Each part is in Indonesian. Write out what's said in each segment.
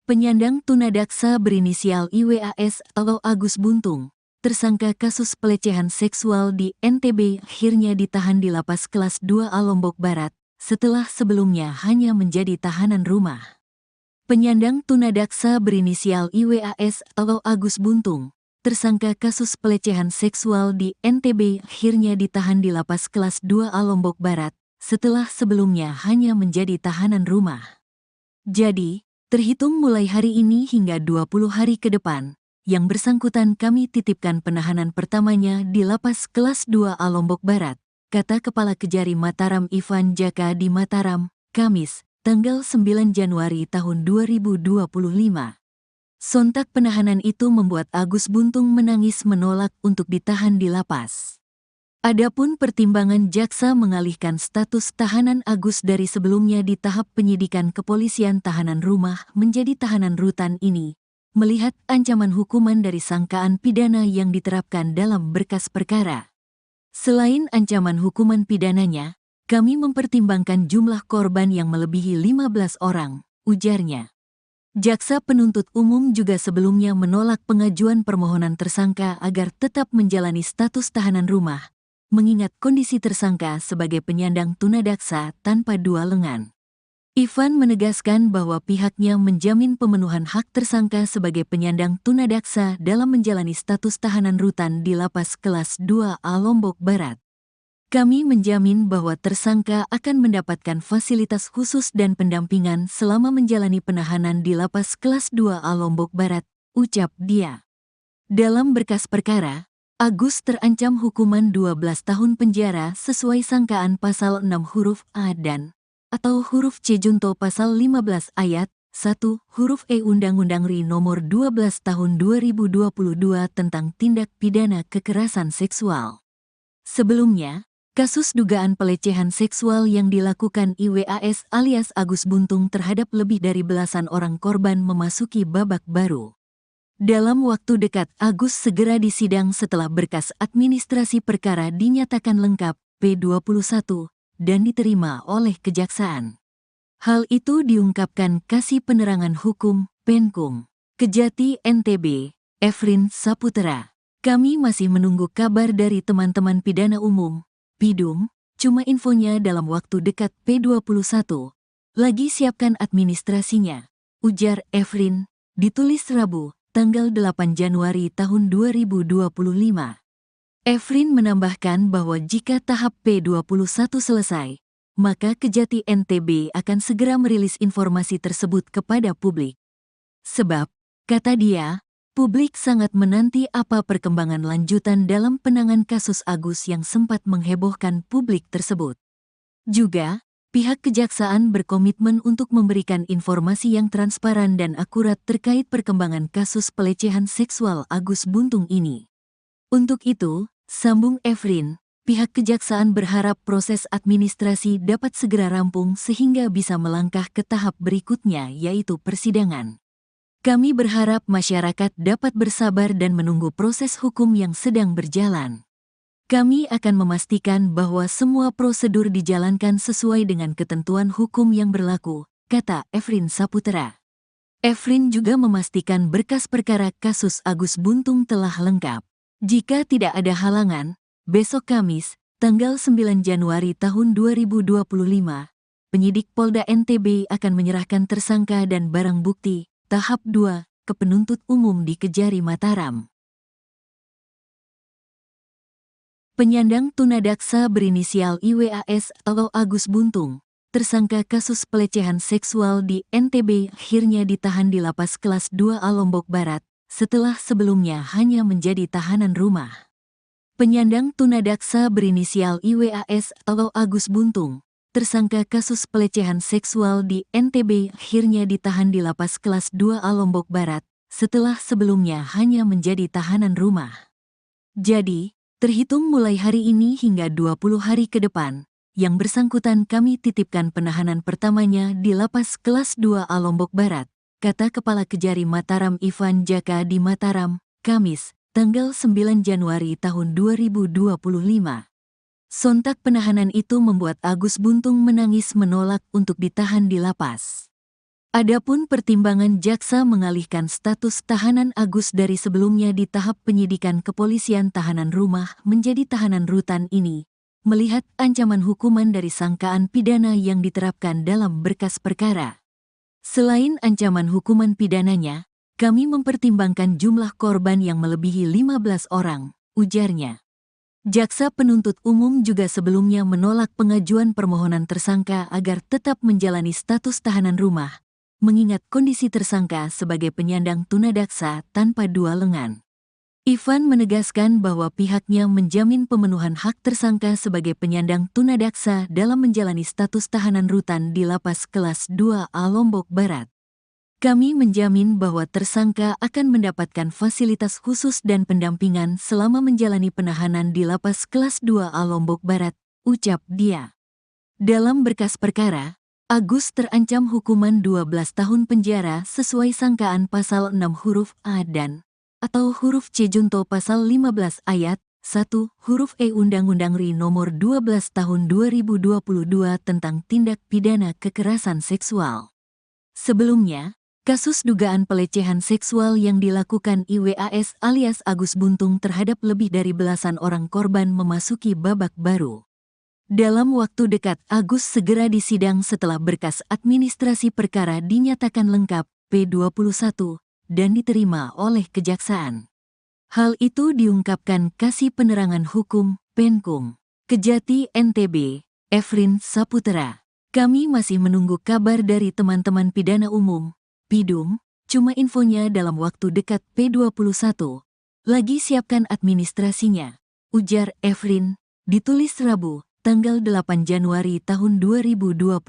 Penyandang tunadaksa berinisial IWAS atau Agus Buntung, tersangka kasus pelecehan seksual di NTB akhirnya ditahan di Lapas Kelas 2A Lombok Barat, setelah sebelumnya hanya menjadi tahanan rumah. Penyandang tunadaksa berinisial IWAS atau Agus Buntung, tersangka kasus pelecehan seksual di NTB akhirnya ditahan di Lapas Kelas 2A Lombok Barat, setelah sebelumnya hanya menjadi tahanan rumah. Jadi, terhitung mulai hari ini hingga 20 hari ke depan, yang bersangkutan kami titipkan penahanan pertamanya di Lapas Kelas 2A Lombok Barat, kata Kepala Kejari Mataram Ivan Jaka di Mataram, Kamis, tanggal 9 Januari tahun 2025. Sontak penahanan itu membuat Agus Buntung menangis menolak untuk ditahan di lapas. Adapun pertimbangan jaksa mengalihkan status tahanan Agus dari sebelumnya di tahap penyidikan kepolisian tahanan rumah menjadi tahanan rutan ini, melihat ancaman hukuman dari sangkaan pidana yang diterapkan dalam berkas perkara. Selain ancaman hukuman pidananya, kami mempertimbangkan jumlah korban yang melebihi 15 orang, ujarnya. Jaksa penuntut umum juga sebelumnya menolak pengajuan permohonan tersangka agar tetap menjalani status tahanan rumah, mengingat kondisi tersangka sebagai penyandang tunadaksa tanpa dua lengan. Ivan menegaskan bahwa pihaknya menjamin pemenuhan hak tersangka sebagai penyandang tunadaksa dalam menjalani status tahanan rutan di Lapas Kelas 2A Lombok Barat. Kami menjamin bahwa tersangka akan mendapatkan fasilitas khusus dan pendampingan selama menjalani penahanan di Lapas Kelas 2A Lombok Barat, ucap dia. Dalam berkas perkara, Agus terancam hukuman 12 tahun penjara sesuai sangkaan pasal 6 huruf A dan atau huruf C junto pasal 15 ayat 1 huruf E Undang-Undang RI nomor 12 tahun 2022 tentang tindak pidana kekerasan seksual. Sebelumnya, kasus dugaan pelecehan seksual yang dilakukan IWAS alias Agus Buntung terhadap lebih dari belasan orang korban memasuki babak baru. Dalam waktu dekat Agus segera disidang setelah berkas administrasi perkara dinyatakan lengkap P21 dan diterima oleh Kejaksaan. Hal itu diungkapkan Kasih Penerangan Hukum, Penkum, Kejati NTB, Efrin Saputra. Kami masih menunggu kabar dari teman-teman pidana umum, Pidum, cuma infonya dalam waktu dekat P21. Lagi siapkan administrasinya, ujar Efrin, ditulis Rabu, tanggal 8 Januari tahun 2025. Efrin menambahkan bahwa jika tahap P21 selesai, maka Kejati NTB akan segera merilis informasi tersebut kepada publik. Sebab, kata dia, publik sangat menanti apa perkembangan lanjutan dalam penanganan kasus Agus yang sempat menghebohkan publik tersebut. Juga, pihak Kejaksaan berkomitmen untuk memberikan informasi yang transparan dan akurat terkait perkembangan kasus pelecehan seksual Agus Buntung ini. Untuk itu, sambung Efrin, pihak Kejaksaan berharap proses administrasi dapat segera rampung sehingga bisa melangkah ke tahap berikutnya yaitu persidangan. Kami berharap masyarakat dapat bersabar dan menunggu proses hukum yang sedang berjalan. Kami akan memastikan bahwa semua prosedur dijalankan sesuai dengan ketentuan hukum yang berlaku, kata Efrin Saputra. Efrin juga memastikan berkas perkara kasus Agus Buntung telah lengkap. Jika tidak ada halangan, besok Kamis, tanggal 9 Januari tahun 2025, penyidik Polda NTB akan menyerahkan tersangka dan barang bukti, tahap 2, ke penuntut umum di Kejari Mataram. Penyandang tunadaksa berinisial IWAS atau Agus Buntung, tersangka kasus pelecehan seksual di NTB akhirnya ditahan di Lapas Kelas 2A Lombok Barat, setelah sebelumnya hanya menjadi tahanan rumah. Penyandang tunadaksa berinisial IWAS atau Agus Buntung, tersangka kasus pelecehan seksual di NTB akhirnya ditahan di Lapas Kelas 2A Lombok Barat, setelah sebelumnya hanya menjadi tahanan rumah. Jadi, terhitung mulai hari ini hingga 20 hari ke depan, yang bersangkutan kami titipkan penahanan pertamanya di Lapas Kelas 2A Lombok Barat, kata Kepala Kejari Mataram Ivan Jaka di Mataram, Kamis, tanggal 9 Januari tahun 2025. Sontak penahanan itu membuat Agus Buntung menangis menolak untuk ditahan di lapas. Adapun pertimbangan jaksa mengalihkan status tahanan Agus dari sebelumnya di tahap penyidikan kepolisian tahanan rumah menjadi tahanan rutan ini, melihat ancaman hukuman dari sangkaan pidana yang diterapkan dalam berkas perkara. Selain ancaman hukuman pidananya, kami mempertimbangkan jumlah korban yang melebihi 15 orang, ujarnya. Jaksa penuntut umum juga sebelumnya menolak pengajuan permohonan tersangka agar tetap menjalani status tahanan rumah, mengingat kondisi tersangka sebagai penyandang tunadaksa tanpa dua lengan. Ivan menegaskan bahwa pihaknya menjamin pemenuhan hak tersangka sebagai penyandang tunadaksa dalam menjalani status tahanan rutan di Lapas Kelas 2A Lombok Barat. Kami menjamin bahwa tersangka akan mendapatkan fasilitas khusus dan pendampingan selama menjalani penahanan di Lapas Kelas 2A Lombok Barat, ucap dia. Dalam berkas perkara, Agus terancam hukuman 12 tahun penjara sesuai sangkaan pasal 6 huruf A dan atau huruf C junto pasal 15 ayat 1 huruf E Undang-Undang RI nomor 12 tahun 2022 tentang tindak pidana kekerasan seksual. Sebelumnya, kasus dugaan pelecehan seksual yang dilakukan IWAS alias Agus Buntung terhadap lebih dari belasan orang korban memasuki babak baru. Dalam waktu dekat, Agus segera disidang setelah berkas administrasi perkara dinyatakan lengkap P21 dan diterima oleh Kejaksaan. Hal itu diungkapkan Kasih Penerangan Hukum, Penkum, Kejati NTB, Efrin Saputra. Kami masih menunggu kabar dari teman-teman pidana umum, Pidum, cuma infonya dalam waktu dekat P21. Lagi siapkan administrasinya, ujar Efrin, ditulis Rabu, tanggal 8 Januari tahun 2025.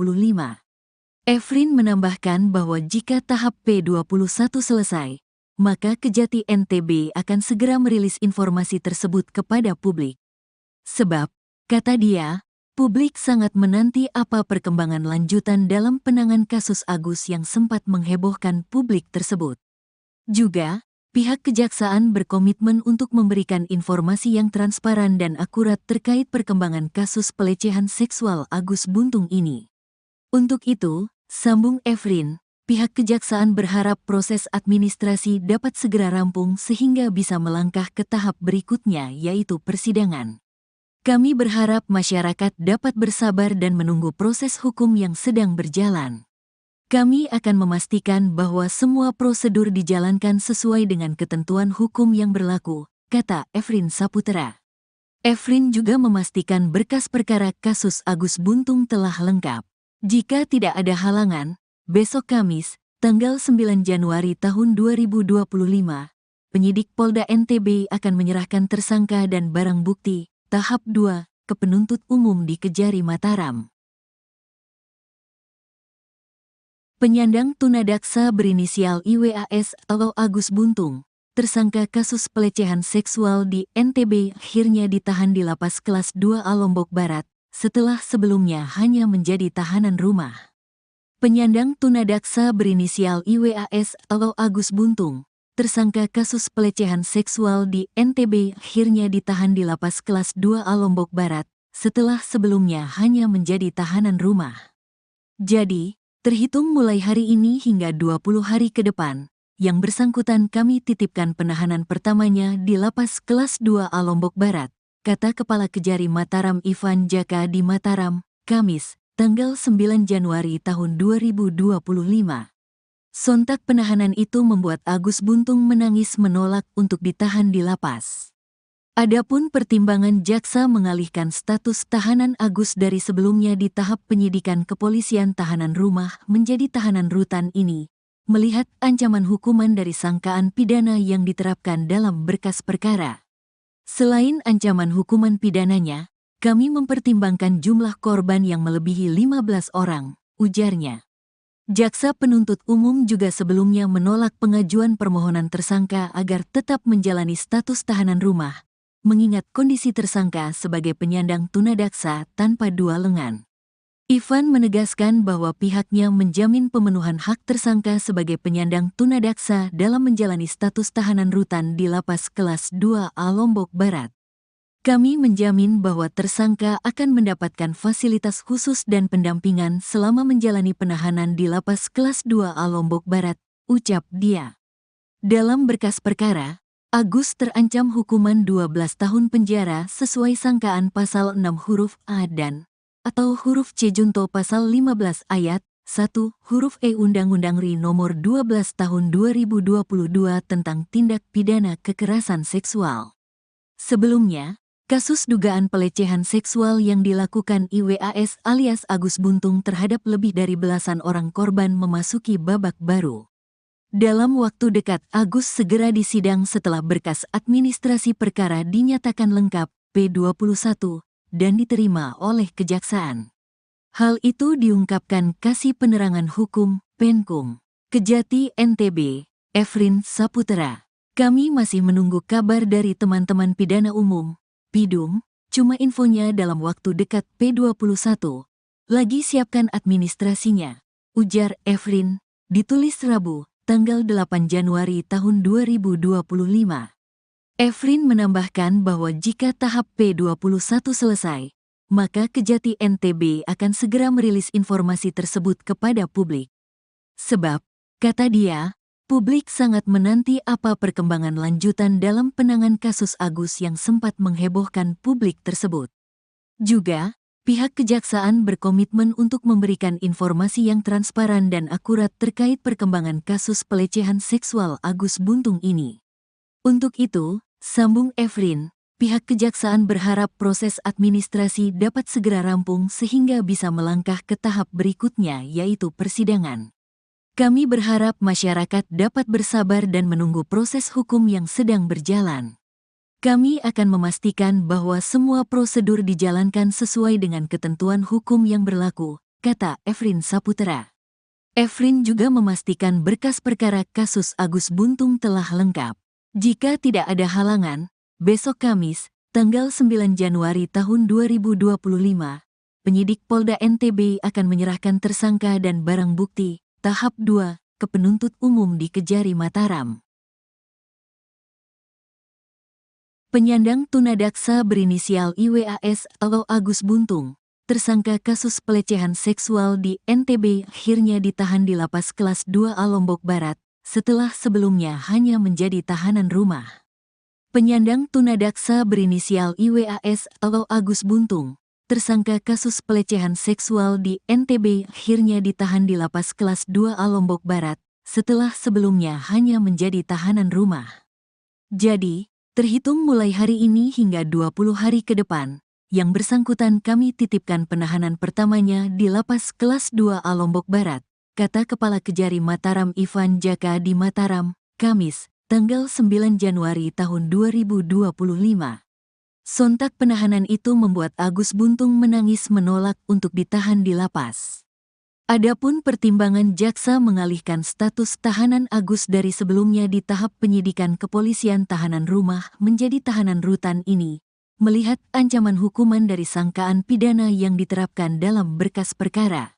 Efrin menambahkan bahwa jika tahap P21 selesai, maka Kejati NTB akan segera merilis informasi tersebut kepada publik. Sebab, kata dia, publik sangat menanti apa perkembangan lanjutan dalam penanganan kasus Agus yang sempat menghebohkan publik tersebut. Juga, pihak Kejaksaan berkomitmen untuk memberikan informasi yang transparan dan akurat terkait perkembangan kasus pelecehan seksual Agus Buntung ini. Untuk itu, sambung Efrin, pihak Kejaksaan berharap proses administrasi dapat segera rampung sehingga bisa melangkah ke tahap berikutnya yaitu persidangan. Kami berharap masyarakat dapat bersabar dan menunggu proses hukum yang sedang berjalan. Kami akan memastikan bahwa semua prosedur dijalankan sesuai dengan ketentuan hukum yang berlaku, kata Efrin Saputra. Efrin juga memastikan berkas perkara kasus Agus Buntung telah lengkap. Jika tidak ada halangan, besok Kamis, tanggal 9 Januari tahun 2025, penyidik Polda NTB akan menyerahkan tersangka dan barang bukti tahap 2 ke penuntut umum di Kejari Mataram. Penyandang tunadaksa berinisial IWAS atau Agus Buntung, tersangka kasus pelecehan seksual di NTB akhirnya ditahan di Lapas Kelas 2A Lombok Barat, setelah sebelumnya hanya menjadi tahanan rumah. Penyandang tunadaksa berinisial IWAS atau Agus Buntung, tersangka kasus pelecehan seksual di NTB akhirnya ditahan di Lapas Kelas 2A Lombok Barat, setelah sebelumnya hanya menjadi tahanan rumah. Jadi, terhitung mulai hari ini hingga 20 hari ke depan, yang bersangkutan kami titipkan penahanan pertamanya di Lapas Kelas 2A Lombok Barat, kata Kepala Kejari Mataram Ivan Jaka di Mataram, Kamis, tanggal 9 Januari tahun 2025. Sontak penahanan itu membuat Agus Buntung menangis menolak untuk ditahan di lapas. Adapun pertimbangan jaksa mengalihkan status tahanan Agus dari sebelumnya di tahap penyidikan kepolisian tahanan rumah menjadi tahanan rutan ini, melihat ancaman hukuman dari sangkaan pidana yang diterapkan dalam berkas perkara. Selain ancaman hukuman pidananya, kami mempertimbangkan jumlah korban yang melebihi 15 orang, ujarnya. Jaksa penuntut umum juga sebelumnya menolak pengajuan permohonan tersangka agar tetap menjalani status tahanan rumah, mengingat kondisi tersangka sebagai penyandang tunadaksa tanpa dua lengan. Ivan menegaskan bahwa pihaknya menjamin pemenuhan hak tersangka sebagai penyandang tunadaksa dalam menjalani status tahanan rutan di Lapas Kelas 2A Lombok Barat. Kami menjamin bahwa tersangka akan mendapatkan fasilitas khusus dan pendampingan selama menjalani penahanan di Lapas Kelas 2A Lombok Barat, ucap dia. Dalam berkas perkara, Agus terancam hukuman 12 tahun penjara sesuai sangkaan pasal 6 huruf A dan atau huruf C junto pasal 15 ayat 1 huruf E Undang-Undang RI nomor 12 tahun 2022 tentang tindak pidana kekerasan seksual. Sebelumnya, kasus dugaan pelecehan seksual yang dilakukan IWAS alias Agus Buntung terhadap lebih dari belasan orang korban memasuki babak baru. Dalam waktu dekat, Agus segera disidang setelah berkas administrasi perkara dinyatakan lengkap P21 dan diterima oleh Kejaksaan. Hal itu diungkapkan Kasih Penerangan Hukum Penkum Kejati NTB, Efrin Saputra. Kami masih menunggu kabar dari teman-teman pidana umum, Pidum, cuma infonya dalam waktu dekat P21. Lagi siapkan administrasinya, ujar Efrin, ditulis Rabu, tanggal 8 Januari tahun 2025. Efrin menambahkan bahwa jika tahap P21 selesai, maka Kejati NTB akan segera merilis informasi tersebut kepada publik. Sebab, kata dia, publik sangat menanti apa perkembangan lanjutan dalam penanganan kasus Agus yang sempat menghebohkan publik tersebut. Juga, pihak Kejaksaan berkomitmen untuk memberikan informasi yang transparan dan akurat terkait perkembangan kasus pelecehan seksual Agus Buntung ini. Untuk itu, sambung Efrin, pihak Kejaksaan berharap proses administrasi dapat segera rampung sehingga bisa melangkah ke tahap berikutnya yaitu persidangan. Kami berharap masyarakat dapat bersabar dan menunggu proses hukum yang sedang berjalan. Kami akan memastikan bahwa semua prosedur dijalankan sesuai dengan ketentuan hukum yang berlaku, kata Efrin Saputra. Efrin juga memastikan berkas perkara kasus Agus Buntung telah lengkap. Jika tidak ada halangan, besok Kamis, tanggal 9 Januari tahun 2025, penyidik Polda NTB akan menyerahkan tersangka dan barang bukti, tahap 2, ke penuntut umum di Kejari Mataram. Penyandang tunadaksa berinisial IWAS atau Agus Buntung, tersangka kasus pelecehan seksual di NTB akhirnya ditahan di Lapas Kelas 2A Lombok Barat, setelah sebelumnya hanya menjadi tahanan rumah. Penyandang tunadaksa berinisial IWAS atau Agus Buntung, tersangka kasus pelecehan seksual di NTB akhirnya ditahan di Lapas Kelas 2A Lombok Barat, setelah sebelumnya hanya menjadi tahanan rumah. Jadi, terhitung mulai hari ini hingga 20 hari ke depan, yang bersangkutan kami titipkan penahanan pertamanya di Lapas Kelas 2A Lombok Barat, kata Kepala Kejari Mataram Ivan Jaka di Mataram, Kamis, tanggal 9 Januari tahun 2025. Sontak penahanan itu membuat Agus Buntung menangis menolak untuk ditahan di lapas. Adapun pertimbangan jaksa mengalihkan status tahanan Agus dari sebelumnya di tahap penyidikan kepolisian tahanan rumah menjadi tahanan rutan ini, melihat ancaman hukuman dari sangkaan pidana yang diterapkan dalam berkas perkara.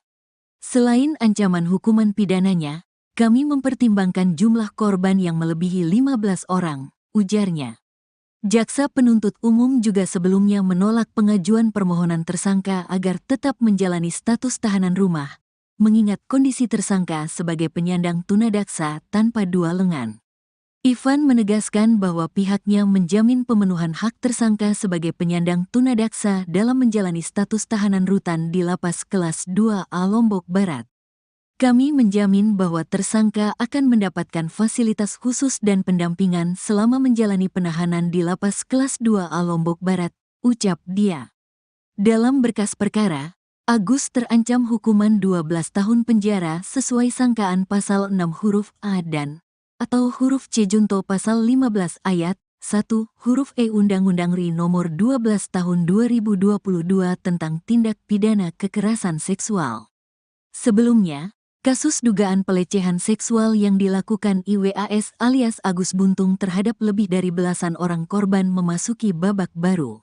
Selain ancaman hukuman pidananya, kami mempertimbangkan jumlah korban yang melebihi 15 orang, ujarnya. Jaksa penuntut umum juga sebelumnya menolak pengajuan permohonan tersangka agar tetap menjalani status tahanan rumah, mengingat kondisi tersangka sebagai penyandang tunadaksa tanpa dua lengan. Ivan menegaskan bahwa pihaknya menjamin pemenuhan hak tersangka sebagai penyandang tunadaksa dalam menjalani status tahanan rutan di Lapas Kelas 2A Lombok Barat. Kami menjamin bahwa tersangka akan mendapatkan fasilitas khusus dan pendampingan selama menjalani penahanan di Lapas Kelas 2A Lombok Barat, ucap dia. Dalam berkas perkara, Agus terancam hukuman 12 tahun penjara sesuai sangkaan pasal 6 huruf A dan atau huruf C junto pasal 15 ayat 1 huruf E Undang-Undang RI nomor 12 tahun 2022 tentang tindak pidana kekerasan seksual. Sebelumnya, kasus dugaan pelecehan seksual yang dilakukan IWAS alias Agus Buntung terhadap lebih dari belasan orang korban memasuki babak baru.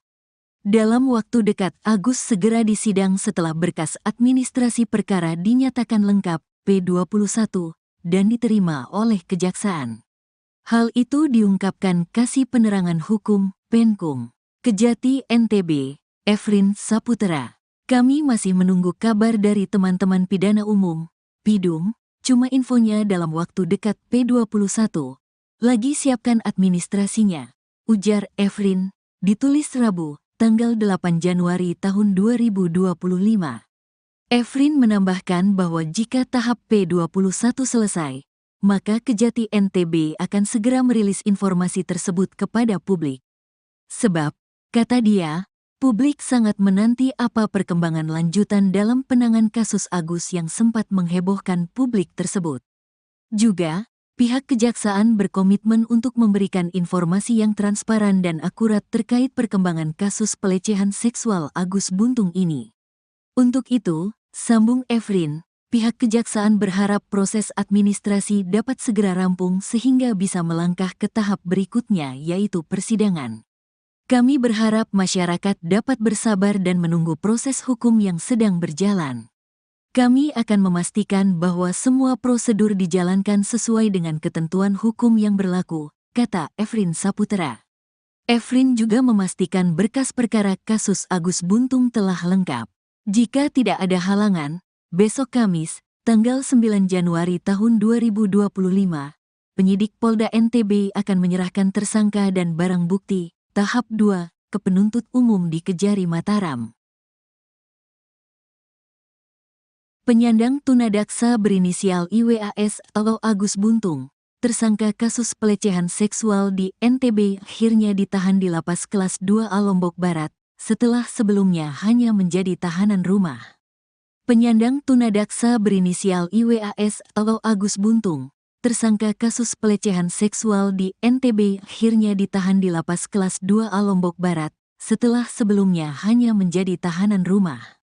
Dalam waktu dekat, Agus segera disidang setelah berkas administrasi perkara dinyatakan lengkap P21 dan diterima oleh Kejaksaan. Hal itu diungkapkan Kasih Penerangan Hukum Penkum Kejati NTB, Efrin Saputra. Kami masih menunggu kabar dari teman-teman pidana umum, PIDUM, cuma infonya dalam waktu dekat P21. Lagi siapkan administrasinya, ujar Efrin, ditulis Rabu, tanggal 8 Januari tahun 2025. Efrin menambahkan bahwa jika tahap P21 selesai, maka Kejati NTB akan segera merilis informasi tersebut kepada publik. Sebab, kata dia, publik sangat menanti apa perkembangan lanjutan dalam penanganan kasus Agus yang sempat menghebohkan publik tersebut. Juga, pihak kejaksaan berkomitmen untuk memberikan informasi yang transparan dan akurat terkait perkembangan kasus pelecehan seksual Agus Buntung ini. Untuk itu, sambung Efrin, pihak kejaksaan berharap proses administrasi dapat segera rampung sehingga bisa melangkah ke tahap berikutnya yaitu persidangan. Kami berharap masyarakat dapat bersabar dan menunggu proses hukum yang sedang berjalan. Kami akan memastikan bahwa semua prosedur dijalankan sesuai dengan ketentuan hukum yang berlaku, kata Efrin Saputra. Efrin juga memastikan berkas perkara kasus Agus Buntung telah lengkap. Jika tidak ada halangan, besok Kamis, tanggal 9 Januari tahun 2025, penyidik Polda NTB akan menyerahkan tersangka dan barang bukti, tahap 2, ke penuntut umum di Kejari Mataram. Penyandang tunadaksa berinisial IWAS atau Agus Buntung, tersangka kasus pelecehan seksual di NTB akhirnya ditahan di Lapas Kelas 2A Lombok Barat, setelah sebelumnya hanya menjadi tahanan rumah. Penyandang tunadaksa berinisial IWAS atau Agus Buntung, tersangka kasus pelecehan seksual di NTB akhirnya ditahan di Lapas Kelas 2A Lombok Barat, setelah sebelumnya hanya menjadi tahanan rumah.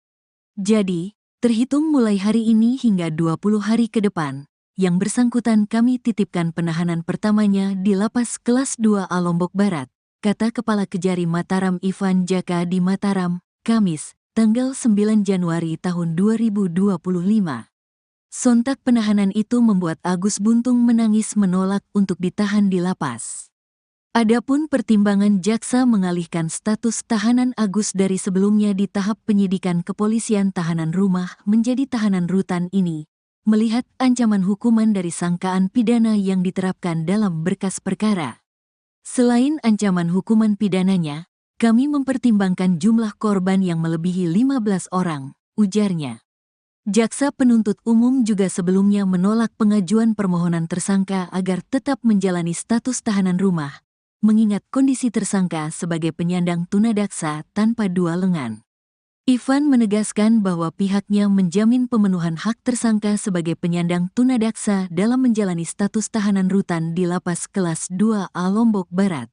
Jadi, terhitung mulai hari ini hingga 20 hari ke depan, yang bersangkutan kami titipkan penahanan pertamanya di Lapas Kelas 2A Lombok Barat, kata Kepala Kejari Mataram Ivan Jaka di Mataram, Kamis, tanggal 9 Januari tahun 2025. Sontak penahanan itu membuat Agus Buntung menangis menolak untuk ditahan di lapas. Adapun pertimbangan jaksa mengalihkan status tahanan Agus dari sebelumnya di tahap penyidikan kepolisian tahanan rumah menjadi tahanan rutan ini, melihat ancaman hukuman dari sangkaan pidana yang diterapkan dalam berkas perkara. Selain ancaman hukuman pidananya, kami mempertimbangkan jumlah korban yang melebihi 15 orang, ujarnya. Jaksa penuntut umum juga sebelumnya menolak pengajuan permohonan tersangka agar tetap menjalani status tahanan rumah, mengingat kondisi tersangka sebagai penyandang tunadaksa tanpa dua lengan. Ivan menegaskan bahwa pihaknya menjamin pemenuhan hak tersangka sebagai penyandang tunadaksa dalam menjalani status tahanan rutan di Lapas Kelas 2A Lombok Barat.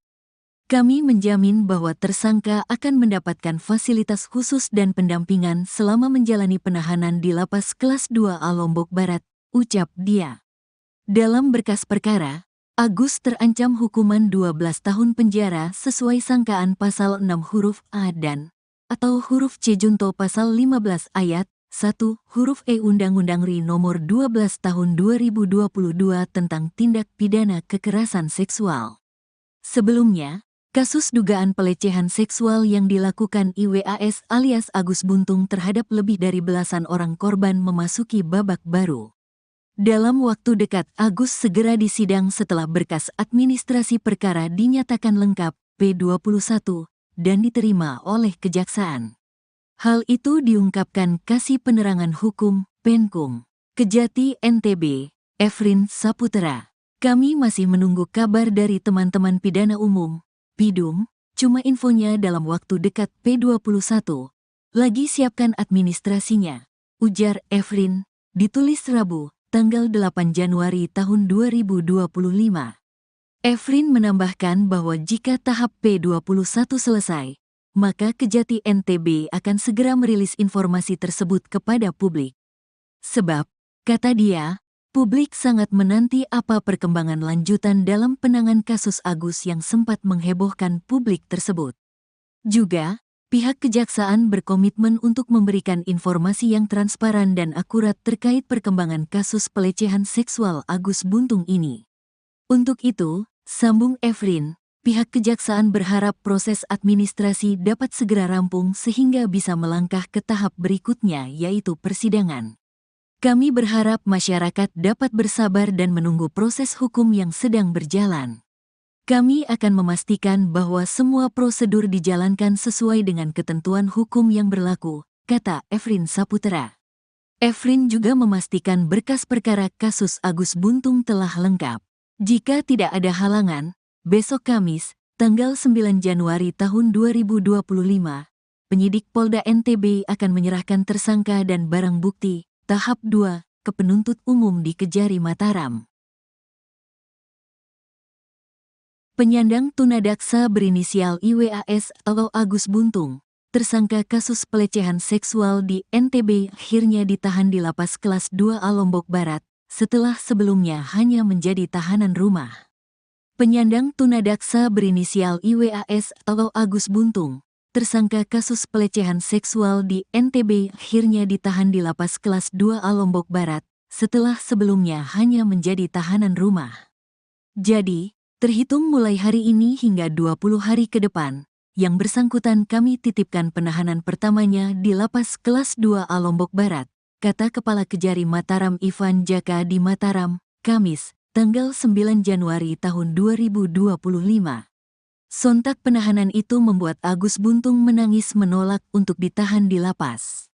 Kami menjamin bahwa tersangka akan mendapatkan fasilitas khusus dan pendampingan selama menjalani penahanan di Lapas Kelas 2A Lombok Barat, ucap dia. Dalam berkas perkara, Agus terancam hukuman 12 tahun penjara sesuai sangkaan pasal 6 huruf A dan atau huruf C junto pasal 15 ayat 1 huruf E Undang-Undang RI nomor 12 tahun 2022 tentang tindak pidana kekerasan seksual. Sebelumnya, kasus dugaan pelecehan seksual yang dilakukan IWAS alias Agus Buntung terhadap lebih dari belasan orang korban memasuki babak baru. Dalam waktu dekat Agus segera disidang setelah berkas administrasi perkara dinyatakan lengkap P21 dan diterima oleh kejaksaan. Hal itu diungkapkan Kasih Penerangan Hukum, Penkum, Kejati NTB, Efrin Saputra. Kami masih menunggu kabar dari teman-teman pidana umum, PIDUM, cuma infonya dalam waktu dekat P21. Lagi siapkan administrasinya, ujar Efrin, ditulis Rabu, tanggal 8 Januari tahun 2025. Efrin menambahkan bahwa jika tahap P21 selesai, maka Kejati NTB akan segera merilis informasi tersebut kepada publik. Sebab, kata dia, publik sangat menanti apa perkembangan lanjutan dalam penanganan kasus Agus yang sempat menghebohkan publik tersebut. Juga, pihak kejaksaan berkomitmen untuk memberikan informasi yang transparan dan akurat terkait perkembangan kasus pelecehan seksual Agus Buntung ini. Untuk itu, sambung Efrin, pihak kejaksaan berharap proses administrasi dapat segera rampung sehingga bisa melangkah ke tahap berikutnya yaitu persidangan. Kami berharap masyarakat dapat bersabar dan menunggu proses hukum yang sedang berjalan. Kami akan memastikan bahwa semua prosedur dijalankan sesuai dengan ketentuan hukum yang berlaku, kata Efrin Saputra. Efrin juga memastikan berkas perkara kasus Agus Buntung telah lengkap. Jika tidak ada halangan, besok Kamis, tanggal 9 Januari tahun 2025, penyidik Polda NTB akan menyerahkan tersangka dan barang bukti tahap 2 ke penuntut umum di Kejari Mataram. Penyandang tunadaksa berinisial IWAS atau Agus Buntung, tersangka kasus pelecehan seksual di NTB akhirnya ditahan di Lapas Kelas 2A Lombok Barat setelah sebelumnya hanya menjadi tahanan rumah. Penyandang tunadaksa berinisial IWAS atau Agus Buntung, tersangka kasus pelecehan seksual di NTB akhirnya ditahan di Lapas Kelas 2A Lombok Barat setelah sebelumnya hanya menjadi tahanan rumah. Jadi, terhitung mulai hari ini hingga 20 hari ke depan, yang bersangkutan kami titipkan penahanan pertamanya di Lapas Kelas 2A Lombok Barat, kata Kepala Kejari Mataram Ivan Jaka di Mataram, Kamis, tanggal 9 Januari tahun 2025. Sontak penahanan itu membuat Agus Buntung menangis menolak untuk ditahan di lapas.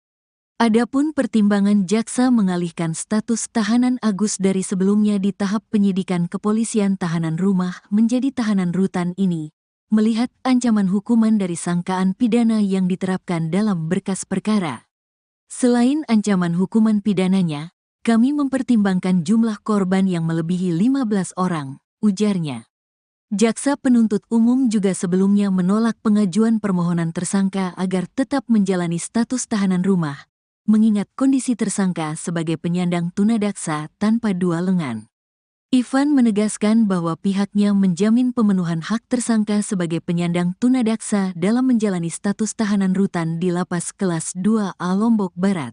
Adapun pertimbangan jaksa mengalihkan status tahanan Agus dari sebelumnya di tahap penyidikan kepolisian tahanan rumah menjadi tahanan rutan ini, melihat ancaman hukuman dari sangkaan pidana yang diterapkan dalam berkas perkara. Selain ancaman hukuman pidananya, kami mempertimbangkan jumlah korban yang melebihi 15 orang, ujarnya. Jaksa penuntut umum juga sebelumnya menolak pengajuan permohonan tersangka agar tetap menjalani status tahanan rumah, mengingat kondisi tersangka sebagai penyandang tunadaksa tanpa dua lengan. Ivan menegaskan bahwa pihaknya menjamin pemenuhan hak tersangka sebagai penyandang tunadaksa dalam menjalani status tahanan rutan di Lapas Kelas 2A Lombok Barat.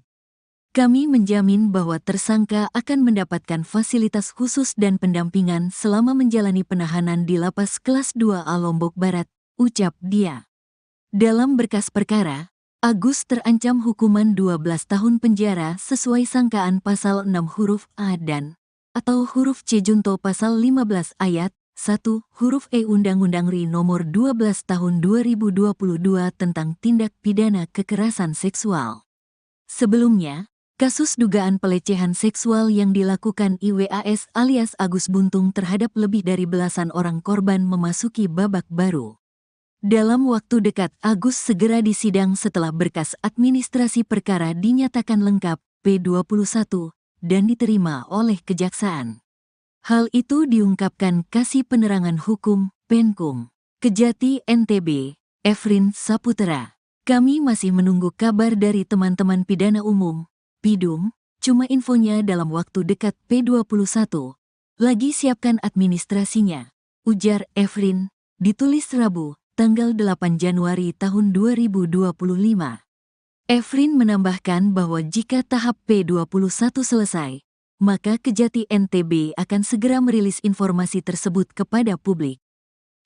Kami menjamin bahwa tersangka akan mendapatkan fasilitas khusus dan pendampingan selama menjalani penahanan di Lapas Kelas 2A Lombok Barat, ucap dia. Dalam berkas perkara, Agus terancam hukuman 12 tahun penjara sesuai sangkaan pasal 6 huruf A dan atau huruf C junto pasal 15 ayat 1 huruf E Undang-Undang RI nomor 12 tahun 2022 tentang tindak pidana kekerasan seksual. Sebelumnya, kasus dugaan pelecehan seksual yang dilakukan IWAS alias Agus Buntung terhadap lebih dari belasan orang korban memasuki babak baru. Dalam waktu dekat, Agus segera disidang setelah berkas administrasi perkara dinyatakan lengkap P21 dan diterima oleh kejaksaan. Hal itu diungkapkan Kasih Penerangan Hukum, Penkum, Kejati NTB, Efrin Saputra. Kami masih menunggu kabar dari teman-teman pidana umum, Pidum, cuma infonya dalam waktu dekat P21. Lagi siapkan administrasinya, ujar Efrin, ditulis Rabu, tanggal 8 Januari tahun 2025. Efrin menambahkan bahwa jika tahap P21 selesai, maka Kejati NTB akan segera merilis informasi tersebut kepada publik.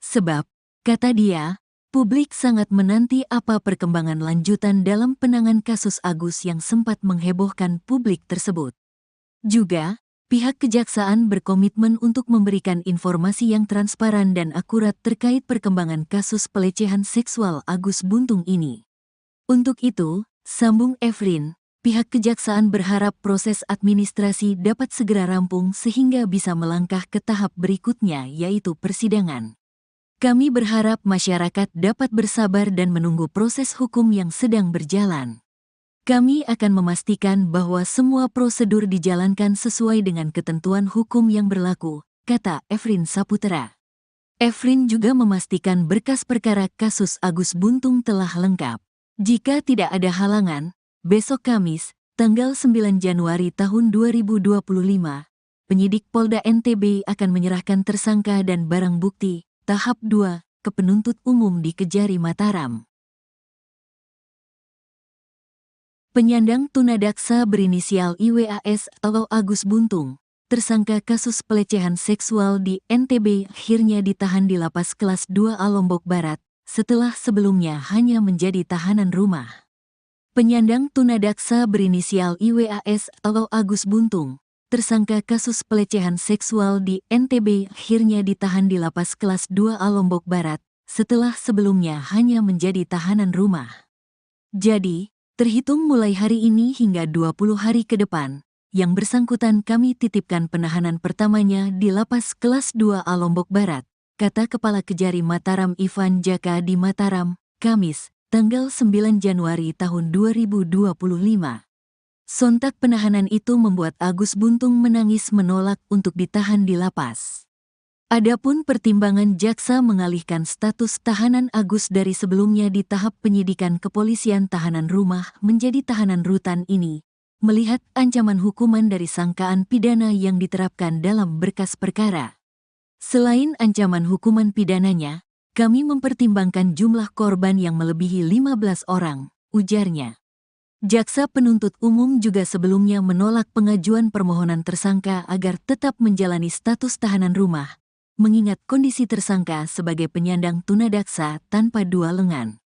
Sebab, kata dia, publik sangat menanti apa perkembangan lanjutan dalam penanganan kasus Agus yang sempat menghebohkan publik tersebut. Juga, pihak kejaksaan berkomitmen untuk memberikan informasi yang transparan dan akurat terkait perkembangan kasus pelecehan seksual Agus Buntung ini. Untuk itu, sambung Efrin, pihak kejaksaan berharap proses administrasi dapat segera rampung sehingga bisa melangkah ke tahap berikutnya yaitu persidangan. Kami berharap masyarakat dapat bersabar dan menunggu proses hukum yang sedang berjalan. Kami akan memastikan bahwa semua prosedur dijalankan sesuai dengan ketentuan hukum yang berlaku, kata Efrin Saputra. Efrin juga memastikan berkas perkara kasus Agus Buntung telah lengkap. Jika tidak ada halangan, besok Kamis, tanggal 9 Januari tahun 2025, penyidik Polda NTB akan menyerahkan tersangka dan barang bukti tahap 2 ke penuntut umum di Kejari Mataram. Penyandang tunadaksa berinisial IWAS atau Agus Buntung, tersangka kasus pelecehan seksual di NTB akhirnya ditahan di Lapas Kelas 2A Lombok Barat, setelah sebelumnya hanya menjadi tahanan rumah. Penyandang tunadaksa berinisial IWAS atau Agus Buntung, tersangka kasus pelecehan seksual di NTB akhirnya ditahan di Lapas Kelas 2A Lombok Barat, setelah sebelumnya hanya menjadi tahanan rumah. Jadi, terhitung mulai hari ini hingga 20 hari ke depan, yang bersangkutan kami titipkan penahanan pertamanya di Lapas Kelas 2A Lombok Barat, kata Kepala Kejari Mataram Ivan Jaka di Mataram, Kamis, tanggal 9 Januari tahun 2025. Sontak penahanan itu membuat Agus Buntung menangis menolak untuk ditahan di lapas. Adapun pertimbangan jaksa mengalihkan status tahanan Agus dari sebelumnya di tahap penyidikan kepolisian tahanan rumah menjadi tahanan rutan ini, melihat ancaman hukuman dari sangkaan pidana yang diterapkan dalam berkas perkara. Selain ancaman hukuman pidananya, kami mempertimbangkan jumlah korban yang melebihi 15 orang, ujarnya. Jaksa penuntut umum juga sebelumnya menolak pengajuan permohonan tersangka agar tetap menjalani status tahanan rumah, mengingat kondisi tersangka sebagai penyandang tunadaksa tanpa dua lengan.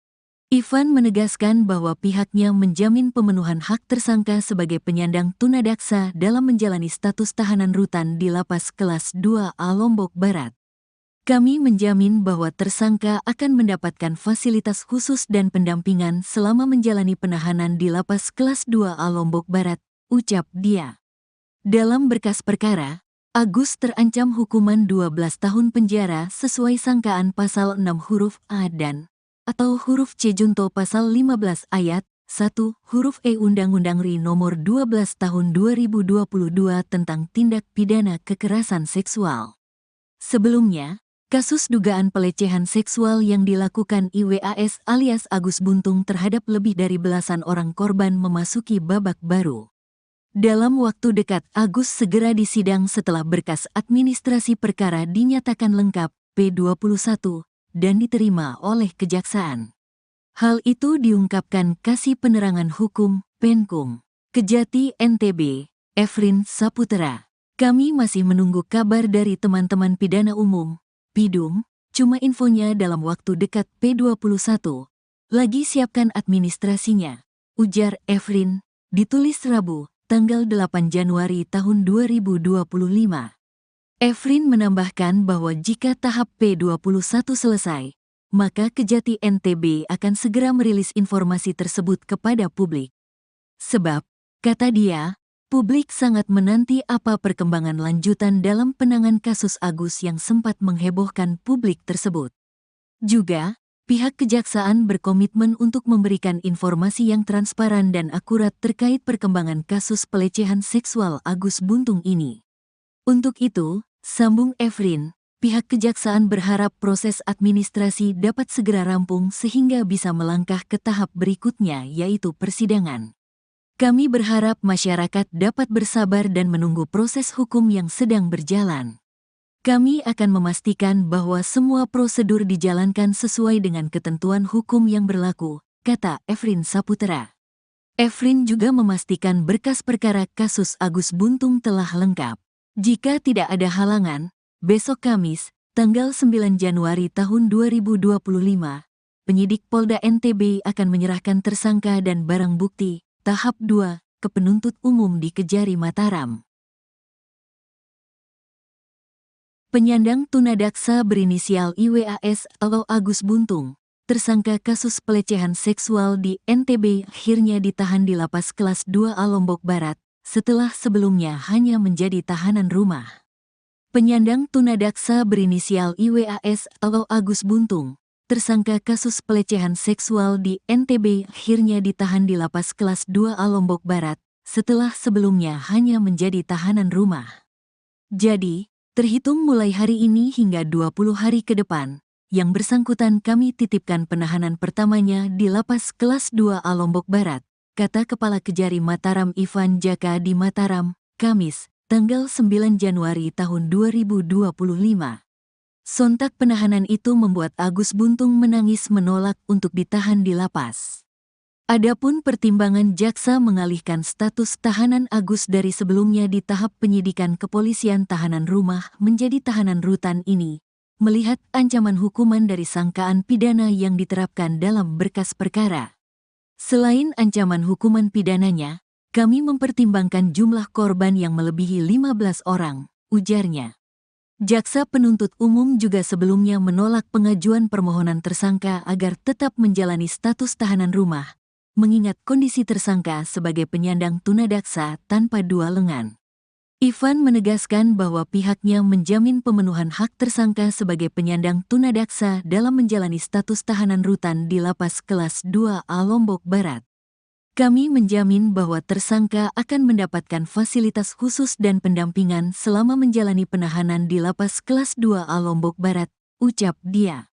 Ivan menegaskan bahwa pihaknya menjamin pemenuhan hak tersangka sebagai penyandang tunadaksa dalam menjalani status tahanan rutan di Lapas Kelas 2A Lombok Barat. Kami menjamin bahwa tersangka akan mendapatkan fasilitas khusus dan pendampingan selama menjalani penahanan di Lapas Kelas 2A Lombok Barat, ucap dia. Dalam berkas perkara, Agus terancam hukuman 12 tahun penjara sesuai sangkaan pasal 6 huruf A dan atau huruf C junto pasal 15 ayat 1 huruf E Undang-Undang RI nomor 12 tahun 2022 tentang tindak pidana kekerasan seksual. Sebelumnya, kasus dugaan pelecehan seksual yang dilakukan IWAS alias Agus Buntung terhadap lebih dari belasan orang korban memasuki babak baru. Dalam waktu dekat Agus segera disidang setelah berkas administrasi perkara dinyatakan lengkap P21 dan diterima oleh kejaksaan. Hal itu diungkapkan Kasih Penerangan Hukum, Penkum, Kejati NTB, Efrin Saputra. Kami masih menunggu kabar dari teman-teman pidana umum, Pidum, cuma infonya dalam waktu dekat P21. Lagi siapkan administrasinya, ujar Efrin, ditulis Rabu, tanggal 8 Januari tahun 2025. Efrin menambahkan bahwa jika tahap P21 selesai, maka Kejati NTB akan segera merilis informasi tersebut kepada publik. Sebab, kata dia, publik sangat menanti apa perkembangan lanjutan dalam penanganan kasus Agus yang sempat menghebohkan publik tersebut. Juga, pihak kejaksaan berkomitmen untuk memberikan informasi yang transparan dan akurat terkait perkembangan kasus pelecehan seksual Agus Buntung ini. Untuk itu, sambung Efrin, pihak kejaksaan berharap proses administrasi dapat segera rampung sehingga bisa melangkah ke tahap berikutnya yaitu persidangan. Kami berharap masyarakat dapat bersabar dan menunggu proses hukum yang sedang berjalan. Kami akan memastikan bahwa semua prosedur dijalankan sesuai dengan ketentuan hukum yang berlaku, kata Efrin Saputra. Efrin juga memastikan berkas perkara kasus Agus Buntung telah lengkap. Jika tidak ada halangan, besok Kamis, tanggal 9 Januari tahun 2025, penyidik Polda NTB akan menyerahkan tersangka dan barang bukti, tahap 2, ke penuntut umum di Kejari Mataram. Penyandang tunadaksa berinisial IWAS atau Agus Buntung, tersangka kasus pelecehan seksual di NTB akhirnya ditahan di Lapas Kelas 2A Lombok Barat, setelah sebelumnya hanya menjadi tahanan rumah. Penyandang tunadaksa berinisial IWAS atau Agus Buntung, tersangka kasus pelecehan seksual di NTB akhirnya ditahan di Lapas Kelas 2A Lombok Barat, setelah sebelumnya hanya menjadi tahanan rumah. Jadi, terhitung mulai hari ini hingga 20 hari ke depan, yang bersangkutan kami titipkan penahanan pertamanya di Lapas Kelas 2A Lombok Barat, kata Kepala Kejari Mataram Ivan Jaka di Mataram, Kamis, tanggal 9 Januari tahun 2025. Sontak penahanan itu membuat Agus Buntung menangis menolak untuk ditahan di lapas. Adapun pertimbangan jaksa mengalihkan status tahanan Agus dari sebelumnya di tahap penyidikan kepolisian tahanan rumah menjadi tahanan rutan ini, melihat ancaman hukuman dari sangkaan pidana yang diterapkan dalam berkas perkara. Selain ancaman hukuman pidananya, kami mempertimbangkan jumlah korban yang melebihi 15 orang, ujarnya. Jaksa penuntut umum juga sebelumnya menolak pengajuan permohonan tersangka agar tetap menjalani status tahanan rumah, mengingat kondisi tersangka sebagai penyandang tunadaksa tanpa dua lengan. Ivan menegaskan bahwa pihaknya menjamin pemenuhan hak tersangka sebagai penyandang tunadaksa dalam menjalani status tahanan rutan di Lapas Kelas 2A Lombok Barat. Kami menjamin bahwa tersangka akan mendapatkan fasilitas khusus dan pendampingan selama menjalani penahanan di Lapas Kelas 2A Lombok Barat, ucap dia.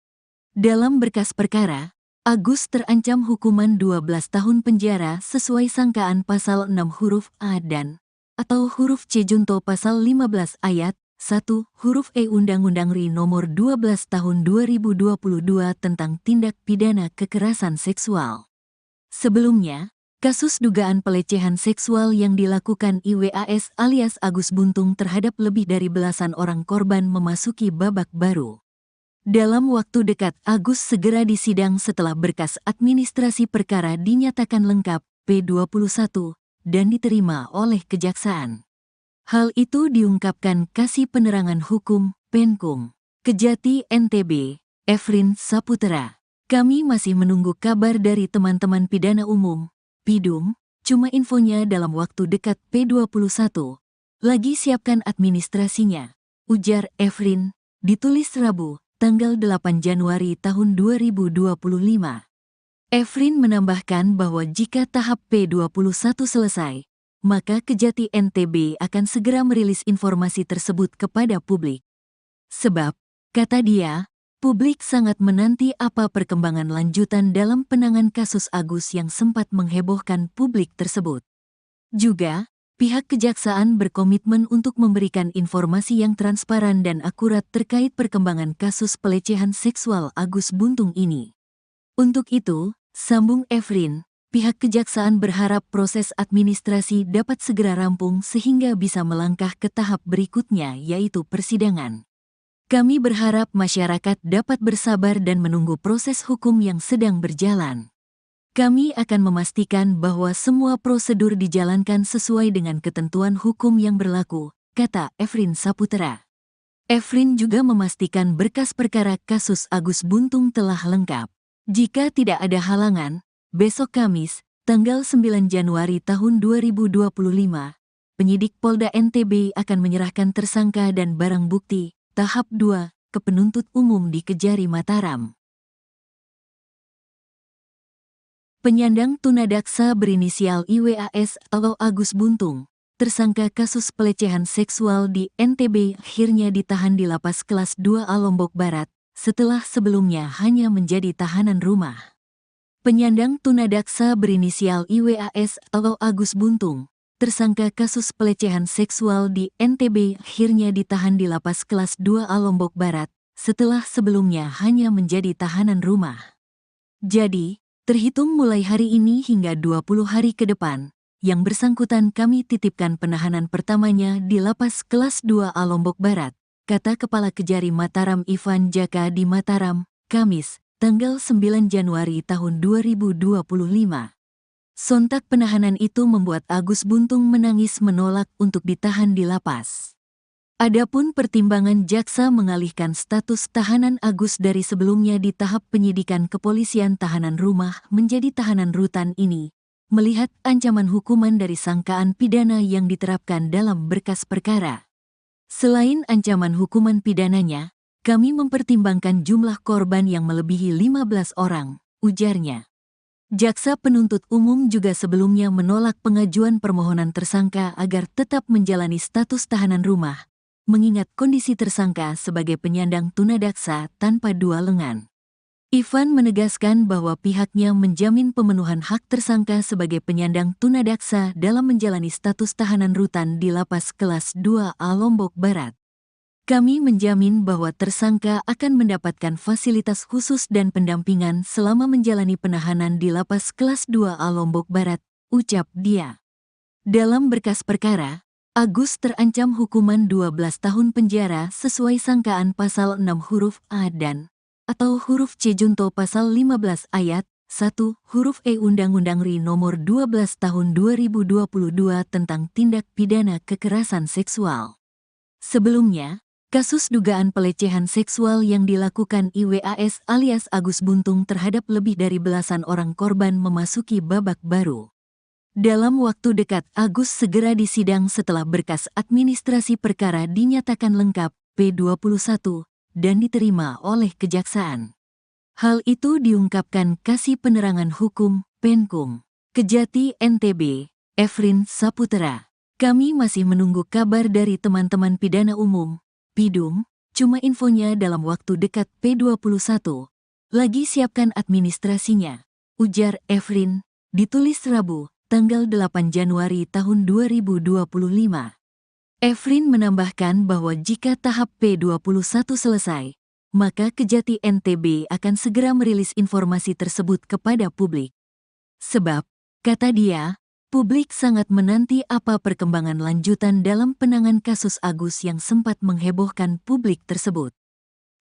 Dalam berkas perkara, Agus terancam hukuman 12 tahun penjara sesuai sangkaan pasal 6 huruf A dan atau huruf C junto pasal 15 ayat 1 huruf E Undang-Undang RI nomor 12 tahun 2022 tentang tindak pidana kekerasan seksual. Sebelumnya, kasus dugaan pelecehan seksual yang dilakukan IWAS alias Agus Buntung terhadap lebih dari belasan orang korban memasuki babak baru. Dalam waktu dekat, Agus segera disidang setelah berkas administrasi perkara dinyatakan lengkap P21 dan diterima oleh Kejaksaan. Hal itu diungkapkan Kasih Penerangan Hukum, Penkum, Kejati NTB, Efrin Saputra. Kami masih menunggu kabar dari teman-teman pidana umum, Pidum, cuma infonya dalam waktu dekat P21. Lagi siapkan administrasinya, ujar Efrin, ditulis Rabu, tanggal 8 Januari tahun 2025. Efrin menambahkan bahwa jika tahap P21 selesai, maka Kejati NTB akan segera merilis informasi tersebut kepada publik. Sebab, kata dia, publik sangat menanti apa perkembangan lanjutan dalam penanganan kasus Agus yang sempat menghebohkan publik tersebut. Juga, pihak Kejaksaan berkomitmen untuk memberikan informasi yang transparan dan akurat terkait perkembangan kasus pelecehan seksual Agus Buntung ini. Untuk itu, sambung Efrin, pihak Kejaksaan berharap proses administrasi dapat segera rampung sehingga bisa melangkah ke tahap berikutnya yaitu persidangan. Kami berharap masyarakat dapat bersabar dan menunggu proses hukum yang sedang berjalan. Kami akan memastikan bahwa semua prosedur dijalankan sesuai dengan ketentuan hukum yang berlaku, kata Efrin Saputra. Efrin juga memastikan berkas perkara kasus Agus Buntung telah lengkap. Jika tidak ada halangan, besok Kamis, tanggal 9 Januari tahun 2025, penyidik Polda NTB akan menyerahkan tersangka dan barang bukti tahap 2 ke penuntut umum di Kejari Mataram. Penyandang tunadaksa berinisial IWAS atau Agus Buntung, tersangka kasus pelecehan seksual di NTB akhirnya ditahan di Lapas Kelas 2A Lombok Barat setelah sebelumnya hanya menjadi tahanan rumah. Penyandang tunadaksa berinisial IWAS atau Agus Buntung, tersangka kasus pelecehan seksual di NTB akhirnya ditahan di Lapas Kelas 2A Lombok Barat setelah sebelumnya hanya menjadi tahanan rumah. Jadi, terhitung mulai hari ini hingga 20 hari ke depan, yang bersangkutan kami titipkan penahanan pertamanya di Lapas Kelas 2A Lombok Barat, kata Kepala Kejari Mataram Ivan Jaka di Mataram, Kamis, tanggal 9 Januari tahun 2025. Sontak penahanan itu membuat Agus Buntung menangis menolak untuk ditahan di lapas. Adapun pertimbangan jaksa mengalihkan status tahanan Agus dari sebelumnya di tahap penyidikan kepolisian tahanan rumah menjadi tahanan rutan ini, melihat ancaman hukuman dari sangkaan pidana yang diterapkan dalam berkas perkara. Selain ancaman hukuman pidananya, kami mempertimbangkan jumlah korban yang melebihi 15 orang, ujarnya. Jaksa penuntut umum juga sebelumnya menolak pengajuan permohonan tersangka agar tetap menjalani status tahanan rumah, mengingat kondisi tersangka sebagai penyandang tunadaksa tanpa dua lengan. Ivan menegaskan bahwa pihaknya menjamin pemenuhan hak tersangka sebagai penyandang tunadaksa dalam menjalani status tahanan rutan di Lapas Kelas 2A Lombok Barat. Kami menjamin bahwa tersangka akan mendapatkan fasilitas khusus dan pendampingan selama menjalani penahanan di Lapas Kelas 2A Lombok Barat, ucap dia. Dalam berkas perkara, Agus terancam hukuman 12 tahun penjara sesuai sangkaan pasal 6 huruf A dan atau huruf C junto pasal 15 ayat 1 huruf E Undang-Undang RI nomor 12 tahun 2022 tentang tindak pidana kekerasan seksual. Sebelumnya, kasus dugaan pelecehan seksual yang dilakukan IWAS alias Agus Buntung terhadap lebih dari belasan orang korban memasuki babak baru. Dalam waktu dekat, Agus segera disidang setelah berkas administrasi perkara dinyatakan lengkap P21 dan diterima oleh Kejaksaan. Hal itu diungkapkan Kasih Penerangan Hukum, Penkum, Kejati NTB, Efrin Saputra. Kami masih menunggu kabar dari teman-teman pidana umum, Pidum, cuma infonya dalam waktu dekat P21. Lagi siapkan administrasinya, ujar Efrin, ditulis Rabu, tanggal 8 Januari tahun 2025. Efrin menambahkan bahwa jika tahap P21 selesai, maka Kejati NTB akan segera merilis informasi tersebut kepada publik. Sebab, kata dia, publik sangat menanti apa perkembangan lanjutan dalam penanganan kasus Agus yang sempat menghebohkan publik tersebut.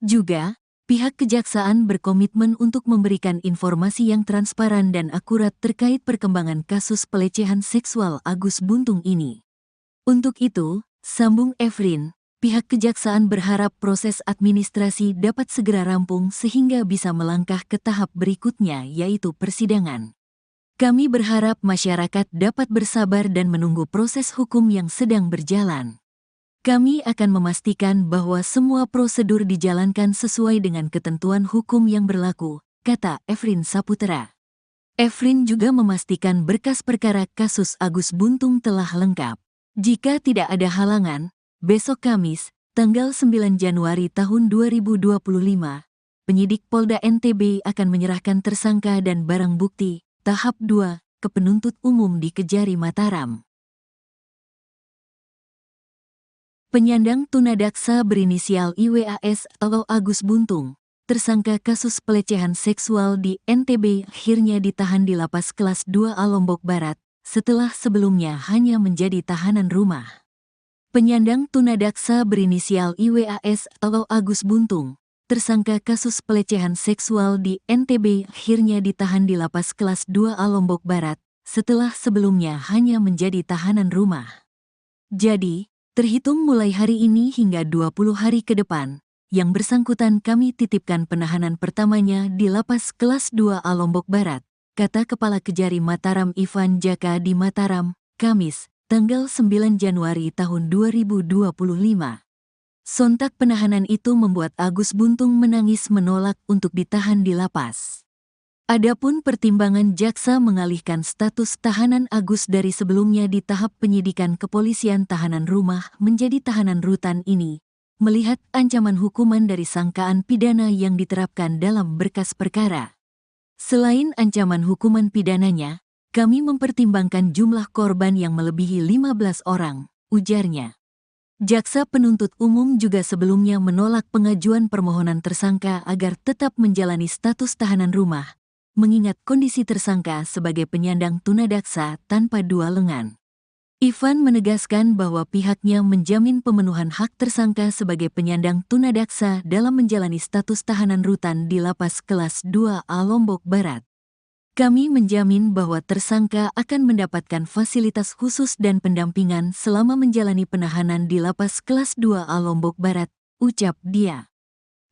Juga, pihak Kejaksaan berkomitmen untuk memberikan informasi yang transparan dan akurat terkait perkembangan kasus pelecehan seksual Agus Buntung ini. Untuk itu, sambung Efrin, pihak Kejaksaan berharap proses administrasi dapat segera rampung sehingga bisa melangkah ke tahap berikutnya yaitu persidangan. Kami berharap masyarakat dapat bersabar dan menunggu proses hukum yang sedang berjalan. Kami akan memastikan bahwa semua prosedur dijalankan sesuai dengan ketentuan hukum yang berlaku, kata Efrin Saputra. Efrin juga memastikan berkas perkara kasus Agus Buntung telah lengkap. Jika tidak ada halangan, besok Kamis, tanggal 9 Januari tahun 2025, penyidik Polda NTB akan menyerahkan tersangka dan barang bukti tahap 2 ke penuntut umum di Kejari Mataram. Penyandang tunadaksa berinisial IWAS atau Agus Buntung, tersangka kasus pelecehan seksual di NTB akhirnya ditahan di Lapas Kelas 2A Lombok Barat, setelah sebelumnya hanya menjadi tahanan rumah. Penyandang tunadaksa berinisial IWAS atau Agus Buntung, tersangka kasus pelecehan seksual di NTB akhirnya ditahan di Lapas Kelas 2A Lombok Barat, setelah sebelumnya hanya menjadi tahanan rumah. Jadi, terhitung mulai hari ini hingga 20 hari ke depan, yang bersangkutan kami titipkan penahanan pertamanya di Lapas Kelas 2A Lombok Barat, kata Kepala Kejari Mataram Ivan Jaka di Mataram, Kamis, tanggal 9 Januari tahun 2025. Sontak penahanan itu membuat Agus Buntung menangis menolak untuk ditahan di lapas. Adapun pertimbangan jaksa mengalihkan status tahanan Agus dari sebelumnya di tahap penyidikan kepolisian tahanan rumah menjadi tahanan rutan ini, melihat ancaman hukuman dari sangkaan pidana yang diterapkan dalam berkas perkara. Selain ancaman hukuman pidananya, kami mempertimbangkan jumlah korban yang melebihi 15 orang, ujarnya. Jaksa penuntut umum juga sebelumnya menolak pengajuan permohonan tersangka agar tetap menjalani status tahanan rumah, mengingat kondisi tersangka sebagai penyandang tunadaksa tanpa dua lengan. Ivan menegaskan bahwa pihaknya menjamin pemenuhan hak tersangka sebagai penyandang tunadaksa dalam menjalani status tahanan rutan di Lapas Kelas 2A Lombok Barat. Kami menjamin bahwa tersangka akan mendapatkan fasilitas khusus dan pendampingan selama menjalani penahanan di Lapas Kelas 2A Lombok Barat, ucap dia.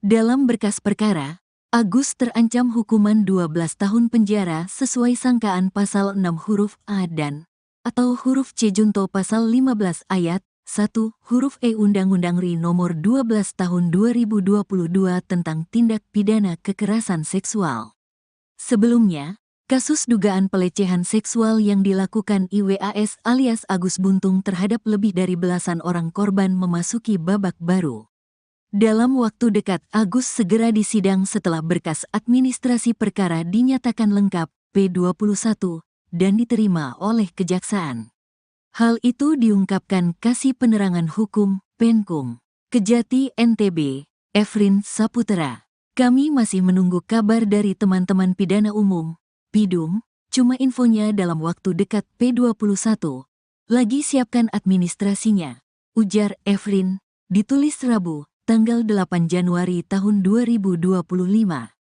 Dalam berkas perkara, Agus terancam hukuman 12 tahun penjara sesuai sangkaan pasal 6 huruf A dan atau huruf C junto pasal 15 ayat 1 huruf E Undang-Undang RI nomor 12 tahun 2022 tentang tindak pidana kekerasan seksual. Sebelumnya, kasus dugaan pelecehan seksual yang dilakukan IWAS alias Agus Buntung terhadap lebih dari belasan orang korban memasuki babak baru. Dalam waktu dekat, Agus segera disidang setelah berkas administrasi perkara dinyatakan lengkap P21 dan diterima oleh Kejaksaan. Hal itu diungkapkan Kasih Penerangan Hukum, Penkum, Kejati NTB, Efrin Saputra. Kami masih menunggu kabar dari teman-teman pidana umum, Pidum, cuma infonya dalam waktu dekat P21. Lagi siapkan administrasinya, ujar Efrin, ditulis Rabu, tanggal 8 Januari tahun 2025.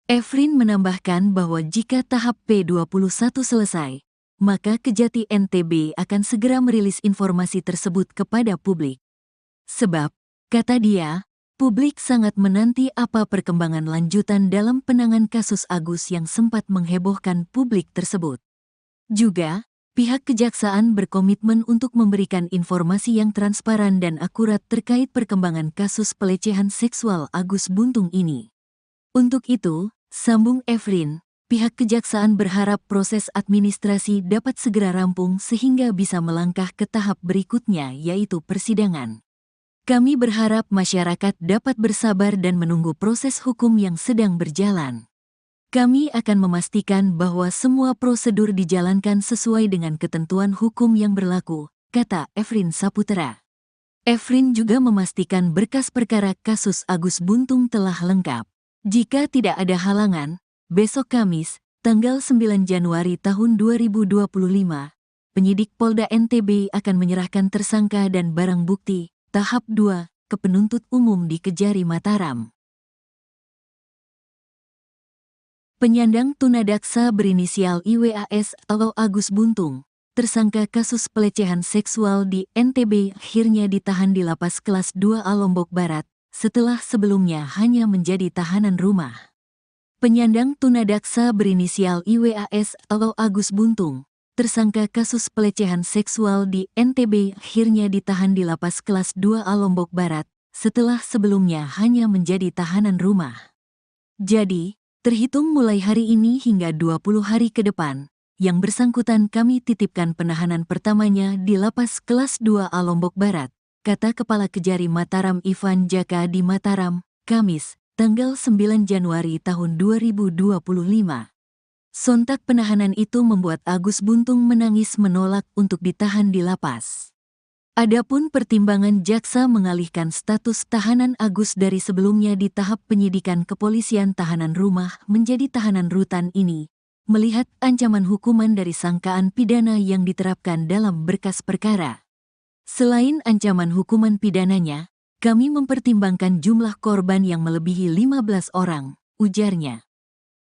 Efrin menambahkan bahwa jika tahap P21 selesai, maka Kejati NTB akan segera merilis informasi tersebut kepada publik. Sebab, kata dia, publik sangat menanti apa perkembangan lanjutan dalam penanganan kasus Agus yang sempat menghebohkan publik tersebut. Juga, pihak kejaksaan berkomitmen untuk memberikan informasi yang transparan dan akurat terkait perkembangan kasus pelecehan seksual Agus Buntung ini. Untuk itu, sambung Efrin, pihak kejaksaan berharap proses administrasi dapat segera rampung sehingga bisa melangkah ke tahap berikutnya yaitu persidangan. Kami berharap masyarakat dapat bersabar dan menunggu proses hukum yang sedang berjalan. Kami akan memastikan bahwa semua prosedur dijalankan sesuai dengan ketentuan hukum yang berlaku, kata Efrin Saputra. Efrin juga memastikan berkas perkara kasus Agus Buntung telah lengkap. Jika tidak ada halangan, besok Kamis, tanggal 9 Januari tahun 2025, penyidik Polda NTB akan menyerahkan tersangka dan barang bukti tahap 2 ke penuntut umum di Kejari Mataram. Penyandang tunadaksa berinisial IWAS atau Agus Buntung, tersangka kasus pelecehan seksual di NTB akhirnya ditahan di Lapas Kelas 2A Lombok Barat, setelah sebelumnya hanya menjadi tahanan rumah. Penyandang tunadaksa berinisial IWAS atau Agus Buntung, tersangka kasus pelecehan seksual di NTB akhirnya ditahan di Lapas Kelas 2A Lombok Barat, setelah sebelumnya hanya menjadi tahanan rumah. Jadi, terhitung mulai hari ini hingga 20 hari ke depan, yang bersangkutan kami titipkan penahanan pertamanya di Lapas Kelas 2A Lombok Barat, kata Kepala Kejari Mataram Ivan Jaka di Mataram, Kamis, tanggal 9 Januari tahun 2025. Sontak penahanan itu membuat Agus Buntung menangis menolak untuk ditahan di lapas. Adapun pertimbangan jaksa mengalihkan status tahanan Agus dari sebelumnya di tahap penyidikan kepolisian tahanan rumah menjadi tahanan rutan ini, melihat ancaman hukuman dari sangkaan pidana yang diterapkan dalam berkas perkara. Selain ancaman hukuman pidananya, kami mempertimbangkan jumlah korban yang melebihi 15 orang, ujarnya.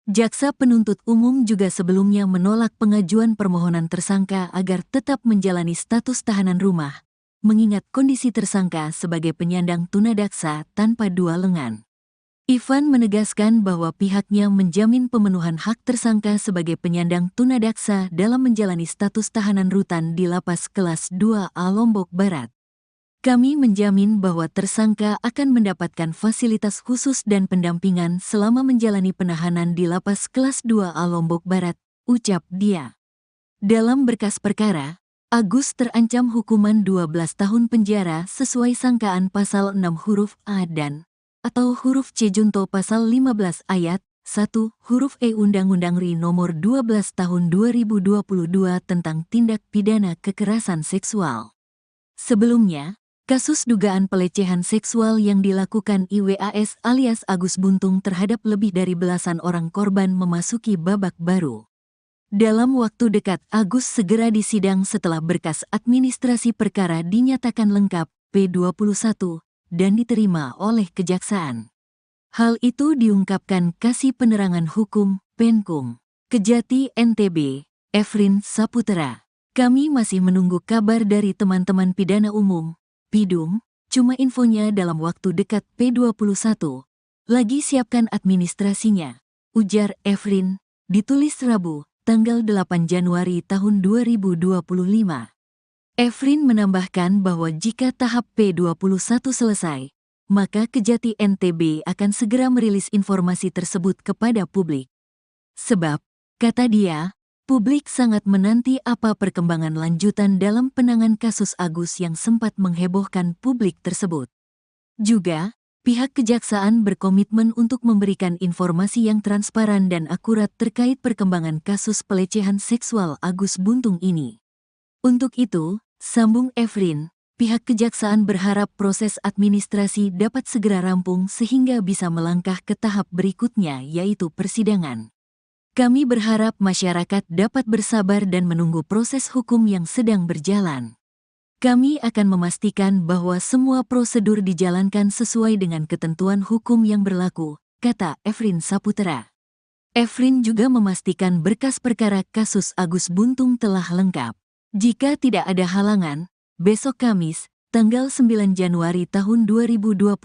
Jaksa penuntut umum juga sebelumnya menolak pengajuan permohonan tersangka agar tetap menjalani status tahanan rumah, mengingat kondisi tersangka sebagai penyandang tunadaksa tanpa dua lengan. Ivan menegaskan bahwa pihaknya menjamin pemenuhan hak tersangka sebagai penyandang tunadaksa dalam menjalani status tahanan rutan di Lapas Kelas 2A Lombok Barat. Kami menjamin bahwa tersangka akan mendapatkan fasilitas khusus dan pendampingan selama menjalani penahanan di Lapas Kelas 2A Lombok Barat, ucap dia. Dalam berkas perkara, Agus terancam hukuman 12 tahun penjara sesuai sangkaan pasal 6 huruf A dan atau huruf C junto pasal 15 ayat 1 huruf E Undang-Undang RI nomor 12 tahun 2022 tentang tindak pidana kekerasan seksual. Sebelumnya, kasus dugaan pelecehan seksual yang dilakukan IWAS alias Agus Buntung terhadap lebih dari belasan orang korban memasuki babak baru. Dalam waktu dekat, Agus segera disidang setelah berkas administrasi perkara dinyatakan lengkap P21 dan diterima oleh kejaksaan. Hal itu diungkapkan Kasih Penerangan Hukum, Penkum, Kejati NTB, Efrin Saputra. Kami masih menunggu kabar dari teman-teman pidana umum, Pidum, cuma infonya dalam waktu dekat P21. Lagi siapkan administrasinya, ujar Efrin, ditulis Rabu, tanggal 8 Januari tahun 2025. Efrin menambahkan bahwa jika tahap P21 selesai, maka Kejati NTB akan segera merilis informasi tersebut kepada publik. Sebab, kata dia, publik sangat menanti apa perkembangan lanjutan dalam penanganan kasus Agus yang sempat menghebohkan publik tersebut. Juga, pihak kejaksaan berkomitmen untuk memberikan informasi yang transparan dan akurat terkait perkembangan kasus pelecehan seksual Agus Buntung ini. Untuk itu, sambung Efrin, pihak kejaksaan berharap proses administrasi dapat segera rampung sehingga bisa melangkah ke tahap berikutnya yaitu persidangan. Kami berharap masyarakat dapat bersabar dan menunggu proses hukum yang sedang berjalan. Kami akan memastikan bahwa semua prosedur dijalankan sesuai dengan ketentuan hukum yang berlaku, kata Efrin Saputra. Efrin juga memastikan berkas perkara kasus Agus Buntung telah lengkap. Jika tidak ada halangan, besok Kamis, tanggal 9 Januari tahun 2025,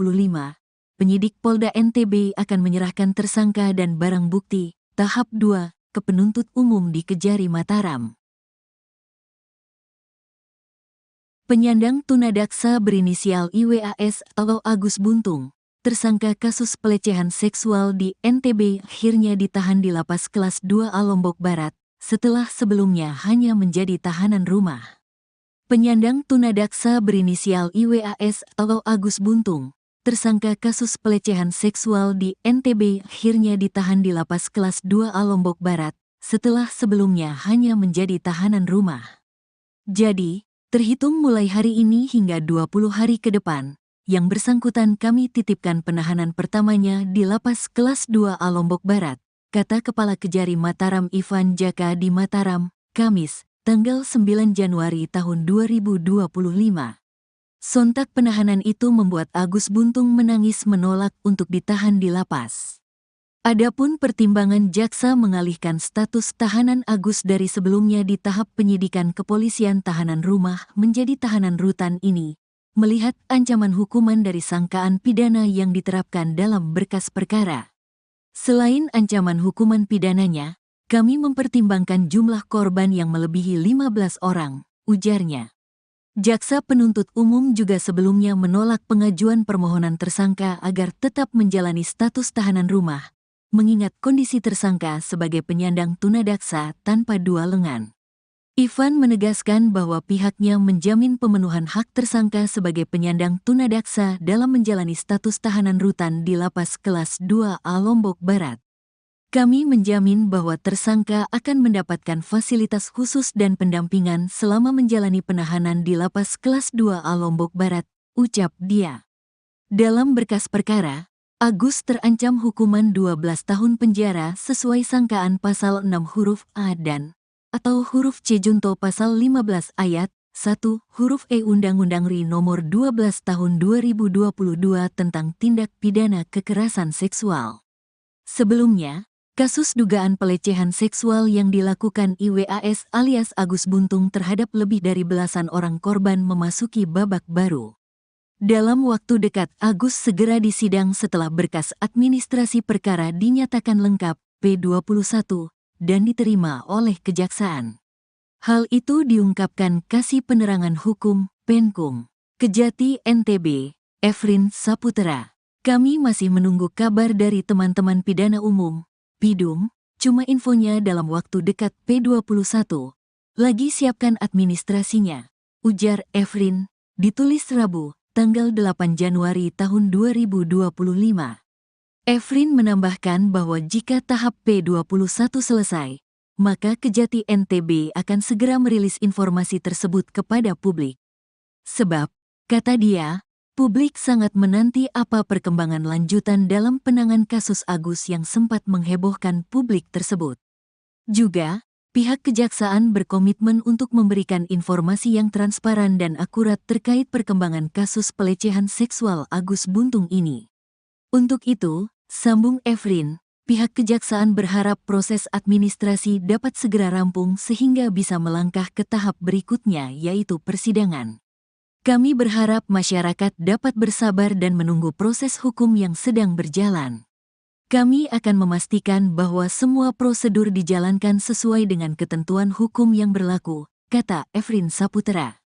penyidik Polda NTB akan menyerahkan tersangka dan barang bukti, tahap 2, ke penuntut umum di Kejari Mataram. Penyandang tunadaksa berinisial IWAS atau Agus Buntung, tersangka kasus pelecehan seksual di NTB akhirnya ditahan di Lapas Kelas 2A Lombok Barat, setelah sebelumnya hanya menjadi tahanan rumah. Penyandang tunadaksa berinisial IWAS atau Agus Buntung, tersangka kasus pelecehan seksual di NTB akhirnya ditahan di Lapas Kelas 2A Lombok Barat, setelah sebelumnya hanya menjadi tahanan rumah. Jadi, terhitung mulai hari ini hingga 20 hari ke depan, yang bersangkutan kami titipkan penahanan pertamanya di Lapas Kelas 2A Lombok Barat, kata Kepala Kejari Mataram Ivan Jaka di Mataram, Kamis, tanggal 9 Januari tahun 2025. Sontak penahanan itu membuat Agus Buntung menangis menolak untuk ditahan di lapas. Adapun pertimbangan jaksa mengalihkan status tahanan Agus dari sebelumnya di tahap penyidikan kepolisian tahanan rumah menjadi tahanan rutan ini, melihat ancaman hukuman dari sangkaan pidana yang diterapkan dalam berkas perkara. Selain ancaman hukuman pidananya, kami mempertimbangkan jumlah korban yang melebihi 15 orang, ujarnya. Jaksa penuntut umum juga sebelumnya menolak pengajuan permohonan tersangka agar tetap menjalani status tahanan rumah, mengingat kondisi tersangka sebagai penyandang tunadaksa tanpa dua lengan. Ivan menegaskan bahwa pihaknya menjamin pemenuhan hak tersangka sebagai penyandang tunadaksa dalam menjalani status tahanan rutan di Lapas Kelas 2A Lombok Barat. Kami menjamin bahwa tersangka akan mendapatkan fasilitas khusus dan pendampingan selama menjalani penahanan di Lapas Kelas 2A Lombok Barat, ucap dia. Dalam berkas perkara, Agus terancam hukuman 12 tahun penjara sesuai sangkaan pasal 6 huruf A dan atau huruf C junto pasal 15 ayat 1 huruf E Undang-Undang RI nomor 12 tahun 2022 tentang tindak pidana kekerasan seksual. Sebelumnya, kasus dugaan pelecehan seksual yang dilakukan IWAS alias Agus Buntung terhadap lebih dari belasan orang korban memasuki babak baru. Dalam waktu dekat, Agus segera disidang setelah berkas administrasi perkara dinyatakan lengkap P21 dan diterima oleh Kejaksaan. Hal itu diungkapkan Kasih Penerangan Hukum, Penkum, Kejati NTB, Efrin Saputra. Kami masih menunggu kabar dari teman-teman pidana umum, Pidum, cuma infonya dalam waktu dekat P21. Lagi siapkan administrasinya, ujar Efrin, ditulis Rabu, tanggal 8 Januari tahun 2025. Efrin menambahkan bahwa jika tahap P21 selesai, maka Kejati NTB akan segera merilis informasi tersebut kepada publik. Sebab, kata dia, publik sangat menanti apa perkembangan lanjutan dalam penanganan kasus Agus yang sempat menghebohkan publik tersebut. Juga, pihak kejaksaan berkomitmen untuk memberikan informasi yang transparan dan akurat terkait perkembangan kasus pelecehan seksual Agus Buntung ini. Untuk itu, sambung Efrin, pihak kejaksaan berharap proses administrasi dapat segera rampung sehingga bisa melangkah ke tahap berikutnya yaitu persidangan. Kami berharap masyarakat dapat bersabar dan menunggu proses hukum yang sedang berjalan. Kami akan memastikan bahwa semua prosedur dijalankan sesuai dengan ketentuan hukum yang berlaku, kata Efrin Saputra.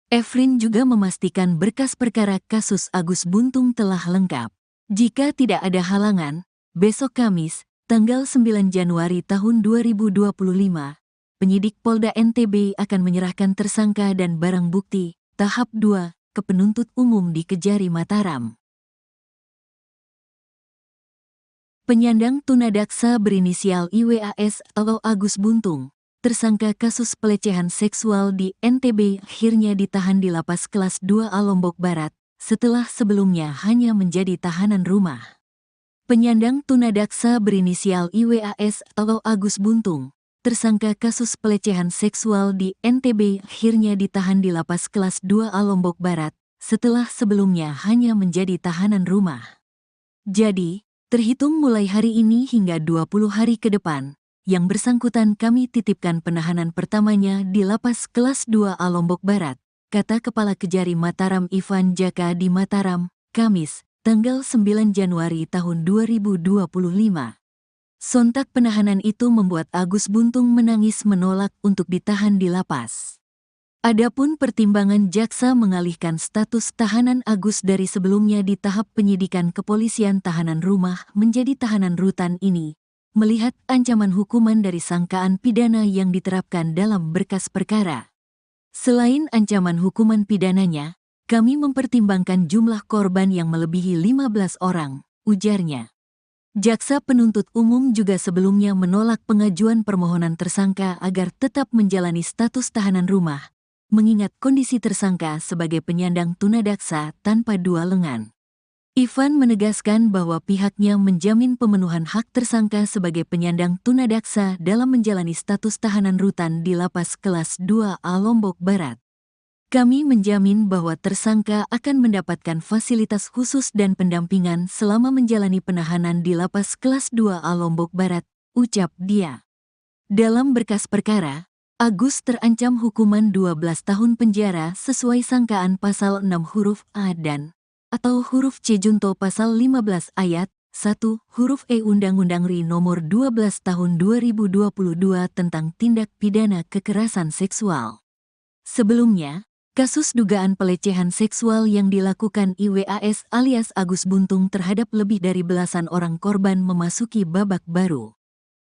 Efrin juga memastikan berkas perkara kasus Agus Buntung telah lengkap. Jika tidak ada halangan, besok Kamis, tanggal 9 Januari tahun 2025, penyidik Polda NTB akan menyerahkan tersangka dan barang bukti, tahap 2, ke penuntut umum di Kejari Mataram. Penyandang tunadaksa berinisial IWAS atau Agus Buntung, tersangka kasus pelecehan seksual di NTB akhirnya ditahan di Lapas Kelas 2A Lombok Barat, setelah sebelumnya hanya menjadi tahanan rumah. Penyandang tunadaksa berinisial IWAS atau Agus Buntung, tersangka kasus pelecehan seksual di NTB akhirnya ditahan di Lapas Kelas 2A Lombok Barat, setelah sebelumnya hanya menjadi tahanan rumah. Jadi, terhitung mulai hari ini hingga 20 hari ke depan, yang bersangkutan kami titipkan penahanan pertamanya di Lapas Kelas 2A Lombok Barat, kata Kepala Kejari Mataram Ivan Jaka di Mataram, Kamis, tanggal 9 Januari tahun 2025. Sontak penahanan itu membuat Agus Buntung menangis menolak untuk ditahan di lapas. Adapun pertimbangan jaksa mengalihkan status tahanan Agus dari sebelumnya di tahap penyidikan kepolisian tahanan rumah menjadi tahanan rutan ini, melihat ancaman hukuman dari sangkaan pidana yang diterapkan dalam berkas perkara. Selain ancaman hukuman pidananya, kami mempertimbangkan jumlah korban yang melebihi 15 orang, ujarnya. Jaksa penuntut umum juga sebelumnya menolak pengajuan permohonan tersangka agar tetap menjalani status tahanan rumah, mengingat kondisi tersangka sebagai penyandang tunadaksa tanpa dua lengan. Ivan menegaskan bahwa pihaknya menjamin pemenuhan hak tersangka sebagai penyandang tunadaksa dalam menjalani status tahanan rutan di Lapas Kelas 2A Lombok Barat. Kami menjamin bahwa tersangka akan mendapatkan fasilitas khusus dan pendampingan selama menjalani penahanan di Lapas Kelas 2A Lombok Barat, ucap dia. Dalam berkas perkara, Agus terancam hukuman 12 tahun penjara sesuai sangkaan pasal 6 huruf A dan atau huruf C junto pasal 15 ayat 1 huruf E Undang-Undang RI nomor 12 tahun 2022 tentang tindak pidana kekerasan seksual. Sebelumnya, kasus dugaan pelecehan seksual yang dilakukan IWAS alias Agus Buntung terhadap lebih dari belasan orang korban memasuki babak baru.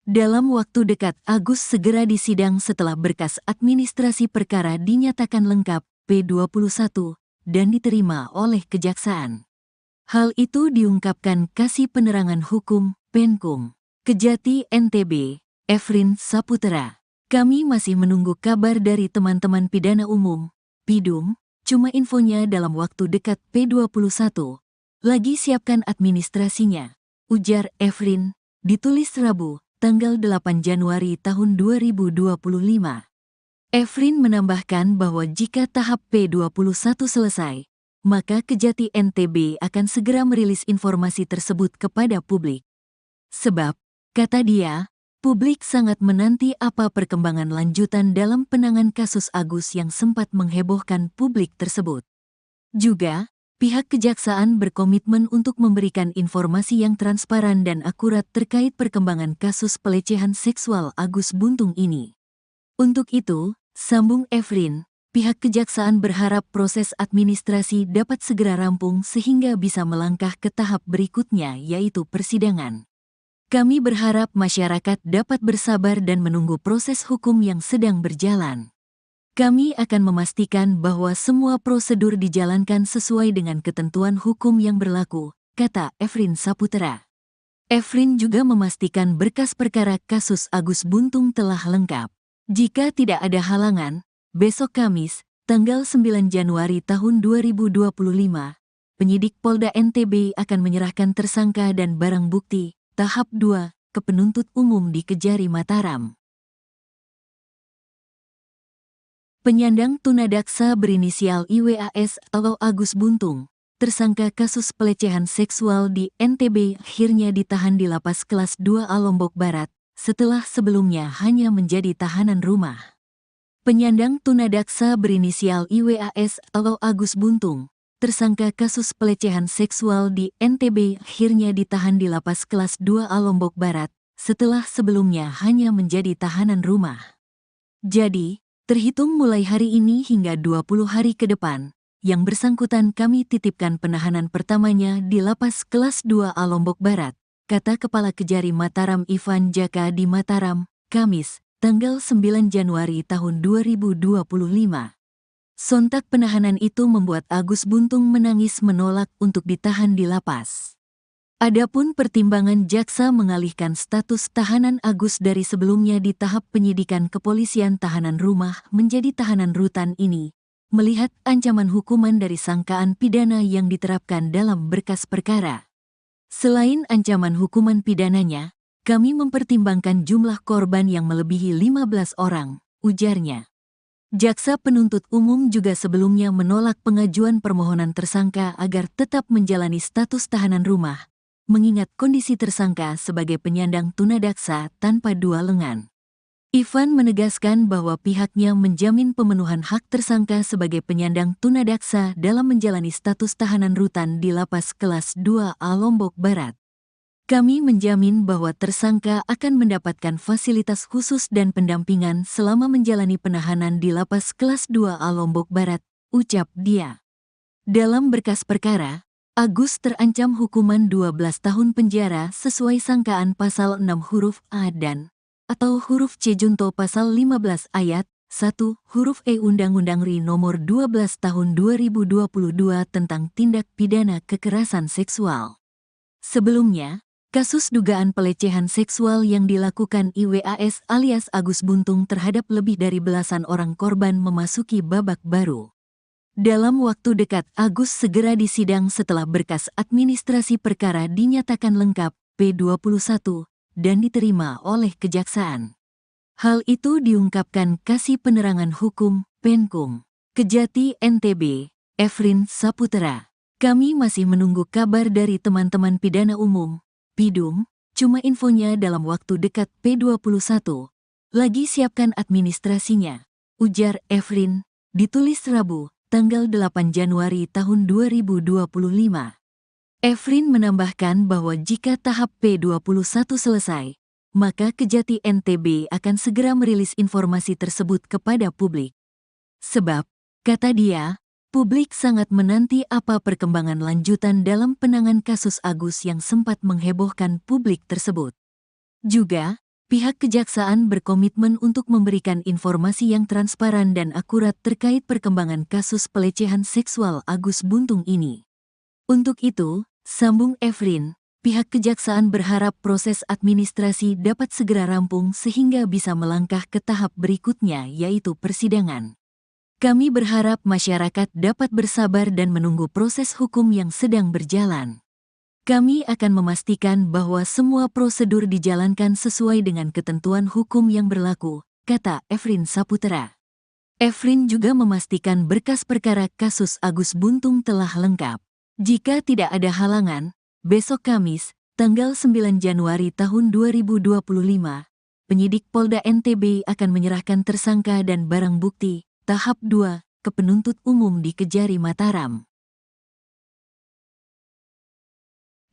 Dalam waktu dekat Agus segera disidang setelah berkas administrasi perkara dinyatakan lengkap P21 dan diterima oleh Kejaksaan. Hal itu diungkapkan Kasih Penerangan Hukum Penkum Kejati NTB, Efrin Saputra. Kami masih menunggu kabar dari teman-teman pidana umum, Pidum, cuma infonya dalam waktu dekat P21. Lagi siapkan administrasinya, ujar Efrin, ditulis Rabu, tanggal 8 Januari tahun 2025. Efrin menambahkan bahwa jika tahap P21 selesai, maka Kejati NTB akan segera merilis informasi tersebut kepada publik. Sebab, kata dia, publik sangat menanti apa perkembangan lanjutan dalam penanganan kasus Agus yang sempat menghebohkan publik tersebut. Juga, pihak Kejaksaan berkomitmen untuk memberikan informasi yang transparan dan akurat terkait perkembangan kasus pelecehan seksual Agus Buntung ini. Untuk itu, sambung Efrin, pihak Kejaksaan berharap proses administrasi dapat segera rampung sehingga bisa melangkah ke tahap berikutnya yaitu persidangan. Kami berharap masyarakat dapat bersabar dan menunggu proses hukum yang sedang berjalan. Kami akan memastikan bahwa semua prosedur dijalankan sesuai dengan ketentuan hukum yang berlaku, kata Efrin Saputra. Efrin juga memastikan berkas perkara kasus Agus Buntung telah lengkap. Jika tidak ada halangan, besok Kamis, tanggal 9 Januari tahun 2025, penyidik Polda NTB akan menyerahkan tersangka dan barang bukti, tahap 2, ke penuntut umum di Kejari Mataram. Penyandang tunadaksa berinisial IWAS atau Agus Buntung, tersangka kasus pelecehan seksual di NTB akhirnya ditahan di Lapas Kelas 2A Lombok Barat, setelah sebelumnya hanya menjadi tahanan rumah. Penyandang tunadaksa berinisial IWAS atau Agus Buntung, tersangka kasus pelecehan seksual di NTB akhirnya ditahan di Lapas Kelas 2A Lombok Barat, setelah sebelumnya hanya menjadi tahanan rumah. Jadi, terhitung mulai hari ini hingga 20 hari ke depan, yang bersangkutan kami titipkan penahanan pertamanya di Lapas Kelas 2A Lombok Barat, kata Kepala Kejari Mataram Ivan Jaka di Mataram, Kamis, tanggal 9 Januari tahun 2025. Sontak penahanan itu membuat Agus Buntung menangis menolak untuk ditahan di lapas. Adapun pertimbangan jaksa mengalihkan status tahanan Agus dari sebelumnya di tahap penyidikan kepolisian tahanan rumah menjadi tahanan rutan ini, melihat ancaman hukuman dari sangkaan pidana yang diterapkan dalam berkas perkara. Selain ancaman hukuman pidananya, kami mempertimbangkan jumlah korban yang melebihi 15 orang, ujarnya. Jaksa penuntut umum juga sebelumnya menolak pengajuan permohonan tersangka agar tetap menjalani status tahanan rumah, mengingat kondisi tersangka sebagai penyandang tunadaksa tanpa dua lengan. Ivan menegaskan bahwa pihaknya menjamin pemenuhan hak tersangka sebagai penyandang tunadaksa dalam menjalani status tahanan rutan di Lapas Kelas 2A Lombok Barat. Kami menjamin bahwa tersangka akan mendapatkan fasilitas khusus dan pendampingan selama menjalani penahanan di Lapas Kelas 2A Lombok Barat, ucap dia. Dalam berkas perkara, Agus terancam hukuman 12 tahun penjara sesuai sangkaan pasal 6 huruf A dan atau huruf C junto pasal 15 ayat 1 huruf E Undang-Undang RI nomor 12 tahun 2022 tentang tindak pidana kekerasan seksual. Sebelumnya, kasus dugaan pelecehan seksual yang dilakukan IWAS alias Agus Buntung terhadap lebih dari belasan orang korban memasuki babak baru. Dalam waktu dekat, Agus segera disidang setelah berkas administrasi perkara dinyatakan lengkap P21 dan diterima oleh Kejaksaan. Hal itu diungkapkan Kasih Penerangan Hukum Penkum Kejati NTB, Efrin Saputra. Kami masih menunggu kabar dari teman-teman pidana umum, Pidum, cuma infonya dalam waktu dekat P21. Lagi siapkan administrasinya, ujar Efrin, ditulis Rabu, tanggal 8 Januari tahun 2025. Efrin menambahkan bahwa jika tahap P21 selesai, maka Kejati NTB akan segera merilis informasi tersebut kepada publik. Sebab, kata dia, publik sangat menanti apa perkembangan lanjutan dalam penanganan kasus Agus yang sempat menghebohkan publik tersebut. Juga, pihak Kejaksaan berkomitmen untuk memberikan informasi yang transparan dan akurat terkait perkembangan kasus pelecehan seksual Agus Buntung ini. Untuk itu, sambung Efrin, pihak Kejaksaan berharap proses administrasi dapat segera rampung sehingga bisa melangkah ke tahap berikutnya yaitu persidangan. Kami berharap masyarakat dapat bersabar dan menunggu proses hukum yang sedang berjalan. Kami akan memastikan bahwa semua prosedur dijalankan sesuai dengan ketentuan hukum yang berlaku, kata Efrin Saputra. Efrin juga memastikan berkas perkara kasus Agus Buntung telah lengkap. Jika tidak ada halangan, besok Kamis, tanggal 9 Januari tahun 2025, penyidik Polda NTB akan menyerahkan tersangka dan barang bukti, tahap 2, ke penuntut umum di Kejari Mataram.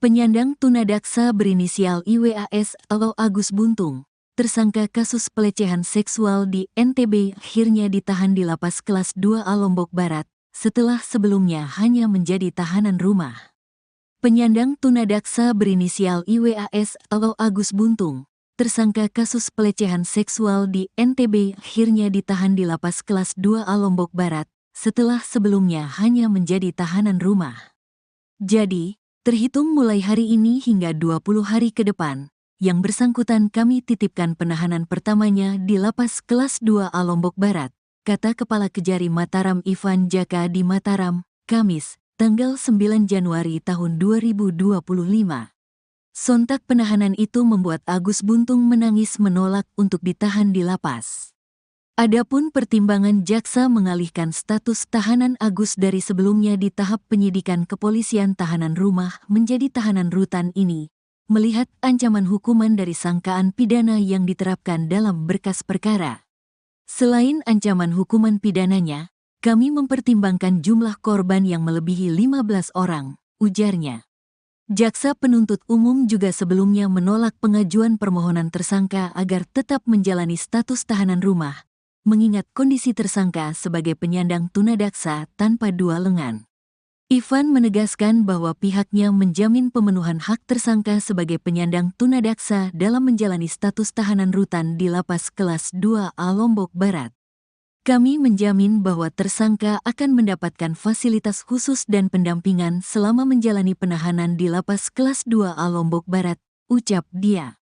Penyandang tunadaksa berinisial IWAS atau Agus Buntung, tersangka kasus pelecehan seksual di NTB akhirnya ditahan di Lapas Kelas 2A Lombok Barat, setelah sebelumnya hanya menjadi tahanan rumah. Penyandang tunadaksa berinisial IWAS atau Agus Buntung, tersangka kasus pelecehan seksual di NTB akhirnya ditahan di Lapas Kelas 2A Lombok Barat, setelah sebelumnya hanya menjadi tahanan rumah. Jadi, terhitung mulai hari ini hingga 20 hari ke depan, yang bersangkutan kami titipkan penahanan pertamanya di Lapas Kelas 2A Lombok Barat, kata Kepala Kejari Mataram Ivan Jaka di Mataram, Kamis, tanggal 9 Januari tahun 2025. Sontak penahanan itu membuat Agus Buntung menangis menolak untuk ditahan di lapas. Adapun pertimbangan jaksa mengalihkan status tahanan Agus dari sebelumnya di tahap penyidikan kepolisian tahanan rumah menjadi tahanan rutan ini, melihat ancaman hukuman dari sangkaan pidana yang diterapkan dalam berkas perkara. Selain ancaman hukuman pidananya, kami mempertimbangkan jumlah korban yang melebihi 15 orang, ujarnya. Jaksa penuntut umum juga sebelumnya menolak pengajuan permohonan tersangka agar tetap menjalani status tahanan rumah, mengingat kondisi tersangka sebagai penyandang tunadaksa tanpa dua lengan. Ivan menegaskan bahwa pihaknya menjamin pemenuhan hak tersangka sebagai penyandang tunadaksa dalam menjalani status tahanan rutan di Lapas Kelas 2A Lombok Barat. Kami menjamin bahwa tersangka akan mendapatkan fasilitas khusus dan pendampingan selama menjalani penahanan di Lapas Kelas 2A Lombok Barat, ucap dia.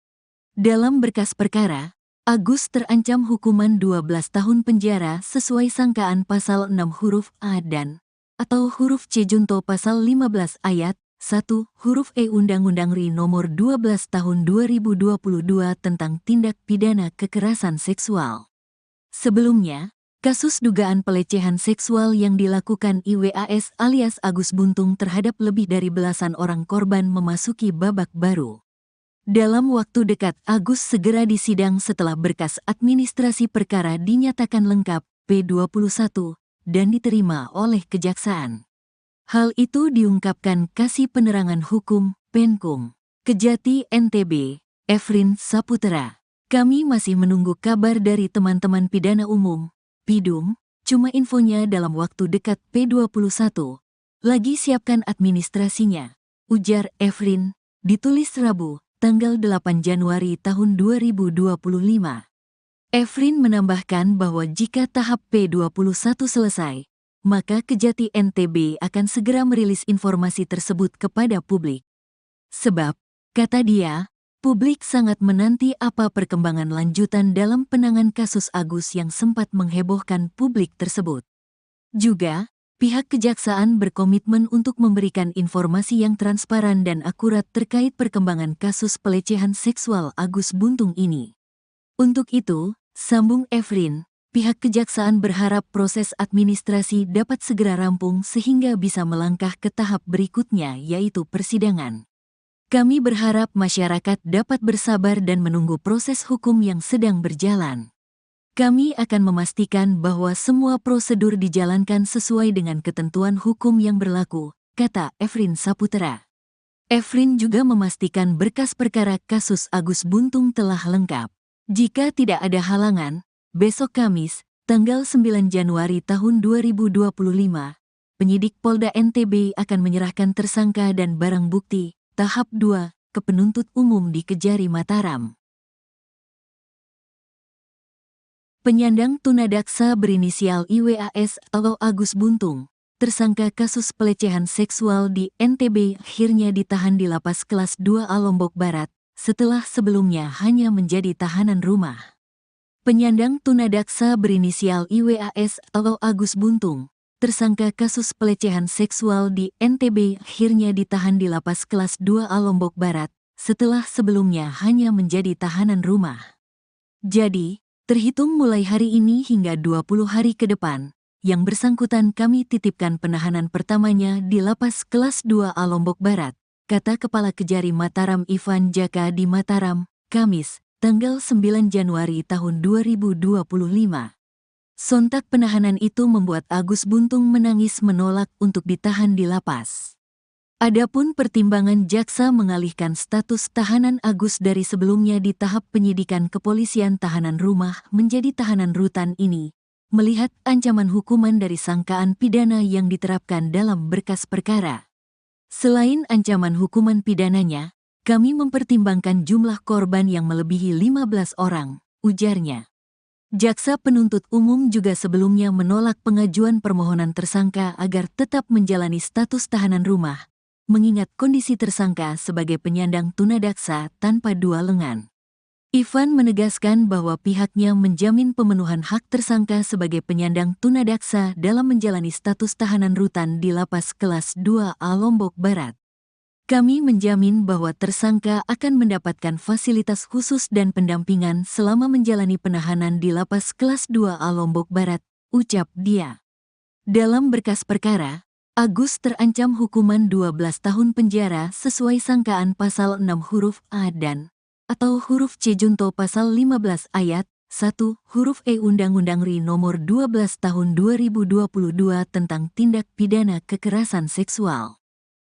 Dalam berkas perkara, Agus terancam hukuman 12 tahun penjara sesuai sangkaan pasal 6 huruf A dan atau huruf C junto pasal 15 ayat 1 huruf E Undang-Undang RI nomor 12 tahun 2022 tentang tindak pidana kekerasan seksual. Sebelumnya, kasus dugaan pelecehan seksual yang dilakukan IWAS alias Agus Buntung terhadap lebih dari belasan orang korban memasuki babak baru. Dalam waktu dekat, Agus segera disidang setelah berkas administrasi perkara dinyatakan lengkap P21 dan diterima oleh Kejaksaan. Hal itu diungkapkan Kasih Penerangan Hukum Penkum Kejati NTB, Efrin Saputra. Kami masih menunggu kabar dari teman-teman pidana umum, Pidum, cuma infonya dalam waktu dekat P21. Lagi siapkan administrasinya, ujar Efrin, ditulis Rabu, tanggal 8 Januari tahun 2025. Efrin menambahkan bahwa jika tahap P21 selesai, maka Kejati NTB akan segera merilis informasi tersebut kepada publik. Sebab, kata dia, publik sangat menanti apa perkembangan lanjutan dalam penanganan kasus Agus yang sempat menghebohkan publik tersebut. Juga, pihak Kejaksaan berkomitmen untuk memberikan informasi yang transparan dan akurat terkait perkembangan kasus pelecehan seksual Agus Buntung ini. Untuk itu, sambung Efrin, pihak Kejaksaan berharap proses administrasi dapat segera rampung sehingga bisa melangkah ke tahap berikutnya yaitu persidangan. Kami berharap masyarakat dapat bersabar dan menunggu proses hukum yang sedang berjalan. Kami akan memastikan bahwa semua prosedur dijalankan sesuai dengan ketentuan hukum yang berlaku, kata Efrin Saputra. Efrin juga memastikan berkas perkara kasus Agus Buntung telah lengkap. Jika tidak ada halangan, besok Kamis, tanggal 9 Januari tahun 2025, penyidik Polda NTB akan menyerahkan tersangka dan barang bukti tahap 2 ke penuntut umum di Kejari Mataram. Penyandang tunadaksa berinisial IWAS atau Agus Buntung, tersangka kasus pelecehan seksual di NTB akhirnya ditahan di Lapas Kelas 2A Lombok Barat, setelah sebelumnya hanya menjadi tahanan rumah. Penyandang tunadaksa berinisial IWAS atau Agus Buntung, tersangka kasus pelecehan seksual di NTB akhirnya ditahan di Lapas Kelas 2A Lombok Barat, setelah sebelumnya hanya menjadi tahanan rumah. Jadi, terhitung mulai hari ini hingga 20 hari ke depan, yang bersangkutan kami titipkan penahanan pertamanya di Lapas Kelas 2A Lombok Barat, kata Kepala Kejari Mataram Ivan Jaka di Mataram, Kamis, tanggal 9 Januari tahun 2025. Sontak penahanan itu membuat Agus Buntung menangis menolak untuk ditahan di lapas. Adapun pertimbangan jaksa mengalihkan status tahanan Agus dari sebelumnya di tahap penyidikan kepolisian tahanan rumah menjadi tahanan rutan ini, melihat ancaman hukuman dari sangkaan pidana yang diterapkan dalam berkas perkara. Selain ancaman hukuman pidananya, kami mempertimbangkan jumlah korban yang melebihi 15 orang, ujarnya. Jaksa penuntut umum juga sebelumnya menolak pengajuan permohonan tersangka agar tetap menjalani status tahanan rumah, mengingat kondisi tersangka sebagai penyandang tunadaksa tanpa dua lengan. Ivan menegaskan bahwa pihaknya menjamin pemenuhan hak tersangka sebagai penyandang tunadaksa dalam menjalani status tahanan rutan di Lapas Kelas 2A Lombok Barat. Kami menjamin bahwa tersangka akan mendapatkan fasilitas khusus dan pendampingan selama menjalani penahanan di Lapas Kelas 2A Lombok Barat, ucap dia. Dalam berkas perkara, Agus terancam hukuman 12 tahun penjara sesuai sangkaan pasal 6 huruf A dan atau huruf C junto pasal 15 ayat 1 huruf E Undang-Undang RI nomor 12 tahun 2022 tentang tindak pidana kekerasan seksual.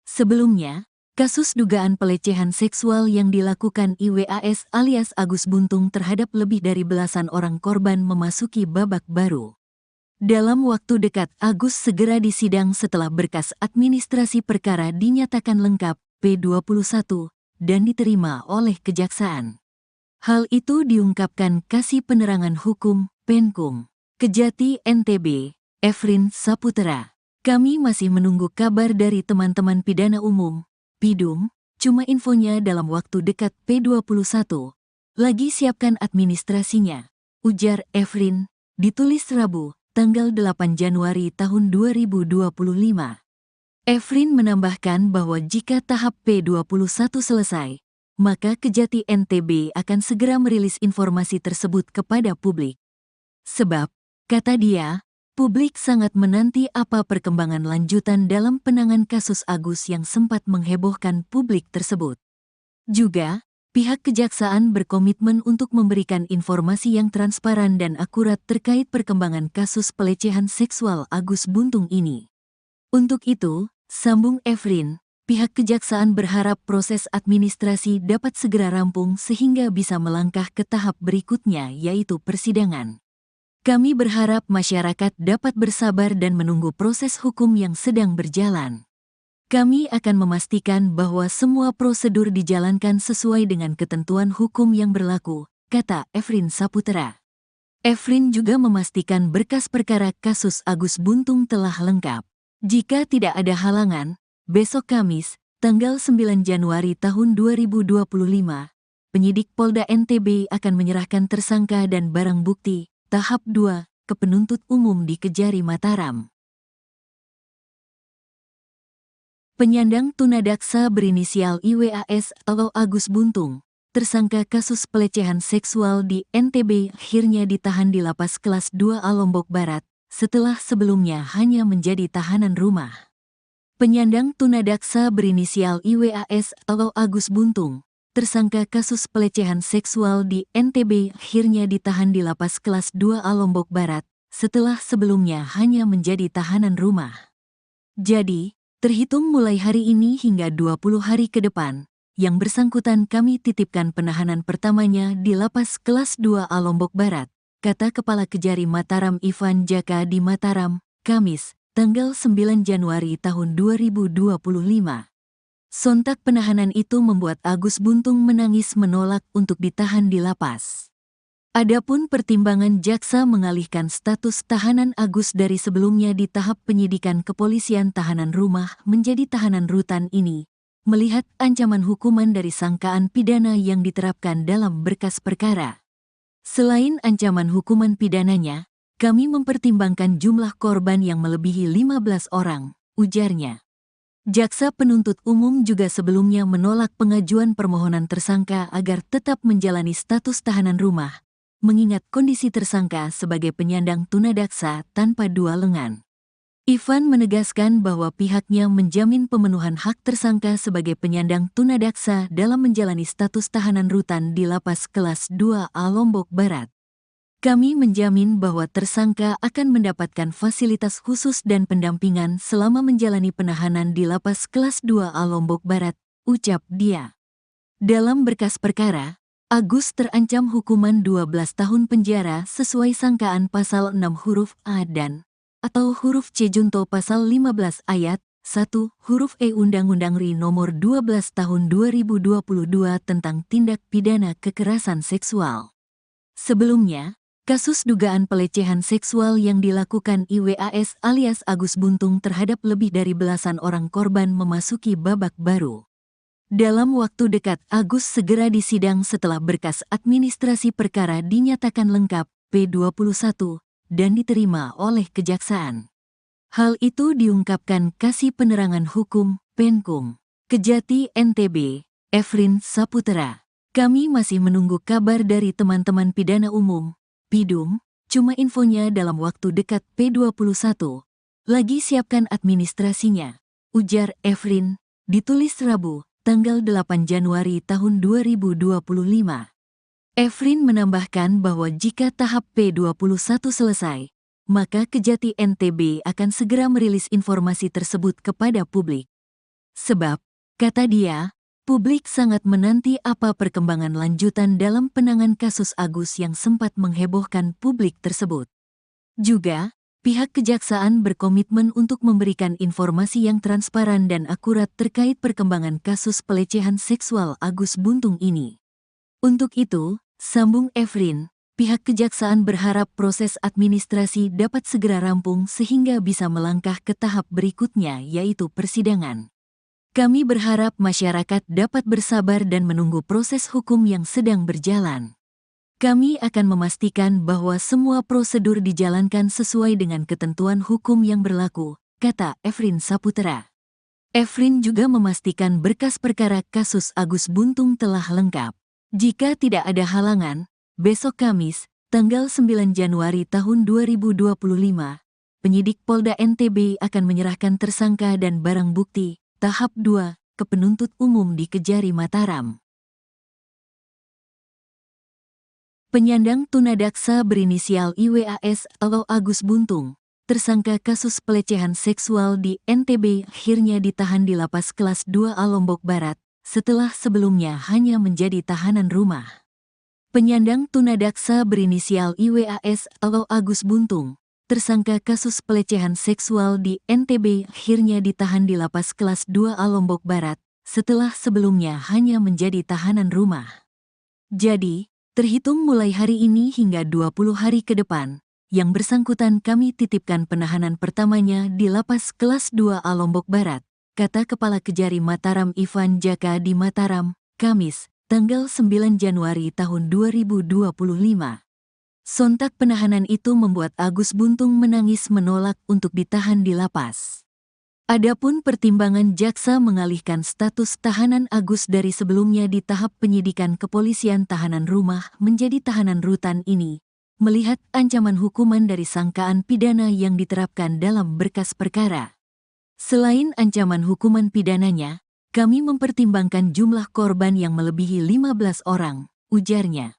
Sebelumnya, kasus dugaan pelecehan seksual yang dilakukan IWAS alias Agus Buntung terhadap lebih dari belasan orang korban memasuki babak baru. Dalam waktu dekat, Agus segera disidang setelah berkas administrasi perkara dinyatakan lengkap P21 dan diterima oleh Kejaksaan. Hal itu diungkapkan Kasih Penerangan Hukum Penkum Kejati NTB, Efrin Saputra. Kami masih menunggu kabar dari teman-teman pidana umum, Pidum, cuma infonya dalam waktu dekat P21. Lagi siapkan administrasinya, ujar Efrin, ditulis Rabu, tanggal 8 Januari tahun 2025. Efrin menambahkan bahwa jika tahap P21 selesai, maka Kejati NTB akan segera merilis informasi tersebut kepada publik. Sebab, kata dia, publik sangat menanti apa perkembangan lanjutan dalam penanganan kasus Agus yang sempat menghebohkan publik tersebut. Juga, pihak kejaksaan berkomitmen untuk memberikan informasi yang transparan dan akurat terkait perkembangan kasus pelecehan seksual Agus Buntung ini. Untuk itu, sambung Efrin, pihak kejaksaan berharap proses administrasi dapat segera rampung sehingga bisa melangkah ke tahap berikutnya yaitu persidangan. Kami berharap masyarakat dapat bersabar dan menunggu proses hukum yang sedang berjalan. Kami akan memastikan bahwa semua prosedur dijalankan sesuai dengan ketentuan hukum yang berlaku, kata Efrin Saputra. Efrin juga memastikan berkas perkara kasus Agus Buntung telah lengkap. Jika tidak ada halangan, besok Kamis, tanggal 9 Januari tahun 2025, penyidik Polda NTB akan menyerahkan tersangka dan barang bukti tahap 2 ke penuntut umum di Kejari Mataram. Penyandang tunadaksa berinisial IWAS atau Agus Buntung, tersangka kasus pelecehan seksual di NTB akhirnya ditahan di lapas kelas 2A Lombok Barat, setelah sebelumnya hanya menjadi tahanan rumah. Penyandang tunadaksa berinisial IWAS atau Agus Buntung, tersangka kasus pelecehan seksual di NTB akhirnya ditahan di lapas kelas 2A Lombok Barat, setelah sebelumnya hanya menjadi tahanan rumah. Jadi, terhitung mulai hari ini hingga 20 hari ke depan, yang bersangkutan kami titipkan penahanan pertamanya di lapas kelas 2A Lombok Barat, kata Kepala Kejari Mataram Ivan Jaka di Mataram, Kamis, tanggal 9 Januari tahun 2025. Sontak penahanan itu membuat Agus Buntung menangis menolak untuk ditahan di lapas. Adapun pertimbangan jaksa mengalihkan status tahanan Agus dari sebelumnya di tahap penyidikan kepolisian tahanan rumah menjadi tahanan rutan ini, melihat ancaman hukuman dari sangkaan pidana yang diterapkan dalam berkas perkara. Selain ancaman hukuman pidananya, kami mempertimbangkan jumlah korban yang melebihi 15 orang, ujarnya. Jaksa penuntut umum juga sebelumnya menolak pengajuan permohonan tersangka agar tetap menjalani status tahanan rumah, mengingat kondisi tersangka sebagai penyandang tunadaksa tanpa dua lengan. Ivan menegaskan bahwa pihaknya menjamin pemenuhan hak tersangka sebagai penyandang tunadaksa dalam menjalani status tahanan rutan di lapas kelas 2A Lombok Barat. Kami menjamin bahwa tersangka akan mendapatkan fasilitas khusus dan pendampingan selama menjalani penahanan di lapas kelas 2A Lombok Barat, ucap dia. Dalam berkas perkara, Agus terancam hukuman 12 tahun penjara sesuai sangkaan pasal 6 huruf A dan atau huruf C junto pasal 15 ayat 1 huruf E Undang-Undang RI nomor 12 tahun 2022 tentang tindak pidana kekerasan seksual. Sebelumnya, kasus dugaan pelecehan seksual yang dilakukan IWAS alias Agus Buntung terhadap lebih dari belasan orang korban memasuki babak baru. Dalam waktu dekat Agus segera disidang setelah berkas administrasi perkara dinyatakan lengkap P21 dan diterima oleh kejaksaan. Hal itu diungkapkan Kasih Penerangan Hukum, Penkum, Kejati NTB, Efrin Saputra. Kami masih menunggu kabar dari teman-teman pidana umum, Pidum, cuma infonya dalam waktu dekat P21. Lagi siapkan administrasinya, ujar Efrin, ditulis Rabu, tanggal 8 Januari tahun 2025. Efrin menambahkan bahwa jika tahap P21 selesai, maka Kejati NTB akan segera merilis informasi tersebut kepada publik. Sebab, kata dia, publik sangat menanti apa perkembangan lanjutan dalam penanganan kasus Agus yang sempat menghebohkan publik tersebut. Juga, pihak kejaksaan berkomitmen untuk memberikan informasi yang transparan dan akurat terkait perkembangan kasus pelecehan seksual Agus Buntung ini. Untuk itu, sambung Efrin, pihak kejaksaan berharap proses administrasi dapat segera rampung sehingga bisa melangkah ke tahap berikutnya, yaitu persidangan. Kami berharap masyarakat dapat bersabar dan menunggu proses hukum yang sedang berjalan. Kami akan memastikan bahwa semua prosedur dijalankan sesuai dengan ketentuan hukum yang berlaku, kata Efrin Saputra. Efrin juga memastikan berkas perkara kasus Agus Buntung telah lengkap. Jika tidak ada halangan, besok Kamis, tanggal 9 Januari tahun 2025, penyidik Polda NTB akan menyerahkan tersangka dan barang bukti tahap 2 ke penuntut umum di Kejari Mataram. Penyandang tunadaksa berinisial IWAS atau Agus Buntung, tersangka kasus pelecehan seksual di NTB, akhirnya ditahan di Lapas Kelas 2A Lombok Barat, setelah sebelumnya hanya menjadi tahanan rumah. Penyandang tunadaksa berinisial IWAS atau Agus Buntung, tersangka kasus pelecehan seksual di NTB, akhirnya ditahan di Lapas Kelas 2A Lombok Barat, setelah sebelumnya hanya menjadi tahanan rumah. Jadi, terhitung mulai hari ini hingga 20 hari ke depan, yang bersangkutan kami titipkan penahanan pertamanya di Lapas Kelas 2A Lombok Barat, kata Kepala Kejari Mataram Ivan Jaka di Mataram, Kamis, tanggal 9 Januari tahun 2025. Sontak penahanan itu membuat Agus Buntung menangis menolak untuk ditahan di lapas. Adapun pertimbangan jaksa mengalihkan status tahanan Agus dari sebelumnya di tahap penyidikan kepolisian tahanan rumah menjadi tahanan rutan ini, melihat ancaman hukuman dari sangkaan pidana yang diterapkan dalam berkas perkara. Selain ancaman hukuman pidananya, kami mempertimbangkan jumlah korban yang melebihi 15 orang, ujarnya.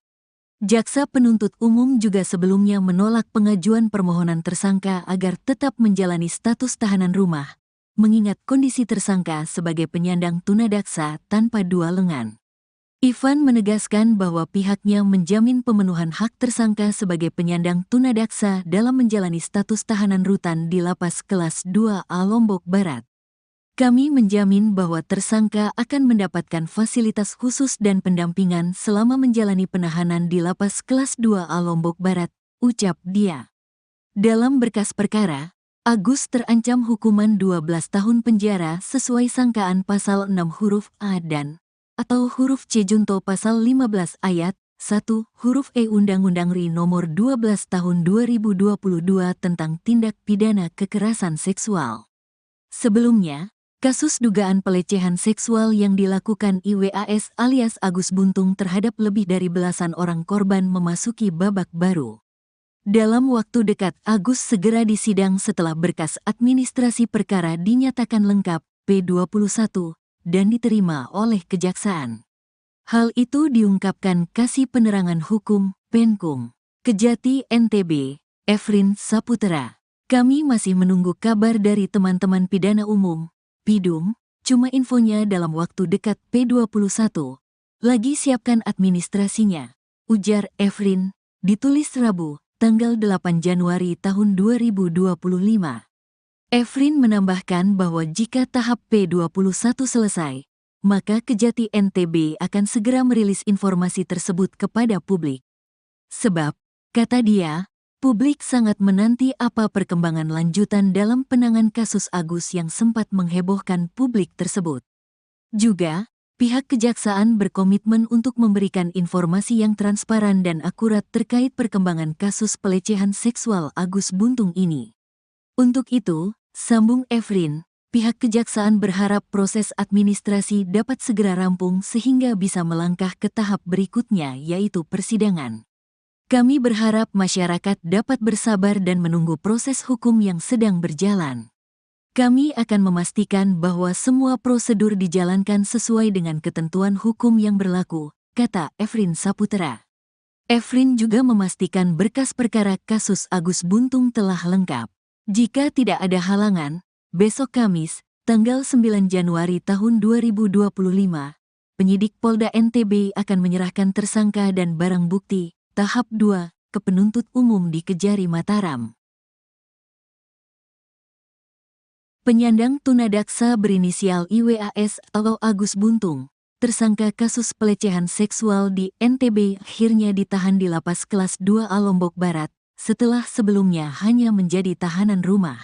Jaksa penuntut umum juga sebelumnya menolak pengajuan permohonan tersangka agar tetap menjalani status tahanan rumah, mengingat kondisi tersangka sebagai penyandang tunadaksa tanpa dua lengan. Ivan menegaskan bahwa pihaknya menjamin pemenuhan hak tersangka sebagai penyandang tunadaksa dalam menjalani status tahanan rutan di Lapas Kelas 2A Lombok Barat. Kami menjamin bahwa tersangka akan mendapatkan fasilitas khusus dan pendampingan selama menjalani penahanan di Lapas Kelas 2A Lombok Barat, ucap dia. Dalam berkas perkara, Agus terancam hukuman 12 tahun penjara sesuai sangkaan pasal 6 huruf A dan atau huruf C junto pasal 15 ayat 1 huruf E Undang-Undang RI nomor 12 tahun 2022 tentang tindak pidana kekerasan seksual. Sebelumnya, kasus dugaan pelecehan seksual yang dilakukan IWAS alias Agus Buntung terhadap lebih dari belasan orang korban memasuki babak baru. Dalam waktu dekat, Agus segera disidang setelah berkas administrasi perkara dinyatakan lengkap P21 dan diterima oleh kejaksaan. Hal itu diungkapkan Kasih Penerangan Hukum, Penkum, Kejati NTB, Efrin Saputra. Kami masih menunggu kabar dari teman-teman pidana umum, Pidum, cuma infonya dalam waktu dekat P21. Lagi siapkan administrasinya, ujar Efrin, ditulis Rabu, tanggal 8 Januari tahun 2025. Efrin menambahkan bahwa jika tahap P21 selesai, maka Kejati NTB akan segera merilis informasi tersebut kepada publik. Sebab, kata dia, publik sangat menanti apa perkembangan lanjutan dalam penanganan kasus Agus yang sempat menghebohkan publik tersebut. Juga, pihak kejaksaan berkomitmen untuk memberikan informasi yang transparan dan akurat terkait perkembangan kasus pelecehan seksual Agus Buntung ini. Untuk itu, sambung Efrin, pihak kejaksaan berharap proses administrasi dapat segera rampung sehingga bisa melangkah ke tahap berikutnya, yaitu persidangan. Kami berharap masyarakat dapat bersabar dan menunggu proses hukum yang sedang berjalan. Kami akan memastikan bahwa semua prosedur dijalankan sesuai dengan ketentuan hukum yang berlaku, kata Efrin Saputra. Efrin juga memastikan berkas perkara kasus Agus Buntung telah lengkap. Jika tidak ada halangan, besok Kamis, tanggal 9 Januari tahun 2025, penyidik Polda NTB akan menyerahkan tersangka dan barang bukti tahap 2 ke penuntut umum di Kejari Mataram. Penyandang tunadaksa berinisial IWAS atau Agus Buntung, tersangka kasus pelecehan seksual di NTB akhirnya ditahan di Lapas Kelas 2A Lombok Barat, setelah sebelumnya hanya menjadi tahanan rumah.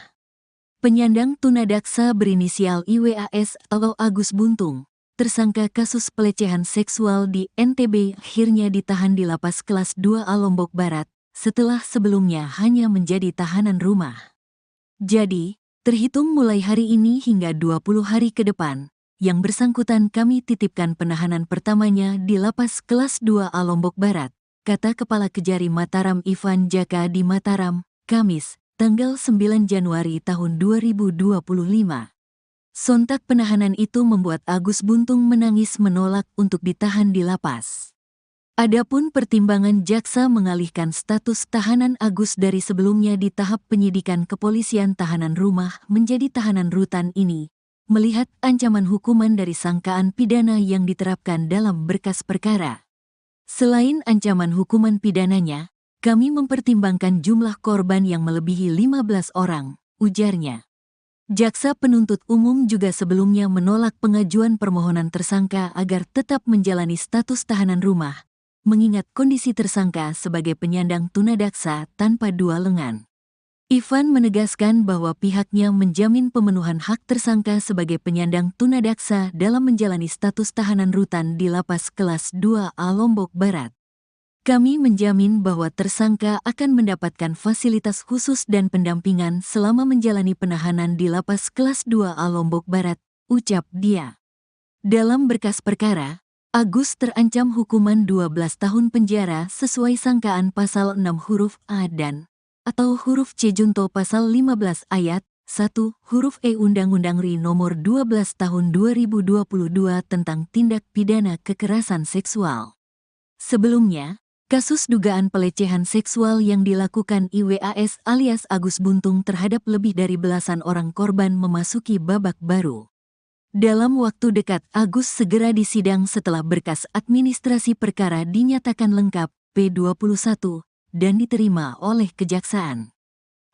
Penyandang tunadaksa berinisial IWAS atau Agus Buntung, tersangka kasus pelecehan seksual di NTB akhirnya ditahan di Lapas Kelas 2A Lombok Barat, setelah sebelumnya hanya menjadi tahanan rumah. Jadi, terhitung mulai hari ini hingga 20 hari ke depan, yang bersangkutan kami titipkan penahanan pertamanya di Lapas Kelas 2A Lombok Barat, kata Kepala Kejari Mataram Ivan Jaka di Mataram, Kamis, tanggal 9 Januari tahun 2025. Sontak penahanan itu membuat Agus Buntung menangis menolak untuk ditahan di lapas. Adapun pertimbangan jaksa mengalihkan status tahanan Agus dari sebelumnya di tahap penyidikan kepolisian tahanan rumah menjadi tahanan rutan ini, melihat ancaman hukuman dari sangkaan pidana yang diterapkan dalam berkas perkara. Selain ancaman hukuman pidananya, kami mempertimbangkan jumlah korban yang melebihi 15 orang, ujarnya. Jaksa penuntut umum juga sebelumnya menolak pengajuan permohonan tersangka agar tetap menjalani status tahanan rumah, mengingat kondisi tersangka sebagai penyandang tunadaksa tanpa dua lengan. Ivan menegaskan bahwa pihaknya menjamin pemenuhan hak tersangka sebagai penyandang tunadaksa dalam menjalani status tahanan rutan di Lapas Kelas 2A Lombok Barat. Kami menjamin bahwa tersangka akan mendapatkan fasilitas khusus dan pendampingan selama menjalani penahanan di Lapas Kelas 2A Lombok Barat, ucap dia. Dalam berkas perkara, Agus terancam hukuman 12 tahun penjara sesuai sangkaan pasal 6 huruf A dan atau huruf C junto pasal 15 ayat 1 huruf E Undang-Undang RI nomor 12 tahun 2022 tentang tindak pidana kekerasan seksual. Sebelumnya, kasus dugaan pelecehan seksual yang dilakukan IWAS alias Agus Buntung terhadap lebih dari belasan orang korban memasuki babak baru. Dalam waktu dekat Agus segera disidang setelah berkas administrasi perkara dinyatakan lengkap P21 dan diterima oleh kejaksaan.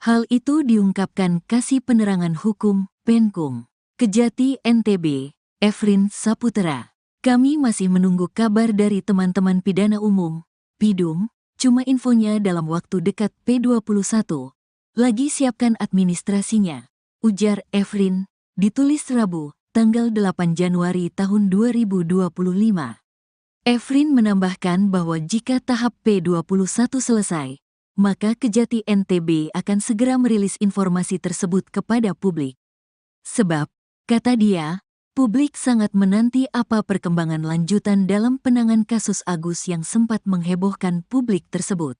Hal itu diungkapkan Kasih Penerangan Hukum, Penkum, Kejati NTB, Efrin Saputra. Kami masih menunggu kabar dari teman-teman pidana umum, Pidum, cuma infonya dalam waktu dekat P21. Lagi siapkan administrasinya, ujar Efrin, ditulis Rabu, tanggal 8 Januari tahun 2025. Efrin menambahkan bahwa jika tahap P21 selesai, maka Kejati NTB akan segera merilis informasi tersebut kepada publik. Sebab, kata dia, publik sangat menanti apa perkembangan lanjutan dalam penanganan kasus Agus yang sempat menghebohkan publik tersebut.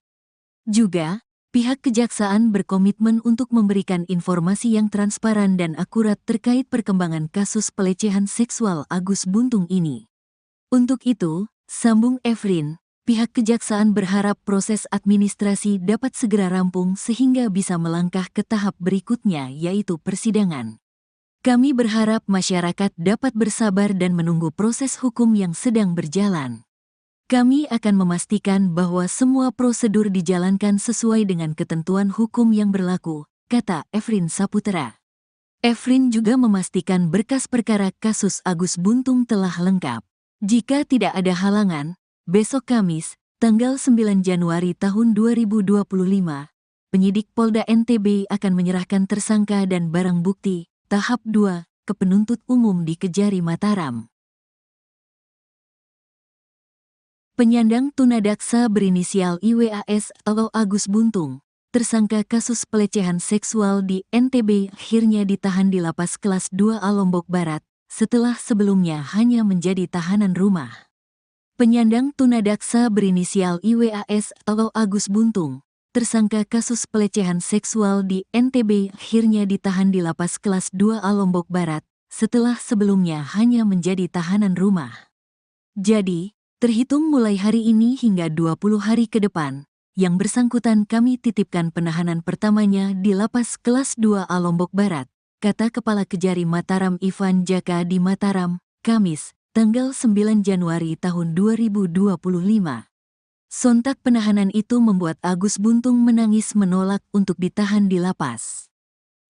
Juga, pihak kejaksaan berkomitmen untuk memberikan informasi yang transparan dan akurat terkait perkembangan kasus pelecehan seksual Agus Buntung ini. Untuk itu, sambung Efrin, pihak kejaksaan berharap proses administrasi dapat segera rampung sehingga bisa melangkah ke tahap berikutnya yaitu persidangan. Kami berharap masyarakat dapat bersabar dan menunggu proses hukum yang sedang berjalan. Kami akan memastikan bahwa semua prosedur dijalankan sesuai dengan ketentuan hukum yang berlaku, kata Efrin Saputra. Efrin juga memastikan berkas perkara kasus Agus Buntung telah lengkap. Jika tidak ada halangan, besok Kamis, tanggal 9 Januari tahun 2025, penyidik Polda NTB akan menyerahkan tersangka dan barang bukti, tahap 2, ke penuntut umum di Kejari Mataram. Penyandang tunadaksa berinisial IWAS atau Agus Buntung, tersangka kasus pelecehan seksual di NTB akhirnya ditahan di Lapas Kelas 2A Lombok Barat, setelah sebelumnya hanya menjadi tahanan rumah. Penyandang tunadaksa berinisial IWAS atau Agus Buntung, tersangka kasus pelecehan seksual di NTB akhirnya ditahan di Lapas Kelas 2A Lombok Barat, setelah sebelumnya hanya menjadi tahanan rumah. Jadi, terhitung mulai hari ini hingga 20 hari ke depan, yang bersangkutan kami titipkan penahanan pertamanya di Lapas Kelas 2A Lombok Barat, kata Kepala Kejari Mataram Ivan Jaka di Mataram, Kamis, tanggal 9 Januari tahun 2025. Sontak penahanan itu membuat Agus Buntung menangis menolak untuk ditahan di lapas.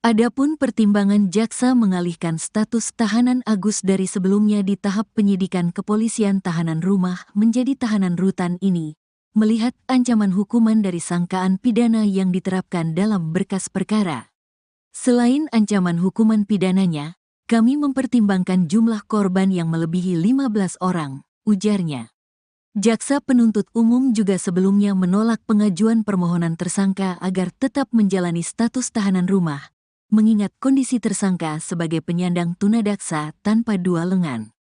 Adapun pertimbangan jaksa mengalihkan status tahanan Agus dari sebelumnya di tahap penyidikan kepolisian tahanan rumah menjadi tahanan rutan ini, melihat ancaman hukuman dari sangkaan pidana yang diterapkan dalam berkas perkara. Selain ancaman hukuman pidananya, kami mempertimbangkan jumlah korban yang melebihi 15 orang, ujarnya. Jaksa penuntut umum juga sebelumnya menolak pengajuan permohonan tersangka agar tetap menjalani status tahanan rumah, mengingat kondisi tersangka sebagai penyandang tunadaksa tanpa dua lengan.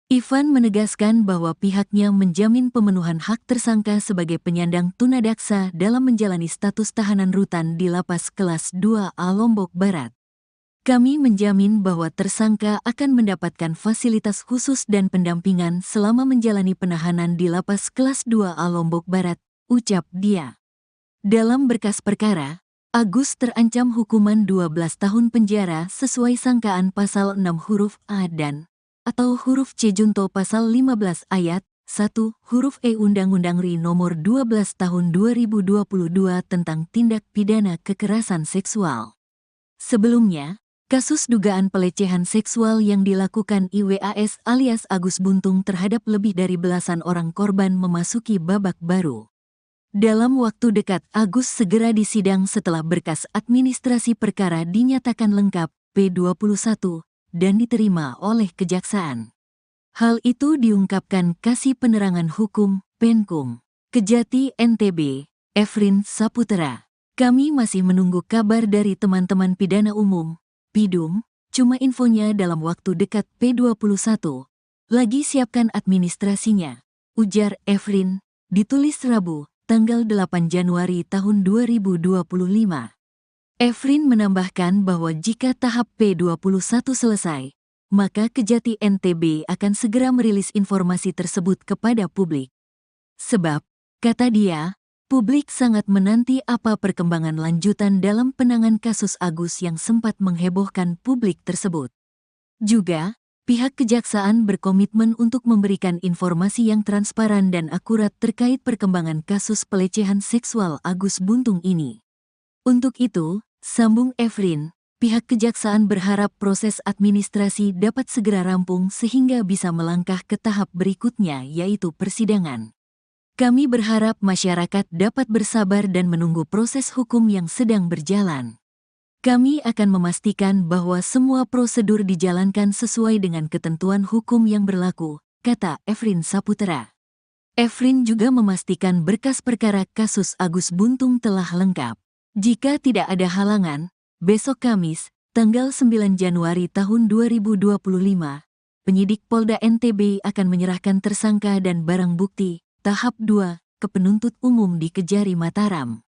Ivan menegaskan bahwa pihaknya menjamin pemenuhan hak tersangka sebagai penyandang tunadaksa dalam menjalani status tahanan rutan di Lapas Kelas 2A Lombok Barat. Kami menjamin bahwa tersangka akan mendapatkan fasilitas khusus dan pendampingan selama menjalani penahanan di Lapas Kelas 2A Lombok Barat, ucap dia. Dalam berkas perkara, Agus terancam hukuman 12 tahun penjara sesuai sangkaan pasal 6 huruf A dan atau huruf C junto pasal 15 ayat 1 huruf E Undang-Undang RI nomor 12 tahun 2022 tentang tindak pidana kekerasan seksual. Sebelumnya, kasus dugaan pelecehan seksual yang dilakukan IWAS alias Agus Buntung terhadap lebih dari belasan orang korban memasuki babak baru. Dalam waktu dekat, Agus segera disidang setelah berkas administrasi perkara dinyatakan lengkap P21 dan diterima oleh Kejaksaan. Hal itu diungkapkan Kasih Penerangan Hukum, Penkum, Kejati NTB, Efrin Saputra. Kami masih menunggu kabar dari teman-teman pidana umum, Pidum, cuma infonya dalam waktu dekat P21. Lagi siapkan administrasinya, ujar Efrin, ditulis Rabu, tanggal 8 Januari tahun 2025. Efrin menambahkan bahwa jika tahap P21 selesai, maka Kejati NTB akan segera merilis informasi tersebut kepada publik. Sebab, kata dia, publik sangat menanti apa perkembangan lanjutan dalam penanganan kasus Agus yang sempat menghebohkan publik tersebut. Juga, pihak Kejaksaan berkomitmen untuk memberikan informasi yang transparan dan akurat terkait perkembangan kasus pelecehan seksual Agus Buntung ini. Untuk itu, sambung Efrin, pihak Kejaksaan berharap proses administrasi dapat segera rampung sehingga bisa melangkah ke tahap berikutnya yaitu persidangan. Kami berharap masyarakat dapat bersabar dan menunggu proses hukum yang sedang berjalan. Kami akan memastikan bahwa semua prosedur dijalankan sesuai dengan ketentuan hukum yang berlaku, kata Efrin Saputra. Efrin juga memastikan berkas perkara kasus Agus Buntung telah lengkap. Jika tidak ada halangan, besok Kamis, tanggal 9 Januari tahun 2025, penyidik Polda NTB akan menyerahkan tersangka dan barang bukti, tahap 2, ke penuntut umum di Kejari Mataram.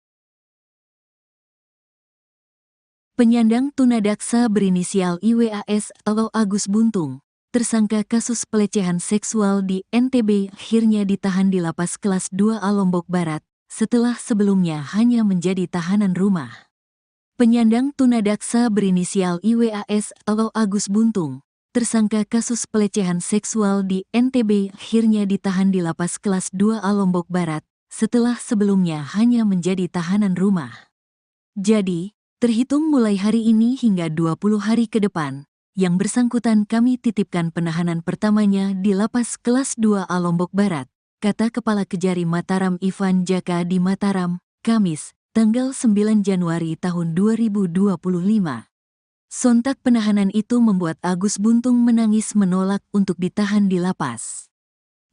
Penyandang tunadaksa berinisial IWAS atau Agus Buntung, tersangka kasus pelecehan seksual di NTB akhirnya ditahan di Lapas Kelas 2A Lombok Barat, setelah sebelumnya hanya menjadi tahanan rumah. Penyandang tunadaksa berinisial IWAS atau Agus Buntung, tersangka kasus pelecehan seksual di NTB akhirnya ditahan di Lapas Kelas 2A Lombok Barat, setelah sebelumnya hanya menjadi tahanan rumah. Jadi, terhitung mulai hari ini hingga 20 hari ke depan, yang bersangkutan kami titipkan penahanan pertamanya di Lapas Kelas 2A Lombok Barat, kata Kepala Kejari Mataram Ivan Jaka di Mataram, Kamis, tanggal 9 Januari tahun 2025. Sontak penahanan itu membuat Agus Buntung menangis menolak untuk ditahan di lapas.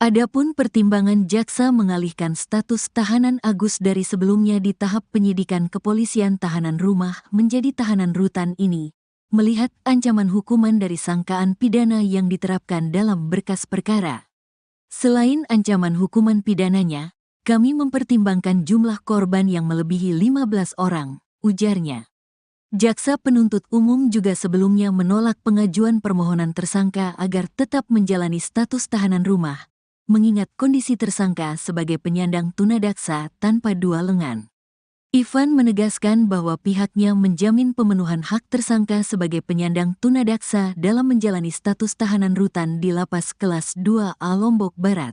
Adapun pertimbangan jaksa mengalihkan status tahanan Agus dari sebelumnya di tahap penyidikan kepolisian tahanan rumah menjadi tahanan rutan ini, melihat ancaman hukuman dari sangkaan pidana yang diterapkan dalam berkas perkara. Selain ancaman hukuman pidananya, kami mempertimbangkan jumlah korban yang melebihi 15 orang, ujarnya. Jaksa penuntut umum juga sebelumnya menolak pengajuan permohonan tersangka agar tetap menjalani status tahanan rumah, mengingat kondisi tersangka sebagai penyandang tunadaksa tanpa dua lengan. Ivan menegaskan bahwa pihaknya menjamin pemenuhan hak tersangka sebagai penyandang tunadaksa dalam menjalani status tahanan rutan di Lapas Kelas 2A Lombok Barat.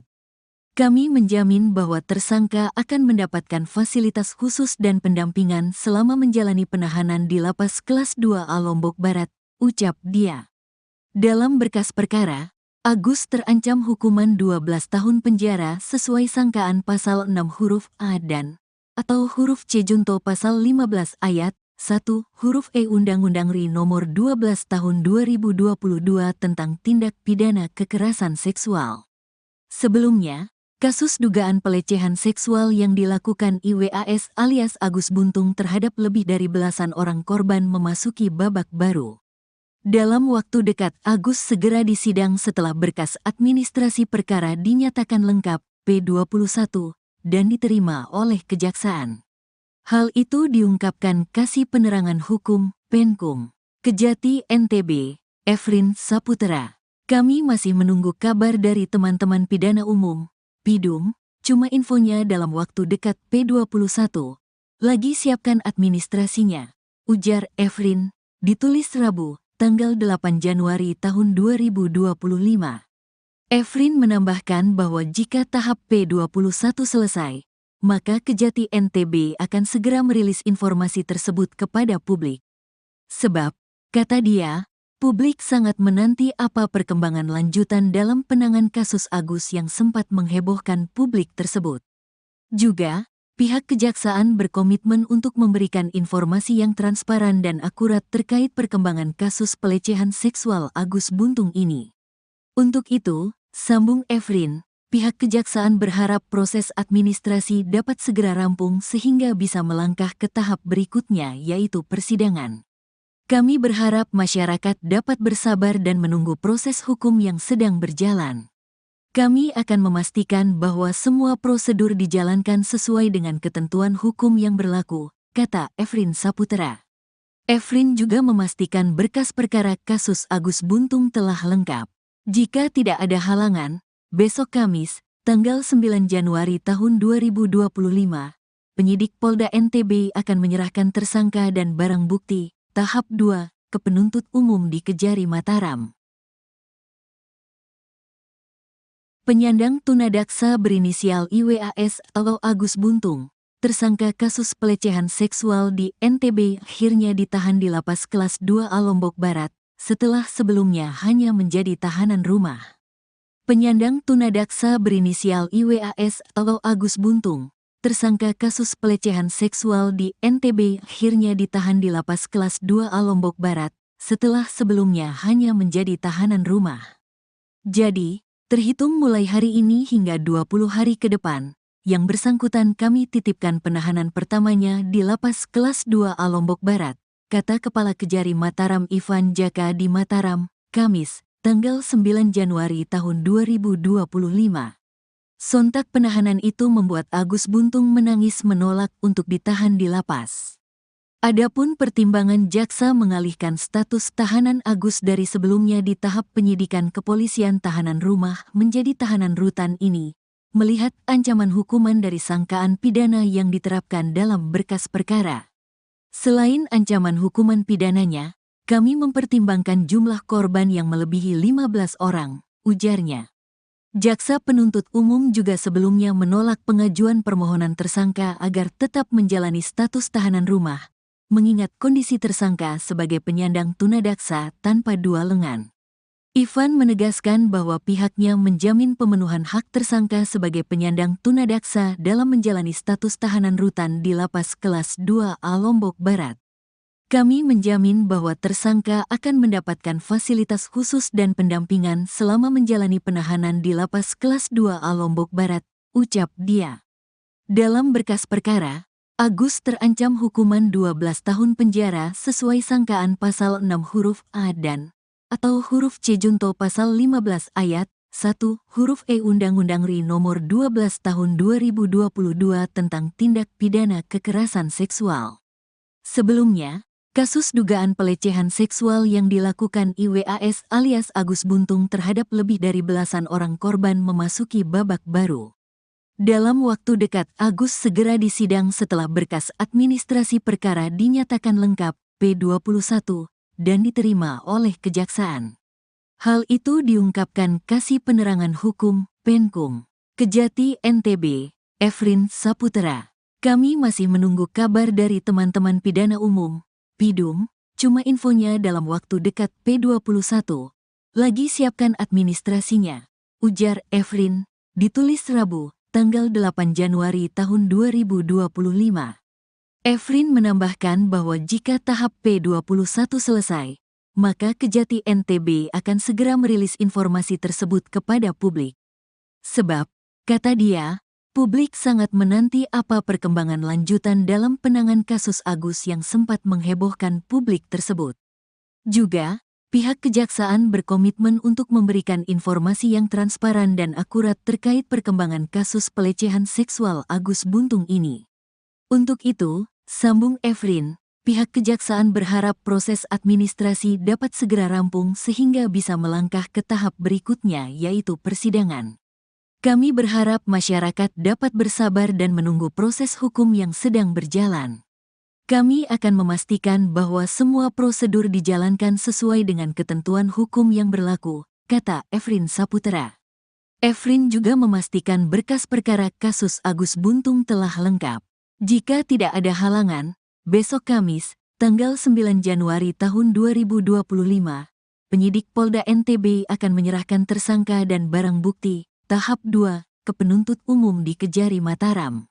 Kami menjamin bahwa tersangka akan mendapatkan fasilitas khusus dan pendampingan selama menjalani penahanan di Lapas Kelas 2A Lombok Barat, ucap dia. Dalam berkas perkara, Agus terancam hukuman 12 tahun penjara sesuai sangkaan pasal 6 huruf A dan atau huruf C junto pasal 15 ayat 1 huruf E Undang-Undang RI nomor 12 tahun 2022 tentang tindak pidana kekerasan seksual. Sebelumnya, kasus dugaan pelecehan seksual yang dilakukan IWAS alias Agus Buntung terhadap lebih dari belasan orang korban memasuki babak baru. Dalam waktu dekat, Agus segera disidang setelah berkas administrasi perkara dinyatakan lengkap P21 dan diterima oleh Kejaksaan. Hal itu diungkapkan Kasih Penerangan Hukum Penkum Kejati NTB, Efrin Saputra. Kami masih menunggu kabar dari teman-teman pidana umum, Pidum, cuma infonya dalam waktu dekat P21. Lagi siapkan administrasinya, ujar Efrin, ditulis Rabu, tanggal 8 Januari tahun 2025. Efrin menambahkan bahwa jika tahap P21 selesai, maka Kejati NTB akan segera merilis informasi tersebut kepada publik. Sebab, kata dia, publik sangat menanti apa perkembangan lanjutan dalam penanganan kasus Agus yang sempat menghebohkan publik tersebut. Juga, pihak Kejaksaan berkomitmen untuk memberikan informasi yang transparan dan akurat terkait perkembangan kasus pelecehan seksual Agus Buntung ini. Untuk itu, sambung Efrin, pihak Kejaksaan berharap proses administrasi dapat segera rampung sehingga bisa melangkah ke tahap berikutnya yaitu persidangan. Kami berharap masyarakat dapat bersabar dan menunggu proses hukum yang sedang berjalan. Kami akan memastikan bahwa semua prosedur dijalankan sesuai dengan ketentuan hukum yang berlaku, kata Efrin Saputra. Efrin juga memastikan berkas perkara kasus Agus Buntung telah lengkap. Jika tidak ada halangan, besok Kamis, tanggal 9 Januari tahun 2025, penyidik Polda NTB akan menyerahkan tersangka dan barang bukti, tahap 2, ke penuntut umum di Kejari Mataram. Penyandang tunadaksa berinisial IWAS atau Agus Buntung, tersangka kasus pelecehan seksual di NTB akhirnya ditahan di Lapas Kelas 2A Lombok Barat, setelah sebelumnya hanya menjadi tahanan rumah. Penyandang tunadaksa berinisial IWAS atau Agus Buntung, tersangka kasus pelecehan seksual di NTB akhirnya ditahan di Lapas Kelas 2A Lombok Barat, setelah sebelumnya hanya menjadi tahanan rumah. Jadi, terhitung mulai hari ini hingga 20 hari ke depan, yang bersangkutan kami titipkan penahanan pertamanya di Lapas Kelas 2A Lombok Barat, kata Kepala Kejari Mataram Ivan Jaka di Mataram, Kamis, tanggal 9 Januari tahun 2025. Sontak penahanan itu membuat Agus Buntung menangis menolak untuk ditahan di lapas. Adapun pertimbangan jaksa mengalihkan status tahanan Agus dari sebelumnya di tahap penyidikan kepolisian tahanan rumah menjadi tahanan rutan ini, melihat ancaman hukuman dari sangkaan pidana yang diterapkan dalam berkas perkara. Selain ancaman hukuman pidananya, kami mempertimbangkan jumlah korban yang melebihi 15 orang, ujarnya. Jaksa penuntut umum juga sebelumnya menolak pengajuan permohonan tersangka agar tetap menjalani status tahanan rumah, mengingat kondisi tersangka sebagai penyandang tunadaksa tanpa dua lengan. Ivan menegaskan bahwa pihaknya menjamin pemenuhan hak tersangka sebagai penyandang tunadaksa dalam menjalani status tahanan rutan di Lapas Kelas 2A Lombok Barat. Kami menjamin bahwa tersangka akan mendapatkan fasilitas khusus dan pendampingan selama menjalani penahanan di Lapas Kelas 2A Lombok Barat, ucap dia. Dalam berkas perkara, Agus terancam hukuman 12 tahun penjara sesuai sangkaan pasal 6 huruf A dan atau huruf C junto pasal 15 ayat 1 huruf E Undang-Undang RI nomor 12 tahun 2022 tentang tindak pidana kekerasan seksual. Sebelumnya, kasus dugaan pelecehan seksual yang dilakukan IWAS alias Agus Buntung terhadap lebih dari belasan orang korban memasuki babak baru. Dalam waktu dekat, Agus segera disidang setelah berkas administrasi perkara dinyatakan lengkap P21 dan diterima oleh Kejaksaan. Hal itu diungkapkan Kasih Penerangan Hukum Penkum Kejati, NTB, Efrin Saputra. Kami masih menunggu kabar dari teman-teman pidana umum, PIDUM, cuma infonya dalam waktu dekat P21. Lagi siapkan administrasinya, ujar Efrin, ditulis Rabu, tanggal 8 Januari tahun 2025. Efrin menambahkan bahwa jika tahap P21 selesai, maka Kejati NTB akan segera merilis informasi tersebut kepada publik. Sebab, kata dia, publik sangat menanti apa perkembangan lanjutan dalam penanganan kasus Agus yang sempat menghebohkan publik tersebut. Juga, pihak kejaksaan berkomitmen untuk memberikan informasi yang transparan dan akurat terkait perkembangan kasus pelecehan seksual Agus Buntung ini. Untuk itu, sambung Efrin, pihak kejaksaan berharap proses administrasi dapat segera rampung sehingga bisa melangkah ke tahap berikutnya yaitu persidangan. Kami berharap masyarakat dapat bersabar dan menunggu proses hukum yang sedang berjalan. Kami akan memastikan bahwa semua prosedur dijalankan sesuai dengan ketentuan hukum yang berlaku, kata Efrin Saputra. Efrin juga memastikan berkas perkara kasus Agus Buntung telah lengkap. Jika tidak ada halangan, besok Kamis, tanggal 9 Januari tahun 2025, penyidik Polda NTB akan menyerahkan tersangka dan barang bukti tahap 2 ke penuntut umum di Kejari Mataram.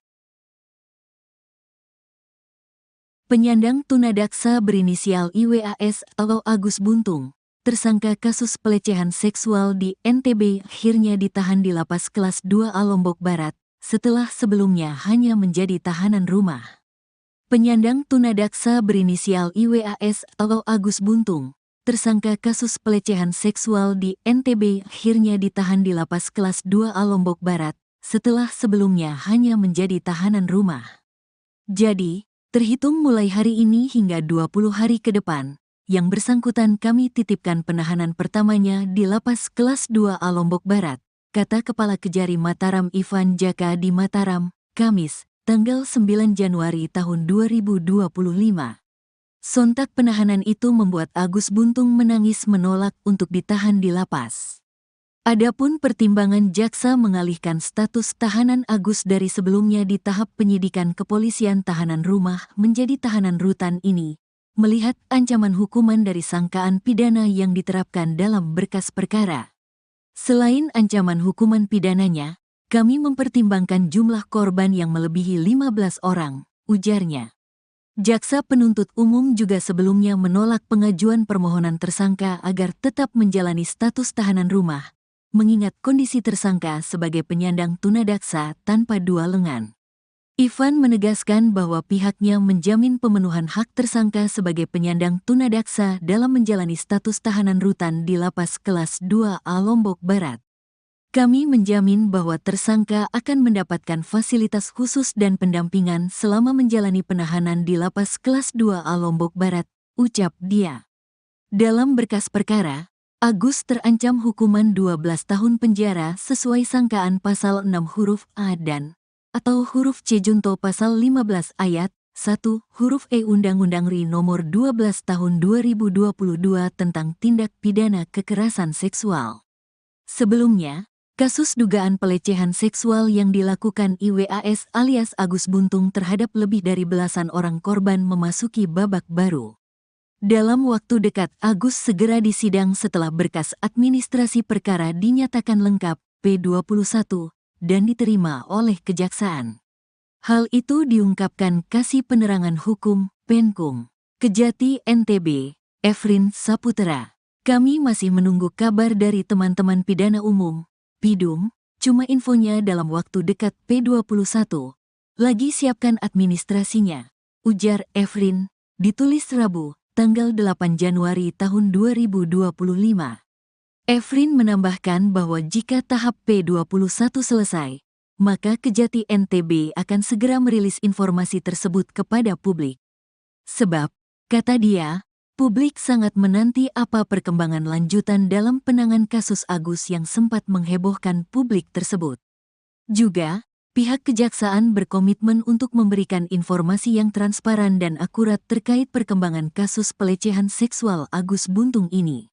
Penyandang tunadaksa berinisial IWAS atau Agus Buntung, tersangka kasus pelecehan seksual di NTB akhirnya ditahan di Lapas Kelas 2A Lombok Barat, setelah sebelumnya hanya menjadi tahanan rumah. Penyandang tunadaksa berinisial IWAS atau Agus Buntung, tersangka kasus pelecehan seksual di NTB akhirnya ditahan di Lapas Kelas 2A Lombok Barat, setelah sebelumnya hanya menjadi tahanan rumah. Jadi, terhitung mulai hari ini hingga 20 hari ke depan, yang bersangkutan kami titipkan penahanan pertamanya di Lapas Kelas 2A Lombok Barat, kata Kepala Kejari Mataram Ivan Jaka di Mataram, Kamis, tanggal 9 Januari tahun 2025. Sontak penahanan itu membuat Agus Buntung menangis menolak untuk ditahan di lapas. Adapun pertimbangan jaksa mengalihkan status tahanan Agus dari sebelumnya di tahap penyidikan kepolisian tahanan rumah menjadi tahanan rutan ini, melihat ancaman hukuman dari sangkaan pidana yang diterapkan dalam berkas perkara. Selain ancaman hukuman pidananya, kami mempertimbangkan jumlah korban yang melebihi 15 orang, ujarnya. Jaksa penuntut umum juga sebelumnya menolak pengajuan permohonan tersangka agar tetap menjalani status tahanan rumah, mengingat kondisi tersangka sebagai penyandang tunadaksa tanpa dua lengan. Ivan menegaskan bahwa pihaknya menjamin pemenuhan hak tersangka sebagai penyandang tunadaksa dalam menjalani status tahanan rutan di Lapas Kelas 2A Lombok Barat. Kami menjamin bahwa tersangka akan mendapatkan fasilitas khusus dan pendampingan selama menjalani penahanan di Lapas Kelas 2A Lombok Barat, ucap dia. Dalam berkas perkara, Agus terancam hukuman 12 tahun penjara sesuai sangkaan pasal 6 huruf A dan atau huruf C junto pasal 15 ayat 1 huruf E Undang-Undang RI nomor 12 tahun 2022 tentang tindak pidana kekerasan seksual. Sebelumnya, kasus dugaan pelecehan seksual yang dilakukan IWAS alias Agus Buntung terhadap lebih dari belasan orang korban memasuki babak baru. Dalam waktu dekat, Agus segera disidang setelah berkas administrasi perkara dinyatakan lengkap P21 dan diterima oleh kejaksaan. Hal itu diungkapkan Kasih Penerangan Hukum, Penkum, Kejati NTB, Efrin Saputra. Kami masih menunggu kabar dari teman-teman pidana umum, PIDUM, cuma infonya dalam waktu dekat P21. Lagi siapkan administrasinya, ujar Efrin, ditulis Rabu, tanggal 8 Januari tahun 2025. Efrin menambahkan bahwa jika tahap P21 selesai, maka Kejati NTB akan segera merilis informasi tersebut kepada publik. Sebab, kata dia, publik sangat menanti apa perkembangan lanjutan dalam penanganan kasus Agus yang sempat menghebohkan publik tersebut. Juga, pihak kejaksaan berkomitmen untuk memberikan informasi yang transparan dan akurat terkait perkembangan kasus pelecehan seksual Agus Buntung ini.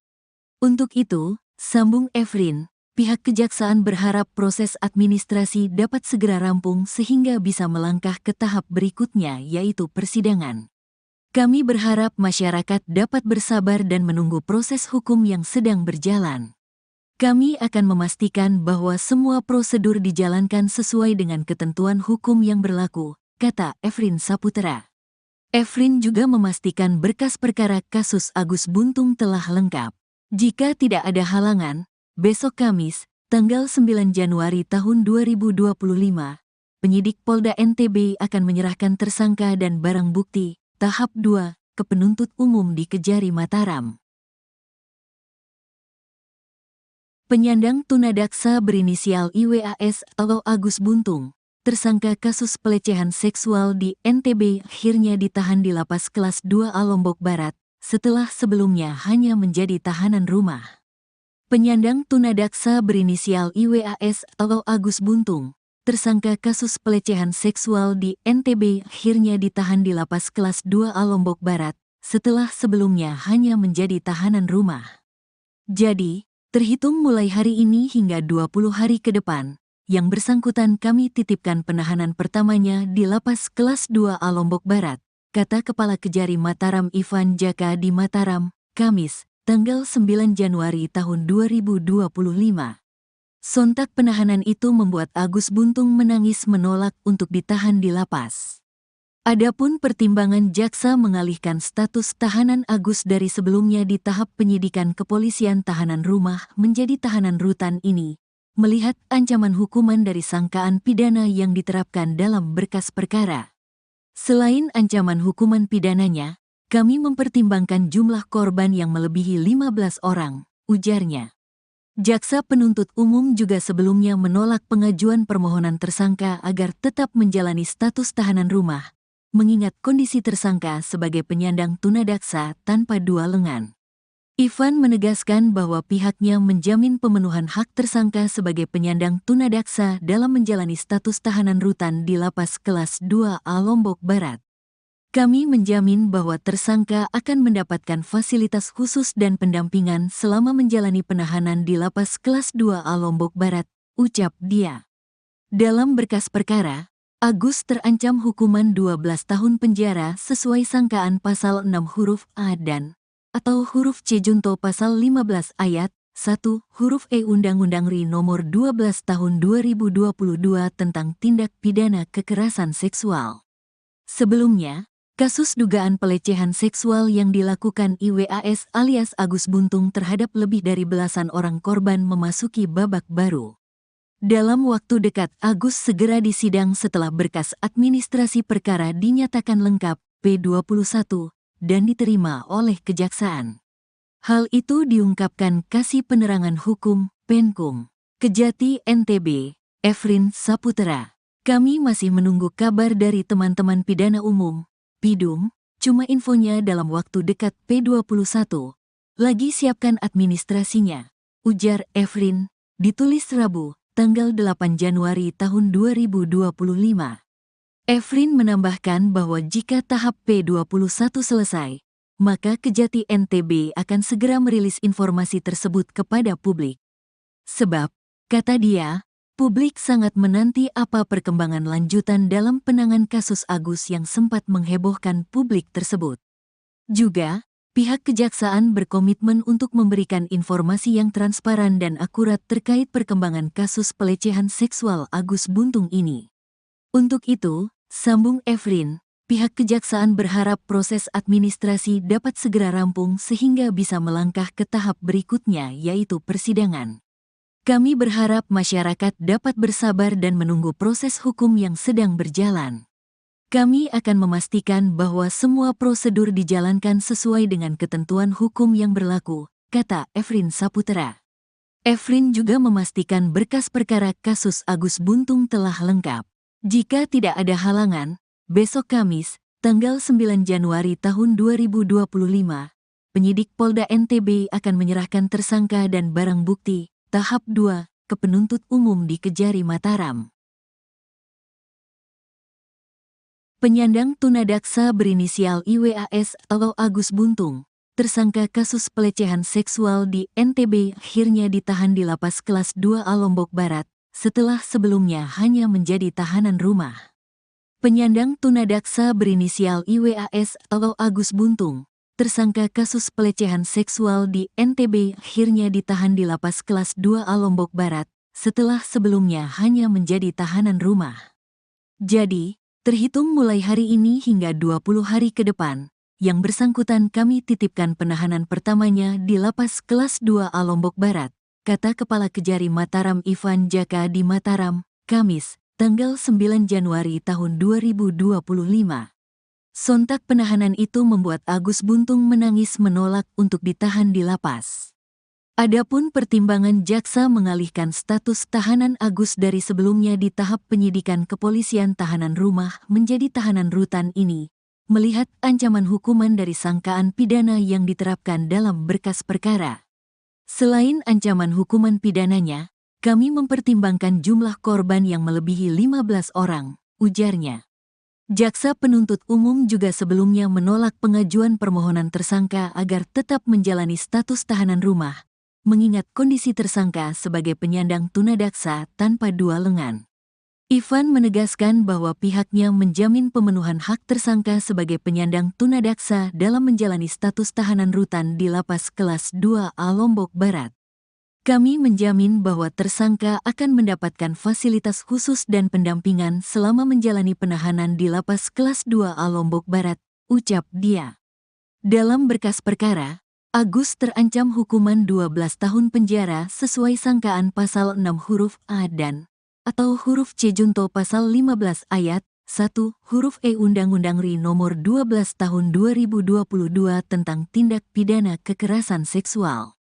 Untuk itu, sambung Efrin, pihak kejaksaan berharap proses administrasi dapat segera rampung sehingga bisa melangkah ke tahap berikutnya yaitu persidangan. Kami berharap masyarakat dapat bersabar dan menunggu proses hukum yang sedang berjalan. Kami akan memastikan bahwa semua prosedur dijalankan sesuai dengan ketentuan hukum yang berlaku, kata Efrin Saputra. Efrin juga memastikan berkas perkara kasus Agus Buntung telah lengkap. Jika tidak ada halangan, besok Kamis, tanggal 9 Januari tahun 2025, penyidik Polda NTB akan menyerahkan tersangka dan barang bukti, tahap 2, ke penuntut umum di Kejari Mataram. Penyandang tunadaksa berinisial IWAS atau Agus Buntung, tersangka kasus pelecehan seksual di NTB akhirnya ditahan di Lapas Kelas 2A Lombok Barat, setelah sebelumnya hanya menjadi tahanan rumah. Penyandang tunadaksa berinisial IWAS atau Agus Buntung, tersangka kasus pelecehan seksual di NTB akhirnya ditahan di Lapas Kelas 2A Lombok Barat, setelah sebelumnya hanya menjadi tahanan rumah. Jadi, terhitung mulai hari ini hingga 20 hari ke depan, yang bersangkutan kami titipkan penahanan pertamanya di Lapas Kelas 2A Lombok Barat, kata Kepala Kejari Mataram Ivan Jaka di Mataram, Kamis, tanggal 9 Januari tahun 2025. Sontak penahanan itu membuat Agus Buntung menangis menolak untuk ditahan di lapas. Adapun pertimbangan jaksa mengalihkan status tahanan Agus dari sebelumnya di tahap penyidikan kepolisian tahanan rumah menjadi tahanan rutan ini, melihat ancaman hukuman dari sangkaan pidana yang diterapkan dalam berkas perkara. Selain ancaman hukuman pidananya, kami mempertimbangkan jumlah korban yang melebihi 15 orang, ujarnya. Jaksa penuntut umum juga sebelumnya menolak pengajuan permohonan tersangka agar tetap menjalani status tahanan rumah, mengingat kondisi tersangka sebagai penyandang tunadaksa tanpa dua lengan. Ivan menegaskan bahwa pihaknya menjamin pemenuhan hak tersangka sebagai penyandang tunadaksa dalam menjalani status tahanan rutan di Lapas Kelas 2A Lombok Barat. Kami menjamin bahwa tersangka akan mendapatkan fasilitas khusus dan pendampingan selama menjalani penahanan di Lapas Kelas 2A Lombok Barat, ucap dia. Dalam berkas perkara, Agus terancam hukuman 12 tahun penjara sesuai sangkaan pasal 6 huruf A dan atau huruf C junto pasal 15 ayat 1 huruf E Undang-Undang RI nomor 12 tahun 2022 tentang tindak pidana kekerasan seksual. Sebelumnya, kasus dugaan pelecehan seksual yang dilakukan IWAS alias Agus Buntung terhadap lebih dari belasan orang korban memasuki babak baru. Dalam waktu dekat Agus segera disidang setelah berkas administrasi perkara dinyatakan lengkap P21 dan diterima oleh kejaksaan. Hal itu diungkapkan Kasih Penerangan Hukum, Penkum, Kejati NTB, Efrin Saputra. Kami masih menunggu kabar dari teman-teman pidana umum, Pidum, cuma infonya dalam waktu dekat P21. Lagi siapkan administrasinya, ujar Efrin, ditulis Rabu, tanggal 8 Januari tahun 2025. Efrin menambahkan bahwa jika tahap P21 selesai, maka Kejati NTB akan segera merilis informasi tersebut kepada publik. Sebab, kata dia, publik sangat menanti apa perkembangan lanjutan dalam penanganan kasus Agus yang sempat menghebohkan publik tersebut. Juga, pihak kejaksaan berkomitmen untuk memberikan informasi yang transparan dan akurat terkait perkembangan kasus pelecehan seksual Agus Buntung ini. Untuk itu, sambung Efrin, pihak kejaksaan berharap proses administrasi dapat segera rampung sehingga bisa melangkah ke tahap berikutnya yaitu persidangan. Kami berharap masyarakat dapat bersabar dan menunggu proses hukum yang sedang berjalan. Kami akan memastikan bahwa semua prosedur dijalankan sesuai dengan ketentuan hukum yang berlaku, kata Efrin Saputra. Efrin juga memastikan berkas perkara kasus Agus Buntung telah lengkap. Jika tidak ada halangan, besok Kamis, tanggal 9 Januari tahun 2025, penyidik Polda NTB akan menyerahkan tersangka dan barang bukti, tahap 2, ke penuntut umum di Kejari Mataram. Penyandang tunadaksa berinisial IWAS atau Agus Buntung, tersangka kasus pelecehan seksual di NTB akhirnya ditahan di Lapas Kelas 2A Lombok Barat, setelah sebelumnya hanya menjadi tahanan rumah. Penyandang tunadaksa berinisial IWAS atau Agus Buntung, tersangka kasus pelecehan seksual di NTB akhirnya ditahan di Lapas Kelas 2A Lombok Barat, setelah sebelumnya hanya menjadi tahanan rumah. Jadi, terhitung mulai hari ini hingga 20 hari ke depan, yang bersangkutan kami titipkan penahanan pertamanya di Lapas Kelas 2A Lombok Barat, kata Kepala Kejari Mataram Ivan Jaka di Mataram, Kamis, tanggal 9 Januari tahun 2025. Sontak penahanan itu membuat Agus Buntung menangis menolak untuk ditahan di lapas. Adapun pertimbangan jaksa mengalihkan status tahanan Agus dari sebelumnya di tahap penyidikan kepolisian tahanan rumah menjadi tahanan rutan ini, melihat ancaman hukuman dari sangkaan pidana yang diterapkan dalam berkas perkara. Selain ancaman hukuman pidananya, kami mempertimbangkan jumlah korban yang melebihi 15 orang, ujarnya. Jaksa penuntut umum juga sebelumnya menolak pengajuan permohonan tersangka agar tetap menjalani status tahanan rumah, mengingat kondisi tersangka sebagai penyandang tunadaksa tanpa dua lengan. Ivan menegaskan bahwa pihaknya menjamin pemenuhan hak tersangka sebagai penyandang tunadaksa dalam menjalani status tahanan rutan di Lapas Kelas 2A Lombok Barat. Kami menjamin bahwa tersangka akan mendapatkan fasilitas khusus dan pendampingan selama menjalani penahanan di Lapas Kelas 2A Lombok Barat, ucap dia. Dalam berkas perkara, Agus terancam hukuman 12 tahun penjara sesuai sangkaan pasal 6 huruf A dan atau huruf C junto pasal 15 ayat 1 huruf E Undang-Undang RI nomor 12 tahun 2022 tentang tindak pidana kekerasan seksual.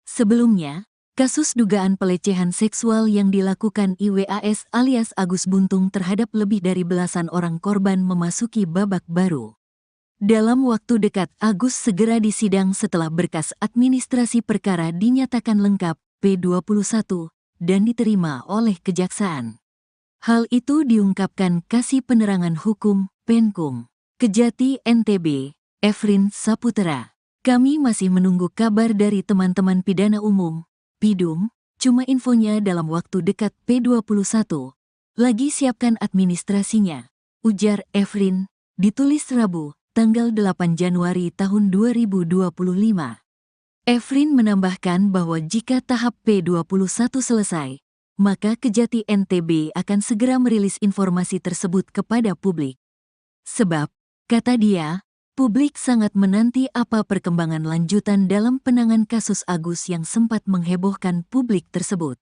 Sebelumnya, kasus dugaan pelecehan seksual yang dilakukan IWAS alias Agus Buntung terhadap lebih dari belasan orang korban memasuki babak baru. Dalam waktu dekat, Agus segera disidang setelah berkas administrasi perkara dinyatakan lengkap P21 dan diterima oleh Kejaksaan. Hal itu diungkapkan Kasih Penerangan Hukum Penkum Kejati NTB, Efrin Saputra. Kami masih menunggu kabar dari teman-teman pidana umum, Pidum, cuma infonya dalam waktu dekat P21. Lagi siapkan administrasinya, ujar Efrin, ditulis Rabu, tanggal 8 Januari tahun 2025. Efrin menambahkan bahwa jika tahap P21 selesai, maka Kejati NTB akan segera merilis informasi tersebut kepada publik. Sebab, kata dia, publik sangat menanti apa perkembangan lanjutan dalam penanganan kasus Agus yang sempat menghebohkan publik tersebut.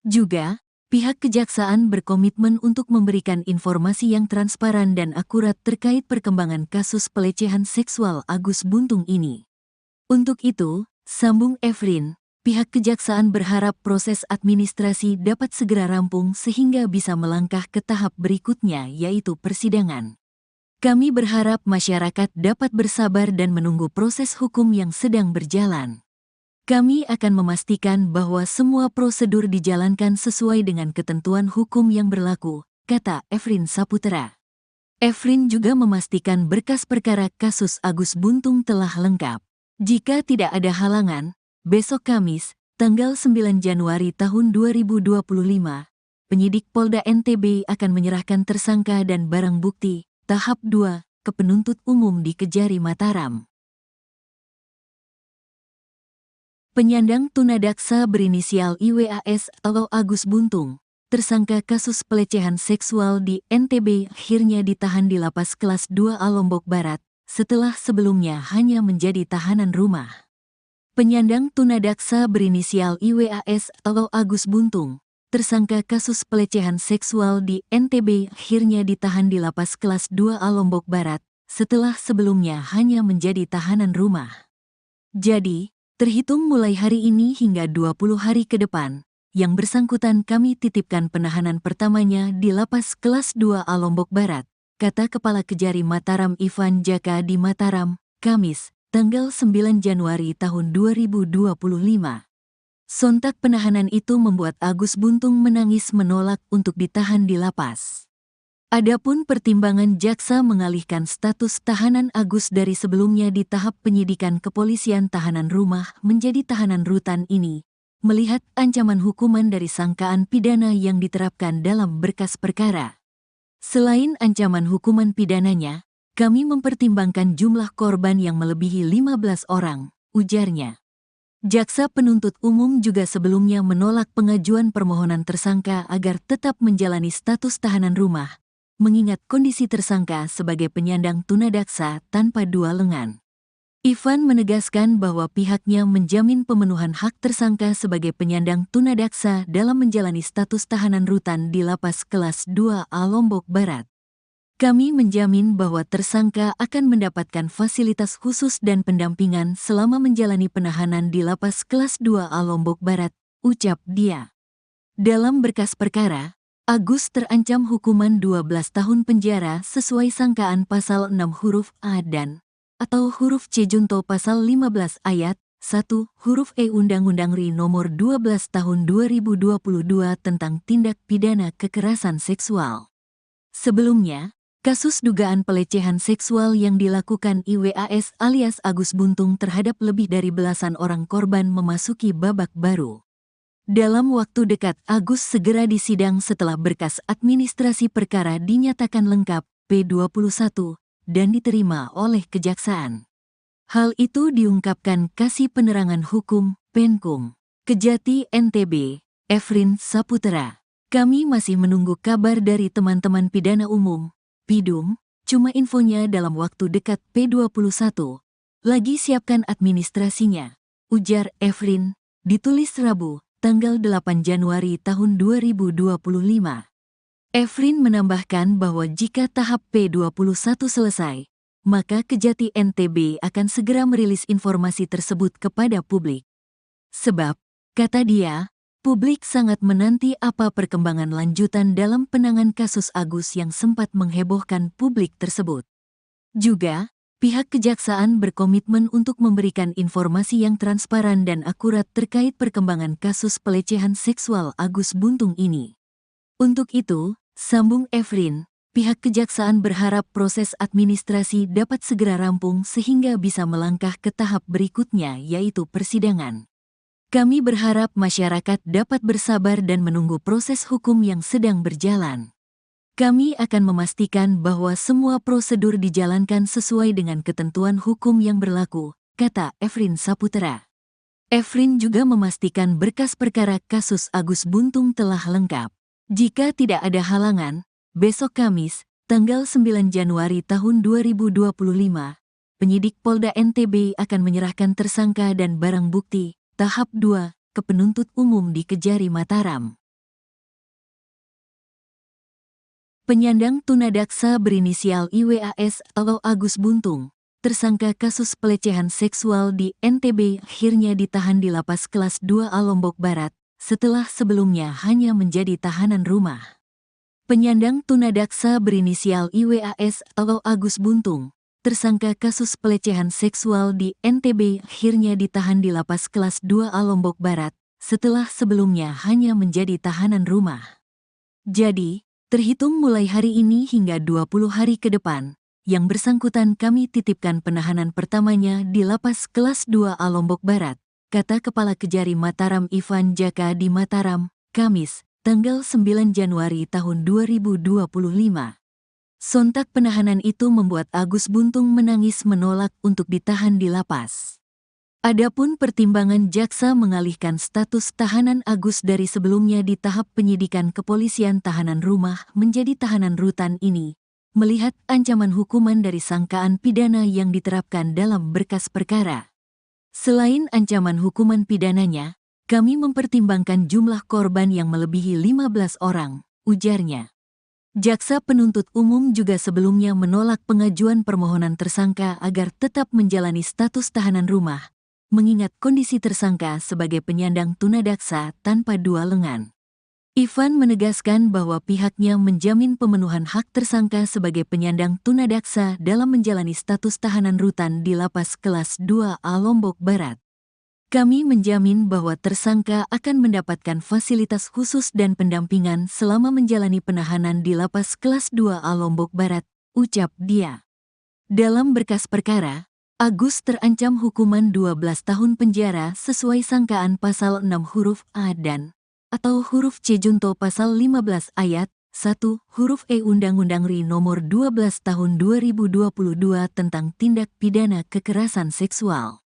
Juga, pihak Kejaksaan berkomitmen untuk memberikan informasi yang transparan dan akurat terkait perkembangan kasus pelecehan seksual Agus Buntung ini. Untuk itu, sambung Efrin, pihak Kejaksaan berharap proses administrasi dapat segera rampung sehingga bisa melangkah ke tahap berikutnya yaitu persidangan. Kami berharap masyarakat dapat bersabar dan menunggu proses hukum yang sedang berjalan. Kami akan memastikan bahwa semua prosedur dijalankan sesuai dengan ketentuan hukum yang berlaku, kata Efrin Saputra. Efrin juga memastikan berkas perkara kasus Agus Buntung telah lengkap. Jika tidak ada halangan, besok Kamis, tanggal 9 Januari tahun 2025, penyidik Polda NTB akan menyerahkan tersangka dan barang bukti, tahap 2, ke penuntut umum di Kejari Mataram. Penyandang tunadaksa berinisial IWAS atau Agus Buntung, tersangka kasus pelecehan seksual di NTB akhirnya ditahan di Lapas Kelas 2A Lombok Barat, setelah sebelumnya hanya menjadi tahanan rumah. Penyandang tunadaksa berinisial IWAS atau Agus Buntung, tersangka kasus pelecehan seksual di NTB akhirnya ditahan di Lapas Kelas 2A Lombok Barat, setelah sebelumnya hanya menjadi tahanan rumah. Jadi, terhitung mulai hari ini hingga 20 hari ke depan, yang bersangkutan kami titipkan penahanan pertamanya di Lapas Kelas 2A Lombok Barat, kata Kepala Kejari Mataram Ivan Jaka di Mataram, Kamis, tanggal 9 Januari tahun 2025. Sontak penahanan itu membuat Agus Buntung menangis menolak untuk ditahan di lapas. Adapun pertimbangan jaksa mengalihkan status tahanan Agus dari sebelumnya di tahap penyidikan kepolisian tahanan rumah menjadi tahanan rutan ini, melihat ancaman hukuman dari sangkaan pidana yang diterapkan dalam berkas perkara. Selain ancaman hukuman pidananya, kami mempertimbangkan jumlah korban yang melebihi 15 orang, ujarnya. Jaksa penuntut umum juga sebelumnya menolak pengajuan permohonan tersangka agar tetap menjalani status tahanan rumah, mengingat kondisi tersangka sebagai penyandang tunadaksa tanpa dua lengan. Ivan menegaskan bahwa pihaknya menjamin pemenuhan hak tersangka sebagai penyandang tunadaksa dalam menjalani status tahanan rutan di Lapas Kelas 2A Lombok Barat. Kami menjamin bahwa tersangka akan mendapatkan fasilitas khusus dan pendampingan selama menjalani penahanan di Lapas Kelas 2A Lombok Barat, ucap dia. Dalam berkas perkara, Agus terancam hukuman 12 tahun penjara sesuai sangkaan pasal 6 huruf A dan atau huruf C junto pasal 15 ayat 1 huruf E Undang-Undang RI nomor 12 tahun 2022 tentang tindak pidana kekerasan seksual. Sebelumnya, kasus dugaan pelecehan seksual yang dilakukan IWAS alias Agus Buntung terhadap lebih dari belasan orang korban memasuki babak baru. Dalam waktu dekat, Agus segera disidang setelah berkas administrasi perkara dinyatakan lengkap P21 dan diterima oleh Kejaksaan. Hal itu diungkapkan Kasih Penerangan Hukum Penkum Kejati NTB, Efrin Saputra. Kami masih menunggu kabar dari teman-teman pidana umum, Pidum, cuma infonya dalam waktu dekat P21. Lagi siapkan administrasinya, ujar Efrin, ditulis Rabu, tanggal 8 Januari tahun 2025. Efrin menambahkan bahwa jika tahap P21 selesai, maka Kejati NTB akan segera merilis informasi tersebut kepada publik. Sebab, kata dia, publik sangat menanti apa perkembangan lanjutan dalam penanganan kasus Agus yang sempat menghebohkan publik tersebut. Juga, pihak Kejaksaan berkomitmen untuk memberikan informasi yang transparan dan akurat terkait perkembangan kasus pelecehan seksual Agus Buntung ini. Untuk itu, sambung Efrin, pihak Kejaksaan berharap proses administrasi dapat segera rampung sehingga bisa melangkah ke tahap berikutnya yaitu persidangan. Kami berharap masyarakat dapat bersabar dan menunggu proses hukum yang sedang berjalan. Kami akan memastikan bahwa semua prosedur dijalankan sesuai dengan ketentuan hukum yang berlaku, kata Efrin Saputra. Efrin juga memastikan berkas perkara kasus Agus Buntung telah lengkap. Jika tidak ada halangan, besok Kamis, tanggal 9 Januari tahun 2025, penyidik Polda NTB akan menyerahkan tersangka dan barang bukti, tahap 2, ke penuntut umum di Kejari Mataram. Penyandang tunadaksa berinisial IWAS atau Agus Buntung, tersangka kasus pelecehan seksual di NTB akhirnya ditahan di Lapas Kelas 2A Lombok Barat, setelah sebelumnya hanya menjadi tahanan rumah. Penyandang tunadaksa berinisial IWAS atau Agus Buntung, tersangka kasus pelecehan seksual di NTB akhirnya ditahan di Lapas Kelas 2A Lombok Barat, setelah sebelumnya hanya menjadi tahanan rumah. Jadi, terhitung mulai hari ini hingga 20 hari ke depan, yang bersangkutan kami titipkan penahanan pertamanya di Lapas Kelas 2A Lombok Barat, kata Kepala Kejari Mataram Ivan Jaka di Mataram, Kamis, tanggal 9 Januari tahun 2025. Sontak penahanan itu membuat Agus Buntung menangis menolak untuk ditahan di lapas. Adapun pertimbangan jaksa mengalihkan status tahanan Agus dari sebelumnya di tahap penyidikan kepolisian tahanan rumah menjadi tahanan rutan ini, melihat ancaman hukuman dari sangkaan pidana yang diterapkan dalam berkas perkara. Selain ancaman hukuman pidananya, kami mempertimbangkan jumlah korban yang melebihi 15 orang, ujarnya. Jaksa penuntut umum juga sebelumnya menolak pengajuan permohonan tersangka agar tetap menjalani status tahanan rumah, mengingat kondisi tersangka sebagai penyandang tunadaksa tanpa dua lengan. Ivan menegaskan bahwa pihaknya menjamin pemenuhan hak tersangka sebagai penyandang tunadaksa dalam menjalani status tahanan rutan di Lapas Kelas 2A Lombok Barat. Kami menjamin bahwa tersangka akan mendapatkan fasilitas khusus dan pendampingan selama menjalani penahanan di Lapas Kelas 2A Lombok Barat, ucap dia. Dalam berkas perkara, Agus terancam hukuman 12 tahun penjara sesuai sangkaan pasal 6 huruf A dan atau huruf C junto pasal 15 ayat 1 huruf E Undang-Undang RI nomor 12 tahun 2022 tentang tindak pidana kekerasan seksual.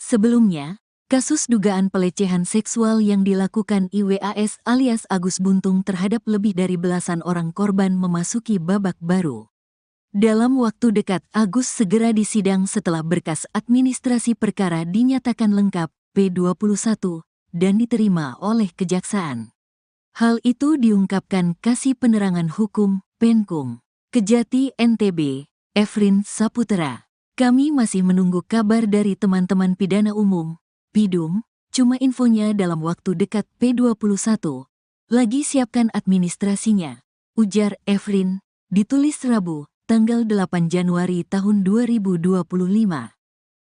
Sebelumnya, kasus dugaan pelecehan seksual yang dilakukan IWAS alias Agus Buntung terhadap lebih dari belasan orang korban memasuki babak baru. Dalam waktu dekat, Agus segera disidang setelah berkas administrasi perkara dinyatakan lengkap P21 dan diterima oleh Kejaksaan. Hal itu diungkapkan Kasih Penerangan Hukum Penkum Kejati NTB, Efrin Saputra. Kami masih menunggu kabar dari teman-teman pidana umum, Pidum, cuma infonya dalam waktu dekat P21. Lagi siapkan administrasinya, ujar Efrin, ditulis Rabu, tanggal 8 Januari tahun 2025.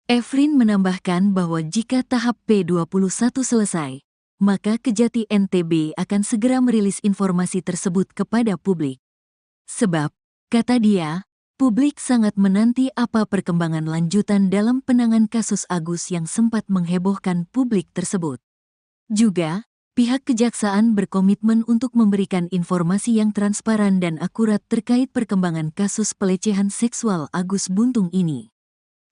Efrin menambahkan bahwa jika tahap P21 selesai, maka Kejati NTB akan segera merilis informasi tersebut kepada publik. Sebab, kata dia, publik sangat menanti apa perkembangan lanjutan dalam penanganan kasus Agus yang sempat menghebohkan publik tersebut. Juga, pihak Kejaksaan berkomitmen untuk memberikan informasi yang transparan dan akurat terkait perkembangan kasus pelecehan seksual Agus Buntung ini.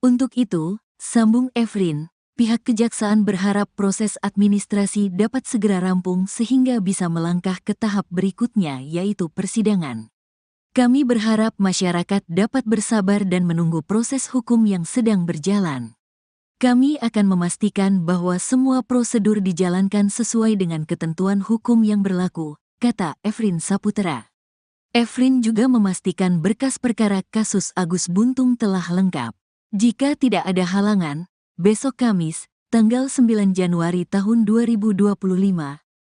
Untuk itu, sambung Efrin, pihak Kejaksaan berharap proses administrasi dapat segera rampung sehingga bisa melangkah ke tahap berikutnya yaitu persidangan. Kami berharap masyarakat dapat bersabar dan menunggu proses hukum yang sedang berjalan. Kami akan memastikan bahwa semua prosedur dijalankan sesuai dengan ketentuan hukum yang berlaku, kata Efrin Saputra. Efrin juga memastikan berkas perkara kasus Agus Buntung telah lengkap. Jika tidak ada halangan, besok Kamis, tanggal 9 Januari tahun 2025,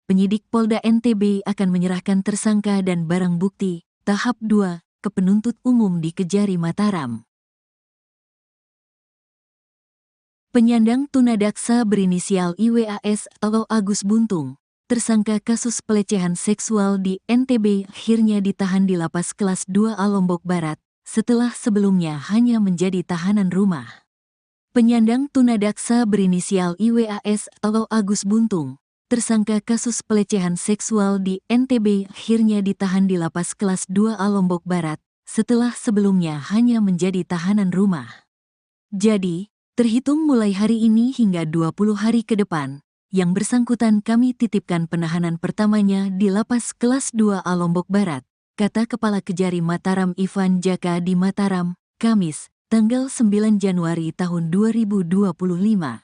penyidik Polda NTB akan menyerahkan tersangka dan barang bukti tahap 2 ke penuntut umum di Kejari Mataram. Penyandang tunadaksa berinisial IWAS atau Agus Buntung, tersangka kasus pelecehan seksual di NTB akhirnya ditahan di Lapas Kelas 2A Lombok Barat, setelah sebelumnya hanya menjadi tahanan rumah. Penyandang tunadaksa berinisial IWAS atau Agus Buntung, tersangka kasus pelecehan seksual di NTB akhirnya ditahan di Lapas Kelas 2A Lombok Barat, setelah sebelumnya hanya menjadi tahanan rumah. Jadi, terhitung mulai hari ini hingga 20 hari ke depan, yang bersangkutan kami titipkan penahanan pertamanya di Lapas Kelas 2A Lombok Barat, kata Kepala Kejari Mataram Ivan Jaka di Mataram, Kamis, tanggal 9 Januari tahun 2025.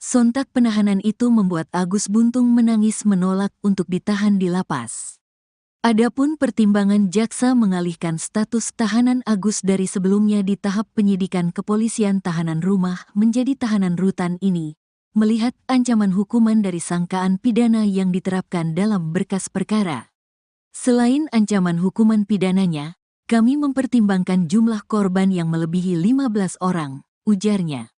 Sontak penahanan itu membuat Agus Buntung menangis menolak untuk ditahan di lapas. Adapun pertimbangan jaksa mengalihkan status tahanan Agus dari sebelumnya di tahap penyidikan kepolisian tahanan rumah menjadi tahanan rutan ini, melihat ancaman hukuman dari sangkaan pidana yang diterapkan dalam berkas perkara. Selain ancaman hukuman pidananya, kami mempertimbangkan jumlah korban yang melebihi 15 orang, ujarnya.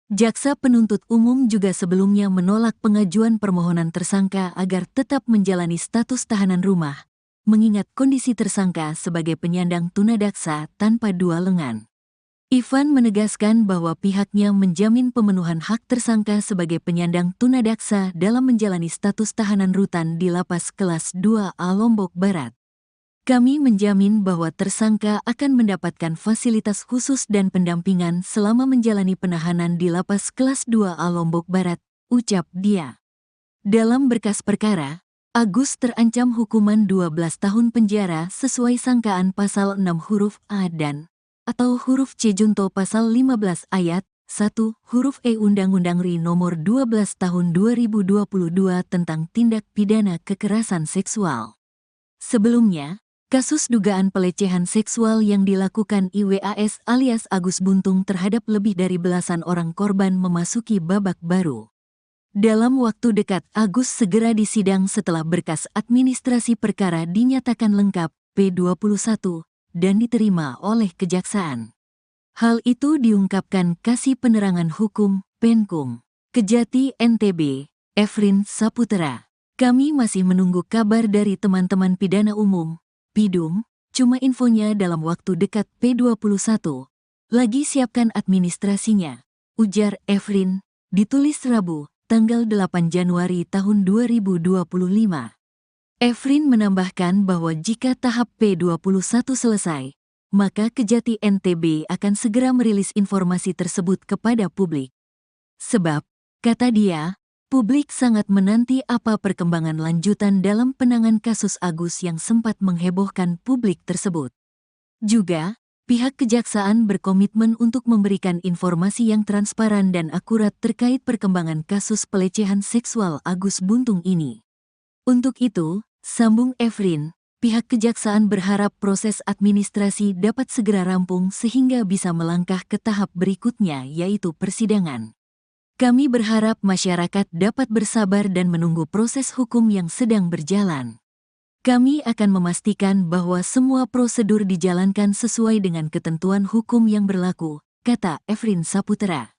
Jaksa penuntut umum juga sebelumnya menolak pengajuan permohonan tersangka agar tetap menjalani status tahanan rumah, mengingat kondisi tersangka sebagai penyandang tunadaksa tanpa dua lengan. Ivan menegaskan bahwa pihaknya menjamin pemenuhan hak tersangka sebagai penyandang tunadaksa dalam menjalani status tahanan rutan di Lapas Kelas 2A Lombok Barat. Kami menjamin bahwa tersangka akan mendapatkan fasilitas khusus dan pendampingan selama menjalani penahanan di Lapas Kelas 2A Lombok Barat, ucap dia. Dalam berkas perkara, Agus terancam hukuman 12 tahun penjara sesuai sangkaan pasal 6 huruf A dan atau huruf C junto pasal 15 ayat 1 huruf E Undang-Undang RI nomor 12 tahun 2022 tentang tindak pidana kekerasan seksual. Sebelumnya, kasus dugaan pelecehan seksual yang dilakukan IWAS alias Agus Buntung terhadap lebih dari belasan orang korban memasuki babak baru. Dalam waktu dekat, Agus segera disidang setelah berkas administrasi perkara dinyatakan lengkap P21 dan diterima oleh Kejaksaan. Hal itu diungkapkan Kasih Penerangan Hukum Penkum Kejati NTB, Efrin Saputra. Kami masih menunggu kabar dari teman-teman pidana umum, PIDUM, cuma infonya dalam waktu dekat P21. Lagi siapkan administrasinya, ujar Efrin, ditulis Rabu, tanggal 8 Januari tahun 2025. Efrin menambahkan bahwa jika tahap P21 selesai, maka Kejati NTB akan segera merilis informasi tersebut kepada publik. Sebab, kata dia, publik sangat menanti apa perkembangan lanjutan dalam penanganan kasus Agus yang sempat menghebohkan publik tersebut. Juga, pihak kejaksaan berkomitmen untuk memberikan informasi yang transparan dan akurat terkait perkembangan kasus pelecehan seksual Agus Buntung ini. Untuk itu, sambung Efrin, pihak kejaksaan berharap proses administrasi dapat segera rampung sehingga bisa melangkah ke tahap berikutnya yaitu persidangan. Kami berharap masyarakat dapat bersabar dan menunggu proses hukum yang sedang berjalan. Kami akan memastikan bahwa semua prosedur dijalankan sesuai dengan ketentuan hukum yang berlaku, kata Efrin Saputra.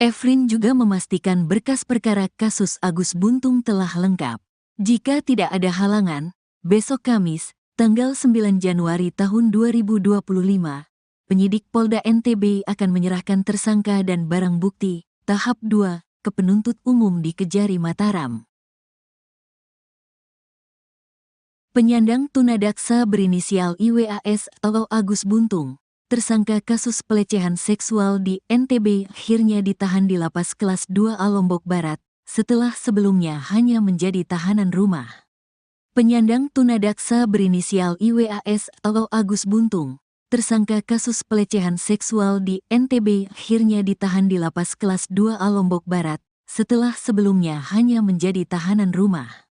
Efrin juga memastikan berkas perkara kasus Agus Buntung telah lengkap. Jika tidak ada halangan, besok Kamis, tanggal 9 Januari tahun 2025, penyidik Polda NTB akan menyerahkan tersangka dan barang bukti tahap 2 ke penuntut umum di Kejari Mataram. Penyandang tunadaksa berinisial IWAS atau Agus Buntung, tersangka kasus pelecehan seksual di NTB akhirnya ditahan di lapas kelas 2A Lombok Barat, setelah sebelumnya hanya menjadi tahanan rumah. Penyandang tunadaksa berinisial IWAS atau Agus Buntung, tersangka kasus pelecehan seksual di NTB akhirnya ditahan di lapas kelas 2A Lombok Barat, setelah sebelumnya hanya menjadi tahanan rumah.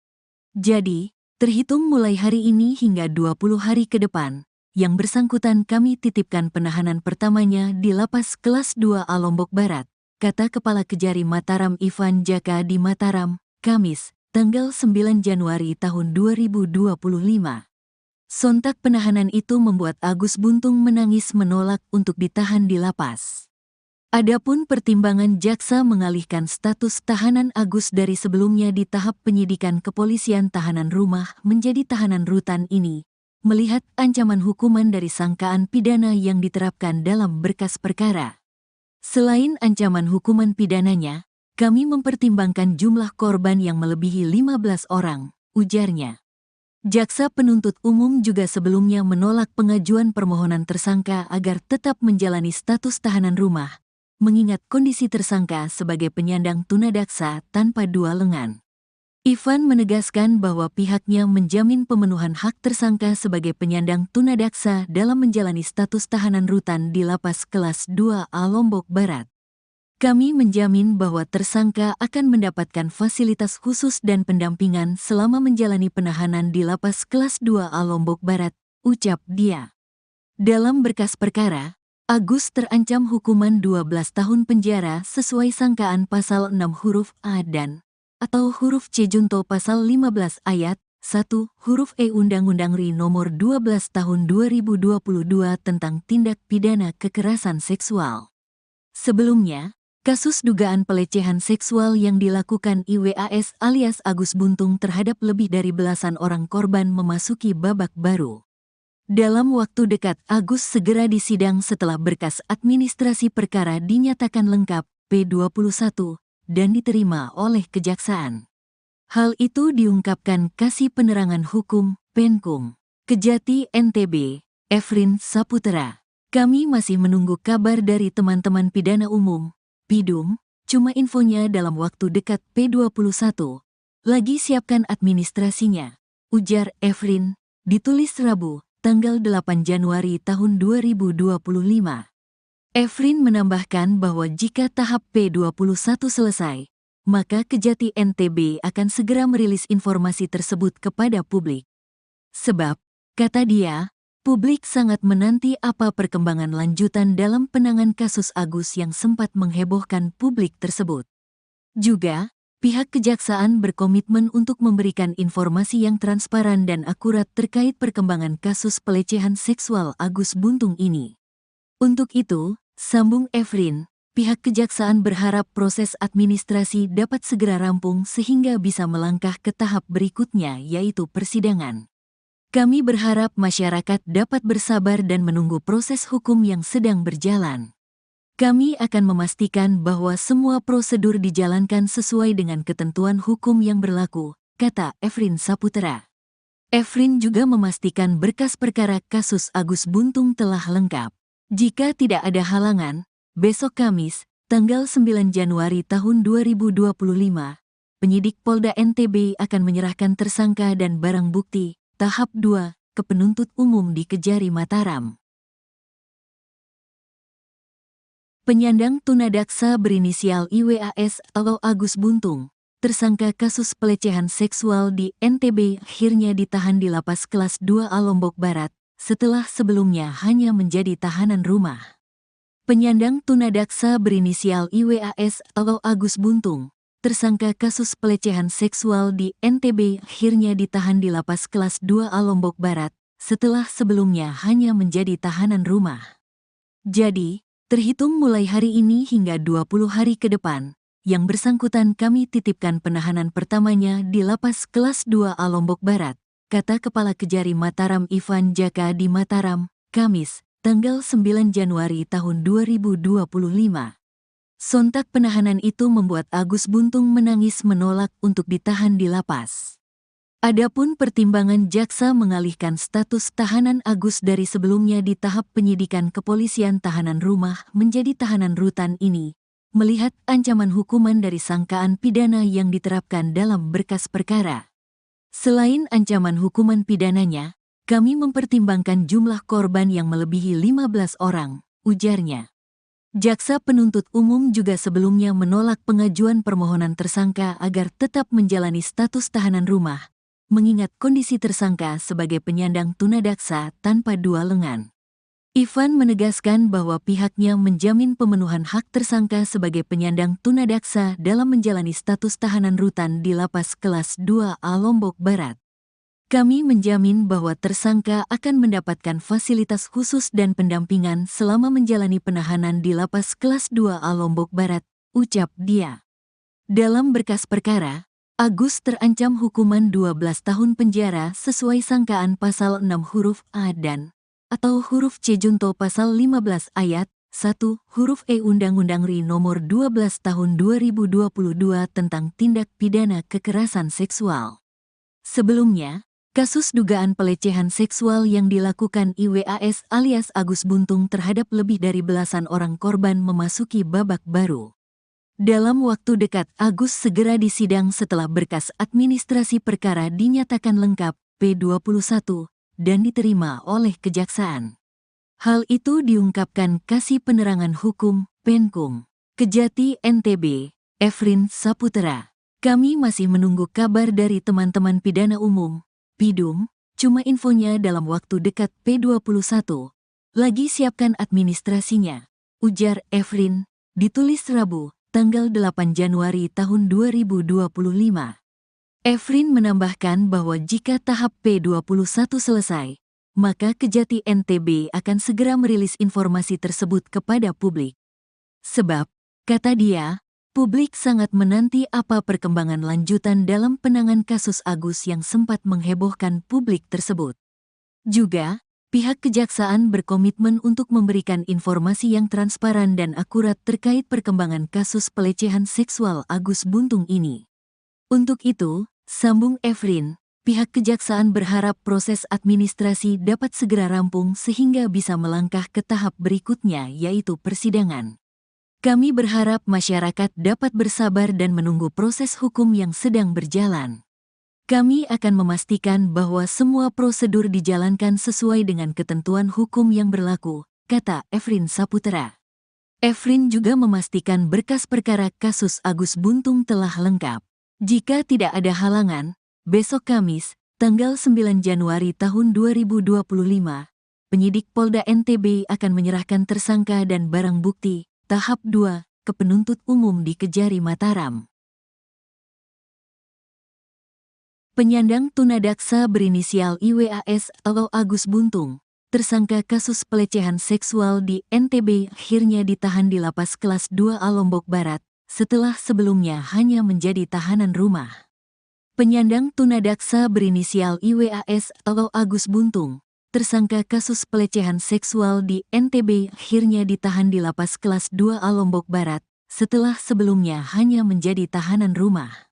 Jadi, terhitung mulai hari ini hingga 20 hari ke depan, yang bersangkutan kami titipkan penahanan pertamanya di lapas kelas 2A Lombok Barat, kata Kepala Kejari Mataram Ivan Jaka di Mataram, Kamis, tanggal 9 Januari tahun 2025. Sontak penahanan itu membuat Agus Buntung menangis menolak untuk ditahan di lapas. Adapun pertimbangan jaksa mengalihkan status tahanan Agus dari sebelumnya di tahap penyidikan kepolisian tahanan rumah menjadi tahanan rutan ini, melihat ancaman hukuman dari sangkaan pidana yang diterapkan dalam berkas perkara. Selain ancaman hukuman pidananya, kami mempertimbangkan jumlah korban yang melebihi 15 orang, ujarnya. Jaksa penuntut umum juga sebelumnya menolak pengajuan permohonan tersangka agar tetap menjalani status tahanan rumah, mengingat kondisi tersangka sebagai penyandang tunadaksa tanpa dua lengan. Ivan menegaskan bahwa pihaknya menjamin pemenuhan hak tersangka sebagai penyandang tunadaksa dalam menjalani status tahanan rutan di lapas kelas 2A Lombok Barat. Kami menjamin bahwa tersangka akan mendapatkan fasilitas khusus dan pendampingan selama menjalani penahanan di lapas kelas 2A Lombok Barat, ucap dia. Dalam berkas perkara, Agus terancam hukuman 12 tahun penjara sesuai sangkaan pasal 6 huruf A dan atau huruf C junto pasal 15 ayat 1 huruf E Undang-Undang RI nomor 12 tahun 2022 tentang tindak pidana kekerasan seksual. Sebelumnya, kasus dugaan pelecehan seksual yang dilakukan IWAS alias Agus Buntung terhadap lebih dari belasan orang korban memasuki babak baru. Dalam waktu dekat Agus segera disidang setelah berkas administrasi perkara dinyatakan lengkap P21 dan diterima oleh kejaksaan. Hal itu diungkapkan Kasih Penerangan Hukum, Penkum, Kejati NTB, Efrin Saputra. Kami masih menunggu kabar dari teman-teman pidana umum, PIDUM, cuma infonya dalam waktu dekat P21. Lagi siapkan administrasinya, ujar Efrin, ditulis Rabu, tanggal 8 Januari tahun 2025. Efrin menambahkan bahwa jika tahap P21 selesai, maka Kejati NTB akan segera merilis informasi tersebut kepada publik. Sebab, kata dia, publik sangat menanti apa perkembangan lanjutan dalam penanganan kasus Agus yang sempat menghebohkan publik tersebut. Juga, pihak kejaksaan berkomitmen untuk memberikan informasi yang transparan dan akurat terkait perkembangan kasus pelecehan seksual Agus Buntung ini. Untuk itu, sambung Efrin, pihak kejaksaan berharap proses administrasi dapat segera rampung sehingga bisa melangkah ke tahap berikutnya yaitu persidangan. Kami berharap masyarakat dapat bersabar dan menunggu proses hukum yang sedang berjalan. Kami akan memastikan bahwa semua prosedur dijalankan sesuai dengan ketentuan hukum yang berlaku, kata Efrin Saputra. Efrin juga memastikan berkas perkara kasus Agus Buntung telah lengkap. Jika tidak ada halangan, besok Kamis, tanggal 9 Januari tahun 2025, penyidik Polda NTB akan menyerahkan tersangka dan barang bukti tahap 2 ke penuntut umum di Kejari Mataram. Penyandang tunadaksa berinisial IWAS atau Agus Buntung, tersangka kasus pelecehan seksual di NTB akhirnya ditahan di Lapas Kelas 2A Lombok Barat, setelah sebelumnya hanya menjadi tahanan rumah. Penyandang tunadaksa berinisial IWAS atau Agus Buntung, tersangka kasus pelecehan seksual di NTB akhirnya ditahan di Lapas Kelas 2A Lombok Barat, setelah sebelumnya hanya menjadi tahanan rumah. Jadi, terhitung mulai hari ini hingga 20 hari ke depan, yang bersangkutan kami titipkan penahanan pertamanya di Lapas Kelas 2A Lombok Barat, kata Kepala Kejari Mataram Ivan Jaka di Mataram, Kamis, tanggal 9 Januari tahun 2025. Sontak penahanan itu membuat Agus Buntung menangis menolak untuk ditahan di lapas. Adapun pertimbangan jaksa mengalihkan status tahanan Agus dari sebelumnya di tahap penyidikan kepolisian tahanan rumah menjadi tahanan rutan ini, melihat ancaman hukuman dari sangkaan pidana yang diterapkan dalam berkas perkara. Selain ancaman hukuman pidananya, kami mempertimbangkan jumlah korban yang melebihi 15 orang, ujarnya. Jaksa penuntut umum juga sebelumnya menolak pengajuan permohonan tersangka agar tetap menjalani status tahanan rumah, mengingat kondisi tersangka sebagai penyandang tunadaksa tanpa dua lengan. Ivan menegaskan bahwa pihaknya menjamin pemenuhan hak tersangka sebagai penyandang tunadaksa dalam menjalani status tahanan rutan di Lapas Kelas 2A Lombok Barat. Kami menjamin bahwa tersangka akan mendapatkan fasilitas khusus dan pendampingan selama menjalani penahanan di Lapas Kelas 2A Lombok Barat, ucap dia. Dalam berkas perkara, Agus terancam hukuman 12 tahun penjara sesuai sangkaan pasal 6 huruf A dan atau huruf C junto pasal 15 ayat 1 huruf E Undang-Undang RI nomor 12 tahun 2022 tentang tindak pidana kekerasan seksual. Sebelumnya, kasus dugaan pelecehan seksual yang dilakukan IWAS alias Agus Buntung terhadap lebih dari belasan orang korban memasuki babak baru. Dalam waktu dekat Agus segera disidang setelah berkas administrasi perkara dinyatakan lengkap P21 dan diterima oleh kejaksaan. Hal itu diungkapkan Kasih Penerangan Hukum Penkum Kejati NTB, Efrin Saputra. Kami masih menunggu kabar dari teman-teman pidana umum Pidum, cuma infonya dalam waktu dekat P21. Lagi siapkan administrasinya, ujar Efrin, ditulis Rabu, tanggal 8 Januari tahun 2025. Efrin menambahkan bahwa jika tahap P21 selesai, maka Kejati NTB akan segera merilis informasi tersebut kepada publik. Sebab, kata dia, publik sangat menanti apa perkembangan lanjutan dalam penanganan kasus Agus yang sempat menghebohkan publik tersebut. Juga, pihak kejaksaan berkomitmen untuk memberikan informasi yang transparan dan akurat terkait perkembangan kasus pelecehan seksual Agus Buntung ini. Untuk itu, sambung Efrin, pihak kejaksaan berharap proses administrasi dapat segera rampung sehingga bisa melangkah ke tahap berikutnya yaitu persidangan. Kami berharap masyarakat dapat bersabar dan menunggu proses hukum yang sedang berjalan. Kami akan memastikan bahwa semua prosedur dijalankan sesuai dengan ketentuan hukum yang berlaku, kata Efrin Saputra. Efrin juga memastikan berkas perkara kasus Agus Buntung telah lengkap. Jika tidak ada halangan, besok Kamis, tanggal 9 Januari tahun 2025, penyidik Polda NTB akan menyerahkan tersangka dan barang bukti tahap 2 ke penuntut umum di Kejari Mataram. Penyandang tunadaksa berinisial IWAS atau Agus Buntung, tersangka kasus pelecehan seksual di NTB akhirnya ditahan di Lapas Kelas 2A Lombok Barat, setelah sebelumnya hanya menjadi tahanan rumah. Penyandang tunadaksa berinisial IWAS atau Agus Buntung, tersangka kasus pelecehan seksual di NTB akhirnya ditahan di Lapas Kelas 2A Lombok Barat, setelah sebelumnya hanya menjadi tahanan rumah.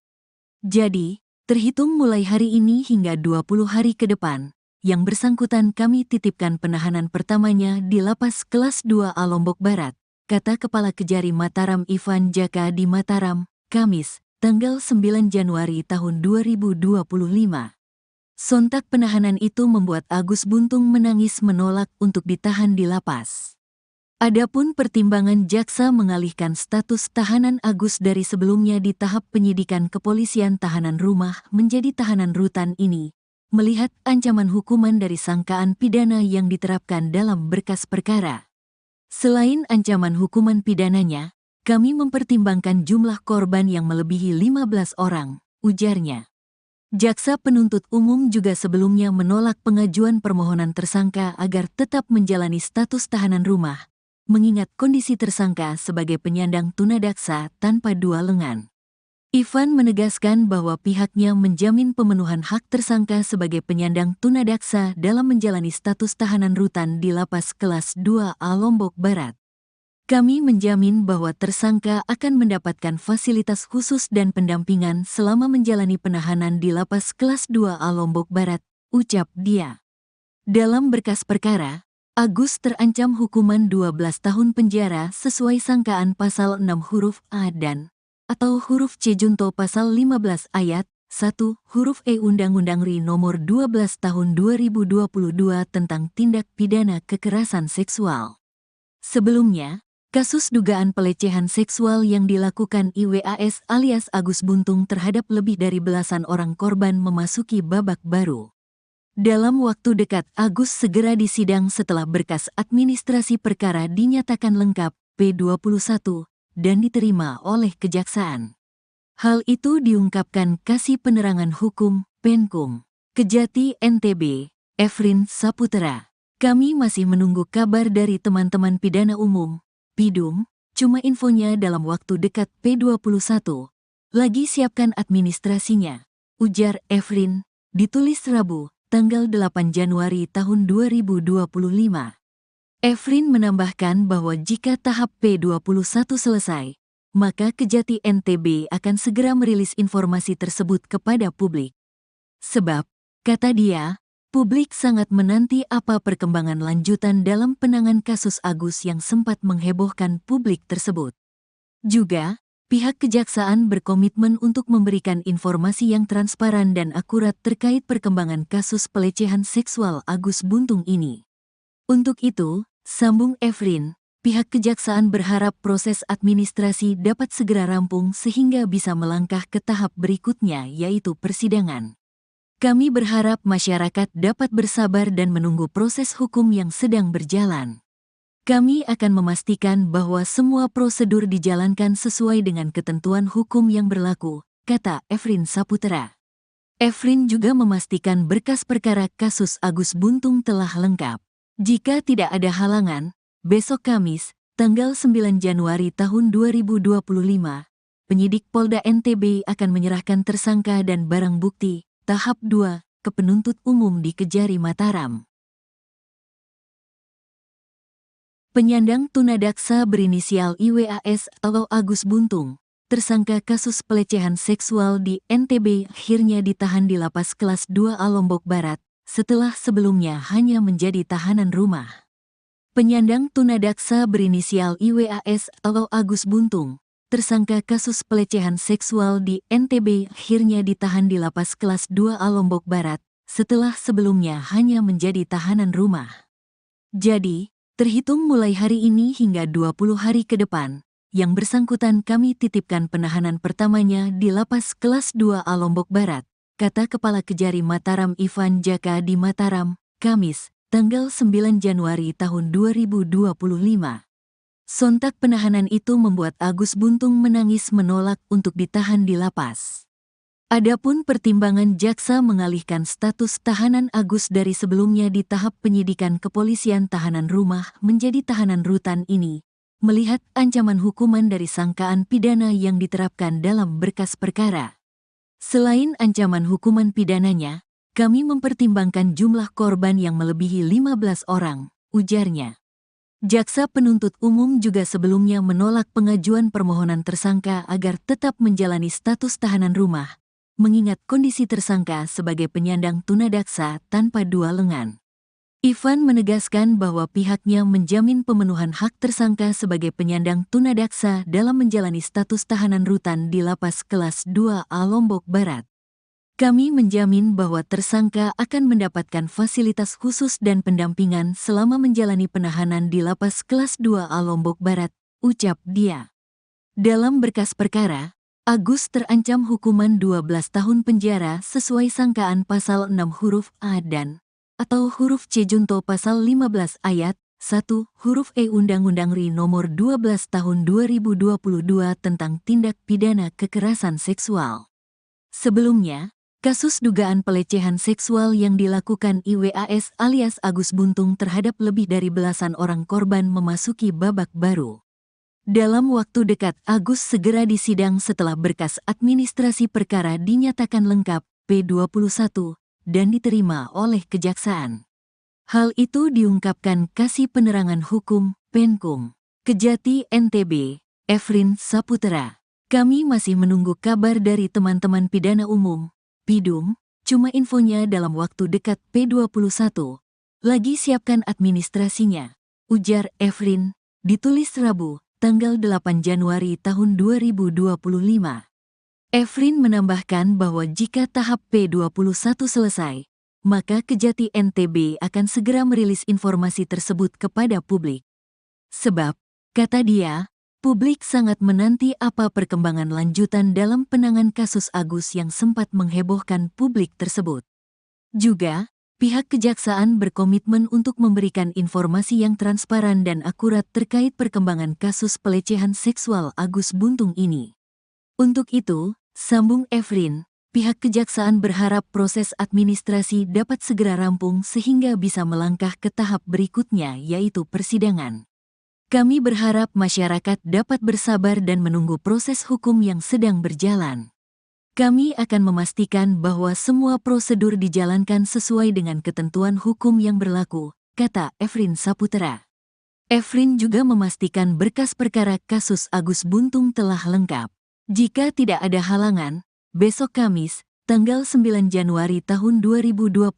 Jadi, terhitung mulai hari ini hingga 20 hari ke depan, yang bersangkutan kami titipkan penahanan pertamanya di Lapas Kelas 2A Lombok Barat, kata Kepala Kejari Mataram Ivan Jaka di Mataram, Kamis, tanggal 9 Januari tahun 2025. Sontak penahanan itu membuat Agus Buntung menangis menolak untuk ditahan di lapas. Adapun pertimbangan jaksa mengalihkan status tahanan Agus dari sebelumnya di tahap penyidikan kepolisian tahanan rumah menjadi tahanan rutan ini, melihat ancaman hukuman dari sangkaan pidana yang diterapkan dalam berkas perkara. Selain ancaman hukuman pidananya, kami mempertimbangkan jumlah korban yang melebihi 15 orang, ujarnya. Jaksa penuntut umum juga sebelumnya menolak pengajuan permohonan tersangka agar tetap menjalani status tahanan rumah, mengingat kondisi tersangka sebagai penyandang tunadaksa tanpa dua lengan. Ivan menegaskan bahwa pihaknya menjamin pemenuhan hak tersangka sebagai penyandang tunadaksa dalam menjalani status tahanan rutan di Lapas Kelas 2A Lombok Barat. Kami menjamin bahwa tersangka akan mendapatkan fasilitas khusus dan pendampingan selama menjalani penahanan di Lapas Kelas 2A Lombok Barat, ucap dia. Dalam berkas perkara, Agus terancam hukuman 12 tahun penjara sesuai sangkaan pasal 6 huruf A dan atau huruf C junto pasal 15 ayat 1 huruf E Undang-Undang RI nomor 12 tahun 2022 tentang tindak pidana kekerasan seksual. Sebelumnya, kasus dugaan pelecehan seksual yang dilakukan IWAS alias Agus Buntung terhadap lebih dari belasan orang korban memasuki babak baru. Dalam waktu dekat Agus segera disidang setelah berkas administrasi perkara dinyatakan lengkap P21 dan diterima oleh Kejaksaan. Hal itu diungkapkan Kasih Penerangan Hukum Penkum Kejati NTB, Efrin Saputra. Kami masih menunggu kabar dari teman-teman pidana umum, Pidum, cuma infonya dalam waktu dekat P21. Lagi siapkan administrasinya, ujar Efrin, ditulis Rabu, tanggal 8 Januari tahun 2025. Efrin menambahkan bahwa jika tahap P21 selesai, maka Kejati NTB akan segera merilis informasi tersebut kepada publik. Sebab, kata dia, publik sangat menanti apa perkembangan lanjutan dalam penanganan kasus Agus yang sempat menghebohkan publik tersebut. Juga, pihak Kejaksaan berkomitmen untuk memberikan informasi yang transparan dan akurat terkait perkembangan kasus pelecehan seksual Agus Buntung ini. Untuk itu, sambung Efrin, pihak Kejaksaan berharap proses administrasi dapat segera rampung sehingga bisa melangkah ke tahap berikutnya yaitu persidangan. Kami berharap masyarakat dapat bersabar dan menunggu proses hukum yang sedang berjalan. Kami akan memastikan bahwa semua prosedur dijalankan sesuai dengan ketentuan hukum yang berlaku, kata Efrin Saputra. Efrin juga memastikan berkas perkara kasus Agus Buntung telah lengkap. Jika tidak ada halangan, besok Kamis, tanggal 9 Januari tahun 2025, penyidik Polda NTB akan menyerahkan tersangka dan barang bukti, tahap 2, ke penuntut umum di Kejari Mataram. Penyandang tunadaksa berinisial IWAS atau Agus Buntung, tersangka kasus pelecehan seksual di NTB akhirnya ditahan di Lapas Kelas 2A Lombok Barat, setelah sebelumnya hanya menjadi tahanan rumah. Penyandang tunadaksa berinisial IWAS atau Agus Buntung, tersangka kasus pelecehan seksual di NTB akhirnya ditahan di Lapas Kelas 2A Lombok Barat, setelah sebelumnya hanya menjadi tahanan rumah. Jadi, terhitung mulai hari ini hingga 20 hari ke depan, yang bersangkutan kami titipkan penahanan pertamanya di Lapas Kelas 2A Lombok Barat, kata Kepala Kejari Mataram Ivan Jaka di Mataram, Kamis, tanggal 9 Januari tahun 2025. Sontak penahanan itu membuat Agus Buntung menangis menolak untuk ditahan di lapas. Adapun pertimbangan jaksa mengalihkan status tahanan Agus dari sebelumnya di tahap penyidikan kepolisian tahanan rumah menjadi tahanan rutan ini, melihat ancaman hukuman dari sangkaan pidana yang diterapkan dalam berkas perkara. Selain ancaman hukuman pidananya, kami mempertimbangkan jumlah korban yang melebihi 15 orang, ujarnya. Jaksa penuntut umum juga sebelumnya menolak pengajuan permohonan tersangka agar tetap menjalani status tahanan rumah, mengingat kondisi tersangka sebagai penyandang tunadaksa tanpa dua lengan. Ivan menegaskan bahwa pihaknya menjamin pemenuhan hak tersangka sebagai penyandang tunadaksa dalam menjalani status tahanan rutan di Lapas Kelas 2A Lombok Barat. Kami menjamin bahwa tersangka akan mendapatkan fasilitas khusus dan pendampingan selama menjalani penahanan di Lapas Kelas 2A Lombok Barat, ucap dia. Dalam berkas perkara, Agus terancam hukuman 12 tahun penjara sesuai sangkaan pasal 6 huruf A dan atau huruf C junto pasal 15 ayat 1 huruf E Undang-Undang RI nomor 12 tahun 2022 tentang tindak pidana kekerasan seksual. Sebelumnya, kasus dugaan pelecehan seksual yang dilakukan IWAS alias Agus Buntung terhadap lebih dari belasan orang korban memasuki babak baru. Dalam waktu dekat, Agus segera disidang setelah berkas administrasi perkara dinyatakan lengkap P21 dan diterima oleh Kejaksaan. Hal itu diungkapkan Kasih Penerangan Hukum Penkum Kejati NTB, Efrin Saputra. Kami masih menunggu kabar dari teman-teman pidana umum, Pidum, cuma infonya dalam waktu dekat P21. Lagi siapkan administrasinya, ujar Efrin, ditulis Rabu, tanggal 8 Januari tahun 2025. Efrin menambahkan bahwa jika tahap P21 selesai, maka Kejati NTB akan segera merilis informasi tersebut kepada publik. Sebab, kata dia, publik sangat menanti apa perkembangan lanjutan dalam penanganan kasus Agus yang sempat menghebohkan publik tersebut. Juga, pihak Kejaksaan berkomitmen untuk memberikan informasi yang transparan dan akurat terkait perkembangan kasus pelecehan seksual Agus Buntung ini. Untuk itu, sambung Efrin, pihak Kejaksaan berharap proses administrasi dapat segera rampung sehingga bisa melangkah ke tahap berikutnya yaitu persidangan. Kami berharap masyarakat dapat bersabar dan menunggu proses hukum yang sedang berjalan. Kami akan memastikan bahwa semua prosedur dijalankan sesuai dengan ketentuan hukum yang berlaku, kata Efrin Saputra. Efrin juga memastikan berkas perkara kasus Agus Buntung telah lengkap. Jika tidak ada halangan, besok Kamis, tanggal 9 Januari tahun 2025,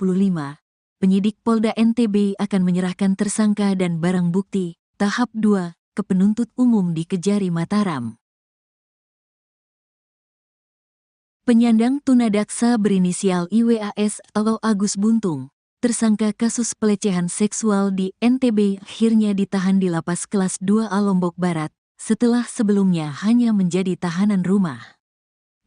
penyidik Polda NTB akan menyerahkan tersangka dan barang bukti, tahap 2, ke penuntut umum di Kejari Mataram. Penyandang tunadaksa berinisial IWAS atau Agus Buntung, tersangka kasus pelecehan seksual di NTB akhirnya ditahan di Lapas Kelas 2A Lombok Barat, setelah sebelumnya hanya menjadi tahanan rumah.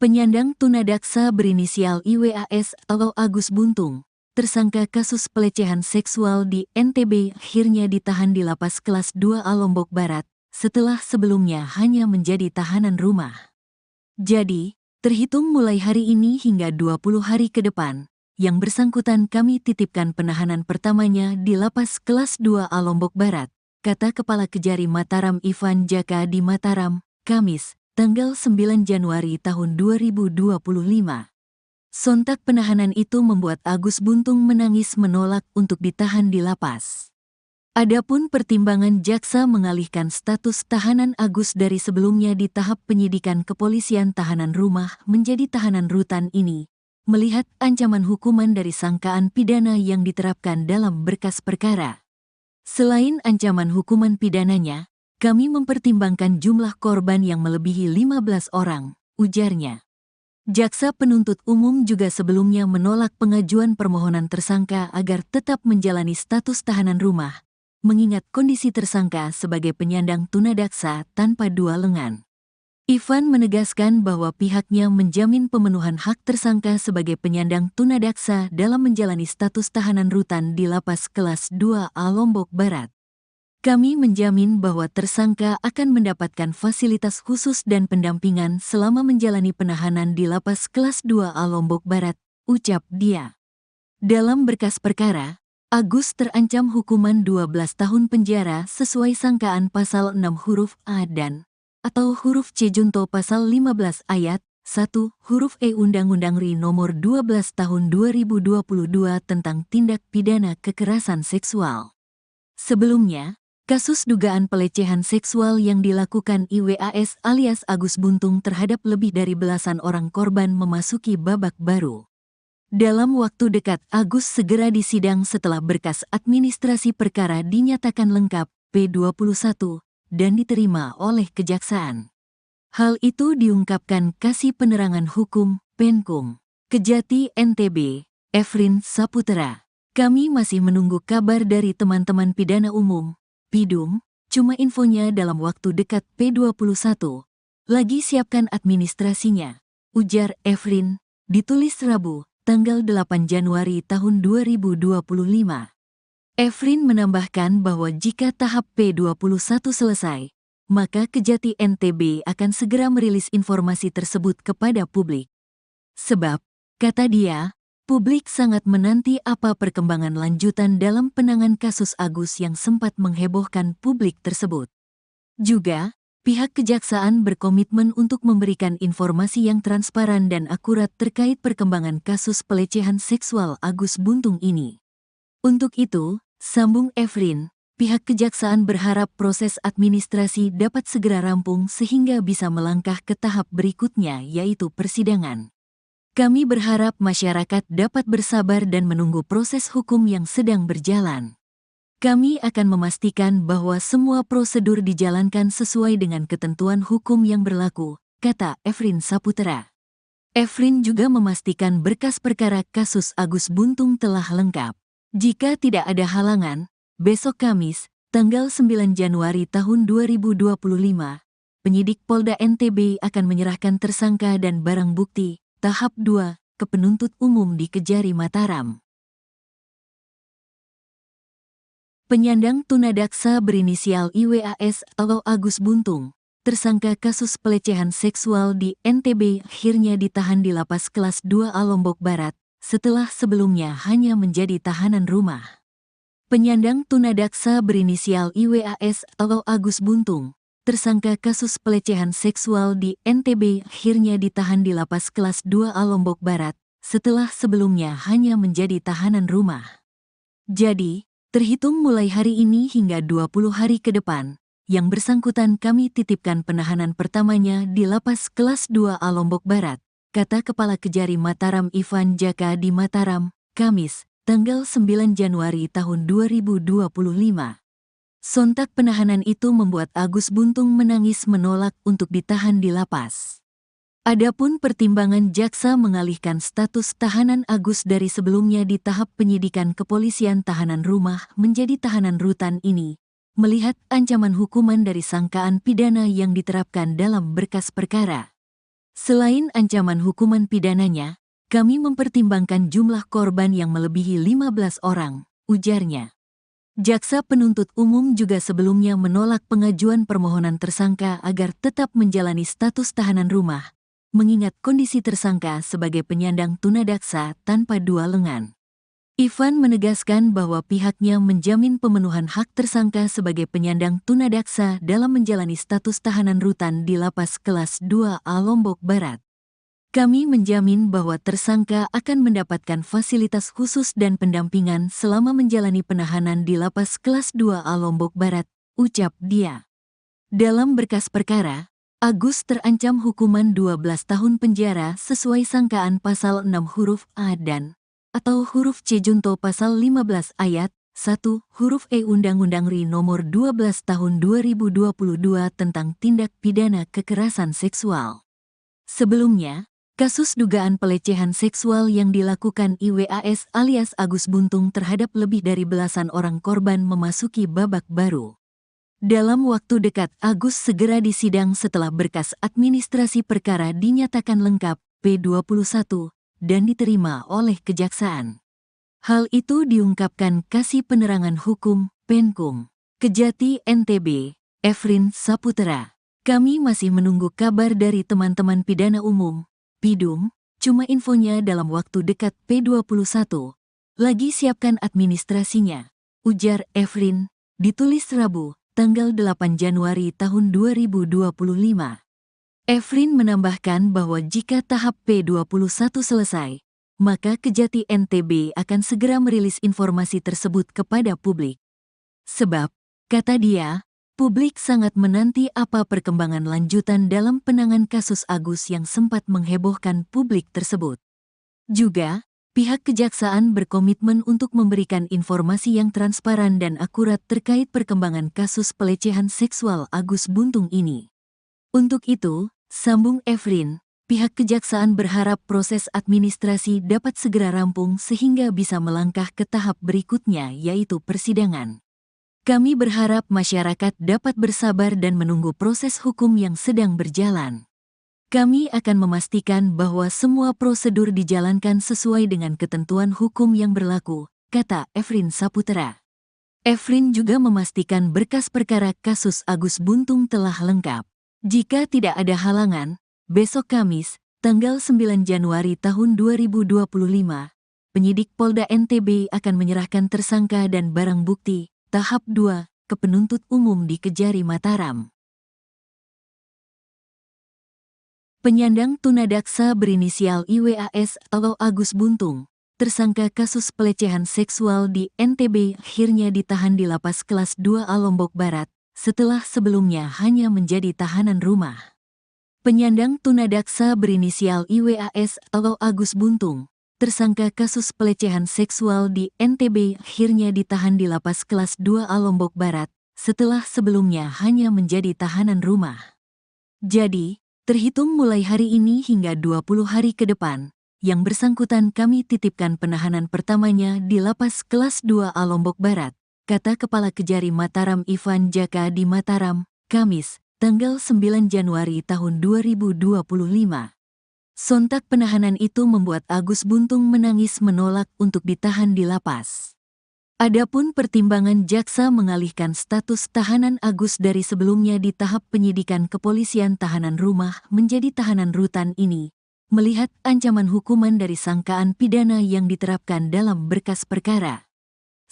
Penyandang tunadaksa berinisial IWAS atau Agus Buntung, tersangka kasus pelecehan seksual di NTB akhirnya ditahan di Lapas Kelas 2A Lombok Barat, setelah sebelumnya hanya menjadi tahanan rumah. Jadi, terhitung mulai hari ini hingga 20 hari ke depan, yang bersangkutan kami titipkan penahanan pertamanya di Lapas Kelas 2A Lombok Barat, kata Kepala Kejari Mataram Ivan Jaka di Mataram, Kamis, tanggal 9 Januari tahun 2025. Sontak penahanan itu membuat Agus Buntung menangis menolak untuk ditahan di lapas. Adapun pertimbangan jaksa mengalihkan status tahanan Agus dari sebelumnya di tahap penyidikan kepolisian tahanan rumah menjadi tahanan rutan ini, melihat ancaman hukuman dari sangkaan pidana yang diterapkan dalam berkas perkara. Selain ancaman hukuman pidananya, kami mempertimbangkan jumlah korban yang melebihi 15 orang, ujarnya. Jaksa penuntut umum juga sebelumnya menolak pengajuan permohonan tersangka agar tetap menjalani status tahanan rumah, mengingat kondisi tersangka sebagai penyandang tunadaksa tanpa dua lengan. Ivan menegaskan bahwa pihaknya menjamin pemenuhan hak tersangka sebagai penyandang tunadaksa dalam menjalani status tahanan rutan di Lapas Kelas 2A Lombok Barat. Kami menjamin bahwa tersangka akan mendapatkan fasilitas khusus dan pendampingan selama menjalani penahanan di Lapas Kelas 2A Lombok Barat, ucap dia. Dalam berkas perkara, Agus terancam hukuman 12 tahun penjara sesuai sangkaan pasal 6 huruf A dan atau huruf C junto pasal 15 ayat 1 huruf E Undang-Undang RI nomor 12 tahun 2022 tentang tindak pidana kekerasan seksual. Sebelumnya, kasus dugaan pelecehan seksual yang dilakukan IWAS alias Agus Buntung terhadap lebih dari belasan orang korban memasuki babak baru. Dalam waktu dekat, Agus segera disidang setelah berkas administrasi perkara dinyatakan lengkap P21 dan diterima oleh Kejaksaan. Hal itu diungkapkan Kasih Penerangan Hukum Penkum Kejati NTB, Efrin Saputra. Kami masih menunggu kabar dari teman-teman pidana umum, Pidum, cuma infonya dalam waktu dekat P21. Lagi siapkan administrasinya, ujar Efrin, ditulis Rabu, tanggal 8 Januari tahun 2025. Efrin menambahkan bahwa jika tahap P21 selesai, maka Kejati NTB akan segera merilis informasi tersebut kepada publik. Sebab, kata dia, publik sangat menanti apa perkembangan lanjutan dalam penanganan kasus Agus yang sempat menghebohkan publik tersebut. Juga, pihak Kejaksaan berkomitmen untuk memberikan informasi yang transparan dan akurat terkait perkembangan kasus pelecehan seksual Agus Buntung ini. Untuk itu, sambung Efrin, pihak Kejaksaan berharap proses administrasi dapat segera rampung sehingga bisa melangkah ke tahap berikutnya yaitu persidangan. Kami berharap masyarakat dapat bersabar dan menunggu proses hukum yang sedang berjalan. Kami akan memastikan bahwa semua prosedur dijalankan sesuai dengan ketentuan hukum yang berlaku, kata Efrin Saputra. Efrin juga memastikan berkas perkara kasus Agus Buntung telah lengkap. Jika tidak ada halangan, besok Kamis, tanggal 9 Januari tahun 2025, penyidik Polda NTB akan menyerahkan tersangka dan barang bukti tahap 2 ke penuntut umum di Kejari Mataram. Penyandang tunadaksa berinisial IWAS atau Agus Buntung, tersangka kasus pelecehan seksual di NTB akhirnya ditahan di Lapas Kelas 2A Lombok Barat, setelah sebelumnya hanya menjadi tahanan rumah. Penyandang tunadaksa berinisial IWAS atau Agus Buntung, tersangka kasus pelecehan seksual di NTB akhirnya ditahan di Lapas Kelas 2A Lombok Barat, setelah sebelumnya hanya menjadi tahanan rumah. Jadi, terhitung mulai hari ini hingga 20 hari ke depan, yang bersangkutan kami titipkan penahanan pertamanya di Lapas Kelas 2A Lombok Barat, kata Kepala Kejari Mataram Ivan Jaka di Mataram, Kamis, tanggal 9 Januari tahun 2025. Sontak penahanan itu membuat Agus Buntung menangis menolak untuk ditahan di lapas. Adapun pertimbangan jaksa mengalihkan status tahanan Agus dari sebelumnya di tahap penyidikan kepolisian tahanan rumah menjadi tahanan rutan ini, melihat ancaman hukuman dari sangkaan pidana yang diterapkan dalam berkas perkara. Selain ancaman hukuman pidananya, kami mempertimbangkan jumlah korban yang melebihi 15 orang, ujarnya. Jaksa penuntut umum juga sebelumnya menolak pengajuan permohonan tersangka agar tetap menjalani status tahanan rumah, mengingat kondisi tersangka sebagai penyandang tunadaksa tanpa dua lengan. Ivan menegaskan bahwa pihaknya menjamin pemenuhan hak tersangka sebagai penyandang tunadaksa dalam menjalani status tahanan rutan di Lapas Kelas 2A Lombok Barat. Kami menjamin bahwa tersangka akan mendapatkan fasilitas khusus dan pendampingan selama menjalani penahanan di Lapas Kelas 2A Lombok Barat, ucap dia. Dalam berkas perkara, Agus terancam hukuman 12 tahun penjara sesuai sangkaan pasal 6 huruf A dan atau huruf C junto pasal 15 ayat 1 huruf E Undang-Undang RI nomor 12 tahun 2022 tentang tindak pidana kekerasan seksual. Sebelumnya, kasus dugaan pelecehan seksual yang dilakukan IWAS alias Agus Buntung terhadap lebih dari belasan orang korban memasuki babak baru. Dalam waktu dekat, Agus segera disidang setelah berkas administrasi perkara dinyatakan lengkap P21 dan diterima oleh Kejaksaan. Hal itu diungkapkan Kasih Penerangan Hukum Penkum Kejati, NTB, Efrin Saputra. Kami masih menunggu kabar dari teman-teman pidana umum, Pidum, cuma infonya dalam waktu dekat P21. Lagi siapkan administrasinya, ujar Efrin, ditulis Rabu, tanggal 8 Januari tahun 2025. Efrin menambahkan bahwa jika tahap P21 selesai, maka Kejati NTB akan segera merilis informasi tersebut kepada publik. Sebab, kata dia, publik sangat menanti apa perkembangan lanjutan dalam penanganan kasus Agus yang sempat menghebohkan publik tersebut. Juga, pihak kejaksaan berkomitmen untuk memberikan informasi yang transparan dan akurat terkait perkembangan kasus pelecehan seksual Agus Buntung ini. Untuk itu, sambung Efrin, pihak kejaksaan berharap proses administrasi dapat segera rampung sehingga bisa melangkah ke tahap berikutnya yaitu persidangan. Kami berharap masyarakat dapat bersabar dan menunggu proses hukum yang sedang berjalan. Kami akan memastikan bahwa semua prosedur dijalankan sesuai dengan ketentuan hukum yang berlaku, kata Efrin Saputra. Efrin juga memastikan berkas perkara kasus Agus Buntung telah lengkap. Jika tidak ada halangan, besok Kamis, tanggal 9 Januari tahun 2025, penyidik Polda NTB akan menyerahkan tersangka dan barang bukti, tahap 2, ke penuntut umum di Kejari Mataram. Penyandang tunadaksa berinisial IWAS atau Agus Buntung, tersangka kasus pelecehan seksual di NTB akhirnya ditahan di Lapas Kelas 2A Lombok Barat, setelah sebelumnya hanya menjadi tahanan rumah. Penyandang tunadaksa berinisial IWAS atau Agus Buntung, tersangka kasus pelecehan seksual di NTB akhirnya ditahan di Lapas Kelas 2A Lombok Barat, setelah sebelumnya hanya menjadi tahanan rumah. Jadi, terhitung mulai hari ini hingga 20 hari ke depan, yang bersangkutan kami titipkan penahanan pertamanya di Lapas Kelas 2A Lombok Barat, kata Kepala Kejari Mataram Ivan Jaka di Mataram, Kamis, tanggal 9 Januari tahun 2025. Sontak penahanan itu membuat Agus Buntung menangis menolak untuk ditahan di lapas. Adapun pertimbangan jaksa mengalihkan status tahanan Agus dari sebelumnya di tahap penyidikan kepolisian tahanan rumah menjadi tahanan rutan ini, melihat ancaman hukuman dari sangkaan pidana yang diterapkan dalam berkas perkara.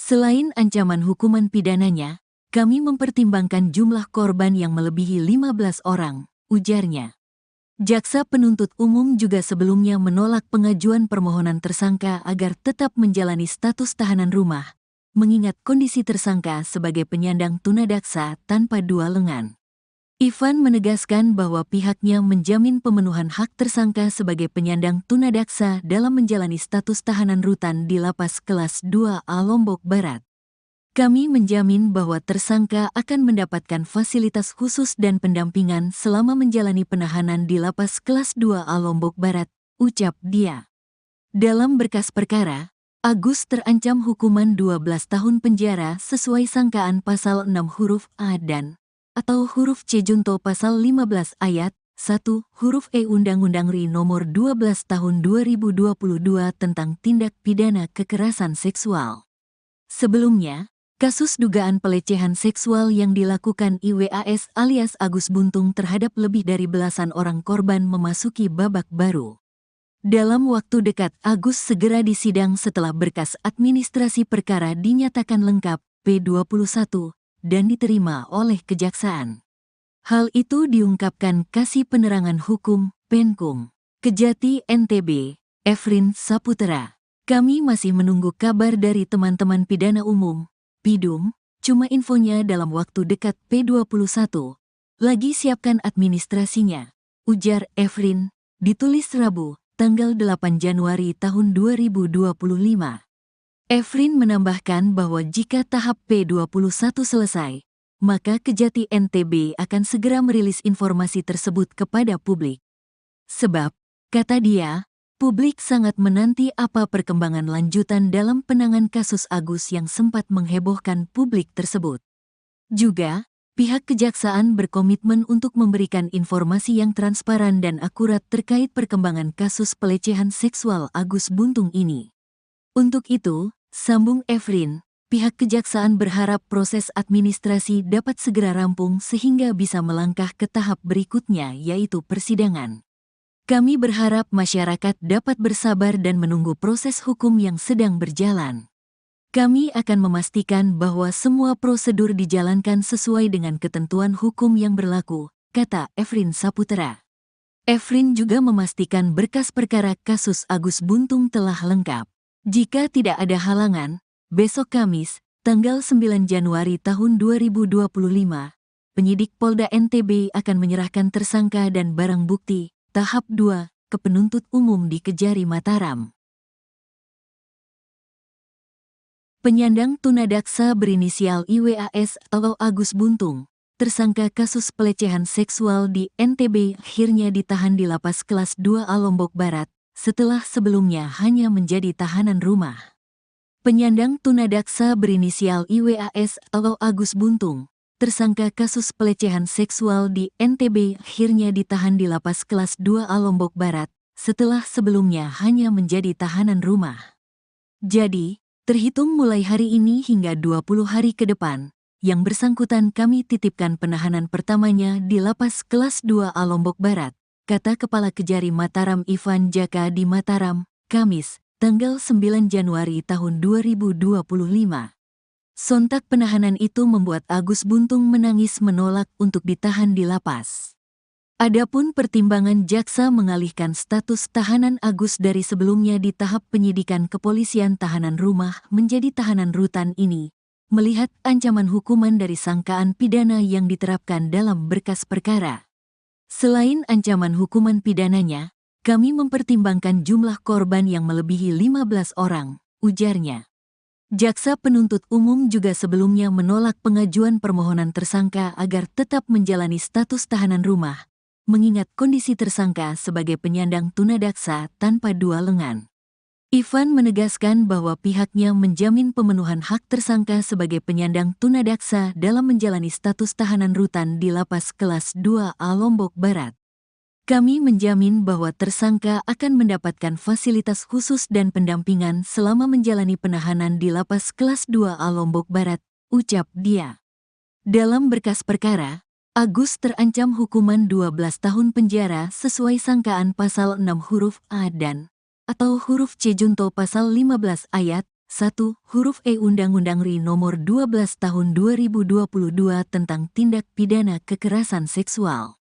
Selain ancaman hukuman pidananya, kami mempertimbangkan jumlah korban yang melebihi 15 orang, ujarnya. Jaksa penuntut umum juga sebelumnya menolak pengajuan permohonan tersangka agar tetap menjalani status tahanan rumah, mengingat kondisi tersangka sebagai penyandang tunadaksa tanpa dua lengan. Ivan menegaskan bahwa pihaknya menjamin pemenuhan hak tersangka sebagai penyandang tunadaksa dalam menjalani status tahanan rutan di Lapas Kelas 2A Lombok Barat. Kami menjamin bahwa tersangka akan mendapatkan fasilitas khusus dan pendampingan selama menjalani penahanan di Lapas Kelas 2A Lombok Barat, ucap dia. Dalam berkas perkara, Agus terancam hukuman 12 tahun penjara sesuai sangkaan pasal 6 huruf A dan atau huruf C junto pasal 15 ayat 1 huruf E Undang-Undang RI nomor 12 tahun 2022 tentang tindak pidana kekerasan seksual. Sebelumnya, kasus dugaan pelecehan seksual yang dilakukan IWAS alias Agus Buntung terhadap lebih dari belasan orang korban memasuki babak baru. Dalam waktu dekat Agus segera disidang setelah berkas administrasi perkara dinyatakan lengkap P21 dan diterima oleh kejaksaan. Hal itu diungkapkan Kasih Penerangan Hukum, Penkum, Kejati NTB, Efrin Saputra. Kami masih menunggu kabar dari teman-teman pidana umum, Pidum, cuma infonya dalam waktu dekat P21. Lagi siapkan administrasinya, ujar Efrin, ditulis Rabu, tanggal 8 Januari tahun 2025. Efrin menambahkan bahwa jika tahap P21 selesai, maka Kejati NTB akan segera merilis informasi tersebut kepada publik. Sebab, kata dia, publik sangat menanti apa perkembangan lanjutan dalam penanganan kasus Agus yang sempat menghebohkan publik tersebut. Juga, pihak kejaksaan berkomitmen untuk memberikan informasi yang transparan dan akurat terkait perkembangan kasus pelecehan seksual Agus Buntung ini. Untuk itu, sambung Efrin, pihak kejaksaan berharap proses administrasi dapat segera rampung sehingga bisa melangkah ke tahap berikutnya, yaitu persidangan. Kami berharap masyarakat dapat bersabar dan menunggu proses hukum yang sedang berjalan. Kami akan memastikan bahwa semua prosedur dijalankan sesuai dengan ketentuan hukum yang berlaku, kata Efrin Saputra. Efrin juga memastikan berkas perkara kasus Agus Buntung telah lengkap. Jika tidak ada halangan, besok Kamis, tanggal 9 Januari tahun 2025, penyidik Polda NTB akan menyerahkan tersangka dan barang bukti, tahap 2, ke penuntut umum di Kejari Mataram. Penyandang tunadaksa berinisial IWAS atau Agus Buntung, tersangka kasus pelecehan seksual di NTB, akhirnya ditahan di Lapas Kelas 2A Lombok Barat, setelah sebelumnya hanya menjadi tahanan rumah. Penyandang tunadaksa berinisial IWAS atau Agus Buntung, tersangka kasus pelecehan seksual di NTB, akhirnya ditahan di Lapas Kelas 2A Lombok Barat, setelah sebelumnya hanya menjadi tahanan rumah. Jadi, terhitung mulai hari ini hingga 20 hari ke depan, yang bersangkutan kami titipkan penahanan pertamanya di Lapas Kelas 2A Lombok Barat, kata Kepala Kejari Mataram Ivan Jaka di Mataram, Kamis, tanggal 9 Januari tahun 2025. Sontak penahanan itu membuat Agus Buntung menangis menolak untuk ditahan di lapas. Adapun pertimbangan jaksa mengalihkan status tahanan Agus dari sebelumnya di tahap penyidikan kepolisian tahanan rumah menjadi tahanan rutan ini, melihat ancaman hukuman dari sangkaan pidana yang diterapkan dalam berkas perkara. Selain ancaman hukuman pidananya, kami mempertimbangkan jumlah korban yang melebihi 15 orang, ujarnya. Jaksa penuntut umum juga sebelumnya menolak pengajuan permohonan tersangka agar tetap menjalani status tahanan rumah, mengingat kondisi tersangka sebagai penyandang tunadaksa tanpa dua lengan. Ivan menegaskan bahwa pihaknya menjamin pemenuhan hak tersangka sebagai penyandang tunadaksa dalam menjalani status tahanan rutan di Lapas Kelas 2A Lombok Barat. Kami menjamin bahwa tersangka akan mendapatkan fasilitas khusus dan pendampingan selama menjalani penahanan di Lapas Kelas 2A Lombok Barat, ucap dia. Dalam berkas perkara, Agus terancam hukuman 12 tahun penjara sesuai sangkaan pasal 6 huruf A dan atau huruf C junto pasal 15 ayat 1 huruf E Undang-Undang RI nomor 12 tahun 2022 tentang tindak pidana kekerasan seksual.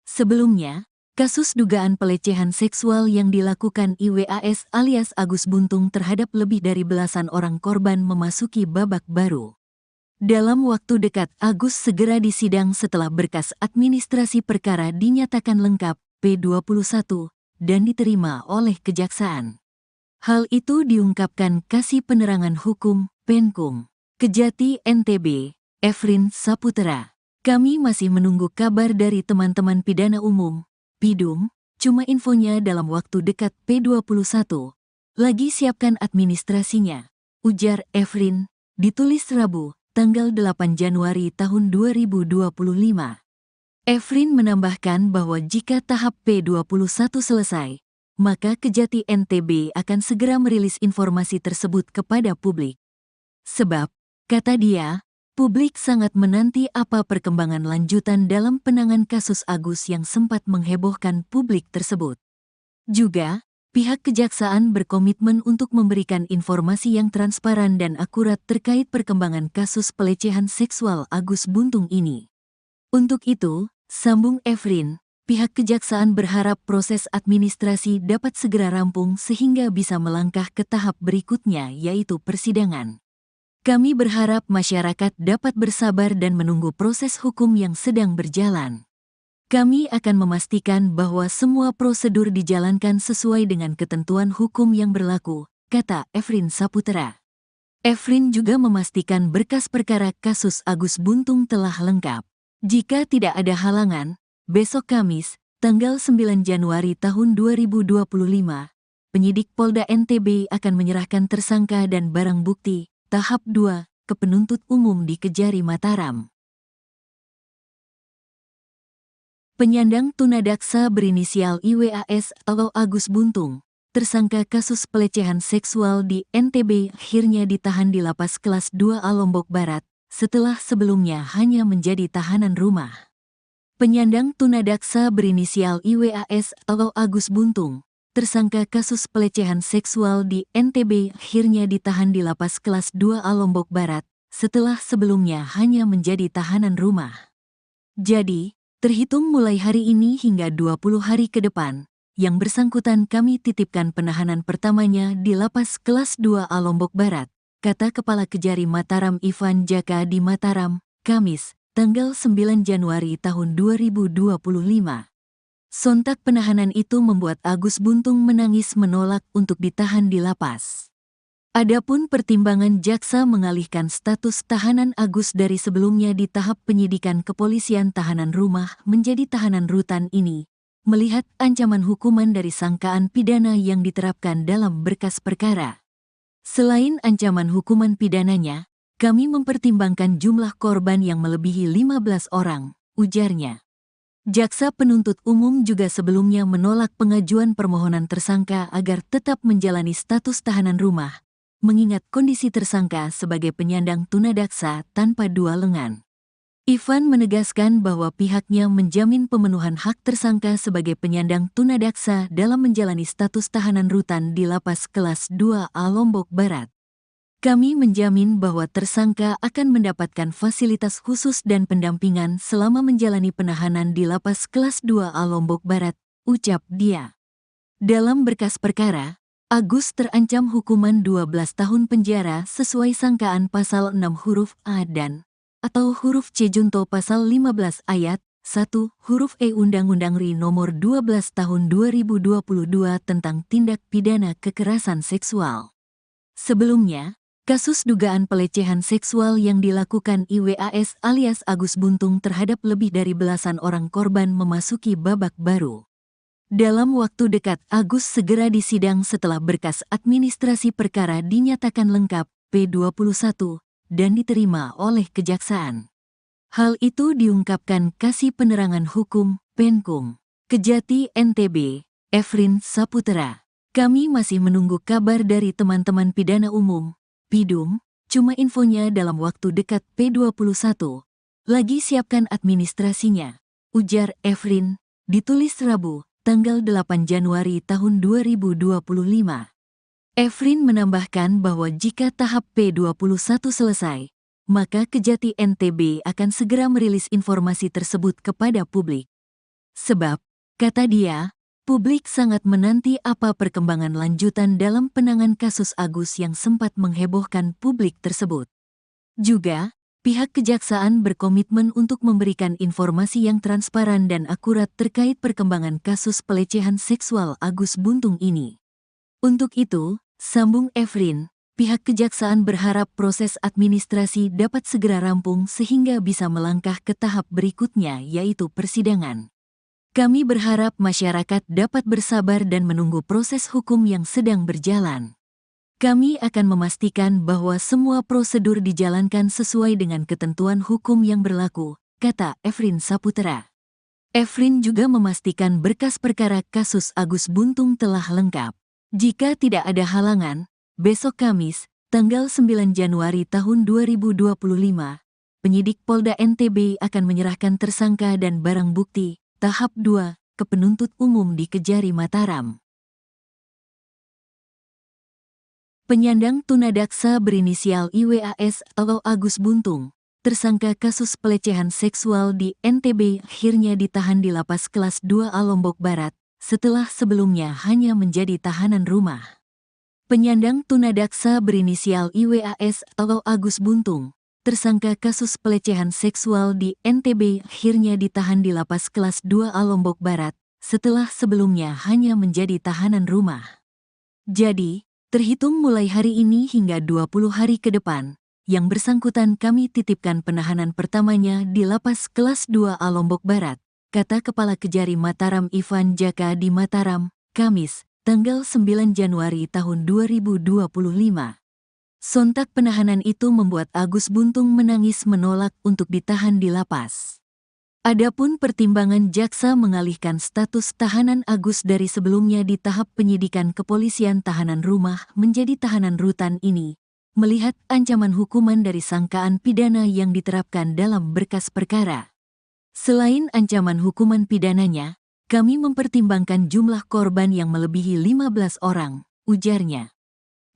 Sebelumnya, kasus dugaan pelecehan seksual yang dilakukan IWAS alias Agus Buntung terhadap lebih dari belasan orang korban memasuki babak baru. Dalam waktu dekat, Agus segera disidang setelah berkas administrasi perkara dinyatakan lengkap P21 dan diterima oleh kejaksaan. Hal itu diungkapkan Kasih Penerangan Hukum, Penkum, Kejati NTB, Efrin Saputra. Kami masih menunggu kabar dari teman-teman pidana umum, Pidum, cuma infonya dalam waktu dekat P21. Lagi siapkan administrasinya, ujar Efrin, ditulis Rabu, tanggal 8 Januari tahun 2025. Efrin menambahkan bahwa jika tahap P21 selesai, maka Kejati NTB akan segera merilis informasi tersebut kepada publik. Sebab, kata dia, publik sangat menanti apa perkembangan lanjutan dalam penanganan kasus Agus yang sempat menghebohkan publik tersebut. Juga, pihak kejaksaan berkomitmen untuk memberikan informasi yang transparan dan akurat terkait perkembangan kasus pelecehan seksual Agus Buntung ini. Untuk itu, sambung Efrin, pihak kejaksaan berharap proses administrasi dapat segera rampung sehingga bisa melangkah ke tahap berikutnya, yaitu persidangan. Kami berharap masyarakat dapat bersabar dan menunggu proses hukum yang sedang berjalan. Kami akan memastikan bahwa semua prosedur dijalankan sesuai dengan ketentuan hukum yang berlaku, kata Efrin Saputra. Efrin juga memastikan berkas perkara kasus Agus Buntung telah lengkap. Jika tidak ada halangan, besok Kamis, tanggal 9 Januari tahun 2025, penyidik Polda NTB akan menyerahkan tersangka dan barang bukti, tahap 2, ke penuntut umum di Kejari Mataram. Penyandang tunadaksa berinisial IWAS atau Agus Buntung, tersangka kasus pelecehan seksual di NTB akhirnya ditahan di Lapas Kelas 2A Lombok Barat, setelah sebelumnya hanya menjadi tahanan rumah. Penyandang tunadaksa berinisial IWAS atau Agus Buntung, tersangka kasus pelecehan seksual di NTB akhirnya ditahan di Lapas Kelas 2A Lombok Barat, setelah sebelumnya hanya menjadi tahanan rumah. Jadi, terhitung mulai hari ini hingga 20 hari ke depan, yang bersangkutan kami titipkan penahanan pertamanya di Lapas Kelas 2A Lombok Barat, kata Kepala Kejari Mataram Ivan Jaka di Mataram, Kamis, tanggal 9 Januari tahun 2025. Sontak penahanan itu membuat Agus Buntung menangis menolak untuk ditahan di lapas. Adapun pertimbangan jaksa mengalihkan status tahanan Agus dari sebelumnya di tahap penyidikan kepolisian tahanan rumah menjadi tahanan rutan ini, melihat ancaman hukuman dari sangkaan pidana yang diterapkan dalam berkas perkara. Selain ancaman hukuman pidananya, kami mempertimbangkan jumlah korban yang melebihi 15 orang, ujarnya. Jaksa penuntut umum juga sebelumnya menolak pengajuan permohonan tersangka agar tetap menjalani status tahanan rumah, mengingat kondisi tersangka sebagai penyandang tunadaksa tanpa dua lengan. Ivan menegaskan bahwa pihaknya menjamin pemenuhan hak tersangka sebagai penyandang tunadaksa dalam menjalani status tahanan rutan di Lapas Kelas 2A Lombok Barat. Kami menjamin bahwa tersangka akan mendapatkan fasilitas khusus dan pendampingan selama menjalani penahanan di Lapas Kelas 2A Lombok Barat, ucap dia. Dalam berkas perkara, Agus terancam hukuman 12 tahun penjara sesuai sangkaan pasal 6 huruf A dan atau huruf C junto pasal 15 ayat 1 huruf E Undang-Undang RI nomor 12 tahun 2022 tentang tindak pidana kekerasan seksual. Sebelumnya, kasus dugaan pelecehan seksual yang dilakukan IWAS alias Agus Buntung terhadap lebih dari belasan orang korban memasuki babak baru. Dalam waktu dekat Agus segera disidang setelah berkas administrasi perkara dinyatakan lengkap P21 dan diterima oleh kejaksaan. Hal itu diungkapkan Kasih Penerangan Hukum, Penkum, Kejati NTB, Efrin Saputra. Kami masih menunggu kabar dari teman-teman pidana umum, Pidum, cuma infonya dalam waktu dekat P21. Lagi siapkan administrasinya, ujar Efrin, ditulis Rabu, tanggal 8 Januari tahun 2025. Efrin menambahkan bahwa jika tahap P21 selesai, maka Kejati NTB akan segera merilis informasi tersebut kepada publik. Sebab, kata dia, publik sangat menanti apa perkembangan lanjutan dalam penanganan kasus Agus yang sempat menghebohkan publik tersebut. Juga, pihak kejaksaan berkomitmen untuk memberikan informasi yang transparan dan akurat terkait perkembangan kasus pelecehan seksual Agus Buntung ini. Untuk itu, sambung Efrin, pihak kejaksaan berharap proses administrasi dapat segera rampung sehingga bisa melangkah ke tahap berikutnya yaitu persidangan. Kami berharap masyarakat dapat bersabar dan menunggu proses hukum yang sedang berjalan. Kami akan memastikan bahwa semua prosedur dijalankan sesuai dengan ketentuan hukum yang berlaku, kata Efrin Saputra. Efrin juga memastikan berkas perkara kasus Agus Buntung telah lengkap. Jika tidak ada halangan, besok Kamis, tanggal 9 Januari tahun 2025, penyidik Polda NTB akan menyerahkan tersangka dan barang bukti, tahap 2, ke penuntut umum di Kejari Mataram. Penyandang tunadaksa berinisial IWAS atau Agus Buntung, tersangka kasus pelecehan seksual di NTB akhirnya ditahan di Lapas Kelas 2A Lombok Barat, setelah sebelumnya hanya menjadi tahanan rumah. Penyandang tunadaksa berinisial IWAS atau Agus Buntung, tersangka kasus pelecehan seksual di NTB akhirnya ditahan di Lapas Kelas 2A Lombok Barat, setelah sebelumnya hanya menjadi tahanan rumah. Jadi, terhitung mulai hari ini hingga 20 hari ke depan, yang bersangkutan kami titipkan penahanan pertamanya di Lapas Kelas 2A Lombok Barat, kata Kepala Kejari Mataram Ivan Jaka di Mataram, Kamis, tanggal 9 Januari tahun 2025. Sontak penahanan itu membuat Agus Buntung menangis menolak untuk ditahan di lapas. Adapun pertimbangan jaksa mengalihkan status tahanan Agus dari sebelumnya di tahap penyidikan kepolisian tahanan rumah menjadi tahanan rutan ini, melihat ancaman hukuman dari sangkaan pidana yang diterapkan dalam berkas perkara. Selain ancaman hukuman pidananya, kami mempertimbangkan jumlah korban yang melebihi 15 orang, ujarnya.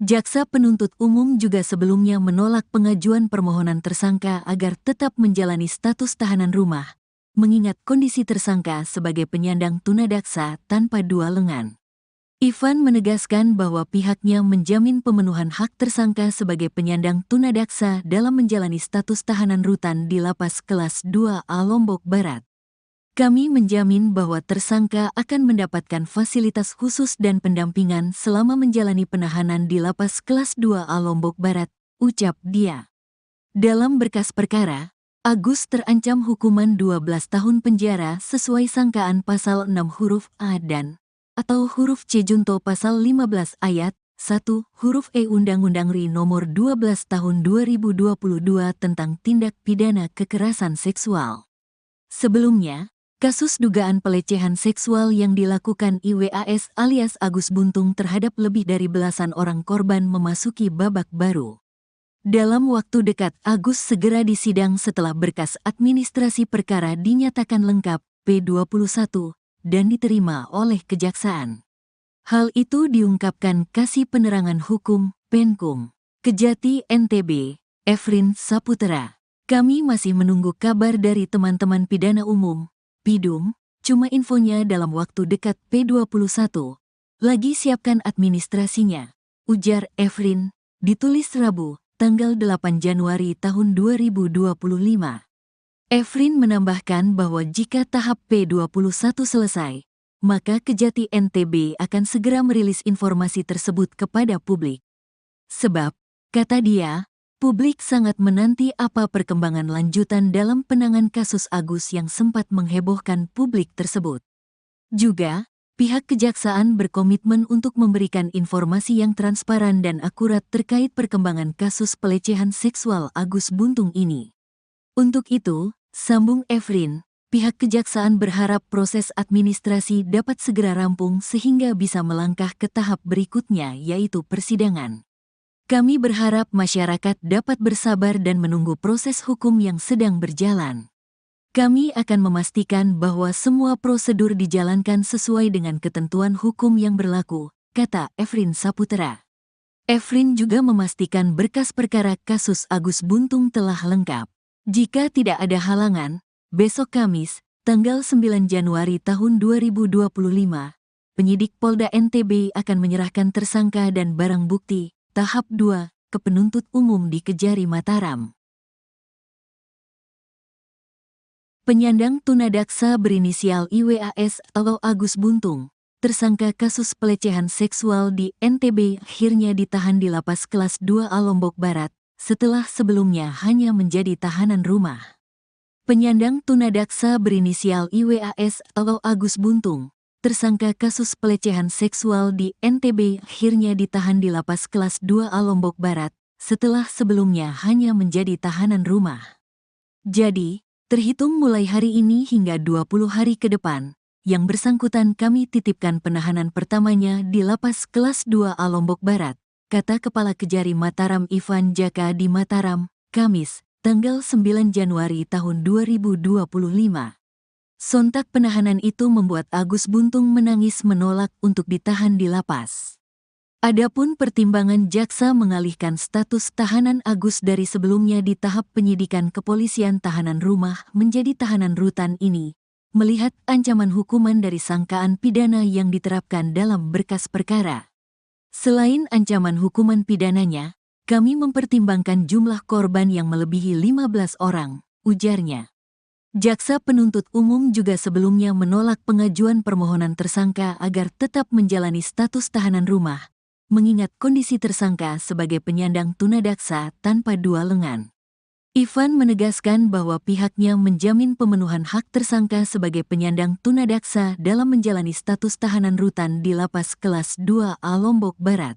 Jaksa penuntut umum juga sebelumnya menolak pengajuan permohonan tersangka agar tetap menjalani status tahanan rumah, mengingat kondisi tersangka sebagai penyandang tunadaksa tanpa dua lengan. Ivan menegaskan bahwa pihaknya menjamin pemenuhan hak tersangka sebagai penyandang tunadaksa dalam menjalani status tahanan rutan di Lapas Kelas 2A Lombok Barat. Kami menjamin bahwa tersangka akan mendapatkan fasilitas khusus dan pendampingan selama menjalani penahanan di Lapas Kelas 2A Lombok Barat, ucap dia. Dalam berkas perkara, Agus terancam hukuman 12 tahun penjara sesuai sangkaan pasal 6 huruf A dan atau huruf C junto pasal 15 ayat 1 huruf E Undang-Undang RI nomor 12 tahun 2022 tentang tindak pidana kekerasan seksual. Sebelumnya, kasus dugaan pelecehan seksual yang dilakukan IWAS alias Agus Buntung terhadap lebih dari belasan orang korban memasuki babak baru. Dalam waktu dekat, Agus segera disidang setelah berkas administrasi perkara dinyatakan lengkap P21 dan diterima oleh Kejaksaan. Hal itu diungkapkan Kasih Penerangan Hukum, Penkum, Kejati NTB, Efrin Saputra. Kami masih menunggu kabar dari teman-teman pidana umum, Pidum, cuma infonya dalam waktu dekat P21. Lagi siapkan administrasinya, ujar Efrin, ditulis Rabu, tanggal 8 Januari tahun 2025. Efrin menambahkan bahwa jika tahap P21 selesai, maka Kejati NTB akan segera merilis informasi tersebut kepada publik. Sebab, kata dia, publik sangat menanti apa perkembangan lanjutan dalam penanganan kasus Agus yang sempat menghebohkan publik tersebut. Juga, pihak Kejaksaan berkomitmen untuk memberikan informasi yang transparan dan akurat terkait perkembangan kasus pelecehan seksual Agus Buntung ini. Untuk itu, sambung Efrin, pihak Kejaksaan berharap proses administrasi dapat segera rampung sehingga bisa melangkah ke tahap berikutnya yaitu persidangan. Kami berharap masyarakat dapat bersabar dan menunggu proses hukum yang sedang berjalan. Kami akan memastikan bahwa semua prosedur dijalankan sesuai dengan ketentuan hukum yang berlaku, kata Efrin Saputra. Efrin juga memastikan berkas perkara kasus Agus Buntung telah lengkap. Jika tidak ada halangan, besok Kamis, tanggal 9 Januari tahun 2025, penyidik Polda NTB akan menyerahkan tersangka dan barang bukti, tahap 2, ke penuntut umum di Kejari Mataram. Penyandang tunadaksa berinisial IWAS atau Agus Buntung, tersangka kasus pelecehan seksual di NTB akhirnya ditahan di Lapas Kelas 2A Lombok Barat, setelah sebelumnya hanya menjadi tahanan rumah. Penyandang tunadaksa berinisial IWAS atau Agus Buntung, tersangka kasus pelecehan seksual di NTB akhirnya ditahan di Lapas Kelas 2A Lombok Barat, setelah sebelumnya hanya menjadi tahanan rumah. Jadi, terhitung mulai hari ini hingga 20 hari ke depan, yang bersangkutan kami titipkan penahanan pertamanya di Lapas Kelas 2A Lombok Barat, kata Kepala Kejari Mataram Ivan Jaka di Mataram, Kamis, tanggal 9 Januari tahun 2025. Sontak penahanan itu membuat Agus Buntung menangis menolak untuk ditahan di lapas. Adapun pertimbangan jaksa mengalihkan status tahanan Agus dari sebelumnya di tahap penyidikan kepolisian tahanan rumah menjadi tahanan rutan ini, melihat ancaman hukuman dari sangkaan pidana yang diterapkan dalam berkas perkara. Selain ancaman hukuman pidananya, kami mempertimbangkan jumlah korban yang melebihi 15 orang, ujarnya. Jaksa penuntut umum juga sebelumnya menolak pengajuan permohonan tersangka agar tetap menjalani status tahanan rumah, mengingat kondisi tersangka sebagai penyandang tunadaksa tanpa dua lengan. Ivan menegaskan bahwa pihaknya menjamin pemenuhan hak tersangka sebagai penyandang tunadaksa dalam menjalani status tahanan rutan di Lapas Kelas 2A Lombok Barat.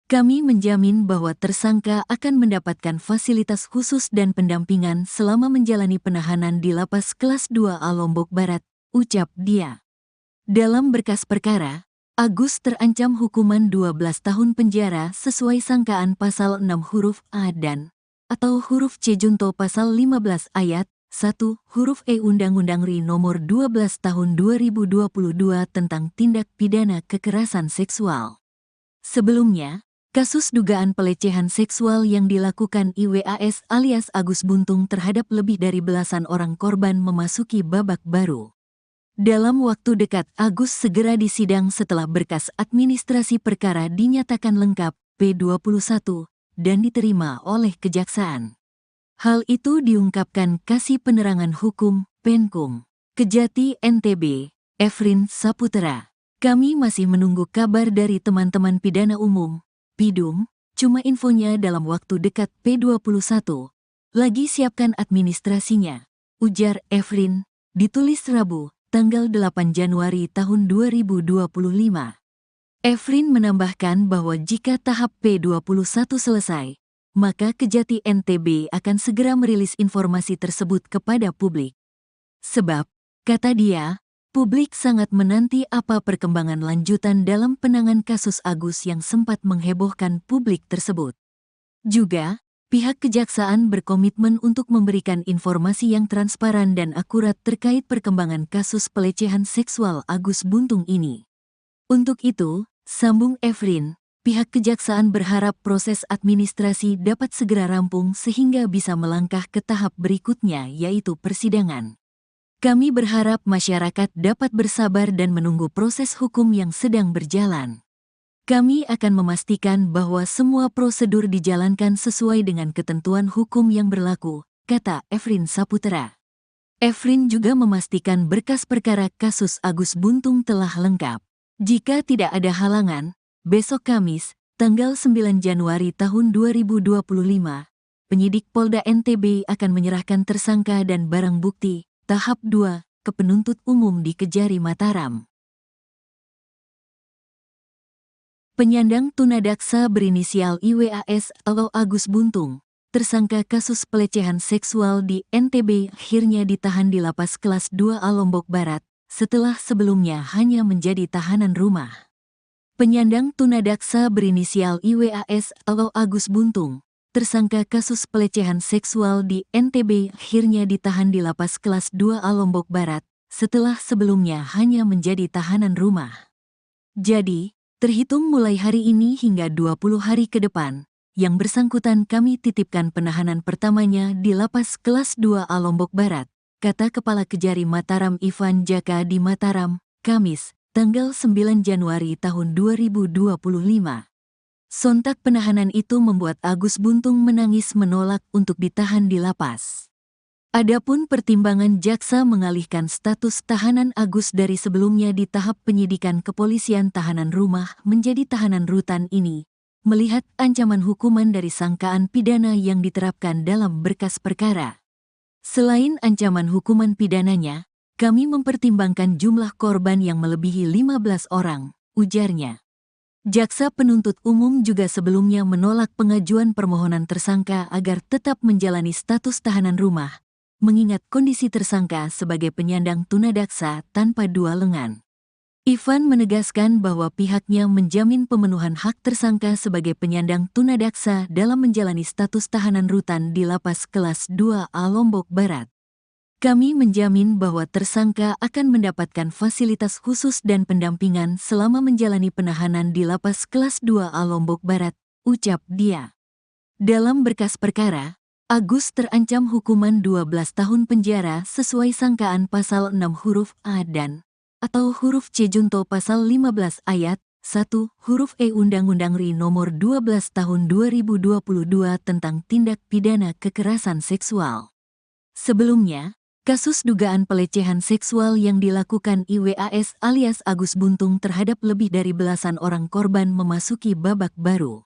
Kami menjamin bahwa tersangka akan mendapatkan fasilitas khusus dan pendampingan selama menjalani penahanan di Lapas Kelas 2A Lombok Barat, ucap dia. Dalam berkas perkara, Agus terancam hukuman 12 tahun penjara sesuai sangkaan pasal 6 huruf A dan atau huruf C junto pasal 15 ayat 1 huruf E Undang-Undang RI nomor 12 tahun 2022 tentang tindak pidana kekerasan seksual. Sebelumnya, kasus dugaan pelecehan seksual yang dilakukan IWAS alias Agus Buntung terhadap lebih dari belasan orang korban memasuki babak baru. Dalam waktu dekat, Agus segera disidang setelah berkas administrasi perkara dinyatakan lengkap P21 dan diterima oleh Kejaksaan. Hal itu diungkapkan Kasih Penerangan Hukum Penkum Kejati NTB, Efrin Saputra. Kami masih menunggu kabar dari teman-teman pidana umum, Pidum, cuma infonya dalam waktu dekat P21. Lagi siapkan administrasinya, ujar Efrin, ditulis Rabu, tanggal 8 Januari tahun 2025. Efrin menambahkan bahwa jika tahap P21 selesai, maka Kejati NTB akan segera merilis informasi tersebut kepada publik. Sebab, kata dia, publik sangat menanti apa perkembangan lanjutan dalam penanganan kasus Agus yang sempat menghebohkan publik tersebut. Juga, pihak Kejaksaan berkomitmen untuk memberikan informasi yang transparan dan akurat terkait perkembangan kasus pelecehan seksual Agus Buntung ini. Untuk itu, sambung Efrin, pihak Kejaksaan berharap proses administrasi dapat segera rampung sehingga bisa melangkah ke tahap berikutnya yaitu persidangan. Kami berharap masyarakat dapat bersabar dan menunggu proses hukum yang sedang berjalan. Kami akan memastikan bahwa semua prosedur dijalankan sesuai dengan ketentuan hukum yang berlaku, kata Efrin Saputra. Efrin juga memastikan berkas perkara kasus Agus Buntung telah lengkap. Jika tidak ada halangan, besok Kamis, tanggal 9 Januari tahun 2025, penyidik Polda NTB akan menyerahkan tersangka dan barang bukti tahap 2 ke penuntut umum di Kejari Mataram. Penyandang tunadaksa berinisial IWAS atau Agus Buntung, tersangka kasus pelecehan seksual di NTB akhirnya ditahan di Lapas Kelas 2A Lombok Barat, setelah sebelumnya hanya menjadi tahanan rumah. Penyandang tunadaksa berinisial IWAS atau Agus Buntung, tersangka kasus pelecehan seksual di NTB akhirnya ditahan di Lapas Kelas 2A Lombok Barat, setelah sebelumnya hanya menjadi tahanan rumah. Jadi, terhitung mulai hari ini hingga 20 hari ke depan, yang bersangkutan kami titipkan penahanan pertamanya di Lapas Kelas 2A Lombok Barat, kata Kepala Kejari Mataram Ivan Jaka di Mataram, Kamis, tanggal 9 Januari tahun 2025. Sontak penahanan itu membuat Agus Buntung menangis menolak untuk ditahan di lapas. Adapun pertimbangan jaksa mengalihkan status tahanan Agus dari sebelumnya di tahap penyidikan kepolisian tahanan rumah menjadi tahanan rutan ini, melihat ancaman hukuman dari sangkaan pidana yang diterapkan dalam berkas perkara. Selain ancaman hukuman pidananya, kami mempertimbangkan jumlah korban yang melebihi 15 orang, ujarnya. Jaksa penuntut umum juga sebelumnya menolak pengajuan permohonan tersangka agar tetap menjalani status tahanan rumah, mengingat kondisi tersangka sebagai penyandang tunadaksa tanpa dua lengan. Ivan menegaskan bahwa pihaknya menjamin pemenuhan hak tersangka sebagai penyandang tunadaksa dalam menjalani status tahanan rutan di Lapas Kelas 2A Lombok Barat. Kami menjamin bahwa tersangka akan mendapatkan fasilitas khusus dan pendampingan selama menjalani penahanan di Lapas Kelas 2A Lombok Barat, ucap dia. Dalam berkas perkara, Agus terancam hukuman 12 tahun penjara sesuai sangkaan pasal 6 huruf A dan atau huruf C junto pasal 15 ayat 1 huruf E Undang-Undang RI nomor 12 tahun 2022 tentang tindak pidana kekerasan seksual. Sebelumnya, kasus dugaan pelecehan seksual yang dilakukan IWAS alias Agus Buntung terhadap lebih dari belasan orang korban memasuki babak baru.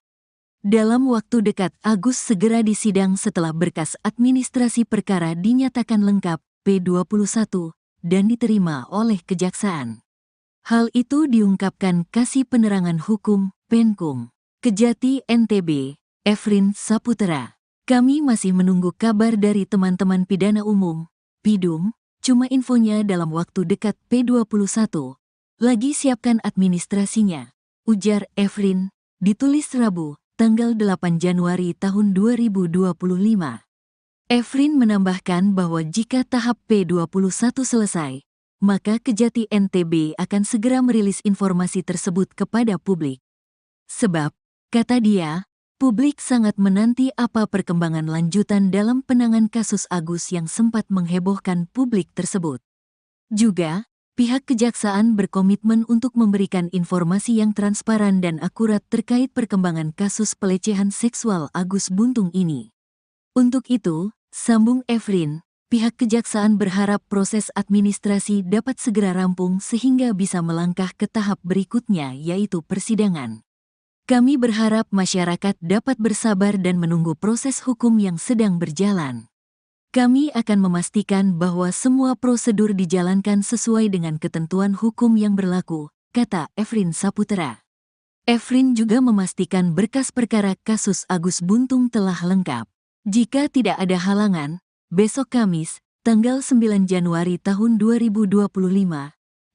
Dalam waktu dekat, Agus segera disidang setelah berkas administrasi perkara dinyatakan lengkap P21 dan diterima oleh Kejaksaan. Hal itu diungkapkan Kasih Penerangan Hukum Penkum Kejati NTB, Efrin Saputra. Kami masih menunggu kabar dari teman-teman pidana umum, PIDUM, cuma infonya dalam waktu dekat P21. Lagi siapkan administrasinya, ujar Efrin, ditulis Rabu, tanggal 8 Januari tahun 2025. Efrin menambahkan bahwa jika tahap P21 selesai, maka Kejati NTB akan segera merilis informasi tersebut kepada publik. Sebab, kata dia, publik sangat menanti apa perkembangan lanjutan dalam penanganan kasus Agus yang sempat menghebohkan publik tersebut. Juga, pihak kejaksaan berkomitmen untuk memberikan informasi yang transparan dan akurat terkait perkembangan kasus pelecehan seksual Agus Buntung ini. Untuk itu, sambung Efrin, pihak kejaksaan berharap proses administrasi dapat segera rampung sehingga bisa melangkah ke tahap berikutnya yaitu persidangan. Kami berharap masyarakat dapat bersabar dan menunggu proses hukum yang sedang berjalan. Kami akan memastikan bahwa semua prosedur dijalankan sesuai dengan ketentuan hukum yang berlaku, kata Efrin Saputra. Efrin juga memastikan berkas perkara kasus Agus Buntung telah lengkap. Jika tidak ada halangan, besok Kamis, tanggal 9 Januari tahun 2025,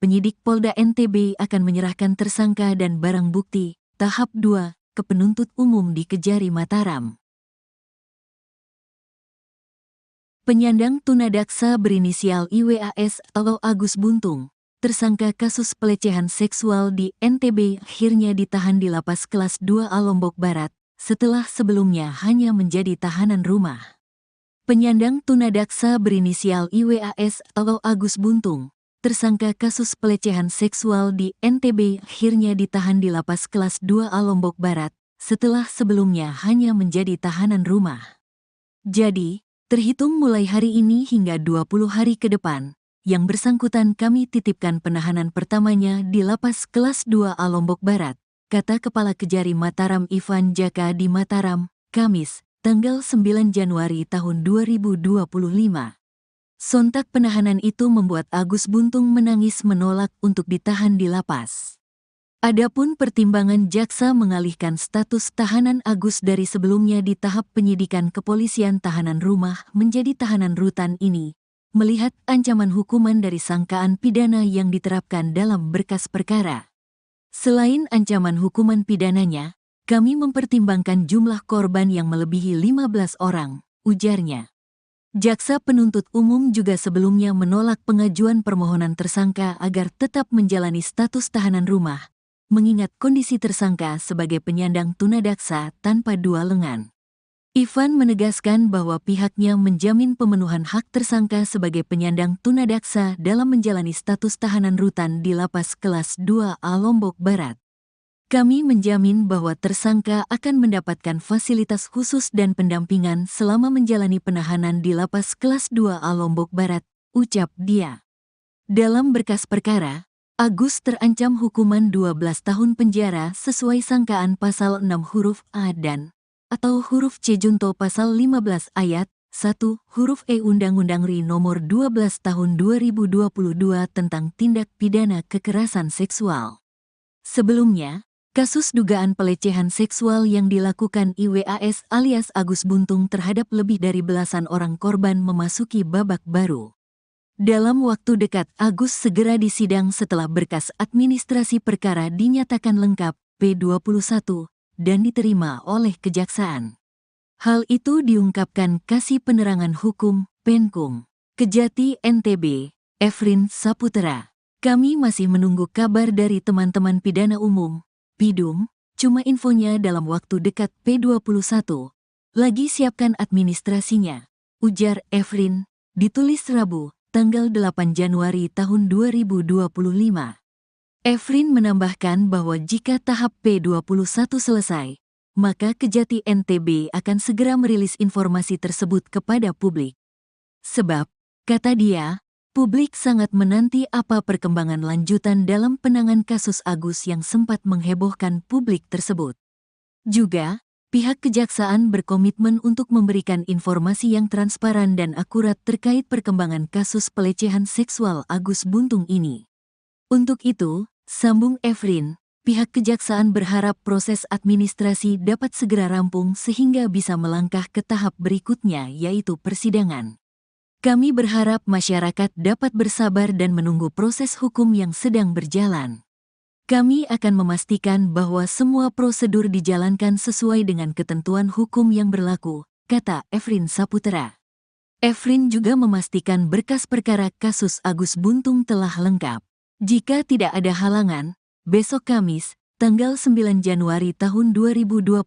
penyidik Polda NTB akan menyerahkan tersangka dan barang bukti, tahap 2, ke penuntut umum di Kejari Mataram. Penyandang tunadaksa berinisial IWAS atau Agus Buntung, tersangka kasus pelecehan seksual di NTB akhirnya ditahan di Lapas Kelas 2A Lombok Barat, setelah sebelumnya hanya menjadi tahanan rumah. Penyandang tunadaksa berinisial IWAS atau Agus Buntung, tersangka kasus pelecehan seksual di NTB akhirnya ditahan di Lapas Kelas 2A Lombok Barat, setelah sebelumnya hanya menjadi tahanan rumah. Jadi, terhitung mulai hari ini hingga 20 hari ke depan, yang bersangkutan kami titipkan penahanan pertamanya di Lapas Kelas 2A Lombok Barat, kata Kepala Kejari Mataram Ivan Jaka di Mataram, Kamis, tanggal 9 Januari tahun 2025. Sontak penahanan itu membuat Agus Buntung menangis menolak untuk ditahan di lapas. Adapun pertimbangan jaksa mengalihkan status tahanan Agus dari sebelumnya di tahap penyidikan kepolisian tahanan rumah menjadi tahanan rutan ini, melihat ancaman hukuman dari sangkaan pidana yang diterapkan dalam berkas perkara. Selain ancaman hukuman pidananya, kami mempertimbangkan jumlah korban yang melebihi 15 orang, ujarnya. Jaksa penuntut umum juga sebelumnya menolak pengajuan permohonan tersangka agar tetap menjalani status tahanan rumah, mengingat kondisi tersangka sebagai penyandang tunadaksa tanpa dua lengan. Ivan menegaskan bahwa pihaknya menjamin pemenuhan hak tersangka sebagai penyandang tunadaksa dalam menjalani status tahanan rutan di Lapas Kelas 2A Lombok Barat. Kami menjamin bahwa tersangka akan mendapatkan fasilitas khusus dan pendampingan selama menjalani penahanan di Lapas Kelas 2A Lombok Barat, ucap dia. Dalam berkas perkara, Agus terancam hukuman 12 tahun penjara sesuai sangkaan pasal 6 huruf A dan atau huruf C junto pasal 15 ayat 1 huruf E Undang-Undang RI nomor 12 tahun 2022 tentang tindak pidana kekerasan seksual. Sebelumnya, kasus dugaan pelecehan seksual yang dilakukan IWAS alias Agus Buntung terhadap lebih dari belasan orang korban memasuki babak baru. Dalam waktu dekat Agus segera disidang setelah berkas administrasi perkara dinyatakan lengkap P21 dan diterima oleh kejaksaan. Hal itu diungkapkan Kasih Penerangan Hukum, Penkum, Kejati NTB, Efrin Saputra. Kami masih menunggu kabar dari teman-teman pidana umum, PIDUM, cuma infonya dalam waktu dekat P21. Lagi siapkan administrasinya, ujar Efrin, ditulis Rabu, tanggal 8 Januari tahun 2025. Efrin menambahkan bahwa jika tahap P21 selesai, maka Kejati NTB akan segera merilis informasi tersebut kepada publik. Sebab, kata dia, publik sangat menanti apa perkembangan lanjutan dalam penanganan kasus Agus yang sempat menghebohkan publik tersebut. Juga, pihak kejaksaan berkomitmen untuk memberikan informasi yang transparan dan akurat terkait perkembangan kasus pelecehan seksual Agus Buntung ini. Untuk itu, sambung Efrin, pihak kejaksaan berharap proses administrasi dapat segera rampung sehingga bisa melangkah ke tahap berikutnya yaitu persidangan. Kami berharap masyarakat dapat bersabar dan menunggu proses hukum yang sedang berjalan. Kami akan memastikan bahwa semua prosedur dijalankan sesuai dengan ketentuan hukum yang berlaku, kata Efrin Saputra. Efrin juga memastikan berkas perkara kasus Agus Buntung telah lengkap. Jika tidak ada halangan, besok Kamis, tanggal 9 Januari tahun 2025,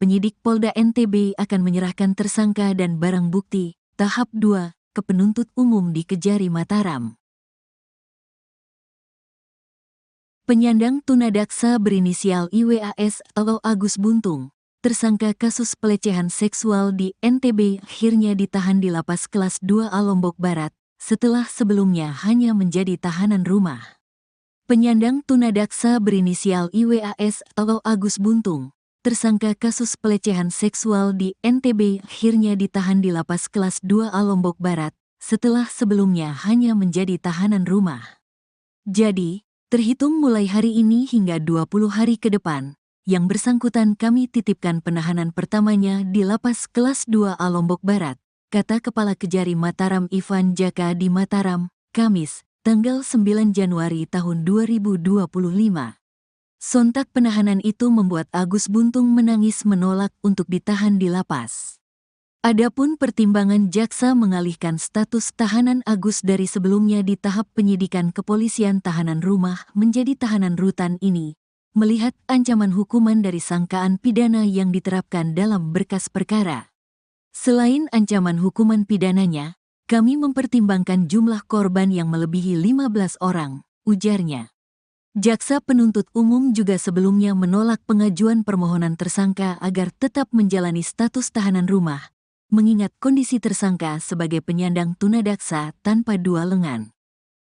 penyidik Polda NTB akan menyerahkan tersangka dan barang bukti, tahap 2, ke penuntut umum di Kejari Mataram. Penyandang tunadaksa berinisial IWAS atau Agus Buntung, tersangka kasus pelecehan seksual di NTB akhirnya ditahan di Lapas Kelas 2A Lombok Barat, setelah sebelumnya hanya menjadi tahanan rumah. Penyandang tunadaksa berinisial IWAS atau Agus Buntung, tersangka kasus pelecehan seksual di NTB akhirnya ditahan di Lapas Kelas 2A Lombok Barat, setelah sebelumnya hanya menjadi tahanan rumah. Jadi, terhitung mulai hari ini hingga 20 hari ke depan, yang bersangkutan kami titipkan penahanan pertamanya di Lapas Kelas 2A Lombok Barat, kata Kepala Kejari Mataram Ivan Jaka di Mataram, Kamis, tanggal 9 Januari tahun 2025. Sontak penahanan itu membuat Agus Buntung menangis menolak untuk ditahan di lapas. Adapun pertimbangan jaksa mengalihkan status tahanan Agus dari sebelumnya di tahap penyidikan kepolisian tahanan rumah menjadi tahanan rutan ini, melihat ancaman hukuman dari sangkaan pidana yang diterapkan dalam berkas perkara. Selain ancaman hukuman pidananya, kami mempertimbangkan jumlah korban yang melebihi 15 orang, ujarnya. Jaksa penuntut umum juga sebelumnya menolak pengajuan permohonan tersangka agar tetap menjalani status tahanan rumah, mengingat kondisi tersangka sebagai penyandang tunadaksa tanpa dua lengan.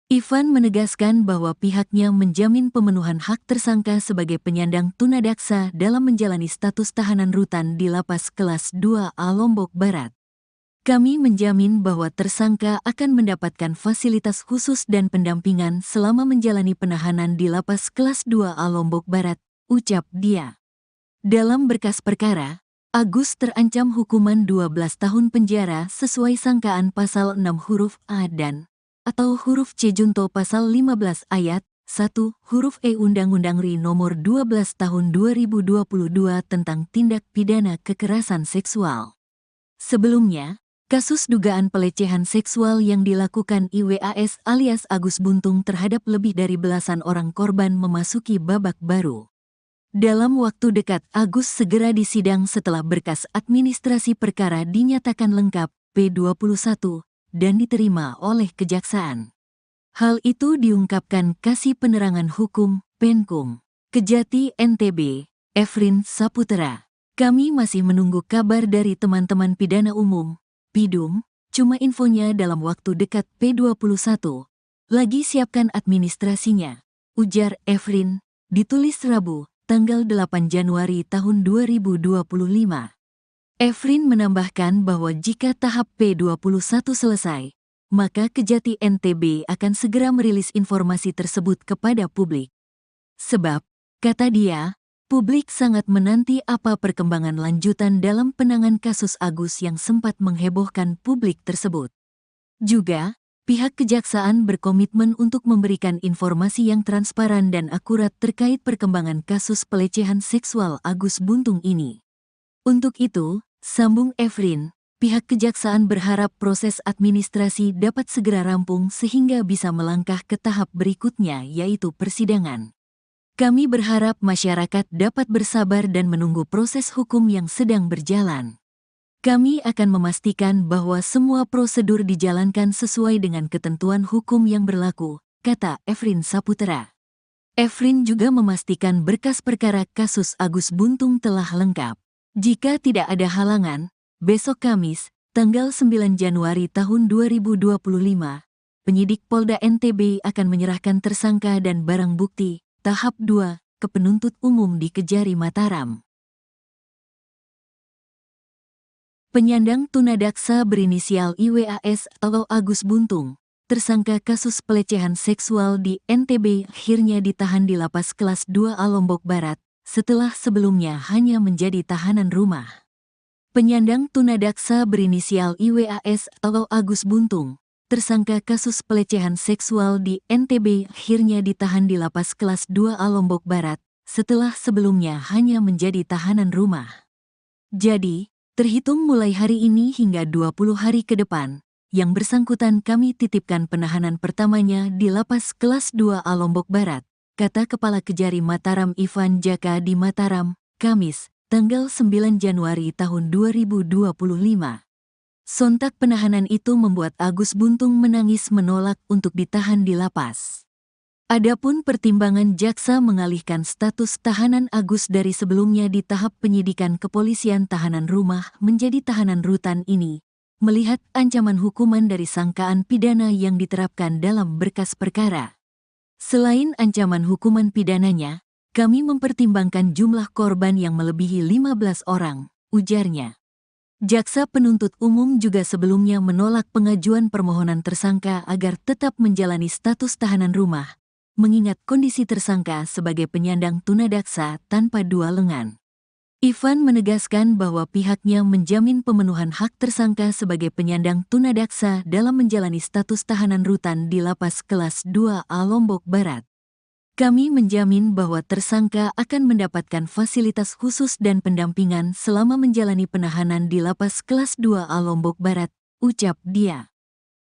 Ivan menegaskan bahwa pihaknya menjamin pemenuhan hak tersangka sebagai penyandang tunadaksa dalam menjalani status tahanan rutan di Lapas Kelas 2A Lombok Barat. Kami menjamin bahwa tersangka akan mendapatkan fasilitas khusus dan pendampingan selama menjalani penahanan di Lapas Kelas 2A Lombok Barat, ucap dia. Dalam berkas perkara, Agus terancam hukuman 12 tahun penjara sesuai sangkaan pasal 6 huruf A dan atau huruf C junto pasal 15 ayat 1 huruf E Undang-Undang RI nomor 12 tahun 2022 tentang tindak pidana kekerasan seksual. Sebelumnya, kasus dugaan pelecehan seksual yang dilakukan IWAS alias Agus Buntung terhadap lebih dari belasan orang korban memasuki babak baru. Dalam waktu dekat, Agus segera disidang setelah berkas administrasi perkara dinyatakan lengkap P21 dan diterima oleh kejaksaan. Hal itu diungkapkan Kasih Penerangan Hukum, Penkum, Kejati NTB, Efrin Saputra. Kami masih menunggu kabar dari teman-teman pidana umum, Pidum, cuma infonya dalam waktu dekat P21. Lagi siapkan administrasinya, ujar Efrin, ditulis Rabu, tanggal 8 Januari tahun 2025. Efrin menambahkan bahwa jika tahap P21 selesai, maka Kejati NTB akan segera merilis informasi tersebut kepada publik. Sebab, kata dia, publik sangat menanti apa perkembangan lanjutan dalam penanganan kasus Agus yang sempat menghebohkan publik tersebut. Juga, pihak kejaksaan berkomitmen untuk memberikan informasi yang transparan dan akurat terkait perkembangan kasus pelecehan seksual Agus Buntung ini. Untuk itu, sambung Efrin, pihak kejaksaan berharap proses administrasi dapat segera rampung sehingga bisa melangkah ke tahap berikutnya yaitu persidangan. Kami berharap masyarakat dapat bersabar dan menunggu proses hukum yang sedang berjalan. Kami akan memastikan bahwa semua prosedur dijalankan sesuai dengan ketentuan hukum yang berlaku, kata Efrin Saputra. Efrin juga memastikan berkas perkara kasus Agus Buntung telah lengkap. Jika tidak ada halangan, besok Kamis, tanggal 9 Januari tahun 2025, penyidik Polda NTB akan menyerahkan tersangka dan barang bukti, tahap 2, ke penuntut umum di Kejari Mataram. Penyandang tunadaksa berinisial IWAS atau Agus Buntung, tersangka kasus pelecehan seksual di NTB akhirnya ditahan di Lapas Kelas 2A Lombok Barat, setelah sebelumnya hanya menjadi tahanan rumah. Penyandang tunadaksa berinisial IWAS atau Agus Buntung, tersangka kasus pelecehan seksual di NTB akhirnya ditahan di Lapas Kelas 2A Lombok Barat, setelah sebelumnya hanya menjadi tahanan rumah. Jadi, terhitung mulai hari ini hingga 20 hari ke depan, yang bersangkutan kami titipkan penahanan pertamanya di Lapas Kelas 2A Lombok Barat, kata Kepala Kejari Mataram Ivan Jaka di Mataram, Kamis, tanggal 9 Januari tahun 2025. Sontak penahanan itu membuat Agus Buntung menangis menolak untuk ditahan di lapas. Adapun pertimbangan jaksa mengalihkan status tahanan Agus dari sebelumnya di tahap penyidikan kepolisian tahanan rumah menjadi tahanan rutan ini, melihat ancaman hukuman dari sangkaan pidana yang diterapkan dalam berkas perkara. Selain ancaman hukuman pidananya, kami mempertimbangkan jumlah korban yang melebihi 15 orang, ujarnya. Jaksa penuntut umum juga sebelumnya menolak pengajuan permohonan tersangka agar tetap menjalani status tahanan rumah, mengingat kondisi tersangka sebagai penyandang tunadaksa tanpa dua lengan. Ivan menegaskan bahwa pihaknya menjamin pemenuhan hak tersangka sebagai penyandang tunadaksa dalam menjalani status tahanan rutan di Lapas Kelas 2A Lombok Barat. Kami menjamin bahwa tersangka akan mendapatkan fasilitas khusus dan pendampingan selama menjalani penahanan di Lapas Kelas 2A Lombok Barat, ucap dia.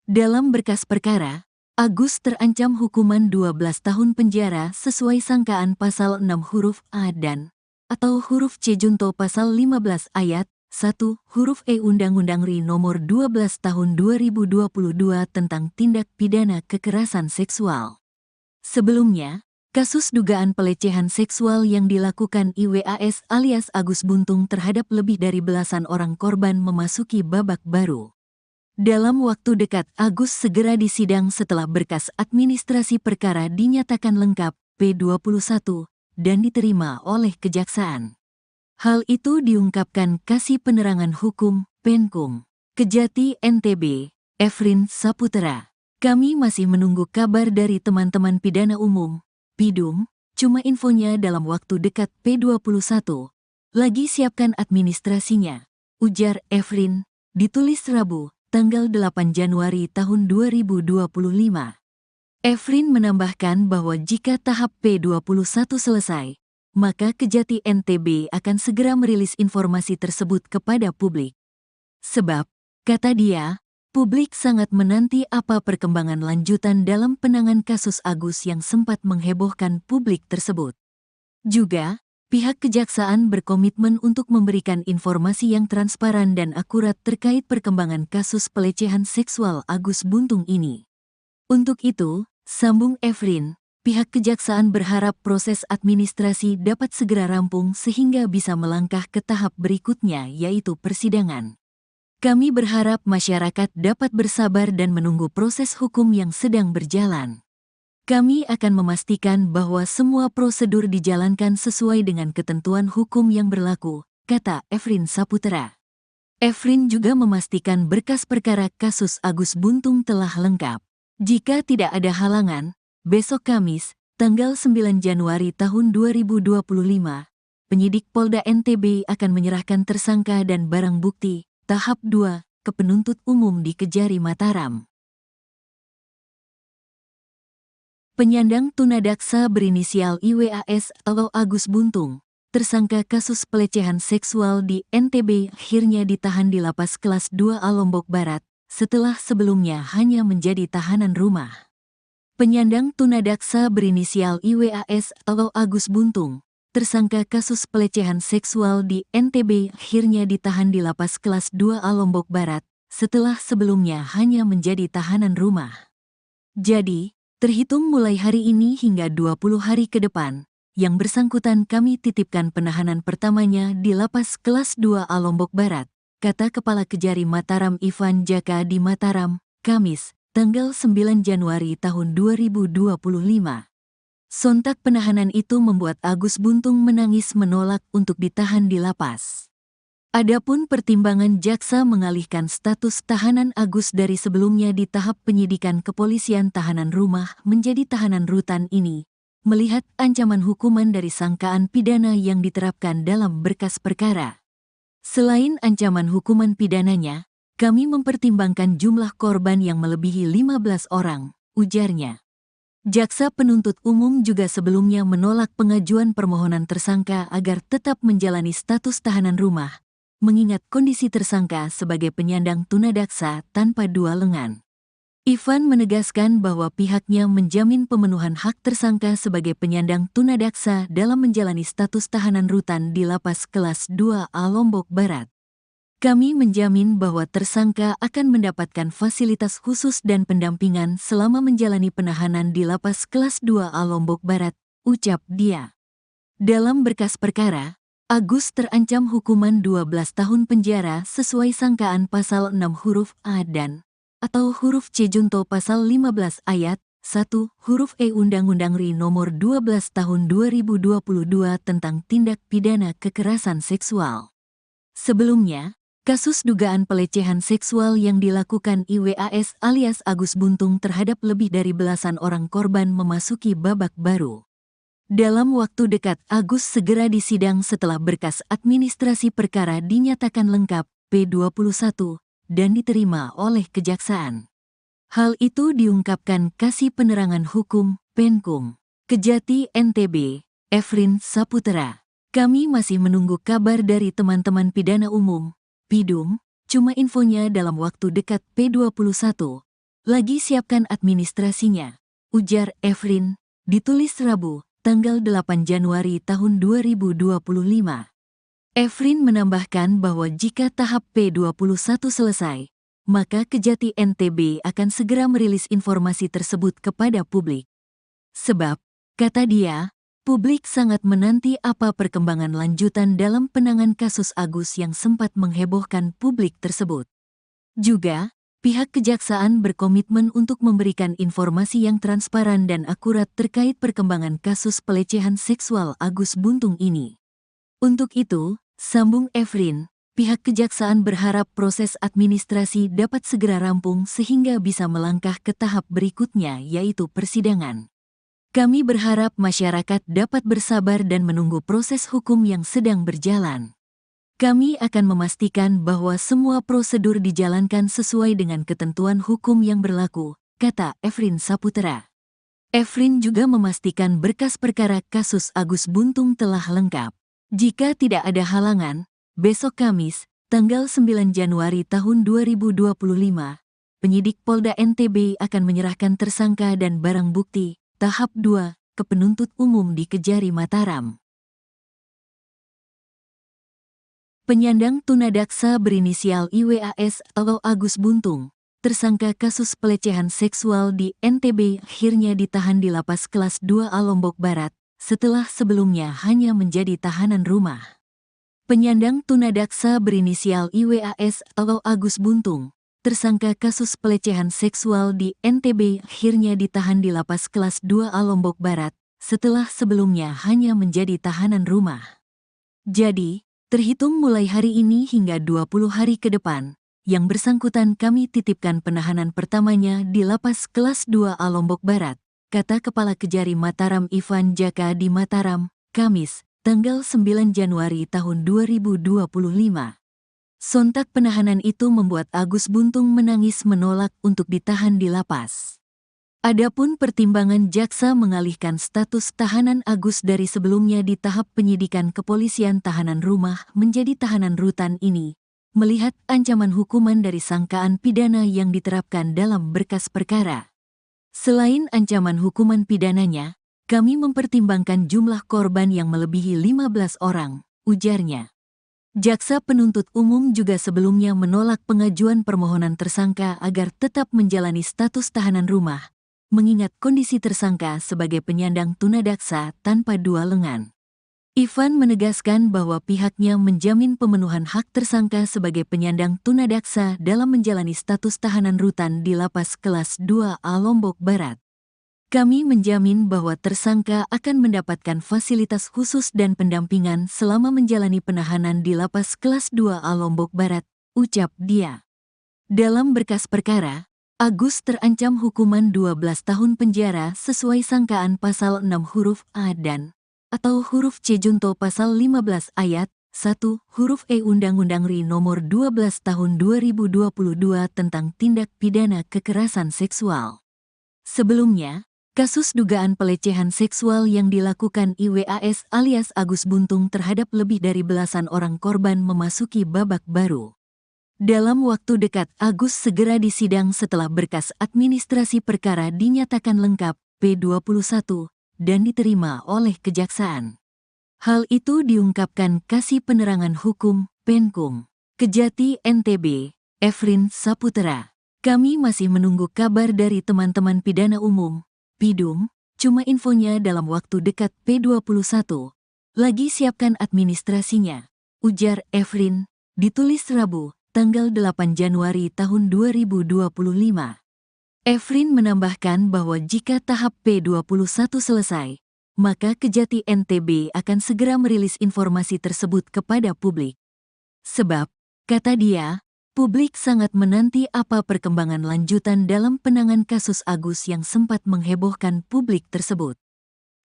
Dalam berkas perkara, Agus terancam hukuman 12 tahun penjara sesuai sangkaan pasal 6 huruf A dan atau huruf C junto pasal 15 ayat 1 huruf E Undang-Undang RI nomor 12 tahun 2022 tentang tindak pidana kekerasan seksual. Sebelumnya, kasus dugaan pelecehan seksual yang dilakukan IWAS alias Agus Buntung terhadap lebih dari belasan orang korban memasuki babak baru. Dalam waktu dekat Agus segera disidang setelah berkas administrasi perkara dinyatakan lengkap P21 dan diterima oleh kejaksaan. Hal itu diungkapkan Kasih Penerangan Hukum, Penkum, Kejati NTB, Efrin Saputra. Kami masih menunggu kabar dari teman-teman pidana umum, Pidum, cuma infonya dalam waktu dekat P21. Lagi siapkan administrasinya, ujar Efrin, ditulis Rabu, tanggal 8 Januari tahun 2025. Efrin menambahkan bahwa jika tahap P21 selesai, maka Kejati NTB akan segera merilis informasi tersebut kepada publik. Sebab, kata dia, publik sangat menanti apa perkembangan lanjutan dalam penanganan kasus Agus yang sempat menghebohkan publik tersebut. Juga, pihak kejaksaan berkomitmen untuk memberikan informasi yang transparan dan akurat terkait perkembangan kasus pelecehan seksual Agus Buntung ini. Untuk itu, sambung Efrin, pihak kejaksaan berharap proses administrasi dapat segera rampung sehingga bisa melangkah ke tahap berikutnya yaitu persidangan. Kami berharap masyarakat dapat bersabar dan menunggu proses hukum yang sedang berjalan. Kami akan memastikan bahwa semua prosedur dijalankan sesuai dengan ketentuan hukum yang berlaku, kata Efrin Saputra. Efrin juga memastikan berkas perkara kasus Agus Buntung telah lengkap. Jika tidak ada halangan, besok Kamis, tanggal 9 Januari tahun 2025, penyidik Polda NTB akan menyerahkan tersangka dan barang bukti, tahap 2, ke penuntut umum di Kejari Mataram. Penyandang tunadaksa berinisial IWAS atau Agus Buntung, tersangka kasus pelecehan seksual di NTB akhirnya ditahan di Lapas Kelas 2A Lombok Barat, setelah sebelumnya hanya menjadi tahanan rumah. Penyandang tunadaksa berinisial IWAS atau Agus Buntung, tersangka kasus pelecehan seksual di NTB akhirnya ditahan di Lapas Kelas 2A Lombok Barat, setelah sebelumnya hanya menjadi tahanan rumah. Jadi, terhitung mulai hari ini hingga 20 hari ke depan, yang bersangkutan kami titipkan penahanan pertamanya di Lapas Kelas 2A Lombok Barat, kata Kepala Kejari Mataram Ivan Jaka di Mataram, Kamis, tanggal 9 Januari tahun 2025. Sontak penahanan itu membuat Agus Buntung menangis menolak untuk ditahan di lapas. Adapun pertimbangan jaksa mengalihkan status tahanan Agus dari sebelumnya di tahap penyidikan kepolisian tahanan rumah menjadi tahanan rutan ini, melihat ancaman hukuman dari sangkaan pidana yang diterapkan dalam berkas perkara. Selain ancaman hukuman pidananya, kami mempertimbangkan jumlah korban yang melebihi 15 orang, ujarnya. Jaksa penuntut umum juga sebelumnya menolak pengajuan permohonan tersangka agar tetap menjalani status tahanan rumah, mengingat kondisi tersangka sebagai penyandang tunadaksa tanpa dua lengan. Ivan menegaskan bahwa pihaknya menjamin pemenuhan hak tersangka sebagai penyandang tunadaksa dalam menjalani status tahanan rutan di Lapas Kelas 2A Lombok Barat. Kami menjamin bahwa tersangka akan mendapatkan fasilitas khusus dan pendampingan selama menjalani penahanan di Lapas Kelas 2A Lombok Barat, ucap dia. Dalam berkas perkara, Agus terancam hukuman 12 tahun penjara sesuai sangkaan pasal 6 huruf A dan atau huruf C junto pasal 15 ayat 1 huruf E Undang-Undang RI nomor 12 tahun 2022 tentang tindak pidana kekerasan seksual. Sebelumnya, kasus dugaan pelecehan seksual yang dilakukan IWAS alias Agus Buntung terhadap lebih dari belasan orang korban memasuki babak baru. Dalam waktu dekat, Agus segera disidang setelah berkas administrasi perkara dinyatakan lengkap P21 dan diterima oleh Kejaksaan. Hal itu diungkapkan Kasih Penerangan Hukum Penkum Kejati NTB, Efrin Saputra. Kami masih menunggu kabar dari teman-teman pidana umum, Pidum, cuma infonya dalam waktu dekat P21. Lagi siapkan administrasinya, ujar Efrin, ditulis Rabu, tanggal 8 Januari tahun 2025. Efrin menambahkan bahwa jika tahap P21 selesai, maka Kejati NTB akan segera merilis informasi tersebut kepada publik. Sebab, kata dia, publik sangat menanti apa perkembangan lanjutan dalam penanganan kasus Agus yang sempat menghebohkan publik tersebut. Juga, pihak Kejaksaan berkomitmen untuk memberikan informasi yang transparan dan akurat terkait perkembangan kasus pelecehan seksual Agus Buntung ini. Untuk itu, sambung Efrin, pihak Kejaksaan berharap proses administrasi dapat segera rampung sehingga bisa melangkah ke tahap berikutnya yaitu persidangan. Kami berharap masyarakat dapat bersabar dan menunggu proses hukum yang sedang berjalan. Kami akan memastikan bahwa semua prosedur dijalankan sesuai dengan ketentuan hukum yang berlaku, kata Efrin Saputra. Efrin juga memastikan berkas perkara kasus Agus Buntung telah lengkap. Jika tidak ada halangan, besok Kamis, tanggal 9 Januari tahun 2025, penyidik Polda NTB akan menyerahkan tersangka dan barang bukti, tahap 2, ke penuntut umum di Kejari Mataram. Penyandang tunadaksa berinisial IWAS atau Agus Buntung, tersangka kasus pelecehan seksual di NTB akhirnya ditahan di Lapas Kelas 2A Lombok Barat, setelah sebelumnya hanya menjadi tahanan rumah. Penyandang tunadaksa berinisial IWAS atau Agus Buntung, tersangka kasus pelecehan seksual di NTB akhirnya ditahan di Lapas Kelas 2A Lombok Barat, setelah sebelumnya hanya menjadi tahanan rumah. Jadi, terhitung mulai hari ini hingga 20 hari ke depan, yang bersangkutan kami titipkan penahanan pertamanya di Lapas Kelas 2A Lombok Barat, kata Kepala Kejari Mataram Ivan Jaka di Mataram, Kamis, tanggal 9 Januari tahun 2025. Sontak penahanan itu membuat Agus Buntung menangis menolak untuk ditahan di lapas. Adapun pertimbangan jaksa mengalihkan status tahanan Agus dari sebelumnya di tahap penyidikan kepolisian tahanan rumah menjadi tahanan rutan ini, melihat ancaman hukuman dari sangkaan pidana yang diterapkan dalam berkas perkara. Selain ancaman hukuman pidananya, kami mempertimbangkan jumlah korban yang melebihi 15 orang, ujarnya. Jaksa penuntut umum juga sebelumnya menolak pengajuan permohonan tersangka agar tetap menjalani status tahanan rumah, mengingat kondisi tersangka sebagai penyandang tunadaksa tanpa dua lengan. Ivan menegaskan bahwa pihaknya menjamin pemenuhan hak tersangka sebagai penyandang tunadaksa dalam menjalani status tahanan rutan di Lapas Kelas 2A Lombok Barat. Kami menjamin bahwa tersangka akan mendapatkan fasilitas khusus dan pendampingan selama menjalani penahanan di Lapas Kelas 2A Lombok Barat, ucap dia. Dalam berkas perkara, Agus terancam hukuman 12 tahun penjara sesuai sangkaan pasal 6 huruf A dan atau huruf C junto pasal 15 ayat 1 huruf E Undang-Undang RI nomor 12 tahun 2022 tentang tindak pidana kekerasan seksual. Sebelumnya, kasus dugaan pelecehan seksual yang dilakukan IWAS alias Agus Buntung terhadap lebih dari belasan orang korban memasuki babak baru. Dalam waktu dekat, Agus segera disidang setelah berkas administrasi perkara dinyatakan lengkap P21 dan diterima oleh Kejaksaan. Hal itu diungkapkan Kasih Penerangan Hukum Penkum Kejati NTB, Efrin Saputra. Kami masih menunggu kabar dari teman-teman pidana umum, Pidum, cuma infonya dalam waktu dekat P21. Lagi siapkan administrasinya, ujar Efrin, ditulis Rabu, tanggal 8 Januari tahun 2025. Efrin menambahkan bahwa jika tahap P21 selesai, maka Kejati NTB akan segera merilis informasi tersebut kepada publik. Sebab, kata dia, publik sangat menanti apa perkembangan lanjutan dalam penanganan kasus Agus yang sempat menghebohkan publik tersebut.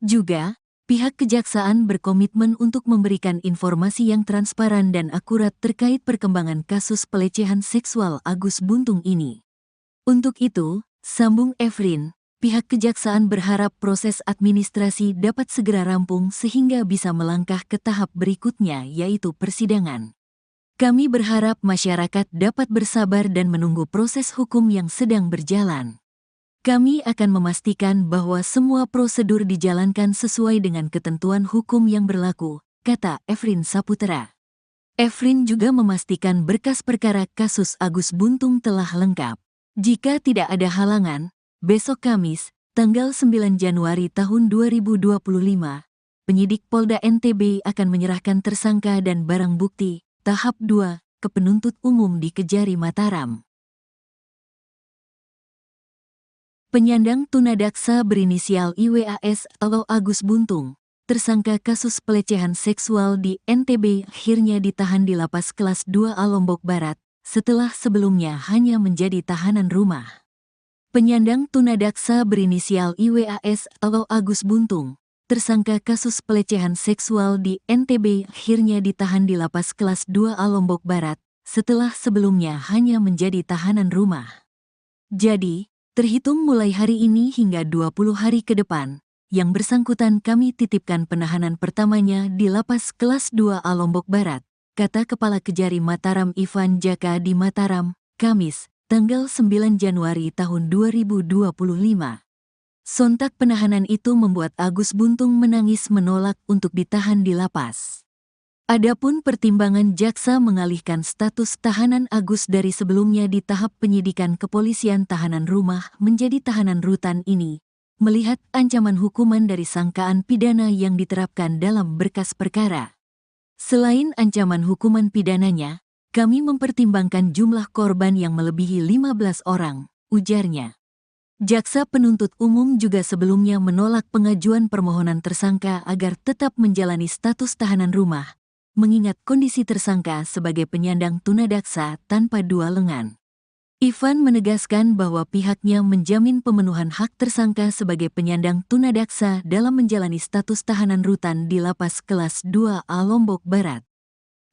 Juga, pihak Kejaksaan berkomitmen untuk memberikan informasi yang transparan dan akurat terkait perkembangan kasus pelecehan seksual Agus Buntung ini. Untuk itu, sambung Efrin, pihak Kejaksaan berharap proses administrasi dapat segera rampung sehingga bisa melangkah ke tahap berikutnya yaitu persidangan. Kami berharap masyarakat dapat bersabar dan menunggu proses hukum yang sedang berjalan. Kami akan memastikan bahwa semua prosedur dijalankan sesuai dengan ketentuan hukum yang berlaku, kata Efrin Saputra. Efrin juga memastikan berkas perkara kasus Agus Buntung telah lengkap. Jika tidak ada halangan, besok Kamis, tanggal 9 Januari tahun 2025, penyidik Polda NTB akan menyerahkan tersangka dan barang bukti tahap 2 ke penuntut umum di Kejari Mataram. Penyandang tunadaksa berinisial IWAS atau Agus Buntung, tersangka kasus pelecehan seksual di NTB akhirnya ditahan di Lapas Kelas 2A Lombok Barat, setelah sebelumnya hanya menjadi tahanan rumah. Penyandang tunadaksa berinisial IWAS atau Agus Buntung, tersangka kasus pelecehan seksual di NTB akhirnya ditahan di Lapas Kelas 2A Lombok Barat, setelah sebelumnya hanya menjadi tahanan rumah. Jadi, terhitung mulai hari ini hingga 20 hari ke depan, yang bersangkutan kami titipkan penahanan pertamanya di Lapas Kelas 2A Lombok Barat, kata Kepala Kejari Mataram Ivan Jaka di Mataram, Kamis, tanggal 9 Januari tahun 2025. Sontak penahanan itu membuat Agus Buntung menangis menolak untuk ditahan di lapas. Adapun pertimbangan jaksa mengalihkan status tahanan Agus dari sebelumnya di tahap penyidikan kepolisian tahanan rumah menjadi tahanan rutan ini, melihat ancaman hukuman dari sangkaan pidana yang diterapkan dalam berkas perkara. Selain ancaman hukuman pidananya, kami mempertimbangkan jumlah korban yang melebihi 15 orang, ujarnya. Jaksa penuntut umum juga sebelumnya menolak pengajuan permohonan tersangka agar tetap menjalani status tahanan rumah, mengingat kondisi tersangka sebagai penyandang tunadaksa tanpa dua lengan. Ivan menegaskan bahwa pihaknya menjamin pemenuhan hak tersangka sebagai penyandang tunadaksa dalam menjalani status tahanan rutan di Lapas Kelas 2A Lombok Barat.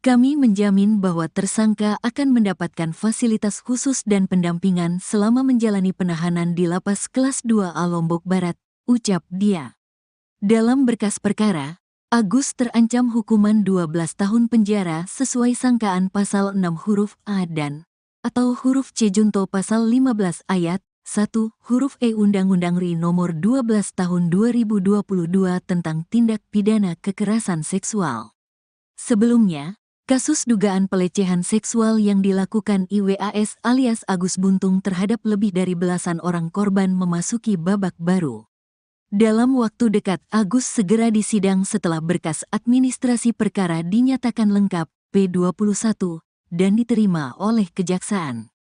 Kami menjamin bahwa tersangka akan mendapatkan fasilitas khusus dan pendampingan selama menjalani penahanan di Lapas Kelas 2A Lombok Barat, ucap dia. Dalam berkas perkara, Agus terancam hukuman 12 tahun penjara sesuai sangkaan pasal 6 huruf A dan atau huruf C junto pasal 15 ayat 1 huruf E Undang-Undang RI nomor 12 tahun 2022 tentang tindak pidana kekerasan seksual. Sebelumnya, kasus dugaan pelecehan seksual yang dilakukan IWAS alias Agus Buntung terhadap lebih dari belasan orang korban memasuki babak baru. Dalam waktu dekat, Agus segera disidang setelah berkas administrasi perkara dinyatakan lengkap P21 dan diterima oleh Kejaksaan.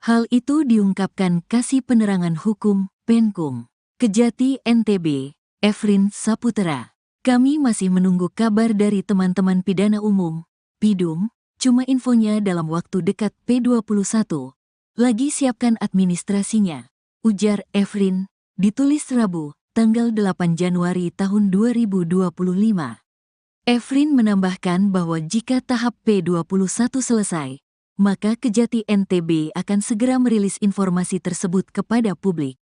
Hal itu diungkapkan Kasih Penerangan Hukum Penkum Kejati NTB, Efrin Saputra. Kami masih menunggu kabar dari teman-teman pidana umum, PIDUM, cuma infonya dalam waktu dekat P21. Lagi siapkan administrasinya, ujar Efrin, ditulis Rabu, tanggal 8 Januari tahun 2025. Efrin menambahkan bahwa jika tahap P21 selesai, maka Kejati NTB akan segera merilis informasi tersebut kepada publik.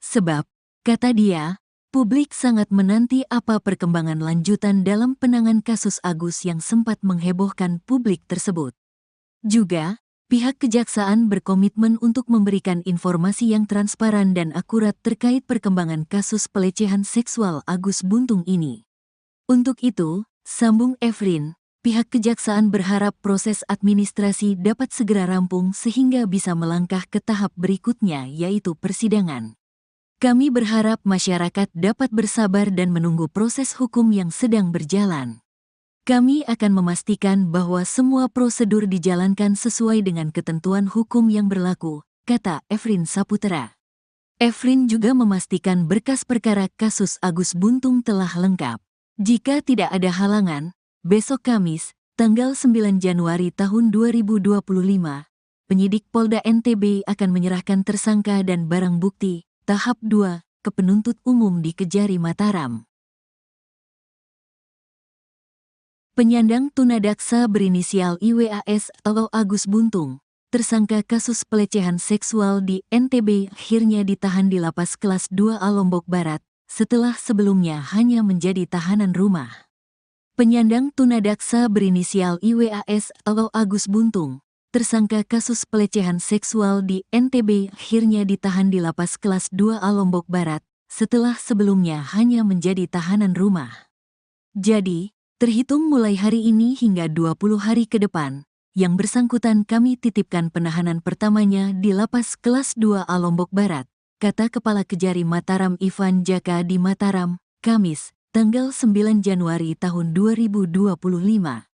Sebab, kata dia, publik sangat menanti apa perkembangan lanjutan dalam penanganan kasus Agus yang sempat menghebohkan publik tersebut. Juga, pihak kejaksaan berkomitmen untuk memberikan informasi yang transparan dan akurat terkait perkembangan kasus pelecehan seksual Agus Buntung ini. Untuk itu, sambung Efrin, pihak kejaksaan berharap proses administrasi dapat segera rampung sehingga bisa melangkah ke tahap berikutnya yaitu persidangan. Kami berharap masyarakat dapat bersabar dan menunggu proses hukum yang sedang berjalan. Kami akan memastikan bahwa semua prosedur dijalankan sesuai dengan ketentuan hukum yang berlaku, kata Efrin Saputra. Efrin juga memastikan berkas perkara kasus Agus Buntung telah lengkap. Jika tidak ada halangan, besok Kamis, tanggal 9 Januari tahun 2025, penyidik Polda NTB akan menyerahkan tersangka dan barang bukti tahap 2 ke penuntut umum di Kejari Mataram. Penyandang tunadaksa berinisial IWAS atau Agus Buntung, tersangka kasus pelecehan seksual di NTB akhirnya ditahan di lapas kelas 2A Lombok Barat, setelah sebelumnya hanya menjadi tahanan rumah. Penyandang tunadaksa berinisial IWAS atau Agus Buntung, tersangka kasus pelecehan seksual di NTB akhirnya ditahan di lapas kelas 2A Lombok Barat, setelah sebelumnya hanya menjadi tahanan rumah. Jadi, terhitung mulai hari ini hingga 20 hari ke depan, yang bersangkutan kami titipkan penahanan pertamanya di lapas kelas 2A Lombok Barat, kata Kepala Kejari Mataram Ivan Jaka di Mataram, Kamis, tanggal 9 Januari tahun 2025.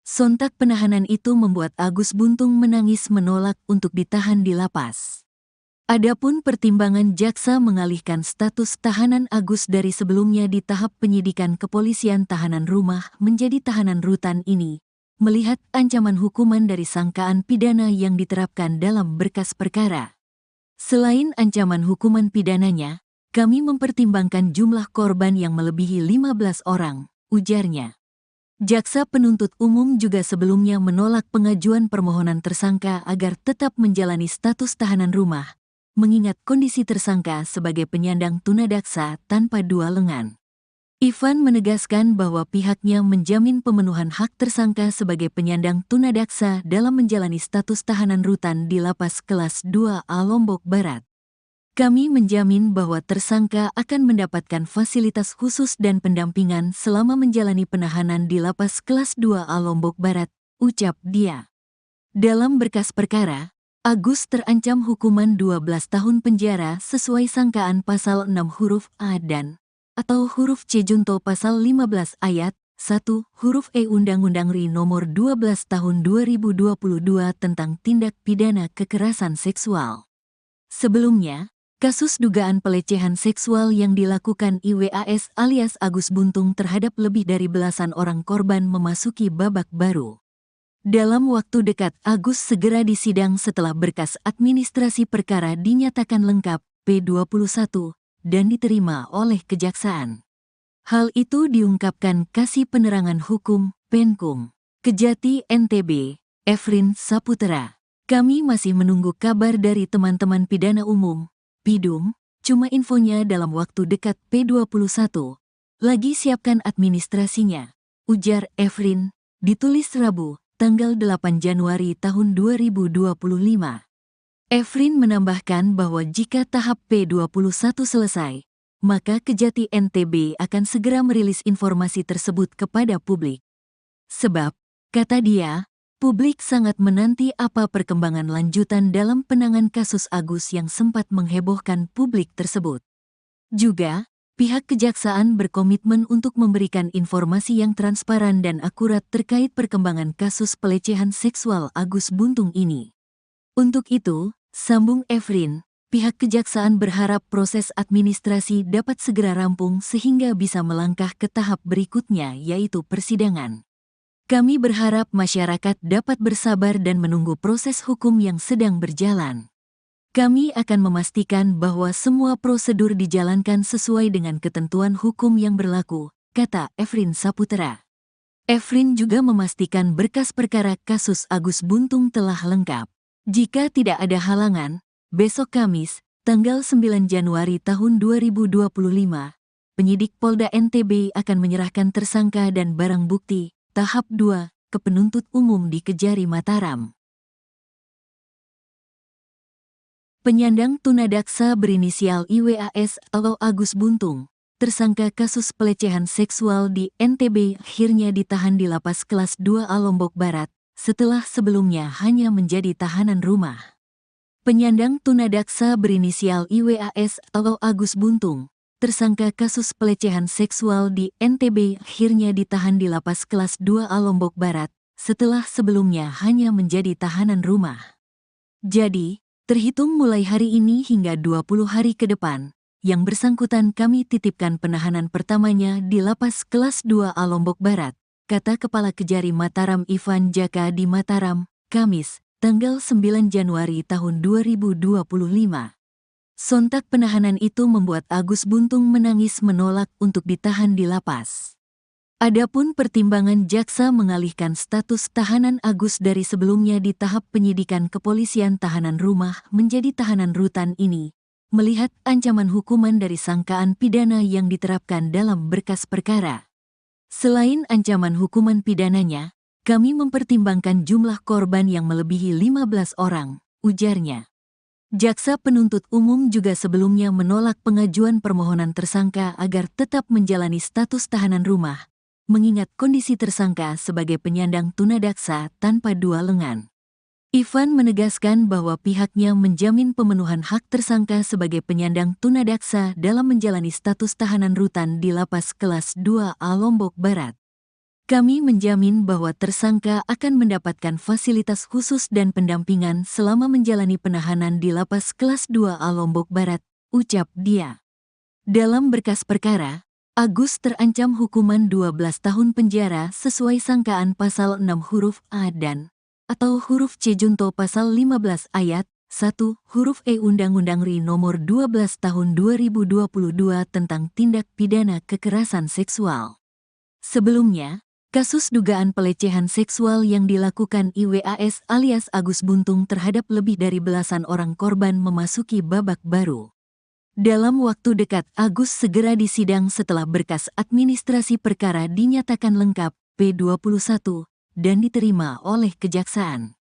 Sontak penahanan itu membuat Agus Buntung menangis menolak untuk ditahan di lapas. Adapun pertimbangan jaksa mengalihkan status tahanan Agus dari sebelumnya di tahap penyidikan kepolisian tahanan rumah menjadi tahanan rutan ini, melihat ancaman hukuman dari sangkaan pidana yang diterapkan dalam berkas perkara. Selain ancaman hukuman pidananya, kami mempertimbangkan jumlah korban yang melebihi 15 orang, ujarnya. Jaksa penuntut umum juga sebelumnya menolak pengajuan permohonan tersangka agar tetap menjalani status tahanan rumah, mengingat kondisi tersangka sebagai penyandang tunadaksa tanpa dua lengan. Ivan menegaskan bahwa pihaknya menjamin pemenuhan hak tersangka sebagai penyandang tunadaksa dalam menjalani status tahanan rutan di lapas kelas 2A Lombok Barat. Kami menjamin bahwa tersangka akan mendapatkan fasilitas khusus dan pendampingan selama menjalani penahanan di lapas kelas 2A Lombok Barat, ucap dia. Dalam berkas perkara, Agus terancam hukuman 12 tahun penjara sesuai sangkaan pasal 6 huruf A dan atau huruf C junto pasal 15 ayat 1 huruf E Undang-Undang RI nomor 12 tahun 2022 tentang tindak pidana kekerasan seksual. Sebelumnya, kasus dugaan pelecehan seksual yang dilakukan IWAS alias Agus Buntung terhadap lebih dari belasan orang korban memasuki babak baru. Dalam waktu dekat Agus segera disidang setelah berkas administrasi perkara dinyatakan lengkap P21 dan diterima oleh kejaksaan. Hal itu diungkapkan Kasih Penerangan Hukum, Penkum, Kejati NTB, Efrin Saputra. Kami masih menunggu kabar dari teman-teman pidana umum, PIDUM, cuma infonya dalam waktu dekat P21. Lagi siapkan administrasinya, ujar Efrin, ditulis Rabu, tanggal 8 Januari tahun 2025. Efrin menambahkan bahwa jika tahap P21 selesai, maka Kejati NTB akan segera merilis informasi tersebut kepada publik. Sebab, kata dia, publik sangat menanti apa perkembangan lanjutan dalam penanganan kasus Agus yang sempat menghebohkan publik tersebut. Juga, pihak kejaksaan berkomitmen untuk memberikan informasi yang transparan dan akurat terkait perkembangan kasus pelecehan seksual Agus Buntung ini. Untuk itu, sambung Efrin, pihak kejaksaan berharap proses administrasi dapat segera rampung sehingga bisa melangkah ke tahap berikutnya yaitu persidangan. Kami berharap masyarakat dapat bersabar dan menunggu proses hukum yang sedang berjalan. Kami akan memastikan bahwa semua prosedur dijalankan sesuai dengan ketentuan hukum yang berlaku, kata Efrin Saputra. Efrin juga memastikan berkas perkara kasus Agus Buntung telah lengkap. Jika tidak ada halangan, besok Kamis, tanggal 9 Januari tahun 2025, penyidik Polda NTB akan menyerahkan tersangka dan barang bukti tahap 2 ke penuntut umum di Kejari Mataram. Penyandang tunadaksa berinisial IWAS atau Agus Buntung, tersangka kasus pelecehan seksual di NTB akhirnya ditahan di Lapas Kelas 2A Lombok Barat, setelah sebelumnya hanya menjadi tahanan rumah. Penyandang tunadaksa berinisial IWAS atau Agus Buntung, tersangka kasus pelecehan seksual di NTB akhirnya ditahan di Lapas Kelas 2A Lombok Barat, setelah sebelumnya hanya menjadi tahanan rumah. Jadi, terhitung mulai hari ini hingga 20 hari ke depan, yang bersangkutan kami titipkan penahanan pertamanya di Lapas Kelas 2A Lombok Barat, kata Kepala Kejari Mataram Ivan Jaka di Mataram, Kamis, tanggal 9 Januari tahun 2025. Sontak penahanan itu membuat Agus Buntung menangis menolak untuk ditahan di lapas. Adapun pertimbangan jaksa mengalihkan status tahanan Agus dari sebelumnya di tahap penyidikan kepolisian tahanan rumah menjadi tahanan rutan ini, melihat ancaman hukuman dari sangkaan pidana yang diterapkan dalam berkas perkara. Selain ancaman hukuman pidananya, kami mempertimbangkan jumlah korban yang melebihi 15 orang, ujarnya. Jaksa penuntut umum juga sebelumnya menolak pengajuan permohonan tersangka agar tetap menjalani status tahanan rumah, mengingat kondisi tersangka sebagai penyandang tunadaksa tanpa dua lengan. Ivan menegaskan bahwa pihaknya menjamin pemenuhan hak tersangka sebagai penyandang tunadaksa dalam menjalani status tahanan rutan di Lapas Kelas 2A Lombok Barat. Kami menjamin bahwa tersangka akan mendapatkan fasilitas khusus dan pendampingan selama menjalani penahanan di Lapas Kelas 2A Lombok Barat, ucap dia. Dalam berkas perkara, Agus terancam hukuman 12 tahun penjara sesuai sangkaan pasal 6 huruf A dan atau huruf C junto pasal 15 ayat 1 huruf E Undang-Undang RI nomor 12 tahun 2022 tentang tindak pidana kekerasan seksual. Sebelumnya, kasus dugaan pelecehan seksual yang dilakukan IWAS alias Agus Buntung terhadap lebih dari belasan orang korban memasuki babak baru. Dalam waktu dekat Agus segera disidang setelah berkas administrasi perkara dinyatakan lengkap P21 dan diterima oleh kejaksaan.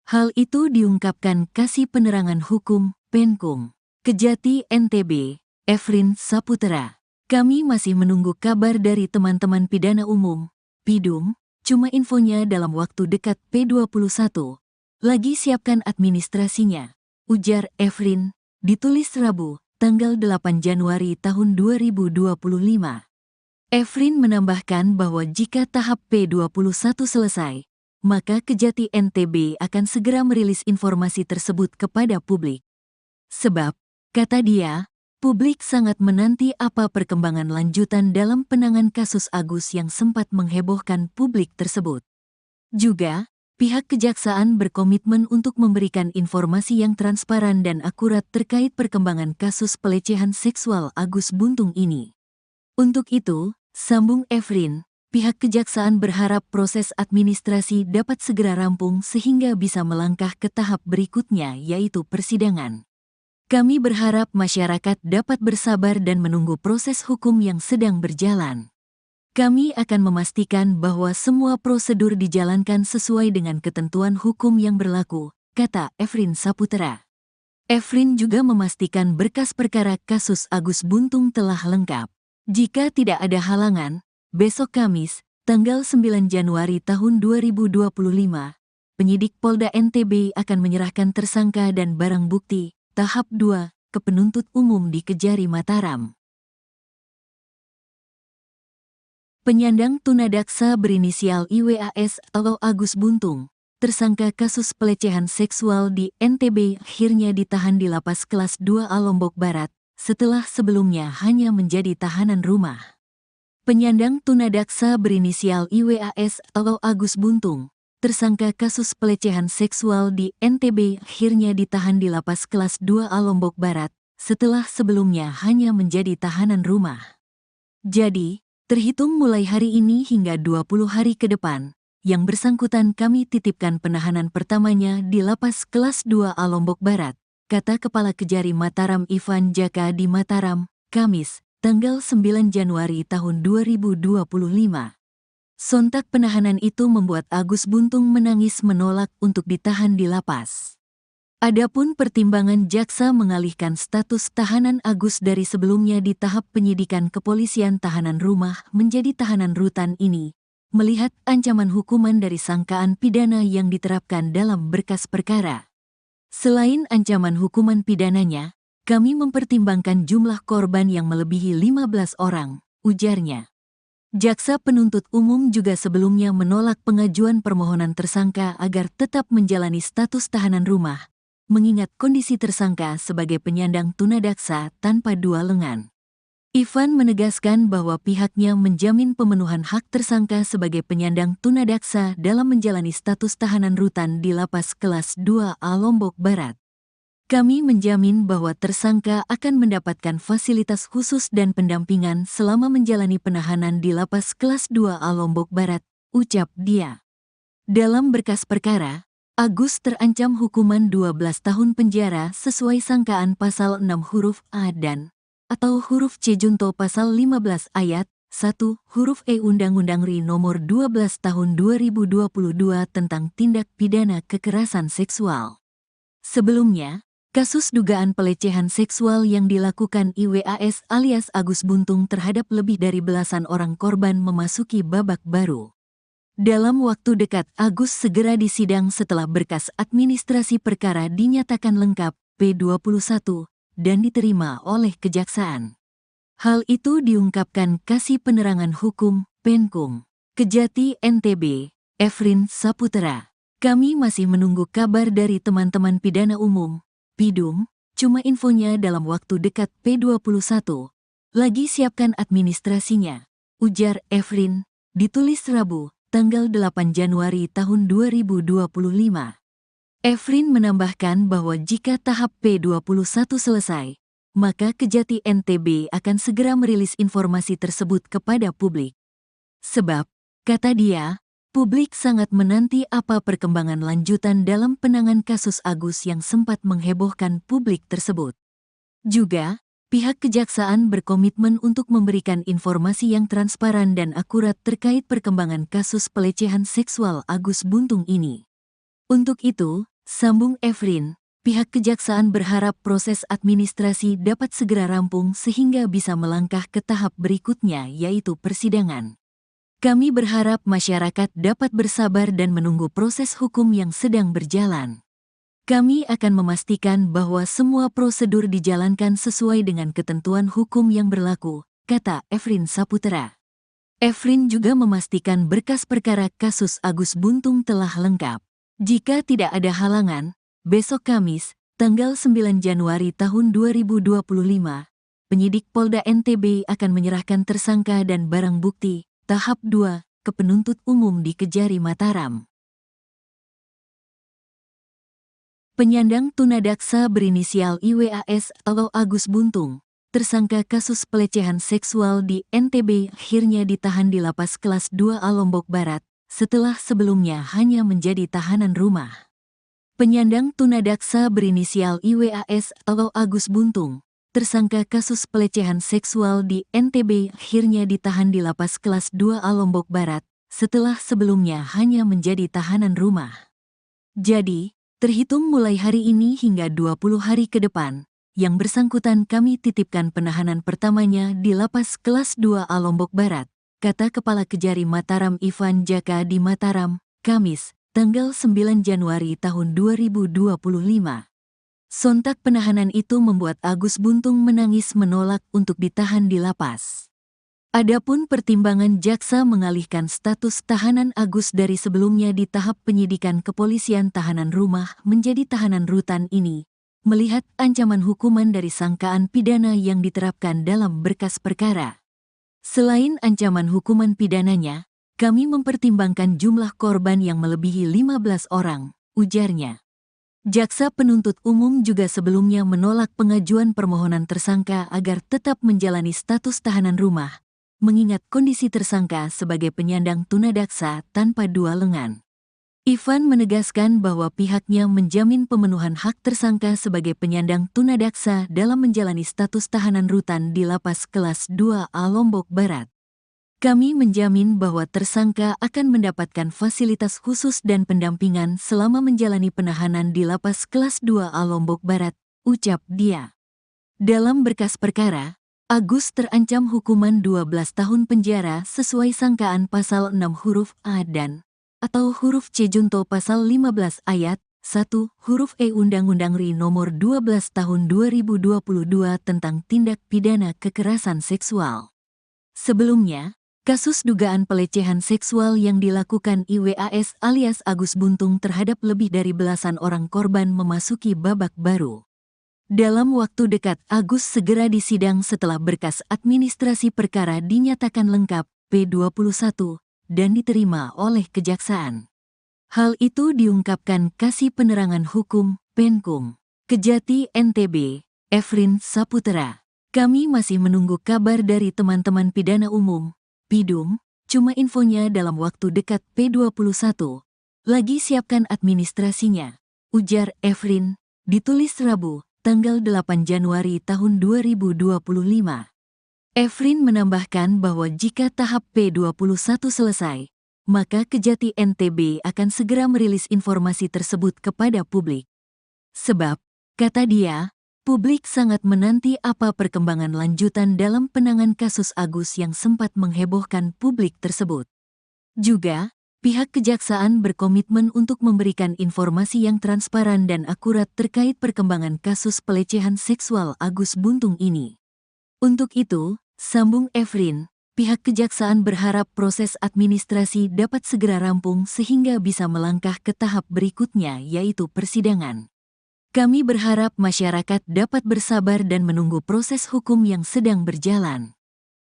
Hal itu diungkapkan Kasih Penerangan Hukum, Penkum, Kejati NTB, Efrin Saputra. Kami masih menunggu kabar dari teman-teman pidana umum, Pidum, cuma infonya dalam waktu dekat P21. Lagi siapkan administrasinya, ujar Efrin, ditulis Rabu, tanggal 8 Januari tahun 2025. Efrin menambahkan bahwa jika tahap P21 selesai, maka Kejati NTB akan segera merilis informasi tersebut kepada publik. Sebab, kata dia, publik sangat menanti apa perkembangan lanjutan dalam penanganan kasus Agus yang sempat menghebohkan publik tersebut. Juga, pihak kejaksaan berkomitmen untuk memberikan informasi yang transparan dan akurat terkait perkembangan kasus pelecehan seksual Agus Buntung ini. Untuk itu, sambung Efrin, pihak kejaksaan berharap proses administrasi dapat segera rampung sehingga bisa melangkah ke tahap berikutnya yaitu persidangan. Kami berharap masyarakat dapat bersabar dan menunggu proses hukum yang sedang berjalan. Kami akan memastikan bahwa semua prosedur dijalankan sesuai dengan ketentuan hukum yang berlaku, kata Efrin Saputra. Efrin juga memastikan berkas perkara kasus Agus Buntung telah lengkap. Jika tidak ada halangan, besok Kamis, tanggal 9 Januari tahun 2025, penyidik Polda NTB akan menyerahkan tersangka dan barang bukti tahap 2 ke penuntut umum di Kejari Mataram. Penyandang tunadaksa berinisial IWAS atau Agus Buntung, tersangka kasus pelecehan seksual di NTB akhirnya ditahan di Lapas Kelas 2A Lombok Barat, setelah sebelumnya hanya menjadi tahanan rumah. Penyandang tunadaksa berinisial IWAS atau Agus Buntung, tersangka kasus pelecehan seksual di NTB akhirnya ditahan di Lapas Kelas 2A Lombok Barat, setelah sebelumnya hanya menjadi tahanan rumah. Jadi, terhitung mulai hari ini hingga 20 hari ke depan, yang bersangkutan kami titipkan penahanan pertamanya di Lapas Kelas 2A Lombok Barat, kata Kepala Kejari Mataram Ivan Jaka di Mataram, Kamis, tanggal 9 Januari tahun 2025. Sontak penahanan itu membuat Agus Buntung menangis menolak untuk ditahan di lapas. Adapun pertimbangan jaksa mengalihkan status tahanan Agus dari sebelumnya di tahap penyidikan kepolisian tahanan rumah menjadi tahanan rutan ini, melihat ancaman hukuman dari sangkaan pidana yang diterapkan dalam berkas perkara. Selain ancaman hukuman pidananya, kami mempertimbangkan jumlah korban yang melebihi 15 orang, ujarnya. Jaksa penuntut umum juga sebelumnya menolak pengajuan permohonan tersangka agar tetap menjalani status tahanan rumah, mengingat kondisi tersangka sebagai penyandang tunadaksa tanpa dua lengan. Ivan menegaskan bahwa pihaknya menjamin pemenuhan hak tersangka sebagai penyandang tunadaksa dalam menjalani status tahanan rutan di Lapas Kelas 2A Lombok Barat. Kami menjamin bahwa tersangka akan mendapatkan fasilitas khusus dan pendampingan selama menjalani penahanan di Lapas Kelas 2A Lombok Barat, ucap dia. Dalam berkas perkara, Agus terancam hukuman 12 tahun penjara sesuai sangkaan pasal 6 huruf A dan atau huruf C junto pasal 15 ayat 1 huruf E Undang-Undang RI nomor 12 tahun 2022 tentang tindak pidana kekerasan seksual. Sebelumnya, kasus dugaan pelecehan seksual yang dilakukan IWAS alias Agus Buntung terhadap lebih dari belasan orang korban memasuki babak baru. Dalam waktu dekat Agus segera disidang setelah berkas administrasi perkara dinyatakan lengkap P21 dan diterima oleh kejaksaan. Hal itu diungkapkan Kasih Penerangan Hukum, Penkum, Kejati NTB, Efrin Saputra. Kami masih menunggu kabar dari teman-teman pidana umum, Pidum, cuma infonya dalam waktu dekat P21. Lagi siapkan administrasinya, ujar Efrin, ditulis Rabu, tanggal 8 Januari tahun 2025. Efrin menambahkan bahwa jika tahap P21 selesai, maka Kejati NTB akan segera merilis informasi tersebut kepada publik. Sebab, kata dia, publik sangat menanti apa perkembangan lanjutan dalam penanganan kasus Agus yang sempat menghebohkan publik tersebut. Juga, pihak kejaksaan berkomitmen untuk memberikan informasi yang transparan dan akurat terkait perkembangan kasus pelecehan seksual Agus Buntung ini. Untuk itu, sambung Efrin, pihak kejaksaan berharap proses administrasi dapat segera rampung sehingga bisa melangkah ke tahap berikutnya yaitu persidangan. Kami berharap masyarakat dapat bersabar dan menunggu proses hukum yang sedang berjalan. Kami akan memastikan bahwa semua prosedur dijalankan sesuai dengan ketentuan hukum yang berlaku, kata Efrin Saputra. Efrin juga memastikan berkas perkara kasus Agus Buntung telah lengkap. Jika tidak ada halangan, besok Kamis, tanggal 9 Januari tahun 2025, penyidik Polda NTB akan menyerahkan tersangka dan barang bukti, tahap 2, ke penuntut umum di Kejari Mataram. Penyandang tunadaksa berinisial IWAS atau Agus Buntung, tersangka kasus pelecehan seksual di NTB akhirnya ditahan di Lapas Kelas 2A Lombok Barat, setelah sebelumnya hanya menjadi tahanan rumah. Penyandang tunadaksa berinisial IWAS atau Agus Buntung, tersangka kasus pelecehan seksual di NTB akhirnya ditahan di Lapas Kelas 2A Lombok Barat, setelah sebelumnya hanya menjadi tahanan rumah. Jadi, terhitung mulai hari ini hingga 20 hari ke depan, yang bersangkutan kami titipkan penahanan pertamanya di Lapas Kelas 2A Lombok Barat, kata Kepala Kejari Mataram Ivan Jaka di Mataram, Kamis, tanggal 9 Januari tahun 2025. Sontak penahanan itu membuat Agus Buntung menangis menolak untuk ditahan di lapas. Adapun pertimbangan jaksa mengalihkan status tahanan Agus dari sebelumnya di tahap penyidikan kepolisian tahanan rumah menjadi tahanan rutan ini, melihat ancaman hukuman dari sangkaan pidana yang diterapkan dalam berkas perkara. Selain ancaman hukuman pidananya, kami mempertimbangkan jumlah korban yang melebihi 15 orang, ujarnya. Jaksa penuntut umum juga sebelumnya menolak pengajuan permohonan tersangka agar tetap menjalani status tahanan rumah, mengingat kondisi tersangka sebagai penyandang tunadaksa tanpa dua lengan. Ivan menegaskan bahwa pihaknya menjamin pemenuhan hak tersangka sebagai penyandang tunadaksa dalam menjalani status tahanan rutan di Lapas Kelas 2A Lombok Barat. Kami menjamin bahwa tersangka akan mendapatkan fasilitas khusus dan pendampingan selama menjalani penahanan di Lapas Kelas 2A Lombok Barat, ucap dia. Dalam berkas perkara, Agus terancam hukuman 12 tahun penjara sesuai sangkaan pasal 6 huruf A dan atau huruf C junto pasal 15 ayat 1 huruf E Undang-Undang RI nomor 12 tahun 2022 tentang tindak pidana kekerasan seksual. Sebelumnya, kasus dugaan pelecehan seksual yang dilakukan IWAS alias Agus Buntung terhadap lebih dari belasan orang korban memasuki babak baru. Dalam waktu dekat, Agus segera disidang setelah berkas administrasi perkara dinyatakan lengkap P21 dan diterima oleh Kejaksaan. Hal itu diungkapkan Kasih Penerangan Hukum Penkum Kejati NTB, Efrin Saputra. Kami masih menunggu kabar dari teman-teman pidana umum, Pidum, cuma infonya dalam waktu dekat P21. Lagi siapkan administrasinya, ujar Efrin, ditulis Rabu, tanggal 8 Januari tahun 2025. Efrin menambahkan bahwa jika tahap P21 selesai, maka Kejati NTB akan segera merilis informasi tersebut kepada publik. Sebab, kata dia, publik sangat menanti apa perkembangan lanjutan dalam penanganan kasus Agus yang sempat menghebohkan publik tersebut. Juga, pihak Kejaksaan berkomitmen untuk memberikan informasi yang transparan dan akurat terkait perkembangan kasus pelecehan seksual Agus Buntung ini. Untuk itu, sambung Efrin, pihak Kejaksaan berharap proses administrasi dapat segera rampung sehingga bisa melangkah ke tahap berikutnya yaitu persidangan. Kami berharap masyarakat dapat bersabar dan menunggu proses hukum yang sedang berjalan.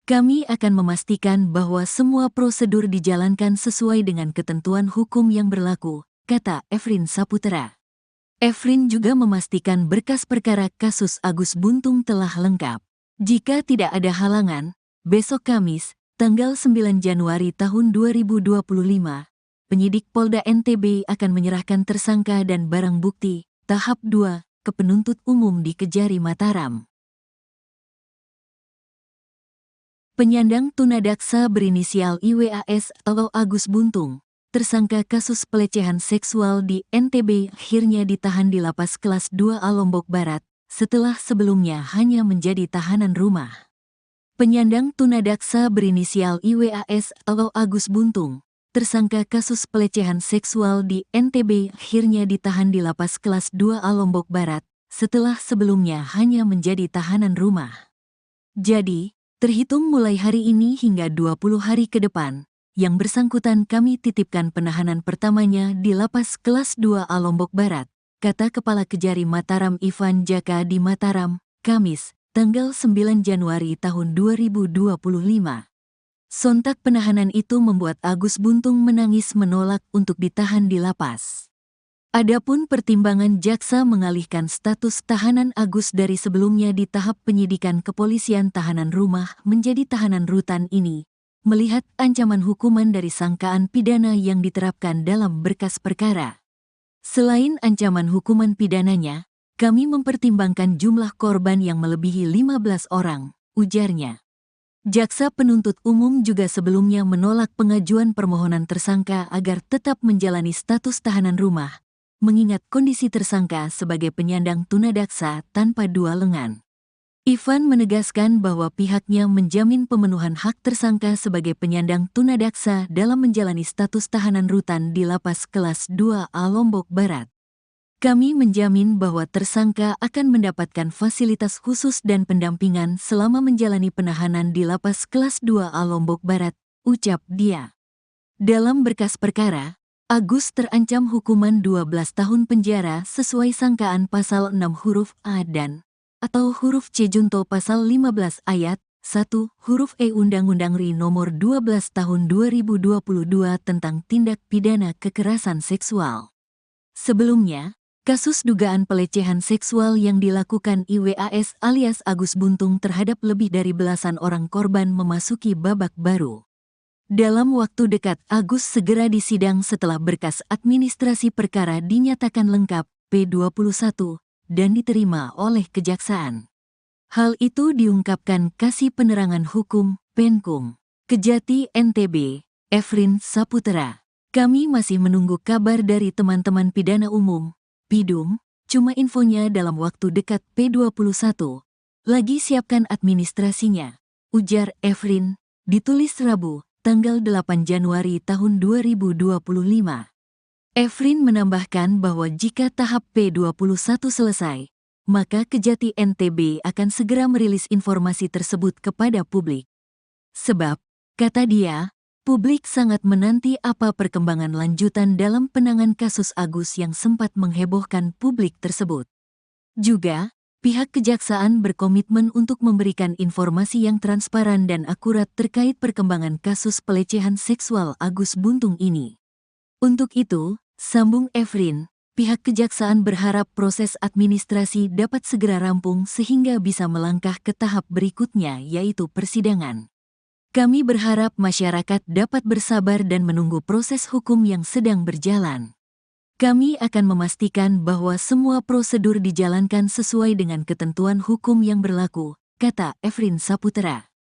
Kami akan memastikan bahwa semua prosedur dijalankan sesuai dengan ketentuan hukum yang berlaku, kata Efrin Saputra. Efrin juga memastikan berkas perkara kasus Agus Buntung telah lengkap. Jika tidak ada halangan, besok Kamis, tanggal 9 Januari tahun 2025, penyidik Polda NTB akan menyerahkan tersangka dan barang bukti tahap 2 ke penuntut umum di Kejari Mataram. Penyandang tunadaksa berinisial IWAS atau Agus Buntung, tersangka kasus pelecehan seksual di NTB akhirnya ditahan di Lapas Kelas 2A Lombok Barat, setelah sebelumnya hanya menjadi tahanan rumah. Penyandang tunadaksa berinisial IWAS atau Agus Buntung, tersangka kasus pelecehan seksual di NTB akhirnya ditahan di Lapas Kelas 2A Lombok Barat, setelah sebelumnya hanya menjadi tahanan rumah. Jadi, terhitung mulai hari ini hingga 20 hari ke depan, yang bersangkutan kami titipkan penahanan pertamanya di Lapas Kelas 2A Lombok Barat, kata Kepala Kejari Mataram Ivan Jaka di Mataram, Kamis, tanggal 9 Januari tahun 2025. Sontak penahanan itu membuat Agus Buntung menangis menolak untuk ditahan di lapas. Adapun pertimbangan jaksa mengalihkan status tahanan Agus dari sebelumnya di tahap penyidikan kepolisian tahanan rumah menjadi tahanan rutan ini, melihat ancaman hukuman dari sangkaan pidana yang diterapkan dalam berkas perkara. Selain ancaman hukuman pidananya, kami mempertimbangkan jumlah korban yang melebihi 15 orang, ujarnya. Jaksa penuntut umum juga sebelumnya menolak pengajuan permohonan tersangka agar tetap menjalani status tahanan rumah, mengingat kondisi tersangka sebagai penyandang tunadaksa tanpa dua lengan. Ivan menegaskan bahwa pihaknya menjamin pemenuhan hak tersangka sebagai penyandang tunadaksa dalam menjalani status tahanan rutan di Lapas Kelas 2A Lombok Barat. Kami menjamin bahwa tersangka akan mendapatkan fasilitas khusus dan pendampingan selama menjalani penahanan di Lapas Kelas 2A Lombok Barat, ucap dia. Dalam berkas perkara, Agus terancam hukuman 12 tahun penjara sesuai sangkaan pasal 6 huruf A dan atau huruf C junto pasal 15 ayat 1 huruf E Undang-Undang RI nomor 12 tahun 2022 tentang tindak pidana kekerasan seksual. Sebelumnya, kasus dugaan pelecehan seksual yang dilakukan IWAS alias Agus Buntung terhadap lebih dari belasan orang korban memasuki babak baru. Dalam waktu dekat, Agus segera disidang setelah berkas administrasi perkara dinyatakan lengkap P21 dan diterima oleh Kejaksaan. Hal itu diungkapkan Kasih Penerangan Hukum Penkum Kejati NTB, Efrin Saputra. Kami masih menunggu kabar dari teman-teman pidana umum, Pidum, cuma infonya dalam waktu dekat P21. Lagi siapkan administrasinya, ujar Efrin, ditulis Rabu, tanggal 8 Januari tahun 2025. Efrin menambahkan bahwa jika tahap P21 selesai, maka Kejati NTB akan segera merilis informasi tersebut kepada publik. Sebab, kata dia, publik sangat menanti apa perkembangan lanjutan dalam penanganan kasus Agus yang sempat menghebohkan publik tersebut. Juga, pihak Kejaksaan berkomitmen untuk memberikan informasi yang transparan dan akurat terkait perkembangan kasus pelecehan seksual Agus Buntung ini. Untuk itu, sambung Efrin, pihak Kejaksaan berharap proses administrasi dapat segera rampung sehingga bisa melangkah ke tahap berikutnya yaitu persidangan. Kami berharap masyarakat dapat bersabar dan menunggu proses hukum yang sedang berjalan. Kami akan memastikan bahwa semua prosedur dijalankan sesuai dengan ketentuan hukum yang berlaku, kata Efrin Saputra.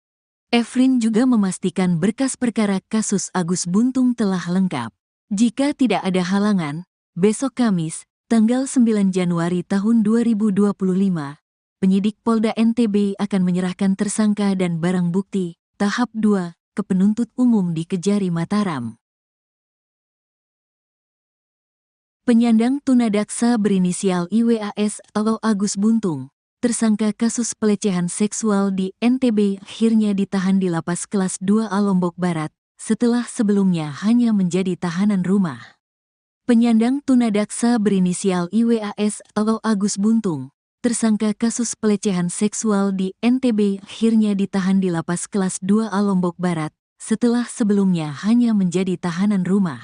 Efrin juga memastikan berkas perkara kasus Agus Buntung telah lengkap. Jika tidak ada halangan, besok Kamis, tanggal 9 Januari tahun 2025, penyidik Polda NTB akan menyerahkan tersangka dan barang bukti tahap 2 ke penuntut umum di Kejari Mataram. Penyandang tunadaksa berinisial IWAS atau Agus Buntung, tersangka kasus pelecehan seksual di NTB akhirnya ditahan di Lapas Kelas 2A Lombok Barat, setelah sebelumnya hanya menjadi tahanan rumah. Penyandang tunadaksa berinisial IWAS atau Agus Buntung, tersangka kasus pelecehan seksual di NTB akhirnya ditahan di Lapas Kelas 2A Lombok Barat, setelah sebelumnya hanya menjadi tahanan rumah.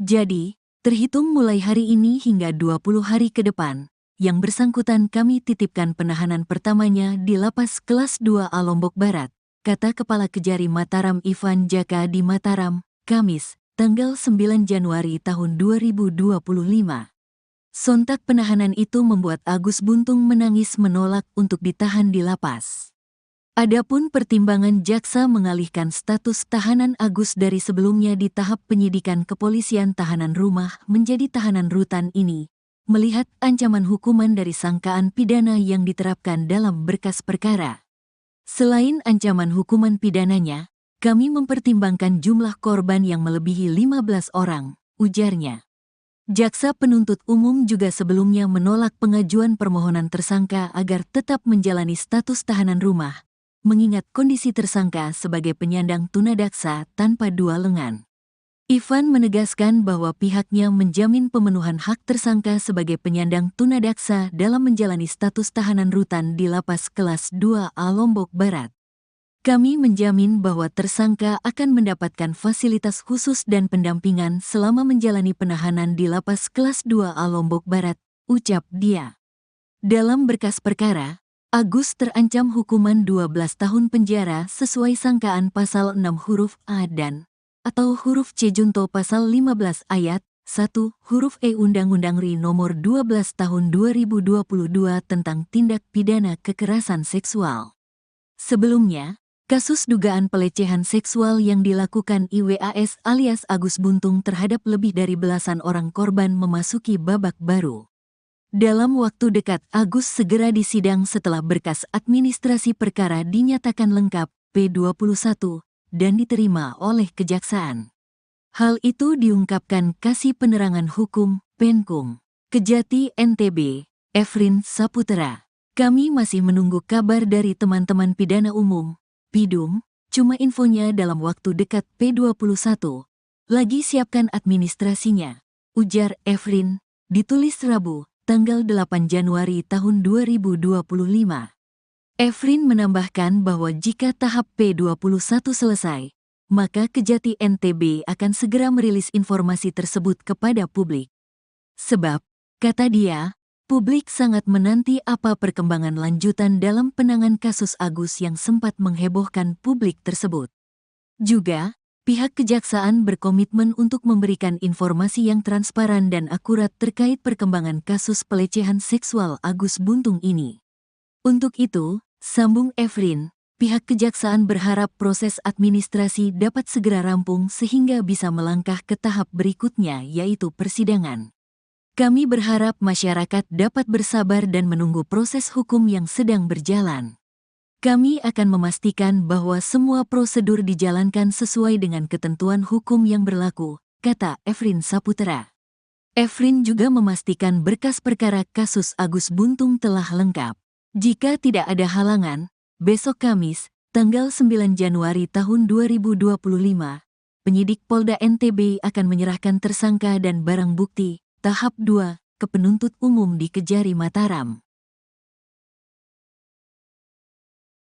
Jadi, terhitung mulai hari ini hingga 20 hari ke depan, yang bersangkutan kami titipkan penahanan pertamanya di Lapas Kelas 2A Lombok Barat, kata Kepala Kejari Mataram Ivan Jaka di Mataram, Kamis, tanggal 9 Januari tahun 2025. Sontak penahanan itu membuat Agus Buntung menangis menolak untuk ditahan di lapas. Adapun pertimbangan jaksa mengalihkan status tahanan Agus dari sebelumnya di tahap penyidikan kepolisian tahanan rumah menjadi tahanan rutan ini, melihat ancaman hukuman dari sangkaan pidana yang diterapkan dalam berkas perkara. Selain ancaman hukuman pidananya, kami mempertimbangkan jumlah korban yang melebihi 15 orang, ujarnya. Jaksa penuntut umum juga sebelumnya menolak pengajuan permohonan tersangka agar tetap menjalani status tahanan rumah, mengingat kondisi tersangka sebagai penyandang tunadaksa tanpa dua lengan. Ivan menegaskan bahwa pihaknya menjamin pemenuhan hak tersangka sebagai penyandang tunadaksa dalam menjalani status tahanan rutan di Lapas Kelas 2A Lombok Barat. Kami menjamin bahwa tersangka akan mendapatkan fasilitas khusus dan pendampingan selama menjalani penahanan di Lapas Kelas 2A Lombok Barat, ucap dia. Dalam berkas perkara, Agus terancam hukuman 12 tahun penjara sesuai sangkaan pasal 6 huruf A dan atau huruf C junto pasal 15 ayat 1 huruf E Undang-Undang RI nomor 12 tahun 2022 tentang tindak pidana kekerasan seksual. Sebelumnya, kasus dugaan pelecehan seksual yang dilakukan IWAS alias Agus Buntung terhadap lebih dari belasan orang korban memasuki babak baru. Dalam waktu dekat, Agus segera disidang setelah berkas administrasi perkara dinyatakan lengkap P21 dan diterima oleh Kejaksaan. Hal itu diungkapkan Kasih Penerangan Hukum Penkum Kejati, NTB, Efrin Saputra. Kami masih menunggu kabar dari teman-teman pidana umum, PIDUM, cuma infonya dalam waktu dekat P21. Lagi siapkan administrasinya, ujar Efrin, ditulis Rabu, tanggal 8 Januari tahun 2025. Efrin menambahkan bahwa jika tahap P21 selesai, maka Kejati NTB akan segera merilis informasi tersebut kepada publik. Sebab, kata dia, publik sangat menanti apa perkembangan lanjutan dalam penanganan kasus Agus yang sempat menghebohkan publik tersebut. Juga, pihak kejaksaan berkomitmen untuk memberikan informasi yang transparan dan akurat terkait perkembangan kasus pelecehan seksual Agus Buntung ini. Untuk itu, sambung Efrin, pihak kejaksaan berharap proses administrasi dapat segera rampung sehingga bisa melangkah ke tahap berikutnya yaitu persidangan. Kami berharap masyarakat dapat bersabar dan menunggu proses hukum yang sedang berjalan. Kami akan memastikan bahwa semua prosedur dijalankan sesuai dengan ketentuan hukum yang berlaku, kata Efrin Saputra. Efrin juga memastikan berkas perkara kasus Agus Buntung telah lengkap. Jika tidak ada halangan, besok Kamis, tanggal 9 Januari tahun 2025, penyidik Polda NTB akan menyerahkan tersangka dan barang bukti, tahap 2, ke penuntut umum di Kejari Mataram.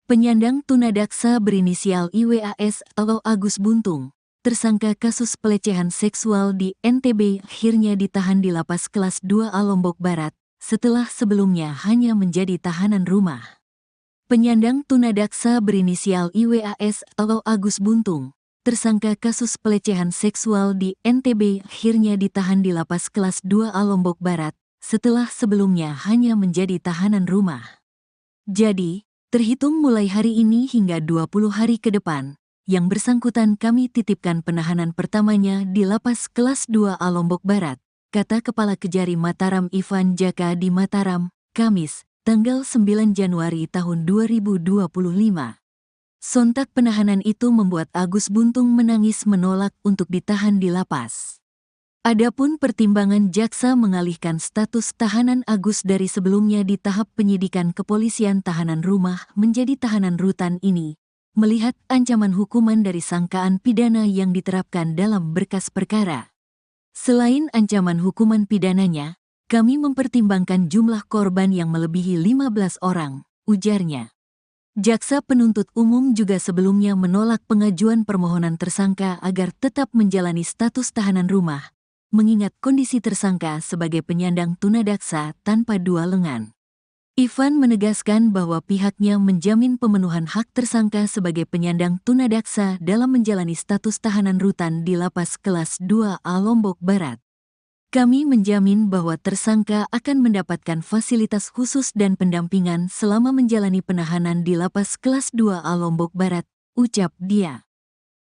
Penyandang tunadaksa berinisial IWAS atau Agus Buntung, tersangka kasus pelecehan seksual di NTB akhirnya ditahan di Lapas Kelas 2A Lombok Barat, setelah sebelumnya hanya menjadi tahanan rumah. Penyandang tunadaksa berinisial IWAS atau Agus Buntung, tersangka kasus pelecehan seksual di NTB akhirnya ditahan di Lapas Kelas 2A Lombok Barat, setelah sebelumnya hanya menjadi tahanan rumah. Jadi, terhitung mulai hari ini hingga 20 hari ke depan, yang bersangkutan kami titipkan penahanan pertamanya di Lapas Kelas 2A Lombok Barat, kata Kepala Kejari Mataram Ivan Jaka di Mataram, Kamis, tanggal 9 Januari tahun 2025. Sontak penahanan itu membuat Agus Buntung menangis menolak untuk ditahan di lapas. Adapun pertimbangan jaksa mengalihkan status tahanan Agus dari sebelumnya di tahap penyidikan kepolisian tahanan rumah menjadi tahanan rutan ini, melihat ancaman hukuman dari sangkaan pidana yang diterapkan dalam berkas perkara. Selain ancaman hukuman pidananya, kami mempertimbangkan jumlah korban yang melebihi 15 orang, ujarnya. Jaksa penuntut umum juga sebelumnya menolak pengajuan permohonan tersangka agar tetap menjalani status tahanan rumah, mengingat kondisi tersangka sebagai penyandang tunadaksa tanpa dua lengan. Ivan menegaskan bahwa pihaknya menjamin pemenuhan hak tersangka sebagai penyandang tunadaksa dalam menjalani status tahanan rutan di Lapas Kelas 2A Lombok Barat. Kami menjamin bahwa tersangka akan mendapatkan fasilitas khusus dan pendampingan selama menjalani penahanan di Lapas Kelas 2A Lombok Barat, ucap dia.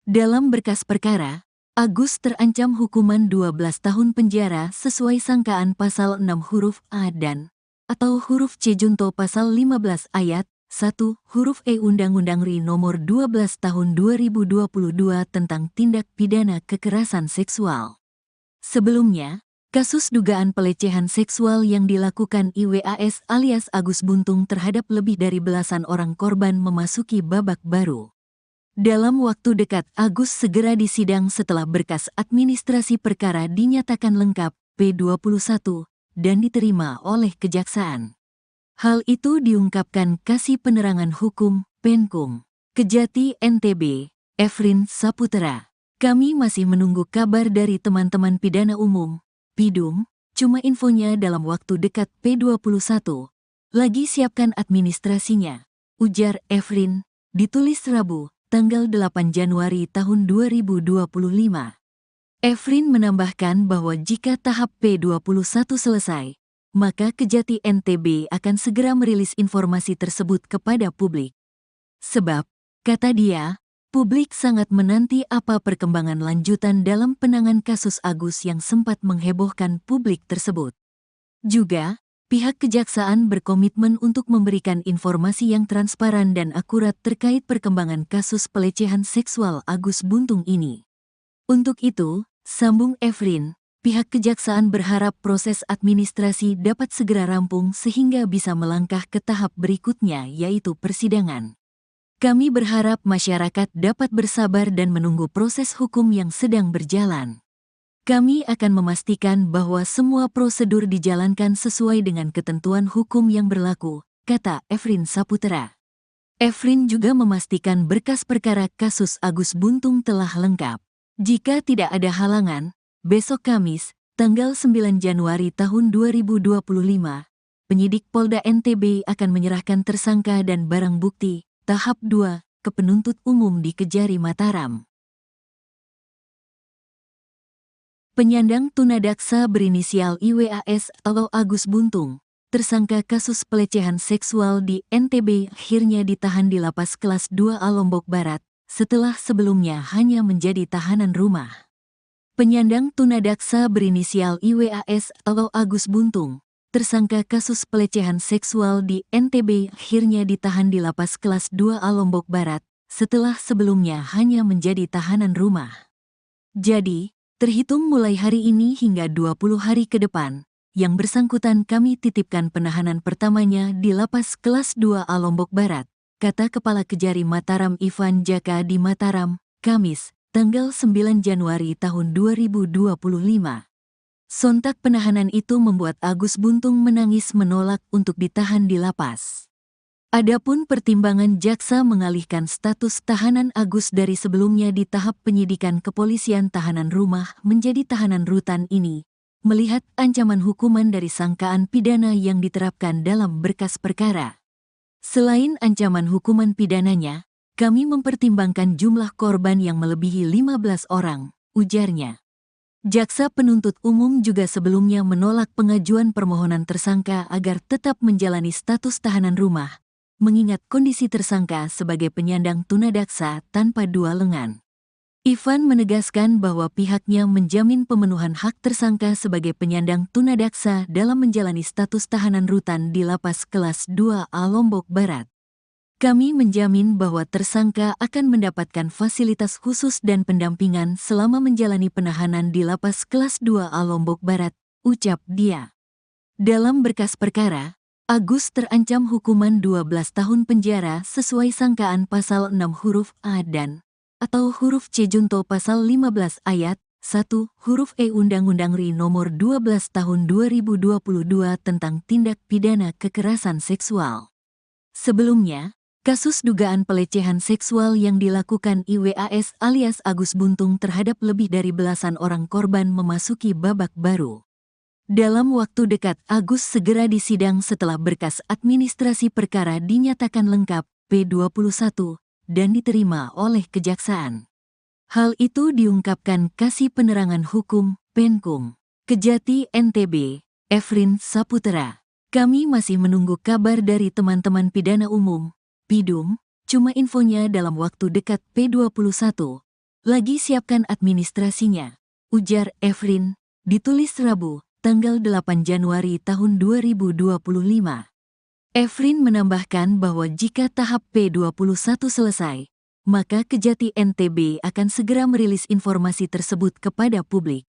Dalam berkas perkara, Agus terancam hukuman 12 tahun penjara sesuai sangkaan pasal 6 huruf A dan atau huruf C junto pasal 15 ayat 1 huruf E Undang-Undang RI nomor 12 tahun 2022 tentang tindak pidana kekerasan seksual. Sebelumnya, kasus dugaan pelecehan seksual yang dilakukan IWAS alias Agus Buntung terhadap lebih dari belasan orang korban memasuki babak baru. Dalam waktu dekat Agus segera disidang setelah berkas administrasi perkara dinyatakan lengkap P21 dan diterima oleh kejaksaan. Hal itu diungkapkan Kasih Penerangan Hukum, Penkum, Kejati NTB, Efrin Saputra. Kami masih menunggu kabar dari teman-teman pidana umum, PIDUM, cuma infonya dalam waktu dekat P21. Lagi siapkan administrasinya, ujar Efrin, ditulis Rabu, tanggal 8 Januari tahun 2025. Efrin menambahkan bahwa jika tahap P21 selesai, maka Kejati NTB akan segera merilis informasi tersebut kepada publik. Sebab, kata dia, publik sangat menanti apa perkembangan lanjutan dalam penanganan kasus Agus yang sempat menghebohkan publik tersebut. Juga, pihak kejaksaan berkomitmen untuk memberikan informasi yang transparan dan akurat terkait perkembangan kasus pelecehan seksual Agus Buntung ini. Untuk itu, sambung Efrin, pihak kejaksaan berharap proses administrasi dapat segera rampung sehingga bisa melangkah ke tahap berikutnya yaitu persidangan. Kami berharap masyarakat dapat bersabar dan menunggu proses hukum yang sedang berjalan. Kami akan memastikan bahwa semua prosedur dijalankan sesuai dengan ketentuan hukum yang berlaku, kata Efrin Saputra. Efrin juga memastikan berkas perkara kasus Agus Buntung telah lengkap. Jika tidak ada halangan, besok Kamis, tanggal 9 Januari tahun 2025, penyidik Polda NTB akan menyerahkan tersangka dan barang bukti tahap 2 ke penuntut umum di Kejari Mataram. Penyandang tunadaksa berinisial IWAS atau Agus Buntung, tersangka kasus pelecehan seksual di NTB akhirnya ditahan di Lapas Kelas 2A Lombok Barat setelah sebelumnya hanya menjadi tahanan rumah. Penyandang tunadaksa berinisial IWAS atau Agus Buntung, tersangka kasus pelecehan seksual di NTB akhirnya ditahan di Lapas Kelas 2A Lombok Barat setelah sebelumnya hanya menjadi tahanan rumah. Jadi, terhitung mulai hari ini hingga 20 hari ke depan, yang bersangkutan kami titipkan penahanan pertamanya di Lapas Kelas 2A Lombok Barat, kata Kepala Kejari Mataram Ivan Jaka di Mataram, Kamis, tanggal 9 Januari tahun 2025. Sontak penahanan itu membuat Agus Buntung menangis menolak untuk ditahan di lapas. Adapun pertimbangan jaksa mengalihkan status tahanan Agus dari sebelumnya di tahap penyidikan kepolisian tahanan rumah menjadi tahanan rutan ini, melihat ancaman hukuman dari sangkaan pidana yang diterapkan dalam berkas perkara. Selain ancaman hukuman pidananya, kami mempertimbangkan jumlah korban yang melebihi 15 orang, ujarnya. Jaksa penuntut umum juga sebelumnya menolak pengajuan permohonan tersangka agar tetap menjalani status tahanan rumah, mengingat kondisi tersangka sebagai penyandang tunadaksa tanpa dua lengan. Ivan menegaskan bahwa pihaknya menjamin pemenuhan hak tersangka sebagai penyandang tunadaksa dalam menjalani status tahanan rutan di Lapas Kelas 2A Lombok Barat. Kami menjamin bahwa tersangka akan mendapatkan fasilitas khusus dan pendampingan selama menjalani penahanan di Lapas Kelas 2A Lombok Barat, ucap dia. Dalam berkas perkara, Agus terancam hukuman 12 tahun penjara sesuai sangkaan pasal 6 huruf A dan atau huruf C junto pasal 15 ayat 1 huruf E Undang-Undang RI nomor 12 tahun 2022 tentang tindak pidana kekerasan seksual. Sebelumnya, kasus dugaan pelecehan seksual yang dilakukan IWAS alias Agus Buntung terhadap lebih dari belasan orang korban memasuki babak baru. Dalam waktu dekat, Agus segera disidang setelah berkas administrasi perkara dinyatakan lengkap P21 dan diterima oleh kejaksaan. Hal itu diungkapkan Kasih Penerangan Hukum, Penkum, Kejati NTB, Efrin Saputra. Kami masih menunggu kabar dari teman-teman pidana umum, Pidum, cuma infonya dalam waktu dekat P21. Lagi siapkan administrasinya, ujar Efrin, ditulis Rabu, tanggal 8 Januari tahun 2025. Efrin menambahkan bahwa jika tahap P21 selesai, maka Kejati NTB akan segera merilis informasi tersebut kepada publik.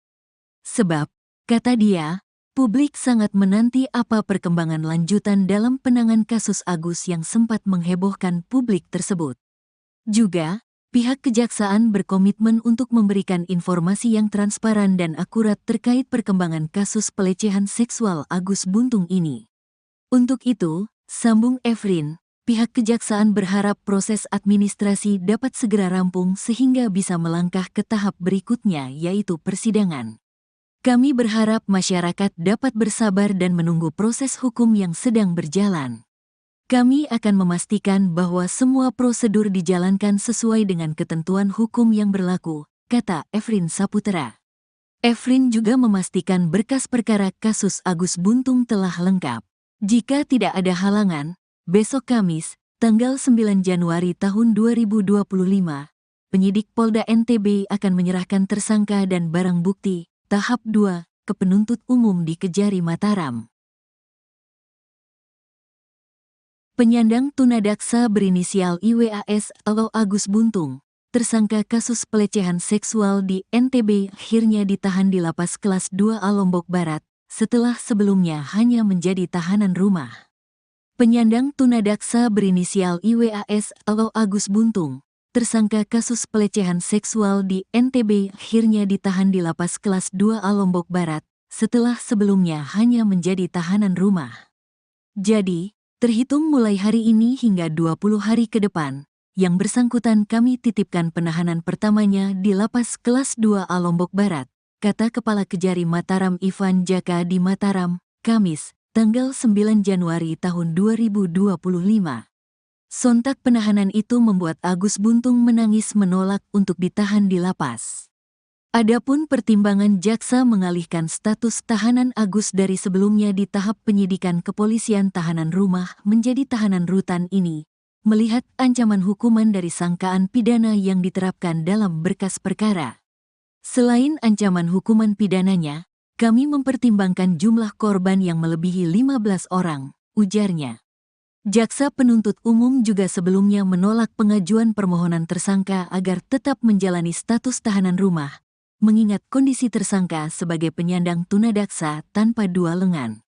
Sebab, kata dia, publik sangat menanti apa perkembangan lanjutan dalam penanganan kasus Agus yang sempat menghebohkan publik tersebut. Juga, pihak kejaksaan berkomitmen untuk memberikan informasi yang transparan dan akurat terkait perkembangan kasus pelecehan seksual Agus Buntung ini. Untuk itu, sambung Efrin, pihak kejaksaan berharap proses administrasi dapat segera rampung sehingga bisa melangkah ke tahap berikutnya yaitu persidangan. Kami berharap masyarakat dapat bersabar dan menunggu proses hukum yang sedang berjalan. Kami akan memastikan bahwa semua prosedur dijalankan sesuai dengan ketentuan hukum yang berlaku, kata Efrin Saputra. Efrin juga memastikan berkas perkara kasus Agus Buntung telah lengkap. Jika tidak ada halangan, besok Kamis, tanggal 9 Januari tahun 2025, penyidik Polda NTB akan menyerahkan tersangka dan barang bukti tahap 2 ke penuntut umum di Kejari Mataram. Penyandang tunadaksa berinisial IWAS atau Agus Buntung, tersangka kasus pelecehan seksual di NTB akhirnya ditahan di Lapas Kelas 2A Lombok Barat, setelah sebelumnya hanya menjadi tahanan rumah. Penyandang tunadaksa berinisial IWAS atau Agus Buntung, tersangka kasus pelecehan seksual di NTB akhirnya ditahan di Lapas Kelas 2A Lombok Barat, setelah sebelumnya hanya menjadi tahanan rumah. Jadi, terhitung mulai hari ini hingga 20 hari ke depan, yang bersangkutan kami titipkan penahanan pertamanya di Lapas Kelas 2A Lombok Barat, kata Kepala Kejari Mataram Ivan Jaka di Mataram, Kamis, tanggal 9 Januari tahun 2025. Sontak penahanan itu membuat Agus Buntung menangis menolak untuk ditahan di lapas. Adapun pertimbangan jaksa mengalihkan status tahanan Agus dari sebelumnya di tahap penyidikan kepolisian tahanan rumah menjadi tahanan rutan ini, melihat ancaman hukuman dari sangkaan pidana yang diterapkan dalam berkas perkara. Selain ancaman hukuman pidananya, kami mempertimbangkan jumlah korban yang melebihi 15 orang, ujarnya. Jaksa penuntut umum juga sebelumnya menolak pengajuan permohonan tersangka agar tetap menjalani status tahanan rumah, mengingat kondisi tersangka sebagai penyandang tunadaksa tanpa dua lengan.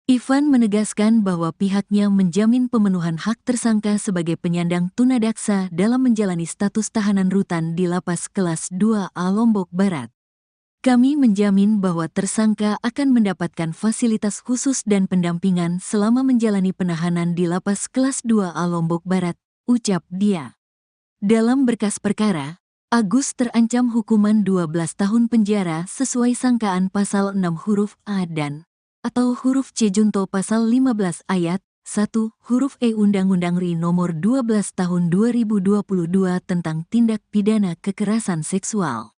Ivan menegaskan bahwa pihaknya menjamin pemenuhan hak tersangka sebagai penyandang tunadaksa dalam menjalani status tahanan rutan di Lapas Kelas 2A Lombok Barat. Kami menjamin bahwa tersangka akan mendapatkan fasilitas khusus dan pendampingan selama menjalani penahanan di Lapas Kelas 2A Lombok Barat, ucap dia. Dalam berkas perkara, Agus terancam hukuman 12 tahun penjara sesuai sangkaan pasal 6 huruf A dan atau huruf C junto pasal 15 ayat 1 huruf E Undang-Undang RI nomor 12 tahun 2022 tentang tindak pidana kekerasan seksual.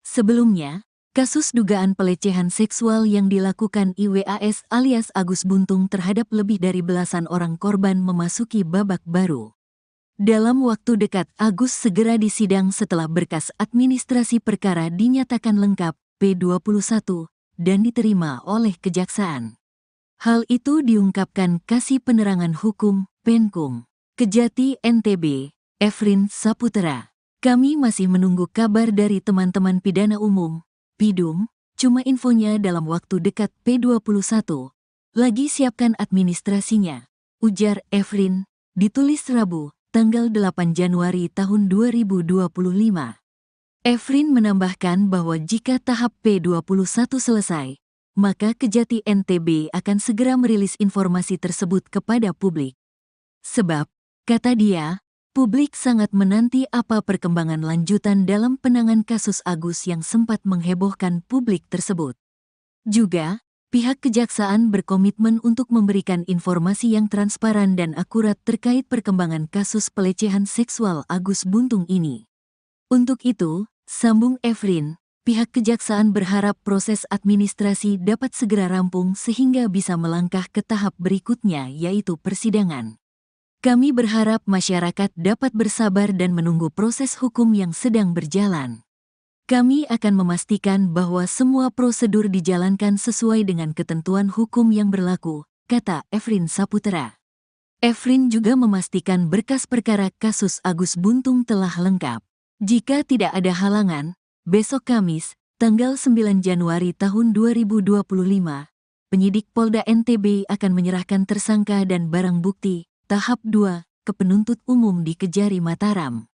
Sebelumnya, kasus dugaan pelecehan seksual yang dilakukan IWAS alias Agus Buntung terhadap lebih dari belasan orang korban memasuki babak baru. Dalam waktu dekat Agus segera disidang setelah berkas administrasi perkara dinyatakan lengkap P21 dan diterima oleh kejaksaan. Hal itu diungkapkan Kasih Penerangan Hukum, Penkum, Kejati NTB, Efrin Saputra. Kami masih menunggu kabar dari teman-teman pidana umum, Pidum, cuma infonya dalam waktu dekat P21. Lagi siapkan administrasinya, ujar Efrin, ditulis Rabu, tanggal 8 Januari tahun 2025. Efrin menambahkan bahwa jika tahap P21 selesai, maka Kejati NTB akan segera merilis informasi tersebut kepada publik. Sebab, kata dia, publik sangat menanti apa perkembangan lanjutan dalam penanganan kasus Agus yang sempat menghebohkan publik tersebut. Juga, pihak kejaksaan berkomitmen untuk memberikan informasi yang transparan dan akurat terkait perkembangan kasus pelecehan seksual Agus Buntung ini. Untuk itu, sambung Efrin, pihak kejaksaan berharap proses administrasi dapat segera rampung sehingga bisa melangkah ke tahap berikutnya yaitu persidangan. Kami berharap masyarakat dapat bersabar dan menunggu proses hukum yang sedang berjalan. Kami akan memastikan bahwa semua prosedur dijalankan sesuai dengan ketentuan hukum yang berlaku, kata Efrin Saputra. Efrin juga memastikan berkas perkara kasus Agus Buntung telah lengkap. Jika tidak ada halangan, besok Kamis, tanggal 9 Januari tahun 2025, penyidik Polda NTB akan menyerahkan tersangka dan barang bukti, tahap 2, ke penuntut umum di Kejari Mataram.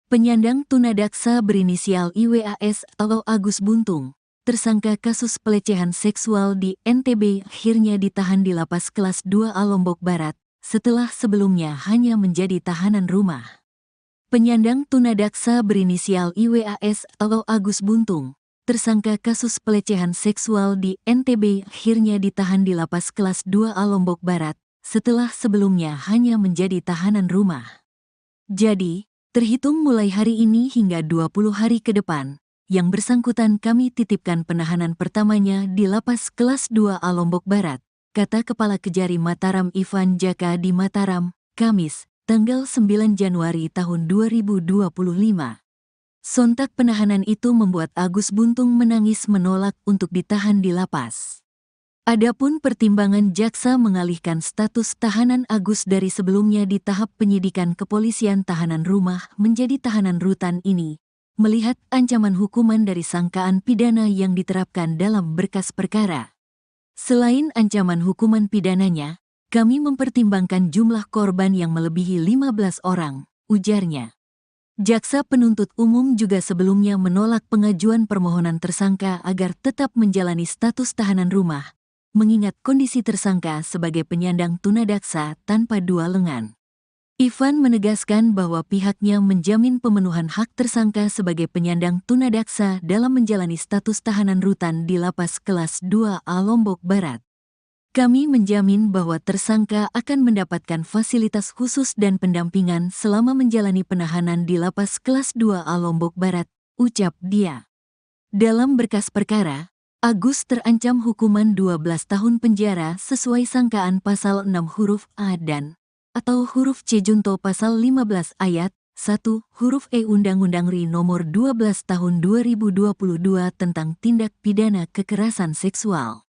Penyandang tunadaksa berinisial IWAS atau Agus Buntung, tersangka kasus pelecehan seksual di NTB akhirnya ditahan di Lapas Kelas 2A Lombok Barat, setelah sebelumnya hanya menjadi tahanan rumah. Penyandang tunadaksa berinisial IWAS atau Agus Buntung, tersangka kasus pelecehan seksual di NTB akhirnya ditahan di Lapas Kelas 2A Lombok Barat, setelah sebelumnya hanya menjadi tahanan rumah. Jadi, terhitung mulai hari ini hingga 20 hari ke depan, yang bersangkutan kami titipkan penahanan pertamanya di Lapas Kelas 2A Lombok Barat, kata Kepala Kejari Mataram Ivan Jaka di Mataram, Kamis, tanggal 9 Januari tahun 2025. Sontak penahanan itu membuat Agus Buntung menangis menolak untuk ditahan di lapas. Adapun pertimbangan jaksa mengalihkan status tahanan Agus dari sebelumnya di tahap penyidikan kepolisian tahanan rumah menjadi tahanan rutan ini, melihat ancaman hukuman dari sangkaan pidana yang diterapkan dalam berkas perkara. Selain ancaman hukuman pidananya, kami mempertimbangkan jumlah korban yang melebihi 15 orang, ujarnya. Jaksa penuntut umum juga sebelumnya menolak pengajuan permohonan tersangka agar tetap menjalani status tahanan rumah, mengingat kondisi tersangka sebagai penyandang tunadaksa tanpa dua lengan. Ivan menegaskan bahwa pihaknya menjamin pemenuhan hak tersangka sebagai penyandang tunadaksa dalam menjalani status tahanan rutan di Lapas Kelas 2A Lombok Barat. Kami menjamin bahwa tersangka akan mendapatkan fasilitas khusus dan pendampingan selama menjalani penahanan di Lapas Kelas 2A Lombok Barat, ucap dia. Dalam berkas perkara, Agus terancam hukuman 12 tahun penjara sesuai sangkaan pasal 6 huruf A dan atau huruf C junto pasal 15 ayat 1 huruf E Undang-Undang RI nomor 12 tahun 2022 tentang tindak pidana kekerasan seksual.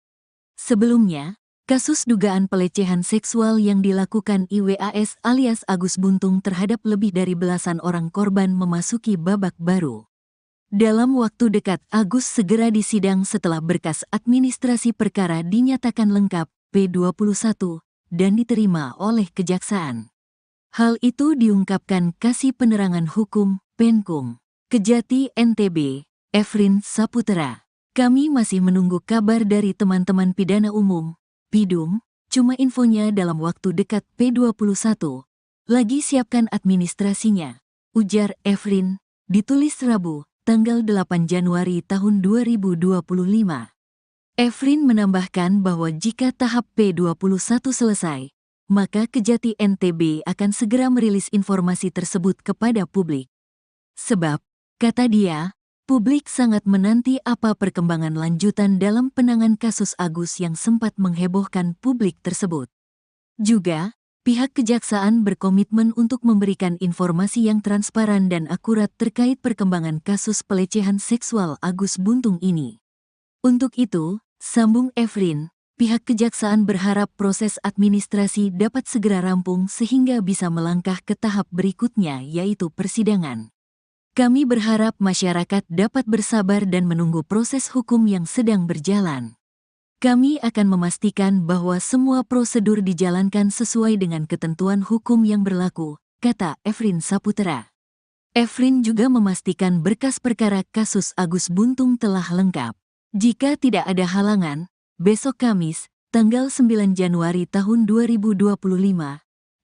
Sebelumnya, kasus dugaan pelecehan seksual yang dilakukan IWAS alias Agus Buntung terhadap lebih dari belasan orang korban memasuki babak baru. Dalam waktu dekat, Agus segera disidang setelah berkas administrasi perkara dinyatakan lengkap P21 dan diterima oleh Kejaksaan. Hal itu diungkapkan Kasih Penerangan Hukum, Penkum, Kejati NTB, Efrin Saputra. Kami masih menunggu kabar dari teman-teman pidana umum, Pidum, cuma infonya dalam waktu dekat P21. Lagi siapkan administrasinya, ujar Efrin, ditulis Rabu, tanggal 8 Januari tahun 2025. Efrin menambahkan bahwa jika tahap P21 selesai, maka Kejati NTB akan segera merilis informasi tersebut kepada publik. Sebab, kata dia, publik sangat menanti apa perkembangan lanjutan dalam penanganan kasus Agus yang sempat menghebohkan publik tersebut. Juga, pihak Kejaksaan berkomitmen untuk memberikan informasi yang transparan dan akurat terkait perkembangan kasus pelecehan seksual Agus Buntung ini. Untuk itu, sambung Efrin, pihak Kejaksaan berharap proses administrasi dapat segera rampung sehingga bisa melangkah ke tahap berikutnya yaitu persidangan. Kami berharap masyarakat dapat bersabar dan menunggu proses hukum yang sedang berjalan. Kami akan memastikan bahwa semua prosedur dijalankan sesuai dengan ketentuan hukum yang berlaku, kata Efrin Saputra. Efrin juga memastikan berkas perkara kasus Agus Buntung telah lengkap. Jika tidak ada halangan, besok Kamis, tanggal 9 Januari tahun 2025,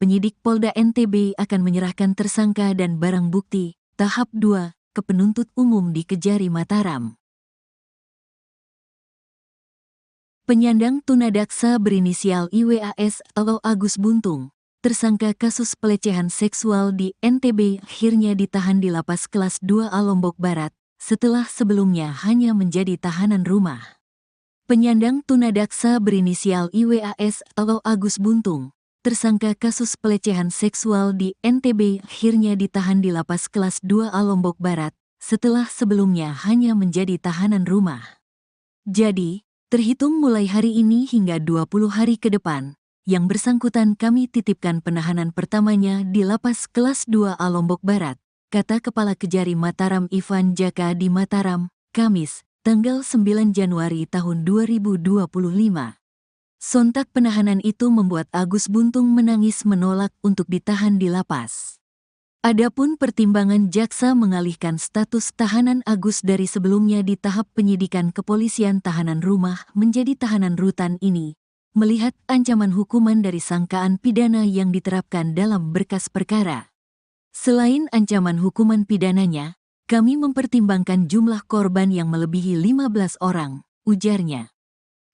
penyidik Polda NTB akan menyerahkan tersangka dan barang bukti, tahap 2, ke penuntut umum di Kejari Mataram. Penyandang tunadaksa berinisial IWAS atau Agus Buntung, tersangka kasus pelecehan seksual di NTB akhirnya ditahan di Lapas Kelas 2A Lombok Barat, setelah sebelumnya hanya menjadi tahanan rumah. Penyandang tunadaksa berinisial IWAS atau Agus Buntung, tersangka kasus pelecehan seksual di NTB akhirnya ditahan di Lapas Kelas 2A Lombok Barat, setelah sebelumnya hanya menjadi tahanan rumah. Jadi, terhitung mulai hari ini hingga 20 hari ke depan, yang bersangkutan kami titipkan penahanan pertamanya di Lapas Kelas 2A Lombok Barat, kata Kepala Kejari Mataram Ivan Jaka di Mataram, Kamis, tanggal 9 Januari tahun 2025. Sontak penahanan itu membuat Agus Buntung menangis menolak untuk ditahan di lapas. Adapun pertimbangan jaksa mengalihkan status tahanan Agus dari sebelumnya di tahap penyidikan kepolisian tahanan rumah menjadi tahanan rutan ini, melihat ancaman hukuman dari sangkaan pidana yang diterapkan dalam berkas perkara. Selain ancaman hukuman pidananya, kami mempertimbangkan jumlah korban yang melebihi 15 orang, ujarnya.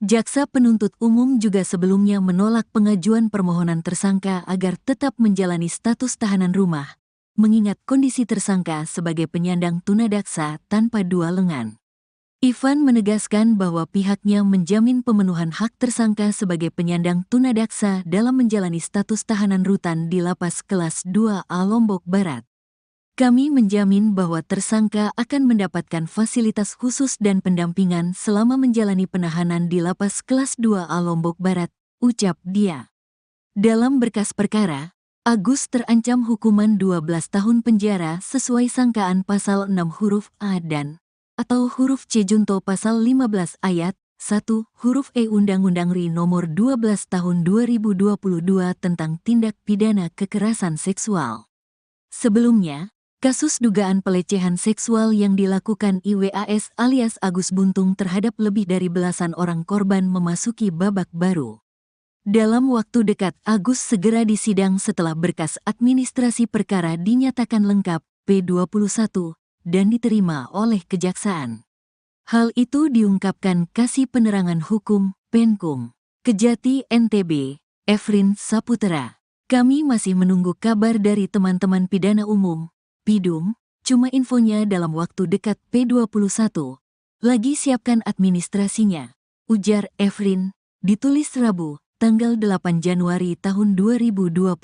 Jaksa penuntut umum juga sebelumnya menolak pengajuan permohonan tersangka agar tetap menjalani status tahanan rumah, mengingat kondisi tersangka sebagai penyandang tunadaksa tanpa dua lengan. Ivan menegaskan bahwa pihaknya menjamin pemenuhan hak tersangka sebagai penyandang tunadaksa dalam menjalani status tahanan rutan di Lapas Kelas 2A Lombok Barat. Kami menjamin bahwa tersangka akan mendapatkan fasilitas khusus dan pendampingan selama menjalani penahanan di Lapas Kelas 2A Lombok Barat, ucap dia. Dalam berkas perkara, Agus terancam hukuman 12 tahun penjara sesuai sangkaan pasal 6 huruf A dan atau huruf C junto pasal 15 ayat 1 huruf E Undang-Undang RI nomor 12 tahun 2022 tentang tindak pidana kekerasan seksual. Sebelumnya, kasus dugaan pelecehan seksual yang dilakukan IWAS alias Agus Buntung terhadap lebih dari belasan orang korban memasuki babak baru. Dalam waktu dekat, Agus segera disidang setelah berkas administrasi perkara dinyatakan lengkap P21 dan diterima oleh Kejaksaan. Hal itu diungkapkan Kasih Penerangan Hukum Penkum Kejati NTB, Efrin Saputra. Kami masih menunggu kabar dari teman-teman pidana umum, Pidum, cuma infonya dalam waktu dekat P21. Lagi siapkan administrasinya, ujar Efrin, ditulis Rabu, tanggal 8 Januari tahun 2025.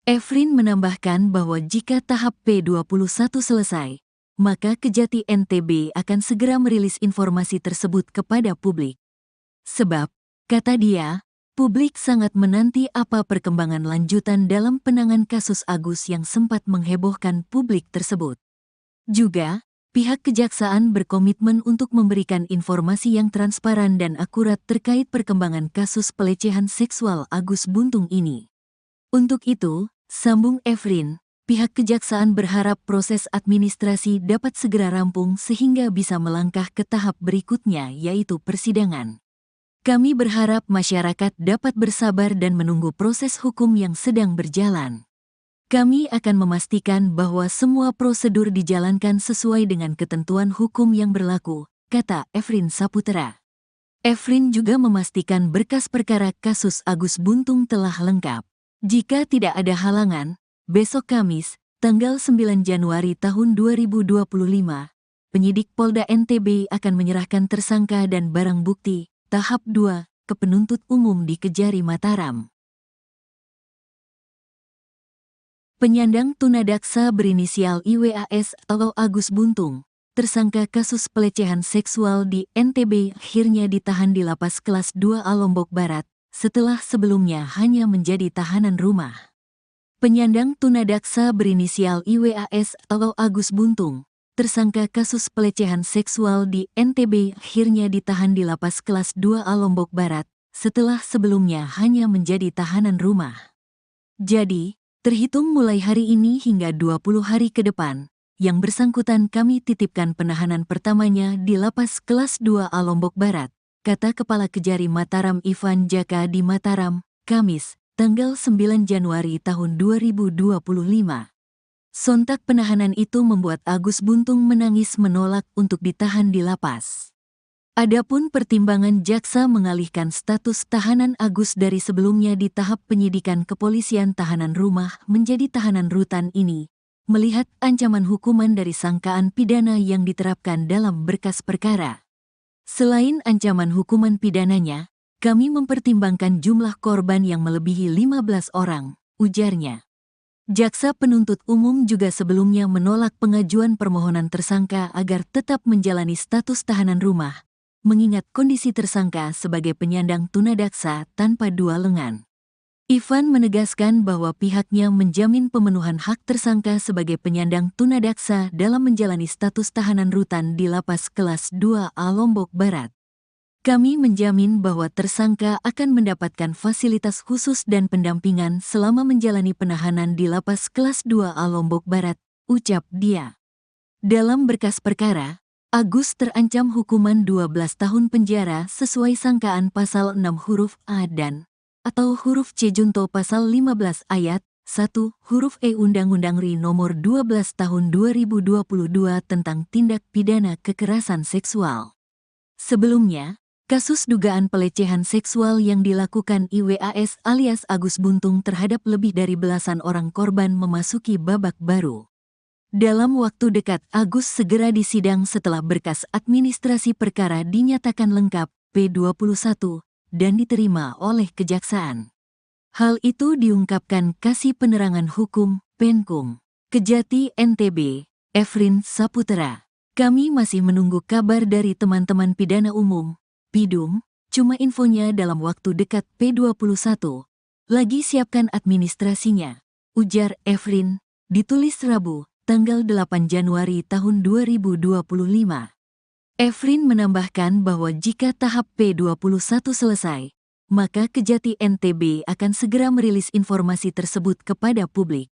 Efrin menambahkan bahwa jika tahap P21 selesai, maka Kejati NTB akan segera merilis informasi tersebut kepada publik. Sebab, kata dia, publik sangat menanti apa perkembangan lanjutan dalam penanganan kasus Agus yang sempat menghebohkan publik tersebut. Juga, pihak Kejaksaan berkomitmen untuk memberikan informasi yang transparan dan akurat terkait perkembangan kasus pelecehan seksual Agus Buntung ini. Untuk itu, sambung Efrin, pihak Kejaksaan berharap proses administrasi dapat segera rampung sehingga bisa melangkah ke tahap berikutnya yaitu persidangan. Kami berharap masyarakat dapat bersabar dan menunggu proses hukum yang sedang berjalan. Kami akan memastikan bahwa semua prosedur dijalankan sesuai dengan ketentuan hukum yang berlaku, kata Efrin Saputra. Efrin juga memastikan berkas perkara kasus Agus Buntung telah lengkap. Jika tidak ada halangan, besok Kamis, tanggal 9 Januari tahun 2025, penyidik Polda NTB akan menyerahkan tersangka dan barang bukti, tahap 2, ke penuntut umum di Kejari Mataram. Penyandang tunadaksa berinisial IWAS atau Agus Buntung, tersangka kasus pelecehan seksual di NTB akhirnya ditahan di Lapas Kelas 2A Lombok Barat, setelah sebelumnya hanya menjadi tahanan rumah. Penyandang tunadaksa berinisial IWAS atau Agus Buntung, tersangka kasus pelecehan seksual di NTB akhirnya ditahan di Lapas Kelas 2A Lombok Barat, setelah sebelumnya hanya menjadi tahanan rumah. Jadi, terhitung mulai hari ini hingga 20 hari ke depan, yang bersangkutan kami titipkan penahanan pertamanya di Lapas Kelas 2A Lombok Barat, kata Kepala Kejari Mataram Ivan Jaka di Mataram, Kamis, tanggal 9 Januari tahun 2025. Sontak penahanan itu membuat Agus Buntung menangis menolak untuk ditahan di lapas. Adapun pertimbangan jaksa mengalihkan status tahanan Agus dari sebelumnya di tahap penyidikan kepolisian tahanan rumah menjadi tahanan rutan ini, melihat ancaman hukuman dari sangkaan pidana yang diterapkan dalam berkas perkara. Selain ancaman hukuman pidananya, kami mempertimbangkan jumlah korban yang melebihi 15 orang, ujarnya. Jaksa penuntut umum juga sebelumnya menolak pengajuan permohonan tersangka agar tetap menjalani status tahanan rumah, mengingat kondisi tersangka sebagai penyandang tunadaksa tanpa dua lengan. Ivan menegaskan bahwa pihaknya menjamin pemenuhan hak tersangka sebagai penyandang tunadaksa dalam menjalani status tahanan rutan di Lapas Kelas 2A Lombok Barat. Kami menjamin bahwa tersangka akan mendapatkan fasilitas khusus dan pendampingan selama menjalani penahanan di Lapas Kelas 2A Lombok Barat, ucap dia. Dalam berkas perkara, Agus terancam hukuman 12 tahun penjara sesuai sangkaan pasal 6 huruf A dan atau huruf C junto pasal 15 ayat 1 huruf E Undang-Undang RI nomor 12 tahun 2022 tentang tindak pidana kekerasan seksual. Sebelumnya, kasus dugaan pelecehan seksual yang dilakukan IWAS alias Agus Buntung terhadap lebih dari belasan orang korban memasuki babak baru. Dalam waktu dekat, Agus segera disidang setelah berkas administrasi perkara dinyatakan lengkap P21 dan diterima oleh Kejaksaan. Hal itu diungkapkan Kasih Penerangan Hukum Penkum Kejati NTB, Efrin Saputra. Kami masih menunggu kabar dari teman-teman pidana umum, PIDUM, cuma infonya dalam waktu dekat P21. Lagi siapkan administrasinya, ujar Efrin, ditulis Rabu, tanggal 8 Januari tahun 2025. Efrin menambahkan bahwa jika tahap P21 selesai, maka Kejati NTB akan segera merilis informasi tersebut kepada publik.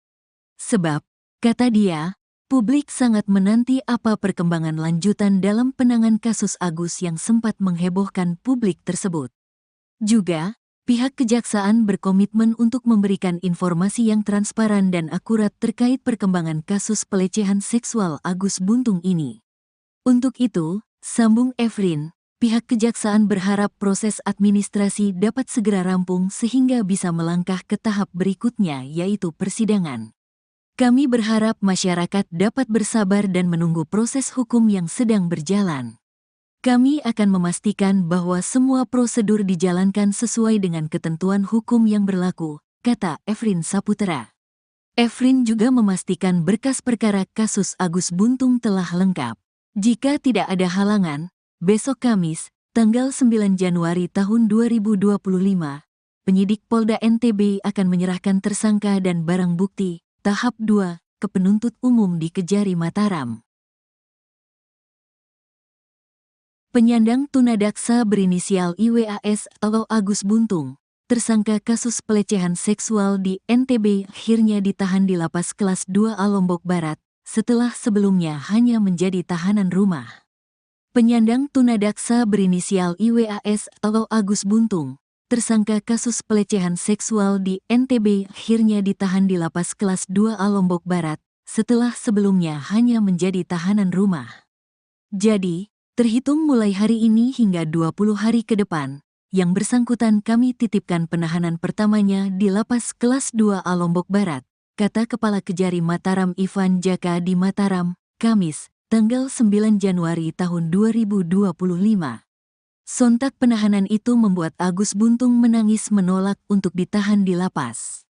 Sebab, kata dia, publik sangat menanti apa perkembangan lanjutan dalam penanganan kasus Agus yang sempat menghebohkan publik tersebut. Juga, pihak kejaksaan berkomitmen untuk memberikan informasi yang transparan dan akurat terkait perkembangan kasus pelecehan seksual Agus Buntung ini. Untuk itu, sambung Efrin, pihak kejaksaan berharap proses administrasi dapat segera rampung sehingga bisa melangkah ke tahap berikutnya yaitu persidangan. Kami berharap masyarakat dapat bersabar dan menunggu proses hukum yang sedang berjalan. Kami akan memastikan bahwa semua prosedur dijalankan sesuai dengan ketentuan hukum yang berlaku, kata Efrin Saputra. Efrin juga memastikan berkas perkara kasus Agus Buntung telah lengkap. Jika tidak ada halangan, besok Kamis, tanggal 9 Januari tahun 2025, penyidik Polda NTB akan menyerahkan tersangka dan barang bukti, tahap 2, ke penuntut umum di Kejari Mataram. Penyandang tunadaksa berinisial IWAS atau Agus Buntung, tersangka kasus pelecehan seksual di NTB akhirnya ditahan di Lapas Kelas 2A Lombok Barat, setelah sebelumnya hanya menjadi tahanan rumah. Penyandang tunadaksa berinisial IWAS atau Agus Buntung, tersangka kasus pelecehan seksual di NTB akhirnya ditahan di Lapas Kelas 2A Lombok Barat, setelah sebelumnya hanya menjadi tahanan rumah. Jadi, terhitung mulai hari ini hingga 20 hari ke depan, yang bersangkutan kami titipkan penahanan pertamanya di Lapas Kelas 2A Lombok Barat, kata Kepala Kejari Mataram Ivan Jaka di Mataram, Kamis, tanggal 9 Januari tahun 2025. Sontak penahanan itu membuat Agus Buntung menangis menolak untuk ditahan di lapas.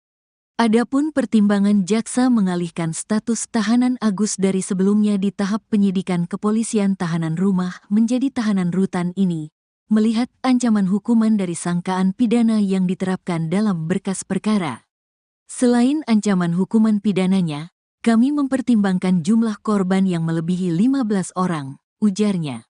Adapun pertimbangan jaksa mengalihkan status tahanan Agus dari sebelumnya di tahap penyidikan kepolisian tahanan rumah menjadi tahanan rutan ini, melihat ancaman hukuman dari sangkaan pidana yang diterapkan dalam berkas perkara. Selain ancaman hukuman pidananya, kami mempertimbangkan jumlah korban yang melebihi 15 orang, ujarnya.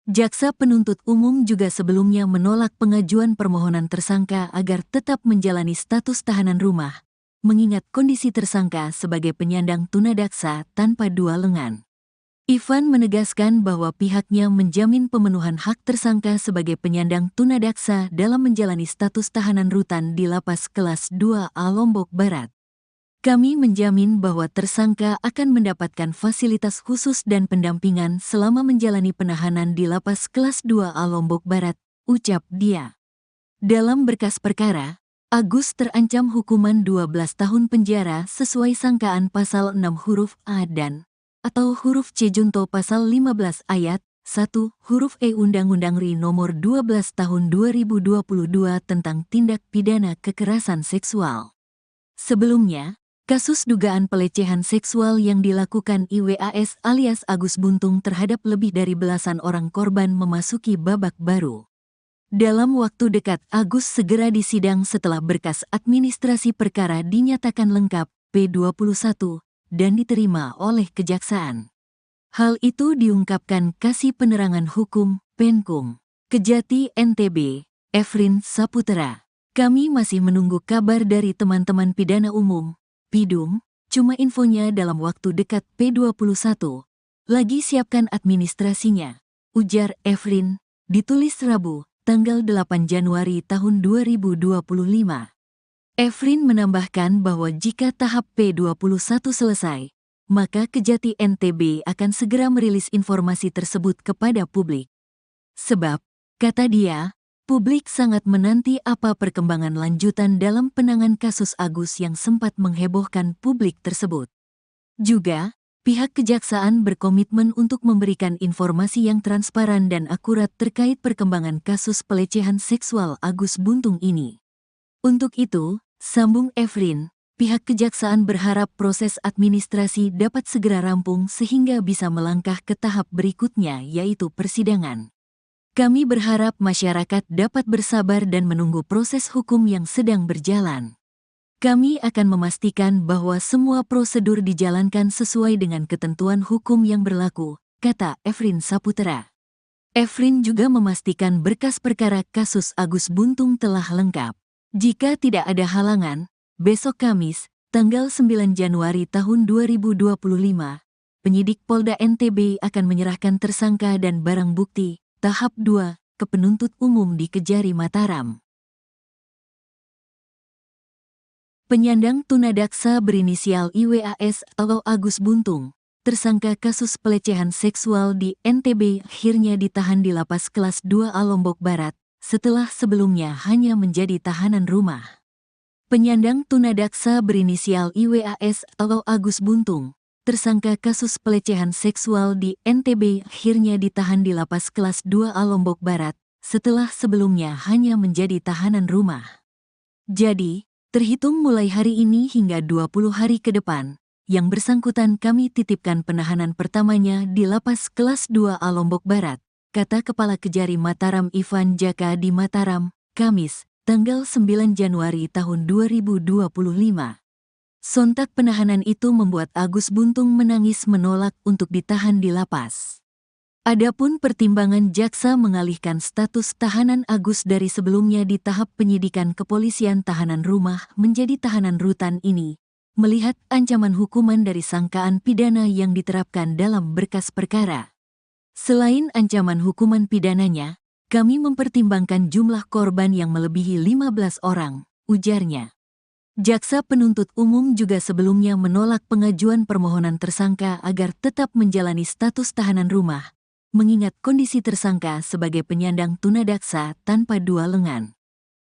Jaksa penuntut umum juga sebelumnya menolak pengajuan permohonan tersangka agar tetap menjalani status tahanan rumah, mengingat kondisi tersangka sebagai penyandang tunadaksa tanpa dua lengan. Ivan menegaskan bahwa pihaknya menjamin pemenuhan hak tersangka sebagai penyandang tunadaksa dalam menjalani status tahanan rutan di Lapas Kelas 2A Lombok Barat. Kami menjamin bahwa tersangka akan mendapatkan fasilitas khusus dan pendampingan selama menjalani penahanan di Lapas Kelas 2A Lombok Barat, ucap dia. Dalam berkas perkara, Agus terancam hukuman 12 tahun penjara sesuai sangkaan pasal 6 huruf A dan atau huruf C junto pasal 15 ayat 1 huruf E Undang-Undang RI nomor 12 tahun 2022 tentang tindak pidana kekerasan seksual. Sebelumnya, kasus dugaan pelecehan seksual yang dilakukan IWAS alias Agus Buntung terhadap lebih dari belasan orang korban memasuki babak baru. Dalam waktu dekat Agus segera disidang setelah berkas administrasi perkara dinyatakan lengkap P21 dan diterima oleh kejaksaan. Hal itu diungkapkan Kasih Penerangan Hukum, Penkum, Kejati NTB, Efrin Saputra. Kami masih menunggu kabar dari teman-teman pidana umum, PIDUM, cuma infonya dalam waktu dekat P21. Lagi siapkan administrasinya, ujar Efrin, ditulis Rabu, tanggal 8 Januari tahun 2025. Efrin menambahkan bahwa jika tahap P21 selesai, maka Kejati NTB akan segera merilis informasi tersebut kepada publik. Sebab, kata dia, publik sangat menanti apa perkembangan lanjutan dalam penanganan kasus Agus yang sempat menghebohkan publik tersebut. Juga, pihak kejaksaan berkomitmen untuk memberikan informasi yang transparan dan akurat terkait perkembangan kasus pelecehan seksual Agus Buntung ini. Untuk itu, sambung Efrin, pihak kejaksaan berharap proses administrasi dapat segera rampung sehingga bisa melangkah ke tahap berikutnya, yaitu persidangan. Kami berharap masyarakat dapat bersabar dan menunggu proses hukum yang sedang berjalan. Kami akan memastikan bahwa semua prosedur dijalankan sesuai dengan ketentuan hukum yang berlaku, kata Efrin Saputra. Efrin juga memastikan berkas perkara kasus Agus Buntung telah lengkap. Jika tidak ada halangan, besok Kamis, tanggal 9 Januari tahun 2025, penyidik Polda NTB akan menyerahkan tersangka dan barang bukti, tahap 2, ke penuntut umum di Kejari Mataram. Penyandang tunadaksa berinisial IWAS atau Agus Buntung, tersangka kasus pelecehan seksual di NTB, akhirnya ditahan di Lapas Kelas 2A Lombok Barat, setelah sebelumnya hanya menjadi tahanan rumah. Penyandang tunadaksa berinisial IWAS atau Agus Buntung, tersangka kasus pelecehan seksual di NTB, akhirnya ditahan di Lapas Kelas 2A Lombok Barat, setelah sebelumnya hanya menjadi tahanan rumah. Jadi, terhitung mulai hari ini hingga 20 hari ke depan, yang bersangkutan kami titipkan penahanan pertamanya di Lapas Kelas 2A Lombok Barat, kata Kepala Kejari Mataram Ivan Jaka di Mataram, Kamis, tanggal 9 Januari tahun 2025. Sontak penahanan itu membuat Agus Buntung menangis menolak untuk ditahan di lapas. Adapun pertimbangan jaksa mengalihkan status tahanan Agus dari sebelumnya di tahap penyidikan kepolisian tahanan rumah menjadi tahanan rutan ini, melihat ancaman hukuman dari sangkaan pidana yang diterapkan dalam berkas perkara. Selain ancaman hukuman pidananya, kami mempertimbangkan jumlah korban yang melebihi 15 orang, ujarnya. Jaksa penuntut umum juga sebelumnya menolak pengajuan permohonan tersangka agar tetap menjalani status tahanan rumah, mengingat kondisi tersangka sebagai penyandang tunadaksa tanpa dua lengan.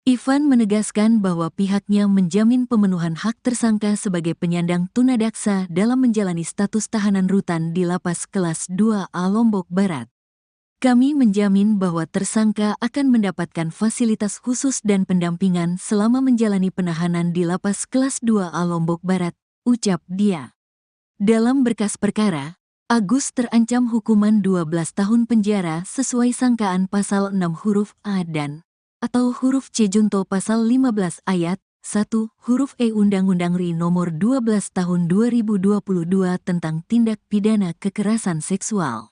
Ivan menegaskan bahwa pihaknya menjamin pemenuhan hak tersangka sebagai penyandang tunadaksa dalam menjalani status tahanan rutan di Lapas Kelas 2A Lombok Barat. Kami menjamin bahwa tersangka akan mendapatkan fasilitas khusus dan pendampingan selama menjalani penahanan di Lapas Kelas 2A Lombok Barat, ucap dia. Dalam berkas perkara, Agus terancam hukuman 12 tahun penjara sesuai sangkaan pasal 6 huruf A dan atau huruf C junto pasal 15 ayat 1 huruf E Undang-Undang RI nomor 12 tahun 2022 tentang tindak pidana kekerasan seksual.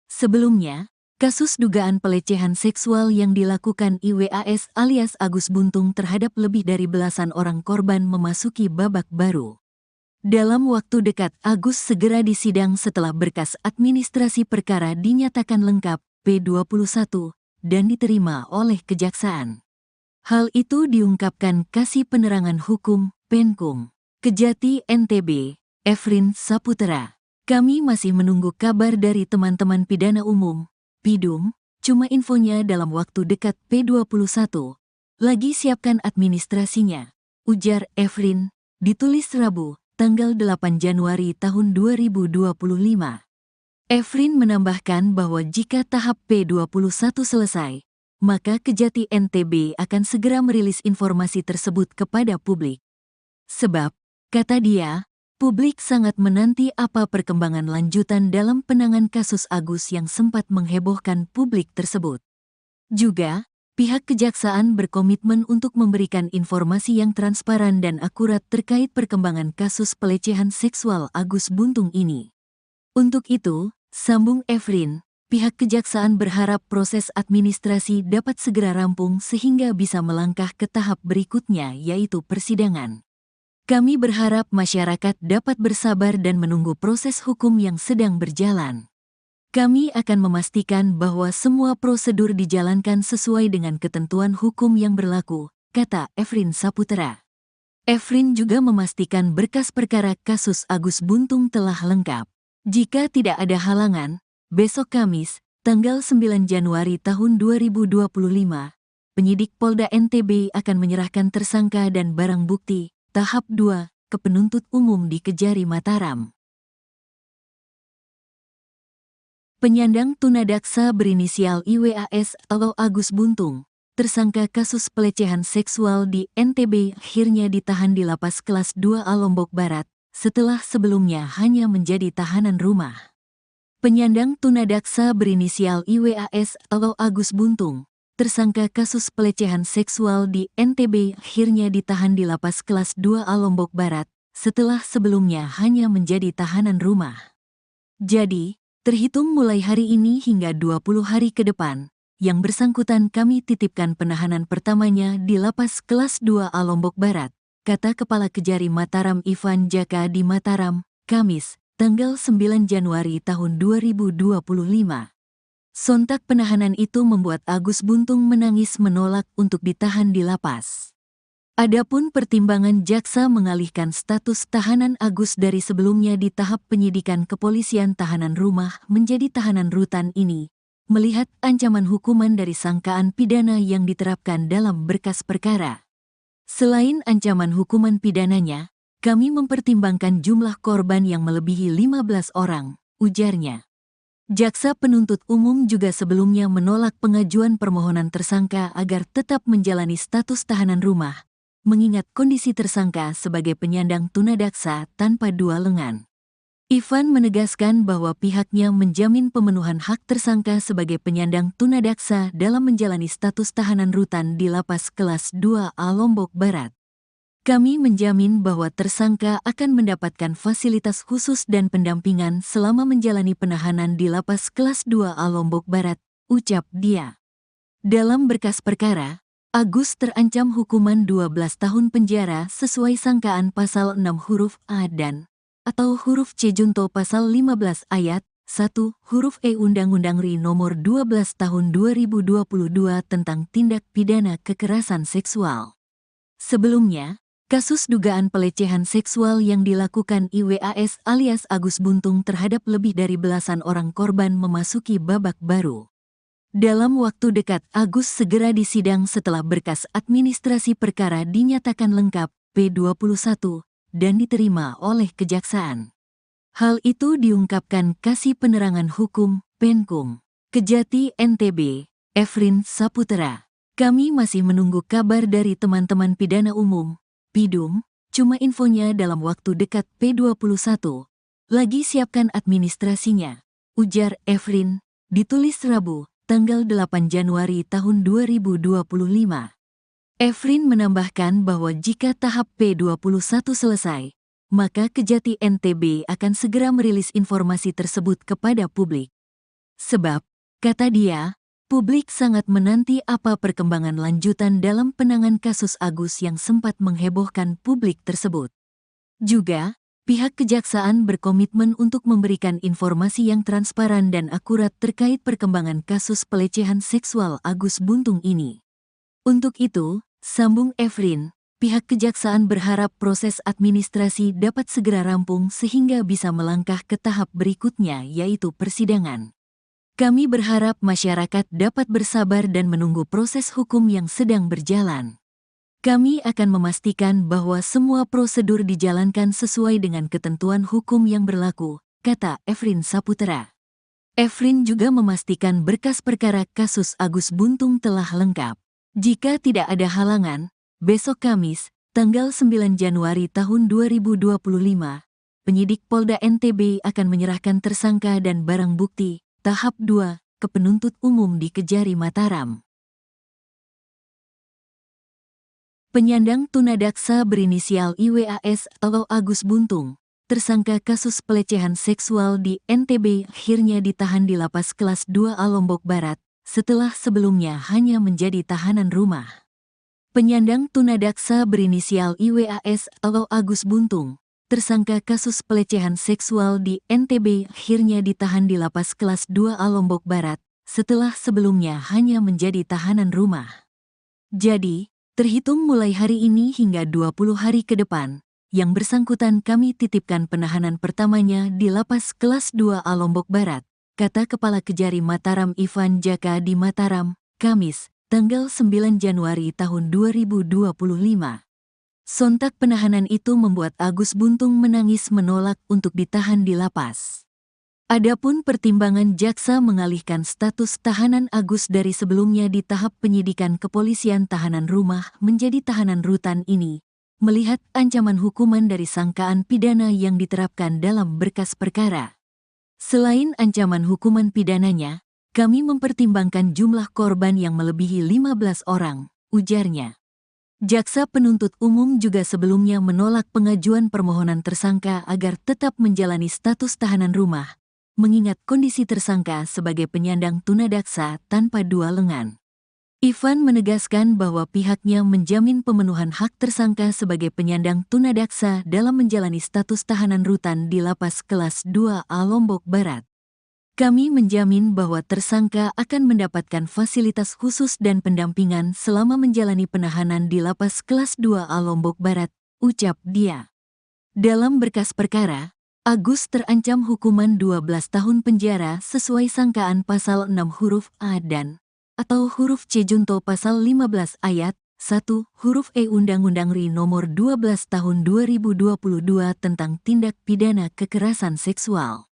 Sebelumnya, kasus dugaan pelecehan seksual yang dilakukan IWAS alias Agus Buntung terhadap lebih dari belasan orang korban memasuki babak baru. Dalam waktu dekat, Agus segera disidang setelah berkas administrasi perkara dinyatakan lengkap P21 dan diterima oleh Kejaksaan. Hal itu diungkapkan Kasih Penerangan Hukum, Penkum, Kejati NTB, Efrin Saputra. Kami masih menunggu kabar dari teman-teman pidana umum, Pidum, cuma infonya dalam waktu dekat P21. Lagi siapkan administrasinya, ujar Efrin, ditulis Rabu, tanggal 8 Januari tahun 2025. Efrin menambahkan bahwa jika tahap P21 selesai, maka Kejati NTB akan segera merilis informasi tersebut kepada publik. Sebab, kata dia, publik sangat menanti apa perkembangan lanjutan dalam penanganan kasus Agus yang sempat menghebohkan publik tersebut. Juga, pihak kejaksaan berkomitmen untuk memberikan informasi yang transparan dan akurat terkait perkembangan kasus pelecehan seksual Agus Buntung ini. Untuk itu, sambung Efrin, pihak kejaksaan berharap proses administrasi dapat segera rampung sehingga bisa melangkah ke tahap berikutnya, yaitu persidangan. Kami berharap masyarakat dapat bersabar dan menunggu proses hukum yang sedang berjalan. Kami akan memastikan bahwa semua prosedur dijalankan sesuai dengan ketentuan hukum yang berlaku, kata Efrin Saputra. Efrin juga memastikan berkas perkara kasus Agus Buntung telah lengkap. Jika tidak ada halangan, besok Kamis, tanggal 9 Januari tahun 2025, penyidik Polda NTB akan menyerahkan tersangka dan barang bukti, tahap 2, ke penuntut umum di Kejari Mataram. Penyandang tunadaksa berinisial IWAS atau Agus Buntung, tersangka kasus pelecehan seksual di NTB akhirnya ditahan di Lapas Kelas 2A Lombok Barat, setelah sebelumnya hanya menjadi tahanan rumah. Penyandang tunadaksa berinisial IWAS atau Agus Buntung, tersangka kasus pelecehan seksual di NTB akhirnya ditahan di Lapas Kelas 2A Lombok Barat, setelah sebelumnya hanya menjadi tahanan rumah. Jadi, terhitung mulai hari ini hingga 20 hari ke depan, yang bersangkutan kami titipkan penahanan pertamanya di Lapas Kelas 2A Lombok Barat, kata Kepala Kejari Mataram Ivan Jaka di Mataram, Kamis, tanggal 9 Januari tahun 2025. Sontak penahanan itu membuat Agus Buntung menangis menolak untuk ditahan di lapas. Adapun pertimbangan jaksa mengalihkan status tahanan Agus dari sebelumnya di tahap penyidikan kepolisian tahanan rumah menjadi tahanan rutan ini, melihat ancaman hukuman dari sangkaan pidana yang diterapkan dalam berkas perkara. Selain ancaman hukuman pidananya, kami mempertimbangkan jumlah korban yang melebihi 15 orang, ujarnya. Jaksa penuntut umum juga sebelumnya menolak pengajuan permohonan tersangka agar tetap menjalani status tahanan rumah, mengingat kondisi tersangka sebagai penyandang tunadaksa tanpa dua lengan. Ivan menegaskan bahwa pihaknya menjamin pemenuhan hak tersangka sebagai penyandang tunadaksa dalam menjalani status tahanan rutan di Lapas Kelas 2A Lombok Barat. Kami menjamin bahwa tersangka akan mendapatkan fasilitas khusus dan pendampingan selama menjalani penahanan di Lapas Kelas 2A Lombok Barat, ucap dia. Dalam berkas perkara, Agus terancam hukuman 12 tahun penjara sesuai sangkaan pasal 6 huruf A dan atau huruf C junto pasal 15 ayat 1 huruf E Undang-Undang RI nomor 12 tahun 2022 tentang tindak pidana kekerasan seksual. Sebelumnya, kasus dugaan pelecehan seksual yang dilakukan IWAS alias Agus Buntung terhadap lebih dari belasan orang korban memasuki babak baru. Dalam waktu dekat Agus segera disidang setelah berkas administrasi perkara dinyatakan lengkap P21 dan diterima oleh Kejaksaan. Hal itu diungkapkan Kasih Penerangan Hukum Penkum Kejati NTB, Efrin Saputra. Kami masih menunggu kabar dari teman-teman pidana umum, Pidum, cuma infonya dalam waktu dekat P21. Lagi siapkan administrasinya, ujar Efrin, ditulis Rabu, tanggal 8 Januari tahun 2025. Efrin menambahkan bahwa jika tahap P21 selesai, maka Kejati NTB akan segera merilis informasi tersebut kepada publik. Sebab, kata dia, publik sangat menanti apa perkembangan lanjutan dalam penanganan kasus Agus yang sempat menghebohkan publik tersebut. Juga, pihak Kejaksaan berkomitmen untuk memberikan informasi yang transparan dan akurat terkait perkembangan kasus pelecehan seksual Agus Buntung ini. Untuk itu, sambung Efrin, pihak Kejaksaan berharap proses administrasi dapat segera rampung sehingga bisa melangkah ke tahap berikutnya yaitu persidangan. Kami berharap masyarakat dapat bersabar dan menunggu proses hukum yang sedang berjalan. Kami akan memastikan bahwa semua prosedur dijalankan sesuai dengan ketentuan hukum yang berlaku, kata Efrin Saputra. Efrin juga memastikan berkas perkara kasus Agus Buntung telah lengkap. Jika tidak ada halangan, besok Kamis, tanggal 9 Januari tahun 2025, penyidik Polda NTB akan menyerahkan tersangka dan barang bukti, tahap 2, ke penuntut umum di Kejari Mataram. Penyandang tunadaksa berinisial IWAS atau Agus Buntung, tersangka kasus pelecehan seksual di NTB akhirnya ditahan di Lapas Kelas 2A Lombok Barat, setelah sebelumnya hanya menjadi tahanan rumah. Penyandang tunadaksa berinisial IWAS atau Agus Buntung, tersangka kasus pelecehan seksual di NTB akhirnya ditahan di Lapas Kelas 2A Lombok Barat, setelah sebelumnya hanya menjadi tahanan rumah. Jadi, terhitung mulai hari ini hingga 20 hari ke depan, yang bersangkutan kami titipkan penahanan pertamanya di Lapas Kelas 2A Lombok Barat, kata Kepala Kejari Mataram Ivan Jaka di Mataram, Kamis, tanggal 9 Januari tahun 2025. Sontak penahanan itu membuat Agus Buntung menangis menolak untuk ditahan di lapas. Adapun pertimbangan jaksa mengalihkan status tahanan Agus dari sebelumnya di tahap penyidikan kepolisian tahanan rumah menjadi tahanan rutan ini, melihat ancaman hukuman dari sangkaan pidana yang diterapkan dalam berkas perkara. Selain ancaman hukuman pidananya, kami mempertimbangkan jumlah korban yang melebihi 15 orang, ujarnya. Jaksa penuntut umum juga sebelumnya menolak pengajuan permohonan tersangka agar tetap menjalani status tahanan rumah, mengingat kondisi tersangka sebagai penyandang tunadaksa tanpa dua lengan. Ivan menegaskan bahwa pihaknya menjamin pemenuhan hak tersangka sebagai penyandang tunadaksa dalam menjalani status tahanan rutan di Lapas Kelas 2A Lombok Barat. Kami menjamin bahwa tersangka akan mendapatkan fasilitas khusus dan pendampingan selama menjalani penahanan di Lapas Kelas 2A Lombok Barat, ucap dia. Dalam berkas perkara, Agus terancam hukuman 12 tahun penjara sesuai sangkaan pasal 6 huruf A dan atau huruf C junto pasal 15 ayat 1 huruf E Undang-Undang RI nomor 12 tahun 2022 tentang tindak pidana kekerasan seksual.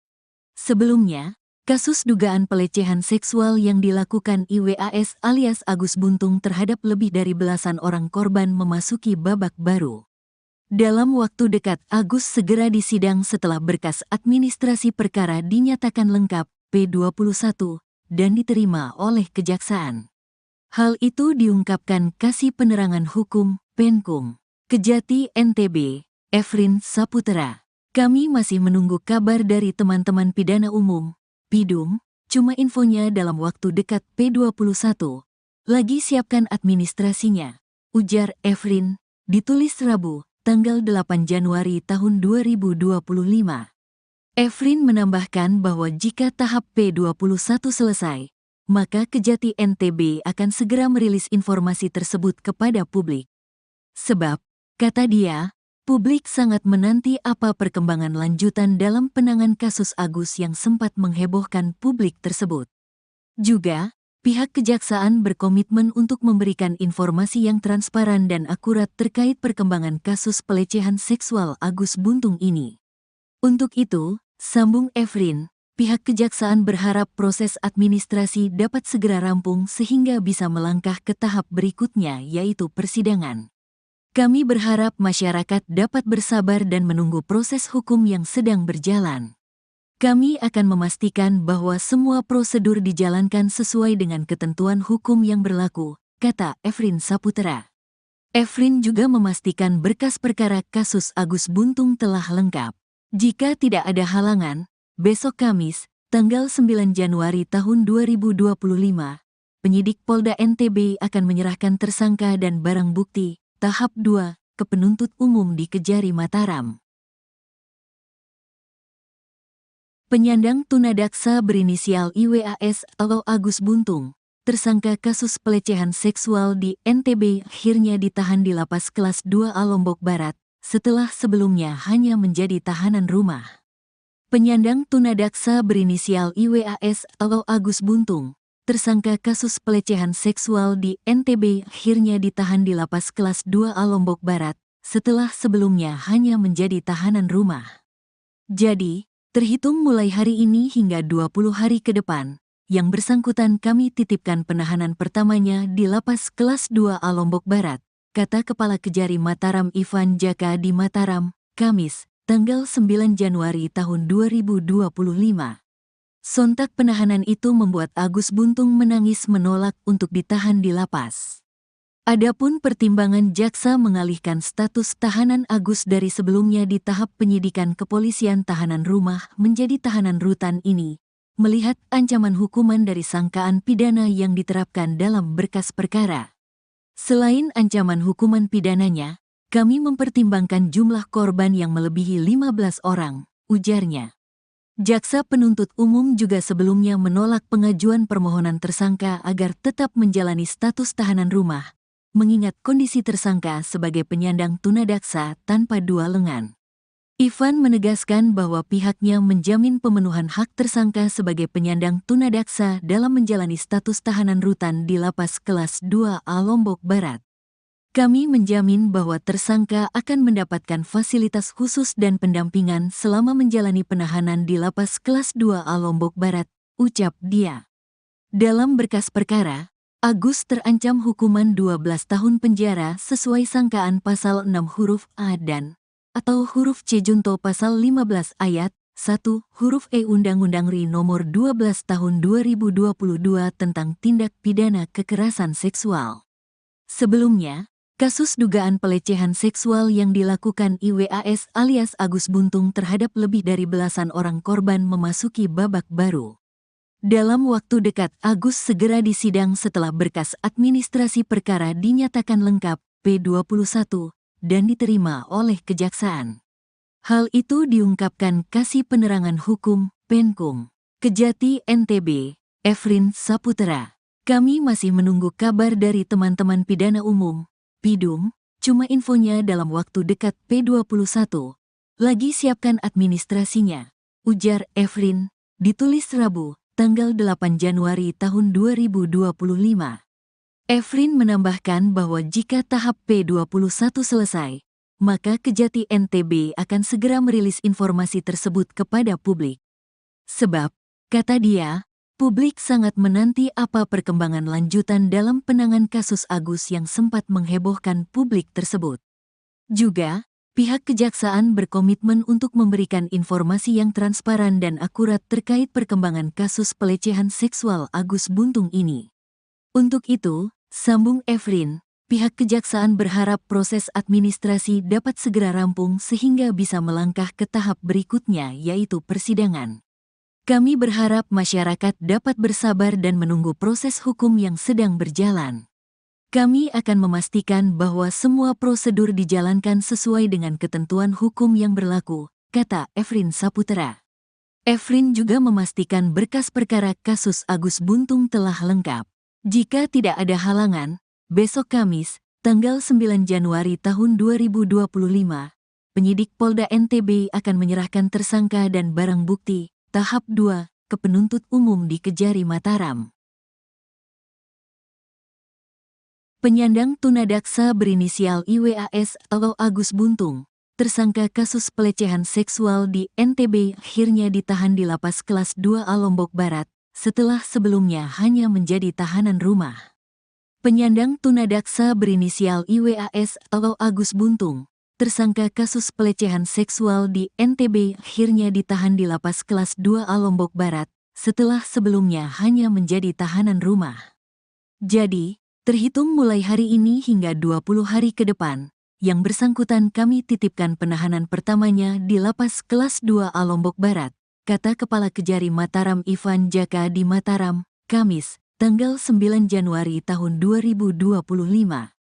Sebelumnya, kasus dugaan pelecehan seksual yang dilakukan IWAS alias Agus Buntung terhadap lebih dari belasan orang korban memasuki babak baru. Dalam waktu dekat, Agus segera disidang setelah berkas administrasi perkara dinyatakan lengkap P21 dan diterima oleh Kejaksaan. Hal itu diungkapkan Kasih Penerangan Hukum Penkum Kejati NTB, Efrin Saputra. Kami masih menunggu kabar dari teman-teman pidana umum, Pidum, cuma infonya dalam waktu dekat P21. Lagi siapkan administrasinya, ujar Efrin, ditulis Rabu, tanggal 8 Januari tahun 2025. Efrin menambahkan bahwa jika tahap P21 selesai, maka Kejati NTB akan segera merilis informasi tersebut kepada publik. Sebab, kata dia, publik sangat menanti apa perkembangan lanjutan dalam penanganan kasus Agus yang sempat menghebohkan publik tersebut. Juga, pihak Kejaksaan berkomitmen untuk memberikan informasi yang transparan dan akurat terkait perkembangan kasus pelecehan seksual Agus Buntung ini. Untuk itu, sambung Efrin, pihak Kejaksaan berharap proses administrasi dapat segera rampung sehingga bisa melangkah ke tahap berikutnya yaitu persidangan. Kami berharap masyarakat dapat bersabar dan menunggu proses hukum yang sedang berjalan. Kami akan memastikan bahwa semua prosedur dijalankan sesuai dengan ketentuan hukum yang berlaku, kata Efrin Saputra. Efrin juga memastikan berkas perkara kasus Agus Buntung telah lengkap. Jika tidak ada halangan, besok Kamis, tanggal 9 Januari tahun 2025, penyidik Polda NTB akan menyerahkan tersangka dan barang bukti, tahap 2, ke penuntut umum di Kejari Mataram. Penyandang tunadaksa berinisial IWAS atau Agus Buntung, tersangka kasus pelecehan seksual di NTB akhirnya ditahan di Lapas Kelas 2A Lombok Barat, setelah sebelumnya hanya menjadi tahanan rumah. Penyandang tunadaksa berinisial IWAS atau Agus Buntung, tersangka kasus pelecehan seksual di NTB akhirnya ditahan di Lapas Kelas 2A Lombok Barat, setelah sebelumnya hanya menjadi tahanan rumah. Jadi, terhitung mulai hari ini hingga 20 hari ke depan, yang bersangkutan kami titipkan penahanan pertamanya di Lapas Kelas 2A Lombok Barat, kata Kepala Kejari Mataram Ivan Jaka di Mataram, Kamis, tanggal 9 Januari tahun 2025. Sontak penahanan itu membuat Agus Buntung menangis menolak untuk ditahan di lapas. Adapun pertimbangan jaksa mengalihkan status tahanan Agus dari sebelumnya di tahap penyidikan kepolisian tahanan rumah menjadi tahanan rutan ini, melihat ancaman hukuman dari sangkaan pidana yang diterapkan dalam berkas perkara. Selain ancaman hukuman pidananya, kami mempertimbangkan jumlah korban yang melebihi 15 orang, ujarnya. Jaksa penuntut umum juga sebelumnya menolak pengajuan permohonan tersangka agar tetap menjalani status tahanan rumah, mengingat kondisi tersangka sebagai penyandang tunadaksa tanpa dua lengan. Ivan menegaskan bahwa pihaknya menjamin pemenuhan hak tersangka sebagai penyandang tunadaksa dalam menjalani status tahanan rutan di Lapas Kelas 2A Lombok Barat. Kami menjamin bahwa tersangka akan mendapatkan fasilitas khusus dan pendampingan selama menjalani penahanan di Lapas Kelas 2A Lombok Barat, ucap dia. Dalam berkas perkara, Agus terancam hukuman 12 tahun penjara sesuai sangkaan pasal 6 huruf A dan atau huruf C junto pasal 15 ayat 1 huruf E Undang-Undang RI nomor 12 tahun 2022 tentang tindak pidana kekerasan seksual. Sebelumnya, kasus dugaan pelecehan seksual yang dilakukan IWAS alias Agus Buntung terhadap lebih dari belasan orang korban memasuki babak baru. Dalam waktu dekat, Agus segera disidang setelah berkas administrasi perkara dinyatakan lengkap P21 dan diterima oleh Kejaksaan. Hal itu diungkapkan Kasih Penerangan Hukum, Penkum, Kejati NTB, Efrin Saputra. Kami masih menunggu kabar dari teman-teman pidana umum, Pidum, cuma infonya dalam waktu dekat P21. Lagi siapkan administrasinya, ujar Efrin, ditulis Rabu, tanggal 8 Januari tahun 2025. Efrin menambahkan bahwa jika tahap P21 selesai, maka Kejati NTB akan segera merilis informasi tersebut kepada publik. Sebab, kata dia, publik sangat menanti apa perkembangan lanjutan dalam penanganan kasus Agus yang sempat menghebohkan publik tersebut. Juga, pihak Kejaksaan berkomitmen untuk memberikan informasi yang transparan dan akurat terkait perkembangan kasus pelecehan seksual Agus Buntung ini. Untuk itu, sambung Efrin, pihak Kejaksaan berharap proses administrasi dapat segera rampung sehingga bisa melangkah ke tahap berikutnya yaitu persidangan. Kami berharap masyarakat dapat bersabar dan menunggu proses hukum yang sedang berjalan. Kami akan memastikan bahwa semua prosedur dijalankan sesuai dengan ketentuan hukum yang berlaku, kata Efrin Saputra. Efrin juga memastikan berkas perkara kasus Agus Buntung telah lengkap. Jika tidak ada halangan, besok Kamis, tanggal 9 Januari tahun 2025, penyidik Polda NTB akan menyerahkan tersangka dan barang bukti tahap 2 ke penuntut umum di Kejari Mataram. Penyandang tunadaksa berinisial IWAS atau Agus Buntung, tersangka kasus pelecehan seksual di NTB akhirnya ditahan di Lapas Kelas 2A Lombok Barat, setelah sebelumnya hanya menjadi tahanan rumah. Penyandang tunadaksa berinisial IWAS atau Agus Buntung, tersangka kasus pelecehan seksual di NTB akhirnya ditahan di Lapas Kelas 2A Lombok Barat, setelah sebelumnya hanya menjadi tahanan rumah. Jadi, terhitung mulai hari ini hingga 20 hari ke depan, yang bersangkutan kami titipkan penahanan pertamanya di Lapas Kelas 2A Lombok Barat, kata Kepala Kejari Mataram Ivan Jaka di Mataram, Kamis, tanggal 9 Januari tahun 2025.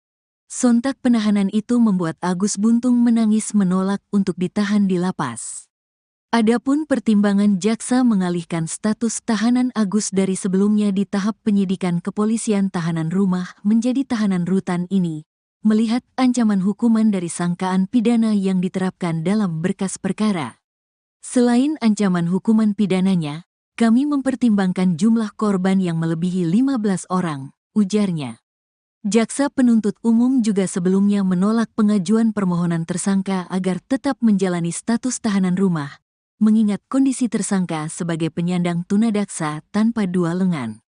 Sontak penahanan itu membuat Agus Buntung menangis menolak untuk ditahan di lapas. Adapun pertimbangan jaksa mengalihkan status tahanan Agus dari sebelumnya di tahap penyidikan kepolisian tahanan rumah menjadi tahanan rutan ini, melihat ancaman hukuman dari sangkaan pidana yang diterapkan dalam berkas perkara. Selain ancaman hukuman pidananya, kami mempertimbangkan jumlah korban yang melebihi 15 orang, ujarnya. Jaksa penuntut umum juga sebelumnya menolak pengajuan permohonan tersangka agar tetap menjalani status tahanan rumah, mengingat kondisi tersangka sebagai penyandang tunadaksa tanpa dua lengan.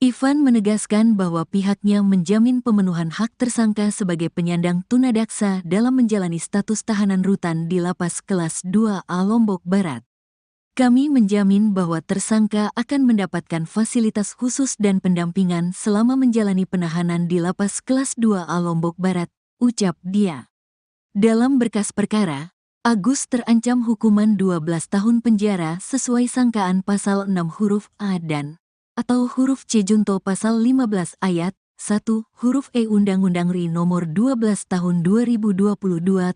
Ivan menegaskan bahwa pihaknya menjamin pemenuhan hak tersangka sebagai penyandang tunadaksa dalam menjalani status tahanan rutan di Lapas Kelas 2A Lombok Barat. Kami menjamin bahwa tersangka akan mendapatkan fasilitas khusus dan pendampingan selama menjalani penahanan di Lapas Kelas 2A Lombok Barat, ucap dia. Dalam berkas perkara, Agus terancam hukuman 12 tahun penjara sesuai sangkaan pasal 6 huruf A dan atau huruf C junto pasal 15 ayat 1 huruf E Undang-Undang RI nomor 12 tahun 2022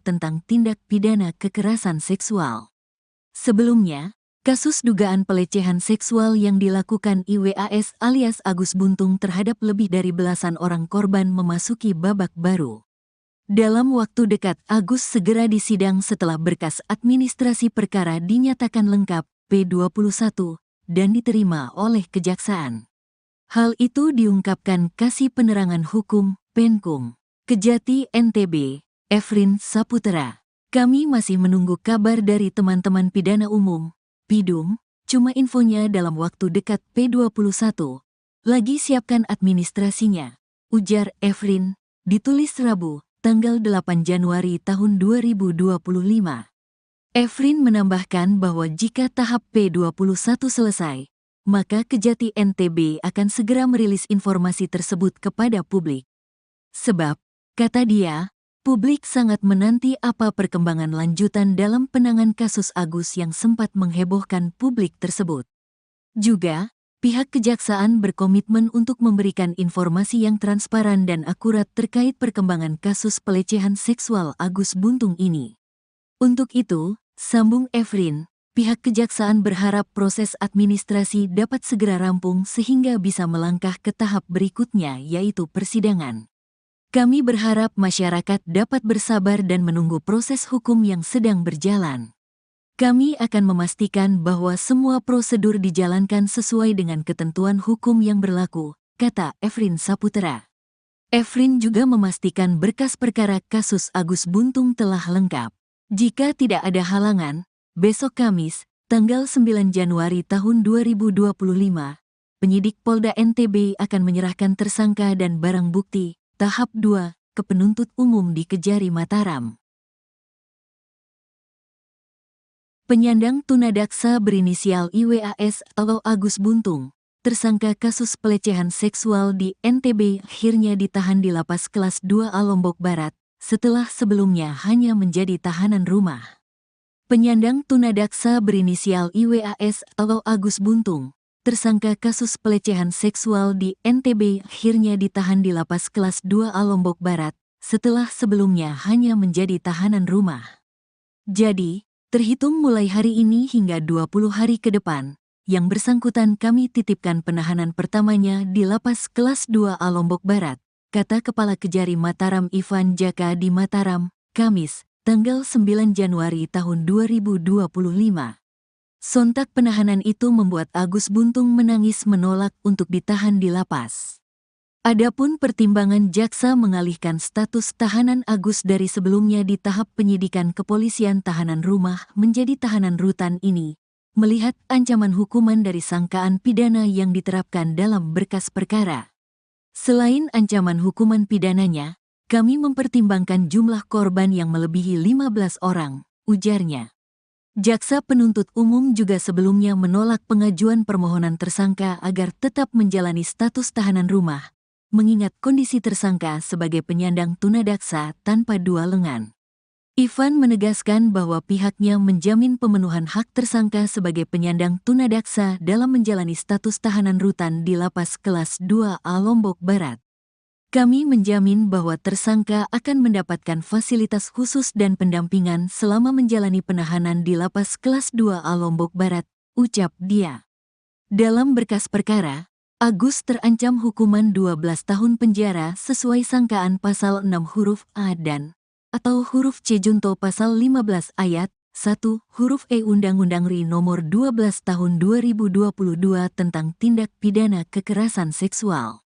tentang tindak pidana kekerasan seksual. Sebelumnya, kasus dugaan pelecehan seksual yang dilakukan IWAS alias Agus Buntung terhadap lebih dari belasan orang korban memasuki babak baru. Dalam waktu dekat, Agus segera disidang setelah berkas administrasi perkara dinyatakan lengkap P21 dan diterima oleh Kejaksaan. Hal itu diungkapkan Kasih Penerangan Hukum, Penkum, Kejati NTB, Efrin Saputra. Kami masih menunggu kabar dari teman-teman pidana umum, Pidum, cuma infonya dalam waktu dekat P21. Lagi siapkan administrasinya, ujar Efrin, ditulis Rabu, tanggal 8 Januari tahun 2025. Efrin menambahkan bahwa jika tahap P21 selesai, maka Kejati NTB akan segera merilis informasi tersebut kepada publik. Sebab, kata dia, publik sangat menanti apa perkembangan lanjutan dalam penanganan kasus Agus yang sempat menghebohkan publik tersebut. Juga, pihak kejaksaan berkomitmen untuk memberikan informasi yang transparan dan akurat terkait perkembangan kasus pelecehan seksual Agus Buntung ini. Untuk itu, sambung Efrin, pihak kejaksaan berharap proses administrasi dapat segera rampung sehingga bisa melangkah ke tahap berikutnya yaitu persidangan. Kami berharap masyarakat dapat bersabar dan menunggu proses hukum yang sedang berjalan. Kami akan memastikan bahwa semua prosedur dijalankan sesuai dengan ketentuan hukum yang berlaku, kata Efrin Saputra. Efrin juga memastikan berkas perkara kasus Agus Buntung telah lengkap. Jika tidak ada halangan, besok Kamis, tanggal 9 Januari tahun 2025, penyidik Polda NTB akan menyerahkan tersangka dan barang bukti tahap 2 ke penuntut umum di Kejari Mataram. Penyandang tunadaksa berinisial IWAS atau Agus Buntung, tersangka kasus pelecehan seksual di NTB akhirnya ditahan di Lapas Kelas 2A Lombok Barat, setelah sebelumnya hanya menjadi tahanan rumah. Penyandang tunadaksa berinisial IWAS atau Agus Buntung, tersangka kasus pelecehan seksual di NTB akhirnya ditahan di Lapas Kelas 2A Lombok Barat, setelah sebelumnya hanya menjadi tahanan rumah. Jadi, terhitung mulai hari ini hingga 20 hari ke depan, yang bersangkutan kami titipkan penahanan pertamanya di Lapas Kelas 2A Lombok Barat, kata Kepala Kejari Mataram Ivan Jaka di Mataram, Kamis, tanggal 9 Januari tahun 2025. Sontak penahanan itu membuat Agus Buntung menangis menolak untuk ditahan di lapas. Adapun pertimbangan jaksa mengalihkan status tahanan Agus dari sebelumnya di tahap penyidikan kepolisian tahanan rumah menjadi tahanan rutan ini, melihat ancaman hukuman dari sangkaan pidana yang diterapkan dalam berkas perkara. Selain ancaman hukuman pidananya, kami mempertimbangkan jumlah korban yang melebihi 15 orang, ujarnya. Jaksa penuntut umum juga sebelumnya menolak pengajuan permohonan tersangka agar tetap menjalani status tahanan rumah, mengingat kondisi tersangka sebagai penyandang tunadaksa tanpa dua lengan. Ivan menegaskan bahwa pihaknya menjamin pemenuhan hak tersangka sebagai penyandang tunadaksa dalam menjalani status tahanan rutan di Lapas Kelas 2A Lombok Barat. Kami menjamin bahwa tersangka akan mendapatkan fasilitas khusus dan pendampingan selama menjalani penahanan di Lapas Kelas 2A Lombok Barat, ucap dia. Dalam berkas perkara, Agus terancam hukuman 12 tahun penjara sesuai sangkaan pasal 6 huruf A dan atau huruf C junto pasal 15 ayat 1 huruf E Undang-Undang RI nomor 12 tahun 2022 tentang tindak pidana kekerasan seksual.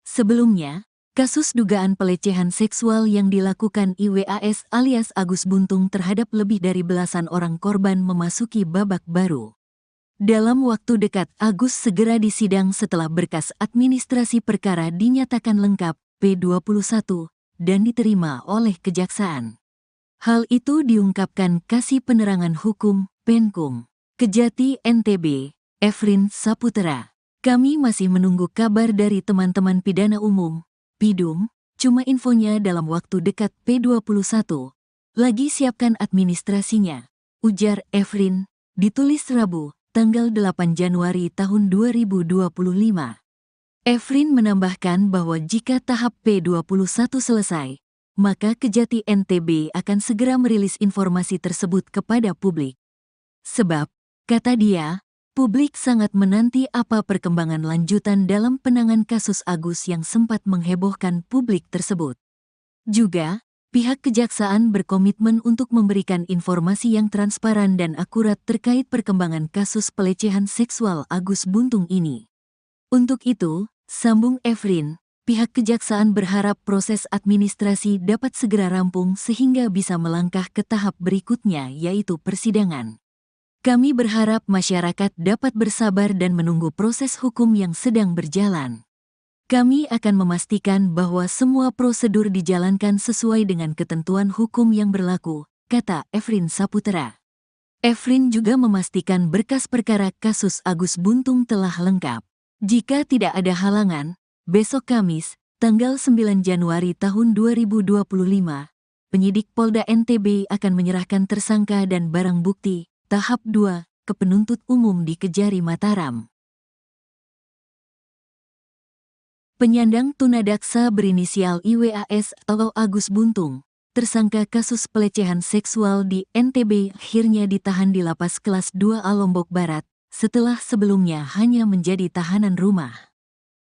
Sebelumnya, kasus dugaan pelecehan seksual yang dilakukan IWAS alias Agus Buntung terhadap lebih dari belasan orang korban memasuki babak baru. Dalam waktu dekat Agus segera disidang setelah berkas administrasi perkara dinyatakan lengkap P21 dan diterima oleh kejaksaan. Hal itu diungkapkan Kasih Penerangan Hukum, Penkum, Kejati NTB, Efrin Saputra. Kami masih menunggu kabar dari teman-teman pidana umum, Pidum, cuma infonya dalam waktu dekat P21. Lagi siapkan administrasinya, ujar Efrin, ditulis Rabu, tanggal 8 Januari tahun 2025. Efrin menambahkan bahwa jika tahap P21 selesai, maka Kejati NTB akan segera merilis informasi tersebut kepada publik. Sebab, kata dia, publik sangat menanti apa perkembangan lanjutan dalam penanganan kasus Agus yang sempat menghebohkan publik tersebut. Juga, pihak kejaksaan berkomitmen untuk memberikan informasi yang transparan dan akurat terkait perkembangan kasus pelecehan seksual Agus Buntung ini. Untuk itu, sambung Efrin, pihak kejaksaan berharap proses administrasi dapat segera rampung sehingga bisa melangkah ke tahap berikutnya, yaitu persidangan. Kami berharap masyarakat dapat bersabar dan menunggu proses hukum yang sedang berjalan. Kami akan memastikan bahwa semua prosedur dijalankan sesuai dengan ketentuan hukum yang berlaku, kata Efrin Saputra. Efrin juga memastikan berkas perkara kasus Agus Buntung telah lengkap. Jika tidak ada halangan, besok Kamis, tanggal 9 Januari tahun 2025, penyidik Polda NTB akan menyerahkan tersangka dan barang bukti, tahap 2, ke penuntut umum di Kejari Mataram. Penyandang tunadaksa berinisial IWAS atau Agus Buntung, tersangka kasus pelecehan seksual di NTB, akhirnya ditahan di Lapas Kelas 2A Lombok Barat, setelah sebelumnya hanya menjadi tahanan rumah.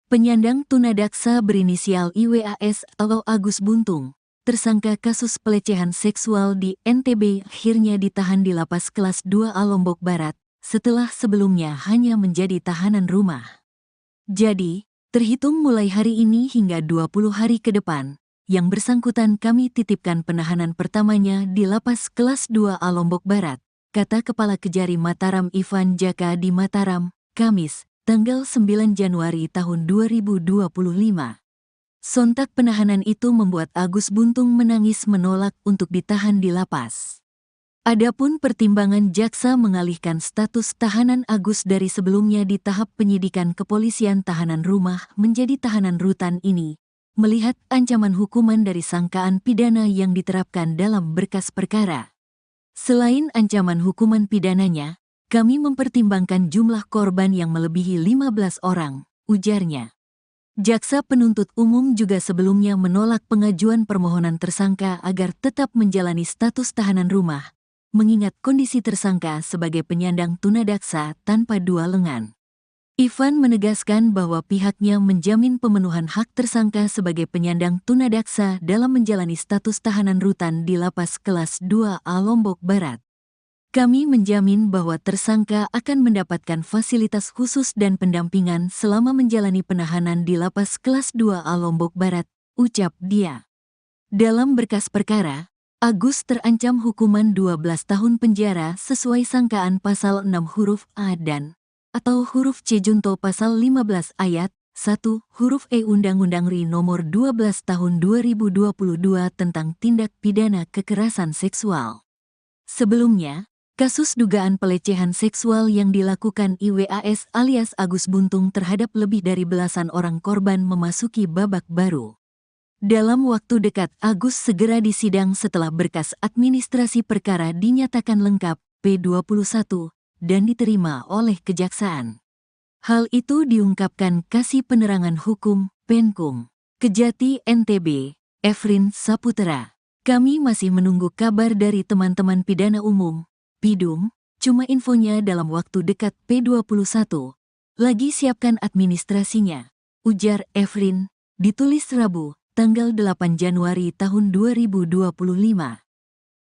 Penyandang tunadaksa berinisial IWAS atau Agus Buntung, tersangka kasus pelecehan seksual di NTB, akhirnya ditahan di Lapas Kelas 2A Lombok Barat, setelah sebelumnya hanya menjadi tahanan rumah. Jadi, terhitung mulai hari ini hingga 20 hari ke depan, yang bersangkutan kami titipkan penahanan pertamanya di Lapas Kelas 2A Lombok Barat, kata Kepala Kejari Mataram Ivan Jaka di Mataram, Kamis, tanggal 9 Januari tahun 2025. Sontak penahanan itu membuat Agus Buntung menangis menolak untuk ditahan di lapas. Adapun pertimbangan jaksa mengalihkan status tahanan Agus dari sebelumnya di tahap penyidikan kepolisian tahanan rumah menjadi tahanan rutan ini, melihat ancaman hukuman dari sangkaan pidana yang diterapkan dalam berkas perkara. Selain ancaman hukuman pidananya, kami mempertimbangkan jumlah korban yang melebihi 15 orang, ujarnya. Jaksa penuntut umum juga sebelumnya menolak pengajuan permohonan tersangka agar tetap menjalani status tahanan rumah, mengingat kondisi tersangka sebagai penyandang tunadaksa tanpa dua lengan. Ivan menegaskan bahwa pihaknya menjamin pemenuhan hak tersangka sebagai penyandang tunadaksa dalam menjalani status tahanan rutan di Lapas Kelas 2A Lombok Barat. Kami menjamin bahwa tersangka akan mendapatkan fasilitas khusus dan pendampingan selama menjalani penahanan di Lapas Kelas 2A Lombok Barat, ucap dia. Dalam berkas perkara, Agus terancam hukuman 12 tahun penjara sesuai sangkaan pasal 6 huruf A dan atau huruf C junto pasal 15 ayat 1 huruf E Undang-Undang RI nomor 12 tahun 2022 tentang tindak pidana kekerasan seksual. Sebelumnya, kasus dugaan pelecehan seksual yang dilakukan IWAS alias Agus Buntung terhadap lebih dari belasan orang korban memasuki babak baru. Dalam waktu dekat Agus segera disidang setelah berkas administrasi perkara dinyatakan lengkap P21 dan diterima oleh kejaksaan. Hal itu diungkapkan Kasih Penerangan Hukum, Penkum, Kejati NTB, Efrin Saputra. Kami masih menunggu kabar dari teman-teman pidana umum, Pidum, cuma infonya dalam waktu dekat P21. Lagi siapkan administrasinya, ujar Efrin, ditulis Rabu, tanggal 8 Januari tahun 2025.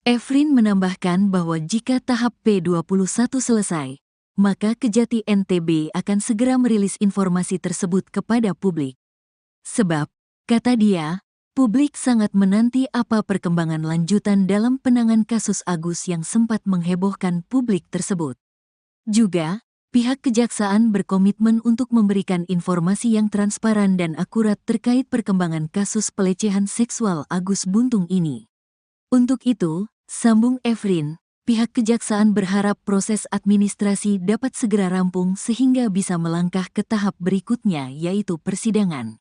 Efrin menambahkan bahwa jika tahap P21 selesai, maka Kejati NTB akan segera merilis informasi tersebut kepada publik. Sebab, kata dia, publik sangat menanti apa perkembangan lanjutan dalam penanganan kasus Agus yang sempat menghebohkan publik tersebut. Juga, pihak kejaksaan berkomitmen untuk memberikan informasi yang transparan dan akurat terkait perkembangan kasus pelecehan seksual Agus Buntung ini. Untuk itu, sambung Efrin, pihak kejaksaan berharap proses administrasi dapat segera rampung sehingga bisa melangkah ke tahap berikutnya yaitu persidangan.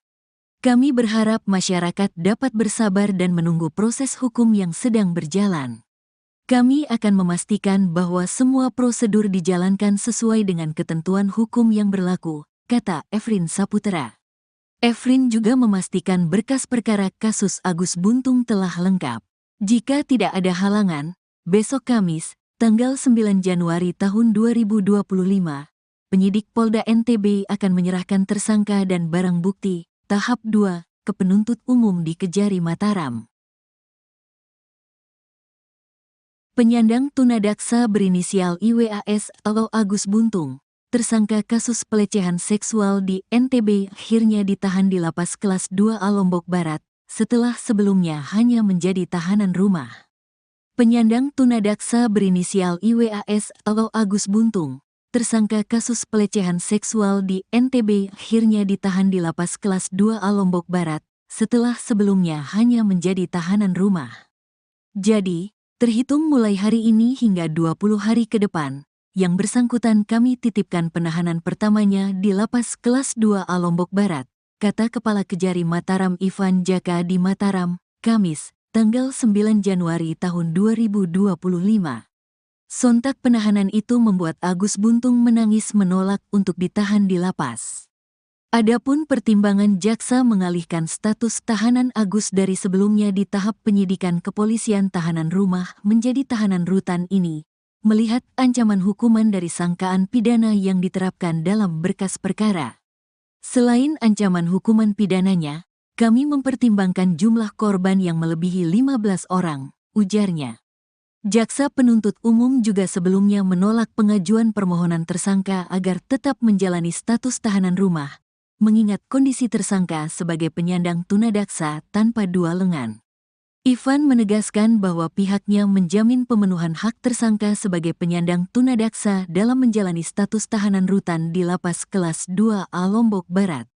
Kami berharap masyarakat dapat bersabar dan menunggu proses hukum yang sedang berjalan. Kami akan memastikan bahwa semua prosedur dijalankan sesuai dengan ketentuan hukum yang berlaku, kata Efrin Saputra. Efrin juga memastikan berkas perkara kasus Agus Buntung telah lengkap. Jika tidak ada halangan, besok Kamis, tanggal 9 Januari tahun 2025, penyidik Polda NTB akan menyerahkan tersangka dan barang bukti, tahap 2, ke penuntut umum di Kejari Mataram. Penyandang tunadaksa berinisial IWAS atau Agus Buntung, tersangka kasus pelecehan seksual di NTB akhirnya ditahan di Lapas Kelas 2A Lombok Barat, setelah sebelumnya hanya menjadi tahanan rumah. Penyandang tunadaksa berinisial IWAS atau Agus Buntung, tersangka kasus pelecehan seksual di NTB akhirnya ditahan di Lapas Kelas 2A Lombok Barat, setelah sebelumnya hanya menjadi tahanan rumah. Jadi, terhitung mulai hari ini hingga 20 hari ke depan, yang bersangkutan kami titipkan penahanan pertamanya di Lapas Kelas 2A Lombok Barat, kata Kepala Kejari Mataram Ivan Jaka di Mataram, Kamis, tanggal 9 Januari tahun 2025. Sontak penahanan itu membuat Agus Buntung menangis menolak untuk ditahan di lapas. Adapun pertimbangan jaksa mengalihkan status tahanan Agus dari sebelumnya di tahap penyidikan kepolisian tahanan rumah menjadi tahanan rutan ini, melihat ancaman hukuman dari sangkaan pidana yang diterapkan dalam berkas perkara. Selain ancaman hukuman pidananya, kami mempertimbangkan jumlah korban yang melebihi 15 orang, ujarnya. Jaksa penuntut umum juga sebelumnya menolak pengajuan permohonan tersangka agar tetap menjalani status tahanan rumah, mengingat kondisi tersangka sebagai penyandang tunadaksa tanpa dua lengan. Ivan menegaskan bahwa pihaknya menjamin pemenuhan hak tersangka sebagai penyandang tunadaksa dalam menjalani status tahanan rutan di Lapas Kelas 2A Lombok Barat.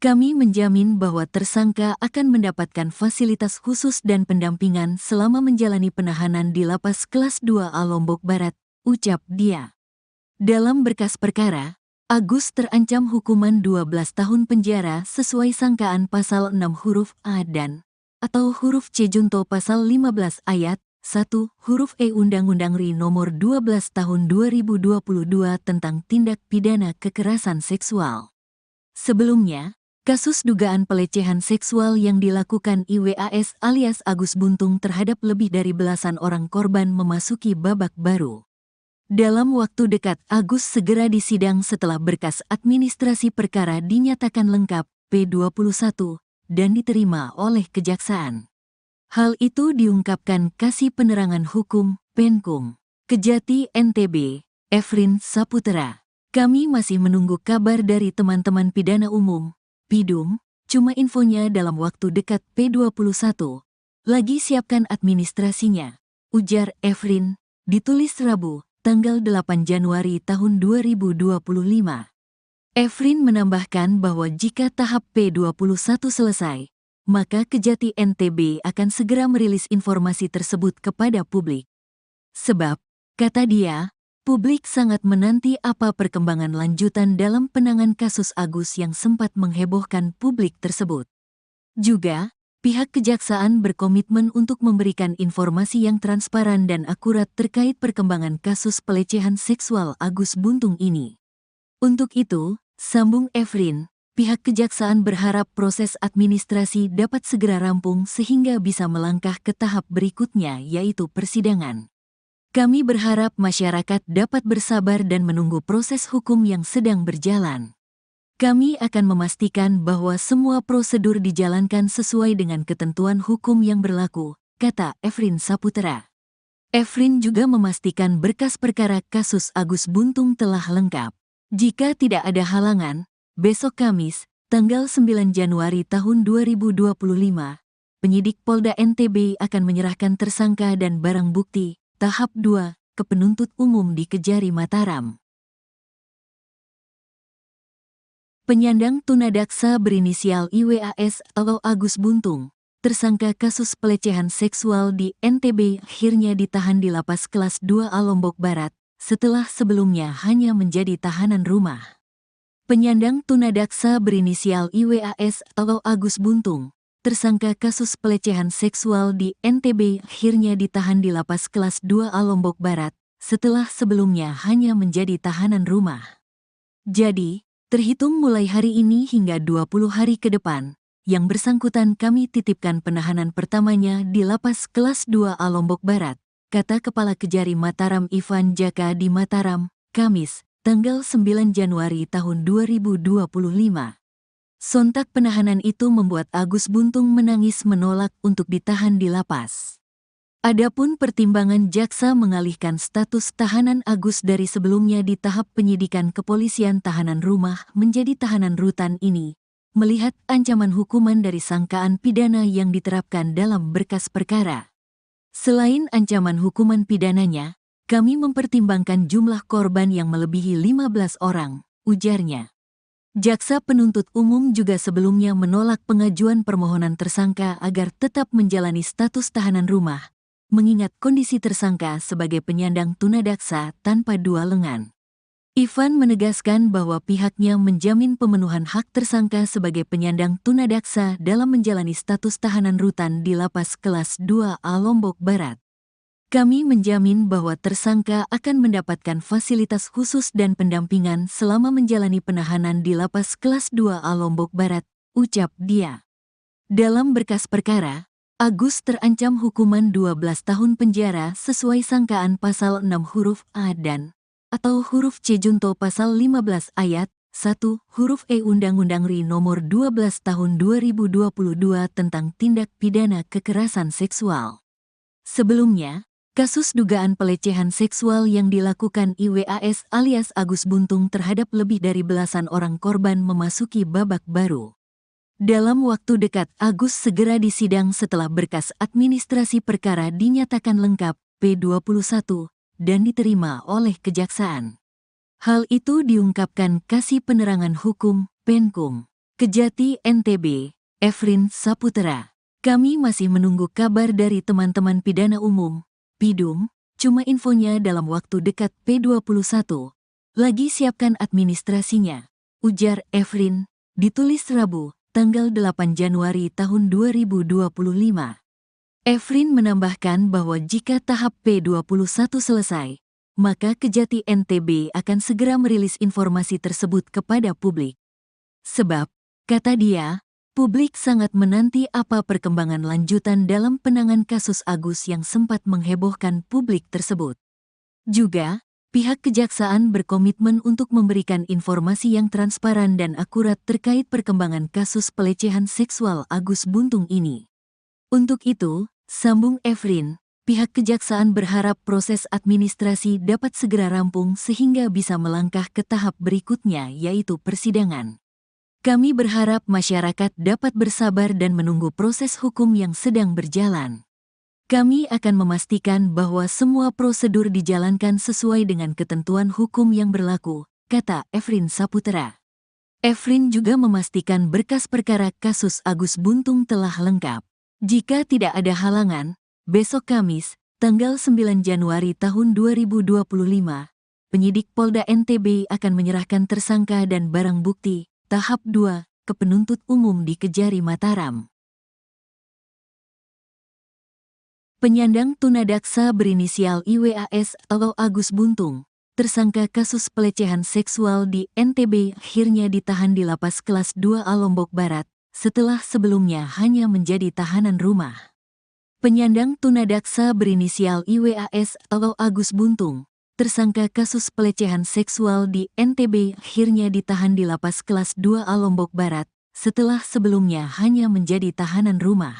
Kami menjamin bahwa tersangka akan mendapatkan fasilitas khusus dan pendampingan selama menjalani penahanan di Lapas Kelas 2A Lombok Barat, ucap dia. Dalam berkas perkara, Agus terancam hukuman 12 tahun penjara sesuai sangkaan pasal 6 huruf A dan atau huruf C junto pasal 15 ayat 1 huruf E Undang-Undang RI nomor 12 tahun 2022 tentang tindak pidana kekerasan seksual. Sebelumnya, kasus dugaan pelecehan seksual yang dilakukan IWAS alias Agus Buntung terhadap lebih dari belasan orang korban memasuki babak baru. Dalam waktu dekat Agus segera disidang setelah berkas administrasi perkara dinyatakan lengkap P21 dan diterima oleh Kejaksaan. Hal itu diungkapkan Kasih Penerangan Hukum Penkum Kejati NTB, Efrin Saputra. Kami masih menunggu kabar dari teman-teman pidana umum, Pidum, cuma infonya dalam waktu dekat P21. Lagi siapkan administrasinya, ujar Efrin, ditulis Rabu, tanggal 8 Januari tahun 2025. Efrin menambahkan bahwa jika tahap P21 selesai, maka Kejati NTB akan segera merilis informasi tersebut kepada publik. Sebab, kata dia, publik sangat menanti apa perkembangan lanjutan dalam penanganan kasus Agus yang sempat menghebohkan publik tersebut. Juga, pihak Kejaksaan berkomitmen untuk memberikan informasi yang transparan dan akurat terkait perkembangan kasus pelecehan seksual Agus Buntung ini. Untuk itu, sambung Efrin, pihak Kejaksaan berharap proses administrasi dapat segera rampung sehingga bisa melangkah ke tahap berikutnya yaitu persidangan. Kami berharap masyarakat dapat bersabar dan menunggu proses hukum yang sedang berjalan. Kami akan memastikan bahwa semua prosedur dijalankan sesuai dengan ketentuan hukum yang berlaku, kata Efrin Saputra. Efrin juga memastikan berkas perkara kasus Agus Buntung telah lengkap. Jika tidak ada halangan, besok Kamis, tanggal 9 Januari tahun 2025, penyidik Polda NTB akan menyerahkan tersangka dan barang bukti, tahap 2, ke penuntut umum di Kejari Mataram. Penyandang tunadaksa berinisial IWAS atau Agus Buntung, tersangka kasus pelecehan seksual di NTB akhirnya ditahan di Lapas Kelas 2A Lombok Barat, setelah sebelumnya hanya menjadi tahanan rumah. Penyandang tunadaksa berinisial IWAS atau Agus Buntung, tersangka kasus pelecehan seksual di NTB akhirnya ditahan di Lapas Kelas 2A Lombok Barat, setelah sebelumnya hanya menjadi tahanan rumah. Jadi, terhitung mulai hari ini hingga 20 hari ke depan, yang bersangkutan kami titipkan penahanan pertamanya di Lapas Kelas 2A Lombok Barat, kata Kepala Kejari Mataram Ivan Jaka di Mataram, Kamis, tanggal 9 Januari tahun 2025. Sontak penahanan itu membuat Agus Buntung menangis menolak untuk ditahan di lapas. Adapun pertimbangan jaksa mengalihkan status tahanan Agus dari sebelumnya di tahap penyidikan kepolisian tahanan rumah menjadi tahanan rutan ini, melihat ancaman hukuman dari sangkaan pidana yang diterapkan dalam berkas perkara. Selain ancaman hukuman pidananya, kami mempertimbangkan jumlah korban yang melebihi 15 orang, ujarnya. Jaksa penuntut umum juga sebelumnya menolak pengajuan permohonan tersangka agar tetap menjalani status tahanan rumah, mengingat kondisi tersangka sebagai penyandang tunadaksa tanpa dua lengan. Ivan menegaskan bahwa pihaknya menjamin pemenuhan hak tersangka sebagai penyandang tunadaksa dalam menjalani status tahanan rutan di Lapas Kelas 2A Lombok Barat. Kami menjamin bahwa tersangka akan mendapatkan fasilitas khusus dan pendampingan selama menjalani penahanan di Lapas Kelas 2A Lombok Barat, ucap dia. Dalam berkas perkara, Agus terancam hukuman 12 tahun penjara sesuai sangkaan pasal 6 huruf A dan atau huruf C junto pasal 15 ayat 1 huruf E Undang-Undang RI nomor 12 tahun 2022 tentang tindak pidana kekerasan seksual. Sebelumnya, kasus dugaan pelecehan seksual yang dilakukan IWAS alias Agus Buntung terhadap lebih dari belasan orang korban memasuki babak baru. Dalam waktu dekat, Agus segera disidang setelah berkas administrasi perkara dinyatakan lengkap P21 dan diterima oleh Kejaksaan. Hal itu diungkapkan Kasih Penerangan Hukum Penkum Kejati NTB, Efrin Saputra. Kami masih menunggu kabar dari teman-teman pidana umum, Pidum, cuma infonya dalam waktu dekat P21. Lagi siapkan administrasinya, ujar Efrin, ditulis Rabu, tanggal 8 Januari tahun 2025. Efrin menambahkan bahwa jika tahap P21 selesai, maka Kejati NTB akan segera merilis informasi tersebut kepada publik. Sebab, kata dia, publik sangat menanti apa perkembangan lanjutan dalam penanganan kasus Agus yang sempat menghebohkan publik tersebut. Juga, pihak Kejaksaan berkomitmen untuk memberikan informasi yang transparan dan akurat terkait perkembangan kasus pelecehan seksual Agus Buntung ini. Untuk itu, sambung Efrin, pihak Kejaksaan berharap proses administrasi dapat segera rampung sehingga bisa melangkah ke tahap berikutnya yaitu persidangan. Kami berharap masyarakat dapat bersabar dan menunggu proses hukum yang sedang berjalan. Kami akan memastikan bahwa semua prosedur dijalankan sesuai dengan ketentuan hukum yang berlaku, kata Efrin Saputra. Efrin juga memastikan berkas perkara kasus Agus Buntung telah lengkap. Jika tidak ada halangan, besok Kamis, tanggal 9 Januari tahun 2025, penyidik Polda NTB akan menyerahkan tersangka dan barang bukti, tahap 2, ke penuntut umum di Kejari Mataram. Penyandang tunadaksa berinisial IWAS atau Agus Buntung, tersangka kasus pelecehan seksual di NTB akhirnya ditahan di Lapas Kelas 2A Lombok Barat, setelah sebelumnya hanya menjadi tahanan rumah. Penyandang tunadaksa berinisial IWAS atau Agus Buntung, tersangka kasus pelecehan seksual di NTB akhirnya ditahan di Lapas Kelas 2A Lombok Barat, setelah sebelumnya hanya menjadi tahanan rumah.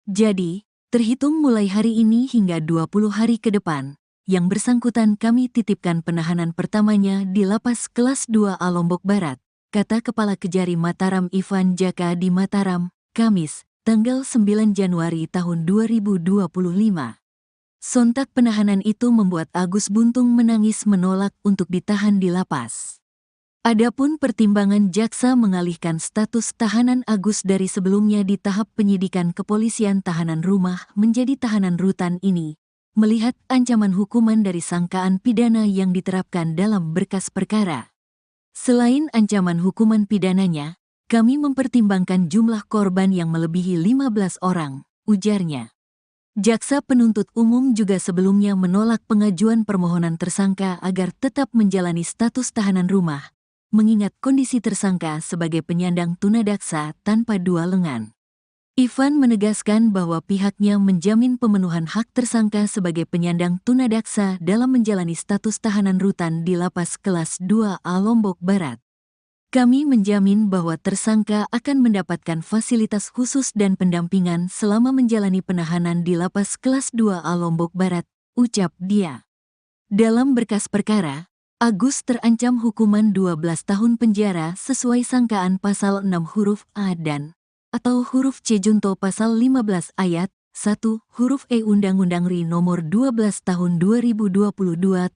Jadi, terhitung mulai hari ini hingga 20 hari ke depan, yang bersangkutan kami titipkan penahanan pertamanya di Lapas Kelas 2A Lombok Barat, kata Kepala Kejari Mataram Ivan Jaka di Mataram, Kamis, tanggal 9 Januari tahun 2025. Sontak penahanan itu membuat Agus Buntung menangis menolak untuk ditahan di lapas. Adapun pertimbangan jaksa mengalihkan status tahanan Agus dari sebelumnya di tahap penyidikan kepolisian tahanan rumah menjadi tahanan rutan ini, melihat ancaman hukuman dari sangkaan pidana yang diterapkan dalam berkas perkara. Selain ancaman hukuman pidananya, kami mempertimbangkan jumlah korban yang melebihi 15 orang, ujarnya. Jaksa penuntut umum juga sebelumnya menolak pengajuan permohonan tersangka agar tetap menjalani status tahanan rumah, mengingat kondisi tersangka sebagai penyandang tunadaksa tanpa dua lengan. Ivan menegaskan bahwa pihaknya menjamin pemenuhan hak tersangka sebagai penyandang tunadaksa dalam menjalani status tahanan rutan di Lapas Kelas 2A Lombok Barat. Kami menjamin bahwa tersangka akan mendapatkan fasilitas khusus dan pendampingan selama menjalani penahanan di Lapas Kelas 2A Lombok Barat, ucap dia. Dalam berkas perkara, Agus terancam hukuman 12 tahun penjara sesuai sangkaan pasal 6 huruf A dan atau huruf C junto pasal 15 ayat 1 huruf E Undang-Undang RI nomor 12 tahun 2022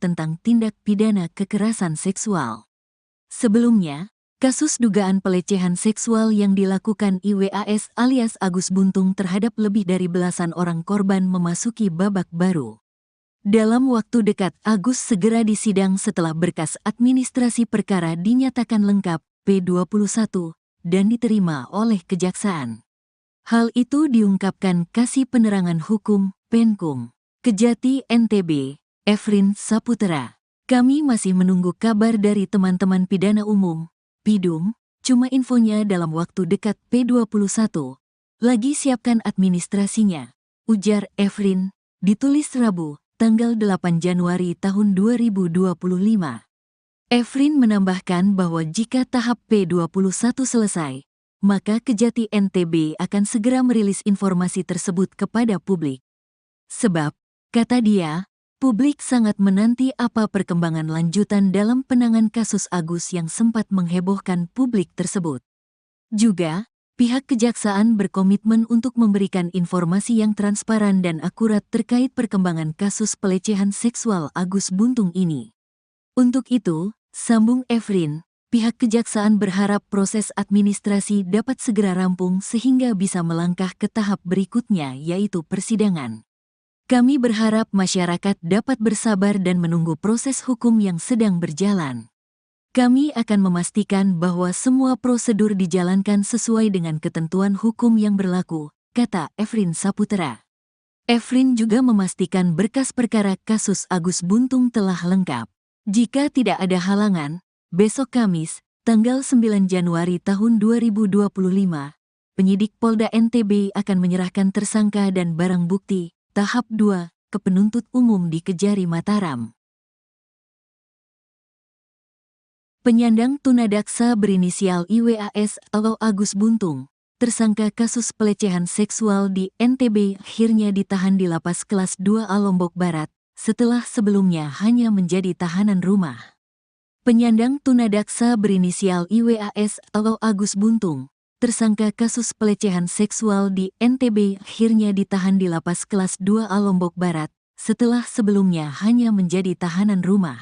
tentang tindak pidana kekerasan seksual. Sebelumnya, kasus dugaan pelecehan seksual yang dilakukan IWAS alias Agus Buntung terhadap lebih dari belasan orang korban memasuki babak baru. Dalam waktu dekat, Agus segera disidang setelah berkas administrasi perkara dinyatakan lengkap P21 dan diterima oleh Kejaksaan. Hal itu diungkapkan Kasih Penerangan Hukum, Penkum, Kejati NTB, Efrin Saputra. Kami masih menunggu kabar dari teman-teman pidana umum, Pidum, cuma infonya dalam waktu dekat P21. Lagi siapkan administrasinya, ujar Efrin, ditulis Rabu, tanggal 8 Januari tahun 2025. Efrin menambahkan bahwa jika tahap P21 selesai, maka Kejati NTB akan segera merilis informasi tersebut kepada publik. Sebab, kata dia, publik sangat menanti apa perkembangan lanjutan dalam penanganan kasus Agus yang sempat menghebohkan publik tersebut. Juga, pihak Kejaksaan berkomitmen untuk memberikan informasi yang transparan dan akurat terkait perkembangan kasus pelecehan seksual Agus Buntung ini. Untuk itu, sambung Efrin, pihak Kejaksaan berharap proses administrasi dapat segera rampung sehingga bisa melangkah ke tahap berikutnya yaitu persidangan. Kami berharap masyarakat dapat bersabar dan menunggu proses hukum yang sedang berjalan. Kami akan memastikan bahwa semua prosedur dijalankan sesuai dengan ketentuan hukum yang berlaku, kata Efrin Saputra. Efrin juga memastikan berkas perkara kasus Agus Buntung telah lengkap. Jika tidak ada halangan, besok Kamis, tanggal 9 Januari tahun 2025, penyidik Polda NTB akan menyerahkan tersangka dan barang bukti tahap 2 ke penuntut umum di Kejari Mataram. Penyandang tunadaksa berinisial IWAS atau Agus Buntung, tersangka kasus pelecehan seksual di NTB akhirnya ditahan di Lapas Kelas 2A Lombok Barat, setelah sebelumnya hanya menjadi tahanan rumah. Penyandang tunadaksa berinisial IWAS atau Agus Buntung, tersangka kasus pelecehan seksual di NTB akhirnya ditahan di Lapas Kelas 2A Lombok Barat, setelah sebelumnya hanya menjadi tahanan rumah.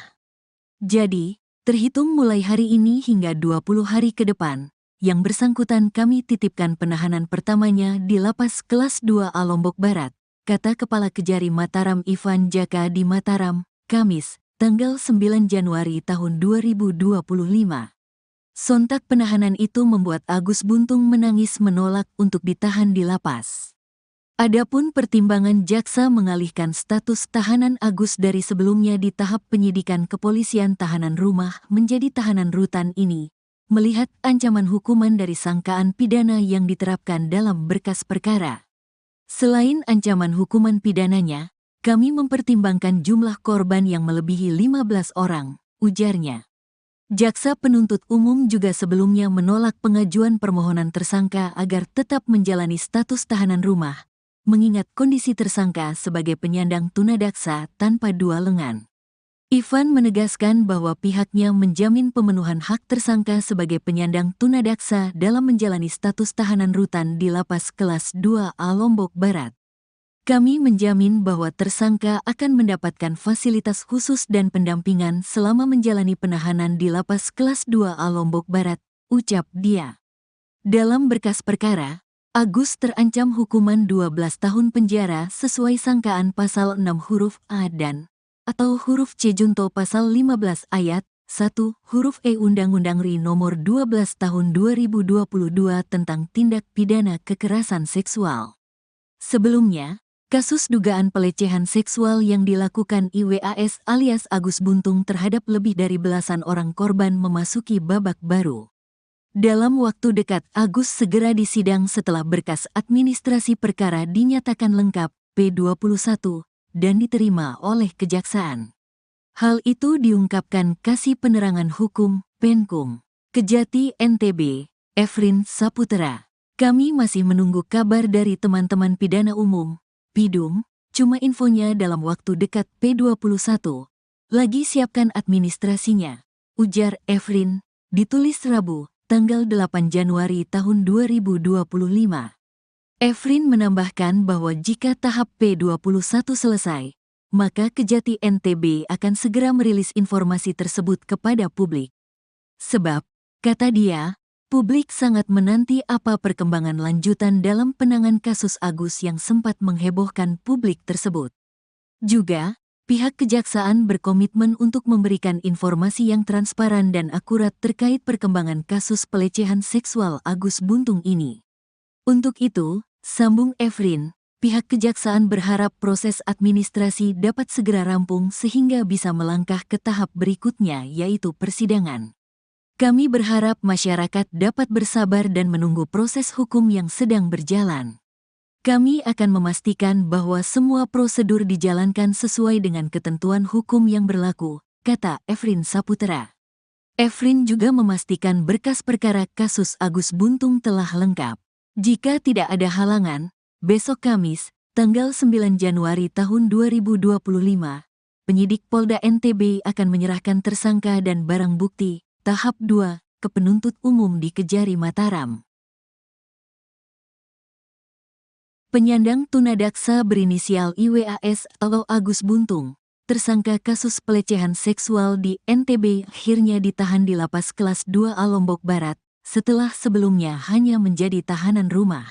Jadi, terhitung mulai hari ini hingga 20 hari ke depan, yang bersangkutan kami titipkan penahanan pertamanya di Lapas Kelas 2A Lombok Barat, kata Kepala Kejari Mataram Ivan Jaka di Mataram, Kamis, tanggal 9 Januari tahun 2025. Sontak penahanan itu membuat Agus Buntung menangis menolak untuk ditahan di lapas. Adapun pertimbangan jaksa mengalihkan status tahanan Agus dari sebelumnya di tahap penyidikan kepolisian tahanan rumah menjadi tahanan rutan ini, melihat ancaman hukuman dari sangkaan pidana yang diterapkan dalam berkas perkara. Selain ancaman hukuman pidananya, kami mempertimbangkan jumlah korban yang melebihi 15 orang, ujarnya. Jaksa penuntut umum juga sebelumnya menolak pengajuan permohonan tersangka agar tetap menjalani status tahanan rumah, mengingat kondisi tersangka sebagai penyandang tunadaksa tanpa dua lengan. Ivan menegaskan bahwa pihaknya menjamin pemenuhan hak tersangka sebagai penyandang tunadaksa dalam menjalani status tahanan rutan di Lapas Kelas 2A Lombok Barat. Kami menjamin bahwa tersangka akan mendapatkan fasilitas khusus dan pendampingan selama menjalani penahanan di Lapas Kelas 2A Lombok Barat, ucap dia. Dalam berkas perkara, Agus terancam hukuman 12 tahun penjara sesuai sangkaan pasal 6 huruf A dan atau huruf C junto pasal 15 ayat 1 huruf E Undang-Undang RI nomor 12 tahun 2022 tentang tindak pidana kekerasan seksual. Sebelumnya, kasus dugaan pelecehan seksual yang dilakukan IWAS alias Agus Buntung terhadap lebih dari belasan orang korban memasuki babak baru. Dalam waktu dekat, Agus segera disidang setelah berkas administrasi perkara dinyatakan lengkap P21 dan diterima oleh Kejaksaan. Hal itu diungkapkan Kasih Penerangan Hukum, Penkum, Kejati NTB, Efrin Saputra. Kami masih menunggu kabar dari teman-teman pidana umum, Pidum, cuma infonya dalam waktu dekat P21. Lagi siapkan administrasinya, ujar Efrin, ditulis Rabu, tanggal 8 Januari tahun 2025. Efrin menambahkan bahwa jika tahap P21 selesai, maka Kejati NTB akan segera merilis informasi tersebut kepada publik. Sebab, kata dia, publik sangat menanti apa perkembangan lanjutan dalam penanganan kasus Agus yang sempat menghebohkan publik tersebut. Juga, pihak kejaksaan berkomitmen untuk memberikan informasi yang transparan dan akurat terkait perkembangan kasus pelecehan seksual Agus Buntung ini. Untuk itu, sambung Efrin, pihak kejaksaan berharap proses administrasi dapat segera rampung sehingga bisa melangkah ke tahap berikutnya yaitu persidangan. Kami berharap masyarakat dapat bersabar dan menunggu proses hukum yang sedang berjalan. Kami akan memastikan bahwa semua prosedur dijalankan sesuai dengan ketentuan hukum yang berlaku, kata Efrin Saputra. Efrin juga memastikan berkas perkara kasus Agus Buntung telah lengkap. Jika tidak ada halangan, besok Kamis, tanggal 9 Januari tahun 2025, penyidik Polda NTB akan menyerahkan tersangka dan barang bukti tahap 2 ke penuntut umum di Kejari Mataram. Penyandang tunadaksa berinisial IWAS atau Agus Buntung, tersangka kasus pelecehan seksual di NTB akhirnya ditahan di Lapas Kelas 2A Lombok Barat, setelah sebelumnya hanya menjadi tahanan rumah.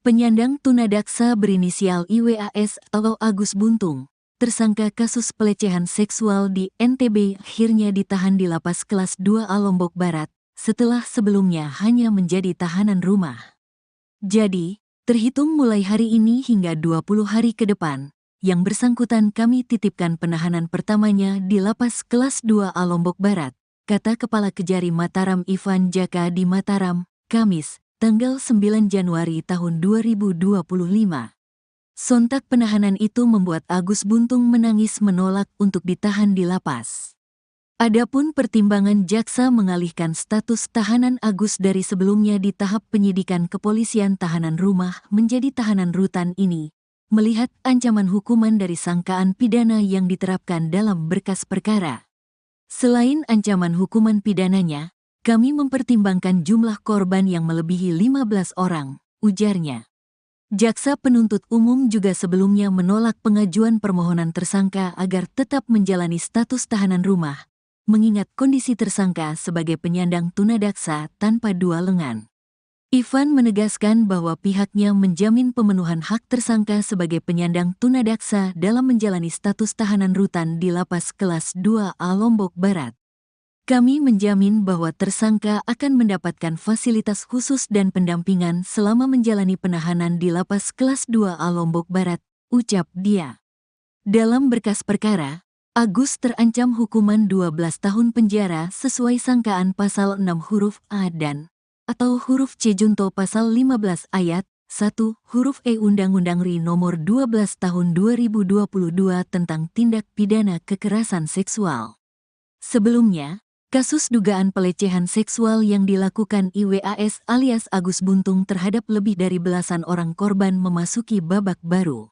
Penyandang tunadaksa berinisial IWAS atau Agus Buntung, tersangka kasus pelecehan seksual di NTB akhirnya ditahan di Lapas Kelas 2A Lombok Barat, setelah sebelumnya hanya menjadi tahanan rumah. Jadi, terhitung mulai hari ini hingga 20 hari ke depan, yang bersangkutan kami titipkan penahanan pertamanya di Lapas Kelas 2A Lombok Barat, kata Kepala Kejari Mataram Ivan Jaka di Mataram, Kamis, tanggal 9 Januari tahun 2025. Sontak penahanan itu membuat Agus Buntung menangis menolak untuk ditahan di lapas. Adapun pertimbangan jaksa mengalihkan status tahanan Agus dari sebelumnya di tahap penyidikan kepolisian tahanan rumah menjadi tahanan rutan ini, melihat ancaman hukuman dari sangkaan pidana yang diterapkan dalam berkas perkara. Selain ancaman hukuman pidananya, kami mempertimbangkan jumlah korban yang melebihi 15 orang, ujarnya. Jaksa penuntut umum juga sebelumnya menolak pengajuan permohonan tersangka agar tetap menjalani status tahanan rumah, mengingat kondisi tersangka sebagai penyandang tunadaksa tanpa dua lengan. Ivan menegaskan bahwa pihaknya menjamin pemenuhan hak tersangka sebagai penyandang tunadaksa dalam menjalani status tahanan rutan di Lapas Kelas 2A Lombok Barat. Kami menjamin bahwa tersangka akan mendapatkan fasilitas khusus dan pendampingan selama menjalani penahanan di Lapas Kelas 2A Lombok Barat, ucap dia. Dalam berkas perkara, Agus terancam hukuman 12 tahun penjara sesuai sangkaan pasal 6 huruf A dan atau huruf C junto pasal 15 ayat 1 huruf E Undang-Undang RI nomor 12 tahun 2022 tentang tindak pidana kekerasan seksual. Sebelumnya, kasus dugaan pelecehan seksual yang dilakukan IWAS alias Agus Buntung terhadap lebih dari belasan orang korban memasuki babak baru.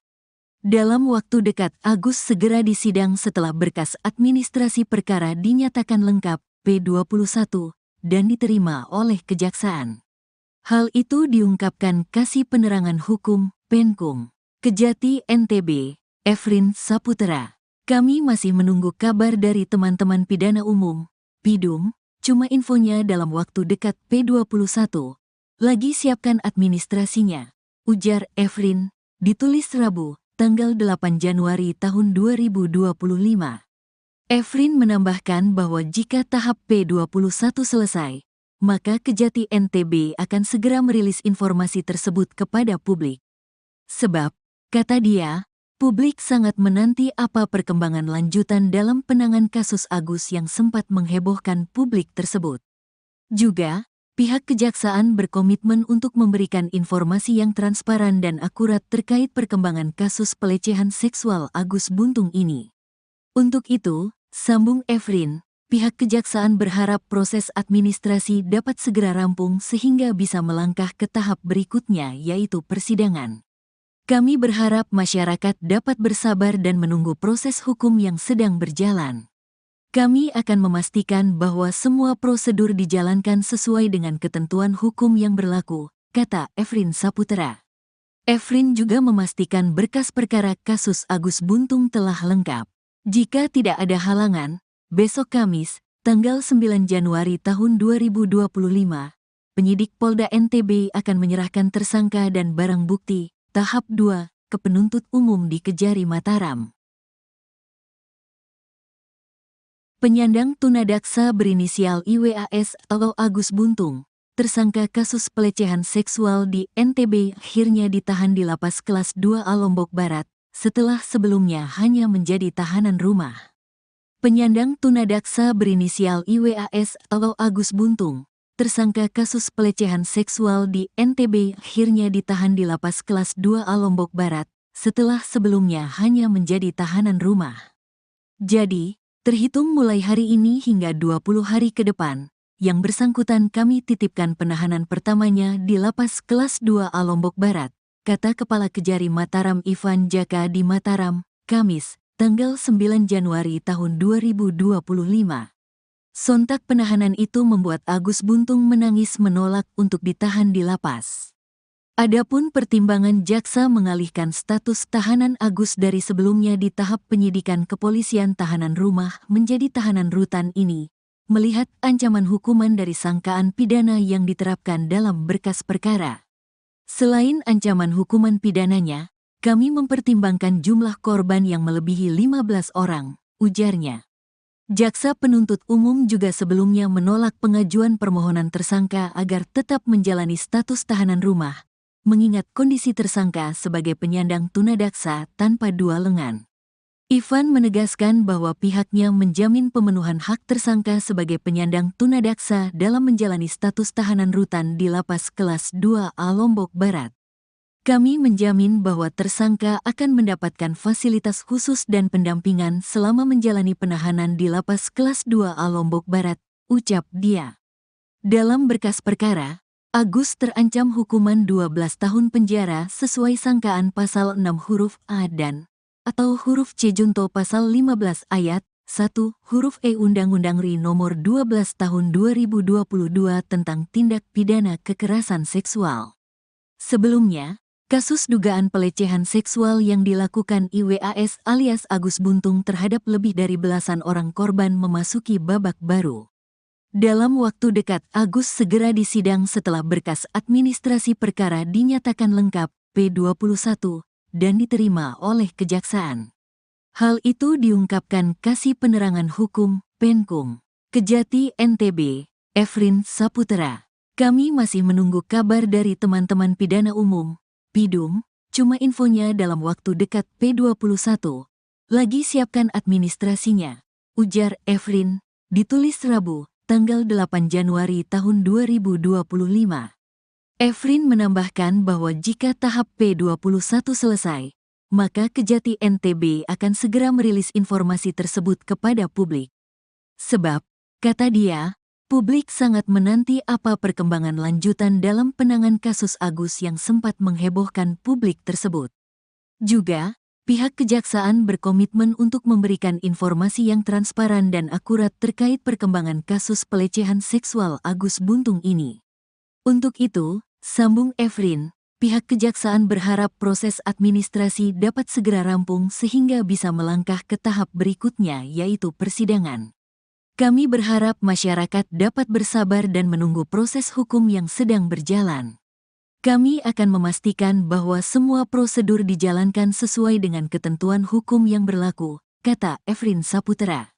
Dalam waktu dekat Agus segera disidang setelah berkas administrasi perkara dinyatakan lengkap P21 dan diterima oleh kejaksaan. Hal itu diungkapkan Kasih Penerangan Hukum, Penkum, Kejati NTB, Efrin Saputra. Kami masih menunggu kabar dari teman-teman pidana umum, Pidum, cuma infonya dalam waktu dekat P21. Lagi siapkan administrasinya, ujar Efrin, ditulis Rabu, tanggal 8 Januari tahun 2025. Efrin menambahkan bahwa jika tahap P21 selesai, maka Kejati NTB akan segera merilis informasi tersebut kepada publik. Sebab, kata dia, publik sangat menanti apa perkembangan lanjutan dalam penanganan kasus Agus yang sempat menghebohkan publik tersebut. Juga, pihak kejaksaan berkomitmen untuk memberikan informasi yang transparan dan akurat terkait perkembangan kasus pelecehan seksual Agus Buntung ini. Untuk itu, sambung Efrin, pihak kejaksaan berharap proses administrasi dapat segera rampung sehingga bisa melangkah ke tahap berikutnya yaitu persidangan. Kami berharap masyarakat dapat bersabar dan menunggu proses hukum yang sedang berjalan. Kami akan memastikan bahwa semua prosedur dijalankan sesuai dengan ketentuan hukum yang berlaku, kata Efrin Saputra. Efrin juga memastikan berkas perkara kasus Agus Buntung telah lengkap. Jika tidak ada halangan, besok Kamis, tanggal 9 Januari tahun 2025, penyidik Polda NTB akan menyerahkan tersangka dan barang bukti, tahap 2, ke penuntut umum di Kejari Mataram. Penyandang tunadaksa berinisial IWAS atau Agus Buntung, tersangka kasus pelecehan seksual di NTB akhirnya ditahan di Lapas Kelas 2A Lombok Barat, setelah sebelumnya hanya menjadi tahanan rumah. Penyandang tunadaksa berinisial IWAS atau Agus Buntung, tersangka kasus pelecehan seksual di NTB akhirnya ditahan di Lapas Kelas 2A Lombok Barat, setelah sebelumnya hanya menjadi tahanan rumah. Jadi, terhitung mulai hari ini hingga 20 hari ke depan, yang bersangkutan kami titipkan penahanan pertamanya di Lapas Kelas 2A Lombok Barat, kata Kepala Kejari Mataram Ivan Jaka di Mataram, Kamis, tanggal 9 Januari tahun 2025. Sontak penahanan itu membuat Agus Buntung menangis menolak untuk ditahan di lapas. Adapun pertimbangan jaksa mengalihkan status tahanan Agus dari sebelumnya di tahap penyidikan kepolisian tahanan rumah menjadi tahanan rutan ini, melihat ancaman hukuman dari sangkaan pidana yang diterapkan dalam berkas perkara. Selain ancaman hukuman pidananya, kami mempertimbangkan jumlah korban yang melebihi 15 orang, ujarnya. Jaksa penuntut umum juga sebelumnya menolak pengajuan permohonan tersangka agar tetap menjalani status tahanan rumah, mengingat kondisi tersangka sebagai penyandang tunadaksa tanpa dua lengan. Ivan menegaskan bahwa pihaknya menjamin pemenuhan hak tersangka sebagai penyandang tunadaksa dalam menjalani status tahanan rutan di Lapas Kelas 2A Lombok Barat. Kami menjamin bahwa tersangka akan mendapatkan fasilitas khusus dan pendampingan selama menjalani penahanan di Lapas Kelas 2A Lombok Barat, ucap dia. Dalam berkas perkara, Agus terancam hukuman 12 tahun penjara sesuai sangkaan pasal 6 huruf A dan atau huruf C junto pasal 15 ayat 1 huruf E Undang-Undang RI nomor 12 tahun 2022 tentang tindak pidana kekerasan seksual. Sebelumnya, kasus dugaan pelecehan seksual yang dilakukan IWAS alias Agus Buntung terhadap lebih dari belasan orang korban memasuki babak baru. Dalam waktu dekat Agus segera disidang setelah berkas administrasi perkara dinyatakan lengkap P21 dan diterima oleh kejaksaan. Hal itu diungkapkan Kasih Penerangan Hukum, Penkum, Kejati NTB, Efrin Saputra. Kami masih menunggu kabar dari teman-teman pidana umum, Pidum, cuma infonya dalam waktu dekat P21. Lagi siapkan administrasinya, ujar Efrin, ditulis Rabu, tanggal 8 Januari tahun 2025. Efrin menambahkan bahwa jika tahap P21 selesai, maka Kejati NTB akan segera merilis informasi tersebut kepada publik. Sebab, kata dia, publik sangat menanti apa perkembangan lanjutan dalam penanganan kasus Agus yang sempat menghebohkan publik tersebut. Juga, pihak kejaksaan berkomitmen untuk memberikan informasi yang transparan dan akurat terkait perkembangan kasus pelecehan seksual Agus Buntung ini. Untuk itu, sambung Efrin, pihak kejaksaan berharap proses administrasi dapat segera rampung sehingga bisa melangkah ke tahap berikutnya yaitu persidangan. Kami berharap masyarakat dapat bersabar dan menunggu proses hukum yang sedang berjalan. Kami akan memastikan bahwa semua prosedur dijalankan sesuai dengan ketentuan hukum yang berlaku, kata Efrin Saputra.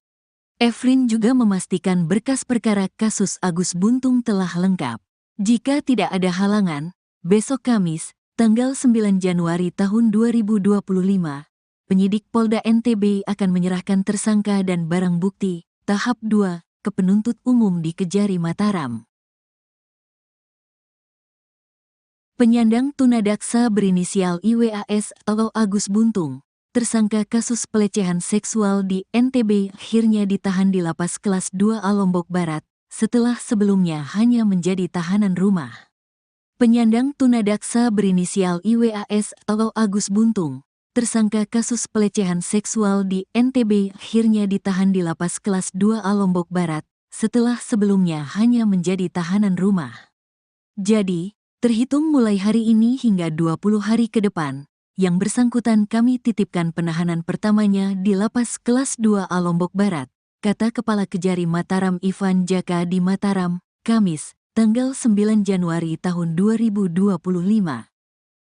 Efrin juga memastikan berkas perkara kasus Agus Buntung telah lengkap. Jika tidak ada halangan, besok Kamis, tanggal 9 Januari tahun 2025, penyidik Polda NTB akan menyerahkan tersangka dan barang bukti, tahap 2, ke penuntut umum di Kejari Mataram. Penyandang tunadaksa berinisial IWAS atau Agus Buntung, tersangka kasus pelecehan seksual di NTB akhirnya ditahan di Lapas Kelas 2A Lombok Barat, setelah sebelumnya hanya menjadi tahanan rumah. Penyandang tunadaksa berinisial IWAS atau Agus Buntung, tersangka kasus pelecehan seksual di NTB akhirnya ditahan di Lapas Kelas 2A Lombok Barat, setelah sebelumnya hanya menjadi tahanan rumah. Jadi, terhitung mulai hari ini hingga 20 hari ke depan, yang bersangkutan kami titipkan penahanan pertamanya di Lapas Kelas 2A Lombok Barat, kata Kepala Kejari Mataram Ivan Jaka di Mataram, Kamis, tanggal 9 Januari tahun 2025.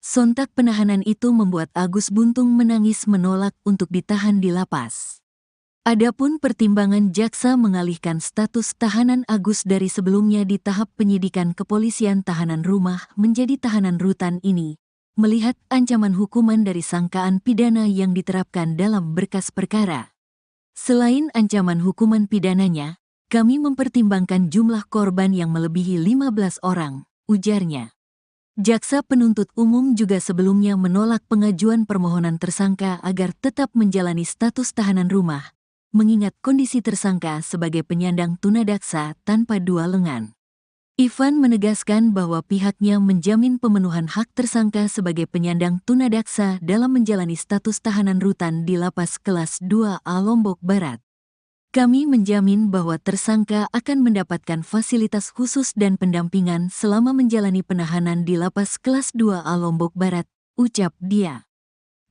Sontak penahanan itu membuat Agus Buntung menangis menolak untuk ditahan di lapas. Adapun pertimbangan jaksa mengalihkan status tahanan Agus dari sebelumnya di tahap penyidikan kepolisian tahanan rumah menjadi tahanan rutan ini, melihat ancaman hukuman dari sangkaan pidana yang diterapkan dalam berkas perkara. Selain ancaman hukuman pidananya, kami mempertimbangkan jumlah korban yang melebihi 15 orang, ujarnya. Jaksa penuntut umum juga sebelumnya menolak pengajuan permohonan tersangka agar tetap menjalani status tahanan rumah, mengingat kondisi tersangka sebagai penyandang tunadaksa tanpa dua lengan. Ivan menegaskan bahwa pihaknya menjamin pemenuhan hak tersangka sebagai penyandang tunadaksa dalam menjalani status tahanan rutan di Lapas Kelas 2A Lombok Barat. Kami menjamin bahwa tersangka akan mendapatkan fasilitas khusus dan pendampingan selama menjalani penahanan di Lapas Kelas 2A Lombok Barat, ucap dia.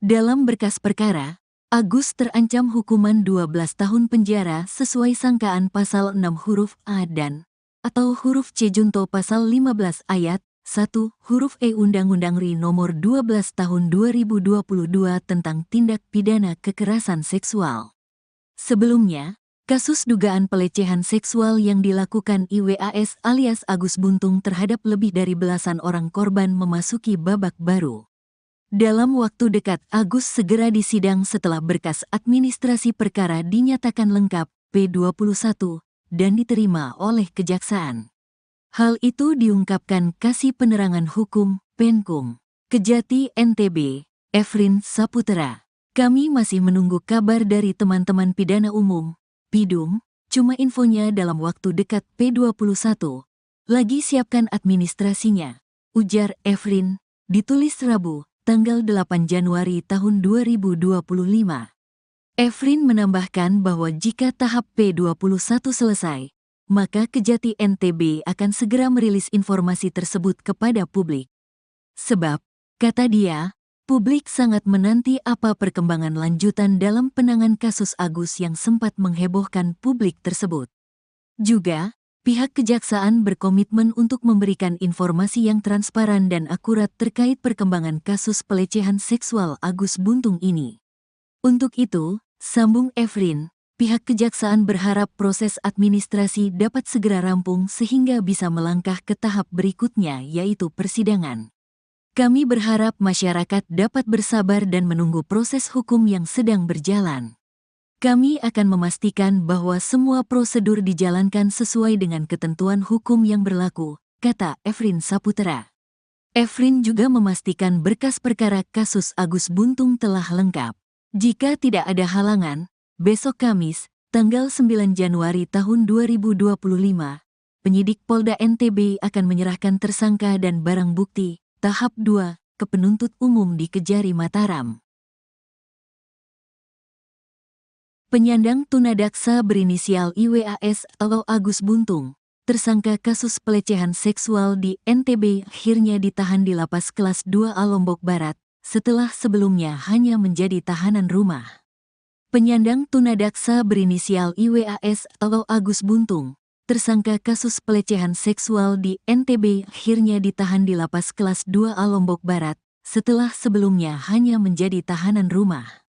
Dalam berkas perkara, Agus terancam hukuman 12 tahun penjara sesuai sangkaan pasal 6 huruf A dan atau huruf C junto pasal 15 ayat 1 huruf E Undang-Undang RI nomor 12 tahun 2022 tentang tindak pidana kekerasan seksual. Sebelumnya, kasus dugaan pelecehan seksual yang dilakukan IWAS alias Agus Buntung terhadap lebih dari belasan orang korban memasuki babak baru. Dalam waktu dekat Agus segera disidang setelah berkas administrasi perkara dinyatakan lengkap P21 dan diterima oleh Kejaksaan. Hal itu diungkapkan Kasih Penerangan Hukum Penkum Kejati NTB, Efrin Saputra. Kami masih menunggu kabar dari teman-teman pidana umum, Pidum, cuma infonya dalam waktu dekat P21. Lagi siapkan administrasinya, ujar Efrin, ditulis Rabu, tanggal 8 Januari tahun 2025. Efrin menambahkan bahwa jika tahap P21 selesai, maka Kejati NTB akan segera merilis informasi tersebut kepada publik. Sebab, kata dia, publik sangat menanti apa perkembangan lanjutan dalam penanganan kasus Agus yang sempat menghebohkan publik tersebut. Juga, pihak Kejaksaan berkomitmen untuk memberikan informasi yang transparan dan akurat terkait perkembangan kasus pelecehan seksual Agus Buntung ini. Untuk itu, sambung Efrin, pihak Kejaksaan berharap proses administrasi dapat segera rampung sehingga bisa melangkah ke tahap berikutnya yaitu persidangan. Kami berharap masyarakat dapat bersabar dan menunggu proses hukum yang sedang berjalan. Kami akan memastikan bahwa semua prosedur dijalankan sesuai dengan ketentuan hukum yang berlaku, kata Efrin Saputra. Efrin juga memastikan berkas perkara kasus Agus Buntung telah lengkap. Jika tidak ada halangan, besok Kamis, tanggal 9 Januari tahun 2025, penyidik Polda NTB akan menyerahkan tersangka dan barang bukti, tahap 2, ke penuntut umum di Kejari Mataram. Penyandang tunadaksa berinisial IWAS atau Agus Buntung, tersangka kasus pelecehan seksual di NTB akhirnya ditahan di Lapas Kelas 2A Lombok Barat, setelah sebelumnya hanya menjadi tahanan rumah. Penyandang tunadaksa berinisial IWAS atau Agus Buntung, tersangka kasus pelecehan seksual di NTB akhirnya ditahan di Lapas Kelas 2A Lombok Barat, setelah sebelumnya hanya menjadi tahanan rumah.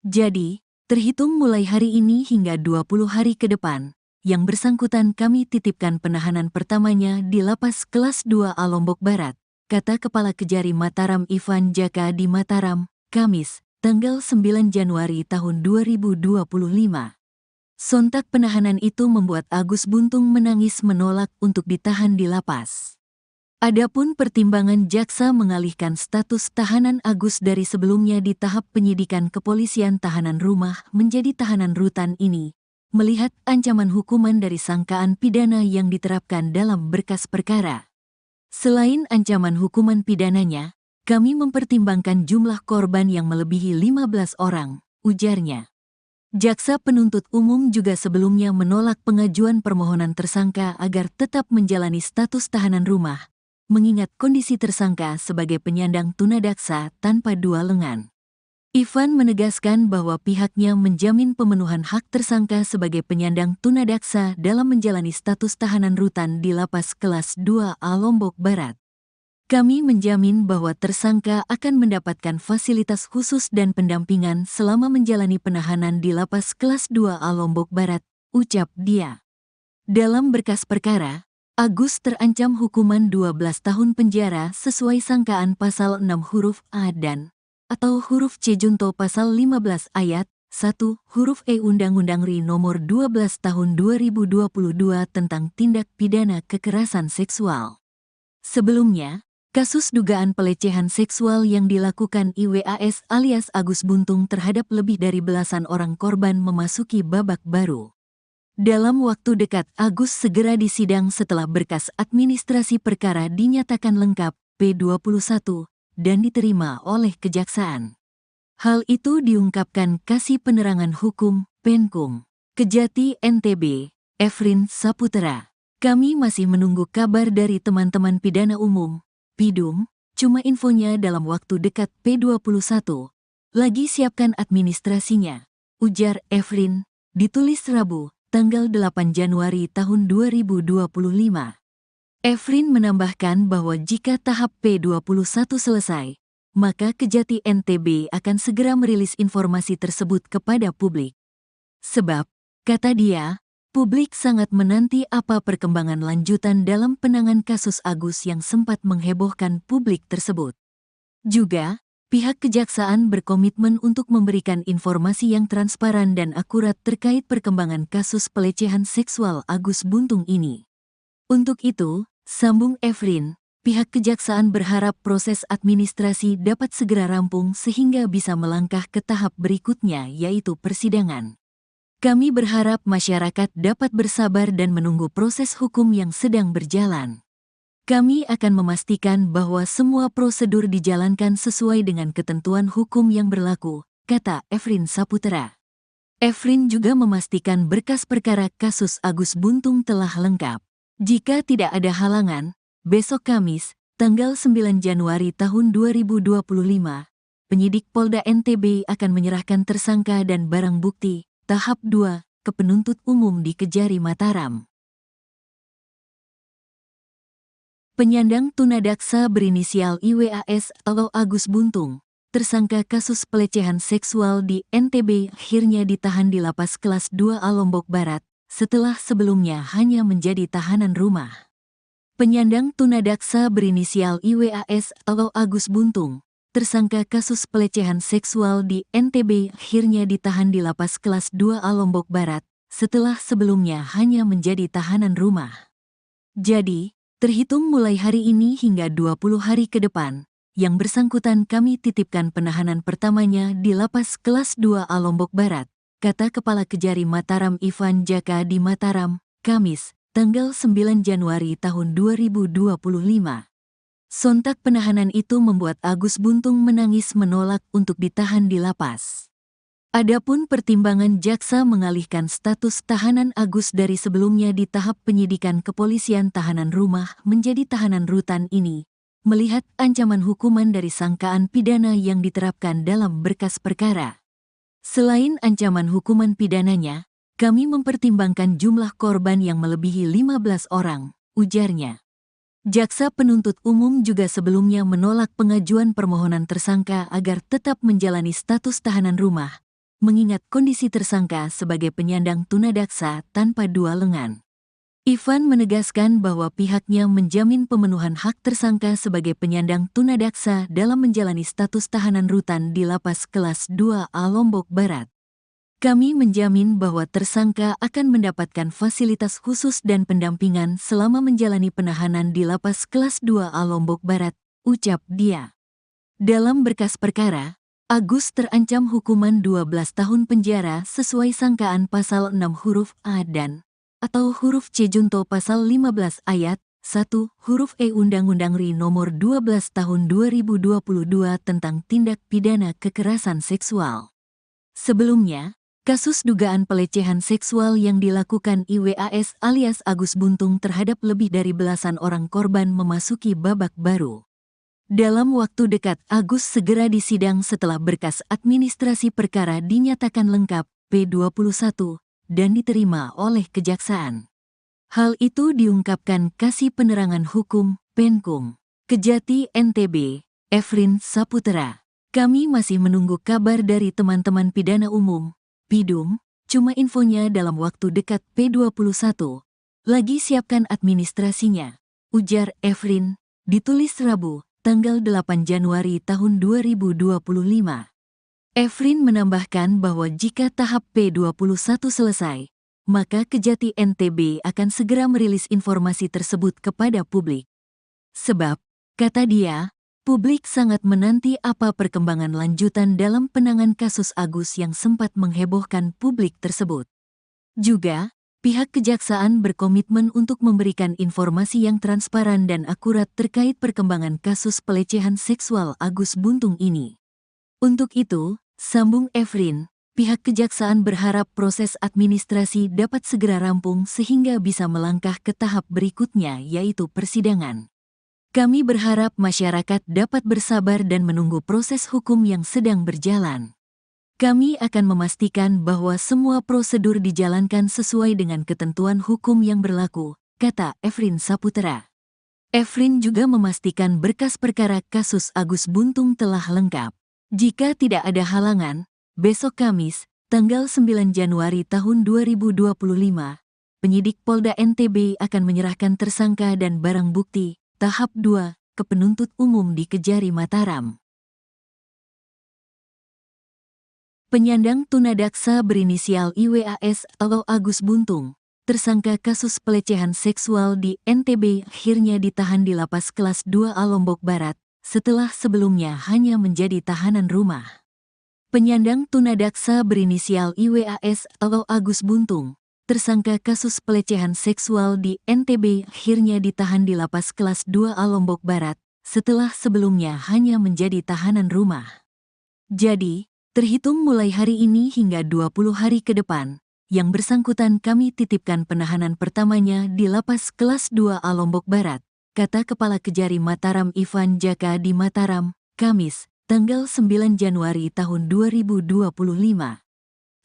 Jadi, terhitung mulai hari ini hingga 20 hari ke depan, yang bersangkutan kami titipkan penahanan pertamanya di Lapas Kelas 2A Lombok Barat, kata Kepala Kejari Mataram Ivan Jaka di Mataram, Kamis, tanggal 9 Januari tahun 2025. Sontak penahanan itu membuat Agus Buntung menangis menolak untuk ditahan di lapas. Adapun pertimbangan jaksa mengalihkan status tahanan Agus dari sebelumnya di tahap penyidikan kepolisian tahanan rumah menjadi tahanan rutan ini, melihat ancaman hukuman dari sangkaan pidana yang diterapkan dalam berkas perkara. Selain ancaman hukuman pidananya, kami mempertimbangkan jumlah korban yang melebihi 15 orang, ujarnya. Jaksa penuntut umum juga sebelumnya menolak pengajuan permohonan tersangka agar tetap menjalani status tahanan rumah, mengingat kondisi tersangka sebagai penyandang tunadaksa tanpa dua lengan. Ivan menegaskan bahwa pihaknya menjamin pemenuhan hak tersangka sebagai penyandang tunadaksa dalam menjalani status tahanan rutan di Lapas Kelas 2A Lombok Barat. Kami menjamin bahwa tersangka akan mendapatkan fasilitas khusus dan pendampingan selama menjalani penahanan di Lapas Kelas 2A Lombok Barat, ucap dia. Dalam berkas perkara, Agus terancam hukuman 12 tahun penjara sesuai sangkaan pasal 6 huruf A dan atau huruf C junto pasal 15 ayat 1 huruf E Undang-Undang RI nomor 12 tahun 2022 tentang tindak pidana kekerasan seksual. Sebelumnya, kasus dugaan pelecehan seksual yang dilakukan IWAS alias Agus Buntung terhadap lebih dari belasan orang korban memasuki babak baru. Dalam waktu dekat, Agus segera disidang setelah berkas administrasi perkara dinyatakan lengkap P21 dan diterima oleh Kejaksaan. Hal itu diungkapkan Kasih Penerangan Hukum Penkum Kejati NTB, Efrin Saputra. Kami masih menunggu kabar dari teman-teman pidana umum, Pidum, cuma infonya dalam waktu dekat P21. Lagi siapkan administrasinya, ujar Efrin, ditulis Rabu, tanggal 8 Januari tahun 2025. Efrin menambahkan bahwa jika tahap P21 selesai, maka Kejati NTB akan segera merilis informasi tersebut kepada publik. Sebab, kata dia, publik sangat menanti apa perkembangan lanjutan dalam penanganan kasus Agus yang sempat menghebohkan publik tersebut. Juga, pihak Kejaksaan berkomitmen untuk memberikan informasi yang transparan dan akurat terkait perkembangan kasus pelecehan seksual Agus Buntung ini. Untuk itu, sambung Efrin, pihak Kejaksaan berharap proses administrasi dapat segera rampung sehingga bisa melangkah ke tahap berikutnya yaitu persidangan. Kami berharap masyarakat dapat bersabar dan menunggu proses hukum yang sedang berjalan. Kami akan memastikan bahwa semua prosedur dijalankan sesuai dengan ketentuan hukum yang berlaku, kata Efrin Saputra. Efrin juga memastikan berkas perkara kasus Agus Buntung telah lengkap. Jika tidak ada halangan, besok Kamis, tanggal 9 Januari tahun 2025, penyidik Polda NTB akan menyerahkan tersangka dan barang bukti, tahap 2, ke penuntut umum di Kejari Mataram. Penyandang tunadaksa berinisial IWAS atau Agus Buntung, tersangka kasus pelecehan seksual di NTB akhirnya ditahan di Lapas Kelas 2A Lombok Barat, setelah sebelumnya hanya menjadi tahanan rumah. Penyandang tunadaksa berinisial IWAS atau Agus Buntung, tersangka kasus pelecehan seksual di NTB akhirnya ditahan di Lapas Kelas 2A Lombok Barat, setelah sebelumnya hanya menjadi tahanan rumah. Jadi, terhitung mulai hari ini hingga 20 hari ke depan, yang bersangkutan kami titipkan penahanan pertamanya di Lapas Kelas 2A Lombok Barat, kata Kepala Kejari Mataram Ivan Jaka di Mataram, Kamis, tanggal 9 Januari tahun 2025. Sontak penahanan itu membuat Agus Buntung menangis menolak untuk ditahan di lapas. Adapun pertimbangan jaksa mengalihkan status tahanan Agus dari sebelumnya di tahap penyidikan kepolisian tahanan rumah menjadi tahanan rutan ini, melihat ancaman hukuman dari sangkaan pidana yang diterapkan dalam berkas perkara. Selain ancaman hukuman pidananya, kami mempertimbangkan jumlah korban yang melebihi 15 orang, ujarnya. Jaksa penuntut umum juga sebelumnya menolak pengajuan permohonan tersangka agar tetap menjalani status tahanan rumah, mengingat kondisi tersangka sebagai penyandang tunadaksa tanpa dua lengan. Ivan menegaskan bahwa pihaknya menjamin pemenuhan hak tersangka sebagai penyandang tunadaksa dalam menjalani status tahanan rutan di Lapas Kelas 2A Lombok Barat. Kami menjamin bahwa tersangka akan mendapatkan fasilitas khusus dan pendampingan selama menjalani penahanan di Lapas Kelas 2A Lombok Barat, ucap dia. Dalam berkas perkara, Agus terancam hukuman 12 tahun penjara sesuai sangkaan pasal 6 huruf A dan atau huruf C junto pasal 15 ayat 1 huruf E Undang-Undang RI nomor 12 tahun 2022 tentang tindak pidana kekerasan seksual. Sebelumnya, kasus dugaan pelecehan seksual yang dilakukan IWAS alias Agus Buntung terhadap lebih dari belasan orang korban memasuki babak baru. Dalam waktu dekat, Agus segera disidang setelah berkas administrasi perkara dinyatakan lengkap P21 dan diterima oleh Kejaksaan. Hal itu diungkapkan Kasih Penerangan Hukum, Penkum, Kejati NTB, Efrin Saputra. Kami masih menunggu kabar dari teman-teman pidana umum, Pidum, cuma infonya dalam waktu dekat P21. Lagi siapkan administrasinya, ujar Efrin, ditulis Rabu, tanggal 8 Januari tahun 2025. Efrin menambahkan bahwa jika tahap P21 selesai, maka Kejati NTB akan segera merilis informasi tersebut kepada publik. Sebab, kata dia, publik sangat menanti apa perkembangan lanjutan dalam penanganan kasus Agus yang sempat menghebohkan publik tersebut. Juga, pihak Kejaksaan berkomitmen untuk memberikan informasi yang transparan dan akurat terkait perkembangan kasus pelecehan seksual Agus Buntung ini. Untuk itu, sambung Efrin, pihak Kejaksaan berharap proses administrasi dapat segera rampung sehingga bisa melangkah ke tahap berikutnya yaitu persidangan. Kami berharap masyarakat dapat bersabar dan menunggu proses hukum yang sedang berjalan. Kami akan memastikan bahwa semua prosedur dijalankan sesuai dengan ketentuan hukum yang berlaku, kata Efrin Saputra. Efrin juga memastikan berkas perkara kasus Agus Buntung telah lengkap. Jika tidak ada halangan, besok Kamis, tanggal 9 Januari tahun 2025, penyidik Polda NTB akan menyerahkan tersangka dan barang bukti tahap 2 ke penuntut umum di Kejari Mataram. Penyandang tunadaksa berinisial IWAS atau Agus Buntung, tersangka kasus pelecehan seksual di NTB akhirnya ditahan di Lapas Kelas 2A Lombok Barat, setelah sebelumnya hanya menjadi tahanan rumah. Penyandang tunadaksa berinisial IWAS atau Agus Buntung, tersangka kasus pelecehan seksual di NTB akhirnya ditahan di Lapas Kelas 2A Lombok Barat, setelah sebelumnya hanya menjadi tahanan rumah. Jadi, terhitung mulai hari ini hingga 20 hari ke depan, yang bersangkutan kami titipkan penahanan pertamanya di Lapas Kelas 2A Lombok Barat, kata Kepala Kejari Mataram Ivan Jaka di Mataram, Kamis, tanggal 9 Januari tahun 2025.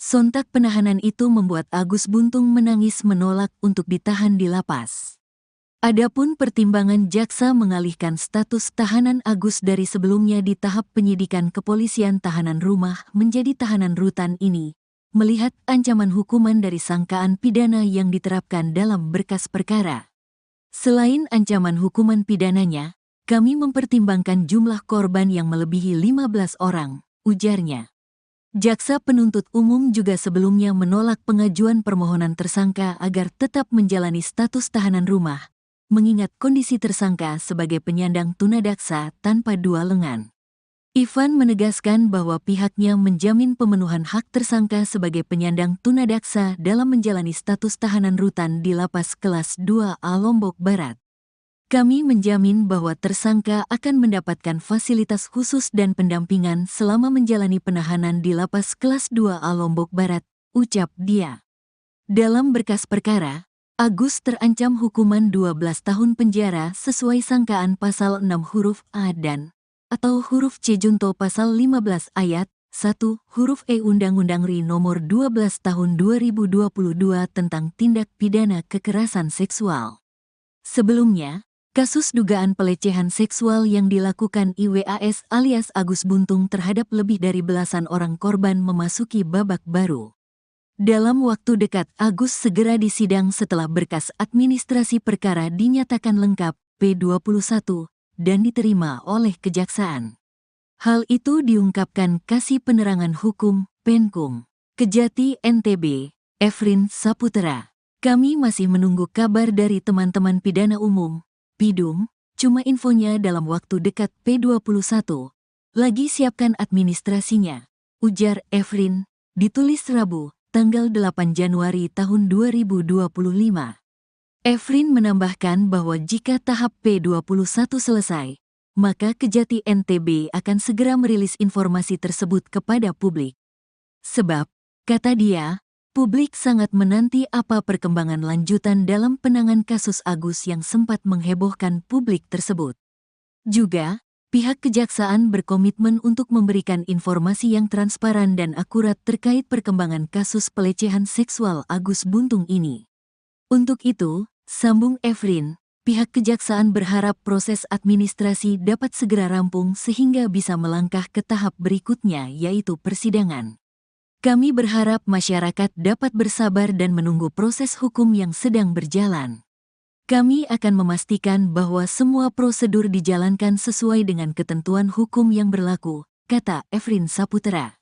Sontak penahanan itu membuat Agus Buntung menangis menolak untuk ditahan di lapas. Adapun pertimbangan jaksa mengalihkan status tahanan Agus dari sebelumnya di tahap penyidikan kepolisian tahanan rumah menjadi tahanan rutan ini, melihat ancaman hukuman dari sangkaan pidana yang diterapkan dalam berkas perkara. Selain ancaman hukuman pidananya, kami mempertimbangkan jumlah korban yang melebihi 15 orang, ujarnya. Jaksa penuntut umum juga sebelumnya menolak pengajuan permohonan tersangka agar tetap menjalani status tahanan rumah, mengingat kondisi tersangka sebagai penyandang tunadaksa tanpa dua lengan. Ivan menegaskan bahwa pihaknya menjamin pemenuhan hak tersangka sebagai penyandang tunadaksa dalam menjalani status tahanan rutan di Lapas Kelas 2A Lombok Barat. Kami menjamin bahwa tersangka akan mendapatkan fasilitas khusus dan pendampingan selama menjalani penahanan di Lapas Kelas 2A Lombok Barat, ucap dia. Dalam berkas perkara, Agus terancam hukuman 12 tahun penjara sesuai sangkaan pasal 6 huruf A dan atau huruf C junto pasal 15 ayat 1 huruf E Undang-Undang RI nomor 12 tahun 2022 tentang tindak pidana kekerasan seksual. Sebelumnya, kasus dugaan pelecehan seksual yang dilakukan IWAS alias Agus Buntung terhadap lebih dari belasan orang korban memasuki babak baru. Dalam waktu dekat, Agus segera disidang setelah berkas administrasi perkara dinyatakan lengkap P21 dan diterima oleh Kejaksaan. Hal itu diungkapkan Kasih Penerangan Hukum, Penkum, Kejati, NTB, Efrin Saputra. Kami masih menunggu kabar dari teman-teman pidana umum, PIDUM, cuma infonya dalam waktu dekat P21. Lagi siapkan administrasinya, ujar Efrin, ditulis Rabu, tanggal 8 Januari tahun 2025. Efrin menambahkan bahwa jika tahap P21 selesai, maka Kejati NTB akan segera merilis informasi tersebut kepada publik. Sebab, kata dia, publik sangat menanti apa perkembangan lanjutan dalam penanganan kasus Agus yang sempat menghebohkan publik tersebut. Juga, pihak kejaksaan berkomitmen untuk memberikan informasi yang transparan dan akurat terkait perkembangan kasus pelecehan seksual Agus Buntung ini. Untuk itu, sambung Efrin, pihak kejaksaan berharap proses administrasi dapat segera rampung sehingga bisa melangkah ke tahap berikutnya yaitu persidangan. Kami berharap masyarakat dapat bersabar dan menunggu proses hukum yang sedang berjalan. Kami akan memastikan bahwa semua prosedur dijalankan sesuai dengan ketentuan hukum yang berlaku, kata Efrin Saputra.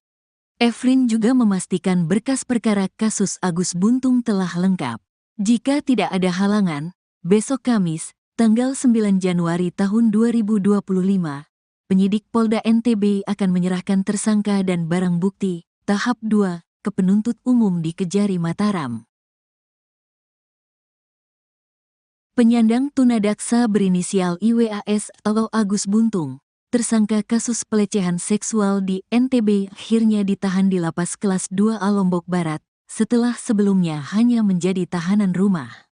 Efrin juga memastikan berkas perkara kasus Agus Buntung telah lengkap. Jika tidak ada halangan, besok Kamis, tanggal 9 Januari tahun 2025, penyidik Polda NTB akan menyerahkan tersangka dan barang bukti tahap 2 ke penuntut umum di Kejari Mataram. Penyandang tunadaksa berinisial IWAS atau Agus Buntung, tersangka kasus pelecehan seksual di NTB akhirnya ditahan di lapas kelas 2A Lombok Barat, setelah sebelumnya hanya menjadi tahanan rumah.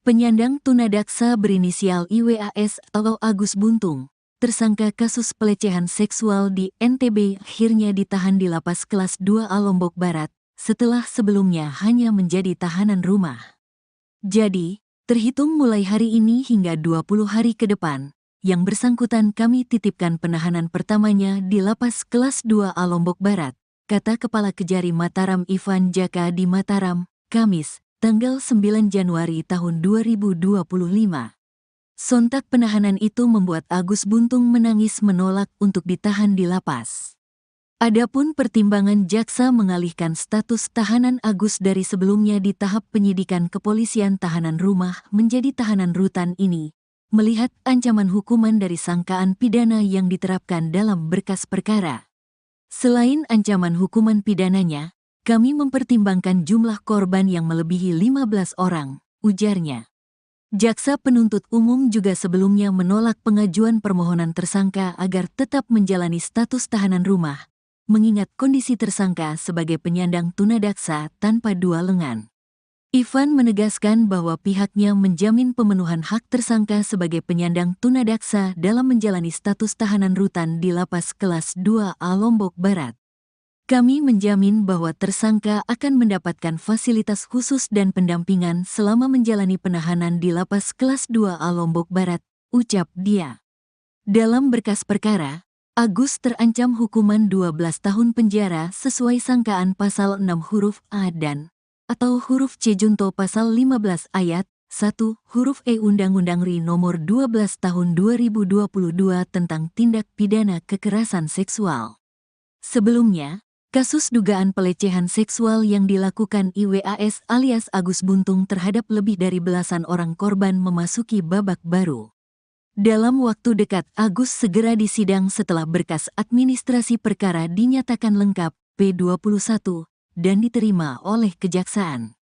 Penyandang tunadaksa berinisial IWAS atau Agus Buntung, tersangka kasus pelecehan seksual di NTB akhirnya ditahan di lapas kelas 2A Lombok Barat, setelah sebelumnya hanya menjadi tahanan rumah. Jadi, terhitung mulai hari ini hingga 20 hari ke depan, yang bersangkutan kami titipkan penahanan pertamanya di lapas kelas 2A Lombok Barat, kata Kepala Kejari Mataram Ivan Jaka di Mataram, Kamis, tanggal 9 Januari tahun 2025. Sontak penahanan itu membuat Agus Buntung menangis menolak untuk ditahan di lapas. Adapun pertimbangan jaksa mengalihkan status tahanan Agus dari sebelumnya di tahap penyidikan kepolisian tahanan rumah menjadi tahanan rutan ini, melihat ancaman hukuman dari sangkaan pidana yang diterapkan dalam berkas perkara. Selain ancaman hukuman pidananya, kami mempertimbangkan jumlah korban yang melebihi 15 orang, ujarnya. Jaksa penuntut umum juga sebelumnya menolak pengajuan permohonan tersangka agar tetap menjalani status tahanan rumah, mengingat kondisi tersangka sebagai penyandang tunadaksa tanpa dua lengan. Ivan menegaskan bahwa pihaknya menjamin pemenuhan hak tersangka sebagai penyandang tunadaksa dalam menjalani status tahanan rutan di lapas kelas 2A Lombok Barat. Kami menjamin bahwa tersangka akan mendapatkan fasilitas khusus dan pendampingan selama menjalani penahanan di lapas kelas 2A Lombok Barat, ucap dia. Dalam berkas perkara, Agus terancam hukuman 12 tahun penjara sesuai sangkaan pasal 6 huruf A dan atau huruf C junto pasal 15 ayat 1 huruf E Undang-Undang RI nomor 12 tahun 2022 tentang tindak pidana kekerasan seksual. Sebelumnya, kasus dugaan pelecehan seksual yang dilakukan IWAS alias Agus Buntung terhadap lebih dari belasan orang korban memasuki babak baru. Dalam waktu dekat Agus segera disidang setelah berkas administrasi perkara dinyatakan lengkap P21 dan diterima oleh kejaksaan.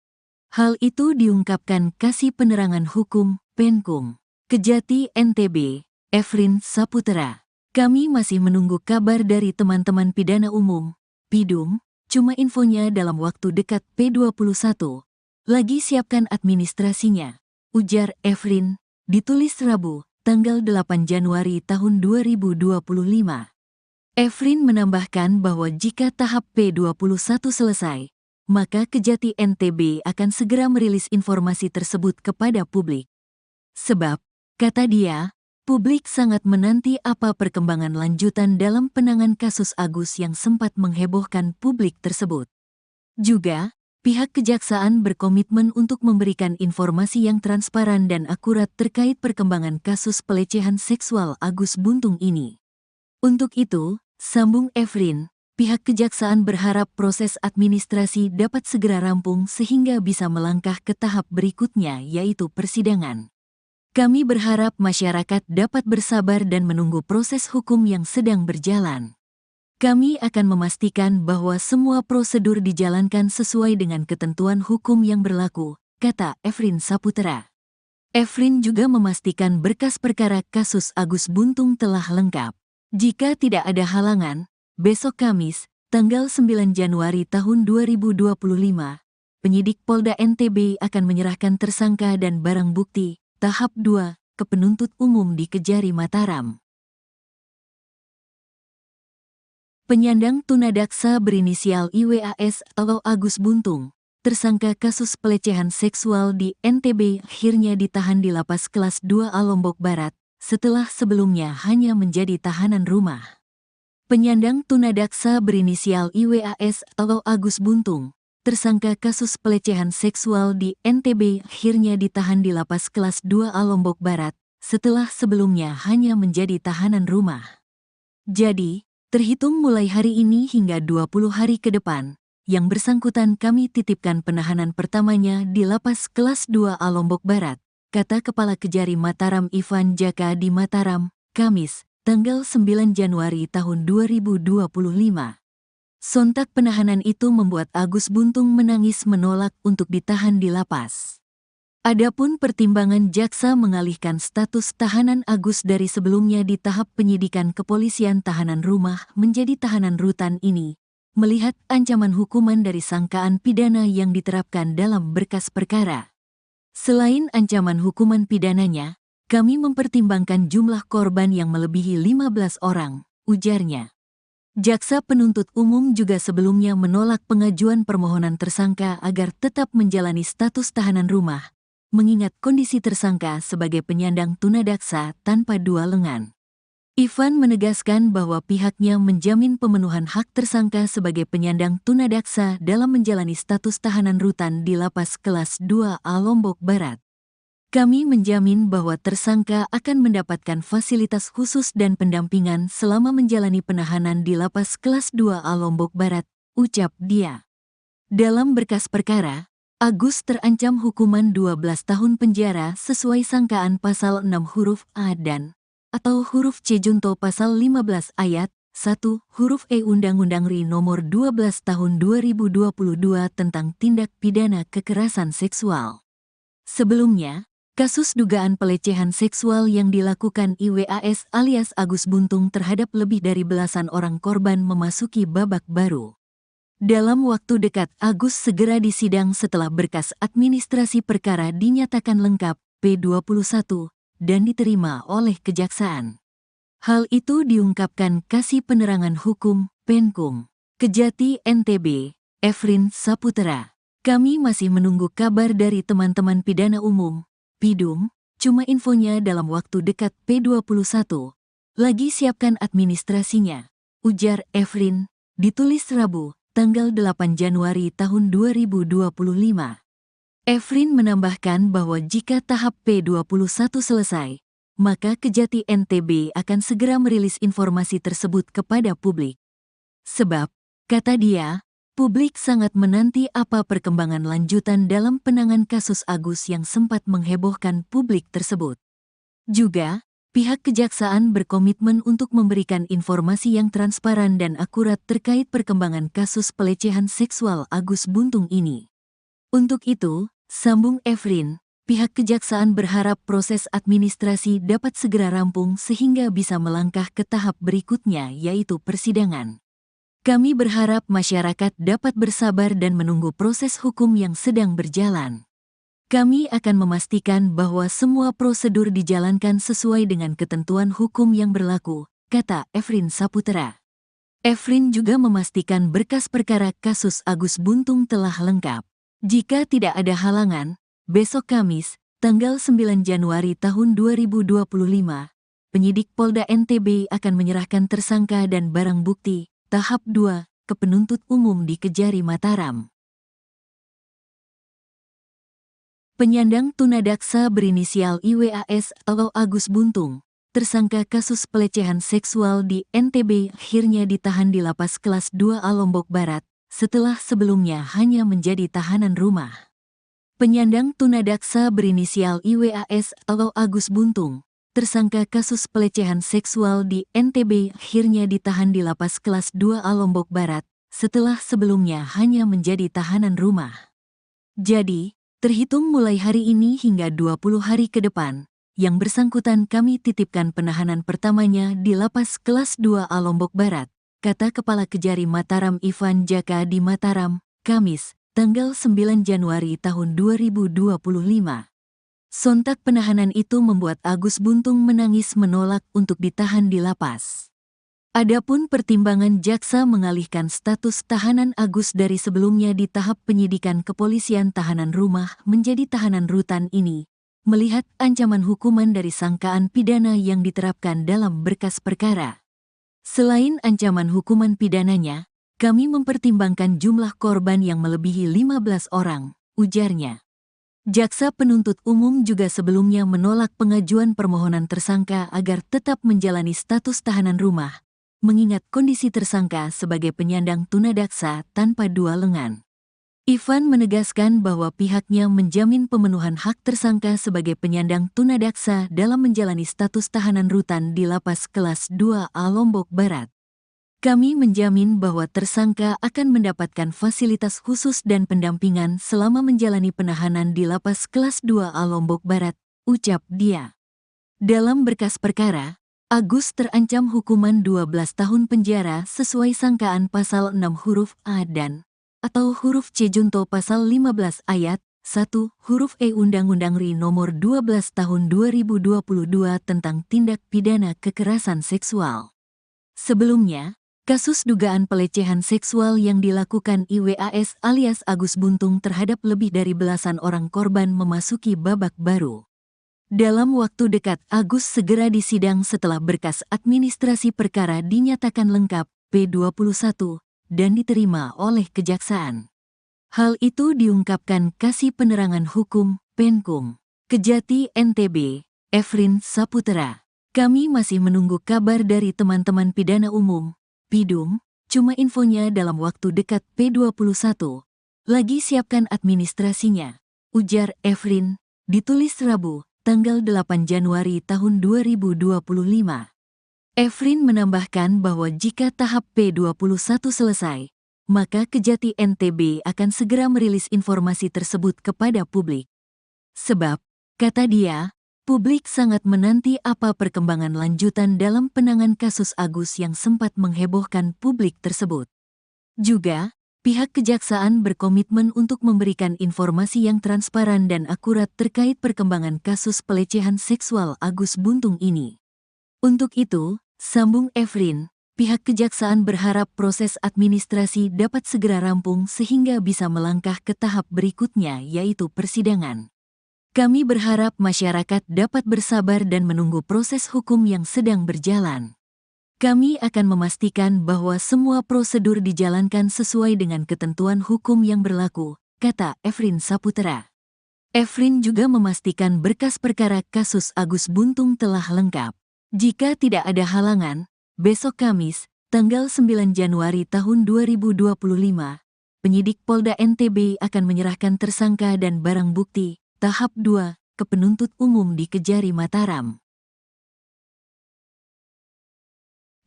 Hal itu diungkapkan Kasih Penerangan Hukum, Penkum, Kejati NTB, Efrin Saputra. Kami masih menunggu kabar dari teman-teman pidana umum, PIDUM, cuma infonya dalam waktu dekat P21. Lagi siapkan administrasinya, ujar Efrin, ditulis Rabu, tanggal 8 Januari tahun 2025. Efrin menambahkan bahwa jika tahap P21 selesai, maka Kejati NTB akan segera merilis informasi tersebut kepada publik. Sebab, kata dia, publik sangat menanti apa perkembangan lanjutan dalam penanganan kasus Agus yang sempat menghebohkan publik tersebut. Juga, pihak kejaksaan berkomitmen untuk memberikan informasi yang transparan dan akurat terkait perkembangan kasus pelecehan seksual Agus Buntung ini. Untuk itu, sambung Efrin, pihak kejaksaan berharap proses administrasi dapat segera rampung sehingga bisa melangkah ke tahap berikutnya, yaitu persidangan. Kami berharap masyarakat dapat bersabar dan menunggu proses hukum yang sedang berjalan. Kami akan memastikan bahwa semua prosedur dijalankan sesuai dengan ketentuan hukum yang berlaku, kata Efrin Saputra. Efrin juga memastikan berkas perkara kasus Agus Buntung telah lengkap. Jika tidak ada halangan, besok Kamis, tanggal 9 Januari tahun 2025, penyidik Polda NTB akan menyerahkan tersangka dan barang bukti tahap 2 ke penuntut umum di Kejari Mataram. Penyandang tunadaksa berinisial IWAS atau Agus Buntung, tersangka kasus pelecehan seksual di NTB, akhirnya ditahan di Lapas Kelas 2A Lombok Barat, setelah sebelumnya hanya menjadi tahanan rumah. Penyandang tunadaksa berinisial IWAS atau Agus Buntung, tersangka kasus pelecehan seksual di NTB, akhirnya ditahan di Lapas Kelas 2A Lombok Barat, setelah sebelumnya hanya menjadi tahanan rumah. Jadi, terhitung mulai hari ini hingga 20 hari ke depan, yang bersangkutan kami titipkan penahanan pertamanya di Lapas Kelas 2A Lombok Barat, kata Kepala Kejari Mataram Ivan Jaka di Mataram, Kamis, tanggal 9 Januari tahun 2025. Sontak penahanan itu membuat Agus Buntung menangis menolak untuk ditahan di lapas. Adapun pertimbangan jaksa mengalihkan status tahanan Agus dari sebelumnya di tahap penyidikan kepolisian tahanan rumah menjadi tahanan rutan ini, melihat ancaman hukuman dari sangkaan pidana yang diterapkan dalam berkas perkara. Selain ancaman hukuman pidananya, kami mempertimbangkan jumlah korban yang melebihi 15 orang, ujarnya. Jaksa penuntut umum juga sebelumnya menolak pengajuan permohonan tersangka agar tetap menjalani status tahanan rumah, mengingat kondisi tersangka sebagai penyandang tunadaksa tanpa dua lengan. Ivan menegaskan bahwa pihaknya menjamin pemenuhan hak tersangka sebagai penyandang tunadaksa dalam menjalani status tahanan rutan di Lapas Kelas 2A Lombok Barat. Kami menjamin bahwa tersangka akan mendapatkan fasilitas khusus dan pendampingan selama menjalani penahanan di Lapas Kelas 2A Lombok Barat, ucap dia. Dalam berkas perkara, Agus terancam hukuman 12 tahun penjara sesuai sangkaan pasal 6 huruf A dan atau huruf C junto pasal 15 ayat 1 huruf E Undang-Undang RI nomor 12 tahun 2022 tentang tindak pidana kekerasan seksual. Sebelumnya, kasus dugaan pelecehan seksual yang dilakukan IWAS alias Agus Buntung terhadap lebih dari belasan orang korban memasuki babak baru. Dalam waktu dekat Agus segera disidang setelah berkas administrasi perkara dinyatakan lengkap P21 dan diterima oleh kejaksaan. Hal itu diungkapkan Kasih Penerangan Hukum Penkum Kejati NTB, Efrin Saputra. Kami masih menunggu kabar dari teman-teman pidana umum Pidum, cuma infonya dalam waktu dekat P21. Lagi siapkan administrasinya, ujar Efrin, ditulis Rabu, tanggal 8 Januari tahun 2025. Efrin menambahkan bahwa jika tahap P21 selesai, maka Kejati NTB akan segera merilis informasi tersebut kepada publik. Sebab, kata dia, publik sangat menanti apa perkembangan lanjutan dalam penanganan kasus Agus yang sempat menghebohkan publik tersebut. Juga, pihak kejaksaan berkomitmen untuk memberikan informasi yang transparan dan akurat terkait perkembangan kasus pelecehan seksual Agus Buntung ini. Untuk itu, sambung Efrin, pihak kejaksaan berharap proses administrasi dapat segera rampung sehingga bisa melangkah ke tahap berikutnya, yaitu persidangan. Kami berharap masyarakat dapat bersabar dan menunggu proses hukum yang sedang berjalan. Kami akan memastikan bahwa semua prosedur dijalankan sesuai dengan ketentuan hukum yang berlaku, kata Efrin Saputra. Efrin juga memastikan berkas perkara kasus Agus Buntung telah lengkap. Jika tidak ada halangan, besok Kamis, tanggal 9 Januari tahun 2025, penyidik Polda NTB akan menyerahkan tersangka dan barang bukti tahap 2 ke penuntut umum di Kejari Mataram. Penyandang tunadaksa berinisial IWAS atau Agus Buntung, tersangka kasus pelecehan seksual di NTB akhirnya ditahan di Lapas Kelas 2A Lombok Barat, setelah sebelumnya hanya menjadi tahanan rumah. Penyandang tunadaksa berinisial IWAS atau Agus Buntung, tersangka kasus pelecehan seksual di NTB akhirnya ditahan di Lapas Kelas 2A Lombok Barat, setelah sebelumnya hanya menjadi tahanan rumah. Jadi, terhitung mulai hari ini hingga 20 hari ke depan, yang bersangkutan kami titipkan penahanan pertamanya di Lapas Kelas 2A Lombok Barat, kata Kepala Kejari Mataram Ivan Jaka di Mataram, Kamis, tanggal 9 Januari tahun 2025. Sontak penahanan itu membuat Agus Buntung menangis menolak untuk ditahan di lapas. Adapun pertimbangan jaksa mengalihkan status tahanan Agus dari sebelumnya di tahap penyidikan kepolisian tahanan rumah menjadi tahanan rutan ini, melihat ancaman hukuman dari sangkaan pidana yang diterapkan dalam berkas perkara. Selain ancaman hukuman pidananya, kami mempertimbangkan jumlah korban yang melebihi 15 orang, ujarnya. Jaksa penuntut umum juga sebelumnya menolak pengajuan permohonan tersangka agar tetap menjalani status tahanan rumah, mengingat kondisi tersangka sebagai penyandang tunadaksa tanpa dua lengan. Ivan menegaskan bahwa pihaknya menjamin pemenuhan hak tersangka sebagai penyandang tunadaksa dalam menjalani status tahanan rutan di Lapas Kelas 2A Lombok Barat. Kami menjamin bahwa tersangka akan mendapatkan fasilitas khusus dan pendampingan selama menjalani penahanan di Lapas Kelas 2A Lombok Barat, ucap dia. Dalam berkas perkara, Agus terancam hukuman 12 tahun penjara sesuai sangkaan pasal 6 huruf A dan atau huruf C junto pasal 15 ayat 1 huruf E Undang-Undang RI nomor 12 tahun 2022 tentang tindak pidana kekerasan seksual. Sebelumnya, kasus dugaan pelecehan seksual yang dilakukan IWAS alias Agus Buntung terhadap lebih dari belasan orang korban memasuki babak baru. Dalam waktu dekat Agus segera disidang setelah berkas administrasi perkara dinyatakan lengkap P21 dan diterima oleh Kejaksaan. Hal itu diungkapkan Kasih Penerangan Hukum Penkum Kejati NTB, Efrin Saputra. Kami masih menunggu kabar dari teman-teman pidana umum, Pidum, cuma infonya dalam waktu dekat P21. Lagi siapkan administrasinya, ujar Efrin, ditulis Rabu, tanggal 8 Januari tahun 2025. Efrin menambahkan bahwa jika tahap P21 selesai, maka Kejati NTB akan segera merilis informasi tersebut kepada publik. Sebab, kata dia, publik sangat menanti apa perkembangan lanjutan dalam penanganan kasus Agus yang sempat menghebohkan publik tersebut. Juga, pihak Kejaksaan berkomitmen untuk memberikan informasi yang transparan dan akurat terkait perkembangan kasus pelecehan seksual Agus Buntung ini. Untuk itu, sambung Efrin, pihak Kejaksaan berharap proses administrasi dapat segera rampung sehingga bisa melangkah ke tahap berikutnya yaitu persidangan. Kami berharap masyarakat dapat bersabar dan menunggu proses hukum yang sedang berjalan. Kami akan memastikan bahwa semua prosedur dijalankan sesuai dengan ketentuan hukum yang berlaku, kata Efrin Saputra. Efrin juga memastikan berkas perkara kasus Agus Buntung telah lengkap. Jika tidak ada halangan, besok Kamis, tanggal 9 Januari tahun 2025, penyidik Polda NTB akan menyerahkan tersangka dan barang bukti, tahap 2, ke penuntut umum di Kejari Mataram.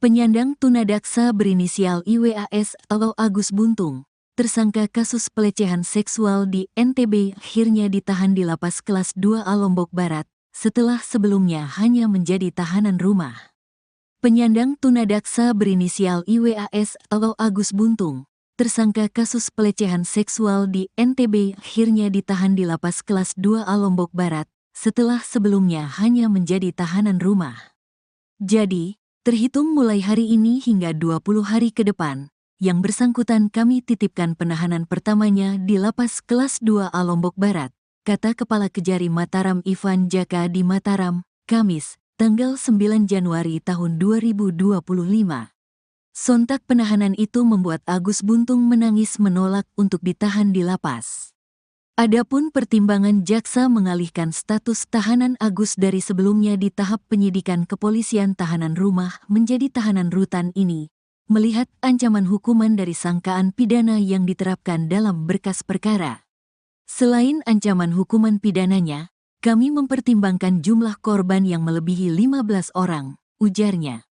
Penyandang tunadaksa berinisial IWAS atau Agus Buntung, tersangka kasus pelecehan seksual di NTB akhirnya ditahan di Lapas Kelas 2A Lombok Barat, setelah sebelumnya hanya menjadi tahanan rumah. Penyandang tunadaksa berinisial IWAS atau Agus Buntung, tersangka kasus pelecehan seksual di NTB akhirnya ditahan di Lapas Kelas 2A Lombok Barat, setelah sebelumnya hanya menjadi tahanan rumah. Jadi, terhitung mulai hari ini hingga 20 hari ke depan, yang bersangkutan kami titipkan penahanan pertamanya di Lapas Kelas 2A Lombok Barat, kata Kepala Kejari Mataram Ivan Jaka di Mataram, Kamis, tanggal 9 Januari tahun 2025. Sontak penahanan itu membuat Agus Buntung menangis menolak untuk ditahan di lapas. Adapun pertimbangan jaksa mengalihkan status tahanan Agus dari sebelumnya di tahap penyidikan kepolisian tahanan rumah menjadi tahanan rutan ini, melihat ancaman hukuman dari sangkaan pidana yang diterapkan dalam berkas perkara. Selain ancaman hukuman pidananya, kami mempertimbangkan jumlah korban yang melebihi 15 orang, ujarnya.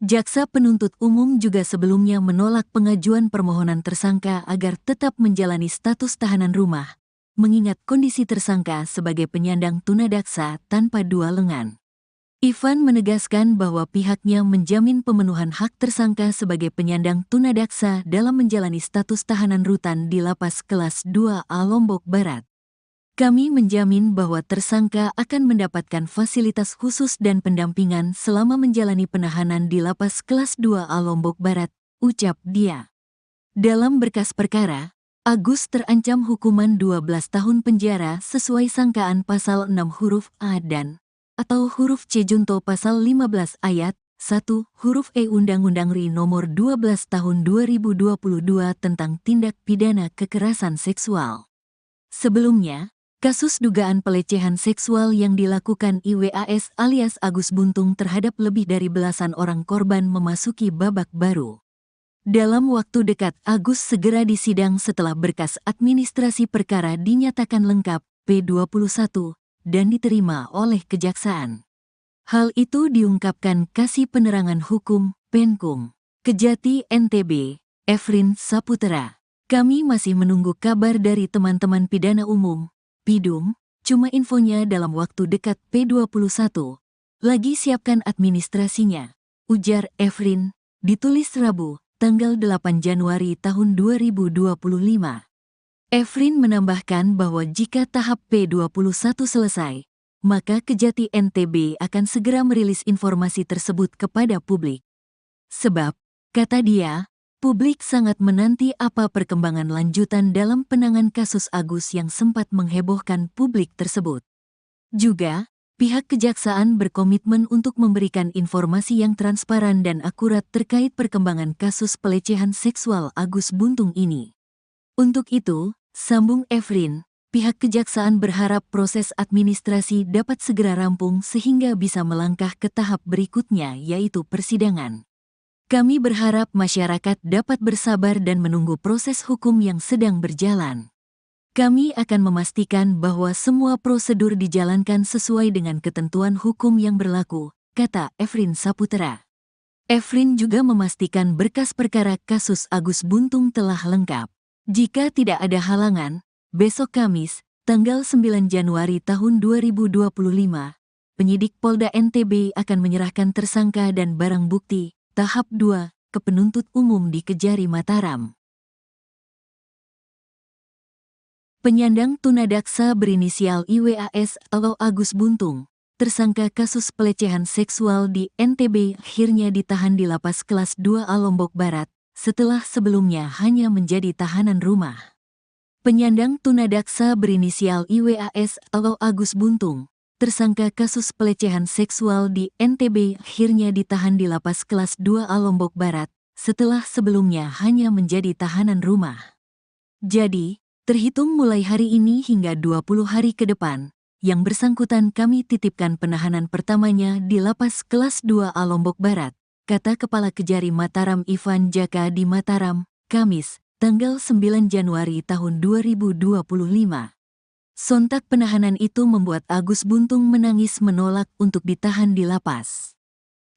Jaksa penuntut umum juga sebelumnya menolak pengajuan permohonan tersangka agar tetap menjalani status tahanan rumah, mengingat kondisi tersangka sebagai penyandang tunadaksa tanpa dua lengan. Ivan menegaskan bahwa pihaknya menjamin pemenuhan hak tersangka sebagai penyandang tunadaksa dalam menjalani status tahanan rutan di Lapas Kelas 2A Lombok Barat. Kami menjamin bahwa tersangka akan mendapatkan fasilitas khusus dan pendampingan selama menjalani penahanan di Lapas Kelas 2A Lombok Barat, ucap dia. Dalam berkas perkara, Agus terancam hukuman 12 tahun penjara sesuai sangkaan pasal 6 huruf A dan atau huruf C junto pasal 15 ayat 1 huruf E Undang-Undang RI nomor 12 tahun 2022 tentang tindak pidana kekerasan seksual. Sebelumnya, kasus dugaan pelecehan seksual yang dilakukan IWAS alias Agus Buntung terhadap lebih dari belasan orang korban memasuki babak baru. Dalam waktu dekat, Agus segera disidang setelah berkas administrasi perkara dinyatakan lengkap P21 dan diterima oleh Kejaksaan. Hal itu diungkapkan Kasih Penerangan Hukum Penkum Kejati NTB, Efrin Saputra. Kami masih menunggu kabar dari teman-teman pidana umum, Pidum, cuma infonya dalam waktu dekat P21. Lagi siapkan administrasinya, ujar Efrin, ditulis Rabu, tanggal 8 Januari tahun 2025. Efrin menambahkan bahwa jika tahap P21 selesai, maka Kejati NTB akan segera merilis informasi tersebut kepada publik. Sebab, kata dia, publik sangat menanti apa perkembangan lanjutan dalam penanganan kasus Agus yang sempat menghebohkan publik tersebut. Juga, pihak Kejaksaan berkomitmen untuk memberikan informasi yang transparan dan akurat terkait perkembangan kasus pelecehan seksual Agus Buntung ini. Untuk itu, sambung Efrin, pihak Kejaksaan berharap proses administrasi dapat segera rampung sehingga bisa melangkah ke tahap berikutnya yaitu persidangan. Kami berharap masyarakat dapat bersabar dan menunggu proses hukum yang sedang berjalan. Kami akan memastikan bahwa semua prosedur dijalankan sesuai dengan ketentuan hukum yang berlaku, kata Efrin Saputra. Efrin juga memastikan berkas perkara kasus Agus Buntung telah lengkap. Jika tidak ada halangan, besok Kamis, tanggal 9 Januari tahun 2025, penyidik Polda NTB akan menyerahkan tersangka dan barang bukti, tahap 2, ke penuntut umum di Kejari Mataram. Penyandang tunadaksa berinisial IWAS atau Agus Buntung, tersangka kasus pelecehan seksual di NTB akhirnya ditahan di Lapas Kelas 2A Lombok Barat, setelah sebelumnya hanya menjadi tahanan rumah. Penyandang tunadaksa berinisial IWAS atau Agus Buntung, tersangka kasus pelecehan seksual di NTB akhirnya ditahan di Lapas Kelas 2A Lombok Barat, setelah sebelumnya hanya menjadi tahanan rumah. Jadi, terhitung mulai hari ini hingga 20 hari ke depan, yang bersangkutan kami titipkan penahanan pertamanya di Lapas Kelas 2A Lombok Barat, kata Kepala Kejari Mataram Ivan Jaka di Mataram, Kamis, tanggal 9 Januari tahun 2025. Sontak penahanan itu membuat Agus Buntung menangis menolak untuk ditahan di lapas.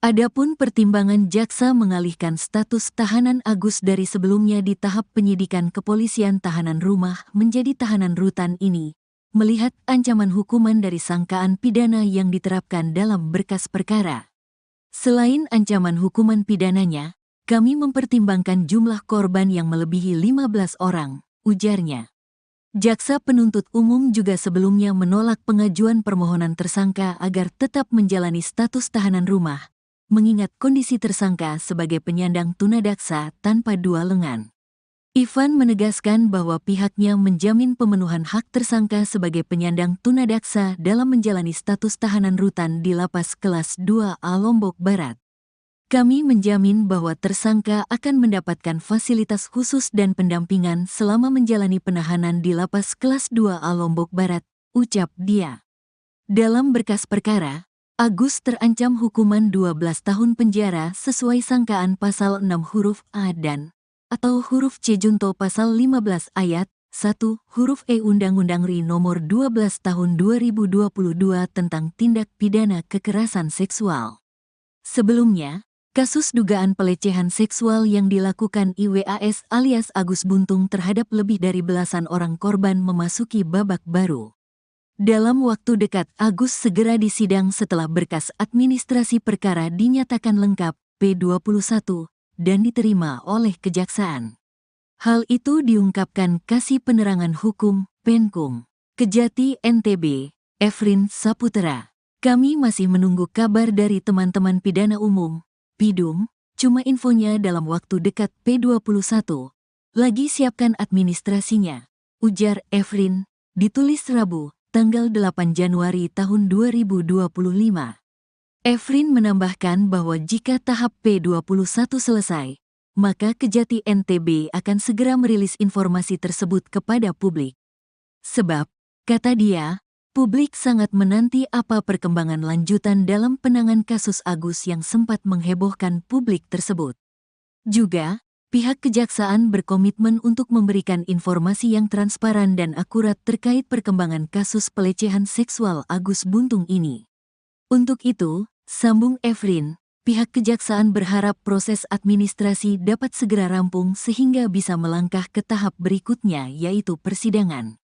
Adapun pertimbangan jaksa mengalihkan status tahanan Agus dari sebelumnya di tahap penyidikan kepolisian tahanan rumah menjadi tahanan rutan ini, melihat ancaman hukuman dari sangkaan pidana yang diterapkan dalam berkas perkara. Selain ancaman hukuman pidananya, kami mempertimbangkan jumlah korban yang melebihi 15 orang, ujarnya. Jaksa penuntut umum juga sebelumnya menolak pengajuan permohonan tersangka agar tetap menjalani status tahanan rumah, mengingat kondisi tersangka sebagai penyandang tunadaksa tanpa dua lengan. Ivan menegaskan bahwa pihaknya menjamin pemenuhan hak tersangka sebagai penyandang tunadaksa dalam menjalani status tahanan rutan di Lapas Kelas 2A Lombok Barat. Kami menjamin bahwa tersangka akan mendapatkan fasilitas khusus dan pendampingan selama menjalani penahanan di Lapas Kelas 2A Lombok Barat, ucap dia. Dalam berkas perkara, Agus terancam hukuman 12 tahun penjara sesuai sangkaan pasal 6 huruf A dan atau huruf C junto pasal 15 ayat 1 huruf E Undang-Undang RI nomor 12 tahun 2022 tentang tindak pidana kekerasan seksual. Sebelumnya, kasus dugaan pelecehan seksual yang dilakukan IWAS alias Agus Buntung terhadap lebih dari belasan orang korban memasuki babak baru. Dalam waktu dekat, Agus segera disidang setelah berkas administrasi perkara dinyatakan lengkap P21 dan diterima oleh Kejaksaan. Hal itu diungkapkan Kasih Penerangan Hukum Penkum Kejati NTB, Efrin Saputra. Kami masih menunggu kabar dari teman-teman pidana umum, Pidum, cuma infonya dalam waktu dekat P21. Lagi siapkan administrasinya, ujar Efrin, ditulis Rabu, tanggal 8 Januari tahun 2025. Efrin menambahkan bahwa jika tahap P21 selesai, maka Kejati NTB akan segera merilis informasi tersebut kepada publik. Sebab, kata dia, publik sangat menanti apa perkembangan lanjutan dalam penanganan kasus Agus yang sempat menghebohkan publik tersebut. Juga, pihak Kejaksaan berkomitmen untuk memberikan informasi yang transparan dan akurat terkait perkembangan kasus pelecehan seksual Agus Buntung ini. Untuk itu, sambung Efrin, pihak Kejaksaan berharap proses administrasi dapat segera rampung sehingga bisa melangkah ke tahap berikutnya yaitu persidangan.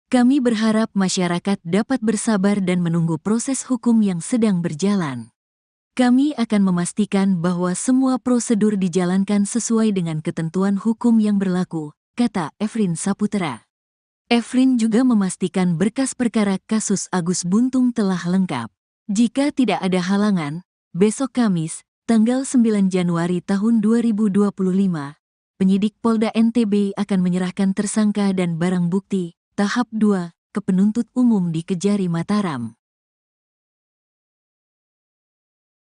Kami berharap masyarakat dapat bersabar dan menunggu proses hukum yang sedang berjalan. Kami akan memastikan bahwa semua prosedur dijalankan sesuai dengan ketentuan hukum yang berlaku, kata Efrin Saputra. Efrin juga memastikan berkas perkara kasus Agus Buntung telah lengkap. Jika tidak ada halangan, besok Kamis, tanggal 9 Januari tahun 2025, penyidik Polda NTB akan menyerahkan tersangka dan barang bukti tahap 2 ke penuntut umum di Kejari Mataram.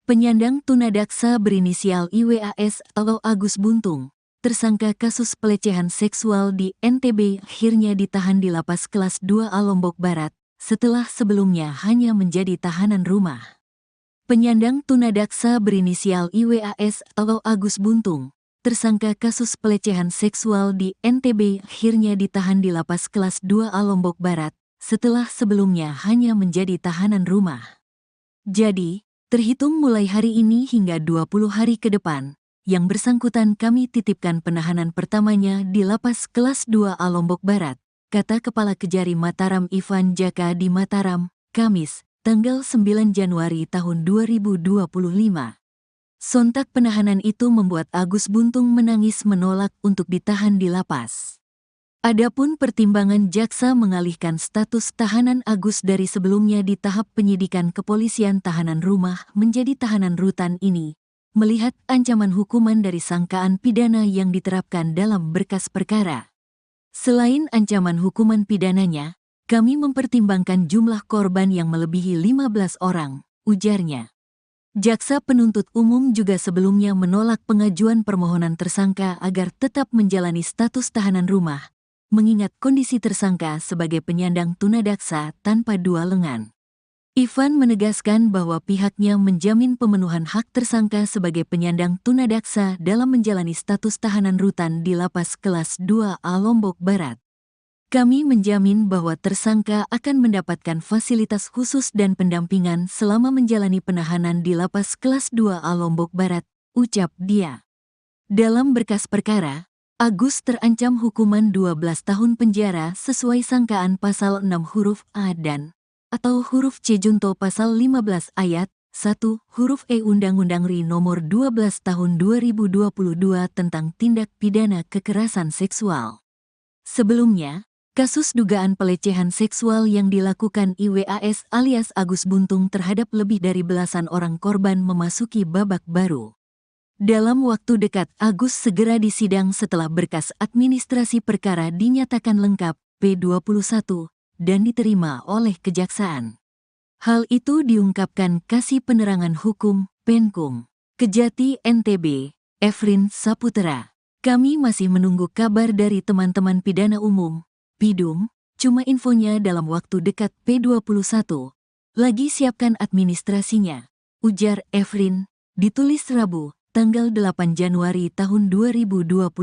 Penyandang tunadaksa berinisial IWAS atau Agus Buntung, tersangka kasus pelecehan seksual di NTB akhirnya ditahan di Lapas Kelas 2A Lombok Barat, setelah sebelumnya hanya menjadi tahanan rumah. Penyandang tunadaksa berinisial IWAS atau Agus Buntung, tersangka kasus pelecehan seksual di NTB akhirnya ditahan di Lapas Kelas 2A Lombok Barat, setelah sebelumnya hanya menjadi tahanan rumah. Jadi, terhitung mulai hari ini hingga 20 hari ke depan, yang bersangkutan kami titipkan penahanan pertamanya di Lapas Kelas 2A Lombok Barat, kata Kepala Kejari Mataram Ivan Jaka di Mataram, Kamis, tanggal 9 Januari tahun 2025. Sontak penahanan itu membuat Agus Buntung menangis menolak untuk ditahan di lapas. Adapun pertimbangan jaksa mengalihkan status tahanan Agus dari sebelumnya di tahap penyidikan kepolisian tahanan rumah menjadi tahanan rutan ini, melihat ancaman hukuman dari sangkaan pidana yang diterapkan dalam berkas perkara. Selain ancaman hukuman pidananya, kami mempertimbangkan jumlah korban yang melebihi 15 orang, ujarnya. Jaksa penuntut umum juga sebelumnya menolak pengajuan permohonan tersangka agar tetap menjalani status tahanan rumah, mengingat kondisi tersangka sebagai penyandang tunadaksa tanpa dua lengan. Ivan menegaskan bahwa pihaknya menjamin pemenuhan hak tersangka sebagai penyandang tunadaksa dalam menjalani status tahanan rutan di Lapas Kelas 2A Lombok Barat. Kami menjamin bahwa tersangka akan mendapatkan fasilitas khusus dan pendampingan selama menjalani penahanan di Lapas Kelas 2A Lombok Barat, ucap dia. Dalam berkas perkara, Agus terancam hukuman 12 tahun penjara sesuai sangkaan pasal 6 huruf A dan atau huruf C junto pasal 15 ayat 1 huruf E Undang-Undang RI nomor 12 tahun 2022 tentang tindak pidana kekerasan seksual. Sebelumnya, kasus dugaan pelecehan seksual yang dilakukan IWAS alias Agus Buntung terhadap lebih dari belasan orang korban memasuki babak baru. Dalam waktu dekat, Agus segera disidang setelah berkas administrasi perkara dinyatakan lengkap P21 dan diterima oleh Kejaksaan. Hal itu diungkapkan Kasih Penerangan Hukum Penkum Kejati NTB, Efrin Saputra. Kami masih menunggu kabar dari teman-teman pidana umum, PIDUM, cuma infonya dalam waktu dekat P21. Lagi siapkan administrasinya, ujar Efrin, ditulis Rabu, tanggal 8 Januari tahun 2025.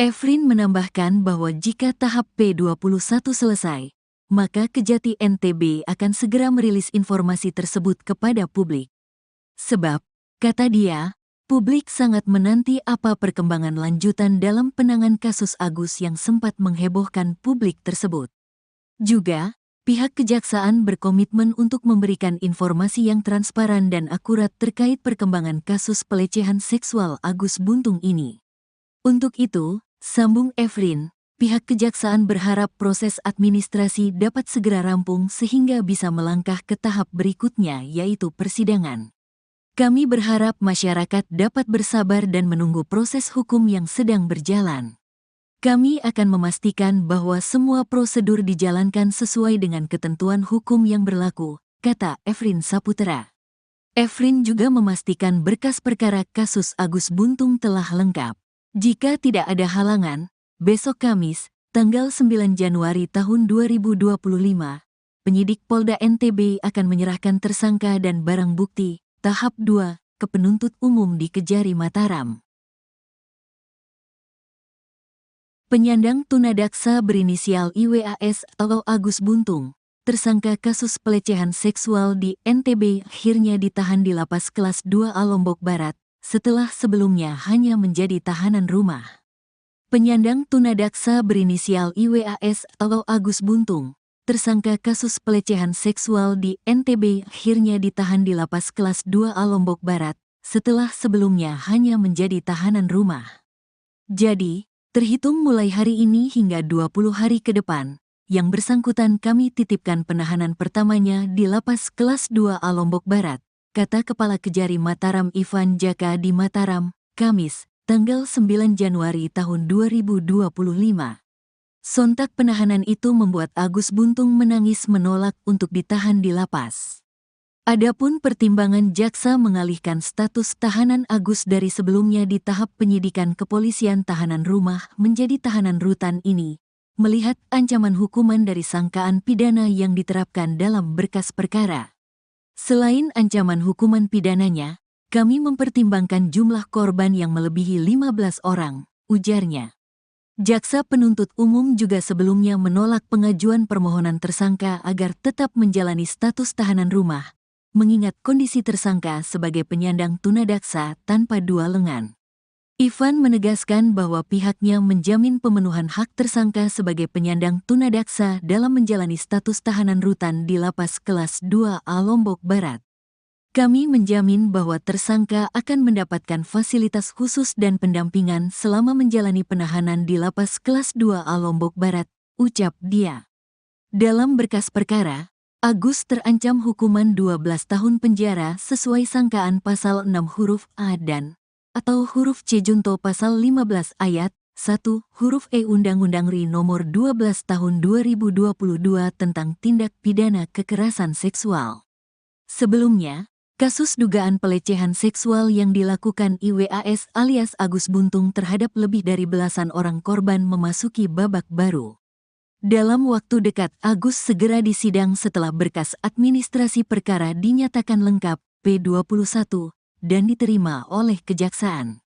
Efrin menambahkan bahwa jika tahap P21 selesai, maka Kejati NTB akan segera merilis informasi tersebut kepada publik. Sebab, kata dia, publik sangat menanti apa perkembangan lanjutan dalam penanganan kasus Agus yang sempat menghebohkan publik tersebut. Juga, pihak kejaksaan berkomitmen untuk memberikan informasi yang transparan dan akurat terkait perkembangan kasus pelecehan seksual Agus Buntung ini. Untuk itu, sambung Efrin, pihak kejaksaan berharap proses administrasi dapat segera rampung sehingga bisa melangkah ke tahap berikutnya yaitu persidangan. Kami berharap masyarakat dapat bersabar dan menunggu proses hukum yang sedang berjalan. Kami akan memastikan bahwa semua prosedur dijalankan sesuai dengan ketentuan hukum yang berlaku, kata Efrin Saputra. Efrin juga memastikan berkas perkara kasus Agus Buntung telah lengkap. Jika tidak ada halangan, besok Kamis, tanggal 9 Januari tahun 2025, penyidik Polda NTB akan menyerahkan tersangka dan barang bukti tahap 2 ke penuntut umum di Kejari Mataram. Penyandang tunadaksa berinisial IWAS atau Agus Buntung, tersangka kasus pelecehan seksual di NTB akhirnya ditahan di lapas kelas 2A Lombok Barat, setelah sebelumnya hanya menjadi tahanan rumah. Penyandang tunadaksa berinisial IWAS atau Agus Buntung, tersangka kasus pelecehan seksual di NTB akhirnya ditahan di lapas kelas 2A Lombok Barat, setelah sebelumnya hanya menjadi tahanan rumah. Jadi, terhitung mulai hari ini hingga 20 hari ke depan, yang bersangkutan kami titipkan penahanan pertamanya di lapas kelas 2A Lombok Barat, kata Kepala Kejari Mataram Ivan Jaka di Mataram, Kamis, tanggal 9 Januari tahun 2025. Sontak penahanan itu membuat Agus Buntung menangis menolak untuk ditahan di lapas. Adapun pertimbangan jaksa mengalihkan status tahanan Agus dari sebelumnya di tahap penyidikan kepolisian tahanan rumah menjadi tahanan rutan ini, melihat ancaman hukuman dari sangkaan pidana yang diterapkan dalam berkas perkara. Selain ancaman hukuman pidananya, kami mempertimbangkan jumlah korban yang melebihi 15 orang, ujarnya. Jaksa penuntut umum juga sebelumnya menolak pengajuan permohonan tersangka agar tetap menjalani status tahanan rumah, mengingat kondisi tersangka sebagai penyandang tunadaksa tanpa dua lengan. Ivan menegaskan bahwa pihaknya menjamin pemenuhan hak tersangka sebagai penyandang tunadaksa dalam menjalani status tahanan rutan di lapas kelas 2A Lombok Barat. Kami menjamin bahwa tersangka akan mendapatkan fasilitas khusus dan pendampingan selama menjalani penahanan di lapas kelas 2A Lombok Barat, ucap dia. Dalam berkas perkara, Agus terancam hukuman 12 tahun penjara sesuai sangkaan pasal 6 huruf A dan atau huruf C junto pasal 15 ayat 1 huruf E Undang-Undang RI nomor 12 tahun 2022 tentang tindak pidana kekerasan seksual. Sebelumnya, kasus dugaan pelecehan seksual yang dilakukan IWAS alias Agus Buntung terhadap lebih dari belasan orang korban memasuki babak baru. Dalam waktu dekat Agus segera disidang setelah berkas administrasi perkara dinyatakan lengkap P21 dan diterima oleh kejaksaan.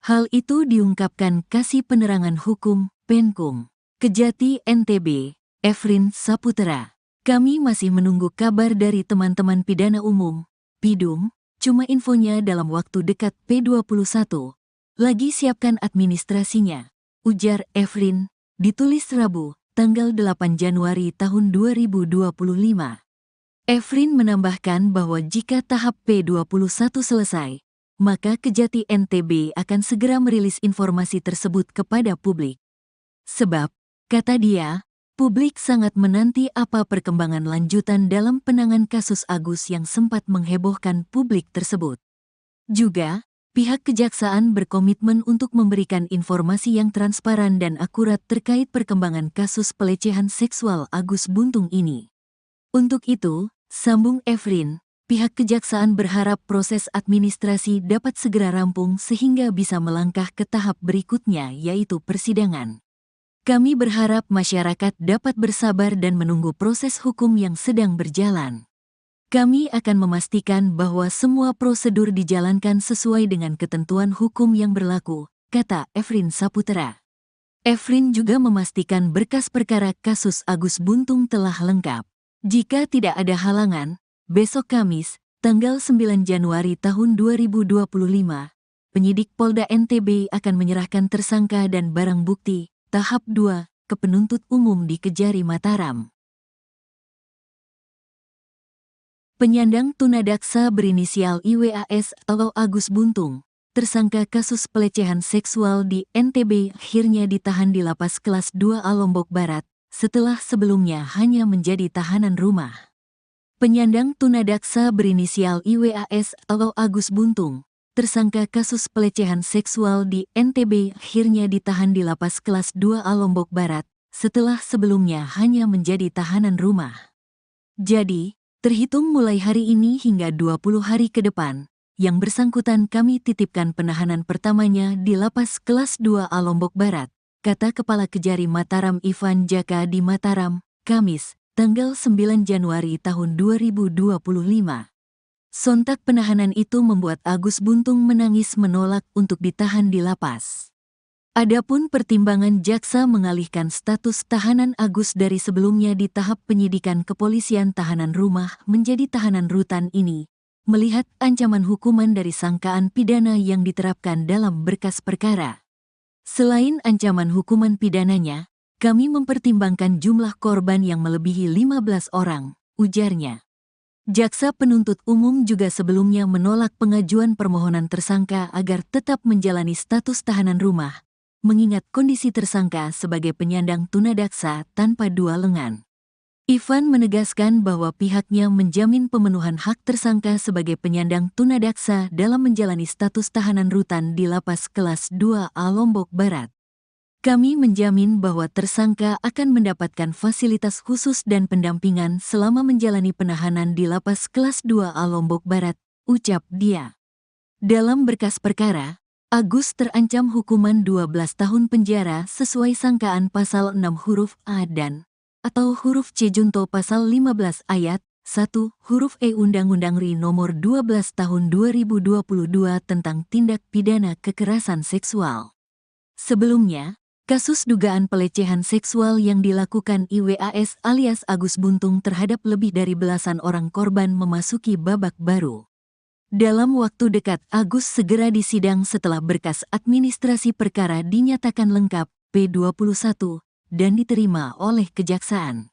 Hal itu diungkapkan Kasih Penerangan Hukum, Penkum, Kejati NTB, Efrin Saputra. Kami masih menunggu kabar dari teman-teman pidana umum, PIDUM, cuma infonya dalam waktu dekat P21. Lagi siapkan administrasinya, ujar Efrin, ditulis Rabu, tanggal 8 Januari tahun 2025. Efrin menambahkan bahwa jika tahap P21 selesai, maka Kejati NTB akan segera merilis informasi tersebut kepada publik. Sebab, kata dia, publik sangat menanti apa perkembangan lanjutan dalam penanganan kasus Agus yang sempat menghebohkan publik tersebut. Juga, pihak kejaksaan berkomitmen untuk memberikan informasi yang transparan dan akurat terkait perkembangan kasus pelecehan seksual Agus Buntung ini. Untuk itu, sambung Efrin, pihak kejaksaan berharap proses administrasi dapat segera rampung sehingga bisa melangkah ke tahap berikutnya, yaitu persidangan. Kami berharap masyarakat dapat bersabar dan menunggu proses hukum yang sedang berjalan. Kami akan memastikan bahwa semua prosedur dijalankan sesuai dengan ketentuan hukum yang berlaku, kata Efrin Saputra. Efrin juga memastikan berkas perkara kasus Agus Buntung telah lengkap. Jika tidak ada halangan, besok Kamis, tanggal 9 Januari tahun 2025, penyidik Polda NTB akan menyerahkan tersangka dan barang bukti tahap 2 ke penuntut umum di Kejari Mataram. Penyandang tunadaksa berinisial IWAS atau Agus Buntung, tersangka kasus pelecehan seksual di NTB, akhirnya ditahan di Lapas Kelas 2A Lombok Barat, setelah sebelumnya hanya menjadi tahanan rumah. Penyandang tunadaksa berinisial IWAS atau Agus Buntung, tersangka kasus pelecehan seksual di NTB, akhirnya ditahan di Lapas Kelas 2A Lombok Barat, setelah sebelumnya hanya menjadi tahanan rumah. Jadi, terhitung mulai hari ini hingga 20 hari ke depan, yang bersangkutan kami titipkan penahanan pertamanya di Lapas Kelas 2A Lombok Barat, kata Kepala Kejari Mataram Ivan Jaka di Mataram, Kamis, tanggal 9 Januari tahun 2025. Sontak penahanan itu membuat Agus Buntung menangis menolak untuk ditahan di lapas. Adapun pertimbangan jaksa mengalihkan status tahanan Agus dari sebelumnya di tahap penyidikan kepolisian tahanan rumah menjadi tahanan rutan ini, melihat ancaman hukuman dari sangkaan pidana yang diterapkan dalam berkas perkara. Selain ancaman hukuman pidananya, kami mempertimbangkan jumlah korban yang melebihi 15 orang, ujarnya. Jaksa penuntut umum juga sebelumnya menolak pengajuan permohonan tersangka agar tetap menjalani status tahanan rumah, mengingat kondisi tersangka sebagai penyandang tunadaksa tanpa dua lengan. Ivan menegaskan bahwa pihaknya menjamin pemenuhan hak tersangka sebagai penyandang tunadaksa dalam menjalani status tahanan rutan di Lapas Kelas 2A Lombok Barat. Kami menjamin bahwa tersangka akan mendapatkan fasilitas khusus dan pendampingan selama menjalani penahanan di Lapas Kelas 2A Lombok Barat, ucap dia. Dalam berkas perkara, Agus terancam hukuman 12 tahun penjara sesuai sangkaan pasal 6 huruf A dan atau huruf C junto pasal 15 ayat 1 huruf E Undang-Undang RI nomor 12 tahun 2022 tentang tindak pidana kekerasan seksual. Sebelumnya, kasus dugaan pelecehan seksual yang dilakukan IWAS alias Agus Buntung terhadap lebih dari belasan orang korban memasuki babak baru. Dalam waktu dekat Agus segera disidang setelah berkas administrasi perkara dinyatakan lengkap P21 dan diterima oleh Kejaksaan.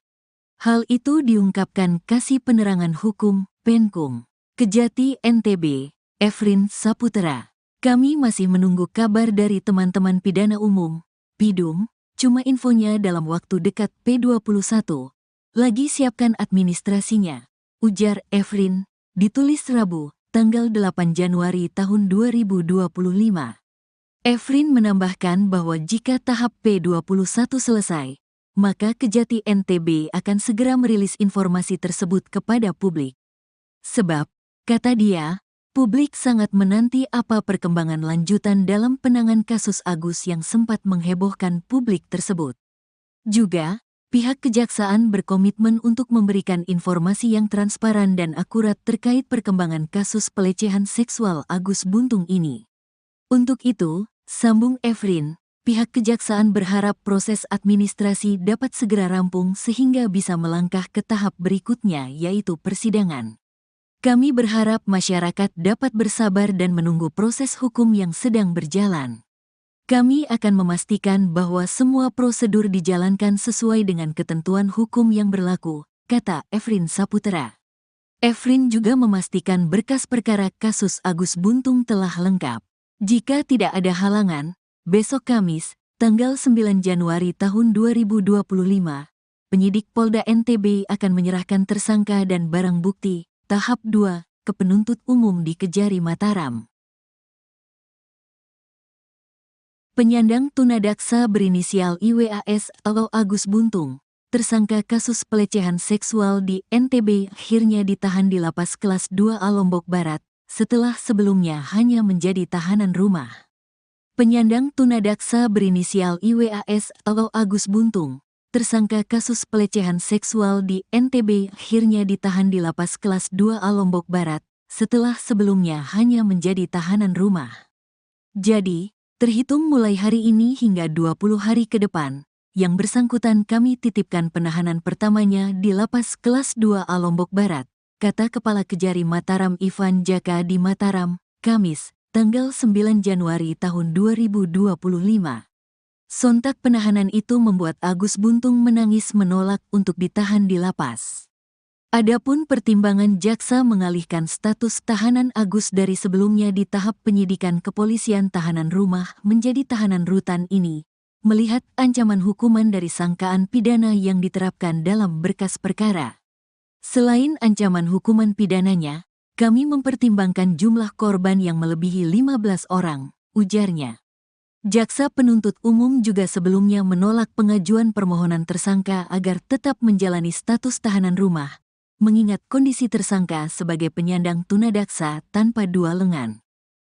Hal itu diungkapkan Kasih Penerangan Hukum Penkum Kejati NTB, Efrin Saputra. Kami masih menunggu kabar dari teman-teman pidana umum Pidum, cuma infonya dalam waktu dekat P21. Lagi siapkan administrasinya, ujar Efrin, ditulis Rabu, tanggal 8 Januari tahun 2025. Efrin menambahkan bahwa jika tahap P21 selesai, maka Kejati NTB akan segera merilis informasi tersebut kepada publik. Sebab, kata dia, publik sangat menanti apa perkembangan lanjutan dalam penanganan kasus Agus yang sempat menghebohkan publik tersebut. Juga, pihak kejaksaan berkomitmen untuk memberikan informasi yang transparan dan akurat terkait perkembangan kasus pelecehan seksual Agus Buntung ini. Untuk itu, sambung Efrin, pihak kejaksaan berharap proses administrasi dapat segera rampung sehingga bisa melangkah ke tahap berikutnya, yaitu persidangan. Kami berharap masyarakat dapat bersabar dan menunggu proses hukum yang sedang berjalan. Kami akan memastikan bahwa semua prosedur dijalankan sesuai dengan ketentuan hukum yang berlaku, kata Efrin Saputra. Efrin juga memastikan berkas perkara kasus Agus Buntung telah lengkap. Jika tidak ada halangan, besok Kamis, tanggal 9 Januari tahun 2025, penyidik Polda NTB akan menyerahkan tersangka dan barang bukti tahap 2 ke penuntut umum di Kejari Mataram. Penyandang tunadaksa berinisial IWAS atau Agus Buntung, tersangka kasus pelecehan seksual di NTB akhirnya ditahan di Lapas Kelas 2A Lombok Barat, setelah sebelumnya hanya menjadi tahanan rumah. Penyandang tunadaksa berinisial IWAS atau Agus Buntung, tersangka kasus pelecehan seksual di NTB akhirnya ditahan di Lapas Kelas 2A Lombok Barat, setelah sebelumnya hanya menjadi tahanan rumah. Jadi, terhitung mulai hari ini hingga 20 hari ke depan, yang bersangkutan kami titipkan penahanan pertamanya di Lapas Kelas 2A Lombok Barat, kata Kepala Kejari Mataram Ivan Jaka di Mataram, Kamis, tanggal 9 Januari tahun 2025. Sontak penahanan itu membuat Agus Buntung menangis menolak untuk ditahan di lapas. Adapun pertimbangan jaksa mengalihkan status tahanan Agus dari sebelumnya di tahap penyidikan kepolisian tahanan rumah menjadi tahanan rutan ini, melihat ancaman hukuman dari sangkaan pidana yang diterapkan dalam berkas perkara. Selain ancaman hukuman pidananya, kami mempertimbangkan jumlah korban yang melebihi 15 orang, ujarnya. Jaksa penuntut umum juga sebelumnya menolak pengajuan permohonan tersangka agar tetap menjalani status tahanan rumah, mengingat kondisi tersangka sebagai penyandang tunadaksa tanpa dua lengan.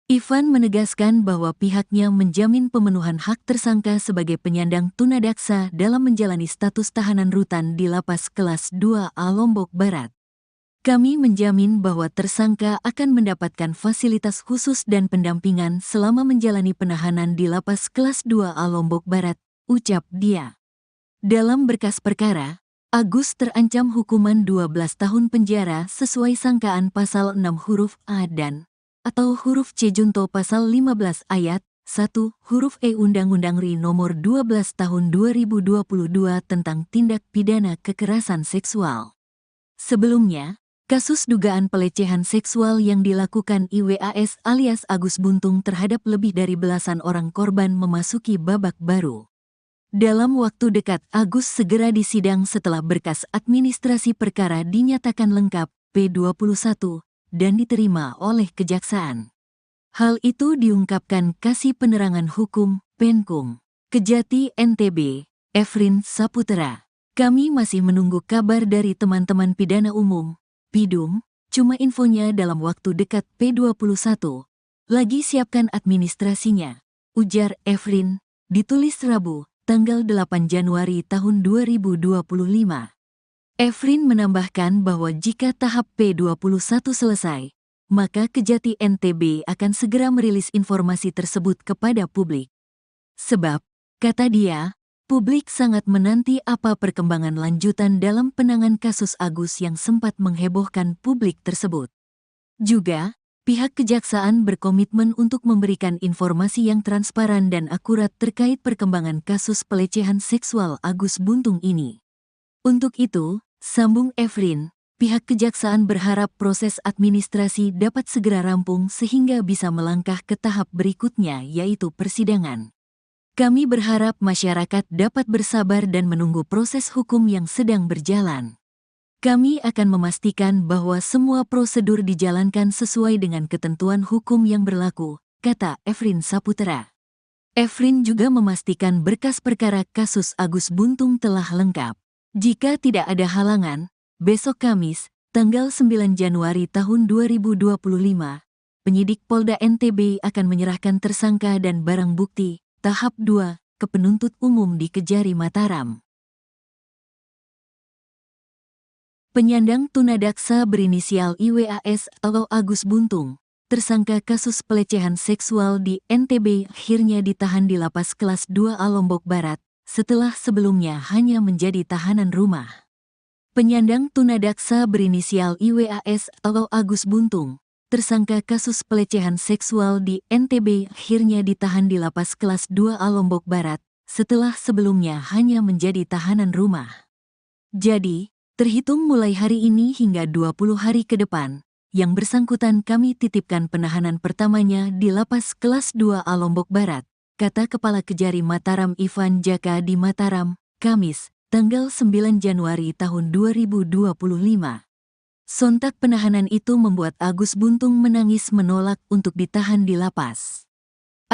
Ivan menegaskan bahwa pihaknya menjamin pemenuhan hak tersangka sebagai penyandang tunadaksa dalam menjalani status tahanan rutan di Lapas Kelas 2A Lombok Barat. Kami menjamin bahwa tersangka akan mendapatkan fasilitas khusus dan pendampingan selama menjalani penahanan di Lapas Kelas 2A Lombok Barat, ucap dia. Dalam berkas perkara, Agus terancam hukuman 12 tahun penjara sesuai sangkaan pasal 6 huruf A dan atau huruf C junto pasal 15 ayat 1 huruf E Undang-Undang RI nomor 12 tahun 2022 tentang tindak pidana kekerasan seksual. Sebelumnya, kasus dugaan pelecehan seksual yang dilakukan IWAS alias Agus Buntung terhadap lebih dari belasan orang korban memasuki babak baru. Dalam waktu dekat Agus segera disidang setelah berkas administrasi perkara dinyatakan lengkap P21 dan diterima oleh Kejaksaan. Hal itu diungkapkan Kasih Penerangan Hukum Penkum Kejati NTB, Efrin Saputra. Kami masih menunggu kabar dari teman-teman pidana umum, Pidum, cuma infonya dalam waktu dekat P21. Lagi siapkan administrasinya, ujar Efrin, ditulis Rabu, tanggal 8 Januari tahun 2025. Efrin menambahkan bahwa jika tahap P21 selesai, maka Kejati NTB akan segera merilis informasi tersebut kepada publik. Sebab, kata dia, publik sangat menanti apa perkembangan lanjutan dalam penanganan kasus Agus yang sempat menghebohkan publik tersebut. Juga, pihak Kejaksaan berkomitmen untuk memberikan informasi yang transparan dan akurat terkait perkembangan kasus pelecehan seksual Agus Buntung ini. Untuk itu, sambung Efrin, pihak Kejaksaan berharap proses administrasi dapat segera rampung sehingga bisa melangkah ke tahap berikutnya yaitu persidangan. Kami berharap masyarakat dapat bersabar dan menunggu proses hukum yang sedang berjalan. Kami akan memastikan bahwa semua prosedur dijalankan sesuai dengan ketentuan hukum yang berlaku, kata Efrin Saputra. Efrin juga memastikan berkas perkara kasus Agus Buntung telah lengkap. Jika tidak ada halangan, besok Kamis, tanggal 9 Januari tahun 2025, penyidik Polda NTB akan menyerahkan tersangka dan barang bukti, tahap 2, ke penuntut umum di Kejari Mataram. Penyandang tunadaksa berinisial IWAS atau Agus Buntung, tersangka kasus pelecehan seksual di NTB akhirnya ditahan di Lapas Kelas 2A Lombok Barat, setelah sebelumnya hanya menjadi tahanan rumah. Penyandang tunadaksa berinisial IWAS atau Agus Buntung, tersangka kasus pelecehan seksual di NTB akhirnya ditahan di Lapas Kelas 2A Lombok Barat, setelah sebelumnya hanya menjadi tahanan rumah. Jadi, terhitung mulai hari ini hingga 20 hari ke depan, yang bersangkutan kami titipkan penahanan pertamanya di Lapas Kelas 2A Lombok Barat, kata Kepala Kejari Mataram Ivan Jaka di Mataram, Kamis, tanggal 9 Januari tahun 2025. Sontak penahanan itu membuat Agus Buntung menangis menolak untuk ditahan di lapas.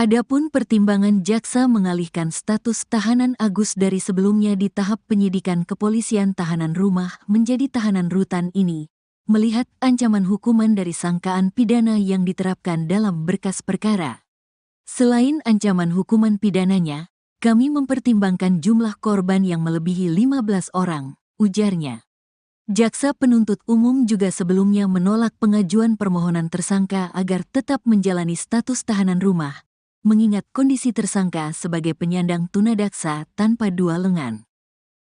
Adapun pertimbangan jaksa mengalihkan status tahanan Agus dari sebelumnya di tahap penyidikan kepolisian tahanan rumah menjadi tahanan rutan ini, melihat ancaman hukuman dari sangkaan pidana yang diterapkan dalam berkas perkara. Selain ancaman hukuman pidananya, kami mempertimbangkan jumlah korban yang melebihi 15 orang, ujarnya. Jaksa penuntut umum juga sebelumnya menolak pengajuan permohonan tersangka agar tetap menjalani status tahanan rumah, mengingat kondisi tersangka sebagai penyandang tunadaksa tanpa dua lengan.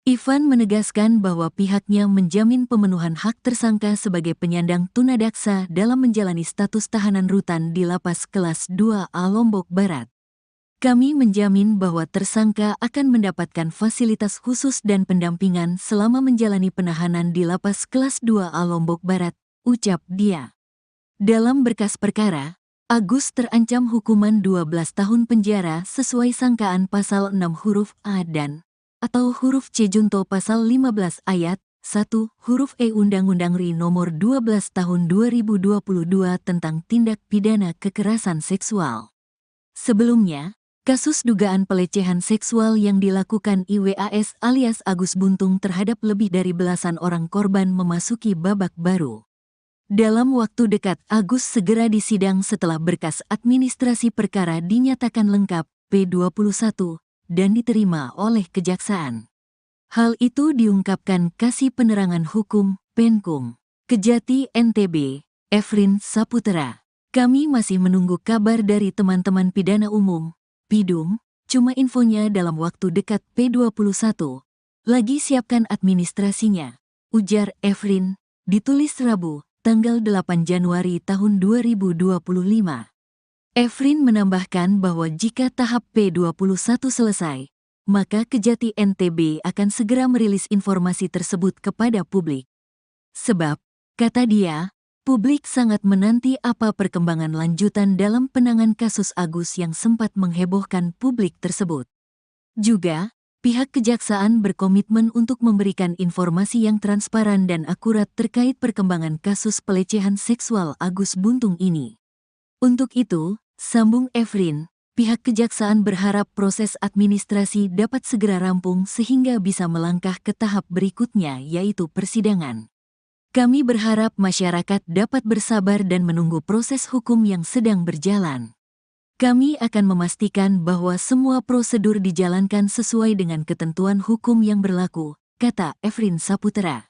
Ivan menegaskan bahwa pihaknya menjamin pemenuhan hak tersangka sebagai penyandang tunadaksa dalam menjalani status tahanan rutan di Lapas Kelas 2A Lombok Barat. Kami menjamin bahwa tersangka akan mendapatkan fasilitas khusus dan pendampingan selama menjalani penahanan di Lapas Kelas 2A Lombok Barat, ucap dia. Dalam berkas perkara, Agus terancam hukuman 12 tahun penjara sesuai sangkaan pasal 6 huruf A dan atau huruf C junto pasal 15 ayat 1 huruf E Undang-Undang RI nomor 12 tahun 2022 tentang tindak pidana kekerasan seksual. Sebelumnya, kasus dugaan pelecehan seksual yang dilakukan IWAS alias Agus Buntung terhadap lebih dari belasan orang korban memasuki babak baru. Dalam waktu dekat, Agus segera disidang setelah berkas administrasi perkara dinyatakan lengkap P21 dan diterima oleh Kejaksaan. Hal itu diungkapkan Kasih Penerangan Hukum, Penkum, Kejati NTB, Efrin Saputra. Kami masih menunggu kabar dari teman-teman pidana umum, Pidum, cuma infonya dalam waktu dekat P21. Lagi siapkan administrasinya, ujar Efrin, ditulis Rabu, tanggal 8 Januari tahun 2025. Efrin menambahkan bahwa jika tahap P21 selesai, maka Kejati NTB akan segera merilis informasi tersebut kepada publik. Sebab, kata dia, publik sangat menanti apa perkembangan lanjutan dalam penanganan kasus Agus yang sempat menghebohkan publik tersebut. Juga, pihak Kejaksaan berkomitmen untuk memberikan informasi yang transparan dan akurat terkait perkembangan kasus pelecehan seksual Agus Buntung ini. Untuk itu, sambung Efrin, pihak Kejaksaan berharap proses administrasi dapat segera rampung sehingga bisa melangkah ke tahap berikutnya yaitu persidangan. Kami berharap masyarakat dapat bersabar dan menunggu proses hukum yang sedang berjalan. Kami akan memastikan bahwa semua prosedur dijalankan sesuai dengan ketentuan hukum yang berlaku, kata Efrin Saputra.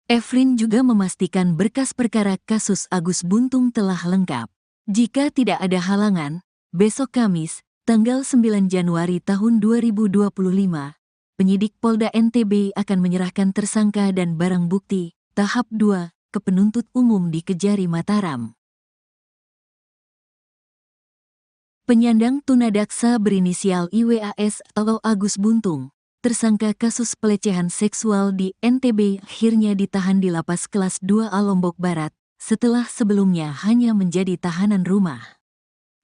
Efrin juga memastikan berkas perkara kasus Agus Buntung telah lengkap. Jika tidak ada halangan, besok Kamis, tanggal 9 Januari tahun 2025, penyidik Polda NTB akan menyerahkan tersangka dan barang bukti tahap 2 ke penuntut umum di Kejari Mataram. Penyandang tunadaksa berinisial IWAS atau Agus Buntung, tersangka kasus pelecehan seksual di NTB akhirnya ditahan di Lapas Kelas 2A Lombok Barat, setelah sebelumnya hanya menjadi tahanan rumah.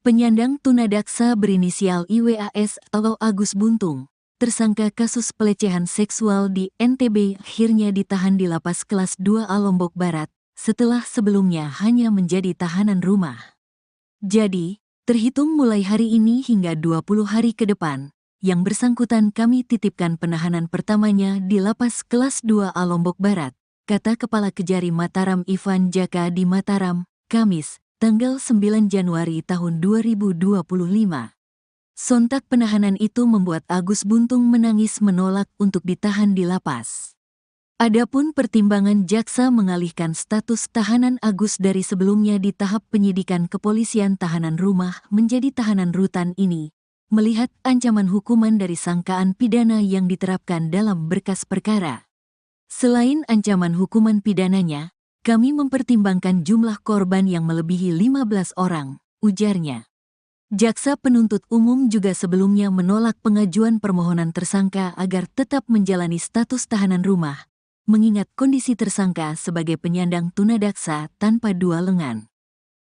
Penyandang tunadaksa berinisial IWAS atau Agus Buntung, tersangka kasus pelecehan seksual di NTB akhirnya ditahan di Lapas Kelas 2A Lombok Barat, setelah sebelumnya hanya menjadi tahanan rumah. Jadi, terhitung mulai hari ini hingga 20 hari ke depan, yang bersangkutan kami titipkan penahanan pertamanya di Lapas Kelas 2A Lombok Barat, kata Kepala Kejari Mataram Ivan Jaka di Mataram, Kamis, tanggal 9 Januari tahun 2025. Sontak penahanan itu membuat Agus Buntung menangis menolak untuk ditahan di lapas. Adapun pertimbangan jaksa mengalihkan status tahanan Agus dari sebelumnya di tahap penyidikan kepolisian tahanan rumah menjadi tahanan rutan ini, melihat ancaman hukuman dari sangkaan pidana yang diterapkan dalam berkas perkara. Selain ancaman hukuman pidananya, kami mempertimbangkan jumlah korban yang melebihi 15 orang, ujarnya. Jaksa penuntut umum juga sebelumnya menolak pengajuan permohonan tersangka agar tetap menjalani status tahanan rumah, mengingat kondisi tersangka sebagai penyandang tunadaksa tanpa dua lengan.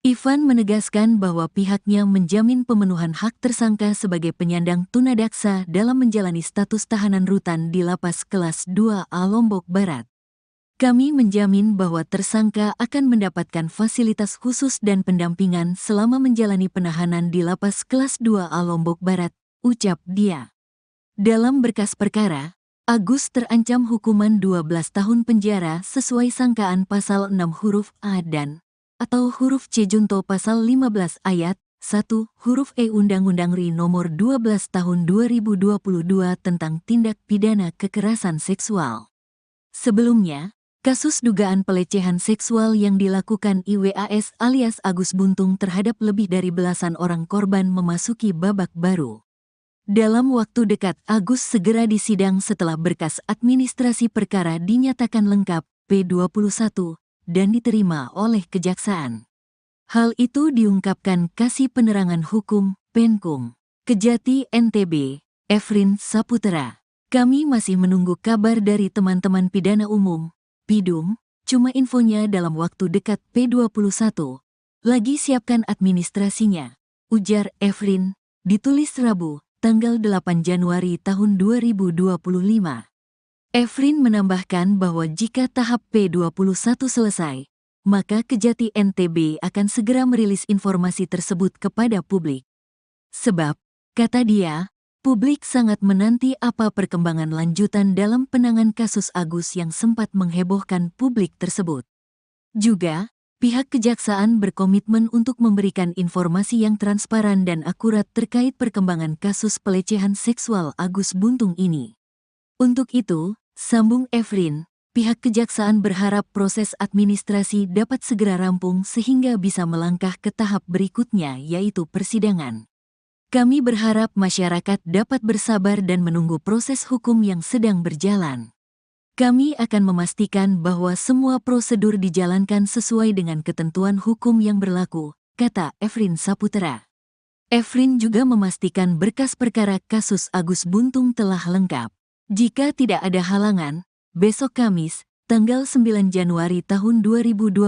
Ivan menegaskan bahwa pihaknya menjamin pemenuhan hak tersangka sebagai penyandang tunadaksa dalam menjalani status tahanan rutan di Lapas Kelas 2A Lombok Barat. Kami menjamin bahwa tersangka akan mendapatkan fasilitas khusus dan pendampingan selama menjalani penahanan di Lapas Kelas 2A Lombok Barat, ucap dia. Dalam berkas perkara, Agus terancam hukuman 12 tahun penjara sesuai sangkaan pasal 6 huruf A dan atau huruf C junto pasal 15 ayat 1 huruf E Undang-Undang RI nomor 12 tahun 2022 tentang tindak pidana kekerasan seksual. Sebelumnya, kasus dugaan pelecehan seksual yang dilakukan IWAS alias Agus Buntung terhadap lebih dari belasan orang korban memasuki babak baru. Dalam waktu dekat, Agus segera disidang setelah berkas administrasi perkara dinyatakan lengkap P21 dan diterima oleh Kejaksaan. Hal itu diungkapkan Kasih Penerangan Hukum Penkum Kejati NTB, Efrin Saputra. Kami masih menunggu kabar dari teman-teman pidana umum, Pidum, cuma infonya dalam waktu dekat P21. Lagi siapkan administrasinya, ujar Efrin, ditulis Rabu, tanggal 8 Januari tahun 2025. Efrin menambahkan bahwa jika tahap P21 selesai, maka Kejati NTB akan segera merilis informasi tersebut kepada publik. Sebab, kata dia, publik sangat menanti apa perkembangan lanjutan dalam penanganan kasus Agus yang sempat menghebohkan publik tersebut. Juga, pihak Kejaksaan berkomitmen untuk memberikan informasi yang transparan dan akurat terkait perkembangan kasus pelecehan seksual Agus Buntung ini. Untuk itu, sambung Efrin, pihak Kejaksaan berharap proses administrasi dapat segera rampung sehingga bisa melangkah ke tahap berikutnya yaitu persidangan. Kami berharap masyarakat dapat bersabar dan menunggu proses hukum yang sedang berjalan. Kami akan memastikan bahwa semua prosedur dijalankan sesuai dengan ketentuan hukum yang berlaku, kata Efrin Saputra. Efrin juga memastikan berkas perkara kasus Agus Buntung telah lengkap. Jika tidak ada halangan, besok Kamis, tanggal 9 Januari tahun 2025,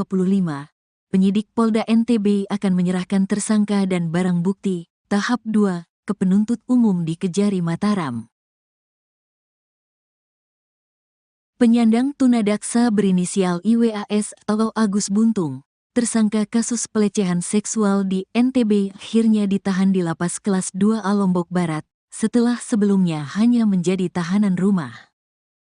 penyidik Polda NTB akan menyerahkan tersangka dan barang bukti tahap 2 ke penuntut umum di Kejari Mataram. Penyandang tunadaksa berinisial IWAS atau Agus Buntung, tersangka kasus pelecehan seksual di NTB akhirnya ditahan di Lapas Kelas 2A Lombok Barat, setelah sebelumnya hanya menjadi tahanan rumah.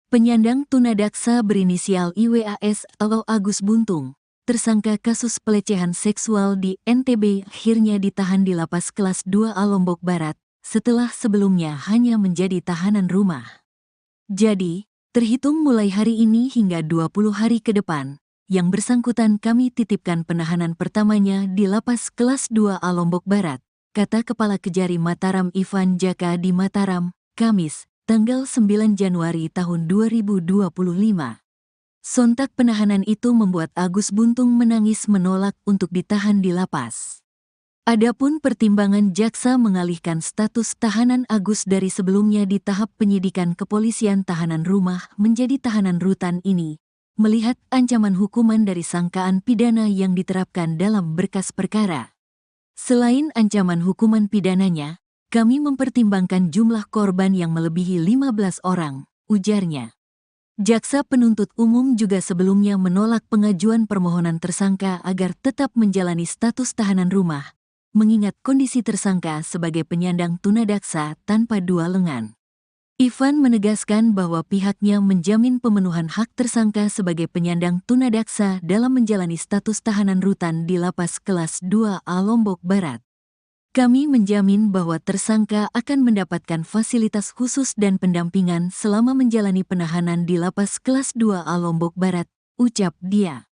Penyandang tunadaksa berinisial IWAS atau Agus Buntung, tersangka kasus pelecehan seksual di NTB akhirnya ditahan di Lapas Kelas 2A Lombok Barat, setelah sebelumnya hanya menjadi tahanan rumah. Jadi, terhitung mulai hari ini hingga 20 hari ke depan, yang bersangkutan kami titipkan penahanan pertamanya di Lapas Kelas 2A Lombok Barat, kata Kepala Kejari Mataram Ivan Jaka di Mataram, Kamis, tanggal 9 Januari tahun 2025. Sontak penahanan itu membuat Agus Buntung menangis menolak untuk ditahan di lapas. Adapun pertimbangan jaksa mengalihkan status tahanan Agus dari sebelumnya di tahap penyidikan kepolisian tahanan rumah menjadi tahanan rutan ini, melihat ancaman hukuman dari sangkaan pidana yang diterapkan dalam berkas perkara. Selain ancaman hukuman pidananya, kami mempertimbangkan jumlah korban yang melebihi 15 orang, ujarnya. Jaksa penuntut umum juga sebelumnya menolak pengajuan permohonan tersangka agar tetap menjalani status tahanan rumah, mengingat kondisi tersangka sebagai penyandang tunadaksa tanpa dua lengan. Ivan menegaskan bahwa pihaknya menjamin pemenuhan hak tersangka sebagai penyandang tunadaksa dalam menjalani status tahanan rutan di Lapas Kelas 2A Lombok Barat. Kami menjamin bahwa tersangka akan mendapatkan fasilitas khusus dan pendampingan selama menjalani penahanan di Lapas Kelas 2A Lombok Barat, ucap dia.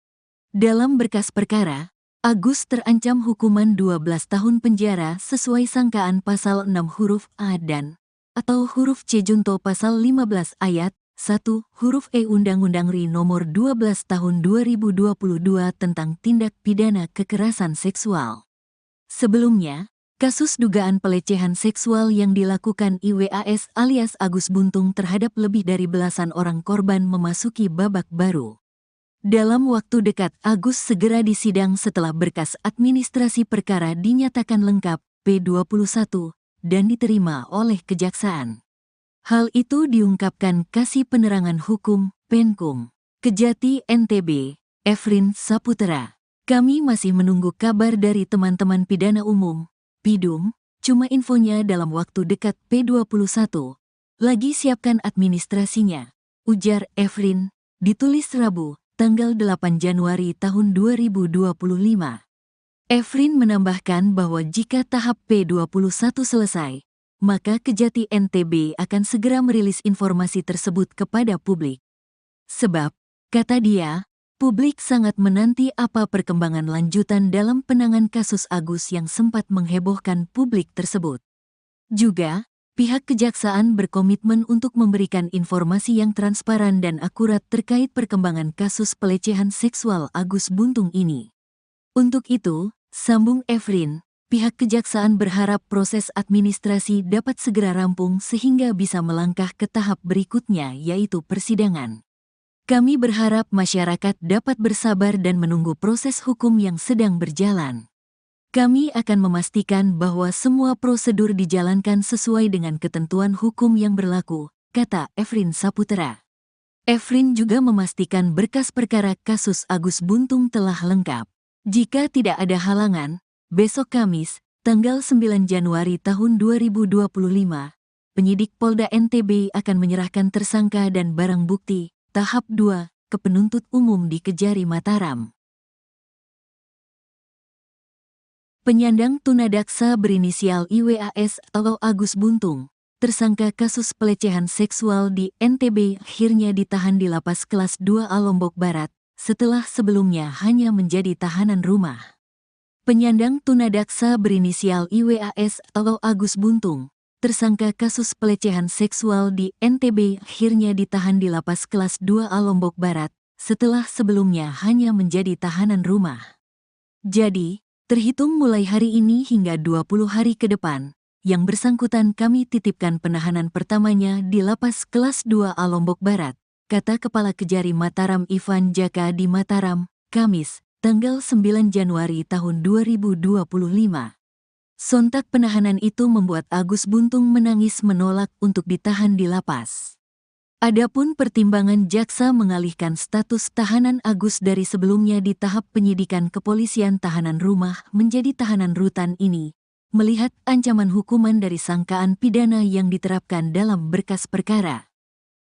Dalam berkas perkara, Agus terancam hukuman 12 tahun penjara sesuai sangkaan pasal 6 huruf A dan atau huruf C junto pasal 15 ayat 1 huruf E Undang-Undang RI nomor 12 tahun 2022 tentang tindak pidana kekerasan seksual. Sebelumnya, kasus dugaan pelecehan seksual yang dilakukan IWAS alias Agus Buntung terhadap lebih dari belasan orang korban memasuki babak baru. Dalam waktu dekat, Agus segera disidang setelah berkas administrasi perkara dinyatakan lengkap P21 dan diterima oleh Kejaksaan. Hal itu diungkapkan Kasih Penerangan Hukum Penkum Kejati, NTB, Efrin Saputra. Kami masih menunggu kabar dari teman-teman pidana umum, PIDUM, cuma infonya dalam waktu dekat P21. Lagi siapkan administrasinya, ujar Efrin, ditulis Rabu, tanggal 8 Januari tahun 2025. Efrin menambahkan bahwa jika tahap P21 selesai, maka Kejati NTB akan segera merilis informasi tersebut kepada publik. Sebab, kata dia, publik sangat menanti apa perkembangan lanjutan dalam penanganan kasus Agus yang sempat menghebohkan publik tersebut. Juga, pihak kejaksaan berkomitmen untuk memberikan informasi yang transparan dan akurat terkait perkembangan kasus pelecehan seksual Agus Buntung ini. Untuk itu, sambung Efrin, pihak kejaksaan berharap proses administrasi dapat segera rampung sehingga bisa melangkah ke tahap berikutnya yaitu persidangan. Kami berharap masyarakat dapat bersabar dan menunggu proses hukum yang sedang berjalan. Kami akan memastikan bahwa semua prosedur dijalankan sesuai dengan ketentuan hukum yang berlaku, kata Efrin Saputra. Efrin juga memastikan berkas perkara kasus Agus Buntung telah lengkap. Jika tidak ada halangan, besok Kamis, tanggal 9 Januari tahun 2025, penyidik Polda NTB akan menyerahkan tersangka dan barang bukti tahap 2 ke penuntut umum di Kejari Mataram. Penyandang tunadaksa berinisial IWAS atau Agus Buntung, tersangka kasus pelecehan seksual di NTB akhirnya ditahan di Lapas Kelas 2A Lombok Barat, setelah sebelumnya hanya menjadi tahanan rumah. Penyandang tunadaksa berinisial IWAS atau Agus Buntung, tersangka kasus pelecehan seksual di NTB akhirnya ditahan di Lapas Kelas 2A Lombok Barat, setelah sebelumnya hanya menjadi tahanan rumah. Jadi, terhitung mulai hari ini hingga 20 hari ke depan, yang bersangkutan kami titipkan penahanan pertamanya di Lapas Kelas 2A Lombok Barat, kata Kepala Kejari Mataram Ivan Jaka di Mataram, Kamis, tanggal 9 Januari tahun 2025. Sontak penahanan itu membuat Agus Buntung menangis menolak untuk ditahan di lapas. Adapun pertimbangan jaksa mengalihkan status tahanan Agus dari sebelumnya di tahap penyidikan kepolisian tahanan rumah menjadi tahanan rutan ini, melihat ancaman hukuman dari sangkaan pidana yang diterapkan dalam berkas perkara.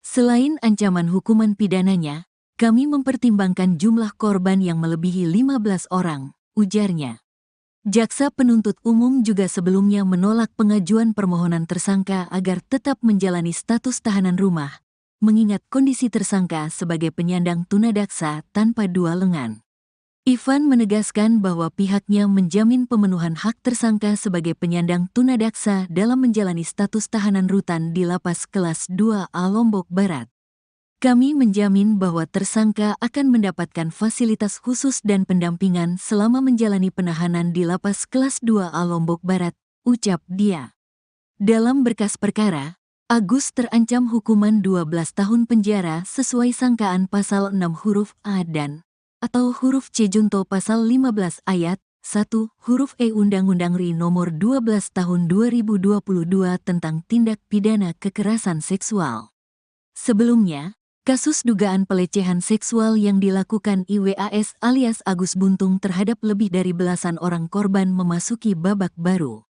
Selain ancaman hukuman pidananya, kami mempertimbangkan jumlah korban yang melebihi 15 orang, ujarnya. Jaksa penuntut umum juga sebelumnya menolak pengajuan permohonan tersangka agar tetap menjalani status tahanan rumah, mengingat kondisi tersangka sebagai penyandang tunadaksa tanpa dua lengan. Ivan menegaskan bahwa pihaknya menjamin pemenuhan hak tersangka sebagai penyandang tunadaksa dalam menjalani status tahanan rutan di Lapas Kelas 2A Lombok Barat. Kami menjamin bahwa tersangka akan mendapatkan fasilitas khusus dan pendampingan selama menjalani penahanan di Lapas Kelas 2A Lombok Barat, ucap dia. Dalam berkas perkara, Agus terancam hukuman 12 tahun penjara sesuai sangkaan pasal 6 huruf A dan atau huruf C junto pasal 15 ayat 1 huruf E Undang-Undang RI nomor 12 tahun 2022 tentang tindak pidana kekerasan seksual. Sebelumnya, kasus dugaan pelecehan seksual yang dilakukan IWAS alias Agus Buntung terhadap lebih dari belasan orang korban memasuki babak baru.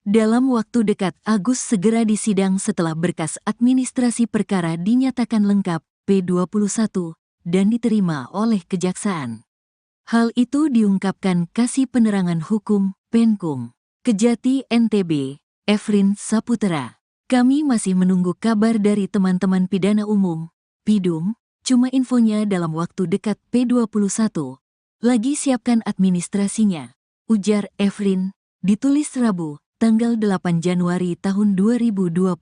Dalam waktu dekat Agus segera disidang setelah berkas administrasi perkara dinyatakan lengkap P21 dan diterima oleh kejaksaan. Hal itu diungkapkan Kasih Penerangan Hukum, Penkum, Kejati NTB, Efrin Saputra. Kami masih menunggu kabar dari teman-teman pidana umum, PIDUM, cuma infonya dalam waktu dekat P21. Lagi siapkan administrasinya, ujar Efrin, ditulis Rabu, tanggal 8 Januari tahun 2025.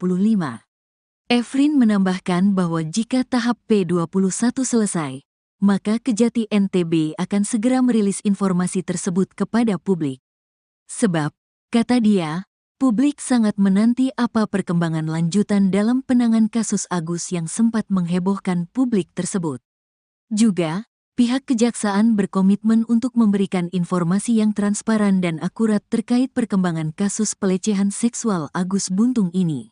Efrin menambahkan bahwa jika tahap P21 selesai, maka Kejati NTB akan segera merilis informasi tersebut kepada publik. Sebab, kata dia, publik sangat menanti apa perkembangan lanjutan dalam penanganan kasus Agus yang sempat menghebohkan publik tersebut. Juga, pihak kejaksaan berkomitmen untuk memberikan informasi yang transparan dan akurat terkait perkembangan kasus pelecehan seksual Agus Buntung ini.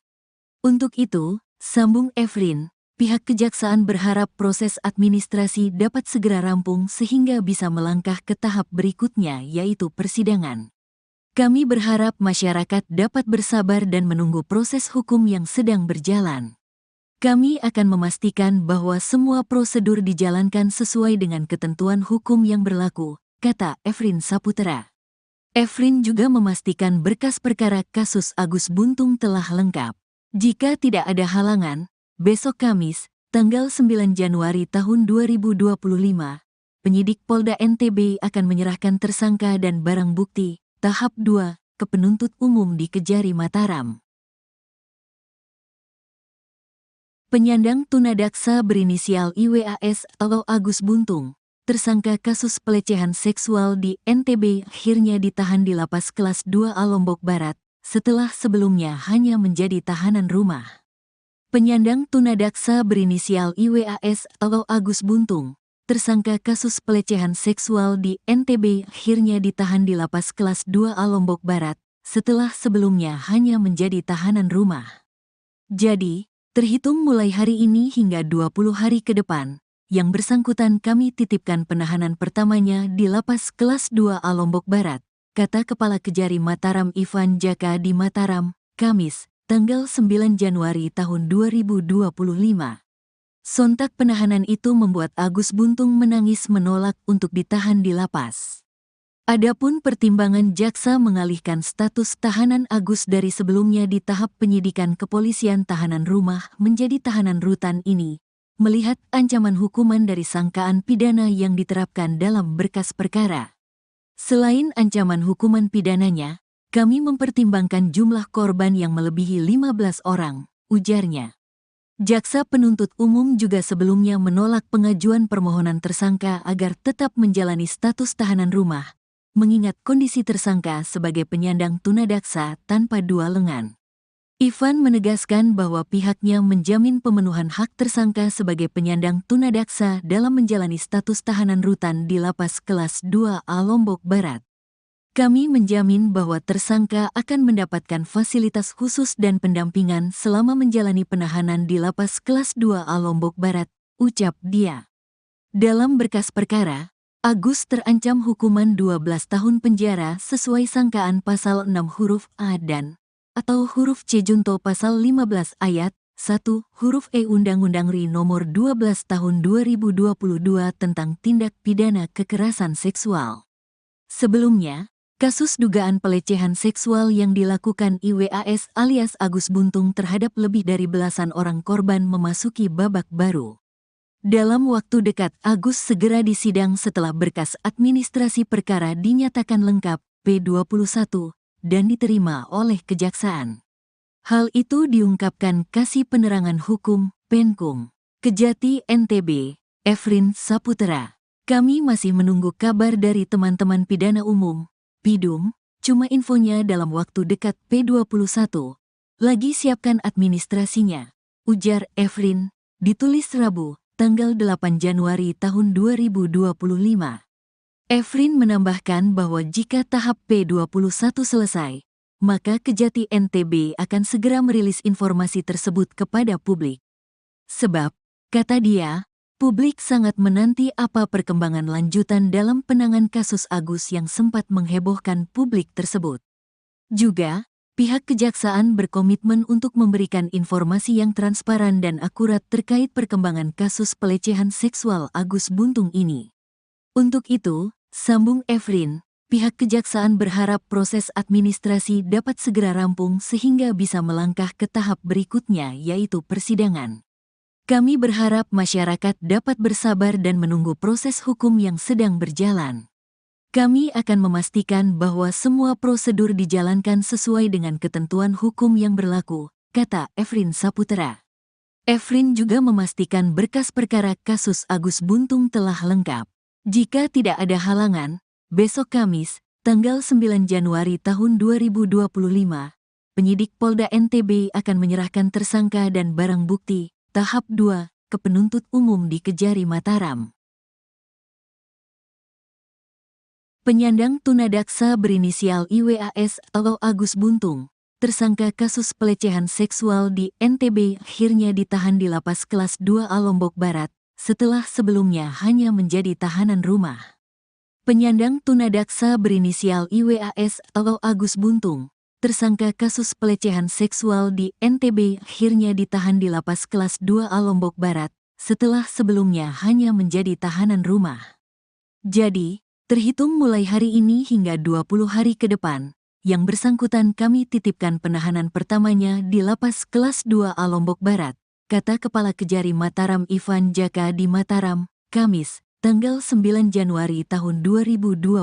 Untuk itu, sambung Efrin, pihak kejaksaan berharap proses administrasi dapat segera rampung sehingga bisa melangkah ke tahap berikutnya yaitu persidangan. Kami berharap masyarakat dapat bersabar dan menunggu proses hukum yang sedang berjalan. Kami akan memastikan bahwa semua prosedur dijalankan sesuai dengan ketentuan hukum yang berlaku, kata Efrin Saputra. Efrin juga memastikan berkas perkara kasus Agus Buntung telah lengkap. Jika tidak ada halangan, besok Kamis, tanggal 9 Januari tahun 2025, penyidik Polda NTB akan menyerahkan tersangka dan barang bukti, tahap 2, ke penuntut umum di Kejari Mataram. Penyandang tunadaksa berinisial IWAS atau Agus Buntung, tersangka kasus pelecehan seksual di NTB akhirnya ditahan di Lapas Kelas 2A Lombok Barat, setelah sebelumnya hanya menjadi tahanan rumah. Penyandang tunadaksa berinisial IWAS atau Agus Buntung, tersangka kasus pelecehan seksual di NTB akhirnya ditahan di Lapas Kelas 2A Lombok Barat, setelah sebelumnya hanya menjadi tahanan rumah. Jadi, terhitung mulai hari ini hingga 20 hari ke depan, yang bersangkutan kami titipkan penahanan pertamanya di Lapas Kelas 2A Lombok Barat, kata Kepala Kejari Mataram Ivan Jaka di Mataram, Kamis, tanggal 9 Januari tahun 2025. Sontak penahanan itu membuat Agus Buntung menangis menolak untuk ditahan di lapas. Adapun pertimbangan jaksa mengalihkan status tahanan Agus dari sebelumnya di tahap penyidikan kepolisian tahanan rumah menjadi tahanan rutan ini, melihat ancaman hukuman dari sangkaan pidana yang diterapkan dalam berkas perkara. Selain ancaman hukuman pidananya, kami mempertimbangkan jumlah korban yang melebihi 15 orang, ujarnya. Jaksa penuntut umum juga sebelumnya menolak pengajuan permohonan tersangka agar tetap menjalani status tahanan rumah, mengingat kondisi tersangka sebagai penyandang tunadaksa tanpa dua lengan. Ivan menegaskan bahwa pihaknya menjamin pemenuhan hak tersangka sebagai penyandang tunadaksa dalam menjalani status tahanan rutan di Lapas Kelas 2A Lombok Barat. Kami menjamin bahwa tersangka akan mendapatkan fasilitas khusus dan pendampingan selama menjalani penahanan di Lapas Kelas 2A Lombok Barat, ucap dia. Dalam berkas perkara, Agus terancam hukuman 12 tahun penjara sesuai sangkaan pasal 6 huruf A dan atau huruf C junto pasal 15 ayat 1 huruf E Undang-Undang RI nomor 12 tahun 2022 tentang tindak pidana kekerasan seksual. Sebelumnya, kasus dugaan pelecehan seksual yang dilakukan IWAS alias Agus Buntung terhadap lebih dari belasan orang korban memasuki babak baru. Dalam waktu dekat, Agus segera disidang setelah berkas administrasi perkara dinyatakan lengkap P21 dan diterima oleh kejaksaan. Hal itu diungkapkan Kasih Penerangan Hukum, Penkum, Kejati NTB, Efrin Saputra. Kami masih menunggu kabar dari teman-teman pidana umum, Pidum, cuma infonya dalam waktu dekat P21. Lagi siapkan administrasinya, ujar Efrin, ditulis Rabu, tanggal 8 Januari tahun 2025. Efrin menambahkan bahwa jika tahap P21 selesai, maka Kejati NTB akan segera merilis informasi tersebut kepada publik. Sebab, kata dia, publik sangat menanti apa perkembangan lanjutan dalam penanganan kasus Agus yang sempat menghebohkan publik tersebut. Juga, pihak kejaksaan berkomitmen untuk memberikan informasi yang transparan dan akurat terkait perkembangan kasus pelecehan seksual Agus Buntung ini. Untuk itu, sambung Efrin, pihak kejaksaan berharap proses administrasi dapat segera rampung sehingga bisa melangkah ke tahap berikutnya yaitu persidangan. Kami berharap masyarakat dapat bersabar dan menunggu proses hukum yang sedang berjalan. Kami akan memastikan bahwa semua prosedur dijalankan sesuai dengan ketentuan hukum yang berlaku, kata Efrin Saputra. Efrin juga memastikan berkas perkara kasus Agus Buntung telah lengkap. Jika tidak ada halangan, besok Kamis, tanggal 9 Januari tahun 2025, penyidik Polda NTB akan menyerahkan tersangka dan barang bukti, tahap 2, ke penuntut umum di Kejari Mataram. Penyandang tunadaksa berinisial IWAS atau Agus Buntung, tersangka kasus pelecehan seksual di NTB akhirnya ditahan di Lapas Kelas 2A Lombok Barat, setelah sebelumnya hanya menjadi tahanan rumah. Penyandang tunadaksa berinisial IWAS atau Agus Buntung, tersangka kasus pelecehan seksual di NTB akhirnya ditahan di Lapas Kelas 2A Lombok Barat, setelah sebelumnya hanya menjadi tahanan rumah. Jadi, terhitung mulai hari ini hingga 20 hari ke depan, yang bersangkutan kami titipkan penahanan pertamanya di Lapas Kelas 2A Lombok Barat, kata Kepala Kejari Mataram Ivan Jaka di Mataram, Kamis, tanggal 9 Januari tahun 2025.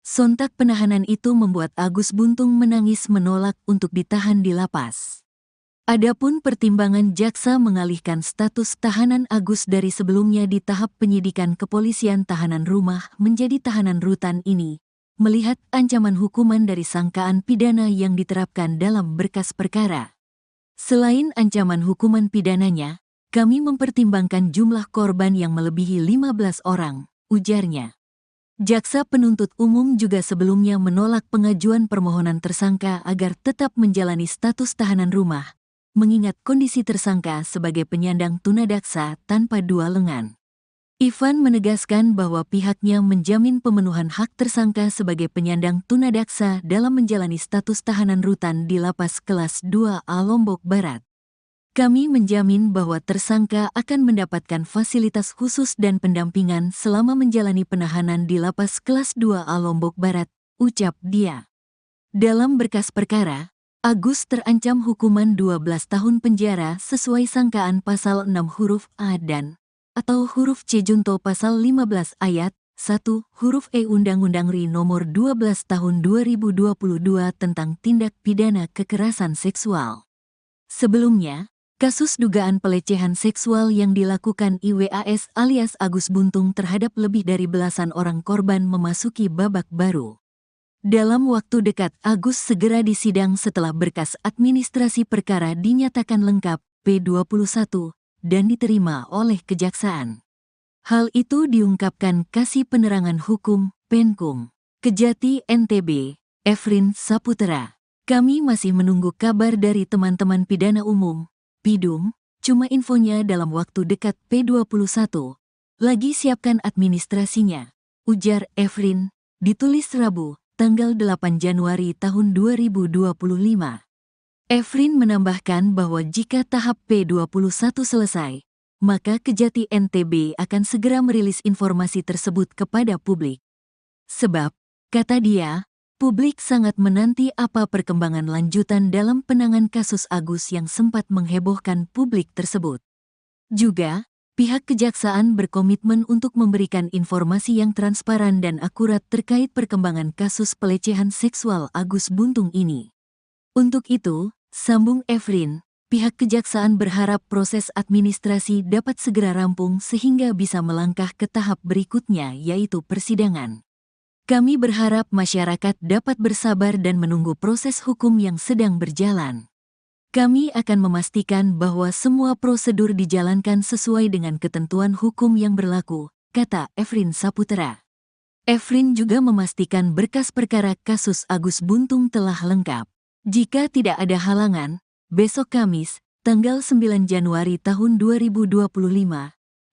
Sontak penahanan itu membuat Agus Buntung menangis menolak untuk ditahan di lapas. Adapun pertimbangan jaksa mengalihkan status tahanan Agus dari sebelumnya di tahap penyidikan kepolisian tahanan rumah menjadi tahanan rutan ini, melihat ancaman hukuman dari sangkaan pidana yang diterapkan dalam berkas perkara. Selain ancaman hukuman pidananya, kami mempertimbangkan jumlah korban yang melebihi 15 orang, ujarnya. Jaksa penuntut umum juga sebelumnya menolak pengajuan permohonan tersangka agar tetap menjalani status tahanan rumah, mengingat kondisi tersangka sebagai penyandang tunadaksa tanpa dua lengan. Ivan menegaskan bahwa pihaknya menjamin pemenuhan hak tersangka sebagai penyandang tunadaksa dalam menjalani status tahanan rutan di Lapas Kelas 2A Lombok Barat. Kami menjamin bahwa tersangka akan mendapatkan fasilitas khusus dan pendampingan selama menjalani penahanan di Lapas Kelas 2A Lombok Barat, ucap dia. Dalam berkas perkara, Agus terancam hukuman 12 tahun penjara sesuai sangkaan pasal 6 huruf A dan atau huruf C junto pasal 15 ayat 1 huruf E Undang-Undang RI nomor 12 tahun 2022 tentang tindak pidana kekerasan seksual. Sebelumnya, kasus dugaan pelecehan seksual yang dilakukan IWAS alias Agus Buntung terhadap lebih dari belasan orang korban memasuki babak baru. Dalam waktu dekat Agus segera disidang setelah berkas administrasi perkara dinyatakan lengkap P21 dan diterima oleh Kejaksaan. Hal itu diungkapkan Kasih Penerangan Hukum Penkum Kejati NTB, Efrin Saputra. Kami masih menunggu kabar dari teman-teman pidana umum, Pidum, cuma infonya dalam waktu dekat P21. Lagi siapkan administrasinya, ujar Efrin, ditulis Rabu, tanggal 8 Januari tahun 2025. Efrin menambahkan bahwa jika tahap P21 selesai, maka Kejati NTB akan segera merilis informasi tersebut kepada publik. Sebab, kata dia, publik sangat menanti apa perkembangan lanjutan dalam penanganan kasus Agus yang sempat menghebohkan publik tersebut. Juga, pihak Kejaksaan berkomitmen untuk memberikan informasi yang transparan dan akurat terkait perkembangan kasus pelecehan seksual Agus Buntung ini. Untuk itu, sambung Efrin, pihak Kejaksaan berharap proses administrasi dapat segera rampung sehingga bisa melangkah ke tahap berikutnya yaitu persidangan. Kami berharap masyarakat dapat bersabar dan menunggu proses hukum yang sedang berjalan. Kami akan memastikan bahwa semua prosedur dijalankan sesuai dengan ketentuan hukum yang berlaku, kata Efrin Saputra. Efrin juga memastikan berkas perkara kasus Agus Buntung telah lengkap. Jika tidak ada halangan, besok Kamis, tanggal 9 Januari tahun 2025,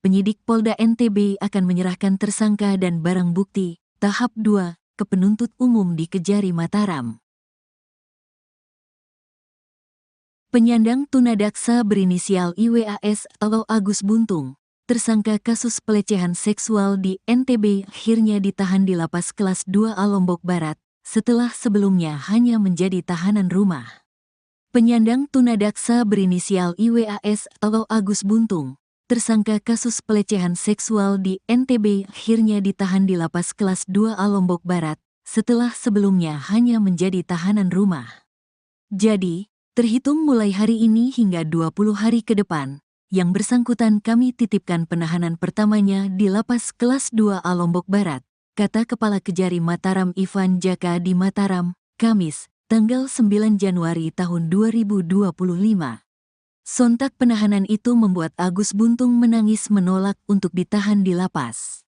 penyidik Polda NTB akan menyerahkan tersangka dan barang bukti, tahap 2, ke penuntut umum di Kejari Mataram. Penyandang tunadaksa berinisial IWAS atau Agus Buntung, tersangka kasus pelecehan seksual di NTB akhirnya ditahan di Lapas Kelas 2A Lombok Barat, setelah sebelumnya hanya menjadi tahanan rumah. Penyandang tunadaksa berinisial IWAS atau Agus Buntung, tersangka kasus pelecehan seksual di NTB akhirnya ditahan di Lapas Kelas 2A Lombok Barat, setelah sebelumnya hanya menjadi tahanan rumah. Jadi, terhitung mulai hari ini hingga 20 hari ke depan, yang bersangkutan kami titipkan penahanan pertamanya di Lapas Kelas 2A Lombok Barat, kata Kepala Kejari Mataram Ivan Jaka di Mataram, Kamis, tanggal 9 Januari tahun 2025. Sontak penahanan itu membuat Agus Buntung menangis menolak untuk ditahan di lapas.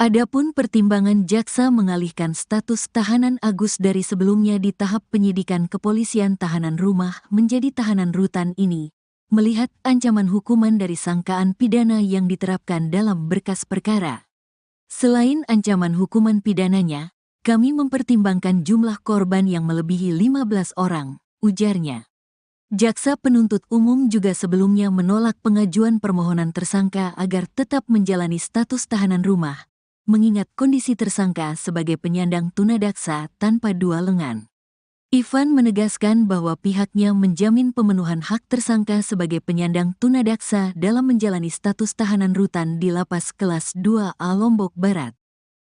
Adapun pertimbangan jaksa mengalihkan status tahanan Agus dari sebelumnya di tahap penyidikan kepolisian tahanan rumah menjadi tahanan rutan ini, melihat ancaman hukuman dari sangkaan pidana yang diterapkan dalam berkas perkara. Selain ancaman hukuman pidananya, kami mempertimbangkan jumlah korban yang melebihi 15 orang, ujarnya. Jaksa penuntut umum juga sebelumnya menolak pengajuan permohonan tersangka agar tetap menjalani status tahanan rumah, mengingat kondisi tersangka sebagai penyandang tunadaksa tanpa dua lengan. Ivan menegaskan bahwa pihaknya menjamin pemenuhan hak tersangka sebagai penyandang tunadaksa dalam menjalani status tahanan rutan di Lapas Kelas 2A Lombok Barat.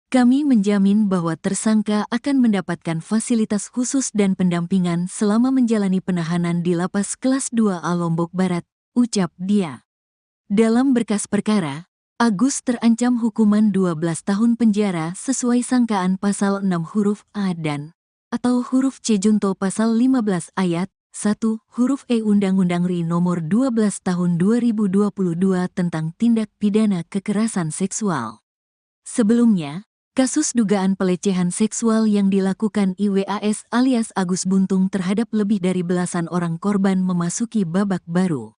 Kami menjamin bahwa tersangka akan mendapatkan fasilitas khusus dan pendampingan selama menjalani penahanan di Lapas Kelas 2A Lombok Barat, ucap dia. Dalam berkas perkara, Agus terancam hukuman 12 tahun penjara sesuai sangkaan pasal 6 huruf A dan atau huruf C junto pasal 15 ayat 1 huruf E Undang-Undang RI nomor 12 tahun 2022 tentang tindak pidana kekerasan seksual. Sebelumnya, kasus dugaan pelecehan seksual yang dilakukan IWAS alias Agus Buntung terhadap lebih dari belasan orang korban memasuki babak baru.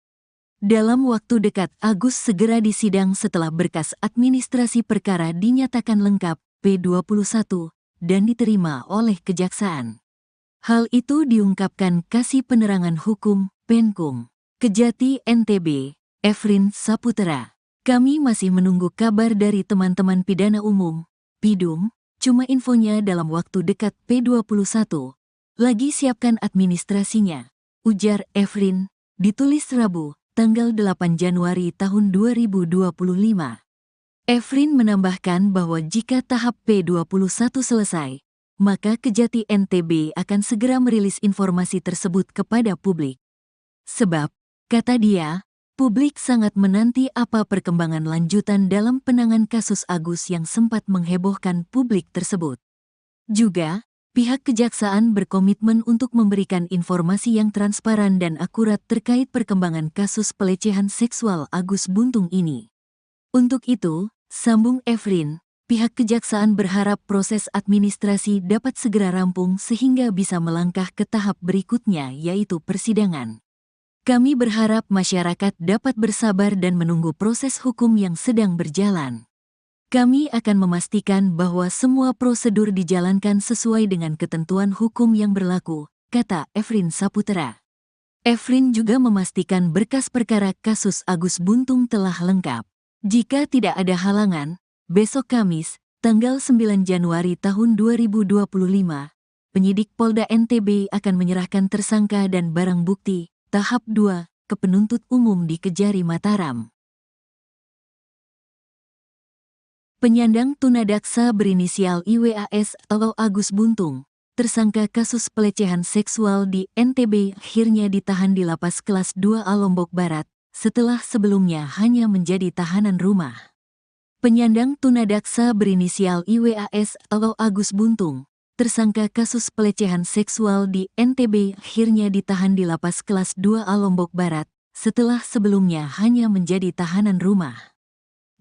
Dalam waktu dekat, Agus segera disidang setelah berkas administrasi perkara dinyatakan lengkap P21 dan diterima oleh Kejaksaan. Hal itu diungkapkan Kasih Penerangan Hukum, Penkum, Kejati NTB, Efrin Saputra. Kami masih menunggu kabar dari teman-teman pidana umum, Pidum, cuma infonya dalam waktu dekat P21. Lagi siapkan administrasinya, ujar Efrin, ditulis Rabu, tanggal 8 Januari tahun 2025. Efrin menambahkan bahwa jika tahap P21 selesai, maka Kejati NTB akan segera merilis informasi tersebut kepada publik. Sebab, kata dia, publik sangat menanti apa perkembangan lanjutan dalam penanganan kasus Agus yang sempat menghebohkan publik tersebut. Juga, pihak Kejaksaan berkomitmen untuk memberikan informasi yang transparan dan akurat terkait perkembangan kasus pelecehan seksual Agus Buntung ini. Untuk itu, sambung Efrin, pihak Kejaksaan berharap proses administrasi dapat segera rampung sehingga bisa melangkah ke tahap berikutnya yaitu persidangan. Kami berharap masyarakat dapat bersabar dan menunggu proses hukum yang sedang berjalan. Kami akan memastikan bahwa semua prosedur dijalankan sesuai dengan ketentuan hukum yang berlaku, kata Efrin Saputra. Efrin juga memastikan berkas perkara kasus Agus Buntung telah lengkap. Jika tidak ada halangan, besok Kamis, tanggal 9 Januari tahun 2025, penyidik Polda NTB akan menyerahkan tersangka dan barang bukti tahap 2 ke penuntut umum di Kejari Mataram. Penyandang tunadaksa berinisial IWAS atau Agus Buntung, tersangka kasus pelecehan seksual di NTB akhirnya ditahan di Lapas Kelas 2A Lombok Barat, setelah sebelumnya hanya menjadi tahanan rumah. Penyandang tunadaksa berinisial IWAS atau Agus Buntung, tersangka kasus pelecehan seksual di NTB akhirnya ditahan di Lapas Kelas 2A Lombok Barat, setelah sebelumnya hanya menjadi tahanan rumah.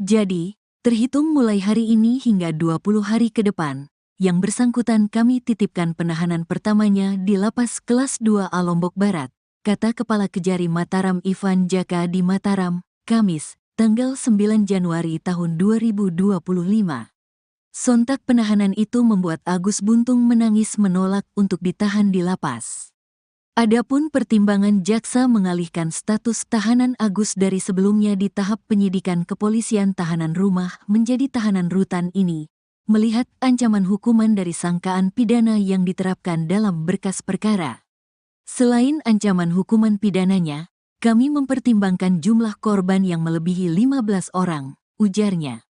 Jadi, terhitung mulai hari ini hingga 20 hari ke depan, yang bersangkutan kami titipkan penahanan pertamanya di Lapas Kelas 2A Lombok Barat, kata Kepala Kejari Mataram Ivan Jaka di Mataram, Kamis, tanggal 9 Januari tahun 2025. Sontak penahanan itu membuat Agus Buntung menangis menolak untuk ditahan di lapas. Adapun pertimbangan jaksa mengalihkan status tahanan Agus dari sebelumnya di tahap penyidikan kepolisian tahanan rumah menjadi tahanan rutan ini, melihat ancaman hukuman dari sangkaan pidana yang diterapkan dalam berkas perkara. Selain ancaman hukuman pidananya, kami mempertimbangkan jumlah korban yang melebihi 15 orang, ujarnya.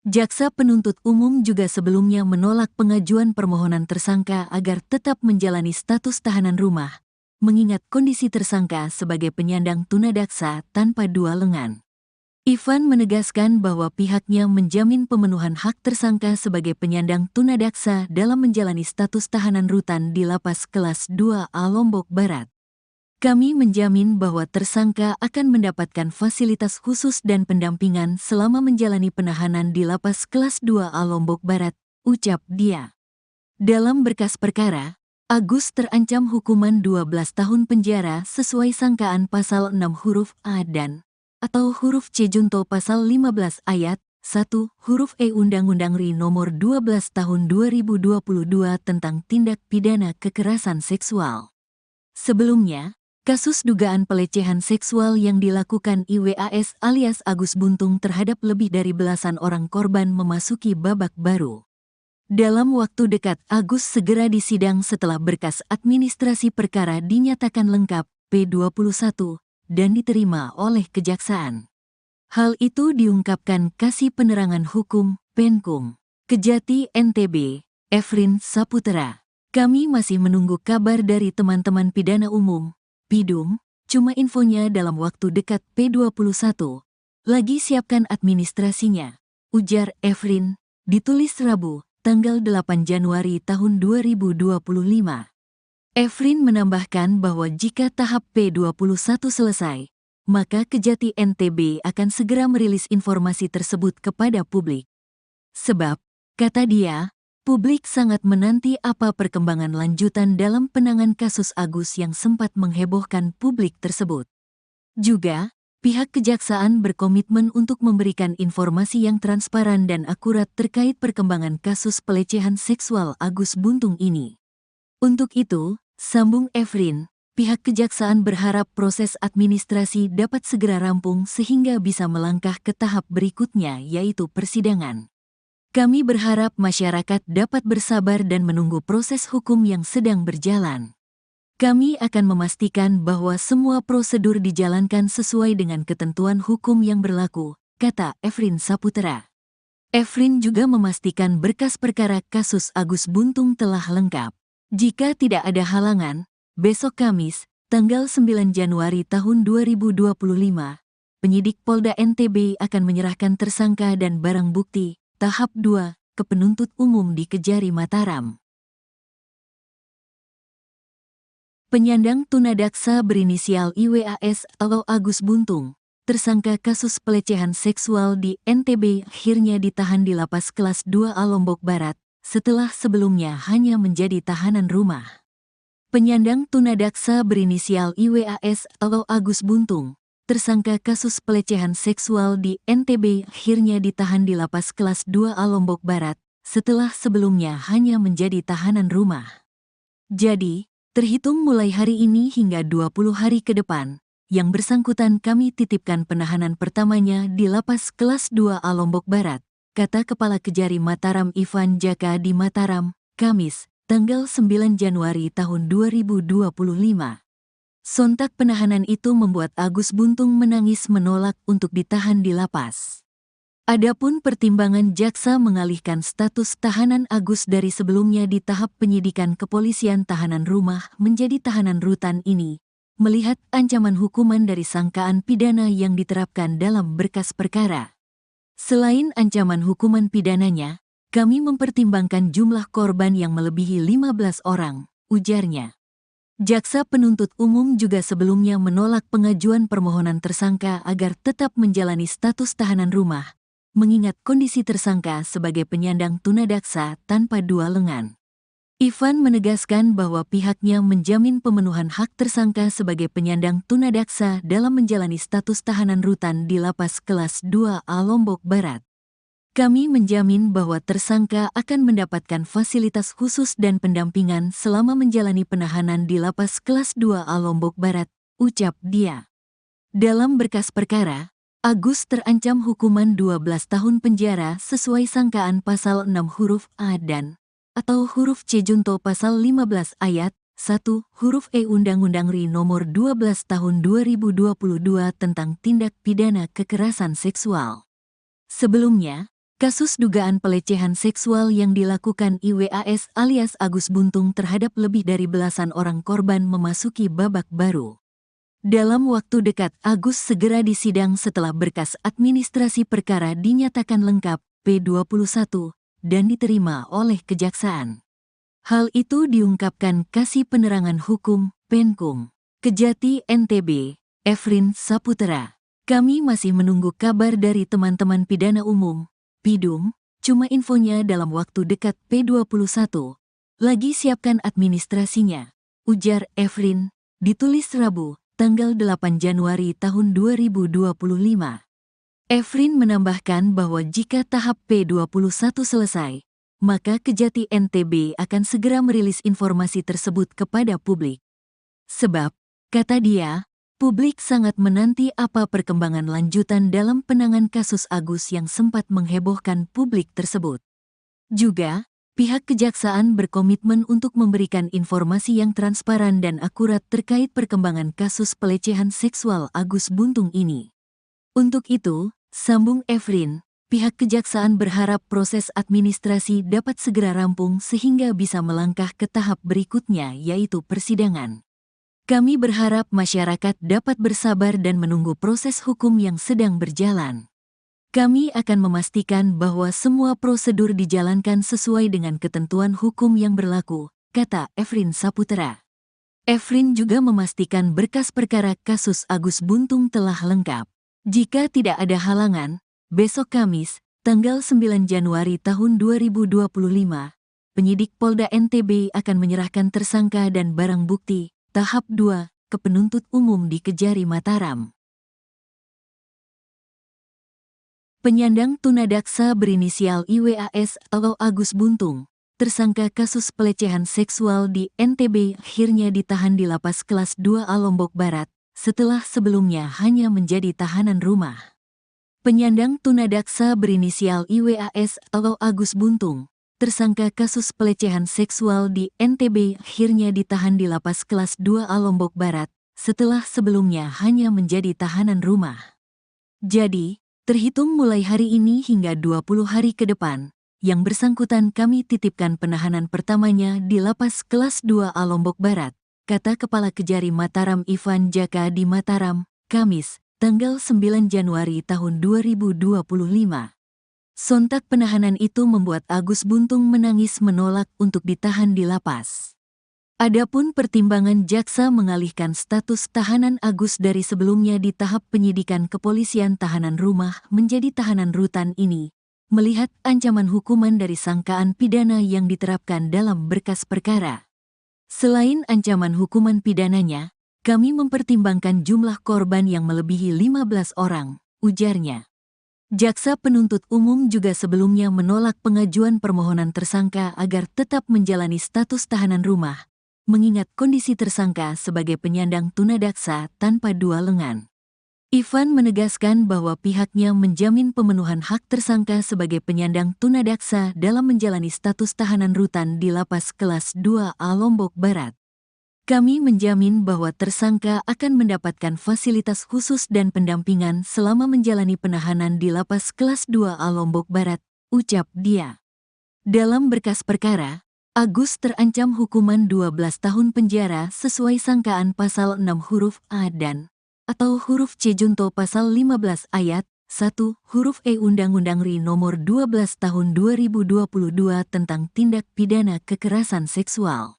Jaksa penuntut umum juga sebelumnya menolak pengajuan permohonan tersangka agar tetap menjalani status tahanan rumah, mengingat kondisi tersangka sebagai penyandang tunadaksa tanpa dua lengan. Ivan menegaskan bahwa pihaknya menjamin pemenuhan hak tersangka sebagai penyandang tunadaksa dalam menjalani status tahanan rutan di Lapas Kelas 2A Lombok Barat. Kami menjamin bahwa tersangka akan mendapatkan fasilitas khusus dan pendampingan selama menjalani penahanan di Lapas Kelas 2A Lombok Barat, ucap dia. Dalam berkas perkara, Agus terancam hukuman 12 tahun penjara sesuai sangkaan pasal 6 huruf A dan atau huruf C junto pasal 15 ayat 1 huruf E Undang-Undang RI nomor 12 tahun 2022 tentang tindak pidana kekerasan seksual. Sebelumnya, kasus dugaan pelecehan seksual yang dilakukan IWAS alias Agus Buntung terhadap lebih dari belasan orang korban memasuki babak baru. Dalam waktu dekat, Agus segera disidang setelah berkas administrasi perkara dinyatakan lengkap P21 dan diterima oleh Kejaksaan. Hal itu diungkapkan Kasih Penerangan Hukum Penkum Kejati NTB, Efrin Saputra. Kami masih menunggu kabar dari teman-teman pidana umum, Pidum, cuma infonya dalam waktu dekat P21. Lagi siapkan administrasinya, ujar Efrin, ditulis Rabu, tanggal 8 Januari tahun 2025. Efrin menambahkan bahwa jika tahap P21 selesai, maka Kejati NTB akan segera merilis informasi tersebut kepada publik. Sebab, kata dia, publik sangat menanti apa perkembangan lanjutan dalam penanganan kasus Agus yang sempat menghebohkan publik tersebut. Juga, pihak Kejaksaan berkomitmen untuk memberikan informasi yang transparan dan akurat terkait perkembangan kasus pelecehan seksual Agus Buntung ini. Untuk itu, sambung Efrin, pihak Kejaksaan berharap proses administrasi dapat segera rampung sehingga bisa melangkah ke tahap berikutnya yaitu persidangan. Kami berharap masyarakat dapat bersabar dan menunggu proses hukum yang sedang berjalan. Kami akan memastikan bahwa semua prosedur dijalankan sesuai dengan ketentuan hukum yang berlaku, kata Efrin Saputra. Efrin juga memastikan berkas perkara kasus Agus Buntung telah lengkap. Jika tidak ada halangan, besok Kamis, tanggal 9 Januari tahun 2025, penyidik Polda NTB akan menyerahkan tersangka dan barang bukti tahap 2 ke penuntut umum di Kejari Mataram. Penyandang tunadaksa berinisial IWAS atau Agus Buntung, tersangka kasus pelecehan seksual di NTB akhirnya ditahan di Lapas Kelas 2A Lombok Barat, setelah sebelumnya hanya menjadi tahanan rumah. Penyandang tunadaksa berinisial IWAS atau Agus Buntung, tersangka kasus pelecehan seksual di NTB akhirnya ditahan di Lapas Kelas 2A Lombok Barat, setelah sebelumnya hanya menjadi tahanan rumah. Jadi, terhitung mulai hari ini hingga 20 hari ke depan, yang bersangkutan kami titipkan penahanan pertamanya di Lapas Kelas 2A Lombok Barat, kata Kepala Kejari Mataram Ivan Jaka di Mataram, Kamis, tanggal 9 Januari tahun 2025. Sontak penahanan itu membuat Agus Buntung menangis menolak untuk ditahan di lapas. Adapun pertimbangan jaksa mengalihkan status tahanan Agus dari sebelumnya di tahap penyidikan kepolisian tahanan rumah menjadi tahanan rutan ini, melihat ancaman hukuman dari sangkaan pidana yang diterapkan dalam berkas perkara. Selain ancaman hukuman pidananya, kami mempertimbangkan jumlah korban yang melebihi 15 orang, ujarnya. Jaksa penuntut umum juga sebelumnya menolak pengajuan permohonan tersangka agar tetap menjalani status tahanan rumah, mengingat kondisi tersangka sebagai penyandang tunadaksa tanpa dua lengan. Ivan menegaskan bahwa pihaknya menjamin pemenuhan hak tersangka sebagai penyandang tunadaksa dalam menjalani status tahanan rutan di Lapas Kelas 2A Lombok Barat. Kami menjamin bahwa tersangka akan mendapatkan fasilitas khusus dan pendampingan selama menjalani penahanan di Lapas Kelas 2A Lombok Barat, ucap dia. Dalam berkas perkara, Agus terancam hukuman 12 tahun penjara sesuai sangkaan pasal 6 huruf A dan atau huruf C junto pasal 15 ayat 1 huruf E Undang-Undang RI nomor 12 tahun 2022 tentang tindak pidana kekerasan seksual. Sebelumnya, kasus dugaan pelecehan seksual yang dilakukan IWAS alias Agus Buntung terhadap lebih dari belasan orang korban memasuki babak baru. Dalam waktu dekat, Agus segera disidang setelah berkas administrasi perkara dinyatakan lengkap P21 dan diterima oleh Kejaksaan. Hal itu diungkapkan Kasih Penerangan Hukum Penkum Kejati NTB, Efrin Saputra. Kami masih menunggu kabar dari teman-teman pidana umum, Pidum, cuma infonya dalam waktu dekat P21. Lagi siapkan administrasinya, ujar Efrin, ditulis Rabu, tanggal 8 Januari tahun 2025. Efrin menambahkan bahwa jika tahap P21 selesai, maka Kejati NTB akan segera merilis informasi tersebut kepada publik. Sebab, kata dia, publik sangat menanti apa perkembangan lanjutan dalam penanganan kasus Agus yang sempat menghebohkan publik tersebut. Juga, pihak kejaksaan berkomitmen untuk memberikan informasi yang transparan dan akurat terkait perkembangan kasus pelecehan seksual Agus Buntung ini. Untuk itu, sambung Efrin, pihak kejaksaan berharap proses administrasi dapat segera rampung sehingga bisa melangkah ke tahap berikutnya yaitu persidangan. Kami berharap masyarakat dapat bersabar dan menunggu proses hukum yang sedang berjalan. Kami akan memastikan bahwa semua prosedur dijalankan sesuai dengan ketentuan hukum yang berlaku, kata Efrin Saputra. Efrin juga memastikan berkas perkara kasus Agus Buntung telah lengkap. Jika tidak ada halangan, besok Kamis, tanggal 9 Januari tahun 2025, penyidik Polda NTB akan menyerahkan tersangka dan barang bukti tahap 2 ke penuntut umum di Kejari Mataram. Penyandang tunadaksa berinisial IWAS atau Agus Buntung, tersangka kasus pelecehan seksual di NTB akhirnya ditahan di Lapas Kelas 2A Lombok Barat, setelah sebelumnya hanya menjadi tahanan rumah. Penyandang tunadaksa berinisial IWAS atau Agus Buntung, tersangka kasus pelecehan seksual di NTB akhirnya ditahan di Lapas Kelas 2A Lombok Barat, setelah sebelumnya hanya menjadi tahanan rumah. Jadi, terhitung mulai hari ini hingga 20 hari ke depan, yang bersangkutan kami titipkan penahanan pertamanya di Lapas Kelas 2A Lombok Barat, kata Kepala Kejari Mataram Ivan Jaka di Mataram, Kamis, tanggal 9 Januari tahun 2025. Sontak penahanan itu membuat Agus Buntung menangis menolak untuk ditahan di lapas. Adapun pertimbangan jaksa mengalihkan status tahanan Agus dari sebelumnya di tahap penyidikan kepolisian tahanan rumah menjadi tahanan rutan ini, melihat ancaman hukuman dari sangkaan pidana yang diterapkan dalam berkas perkara. Selain ancaman hukuman pidananya, kami mempertimbangkan jumlah korban yang melebihi 15 orang, ujarnya. Jaksa penuntut umum juga sebelumnya menolak pengajuan permohonan tersangka agar tetap menjalani status tahanan rumah, mengingat kondisi tersangka sebagai penyandang tunadaksa tanpa dua lengan. Ivan menegaskan bahwa pihaknya menjamin pemenuhan hak tersangka sebagai penyandang tunadaksa dalam menjalani status tahanan rutan di Lapas Kelas 2A Lombok Barat. Kami menjamin bahwa tersangka akan mendapatkan fasilitas khusus dan pendampingan selama menjalani penahanan di Lapas Kelas 2A Lombok Barat, ucap dia. Dalam berkas perkara, Agus terancam hukuman 12 tahun penjara sesuai sangkaan pasal 6 huruf A dan atau huruf C junto pasal 15 ayat 1 huruf E Undang-Undang RI nomor 12 tahun 2022 tentang tindak pidana kekerasan seksual.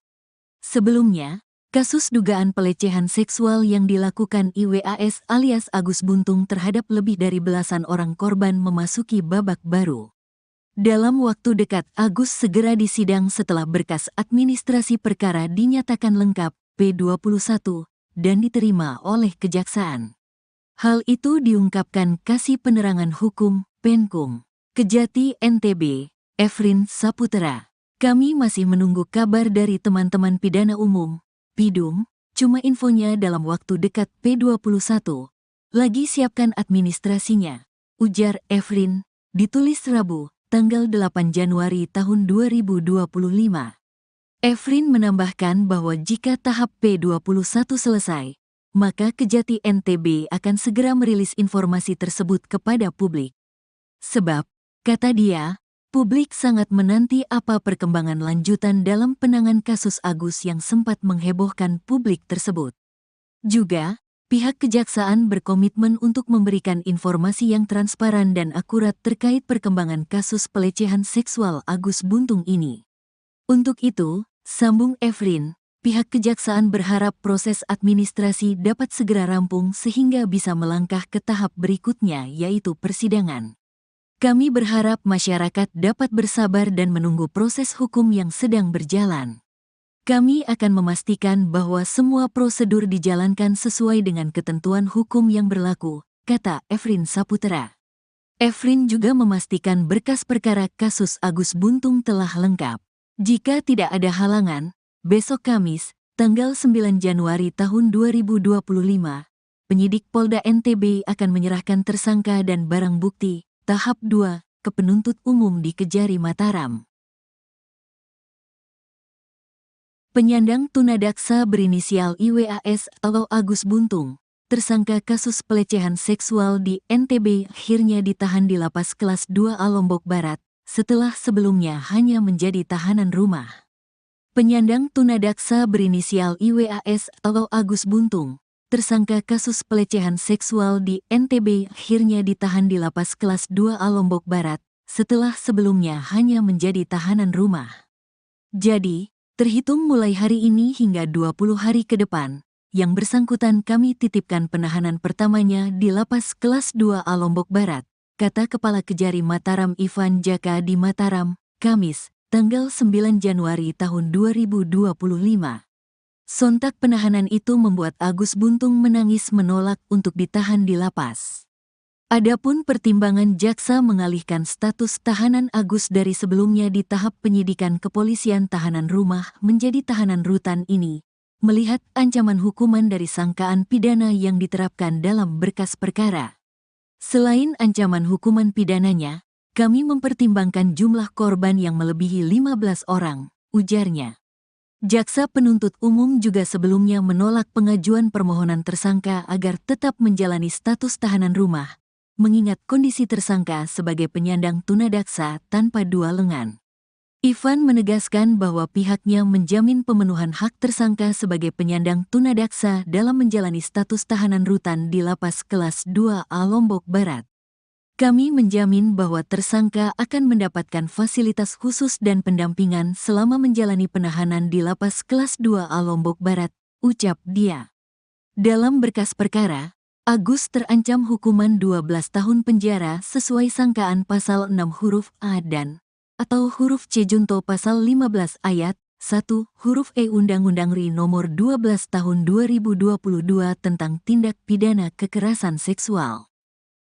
Sebelumnya, kasus dugaan pelecehan seksual yang dilakukan IWAS alias Agus Buntung terhadap lebih dari belasan orang korban memasuki babak baru. Dalam waktu dekat Agus segera disidang setelah berkas administrasi perkara dinyatakan lengkap P21 dan diterima oleh kejaksaan. Hal itu diungkapkan Kasih Penerangan Hukum, Penkum, Kejati NTB, Efrin Saputra. Kami masih menunggu kabar dari teman-teman pidana umum, Pidum, cuma infonya dalam waktu dekat P21. Lagi siapkan administrasinya, ujar Efrin, ditulis Rabu, tanggal 8 Januari tahun 2025. Efrin menambahkan bahwa jika tahap P21 selesai, maka Kejati NTB akan segera merilis informasi tersebut kepada publik. Sebab, kata dia, publik sangat menanti apa perkembangan lanjutan dalam penanganan kasus Agus yang sempat menghebohkan publik tersebut. Juga, pihak kejaksaan berkomitmen untuk memberikan informasi yang transparan dan akurat terkait perkembangan kasus pelecehan seksual Agus Buntung ini. Untuk itu, sambung Efrin, pihak kejaksaan berharap proses administrasi dapat segera rampung sehingga bisa melangkah ke tahap berikutnya yaitu persidangan. Kami berharap masyarakat dapat bersabar dan menunggu proses hukum yang sedang berjalan. Kami akan memastikan bahwa semua prosedur dijalankan sesuai dengan ketentuan hukum yang berlaku, kata Efrin Saputra. Efrin juga memastikan berkas perkara kasus Agus Buntung telah lengkap. Jika tidak ada halangan, besok Kamis, tanggal 9 Januari tahun 2025, penyidik Polda NTB akan menyerahkan tersangka dan barang bukti tahap 2 ke penuntut umum di Kejari Mataram. Penyandang tunadaksa berinisial IWAS atau Agus Buntung, tersangka kasus pelecehan seksual di NTB akhirnya ditahan di Lapas Kelas 2A Lombok Barat, setelah sebelumnya hanya menjadi tahanan rumah. Penyandang tunadaksa berinisial IWAS atau Agus Buntung, tersangka kasus pelecehan seksual di NTB akhirnya ditahan di Lapas Kelas 2A Lombok Barat, setelah sebelumnya hanya menjadi tahanan rumah. Jadi, terhitung mulai hari ini hingga 20 hari ke depan, yang bersangkutan kami titipkan penahanan pertamanya di Lapas Kelas 2A Lombok Barat, kata Kepala Kejari Mataram Ivan Jaka di Mataram, Kamis, tanggal 9 Januari tahun 2025. Sontak penahanan itu membuat Agus Buntung menangis menolak untuk ditahan di lapas. Adapun pertimbangan jaksa mengalihkan status tahanan Agus dari sebelumnya di tahap penyidikan kepolisian tahanan rumah menjadi tahanan rutan ini, melihat ancaman hukuman dari sangkaan pidana yang diterapkan dalam berkas perkara. Selain ancaman hukuman pidananya, kami mempertimbangkan jumlah korban yang melebihi 15 orang, ujarnya. Jaksa penuntut umum juga sebelumnya menolak pengajuan permohonan tersangka agar tetap menjalani status tahanan rumah, mengingat kondisi tersangka sebagai penyandang tunadaksa tanpa dua lengan. Ivan menegaskan bahwa pihaknya menjamin pemenuhan hak tersangka sebagai penyandang tunadaksa dalam menjalani status tahanan rutan di Lapas Kelas 2A Lombok Barat. Kami menjamin bahwa tersangka akan mendapatkan fasilitas khusus dan pendampingan selama menjalani penahanan di Lapas Kelas 2A Lombok Barat, ucap dia. Dalam berkas perkara, Agus terancam hukuman 12 tahun penjara sesuai sangkaan pasal 6 huruf A dan atau huruf C junto pasal 15 ayat 1 huruf E Undang-Undang RI nomor 12 tahun 2022 tentang tindak pidana kekerasan seksual.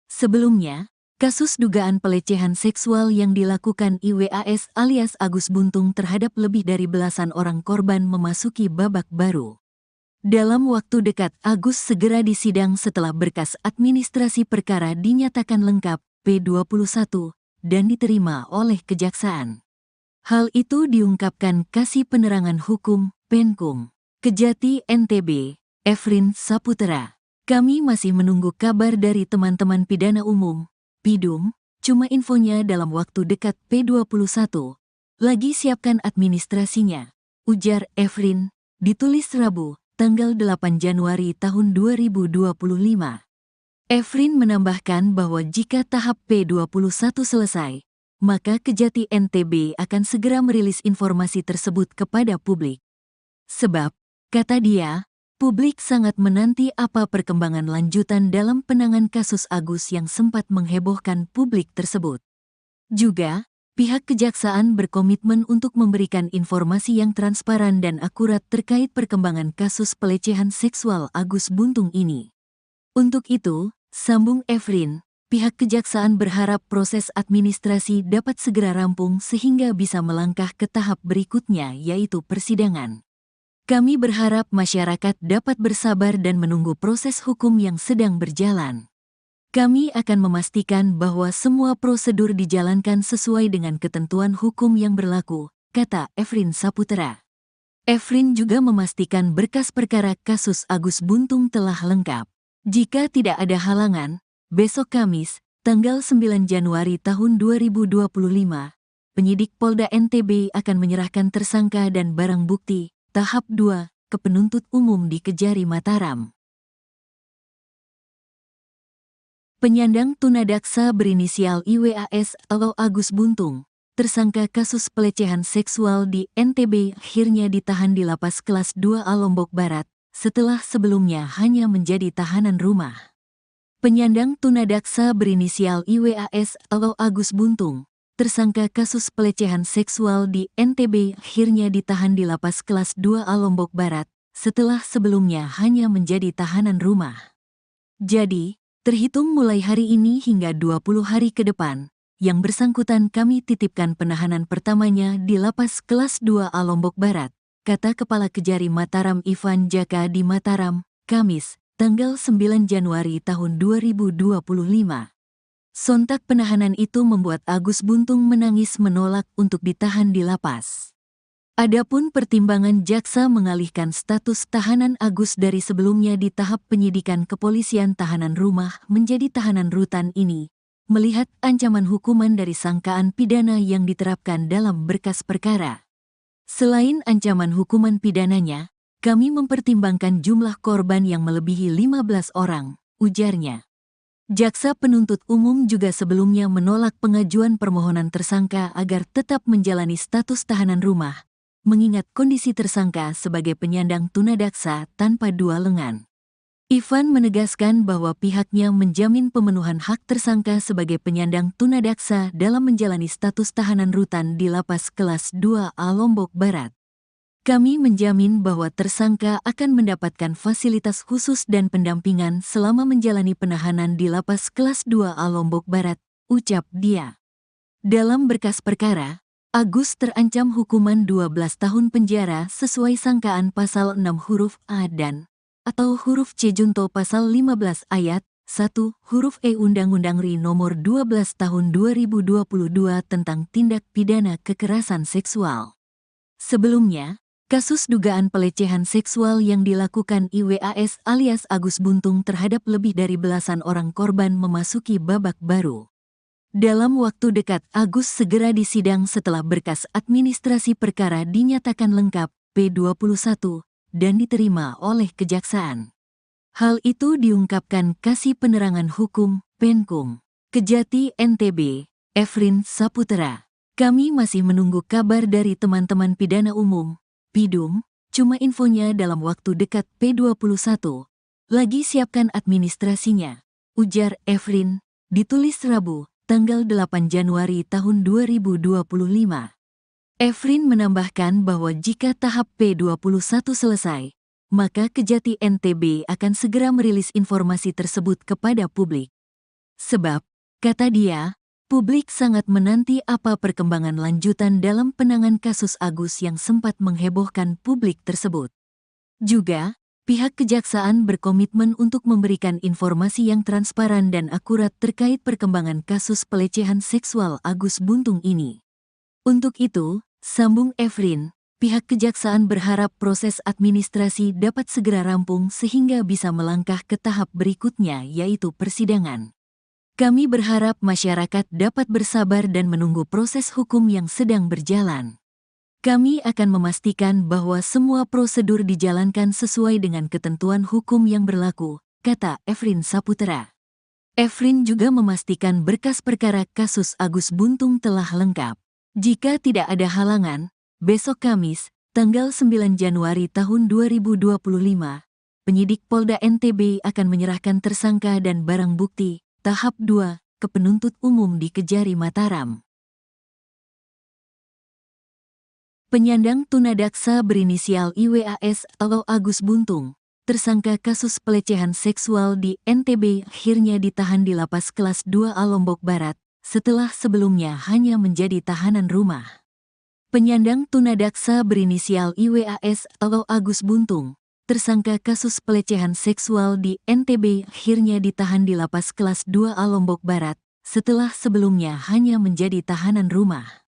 Sebelumnya, kasus dugaan pelecehan seksual yang dilakukan IWAS alias Agus Buntung terhadap lebih dari belasan orang korban memasuki babak baru. Dalam waktu dekat Agus segera disidang setelah berkas administrasi perkara dinyatakan lengkap P21 dan diterima oleh kejaksaan. Hal itu diungkapkan Kasih Penerangan Hukum, Penkum, Kejati NTB, Efrin Saputra. Kami masih menunggu kabar dari teman-teman pidana umum, Pidum, cuma infonya dalam waktu dekat P21. Lagi siapkan administrasinya, ujar Efrin, ditulis Rabu, tanggal 8 Januari tahun 2025. Efrin menambahkan bahwa jika tahap P21 selesai, maka Kejati NTB akan segera merilis informasi tersebut kepada publik. Sebab, kata dia, publik sangat menanti apa perkembangan lanjutan dalam penanganan kasus Agus yang sempat menghebohkan publik tersebut. Juga, pihak kejaksaan berkomitmen untuk memberikan informasi yang transparan dan akurat terkait perkembangan kasus pelecehan seksual Agus Buntung ini. Untuk itu, sambung Efrin, pihak kejaksaan berharap proses administrasi dapat segera rampung sehingga bisa melangkah ke tahap berikutnya yaitu persidangan. Kami berharap masyarakat dapat bersabar dan menunggu proses hukum yang sedang berjalan. Kami akan memastikan bahwa semua prosedur dijalankan sesuai dengan ketentuan hukum yang berlaku, kata Efrin Saputra. Efrin juga memastikan berkas perkara kasus Agus Buntung telah lengkap. Jika tidak ada halangan, besok Kamis, tanggal 9 Januari tahun 2025, penyidik Polda NTB akan menyerahkan tersangka dan barang bukti tahap 2 ke penuntut umum di Kejari Mataram. Penyandang tunadaksa berinisial IWAS atau Agus Buntung, tersangka kasus pelecehan seksual di NTB akhirnya ditahan di Lapas Kelas 2A Lombok Barat, setelah sebelumnya hanya menjadi tahanan rumah. Penyandang tunadaksa berinisial IWAS atau Agus Buntung, tersangka kasus pelecehan seksual di NTB akhirnya ditahan di Lapas Kelas 2A Lombok Barat, setelah sebelumnya hanya menjadi tahanan rumah. Jadi, terhitung mulai hari ini hingga 20 hari ke depan, yang bersangkutan kami titipkan penahanan pertamanya di Lapas Kelas 2A Lombok Barat, kata Kepala Kejari Mataram Ivan Jaka di Mataram, Kamis, tanggal 9 Januari tahun 2025. Sontak penahanan itu membuat Agus Buntung menangis menolak untuk ditahan di lapas. Adapun pertimbangan jaksa mengalihkan status tahanan Agus dari sebelumnya di tahap penyidikan kepolisian tahanan rumah menjadi tahanan rutan ini, melihat ancaman hukuman dari sangkaan pidana yang diterapkan dalam berkas perkara. Selain ancaman hukuman pidananya, kami mempertimbangkan jumlah korban yang melebihi 15 orang, ujarnya. Jaksa penuntut umum juga sebelumnya menolak pengajuan permohonan tersangka agar tetap menjalani status tahanan rumah, mengingat kondisi tersangka sebagai penyandang tunadaksa tanpa dua lengan. Ivan menegaskan bahwa pihaknya menjamin pemenuhan hak tersangka sebagai penyandang tunadaksa dalam menjalani status tahanan rutan di Lapas Kelas 2A Lombok Barat. Kami menjamin bahwa tersangka akan mendapatkan fasilitas khusus dan pendampingan selama menjalani penahanan di Lapas Kelas 2A Lombok Barat, ucap dia. Dalam berkas perkara, Agus terancam hukuman 12 tahun penjara sesuai sangkaan pasal 6 huruf A dan atau huruf C junto pasal 15 ayat 1 huruf E Undang-Undang RI nomor 12 tahun 2022 tentang tindak pidana kekerasan seksual. Sebelumnya, kasus dugaan pelecehan seksual yang dilakukan IWAS alias Agus Buntung terhadap lebih dari belasan orang korban memasuki babak baru. Dalam waktu dekat Agus segera disidang setelah berkas administrasi perkara dinyatakan lengkap P21 dan diterima oleh Kejaksaan. Hal itu diungkapkan Kasih Penerangan Hukum Penkum Kejati NTB, Efrin Saputra. Kami masih menunggu kabar dari teman-teman pidana umum, Pidum, cuma infonya dalam waktu dekat P21. Lagi siapkan administrasinya, ujar Efrin, ditulis Rabu, tanggal 8 Januari tahun 2025. Efrin menambahkan bahwa jika tahap P21 selesai, maka Kejati NTB akan segera merilis informasi tersebut kepada publik. Sebab, kata dia, publik sangat menanti apa perkembangan lanjutan dalam penanganan kasus Agus yang sempat menghebohkan publik tersebut. Juga, pihak Kejaksaan berkomitmen untuk memberikan informasi yang transparan dan akurat terkait perkembangan kasus pelecehan seksual Agus Buntung ini. Untuk itu, sambung Efrin, pihak Kejaksaan berharap proses administrasi dapat segera rampung sehingga bisa melangkah ke tahap berikutnya yaitu persidangan. Kami berharap masyarakat dapat bersabar dan menunggu proses hukum yang sedang berjalan. Kami akan memastikan bahwa semua prosedur dijalankan sesuai dengan ketentuan hukum yang berlaku, kata Efrin Saputra. Efrin juga memastikan berkas perkara kasus Agus Buntung telah lengkap. Jika tidak ada halangan, besok Kamis, tanggal 9 Januari tahun 2025, penyidik Polda NTB akan menyerahkan tersangka dan barang bukti, tahap 2, ke penuntut umum di Kejari Mataram. Penyandang tunadaksa berinisial IWAS atau Agus Buntung, tersangka kasus pelecehan seksual di NTB akhirnya ditahan di Lapas Kelas 2A Lombok Barat, setelah sebelumnya hanya menjadi tahanan rumah. Penyandang tunadaksa berinisial IWAS atau Agus Buntung, tersangka kasus pelecehan seksual di NTB akhirnya ditahan di Lapas Kelas 2A Lombok Barat, setelah sebelumnya hanya menjadi tahanan rumah.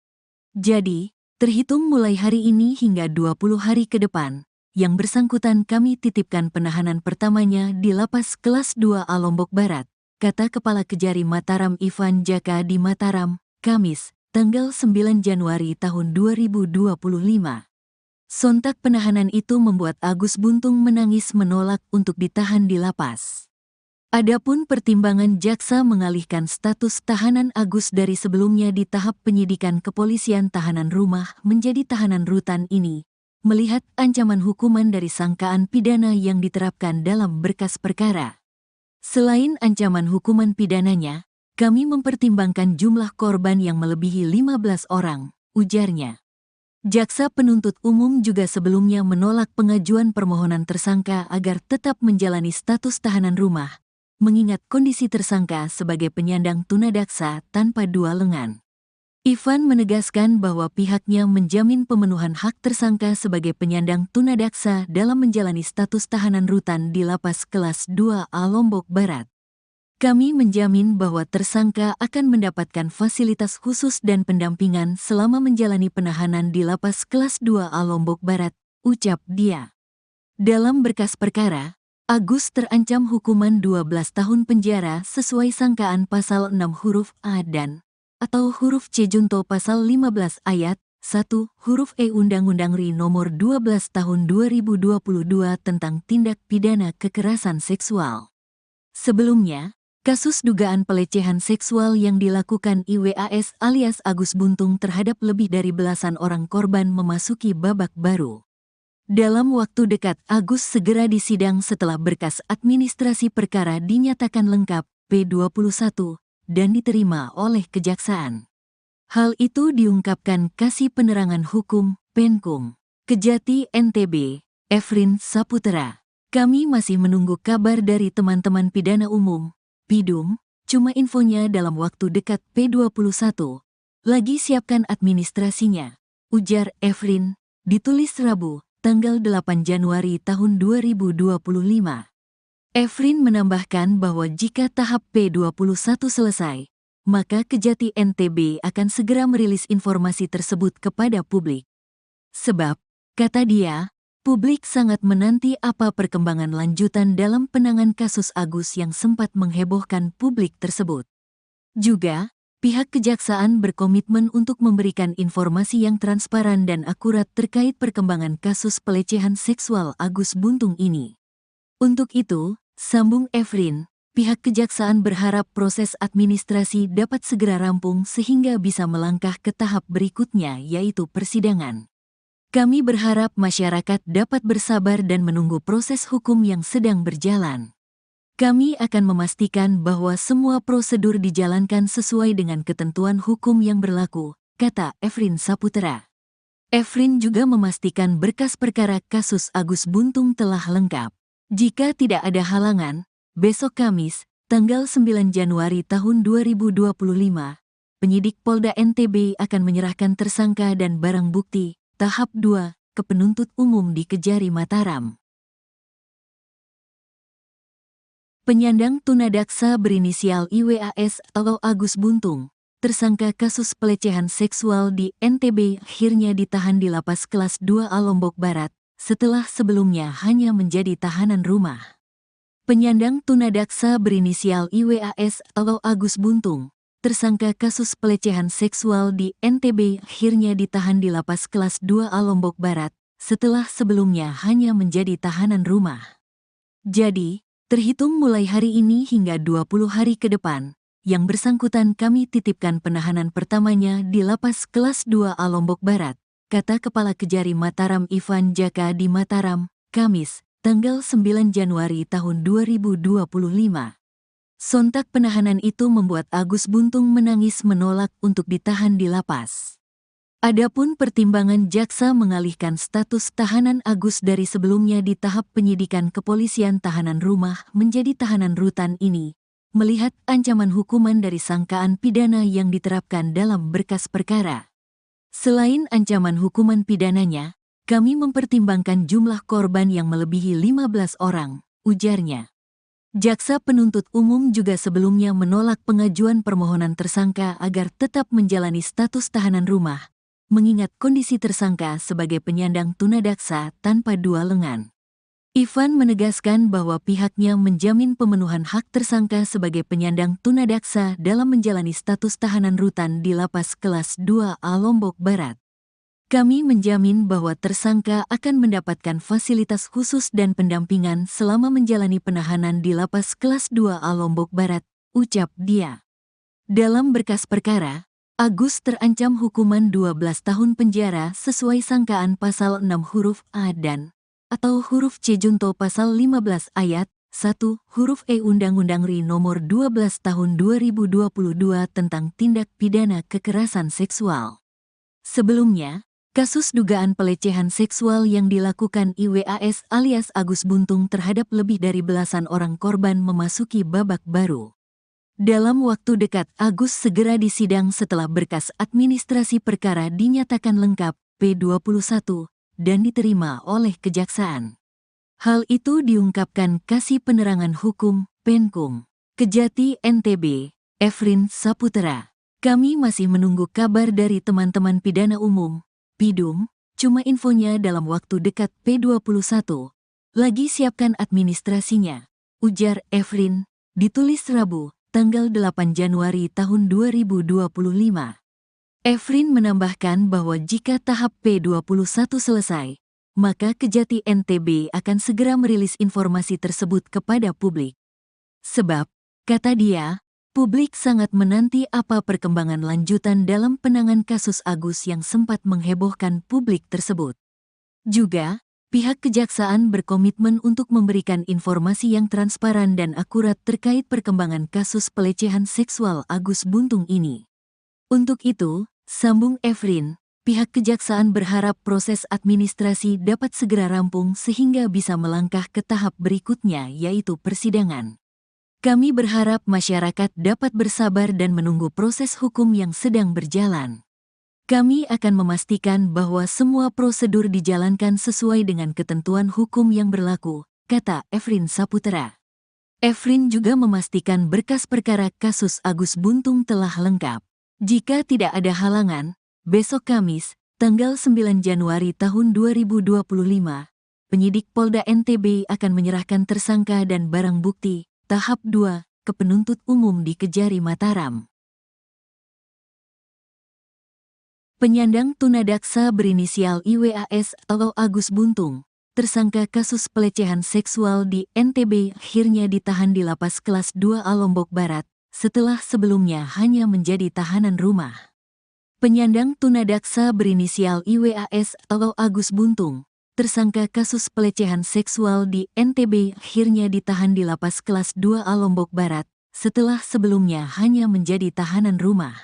Jadi, terhitung mulai hari ini hingga 20 hari ke depan, yang bersangkutan kami titipkan penahanan pertamanya di Lapas Kelas 2A Lombok Barat, kata Kepala Kejari Mataram Ivan Jaka di Mataram, Kamis, tanggal 9 Januari tahun 2025. Sontak penahanan itu membuat Agus Buntung menangis menolak untuk ditahan di lapas. Adapun pertimbangan jaksa mengalihkan status tahanan Agus dari sebelumnya di tahap penyidikan kepolisian tahanan rumah menjadi tahanan rutan ini, melihat ancaman hukuman dari sangkaan pidana yang diterapkan dalam berkas perkara. Selain ancaman hukuman pidananya, kami mempertimbangkan jumlah korban yang melebihi 15 orang, ujarnya. Jaksa penuntut umum juga sebelumnya menolak pengajuan permohonan tersangka agar tetap menjalani status tahanan rumah, mengingat kondisi tersangka sebagai penyandang tunadaksa tanpa dua lengan. Ivan menegaskan bahwa pihaknya menjamin pemenuhan hak tersangka sebagai penyandang tunadaksa dalam menjalani status tahanan rutan di Lapas Kelas 2A Lombok Barat. Kami menjamin bahwa tersangka akan mendapatkan fasilitas khusus dan pendampingan selama menjalani penahanan di Lapas Kelas 2A Lombok Barat, ucap dia. Dalam berkas perkara, Agus terancam hukuman 12 tahun penjara sesuai sangkaan pasal 6 huruf A dan atau huruf C junto pasal 15 ayat 1 huruf E Undang-Undang RI nomor 12 tahun 2022 tentang tindak pidana kekerasan seksual. Sebelumnya, kasus dugaan pelecehan seksual yang dilakukan IWAS alias Agus Buntung terhadap lebih dari belasan orang korban memasuki babak baru. Dalam waktu dekat, Agus segera disidang setelah berkas administrasi perkara dinyatakan lengkap P21 dan diterima oleh Kejaksaan. Hal itu diungkapkan Kasih Penerangan Hukum Penkum Kejati NTB, Efrin Saputra. Kami masih menunggu kabar dari teman-teman pidana umum, Pidum, cuma infonya dalam waktu dekat P21. Lagi siapkan administrasinya, ujar Efrin, ditulis Rabu, tanggal 8 Januari tahun 2025. Efrin menambahkan bahwa jika tahap P21 selesai, maka Kejati NTB akan segera merilis informasi tersebut kepada publik. Sebab, kata dia, publik sangat menanti apa perkembangan lanjutan dalam penanganan kasus Agus yang sempat menghebohkan publik tersebut. Juga, pihak Kejaksaan berkomitmen untuk memberikan informasi yang transparan dan akurat terkait perkembangan kasus pelecehan seksual Agus Buntung ini. Untuk itu, sambung Efrin, pihak Kejaksaan berharap proses administrasi dapat segera rampung sehingga bisa melangkah ke tahap berikutnya yaitu persidangan. Kami berharap masyarakat dapat bersabar dan menunggu proses hukum yang sedang berjalan. Kami akan memastikan bahwa semua prosedur dijalankan sesuai dengan ketentuan hukum yang berlaku, kata Efrin Saputra. Efrin juga memastikan berkas perkara kasus Agus Buntung telah lengkap. Jika tidak ada halangan, besok Kamis, tanggal 9 Januari tahun 2025, penyidik Polda NTB akan menyerahkan tersangka dan barang bukti, tahap 2, ke penuntut umum di Kejari Mataram. Penyandang tunadaksa berinisial IWAS atau Agus Buntung, tersangka kasus pelecehan seksual di NTB akhirnya ditahan di Lapas Kelas 2A Lombok Barat, setelah sebelumnya hanya menjadi tahanan rumah. Penyandang tunadaksa berinisial IWAS atau Agus Buntung, tersangka kasus pelecehan seksual di NTB akhirnya ditahan di Lapas Kelas 2A Lombok Barat, setelah sebelumnya hanya menjadi tahanan rumah. Jadi, terhitung mulai hari ini hingga 20 hari ke depan, yang bersangkutan kami titipkan penahanan pertamanya di Lapas Kelas 2A Lombok Barat, kata Kepala Kejari Mataram Ivan Jaka di Mataram, Kamis, tanggal 9 Januari tahun 2025. Sontak penahanan itu membuat Agus Buntung menangis menolak untuk ditahan di lapas. Adapun pertimbangan jaksa mengalihkan status tahanan Agus dari sebelumnya di tahap penyidikan kepolisian tahanan rumah menjadi tahanan rutan ini, melihat ancaman hukuman dari sangkaan pidana yang diterapkan dalam berkas perkara. Selain ancaman hukuman pidananya, kami mempertimbangkan jumlah korban yang melebihi 15 orang, ujarnya. Jaksa penuntut umum juga sebelumnya menolak pengajuan permohonan tersangka agar tetap menjalani status tahanan rumah, mengingat kondisi tersangka sebagai penyandang tunadaksa tanpa dua lengan. Ivan menegaskan bahwa pihaknya menjamin pemenuhan hak tersangka sebagai penyandang tunadaksa dalam menjalani status tahanan rutan di Lapas Kelas 2A Lombok Barat. Kami menjamin bahwa tersangka akan mendapatkan fasilitas khusus dan pendampingan selama menjalani penahanan di Lapas Kelas 2A Lombok Barat, ucap dia. Dalam berkas perkara, Agus terancam hukuman 12 tahun penjara sesuai sangkaan pasal 6 huruf A dan atau huruf C junto pasal 15 ayat 1 huruf E Undang-Undang RI nomor 12 tahun 2022 tentang tindak pidana kekerasan seksual. Sebelumnya, kasus dugaan pelecehan seksual yang dilakukan IWAS alias Agus Buntung terhadap lebih dari belasan orang korban memasuki babak baru. Dalam waktu dekat, Agus segera disidang setelah berkas administrasi perkara dinyatakan lengkap P21 dan diterima oleh Kejaksaan. Hal itu diungkapkan Kasih Penerangan Hukum, Penkum, Kejati NTB, Efrin Saputra. Kami masih menunggu kabar dari teman-teman pidana umum, Pidum, cuma infonya dalam waktu dekat P21. Lagi siapkan administrasinya, ujar Efrin, ditulis Rabu, tanggal 8 Januari tahun 2025. Efrin menambahkan bahwa jika tahap P21 selesai, maka Kejati NTB akan segera merilis informasi tersebut kepada publik. Sebab, kata dia, publik sangat menanti apa perkembangan lanjutan dalam penanganan kasus Agus yang sempat menghebohkan publik tersebut. Juga, pihak Kejaksaan berkomitmen untuk memberikan informasi yang transparan dan akurat terkait perkembangan kasus pelecehan seksual Agus Buntung ini. Untuk itu, sambung Efrin, pihak Kejaksaan berharap proses administrasi dapat segera rampung sehingga bisa melangkah ke tahap berikutnya yaitu persidangan. Kami berharap masyarakat dapat bersabar dan menunggu proses hukum yang sedang berjalan. Kami akan memastikan bahwa semua prosedur dijalankan sesuai dengan ketentuan hukum yang berlaku, kata Efrin Saputra. Efrin juga memastikan berkas perkara kasus Agus Buntung telah lengkap. Jika tidak ada halangan, besok Kamis, tanggal 9 Januari tahun 2025, penyidik Polda NTB akan menyerahkan tersangka dan barang bukti tahap 2 ke penuntut umum di Kejari Mataram. Penyandang tunadaksa berinisial IWAS atau Agus Buntung, tersangka kasus pelecehan seksual di NTB akhirnya ditahan di Lapas Kelas 2A Lombok Barat, setelah sebelumnya hanya menjadi tahanan rumah. Penyandang tunadaksa berinisial IWAS atau Agus Buntung, tersangka kasus pelecehan seksual di NTB akhirnya ditahan di Lapas Kelas 2A Lombok Barat, setelah sebelumnya hanya menjadi tahanan rumah.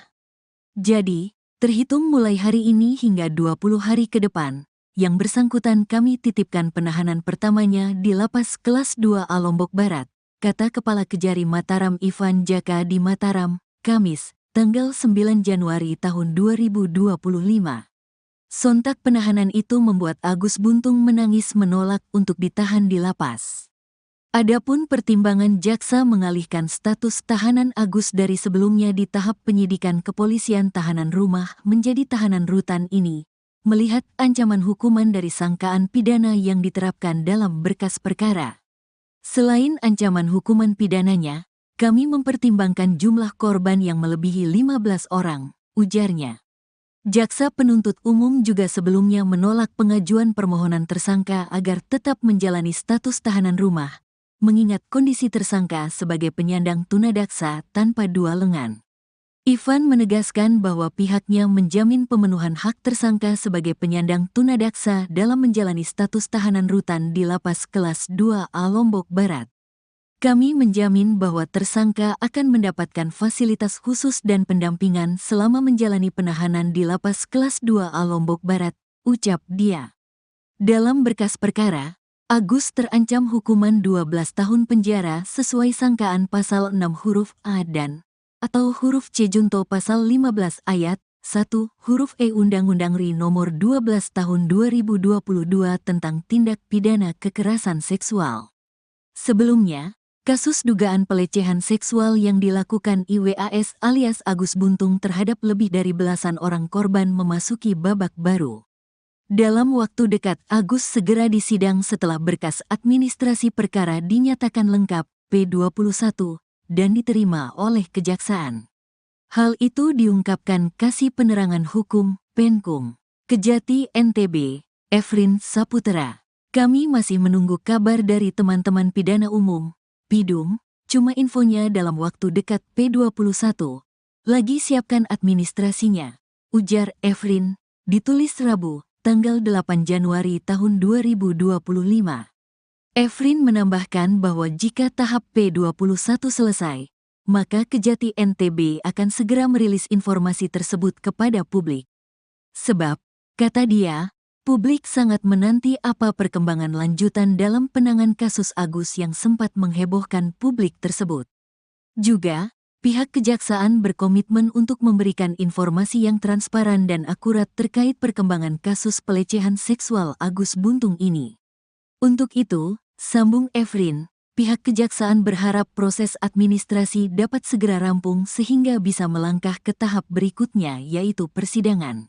Jadi, terhitung mulai hari ini hingga 20 hari ke depan, yang bersangkutan kami titipkan penahanan pertamanya di Lapas Kelas 2A Lombok Barat, kata Kepala Kejari Mataram Ivan Jaka di Mataram, Kamis, tanggal 9 Januari tahun 2025. Sontak penahanan itu membuat Agus Buntung menangis menolak untuk ditahan di lapas. Adapun pertimbangan jaksa mengalihkan status tahanan Agus dari sebelumnya di tahap penyidikan kepolisian tahanan rumah menjadi tahanan rutan ini, melihat ancaman hukuman dari sangkaan pidana yang diterapkan dalam berkas perkara. Selain ancaman hukuman pidananya, kami mempertimbangkan jumlah korban yang melebihi 15 orang, ujarnya. Jaksa penuntut umum juga sebelumnya menolak pengajuan permohonan tersangka agar tetap menjalani status tahanan rumah, mengingat kondisi tersangka sebagai penyandang tunadaksa tanpa dua lengan. Ivan menegaskan bahwa pihaknya menjamin pemenuhan hak tersangka sebagai penyandang tunadaksa dalam menjalani status tahanan rutan di Lapas Kelas 2A Lombok Barat. Kami menjamin bahwa tersangka akan mendapatkan fasilitas khusus dan pendampingan selama menjalani penahanan di Lapas Kelas 2A Lombok Barat, ucap dia. Dalam berkas perkara, Agus terancam hukuman 12 tahun penjara sesuai sangkaan pasal 6 huruf A dan atau huruf C junto pasal 15 ayat 1 huruf E Undang-Undang RI nomor 12 tahun 2022 tentang tindak pidana kekerasan seksual. Sebelumnya, kasus dugaan pelecehan seksual yang dilakukan IWAS alias Agus Buntung terhadap lebih dari belasan orang korban memasuki babak baru. Dalam waktu dekat, Agus segera disidang setelah berkas administrasi perkara dinyatakan lengkap P21 dan diterima oleh Kejaksaan. Hal itu diungkapkan Kasih Penerangan Hukum, Penkum, Kejati NTB, Efrin Saputra. Kami masih menunggu kabar dari teman-teman pidana umum, Pidum, cuma infonya dalam waktu dekat P21. Lagi siapkan administrasinya, ujar Efrin, ditulis Rabu, tanggal 8 Januari tahun 2025. Efrin menambahkan bahwa jika tahap P21 selesai, maka Kejati NTB akan segera merilis informasi tersebut kepada publik. Sebab, kata dia, publik sangat menanti apa perkembangan lanjutan dalam penanganan kasus Agus yang sempat menghebohkan publik tersebut. Juga, pihak kejaksaan berkomitmen untuk memberikan informasi yang transparan dan akurat terkait perkembangan kasus pelecehan seksual Agus Buntung ini. Untuk itu, sambung Efrin, pihak kejaksaan berharap proses administrasi dapat segera rampung sehingga bisa melangkah ke tahap berikutnya yaitu persidangan.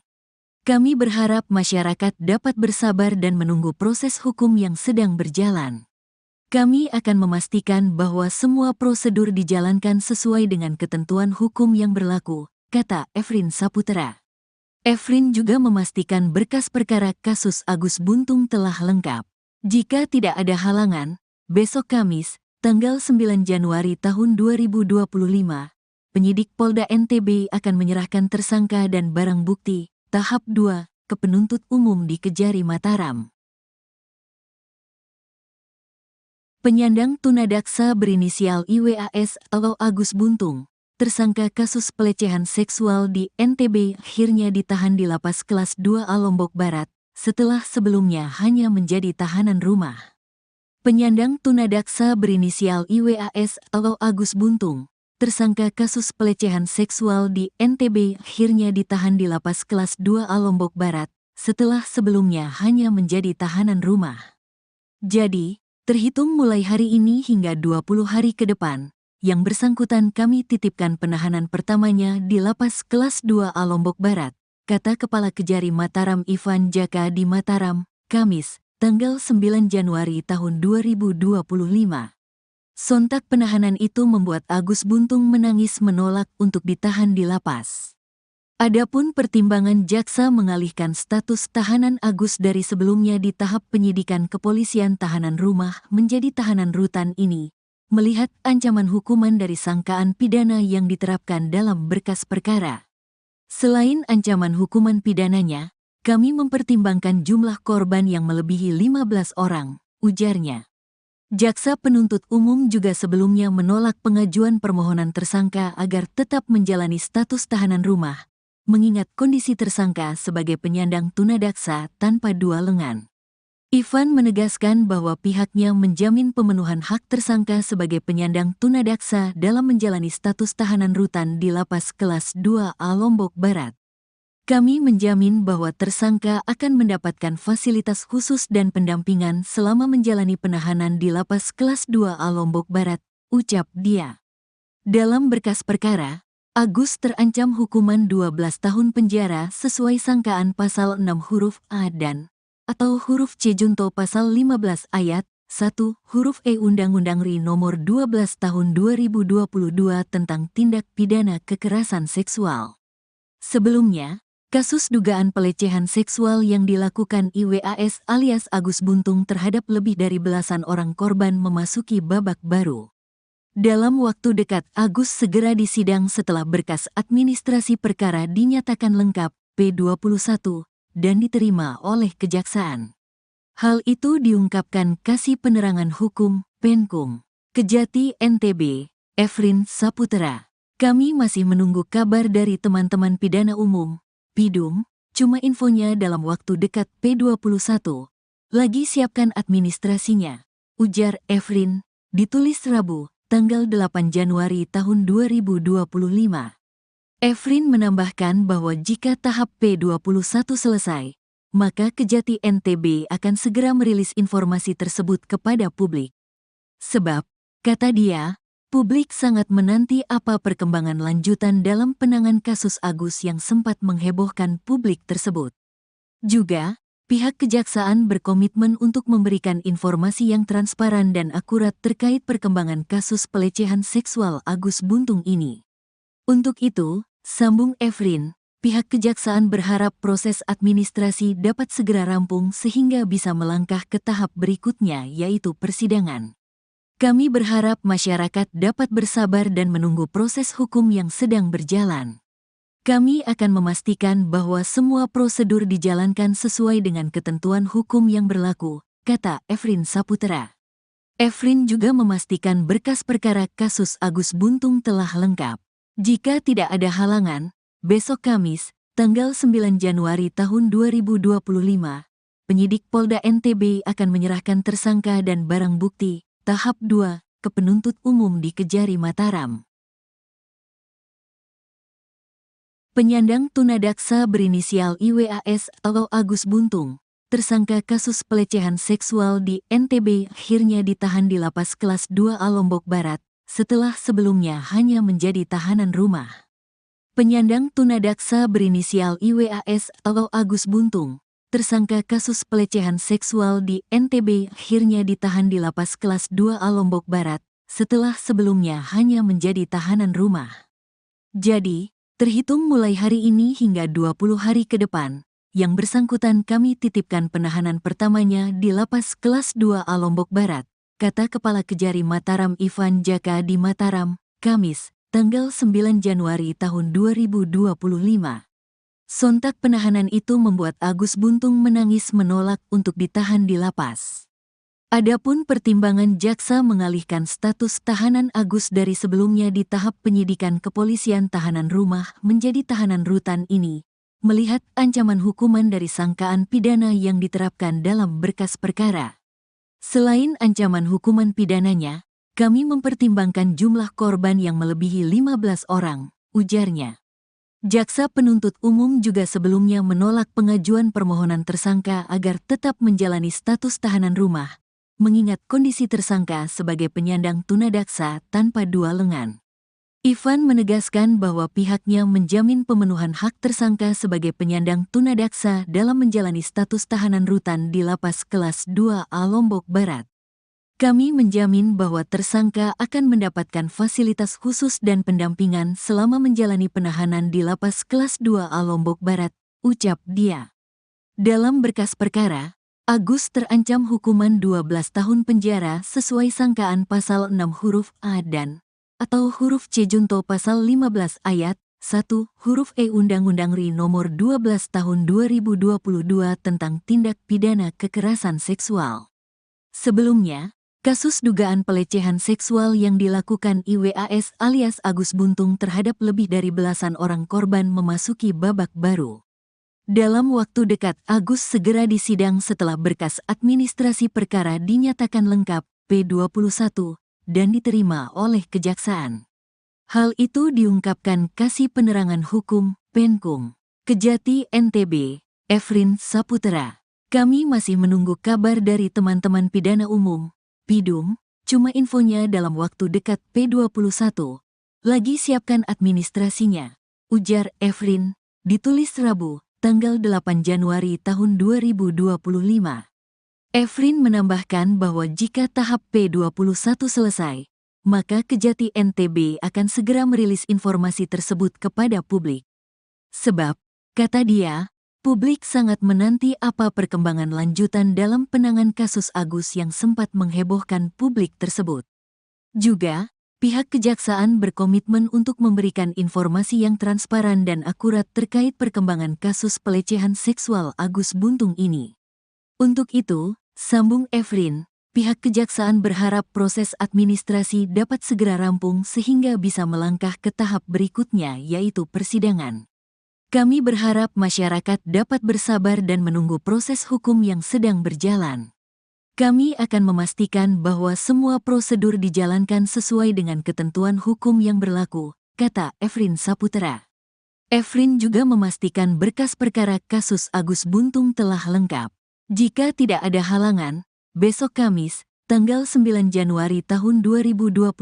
Kami berharap masyarakat dapat bersabar dan menunggu proses hukum yang sedang berjalan. Kami akan memastikan bahwa semua prosedur dijalankan sesuai dengan ketentuan hukum yang berlaku, kata Efrin Saputra. Efrin juga memastikan berkas perkara kasus Agus Buntung telah lengkap. Jika tidak ada halangan, besok Kamis, tanggal 9 Januari tahun 2025, penyidik Polda NTB akan menyerahkan tersangka dan barang bukti tahap 2 ke penuntut umum di Kejari Mataram. Penyandang tunadaksa berinisial IWAS atau Agus Buntung, tersangka kasus pelecehan seksual di NTB akhirnya ditahan di Lapas Kelas 2A Lombok Barat, setelah sebelumnya hanya menjadi tahanan rumah. Penyandang tunadaksa berinisial IWAS atau Agus Buntung, tersangka kasus pelecehan seksual di NTB akhirnya ditahan di Lapas Kelas 2A Lombok Barat, setelah sebelumnya hanya menjadi tahanan rumah. Jadi, terhitung mulai hari ini hingga 20 hari ke depan, yang bersangkutan kami titipkan penahanan pertamanya di Lapas Kelas 2A Lombok Barat, kata Kepala Kejari Mataram Ivan Jaka di Mataram, Kamis, tanggal 9 Januari tahun 2025. Sontak penahanan itu membuat Agus Buntung menangis menolak untuk ditahan di lapas. Adapun pertimbangan jaksa mengalihkan status tahanan Agus dari sebelumnya di tahap penyidikan kepolisian tahanan rumah menjadi tahanan rutan ini, melihat ancaman hukuman dari sangkaan pidana yang diterapkan dalam berkas perkara. Selain ancaman hukuman pidananya, kami mempertimbangkan jumlah korban yang melebihi 15 orang, ujarnya. Jaksa penuntut umum juga sebelumnya menolak pengajuan permohonan tersangka agar tetap menjalani status tahanan rumah, mengingat kondisi tersangka sebagai penyandang tunadaksa tanpa dua lengan. Ivan menegaskan bahwa pihaknya menjamin pemenuhan hak tersangka sebagai penyandang tunadaksa dalam menjalani status tahanan rutan di Lapas Kelas 2A Lombok Barat. Kami menjamin bahwa tersangka akan mendapatkan fasilitas khusus dan pendampingan selama menjalani penahanan di Lapas Kelas 2A Lombok Barat, ucap dia. Dalam berkas perkara, Agus terancam hukuman 12 tahun penjara sesuai sangkaan pasal 6 huruf A dan atau huruf C junto pasal 15 ayat 1 huruf E Undang-Undang RI nomor 12 tahun 2022 tentang tindak pidana kekerasan seksual. Sebelumnya, kasus dugaan pelecehan seksual yang dilakukan IWAS alias Agus Buntung terhadap lebih dari belasan orang korban memasuki babak baru. Dalam waktu dekat Agus segera disidang setelah berkas administrasi perkara dinyatakan lengkap P21 dan diterima oleh kejaksaan. Hal itu diungkapkan Kasih Penerangan Hukum, Penkum, Kejati NTB, Efrin Saputra. Kami masih menunggu kabar dari teman-teman pidana umum, Pidum, cuma infonya dalam waktu dekat P21. Lagi siapkan administrasinya, ujar Efrin, ditulis Rabu, tanggal 8 Januari tahun 2025. Efrin menambahkan bahwa jika tahap P21 selesai, maka Kejati NTB akan segera merilis informasi tersebut kepada publik. Sebab, kata dia, publik sangat menanti apa perkembangan lanjutan dalam penanganan kasus Agus yang sempat menghebohkan publik tersebut. Juga, pihak kejaksaan berkomitmen untuk memberikan informasi yang transparan dan akurat terkait perkembangan kasus pelecehan seksual Agus Buntung ini. Untuk itu, sambung Efrin, pihak kejaksaan berharap proses administrasi dapat segera rampung sehingga bisa melangkah ke tahap berikutnya, yaitu persidangan. Kami berharap masyarakat dapat bersabar dan menunggu proses hukum yang sedang berjalan. Kami akan memastikan bahwa semua prosedur dijalankan sesuai dengan ketentuan hukum yang berlaku, kata Efrin Saputra. Efrin juga memastikan berkas perkara kasus Agus Buntung telah lengkap. Jika tidak ada halangan, besok Kamis, tanggal 9 Januari tahun 2025, penyidik Polda NTB akan menyerahkan tersangka dan barang bukti, tahap 2, ke penuntut umum di Kejari Mataram. Penyandang tunadaksa berinisial IWAS atau Agus Buntung, tersangka kasus pelecehan seksual di NTB, akhirnya ditahan di Lapas Kelas 2A Lombok Barat, setelah sebelumnya hanya menjadi tahanan rumah. Penyandang tunadaksa berinisial IWAS atau Agus Buntung, tersangka kasus pelecehan seksual di NTB, akhirnya ditahan di Lapas Kelas 2A Lombok Barat, setelah sebelumnya hanya menjadi tahanan rumah. Jadi, terhitung mulai hari ini hingga 20 hari ke depan, yang bersangkutan kami titipkan penahanan pertamanya di Lapas Kelas 2A Lombok Barat, kata Kepala Kejari Mataram Ivan Jaka di Mataram, Kamis, tanggal 9 Januari tahun 2025. Sontak penahanan itu membuat Agus Buntung menangis menolak untuk ditahan di lapas. Adapun pertimbangan jaksa mengalihkan status tahanan Agus dari sebelumnya di tahap penyidikan kepolisian tahanan rumah menjadi tahanan rutan ini, melihat ancaman hukuman dari sangkaan pidana yang diterapkan dalam berkas perkara. Selain ancaman hukuman pidananya, kami mempertimbangkan jumlah korban yang melebihi 15 orang, ujarnya. Jaksa penuntut umum juga sebelumnya menolak pengajuan permohonan tersangka agar tetap menjalani status tahanan rumah, mengingat kondisi tersangka sebagai penyandang tunadaksa tanpa dua lengan. Ivan menegaskan bahwa pihaknya menjamin pemenuhan hak tersangka sebagai penyandang tunadaksa dalam menjalani status tahanan rutan di Lapas Kelas 2A Lombok Barat. Kami menjamin bahwa tersangka akan mendapatkan fasilitas khusus dan pendampingan selama menjalani penahanan di Lapas Kelas 2A Lombok Barat, ucap dia. Dalam berkas perkara, Agus terancam hukuman 12 tahun penjara sesuai sangkaan pasal 6 huruf A dan atau huruf C junto pasal 15 ayat 1 huruf E Undang-Undang RI nomor 12 tahun 2022 tentang tindak pidana kekerasan seksual. Sebelumnya, kasus dugaan pelecehan seksual yang dilakukan IWAS alias Agus Buntung terhadap lebih dari belasan orang korban memasuki babak baru. Dalam waktu dekat, Agus segera disidang setelah berkas administrasi perkara dinyatakan lengkap P21 dan diterima oleh kejaksaan. Hal itu diungkapkan Kasih Penerangan Hukum Penkum Kejati NTB, Efrin Saputra. Kami masih menunggu kabar dari teman-teman pidana umum, Pidum, cuma infonya dalam waktu dekat P21. Lagi siapkan administrasinya, ujar Efrin, ditulis Rabu, tanggal 8 Januari tahun 2025. Efrin menambahkan bahwa jika tahap P21 selesai, maka Kejati NTB akan segera merilis informasi tersebut kepada publik. Sebab, kata dia, publik sangat menanti apa perkembangan lanjutan dalam penanganan kasus Agus yang sempat menghebohkan publik tersebut. Juga, pihak kejaksaan berkomitmen untuk memberikan informasi yang transparan dan akurat terkait perkembangan kasus pelecehan seksual Agus Buntung ini. Untuk itu, sambung Efrin, pihak kejaksaan berharap proses administrasi dapat segera rampung sehingga bisa melangkah ke tahap berikutnya, yaitu persidangan. Kami berharap masyarakat dapat bersabar dan menunggu proses hukum yang sedang berjalan. Kami akan memastikan bahwa semua prosedur dijalankan sesuai dengan ketentuan hukum yang berlaku, kata Efrin Saputra. Efrin juga memastikan berkas perkara kasus Agus Buntung telah lengkap. Jika tidak ada halangan, besok Kamis, tanggal 9 Januari tahun 2025,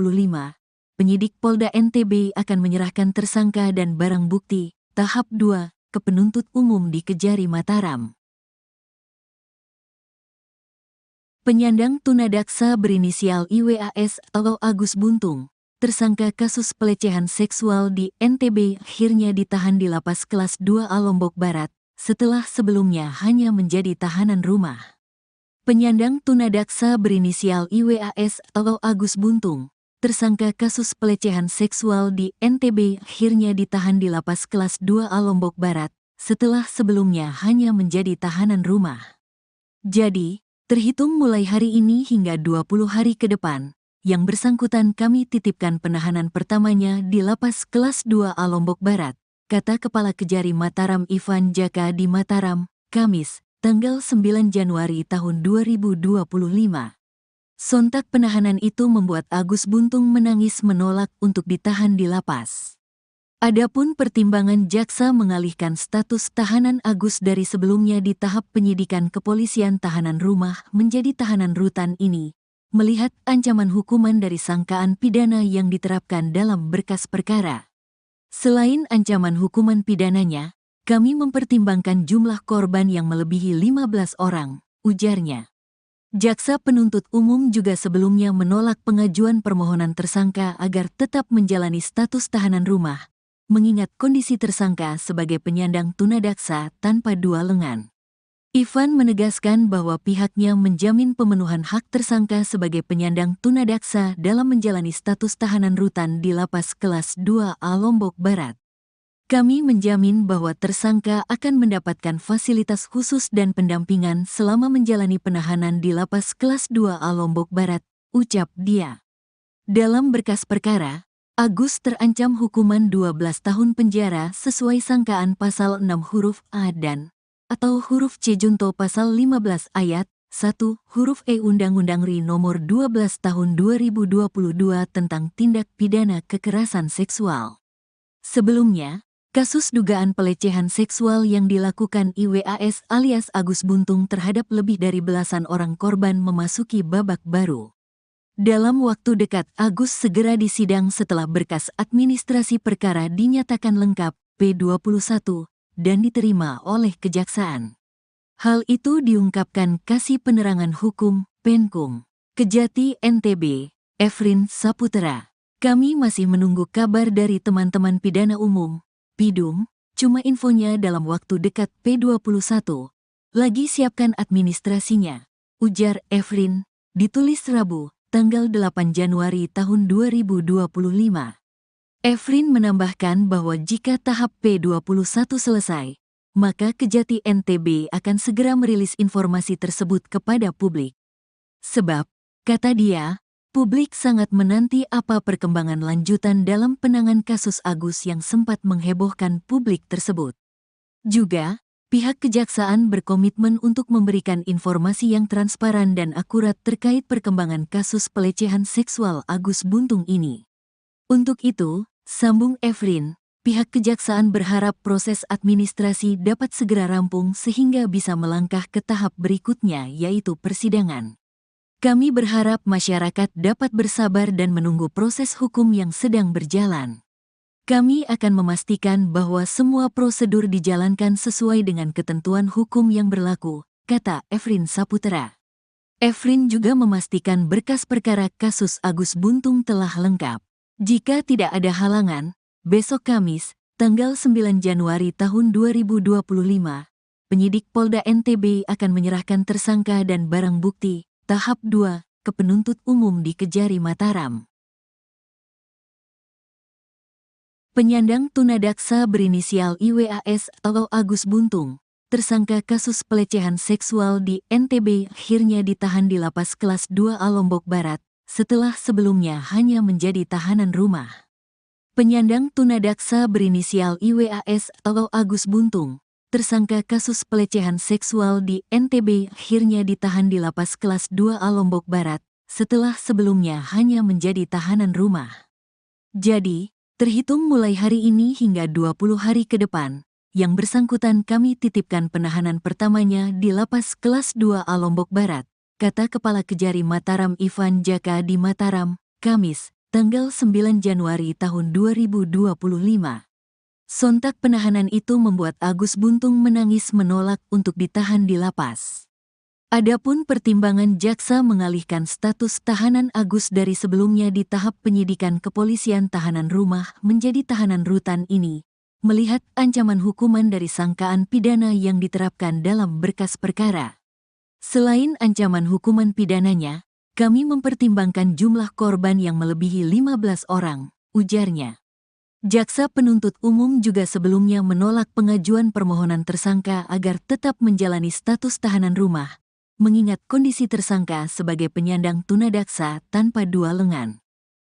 penyidik Polda NTB akan menyerahkan tersangka dan barang bukti, tahap 2, ke penuntut umum di Kejari Mataram. Penyandang tunadaksa berinisial IWAS atau Agus Buntung, tersangka kasus pelecehan seksual di NTB akhirnya ditahan di Lapas Kelas 2A Lombok Barat, setelah sebelumnya hanya menjadi tahanan rumah. Penyandang tunadaksa berinisial IWAS atau Agus Buntung, tersangka kasus pelecehan seksual di NTB akhirnya ditahan di Lapas Kelas 2A Lombok Barat, setelah sebelumnya hanya menjadi tahanan rumah. Jadi, terhitung mulai hari ini hingga 20 hari ke depan, yang bersangkutan kami titipkan penahanan pertamanya di Lapas Kelas 2A Lombok Barat, kata Kepala Kejari Mataram Ivan Jaka di Mataram, Kamis, tanggal 9 Januari tahun 2025. Sontak penahanan itu membuat Agus Buntung menangis menolak untuk ditahan di lapas. Adapun pertimbangan jaksa mengalihkan status tahanan Agus dari sebelumnya di tahap penyidikan kepolisian tahanan rumah menjadi tahanan rutan ini, melihat ancaman hukuman dari sangkaan pidana yang diterapkan dalam berkas perkara. Selain ancaman hukuman pidananya, kami mempertimbangkan jumlah korban yang melebihi 15 orang, ujarnya. Jaksa penuntut umum juga sebelumnya menolak pengajuan permohonan tersangka agar tetap menjalani status tahanan rumah, mengingat kondisi tersangka sebagai penyandang tunadaksa tanpa dua lengan. Ivan menegaskan bahwa pihaknya menjamin pemenuhan hak tersangka sebagai penyandang tunadaksa dalam menjalani status tahanan rutan di Lapas Kelas 2A Lombok Barat. Kami menjamin bahwa tersangka akan mendapatkan fasilitas khusus dan pendampingan selama menjalani penahanan di Lapas Kelas 2A Lombok Barat, ucap dia. Dalam berkas perkara, Agus terancam hukuman 12 tahun penjara sesuai sangkaan pasal 6 huruf A dan atau huruf C junto pasal 15 ayat 1 huruf E Undang-Undang RI nomor 12 tahun 2022 tentang tindak pidana kekerasan seksual. Sebelumnya, kasus dugaan pelecehan seksual yang dilakukan IWAS alias Agus Buntung terhadap lebih dari belasan orang korban memasuki babak baru. Dalam waktu dekat Agus segera disidang setelah berkas administrasi perkara dinyatakan lengkap P21 dan diterima oleh kejaksaan. Hal itu diungkapkan Kasih Penerangan Hukum, Penkum, Kejati NTB, Efrin Saputra. Kami masih menunggu kabar dari teman-teman pidana umum, Pidum, cuma infonya dalam waktu dekat P21. Lagi siapkan administrasinya, ujar Efrin, ditulis Rabu, tanggal 8 Januari tahun 2025. Efrin menambahkan bahwa jika tahap P21 selesai, maka Kejati NTB akan segera merilis informasi tersebut kepada publik. Sebab, kata dia, publik sangat menanti apa perkembangan lanjutan dalam penanganan kasus Agus yang sempat menghebohkan publik tersebut. Juga, pihak kejaksaan berkomitmen untuk memberikan informasi yang transparan dan akurat terkait perkembangan kasus pelecehan seksual Agus Buntung ini. Untuk itu, sambung Efrin, pihak kejaksaan berharap proses administrasi dapat segera rampung sehingga bisa melangkah ke tahap berikutnya yaitu persidangan. Kami berharap masyarakat dapat bersabar dan menunggu proses hukum yang sedang berjalan. Kami akan memastikan bahwa semua prosedur dijalankan sesuai dengan ketentuan hukum yang berlaku, kata Efrin Saputra. Efrin juga memastikan berkas perkara kasus Agus Buntung telah lengkap. Jika tidak ada halangan, besok Kamis, tanggal 9 Januari tahun 2025, penyidik Polda NTB akan menyerahkan tersangka dan barang bukti, tahap 2, ke penuntut umum di Kejari Mataram. Penyandang tunadaksa berinisial IWAS atau Agus Buntung, tersangka kasus pelecehan seksual di NTB akhirnya ditahan di Lapas Kelas 2A Lombok Barat, setelah sebelumnya hanya menjadi tahanan rumah. Penyandang tunadaksa berinisial IWAS atau Agus Buntung, tersangka kasus pelecehan seksual di NTB akhirnya ditahan di Lapas Kelas 2A Lombok Barat, setelah sebelumnya hanya menjadi tahanan rumah. Jadi, terhitung mulai hari ini hingga 20 hari ke depan, yang bersangkutan kami titipkan penahanan pertamanya di Lapas Kelas 2A Lombok Barat, kata Kepala Kejari Mataram Ivan Jaka di Mataram, Kamis, tanggal 9 Januari tahun 2025. Sontak penahanan itu membuat Agus Buntung menangis menolak untuk ditahan di lapas. Adapun pertimbangan jaksa mengalihkan status tahanan Agus dari sebelumnya di tahap penyidikan kepolisian tahanan rumah menjadi tahanan rutan ini, melihat ancaman hukuman dari sangkaan pidana yang diterapkan dalam berkas perkara. Selain ancaman hukuman pidananya, kami mempertimbangkan jumlah korban yang melebihi 15 orang, ujarnya. Jaksa penuntut umum juga sebelumnya menolak pengajuan permohonan tersangka agar tetap menjalani status tahanan rumah, mengingat kondisi tersangka sebagai penyandang tunadaksa tanpa dua lengan.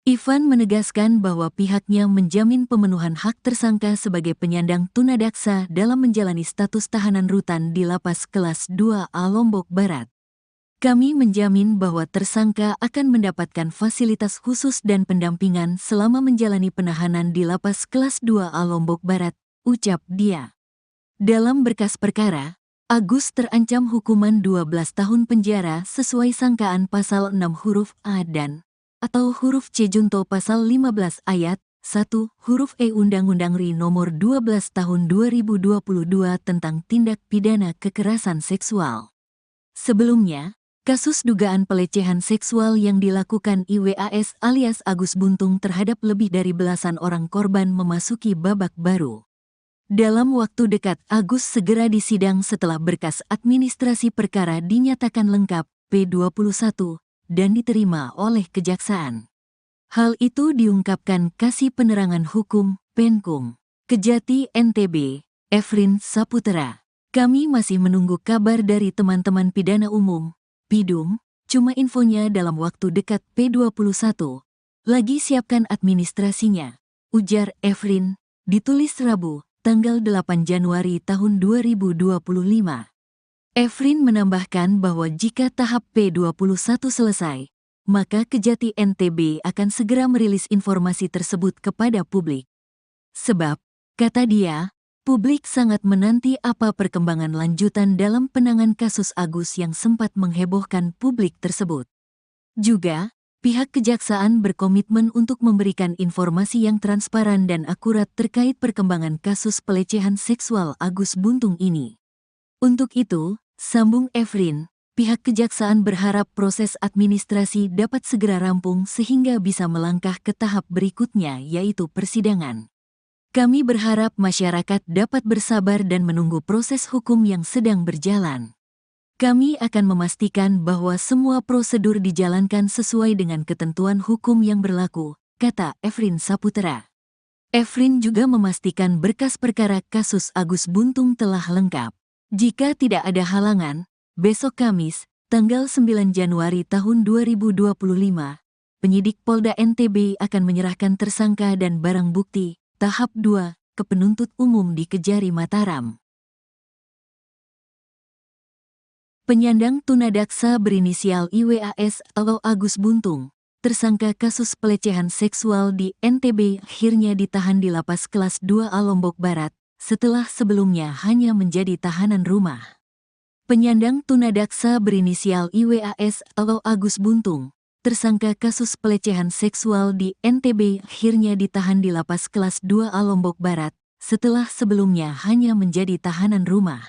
Ivan menegaskan bahwa pihaknya menjamin pemenuhan hak tersangka sebagai penyandang tunadaksa dalam menjalani status tahanan rutan di Lapas Kelas 2A Lombok Barat. Kami menjamin bahwa tersangka akan mendapatkan fasilitas khusus dan pendampingan selama menjalani penahanan di Lapas Kelas 2A Lombok Barat, ucap dia. Dalam berkas perkara, Agus terancam hukuman 12 tahun penjara sesuai sangkaan pasal 6 huruf A dan atau huruf C junto pasal 15 ayat 1 huruf E Undang-Undang RI nomor 12 tahun 2022 tentang tindak pidana kekerasan seksual. Sebelumnya, kasus dugaan pelecehan seksual yang dilakukan IWAS alias Agus Buntung terhadap lebih dari belasan orang korban memasuki babak baru. Dalam waktu dekat, Agus segera disidang setelah berkas administrasi perkara dinyatakan lengkap P21 dan diterima oleh Kejaksaan. Hal itu diungkapkan Kasih Penerangan Hukum, Penkum, Kejati NTB, Efrin Saputra. Kami masih menunggu kabar dari teman-teman pidana umum, Pidum, cuma infonya dalam waktu dekat P21. Lagi siapkan administrasinya, ujar Efrin, ditulis Rabu, tanggal 8 Januari tahun 2025. Efrin menambahkan bahwa jika tahap P21 selesai, maka Kejati NTB akan segera merilis informasi tersebut kepada publik. Sebab, kata dia, publik sangat menanti apa perkembangan lanjutan dalam penanganan kasus Agus yang sempat menghebohkan publik tersebut. Juga, pihak Kejaksaan berkomitmen untuk memberikan informasi yang transparan dan akurat terkait perkembangan kasus pelecehan seksual Agus Buntung ini. Untuk itu, sambung Efrin, pihak Kejaksaan berharap proses administrasi dapat segera rampung sehingga bisa melangkah ke tahap berikutnya yaitu persidangan. Kami berharap masyarakat dapat bersabar dan menunggu proses hukum yang sedang berjalan. Kami akan memastikan bahwa semua prosedur dijalankan sesuai dengan ketentuan hukum yang berlaku, kata Efrin Saputra. Efrin juga memastikan berkas perkara kasus Agus Buntung telah lengkap. Jika tidak ada halangan, besok Kamis, tanggal 9 Januari tahun 2025, penyidik Polda NTB akan menyerahkan tersangka dan barang bukti tahap 2 ke penuntut umum di Kejari Mataram. Penyandang tunadaksa berinisial IWAS atau Agus Buntung, tersangka kasus pelecehan seksual di NTB akhirnya ditahan di Lapas Kelas 2A Lombok Barat setelah sebelumnya hanya menjadi tahanan rumah. Penyandang tunadaksa berinisial IWAS atau Agus Buntung, tersangka kasus pelecehan seksual di NTB akhirnya ditahan di Lapas Kelas 2A Lombok Barat setelah sebelumnya hanya menjadi tahanan rumah.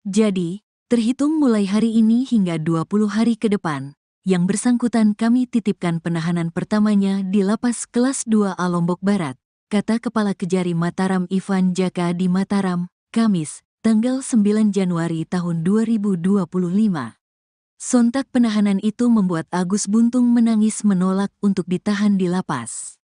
Jadi, terhitung mulai hari ini hingga 20 hari ke depan, yang bersangkutan kami titipkan penahanan pertamanya di Lapas Kelas 2A Lombok Barat, kata Kepala Kejari Mataram Ivan Jaka di Mataram, Kamis, tanggal 9 Januari tahun 2025. Sontak penahanan itu membuat Agus Buntung menangis menolak untuk ditahan di lapas.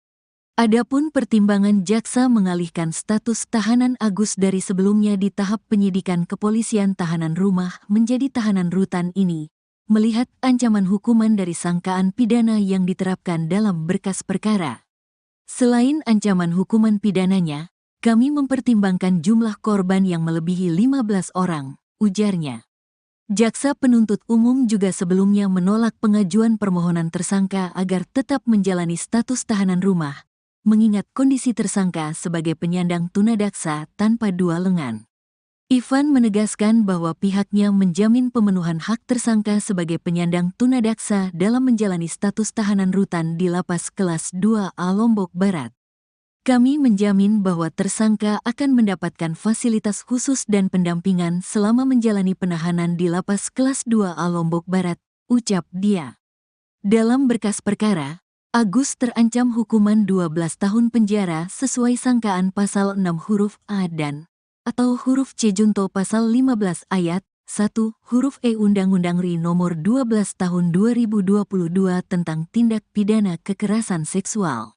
Adapun pertimbangan jaksa mengalihkan status tahanan Agus dari sebelumnya di tahap penyidikan kepolisian tahanan rumah menjadi tahanan rutan ini, melihat ancaman hukuman dari sangkaan pidana yang diterapkan dalam berkas perkara. Selain ancaman hukuman pidananya, kami mempertimbangkan jumlah korban yang melebihi 15 orang, ujarnya. Jaksa penuntut umum juga sebelumnya menolak pengajuan permohonan tersangka agar tetap menjalani status tahanan rumah, mengingat kondisi tersangka sebagai penyandang tunadaksa tanpa dua lengan. Ivan menegaskan bahwa pihaknya menjamin pemenuhan hak tersangka sebagai penyandang tunadaksa dalam menjalani status tahanan rutan di Lapas Kelas 2A Lombok Barat. Kami menjamin bahwa tersangka akan mendapatkan fasilitas khusus dan pendampingan selama menjalani penahanan di Lapas Kelas 2A Lombok Barat, ucap dia. Dalam berkas perkara, Agus terancam hukuman 12 tahun penjara sesuai sangkaan pasal 6 huruf A dan atau huruf C junto pasal 15 ayat 1 huruf E Undang-Undang RI nomor 12 tahun 2022 tentang tindak pidana kekerasan seksual.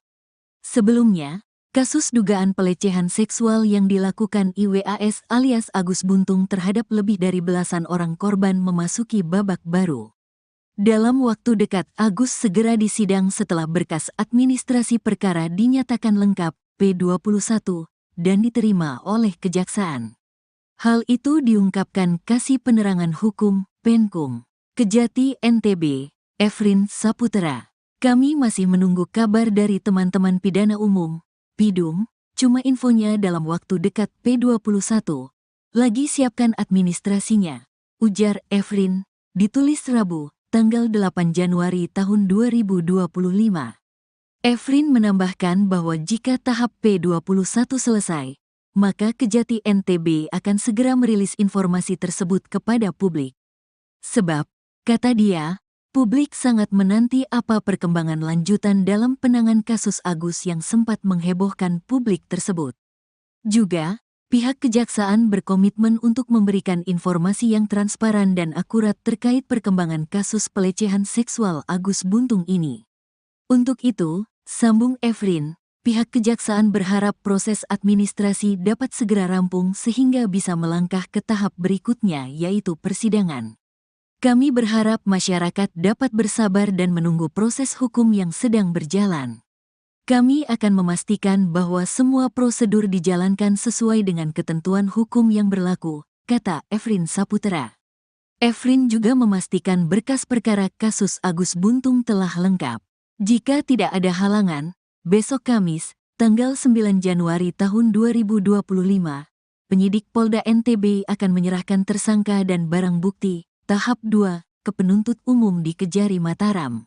Sebelumnya, kasus dugaan pelecehan seksual yang dilakukan IWAS alias Agus Buntung terhadap lebih dari belasan orang korban memasuki babak baru. Dalam waktu dekat, Agus segera disidang setelah berkas administrasi perkara dinyatakan lengkap P21 dan diterima oleh Kejaksaan. Hal itu diungkapkan Kasih Penerangan Hukum, Penkum, Kejati NTB, Efrin Saputra. Kami masih menunggu kabar dari teman-teman pidana umum, Pidum, cuma infonya dalam waktu dekat P21. Lagi siapkan administrasinya, ujar Efrin, ditulis Rabu, tanggal 8 Januari tahun 2025. Efrin menambahkan bahwa jika tahap P21 selesai, maka Kejati NTB akan segera merilis informasi tersebut kepada publik. Sebab, kata dia, publik sangat menanti apa perkembangan lanjutan dalam penanganan kasus Agus yang sempat menghebohkan publik tersebut. Juga, pihak Kejaksaan berkomitmen untuk memberikan informasi yang transparan dan akurat terkait perkembangan kasus pelecehan seksual Agus Buntung ini. Untuk itu, sambung Efrin, pihak Kejaksaan berharap proses administrasi dapat segera rampung sehingga bisa melangkah ke tahap berikutnya yaitu persidangan. Kami berharap masyarakat dapat bersabar dan menunggu proses hukum yang sedang berjalan. Kami akan memastikan bahwa semua prosedur dijalankan sesuai dengan ketentuan hukum yang berlaku, kata Efrin Saputra. Efrin juga memastikan berkas perkara kasus Agus Buntung telah lengkap. Jika tidak ada halangan, besok Kamis, tanggal 9 Januari tahun 2025, penyidik Polda NTB akan menyerahkan tersangka dan barang bukti tahap 2 ke penuntut umum di Kejari Mataram.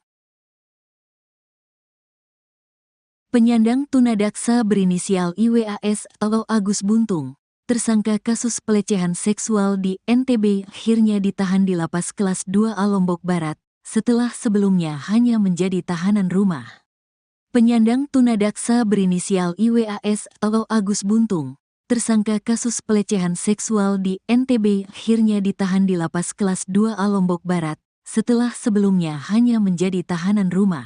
Penyandang tunadaksa berinisial IWAS atau Agus Buntung, tersangka kasus pelecehan seksual di NTB akhirnya ditahan di Lapas Kelas 2A Lombok Barat, setelah sebelumnya hanya menjadi tahanan rumah. Penyandang tunadaksa berinisial IWAS atau Agus Buntung, tersangka kasus pelecehan seksual di NTB akhirnya ditahan di Lapas Kelas 2A Lombok Barat, setelah sebelumnya hanya menjadi tahanan rumah.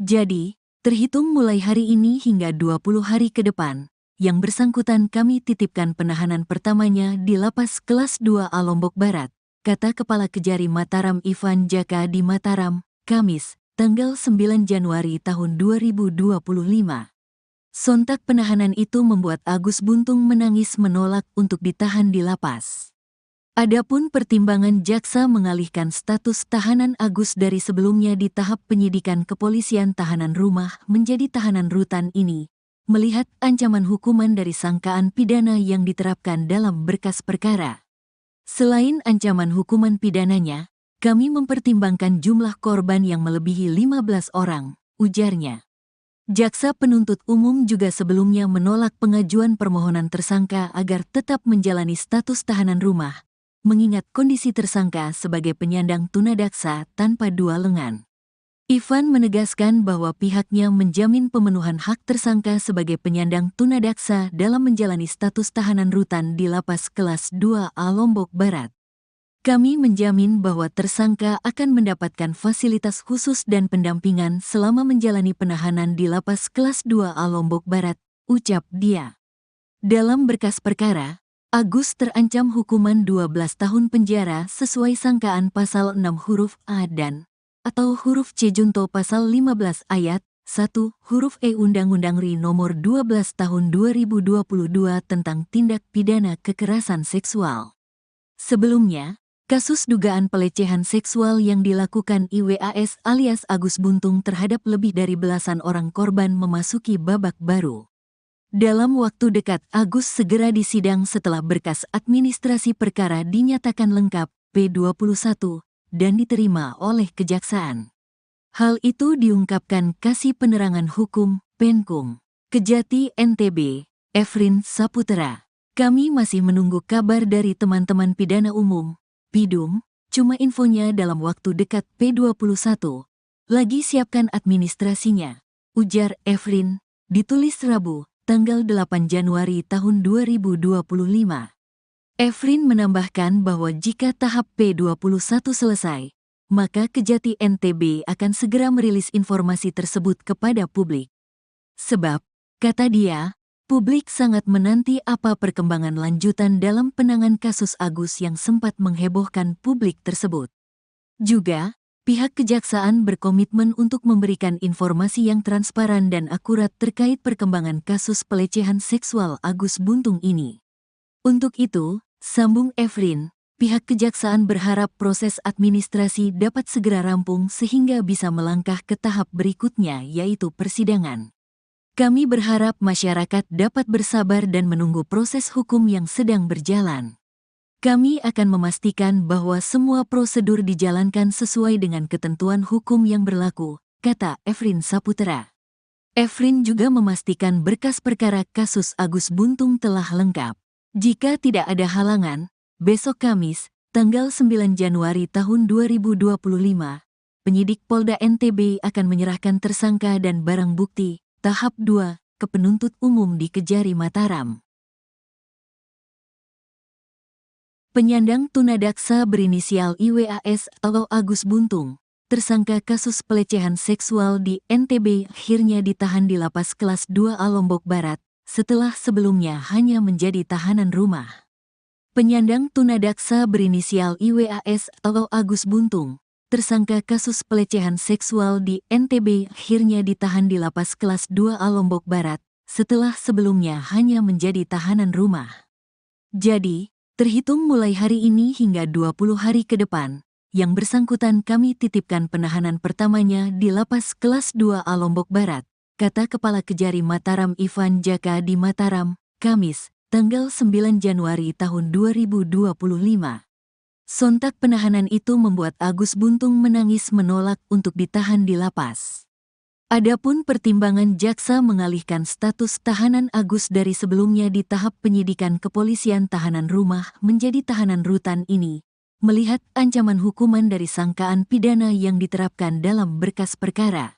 Jadi, terhitung mulai hari ini hingga 20 hari ke depan, yang bersangkutan kami titipkan penahanan pertamanya di Lapas Kelas 2A Lombok Barat, kata Kepala Kejari Mataram Ivan Jaka di Mataram, Kamis, tanggal 9 Januari tahun 2025. Sontak penahanan itu membuat Agus Buntung menangis menolak untuk ditahan di lapas. Adapun pertimbangan jaksa mengalihkan status tahanan Agus dari sebelumnya di tahap penyidikan kepolisian tahanan rumah menjadi tahanan rutan ini, melihat ancaman hukuman dari sangkaan pidana yang diterapkan dalam berkas perkara. Selain ancaman hukuman pidananya, kami mempertimbangkan jumlah korban yang melebihi 15 orang, ujarnya. Jaksa penuntut umum juga sebelumnya menolak pengajuan permohonan tersangka agar tetap menjalani status tahanan rumah, mengingat kondisi tersangka sebagai penyandang tunadaksa tanpa dua lengan. Ivan menegaskan bahwa pihaknya menjamin pemenuhan hak tersangka sebagai penyandang tunadaksa dalam menjalani status tahanan rutan di Lapas Kelas 2A Lombok Barat. Kami menjamin bahwa tersangka akan mendapatkan fasilitas khusus dan pendampingan selama menjalani penahanan di Lapas Kelas 2A Lombok Barat, ucap dia. Dalam berkas perkara, Agus terancam hukuman 12 tahun penjara sesuai sangkaan pasal 6 huruf A dan atau huruf C junto pasal 15 ayat 1 huruf E Undang-Undang RI nomor 12 tahun 2022 tentang tindak pidana kekerasan seksual. Sebelumnya, kasus dugaan pelecehan seksual yang dilakukan IWAS alias Agus Buntung terhadap lebih dari belasan orang korban memasuki babak baru. Dalam waktu dekat, Agus segera disidang setelah berkas administrasi perkara dinyatakan lengkap P21 dan diterima oleh Kejaksaan. Hal itu diungkapkan Kasih Penerangan Hukum, Penkum, Kejati, NTB, Efrin Saputra. Kami masih menunggu kabar dari teman-teman pidana umum, PIDUM, cuma infonya dalam waktu dekat P21. Lagi siapkan administrasinya, ujar Efrin, ditulis Rabu, tanggal 8 Januari tahun 2025. Efrin menambahkan bahwa jika tahap P21 selesai, maka Kejati NTB akan segera merilis informasi tersebut kepada publik. Sebab, kata dia, publik sangat menanti apa perkembangan lanjutan dalam penanganan kasus Agus yang sempat menghebohkan publik tersebut. Juga, pihak kejaksaan berkomitmen untuk memberikan informasi yang transparan dan akurat terkait perkembangan kasus pelecehan seksual Agus Buntung ini. Untuk itu, sambung Efrin, pihak kejaksaan berharap proses administrasi dapat segera rampung sehingga bisa melangkah ke tahap berikutnya yaitu persidangan. Kami berharap masyarakat dapat bersabar dan menunggu proses hukum yang sedang berjalan. Kami akan memastikan bahwa semua prosedur dijalankan sesuai dengan ketentuan hukum yang berlaku, kata Efrin Saputra. Efrin juga memastikan berkas perkara kasus Agus Buntung telah lengkap. Jika tidak ada halangan, besok Kamis, tanggal 9 Januari tahun 2025, penyidik Polda NTB akan menyerahkan tersangka dan barang bukti, tahap 2, ke penuntut umum di Kejari Mataram. Penyandang tunadaksa berinisial IWAS atau Agus Buntung, tersangka kasus pelecehan seksual di NTB akhirnya ditahan di Lapas Kelas 2A Lombok Barat, setelah sebelumnya hanya menjadi tahanan rumah. Penyandang tunadaksa berinisial IWAS atau Agus Buntung, tersangka kasus pelecehan seksual di NTB akhirnya ditahan di Lapas Kelas 2A Lombok Barat, setelah sebelumnya hanya menjadi tahanan rumah. Jadi, terhitung mulai hari ini hingga 20 hari ke depan, yang bersangkutan kami titipkan penahanan pertamanya di Lapas Kelas 2A Lombok Barat, kata Kepala Kejari Mataram Ivan Jaka di Mataram, Kamis, tanggal 9 Januari tahun 2025. Sontak penahanan itu membuat Agus Buntung menangis menolak untuk ditahan di lapas. Adapun pertimbangan jaksa mengalihkan status tahanan Agus dari sebelumnya di tahap penyidikan kepolisian tahanan rumah menjadi tahanan rutan ini, melihat ancaman hukuman dari sangkaan pidana yang diterapkan dalam berkas perkara.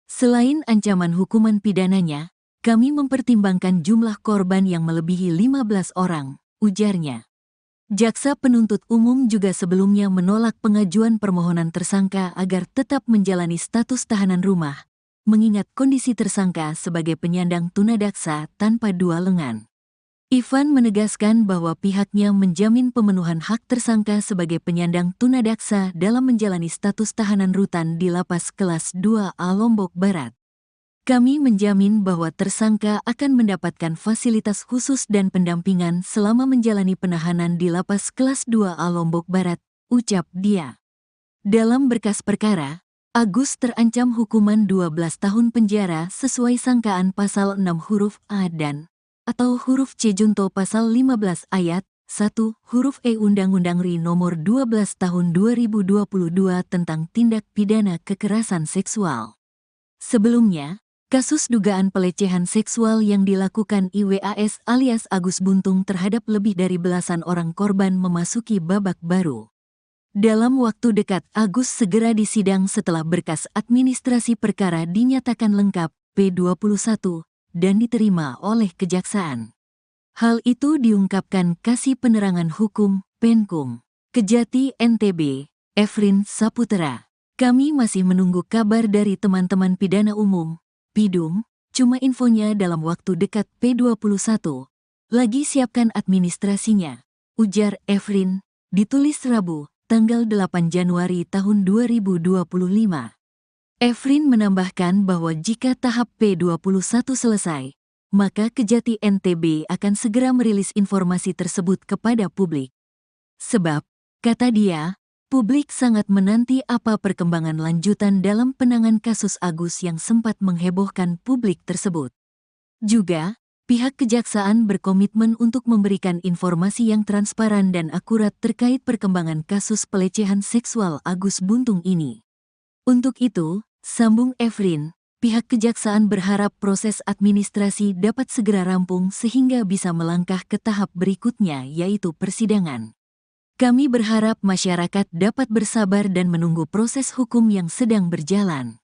Selain ancaman hukuman pidananya, kami mempertimbangkan jumlah korban yang melebihi 15 orang, ujarnya. Jaksa penuntut umum juga sebelumnya menolak pengajuan permohonan tersangka agar tetap menjalani status tahanan rumah, mengingat kondisi tersangka sebagai penyandang tunadaksa tanpa dua lengan. Ivan menegaskan bahwa pihaknya menjamin pemenuhan hak tersangka sebagai penyandang tunadaksa dalam menjalani status tahanan rutan di Lapas Kelas 2A Lombok Barat. Kami menjamin bahwa tersangka akan mendapatkan fasilitas khusus dan pendampingan selama menjalani penahanan di Lapas Kelas 2A Lombok Barat, ucap dia. Dalam berkas perkara, Agus terancam hukuman 12 tahun penjara sesuai sangkaan pasal 6 huruf A dan atau huruf C junto pasal 15 ayat 1 huruf E Undang-Undang RI nomor 12 tahun 2022 tentang tindak pidana kekerasan seksual. Sebelumnya, kasus dugaan pelecehan seksual yang dilakukan IWAS alias Agus Buntung terhadap lebih dari belasan orang korban memasuki babak baru. Dalam waktu dekat Agus segera disidang setelah berkas administrasi perkara dinyatakan lengkap P21 dan diterima oleh kejaksaan. Hal itu diungkapkan Kasih Penerangan Hukum, Penkum, Kejati NTB, Efrin Saputra. Kami masih menunggu kabar dari teman-teman pidana umum, PIDUM, cuma infonya dalam waktu dekat P21. Lagi siapkan administrasinya, ujar Efrin, ditulis Rabu, tanggal 8 Januari tahun 2025. Efrin menambahkan bahwa jika tahap P21 selesai, maka Kejati NTB akan segera merilis informasi tersebut kepada publik. Sebab, kata dia, publik sangat menanti apa perkembangan lanjutan dalam penanganan kasus Agus yang sempat menghebohkan publik tersebut. Juga, pihak kejaksaan berkomitmen untuk memberikan informasi yang transparan dan akurat terkait perkembangan kasus pelecehan seksual Agus Buntung ini. Untuk itu, sambung Efrin, pihak kejaksaan berharap proses administrasi dapat segera rampung sehingga bisa melangkah ke tahap berikutnya yaitu persidangan. Kami berharap masyarakat dapat bersabar dan menunggu proses hukum yang sedang berjalan.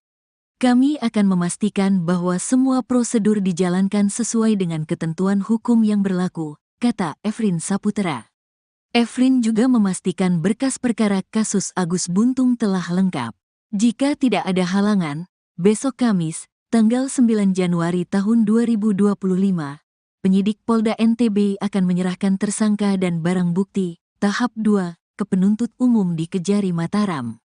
Kami akan memastikan bahwa semua prosedur dijalankan sesuai dengan ketentuan hukum yang berlaku, kata Efrin Saputra. Efrin juga memastikan berkas perkara kasus Agus Buntung telah lengkap. Jika tidak ada halangan, besok Kamis, tanggal 9 Januari tahun 2025, penyidik Polda NTB akan menyerahkan tersangka dan barang bukti tahap 2 ke penuntut umum di Kejari Mataram.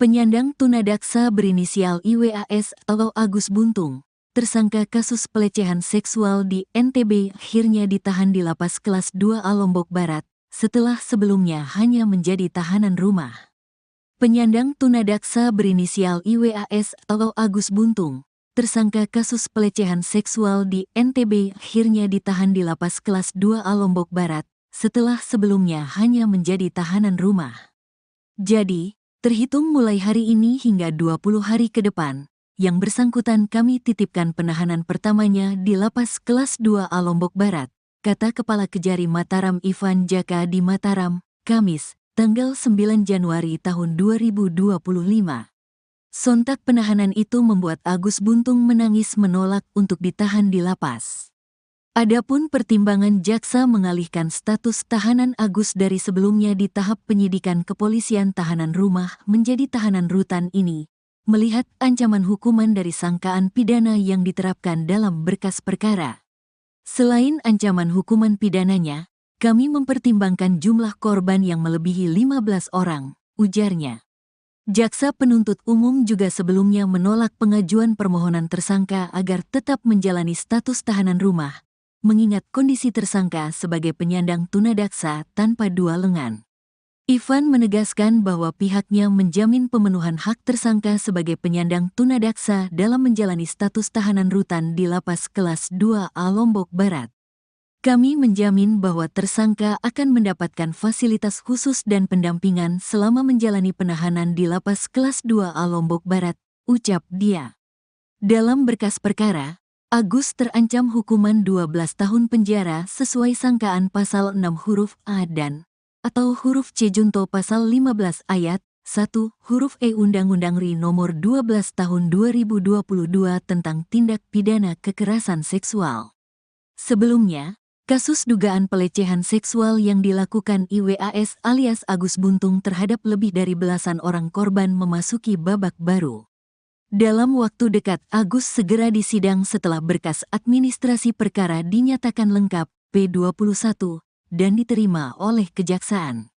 Penyandang tunadaksa berinisial IWAS atau Agus Buntung, tersangka kasus pelecehan seksual di NTB akhirnya ditahan di Lapas Kelas 2A Lombok Barat, setelah sebelumnya hanya menjadi tahanan rumah. Penyandang tunadaksa berinisial IWAS atau Agus Buntung, tersangka kasus pelecehan seksual di NTB akhirnya ditahan di Lapas Kelas 2A Lombok Barat, setelah sebelumnya hanya menjadi tahanan rumah. Jadi, terhitung mulai hari ini hingga 20 hari ke depan, yang bersangkutan kami titipkan penahanan pertamanya di Lapas Kelas 2A Lombok Barat, kata Kepala Kejari Mataram Ivan Jaka di Mataram, Kamis, tanggal 9 Januari tahun 2025. Sontak penahanan itu membuat Agus Buntung menangis menolak untuk ditahan di lapas. Adapun pertimbangan jaksa mengalihkan status tahanan Agus dari sebelumnya di tahap penyidikan kepolisian tahanan rumah menjadi tahanan rutan ini, melihat ancaman hukuman dari sangkaan pidana yang diterapkan dalam berkas perkara. Selain ancaman hukuman pidananya, kami mempertimbangkan jumlah korban yang melebihi 15 orang, ujarnya. Jaksa penuntut umum juga sebelumnya menolak pengajuan permohonan tersangka agar tetap menjalani status tahanan rumah, mengingat kondisi tersangka sebagai penyandang tunadaksa tanpa dua lengan. Ivan menegaskan bahwa pihaknya menjamin pemenuhan hak tersangka sebagai penyandang tunadaksa dalam menjalani status tahanan rutan di Lapas Kelas 2A Lombok Barat. Kami menjamin bahwa tersangka akan mendapatkan fasilitas khusus dan pendampingan selama menjalani penahanan di Lapas Kelas 2A Lombok Barat, ucap dia. Dalam berkas perkara, Agus terancam hukuman 12 tahun penjara sesuai sangkaan pasal 6 huruf A dan atau huruf C junto pasal 15 ayat 1 huruf E Undang-Undang RI nomor 12 tahun 2022 tentang tindak pidana kekerasan seksual. Sebelumnya, kasus dugaan pelecehan seksual yang dilakukan IWAS alias Agus Buntung terhadap lebih dari belasan orang korban memasuki babak baru. Dalam waktu dekat, Agus segera disidang setelah berkas administrasi perkara dinyatakan lengkap P21 dan diterima oleh kejaksaan.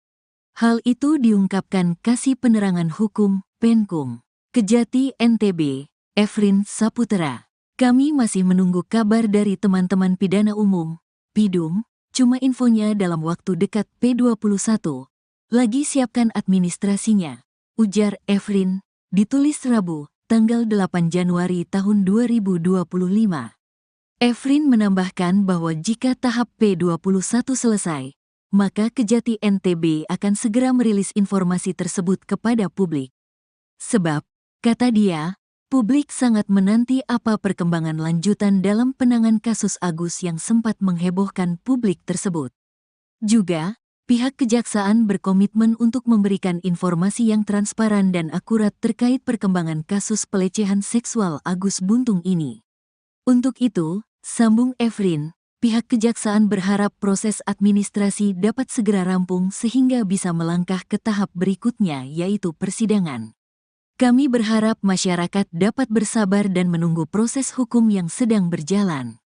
Hal itu diungkapkan Kasih Penerangan Hukum, Penkum, Kejati NTB, Efrin Saputra. Kami masih menunggu kabar dari teman-teman pidana umum, Pidum, cuma infonya dalam waktu dekat P21. Lagi siapkan administrasinya, ujar Efrin, ditulis Rabu, tanggal 8 Januari tahun 2025. Efrin menambahkan bahwa jika tahap P21 selesai, maka Kejati NTB akan segera merilis informasi tersebut kepada publik. Sebab, kata dia, publik sangat menanti apa perkembangan lanjutan dalam penanganan kasus Agus yang sempat menghebohkan publik tersebut. Juga, pihak kejaksaan berkomitmen untuk memberikan informasi yang transparan dan akurat terkait perkembangan kasus pelecehan seksual Agus Buntung ini. Untuk itu, sambung Efrin, pihak kejaksaan berharap proses administrasi dapat segera rampung sehingga bisa melangkah ke tahap berikutnya yaitu persidangan. Kami berharap masyarakat dapat bersabar dan menunggu proses hukum yang sedang berjalan.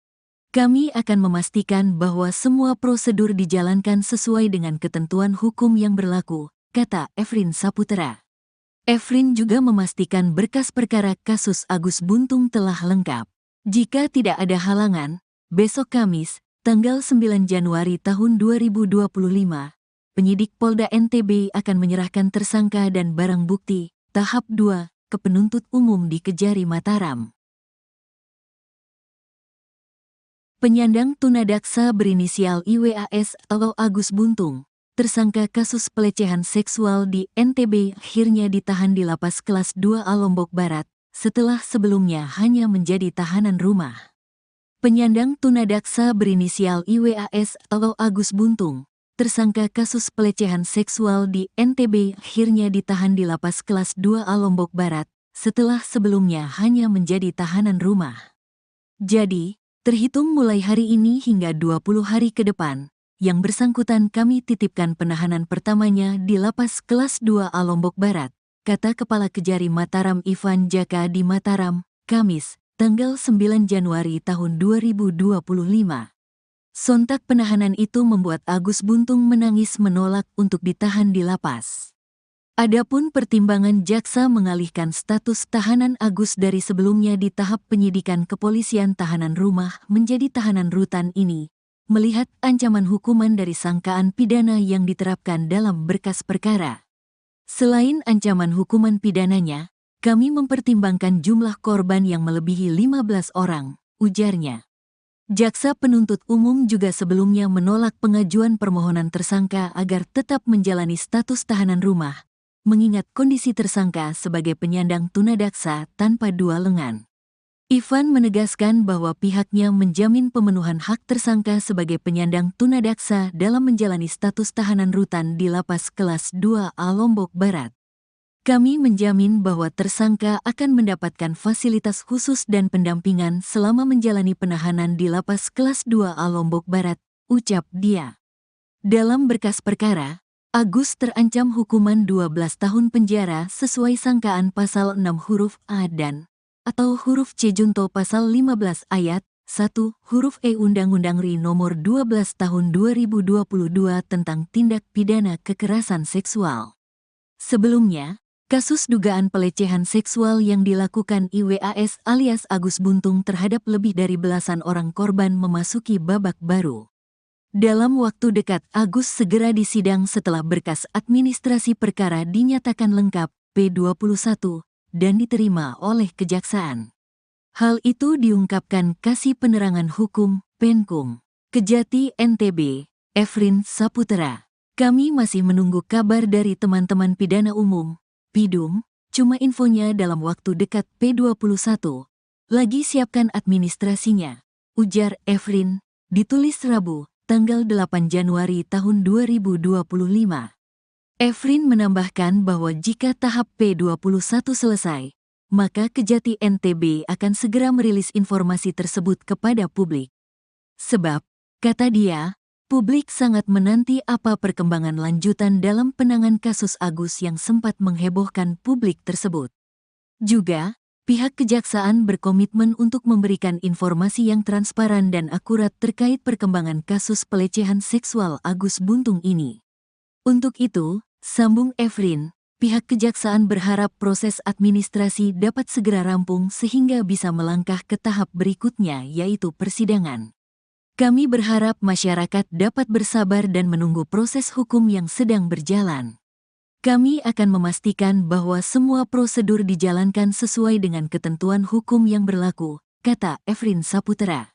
Kami akan memastikan bahwa semua prosedur dijalankan sesuai dengan ketentuan hukum yang berlaku, kata Efrin Saputra. Efrin juga memastikan berkas perkara kasus Agus Buntung telah lengkap. Jika tidak ada halangan, besok Kamis, tanggal 9 Januari tahun 2025, penyidik Polda NTB akan menyerahkan tersangka dan barang bukti tahap 2 ke penuntut umum di Kejari Mataram. Penyandang tunadaksa berinisial IWAS atau Agus Buntung, tersangka kasus pelecehan seksual di NTB akhirnya ditahan di Lapas Kelas 2A Lombok Barat, setelah sebelumnya hanya menjadi tahanan rumah. Penyandang tunadaksa berinisial IWAS atau Agus Buntung, tersangka kasus pelecehan seksual di NTB akhirnya ditahan di Lapas Kelas 2A Lombok Barat, setelah sebelumnya hanya menjadi tahanan rumah. Jadi, terhitung mulai hari ini hingga 20 hari ke depan, yang bersangkutan kami titipkan penahanan pertamanya di Lapas Kelas 2A Lombok Barat, kata Kepala Kejari Mataram Ivan Jaka di Mataram, Kamis, tanggal 9 Januari tahun 2025. Sontak penahanan itu membuat Agus Buntung menangis menolak untuk ditahan di lapas. Adapun pertimbangan jaksa mengalihkan status tahanan Agus dari sebelumnya di tahap penyidikan kepolisian tahanan rumah menjadi tahanan rutan ini, melihat ancaman hukuman dari sangkaan pidana yang diterapkan dalam berkas perkara. Selain ancaman hukuman pidananya, kami mempertimbangkan jumlah korban yang melebihi 15 orang, ujarnya. Jaksa penuntut umum juga sebelumnya menolak pengajuan permohonan tersangka agar tetap menjalani status tahanan rumah, mengingat kondisi tersangka sebagai penyandang tunadaksa tanpa dua lengan. Ivan menegaskan bahwa pihaknya menjamin pemenuhan hak tersangka sebagai penyandang tunadaksa dalam menjalani status tahanan rutan di Lapas Kelas 2A Lombok Barat. Kami menjamin bahwa tersangka akan mendapatkan fasilitas khusus dan pendampingan selama menjalani penahanan di Lapas Kelas 2A Lombok Barat, ucap dia. Dalam berkas perkara, Agus terancam hukuman 12 tahun penjara sesuai sangkaan pasal 6 huruf A dan atau huruf C junto pasal 15 ayat 1 huruf E Undang-Undang RI nomor 12 tahun 2022 tentang tindak pidana kekerasan seksual. Sebelumnya, kasus dugaan pelecehan seksual yang dilakukan IWAS alias Agus Buntung terhadap lebih dari belasan orang korban memasuki babak baru. Dalam waktu dekat Agus segera disidang setelah berkas administrasi perkara dinyatakan lengkap P21 dan diterima oleh kejaksaan. Hal itu diungkapkan Kasih Penerangan Hukum, Penkum, Kejati NTB, Efrin Saputra. Kami masih menunggu kabar dari teman-teman pidana umum, Pidum, cuma infonya dalam waktu dekat P21. Lagi siapkan administrasinya, ujar Efrin, ditulis Rabu, tanggal 8 Januari tahun 2025. Efrin menambahkan bahwa jika tahap P21 selesai, maka Kejati NTB akan segera merilis informasi tersebut kepada publik. Sebab, kata dia, publik sangat menanti apa perkembangan lanjutan dalam penanganan kasus Agus yang sempat menghebohkan publik tersebut. Juga, pihak kejaksaan berkomitmen untuk memberikan informasi yang transparan dan akurat terkait perkembangan kasus pelecehan seksual Agus Buntung ini. Untuk itu, sambung Efrin, pihak kejaksaan berharap proses administrasi dapat segera rampung sehingga bisa melangkah ke tahap berikutnya yaitu persidangan. Kami berharap masyarakat dapat bersabar dan menunggu proses hukum yang sedang berjalan. Kami akan memastikan bahwa semua prosedur dijalankan sesuai dengan ketentuan hukum yang berlaku, kata Efrin Saputra.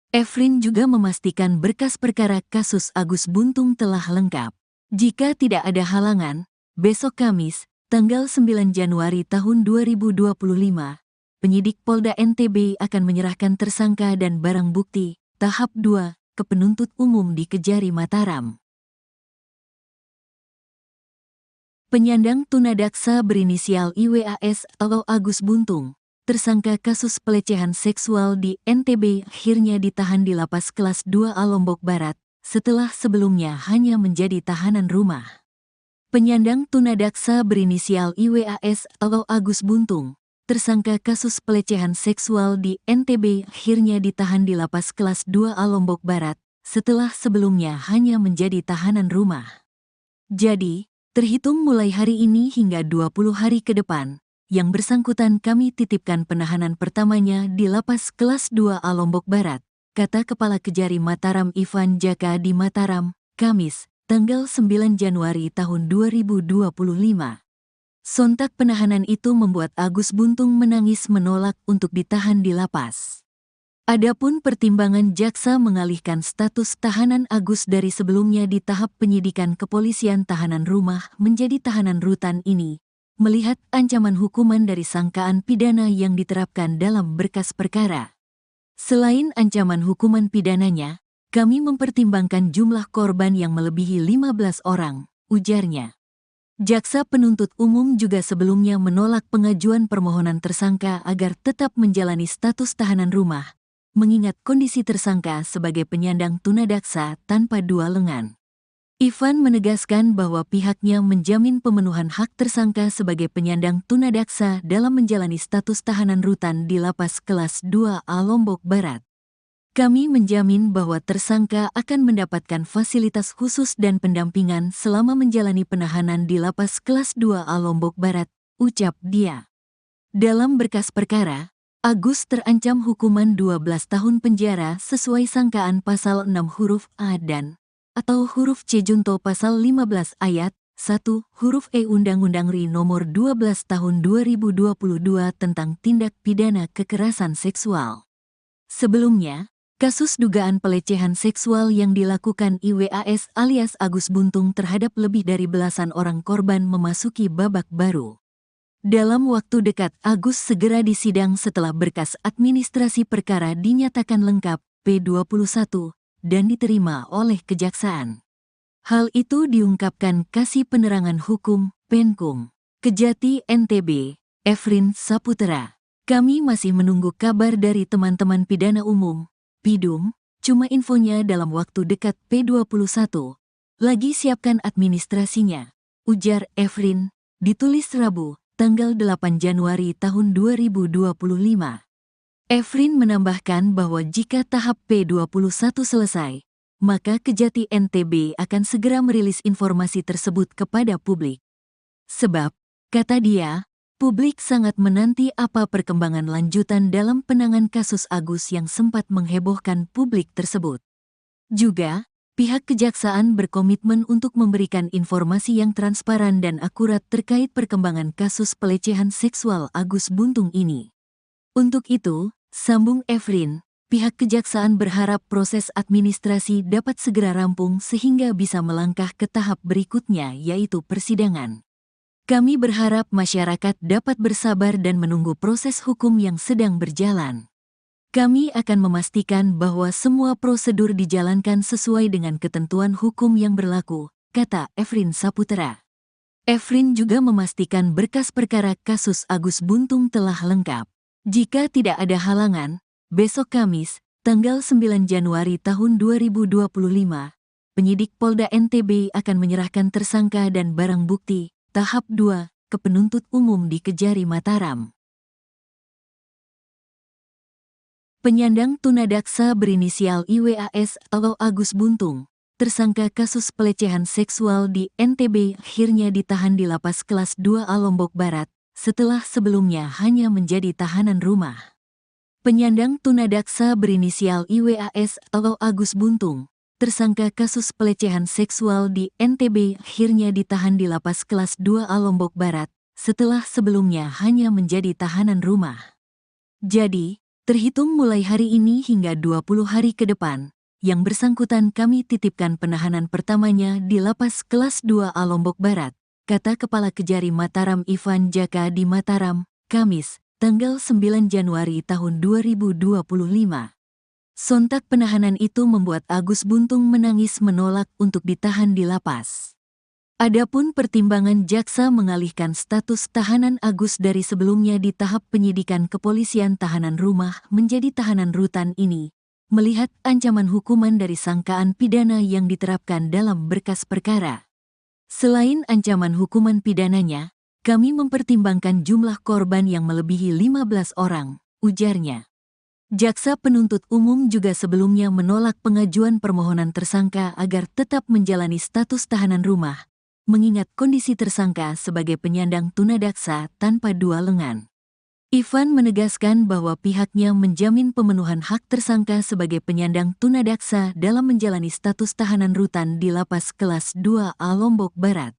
Efrin juga memastikan berkas perkara kasus Agus Buntung telah lengkap. Jika tidak ada halangan, besok Kamis, tanggal 9 Januari tahun 2025, penyidik Polda NTB akan menyerahkan tersangka dan barang bukti, tahap 2, ke penuntut umum di Kejari Mataram. Penyandang tunadaksa berinisial IWAS atau Agus Buntung, tersangka kasus pelecehan seksual di NTB akhirnya ditahan di Lapas Kelas 2A Lombok Barat, setelah sebelumnya hanya menjadi tahanan rumah. Penyandang tunadaksa berinisial IWAS atau Agus Buntung, tersangka kasus pelecehan seksual di NTB akhirnya ditahan di Lapas Kelas 2A Lombok Barat, setelah sebelumnya hanya menjadi tahanan rumah. Jadi, terhitung mulai hari ini hingga 20 hari ke depan, yang bersangkutan kami titipkan penahanan pertamanya di Lapas Kelas 2A Lombok Barat, kata Kepala Kejari Mataram Ivan Jaka di Mataram, Kamis, tanggal 9 Januari tahun 2025. Sontak penahanan itu membuat Agus Buntung menangis menolak untuk ditahan di lapas. Adapun pertimbangan jaksa mengalihkan status tahanan Agus dari sebelumnya di tahap penyidikan kepolisian tahanan rumah menjadi tahanan rutan ini, melihat ancaman hukuman dari sangkaan pidana yang diterapkan dalam berkas perkara. Selain ancaman hukuman pidananya, kami mempertimbangkan jumlah korban yang melebihi 15 orang, ujarnya. Jaksa penuntut umum juga sebelumnya menolak pengajuan permohonan tersangka agar tetap menjalani status tahanan rumah, mengingat kondisi tersangka sebagai penyandang tunadaksa tanpa dua lengan. Ivan menegaskan bahwa pihaknya menjamin pemenuhan hak tersangka sebagai penyandang tunadaksa dalam menjalani status tahanan rutan di Lapas Kelas 2A Lombok Barat. Kami menjamin bahwa tersangka akan mendapatkan fasilitas khusus dan pendampingan selama menjalani penahanan di Lapas Kelas 2A Lombok Barat, ucap dia. Dalam berkas perkara, Agus terancam hukuman 12 tahun penjara sesuai sangkaan pasal 6 huruf A dan atau huruf C junto pasal 15 ayat 1 huruf E Undang-Undang RI nomor 12 tahun 2022 tentang tindak pidana kekerasan seksual. Sebelumnya, kasus dugaan pelecehan seksual yang dilakukan IWAS alias Agus Buntung terhadap lebih dari belasan orang korban memasuki babak baru. Dalam waktu dekat, Agus segera disidang setelah berkas administrasi perkara dinyatakan lengkap P21 dan diterima oleh Kejaksaan. Hal itu diungkapkan Kasih Penerangan Hukum Penkum Kejati NTB, Efrin Saputra. Kami masih menunggu kabar dari teman-teman pidana umum, Pidum, cuma infonya dalam waktu dekat P21. Lagi siapkan administrasinya, ujar Efrin, ditulis Rabu, tanggal 8 Januari tahun 2025. Efrin menambahkan bahwa jika tahap P21 selesai, maka Kejati NTB akan segera merilis informasi tersebut kepada publik. Sebab, kata dia, publik sangat menanti apa perkembangan lanjutan dalam penanganan kasus Agus yang sempat menghebohkan publik tersebut. Juga, pihak Kejaksaan berkomitmen untuk memberikan informasi yang transparan dan akurat terkait perkembangan kasus pelecehan seksual Agus Buntung ini. Untuk itu, sambung Efrin, pihak Kejaksaan berharap proses administrasi dapat segera rampung sehingga bisa melangkah ke tahap berikutnya yaitu persidangan. Kami berharap masyarakat dapat bersabar dan menunggu proses hukum yang sedang berjalan. Kami akan memastikan bahwa semua prosedur dijalankan sesuai dengan ketentuan hukum yang berlaku, kata Efrin Saputra. Efrin juga memastikan berkas perkara kasus Agus Buntung telah lengkap. Jika tidak ada halangan, besok Kamis, tanggal 9 Januari tahun 2025, penyidik Polda NTB akan menyerahkan tersangka dan barang bukti, tahap 2, ke penuntut umum di Kejari Mataram. Penyandang tunadaksa berinisial IWAS atau Agus Buntung, tersangka kasus pelecehan seksual di NTB akhirnya ditahan di Lapas Kelas 2A Lombok Barat, setelah sebelumnya hanya menjadi tahanan rumah. Penyandang tunadaksa berinisial IWAS atau Agus Buntung, tersangka kasus pelecehan seksual di NTB akhirnya ditahan di Lapas Kelas 2A Lombok Barat, setelah sebelumnya hanya menjadi tahanan rumah. Jadi, terhitung mulai hari ini hingga 20 hari ke depan, yang bersangkutan kami titipkan penahanan pertamanya di Lapas Kelas 2A Lombok Barat, kata Kepala Kejari Mataram Ivan Jaka di Mataram, Kamis, tanggal 9 Januari tahun 2025. Sontak penahanan itu membuat Agus Buntung menangis menolak untuk ditahan di lapas. Adapun pertimbangan jaksa mengalihkan status tahanan Agus dari sebelumnya di tahap penyidikan kepolisian tahanan rumah menjadi tahanan rutan ini, melihat ancaman hukuman dari sangkaan pidana yang diterapkan dalam berkas perkara. Selain ancaman hukuman pidananya, kami mempertimbangkan jumlah korban yang melebihi 15 orang, ujarnya. Jaksa penuntut umum juga sebelumnya menolak pengajuan permohonan tersangka agar tetap menjalani status tahanan rumah, mengingat kondisi tersangka sebagai penyandang tunadaksa tanpa dua lengan. Ivan menegaskan bahwa pihaknya menjamin pemenuhan hak tersangka sebagai penyandang tunadaksa dalam menjalani status tahanan rutan di Lapas Kelas 2A Lombok Barat.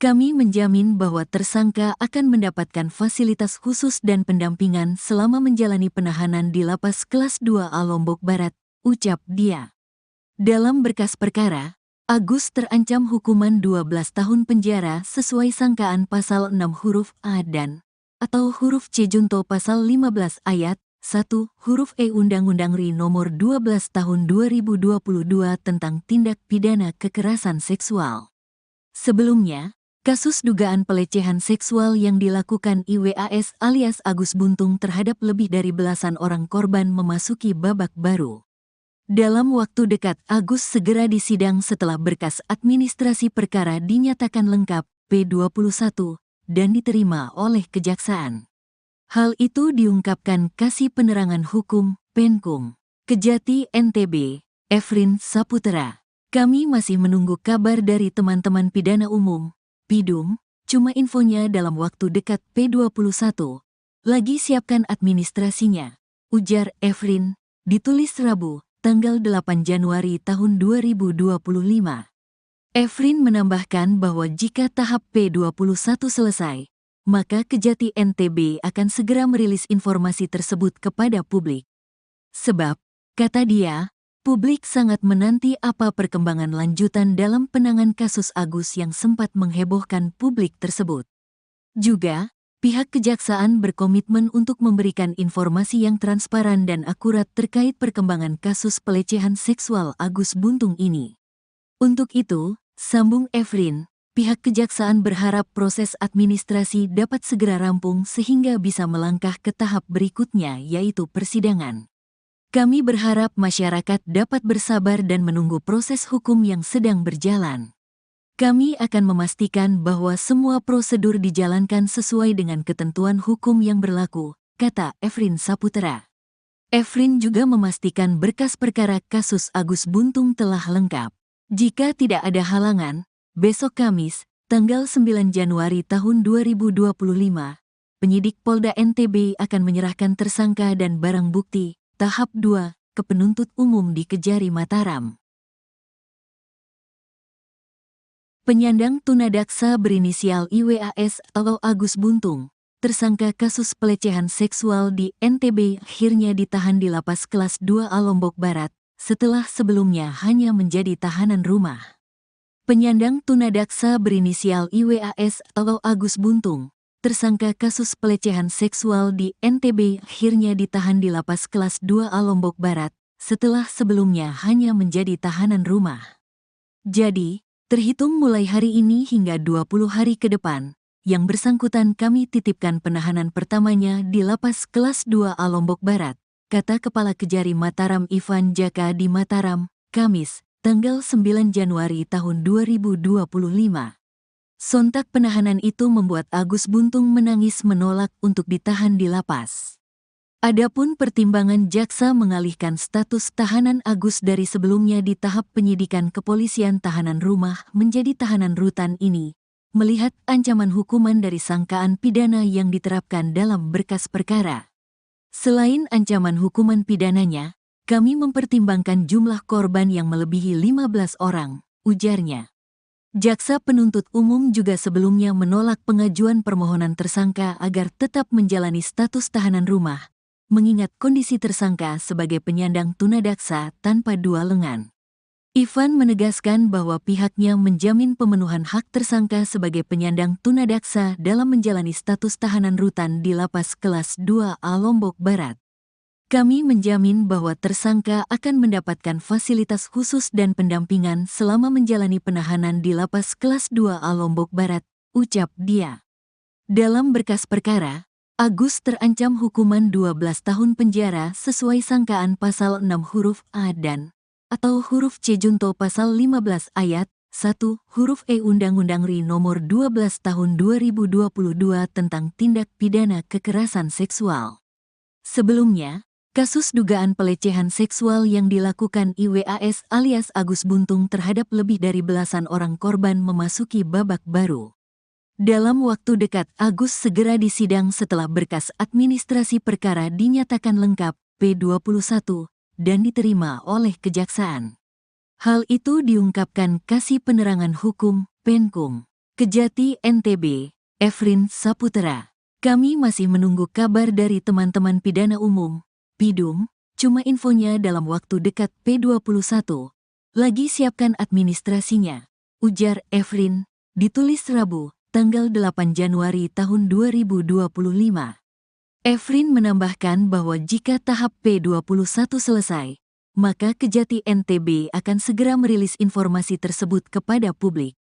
Kami menjamin bahwa tersangka akan mendapatkan fasilitas khusus dan pendampingan selama menjalani penahanan di Lapas Kelas 2A Lombok Barat, ucap dia. Dalam berkas perkara, Agus terancam hukuman 12 tahun penjara sesuai sangkaan pasal 6 huruf A dan atau huruf C junto pasal 15 ayat 1 huruf E Undang-Undang RI nomor 12 tahun 2022 tentang tindak pidana kekerasan seksual. Sebelumnya, kasus dugaan pelecehan seksual yang dilakukan IWAS alias Agus Buntung terhadap lebih dari belasan orang korban memasuki babak baru. Dalam waktu dekat, Agus segera disidang setelah berkas administrasi perkara dinyatakan lengkap P21 dan diterima oleh Kejaksaan. Hal itu diungkapkan Kasih Penerangan Hukum Penkum Kejati NTB, Efrin Saputra. Kami masih menunggu kabar dari teman-teman pidana umum, Pidum, cuma infonya dalam waktu dekat P21. Lagi siapkan administrasinya, ujar Efrin, ditulis Rabu, tanggal 8 Januari tahun 2025. Efrin menambahkan bahwa jika tahap P21 selesai, maka Kejati NTB akan segera merilis informasi tersebut kepada publik. Sebab, kata dia, publik sangat menanti apa perkembangan lanjutan dalam penanganan kasus Agus yang sempat menghebohkan publik tersebut. Juga, pihak Kejaksaan berkomitmen untuk memberikan informasi yang transparan dan akurat terkait perkembangan kasus pelecehan seksual Agus Buntung ini. Untuk itu, sambung Efrin, pihak Kejaksaan berharap proses administrasi dapat segera rampung sehingga bisa melangkah ke tahap berikutnya yaitu persidangan. Kami berharap masyarakat dapat bersabar dan menunggu proses hukum yang sedang berjalan. Kami akan memastikan bahwa semua prosedur dijalankan sesuai dengan ketentuan hukum yang berlaku, kata Efrin Saputra. Efrin juga memastikan berkas perkara kasus Agus Buntung telah lengkap. Jika tidak ada halangan, besok Kamis, tanggal 9 Januari tahun 2025, penyidik Polda NTB akan menyerahkan tersangka dan barang bukti tahap 2 ke penuntut umum di Kejari Mataram. Penyandang tunadaksa berinisial IWAS atau Agus Buntung, tersangka kasus pelecehan seksual di NTB akhirnya ditahan di Lapas Kelas 2A Lombok Barat, setelah sebelumnya hanya menjadi tahanan rumah. Penyandang tunadaksa berinisial IWAS atau Agus Buntung, tersangka kasus pelecehan seksual di NTB akhirnya ditahan di Lapas Kelas 2A Lombok Barat, setelah sebelumnya hanya menjadi tahanan rumah. Jadi, terhitung mulai hari ini hingga 20 hari ke depan, yang bersangkutan kami titipkan penahanan pertamanya di Lapas Kelas 2A Lombok Barat, kata Kepala Kejari Mataram Ivan Jaka di Mataram, Kamis, tanggal 9 Januari tahun 2025. Sontak penahanan itu membuat Agus Buntung menangis menolak untuk ditahan di lapas. Adapun pertimbangan jaksa mengalihkan status tahanan Agus dari sebelumnya di tahap penyidikan kepolisian tahanan rumah menjadi tahanan rutan ini, melihat ancaman hukuman dari sangkaan pidana yang diterapkan dalam berkas perkara. Selain ancaman hukuman pidananya, kami mempertimbangkan jumlah korban yang melebihi 15 orang, ujarnya. Jaksa penuntut umum juga sebelumnya menolak pengajuan permohonan tersangka agar tetap menjalani status tahanan rumah, mengingat kondisi tersangka sebagai penyandang tunadaksa tanpa dua lengan. Ivan menegaskan bahwa pihaknya menjamin pemenuhan hak tersangka sebagai penyandang tunadaksa dalam menjalani status tahanan rutan di Lapas Kelas 2A Lombok Barat. Kami menjamin bahwa tersangka akan mendapatkan fasilitas khusus dan pendampingan selama menjalani penahanan di Lapas Kelas 2A Lombok Barat, ucap dia. Dalam berkas perkara, Agus terancam hukuman 12 tahun penjara sesuai sangkaan pasal 6 huruf A dan atau huruf C junto pasal 15 ayat 1 huruf E Undang-Undang RI nomor 12 tahun 2022 tentang tindak pidana kekerasan seksual. Sebelumnya, kasus dugaan pelecehan seksual yang dilakukan IWAS alias Agus Buntung terhadap lebih dari belasan orang korban memasuki babak baru. Dalam waktu dekat, Agus segera disidang setelah berkas administrasi perkara dinyatakan lengkap P21 dan diterima oleh Kejaksaan. Hal itu diungkapkan Kasih Penerangan Hukum Penkum Kejati NTB, Efrin Saputra. Kami masih menunggu kabar dari teman-teman pidana umum, Pidum, cuma infonya dalam waktu dekat P21. Lagi siapkan administrasinya, ujar Efrin, ditulis Rabu, tanggal 8 Januari tahun 2025. Efrin menambahkan bahwa jika tahap P21 selesai, maka Kejati NTB akan segera merilis informasi tersebut kepada publik.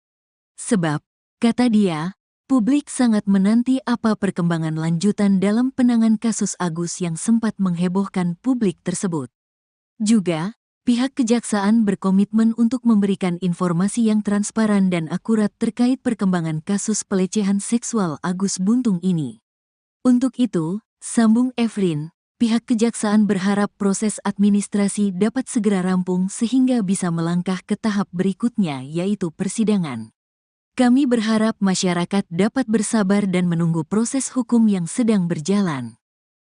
Sebab, kata dia, publik sangat menanti apa perkembangan lanjutan dalam penanganan kasus Agus yang sempat menghebohkan publik tersebut. Juga, pihak kejaksaan berkomitmen untuk memberikan informasi yang transparan dan akurat terkait perkembangan kasus pelecehan seksual Agus Buntung ini. Untuk itu, sambung Efrin, pihak kejaksaan berharap proses administrasi dapat segera rampung sehingga bisa melangkah ke tahap berikutnya yaitu persidangan. Kami berharap masyarakat dapat bersabar dan menunggu proses hukum yang sedang berjalan.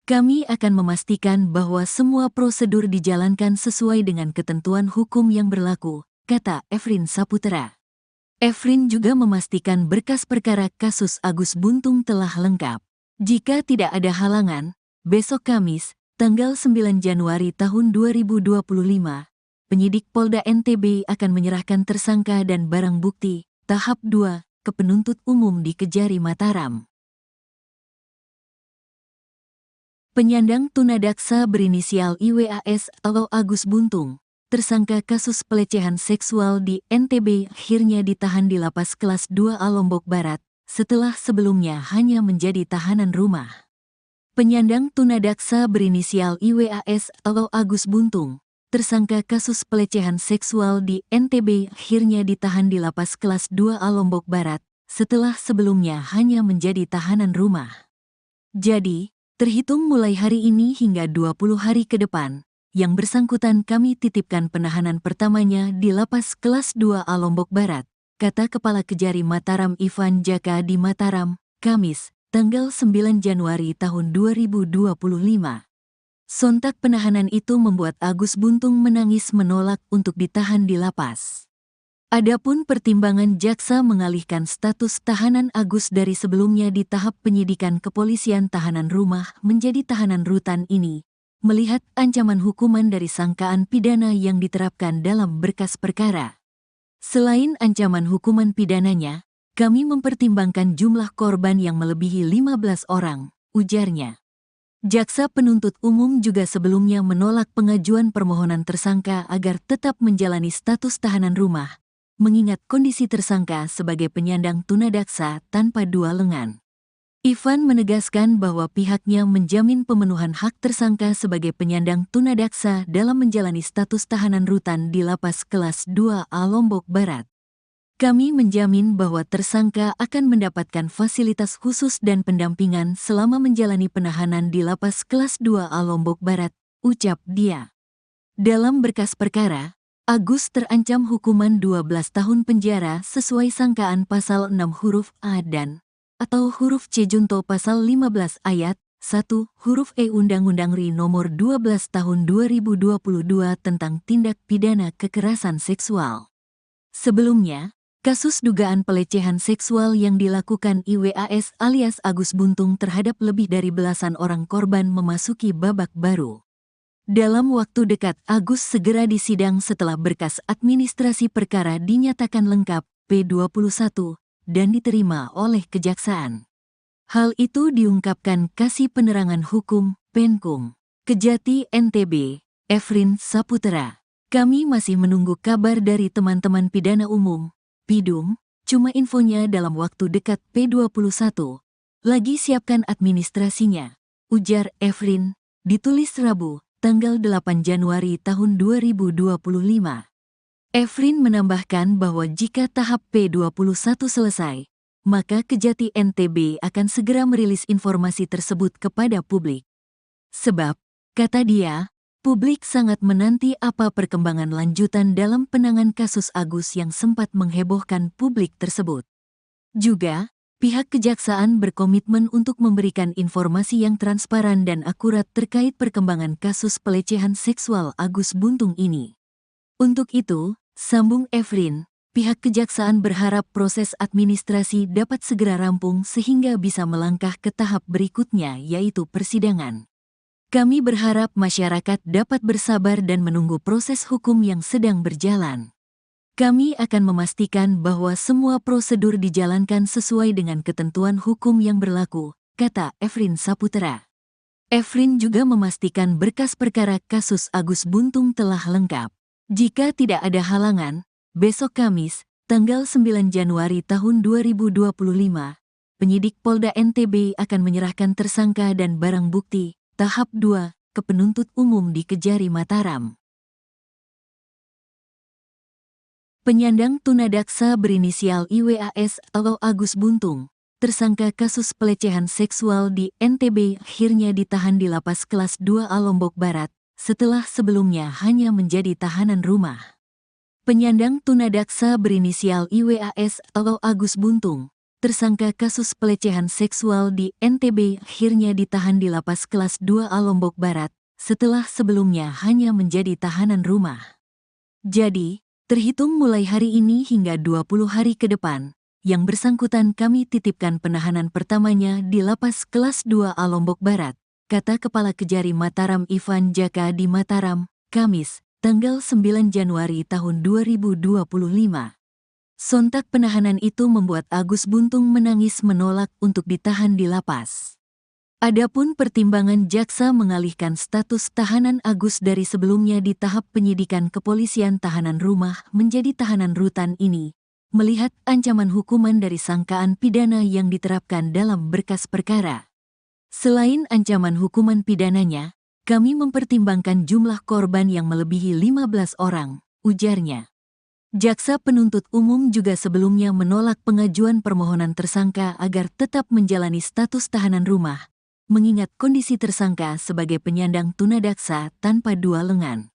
Kami akan memastikan bahwa semua prosedur dijalankan sesuai dengan ketentuan hukum yang berlaku, kata Efrin Saputra. Efrin juga memastikan berkas perkara kasus Agus Buntung telah lengkap. Jika tidak ada halangan, besok Kamis, tanggal 9 Januari tahun 2025, penyidik Polda NTB akan menyerahkan tersangka dan barang bukti, tahap 2, ke penuntut umum di Kejari Mataram. Penyandang tunadaksa berinisial IWAS atau Agus Buntung, tersangka kasus pelecehan seksual di NTB akhirnya ditahan di Lapas Kelas 2A Lombok Barat, setelah sebelumnya hanya menjadi tahanan rumah. Penyandang tunadaksa berinisial IWAS atau Agus Buntung, tersangka kasus pelecehan seksual di NTB akhirnya ditahan di Lapas Kelas 2A Lombok Barat, setelah sebelumnya hanya menjadi tahanan rumah. Jadi, terhitung mulai hari ini hingga 20 hari ke depan, yang bersangkutan kami titipkan penahanan pertamanya di Lapas Kelas 2A Lombok Barat, kata Kepala Kejari Mataram Ivan Jaka di Mataram, Kamis, tanggal 9 Januari tahun 2025. Sontak penahanan itu membuat Agus Buntung menangis menolak untuk ditahan di lapas. Adapun pertimbangan jaksa mengalihkan status tahanan Agus dari sebelumnya di tahap penyidikan kepolisian tahanan rumah menjadi tahanan rutan ini, melihat ancaman hukuman dari sangkaan pidana yang diterapkan dalam berkas perkara. Selain ancaman hukuman pidananya, kami mempertimbangkan jumlah korban yang melebihi 15 orang, ujarnya. Jaksa penuntut umum juga sebelumnya menolak pengajuan permohonan tersangka agar tetap menjalani status tahanan rumah, mengingat kondisi tersangka sebagai penyandang tunadaksa tanpa dua lengan. Ivan menegaskan bahwa pihaknya menjamin pemenuhan hak tersangka sebagai penyandang tunadaksa dalam menjalani status tahanan rutan di Lapas Kelas 2A Lombok Barat. Kami menjamin bahwa tersangka akan mendapatkan fasilitas khusus dan pendampingan selama menjalani penahanan di Lapas Kelas 2A Lombok Barat, ucap dia. Dalam berkas perkara, Agus terancam hukuman 12 tahun penjara sesuai sangkaan pasal 6 huruf A dan atau huruf C junto pasal 15 ayat 1 huruf E Undang-Undang RI nomor 12 tahun 2022 tentang tindak pidana kekerasan seksual. Sebelumnya, kasus dugaan pelecehan seksual yang dilakukan IWAS alias Agus Buntung terhadap lebih dari belasan orang korban memasuki babak baru. Dalam waktu dekat Agus segera disidang setelah berkas administrasi perkara dinyatakan lengkap P21 dan diterima oleh kejaksaan. Hal itu diungkapkan Kasih Penerangan Hukum, Penkum, Kejati NTB, Efrin Saputra. Kami masih menunggu kabar dari teman-teman pidana umum, Pidum, cuma infonya dalam waktu dekat P21. Lagi siapkan administrasinya, ujar Efrin, ditulis Rabu, tanggal 8 Januari tahun 2025. Efrin menambahkan bahwa jika tahap P21 selesai, maka Kejati NTB akan segera merilis informasi tersebut kepada publik. Sebab, kata dia, publik sangat menanti apa perkembangan lanjutan dalam penanganan kasus Agus yang sempat menghebohkan publik tersebut. Juga, pihak kejaksaan berkomitmen untuk memberikan informasi yang transparan dan akurat terkait perkembangan kasus pelecehan seksual Agus Buntung ini. Untuk itu, sambung Efrin, pihak kejaksaan berharap proses administrasi dapat segera rampung sehingga bisa melangkah ke tahap berikutnya, yaitu persidangan. Kami berharap masyarakat dapat bersabar dan menunggu proses hukum yang sedang berjalan. Kami akan memastikan bahwa semua prosedur dijalankan sesuai dengan ketentuan hukum yang berlaku, kata Efrin Saputra. Efrin juga memastikan berkas perkara kasus Agus Buntung telah lengkap. Jika tidak ada halangan, besok Kamis, tanggal 9 Januari tahun 2025, penyidik Polda NTB akan menyerahkan tersangka dan barang bukti tahap 2 ke penuntut umum di Kejari Mataram. Penyandang tunadaksa berinisial IWAS atau Agus Buntung, tersangka kasus pelecehan seksual di NTB, akhirnya ditahan di Lapas Kelas 2A Lombok Barat, setelah sebelumnya hanya menjadi tahanan rumah. Penyandang tunadaksa berinisial IWAS atau Agus Buntung, tersangka kasus pelecehan seksual di NTB, akhirnya ditahan di Lapas Kelas 2A Lombok Barat, setelah sebelumnya hanya menjadi tahanan rumah. Jadi, terhitung mulai hari ini hingga 20 hari ke depan, yang bersangkutan kami titipkan penahanan pertamanya di Lapas Kelas 2A Lombok Barat, kata Kepala Kejari Mataram Ivan Jaka di Mataram, Kamis, tanggal 9 Januari tahun 2025. Sontak penahanan itu membuat Agus Buntung menangis menolak untuk ditahan di lapas. Adapun pertimbangan jaksa mengalihkan status tahanan Agus dari sebelumnya di tahap penyidikan kepolisian tahanan rumah menjadi tahanan rutan ini, melihat ancaman hukuman dari sangkaan pidana yang diterapkan dalam berkas perkara. Selain ancaman hukuman pidananya, kami mempertimbangkan jumlah korban yang melebihi 15 orang, ujarnya. Jaksa penuntut umum juga sebelumnya menolak pengajuan permohonan tersangka agar tetap menjalani status tahanan rumah, mengingat kondisi tersangka sebagai penyandang tunadaksa tanpa dua lengan.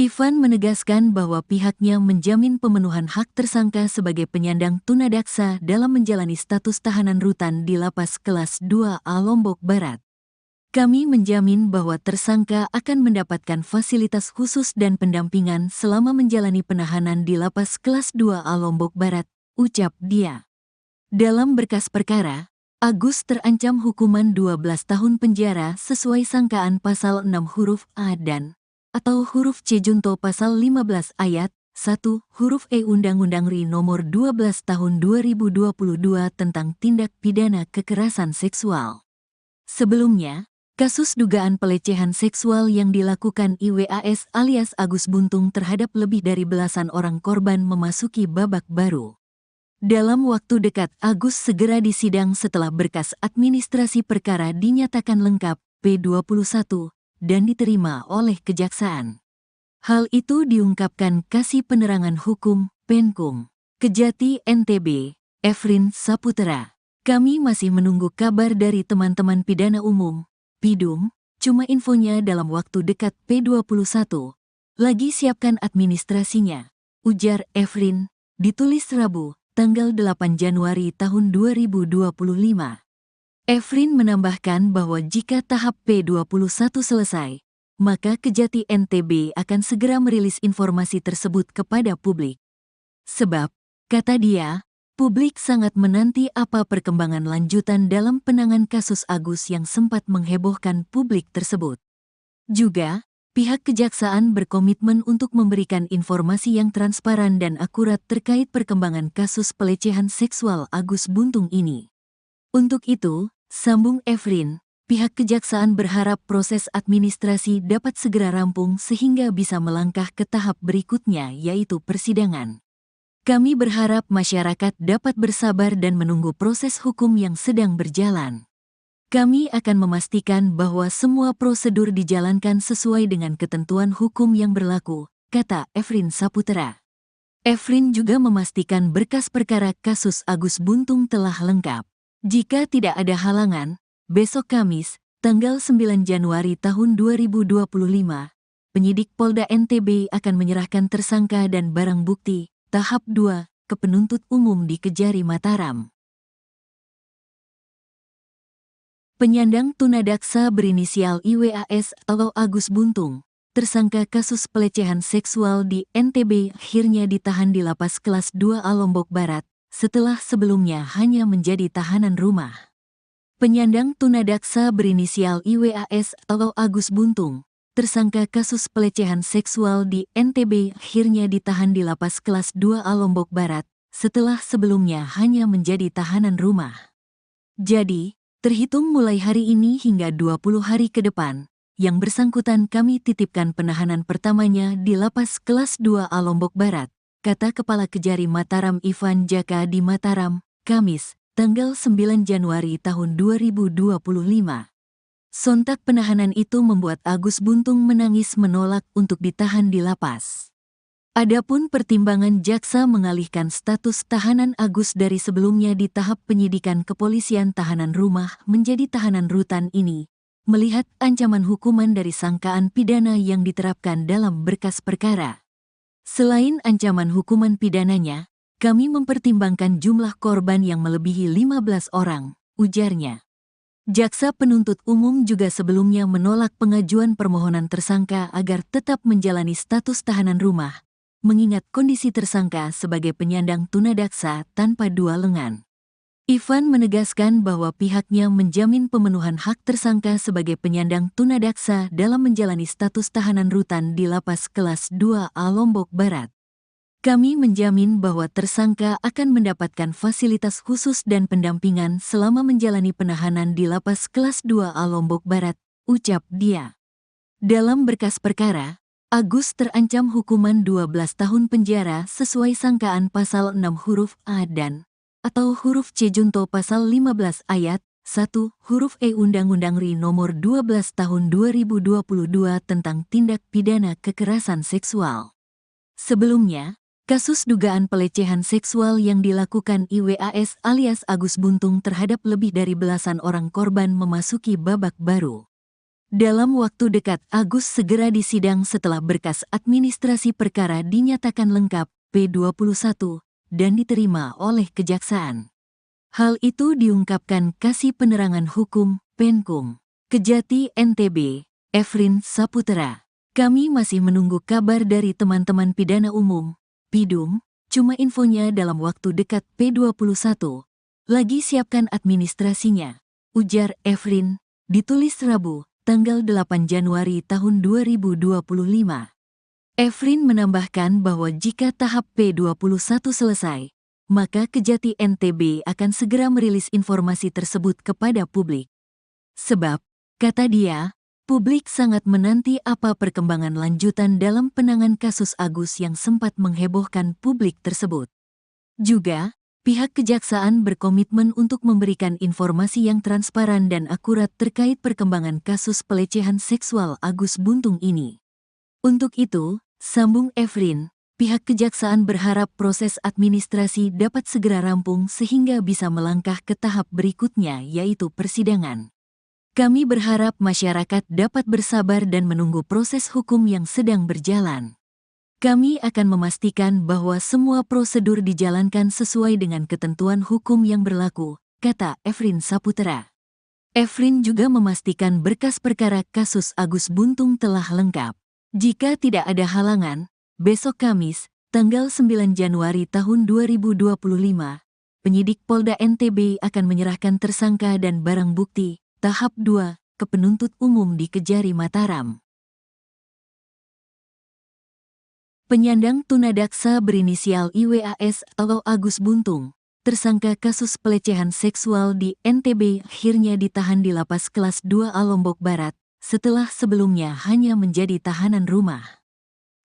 Ivan menegaskan bahwa pihaknya menjamin pemenuhan hak tersangka sebagai penyandang tunadaksa dalam menjalani status tahanan rutan di Lapas Kelas 2A Lombok Barat. Kami menjamin bahwa tersangka akan mendapatkan fasilitas khusus dan pendampingan selama menjalani penahanan di Lapas Kelas 2A Lombok Barat, ucap dia. Dalam berkas perkara, Agus terancam hukuman 12 tahun penjara sesuai sangkaan pasal 6 huruf A dan atau huruf C junto pasal 15 ayat 1 huruf E Undang-Undang RI nomor 12 tahun 2022 tentang tindak pidana kekerasan seksual. Sebelumnya, kasus dugaan pelecehan seksual yang dilakukan IWAS alias Agus Buntung terhadap lebih dari belasan orang korban memasuki babak baru. Dalam waktu dekat Agus segera disidang setelah berkas administrasi perkara dinyatakan lengkap P21 dan diterima oleh Kejaksaan. Hal itu diungkapkan Kasih Penerangan Hukum Penkum Kejati NTB, Efrin Saputra. Kami masih menunggu kabar dari teman-teman pidana umum Pidum, cuma infonya dalam waktu dekat P21. Lagi siapkan administrasinya, ujar Efrin, ditulis Rabu, tanggal 8 Januari tahun 2025. Efrin menambahkan bahwa jika tahap P21 selesai, maka Kejati NTB akan segera merilis informasi tersebut kepada publik. Sebab, kata dia, publik sangat menanti apa perkembangan lanjutan dalam penanganan kasus Agus yang sempat menghebohkan publik tersebut. Juga, pihak kejaksaan berkomitmen untuk memberikan informasi yang transparan dan akurat terkait perkembangan kasus pelecehan seksual Agus Buntung ini. Untuk itu, sambung Efrin, pihak kejaksaan berharap proses administrasi dapat segera rampung sehingga bisa melangkah ke tahap berikutnya, yaitu persidangan. Kami berharap masyarakat dapat bersabar dan menunggu proses hukum yang sedang berjalan. Kami akan memastikan bahwa semua prosedur dijalankan sesuai dengan ketentuan hukum yang berlaku, kata Efrin Saputra. Efrin juga memastikan berkas perkara kasus Agus Buntung telah lengkap. Jika tidak ada halangan, besok Kamis, tanggal 9 Januari tahun 2025, penyidik Polda NTB akan menyerahkan tersangka dan barang bukti tahap 2 ke penuntut umum di Kejari Mataram. Penyandang tunadaksa berinisial IWAS atau Agus Buntung, tersangka kasus pelecehan seksual di NTB akhirnya ditahan di Lapas Kelas 2A Lombok Barat, setelah sebelumnya hanya menjadi tahanan rumah. Penyandang tunadaksa berinisial IWAS atau Agus Buntung, tersangka kasus pelecehan seksual di NTB akhirnya ditahan di Lapas Kelas 2A Lombok Barat, setelah sebelumnya hanya menjadi tahanan rumah. Jadi, terhitung mulai hari ini hingga 20 hari ke depan, yang bersangkutan kami titipkan penahanan pertamanya di Lapas Kelas 2A Lombok Barat, kata Kepala Kejari Mataram Ivan Jaka di Mataram, Kamis, tanggal 9 Januari tahun 2025. Sontak penahanan itu membuat Agus Buntung menangis menolak untuk ditahan di lapas. Adapun pertimbangan jaksa mengalihkan status tahanan Agus dari sebelumnya di tahap penyidikan kepolisian tahanan rumah menjadi tahanan rutan ini, melihat ancaman hukuman dari sangkaan pidana yang diterapkan dalam berkas perkara. Selain ancaman hukuman pidananya, kami mempertimbangkan jumlah korban yang melebihi 15 orang, ujarnya. Jaksa penuntut umum juga sebelumnya menolak pengajuan permohonan tersangka agar tetap menjalani status tahanan rumah, mengingat kondisi tersangka sebagai penyandang tunadaksa tanpa dua lengan. Ivan menegaskan bahwa pihaknya menjamin pemenuhan hak tersangka sebagai penyandang tunadaksa dalam menjalani status tahanan rutan di Lapas Kelas 2A Lombok Barat. Kami menjamin bahwa tersangka akan mendapatkan fasilitas khusus dan pendampingan selama menjalani penahanan di Lapas Kelas 2A Lombok Barat, ucap dia. Dalam berkas perkara, Agus terancam hukuman 12 tahun penjara sesuai sangkaan pasal 6 huruf A dan atau huruf C junto pasal 15 ayat 1 huruf E Undang-Undang RI nomor 12 tahun 2022 tentang tindak pidana kekerasan seksual. Sebelumnya, kasus dugaan pelecehan seksual yang dilakukan IWAS alias Agus Buntung terhadap lebih dari belasan orang korban memasuki babak baru. Dalam waktu dekat Agus segera disidang setelah berkas administrasi perkara dinyatakan lengkap P21 dan diterima oleh Kejaksaan. Hal itu diungkapkan Kasih Penerangan Hukum Penkum Kejati NTB, Efrin Saputra. Kami masih menunggu kabar dari teman-teman pidana umum, Pidum, cuma infonya dalam waktu dekat P21. Lagi siapkan administrasinya, ujar Efrin, ditulis Rabu, tanggal 8 Januari tahun 2025. Efrin menambahkan bahwa jika tahap P21 selesai, maka Kejati NTB akan segera merilis informasi tersebut kepada publik. Sebab, kata dia, publik sangat menanti apa perkembangan lanjutan dalam penanganan kasus Agus yang sempat menghebohkan publik tersebut. Juga, pihak Kejaksaan berkomitmen untuk memberikan informasi yang transparan dan akurat terkait perkembangan kasus pelecehan seksual Agus Buntung ini. Untuk itu, sambung Efrin, pihak Kejaksaan berharap proses administrasi dapat segera rampung sehingga bisa melangkah ke tahap berikutnya yaitu persidangan. Kami berharap masyarakat dapat bersabar dan menunggu proses hukum yang sedang berjalan. Kami akan memastikan bahwa semua prosedur dijalankan sesuai dengan ketentuan hukum yang berlaku, kata Efrin Saputra. Efrin juga memastikan berkas perkara kasus Agus Buntung telah lengkap. Jika tidak ada halangan, besok Kamis, tanggal 9 Januari tahun 2025, penyidik Polda NTB akan menyerahkan tersangka dan barang bukti, tahap 2, ke penuntut umum di Kejari Mataram. Penyandang tunadaksa berinisial IWAS atau Agus Buntung, tersangka kasus pelecehan seksual di NTB akhirnya ditahan di Lapas Kelas 2A Lombok Barat, setelah sebelumnya hanya menjadi tahanan rumah.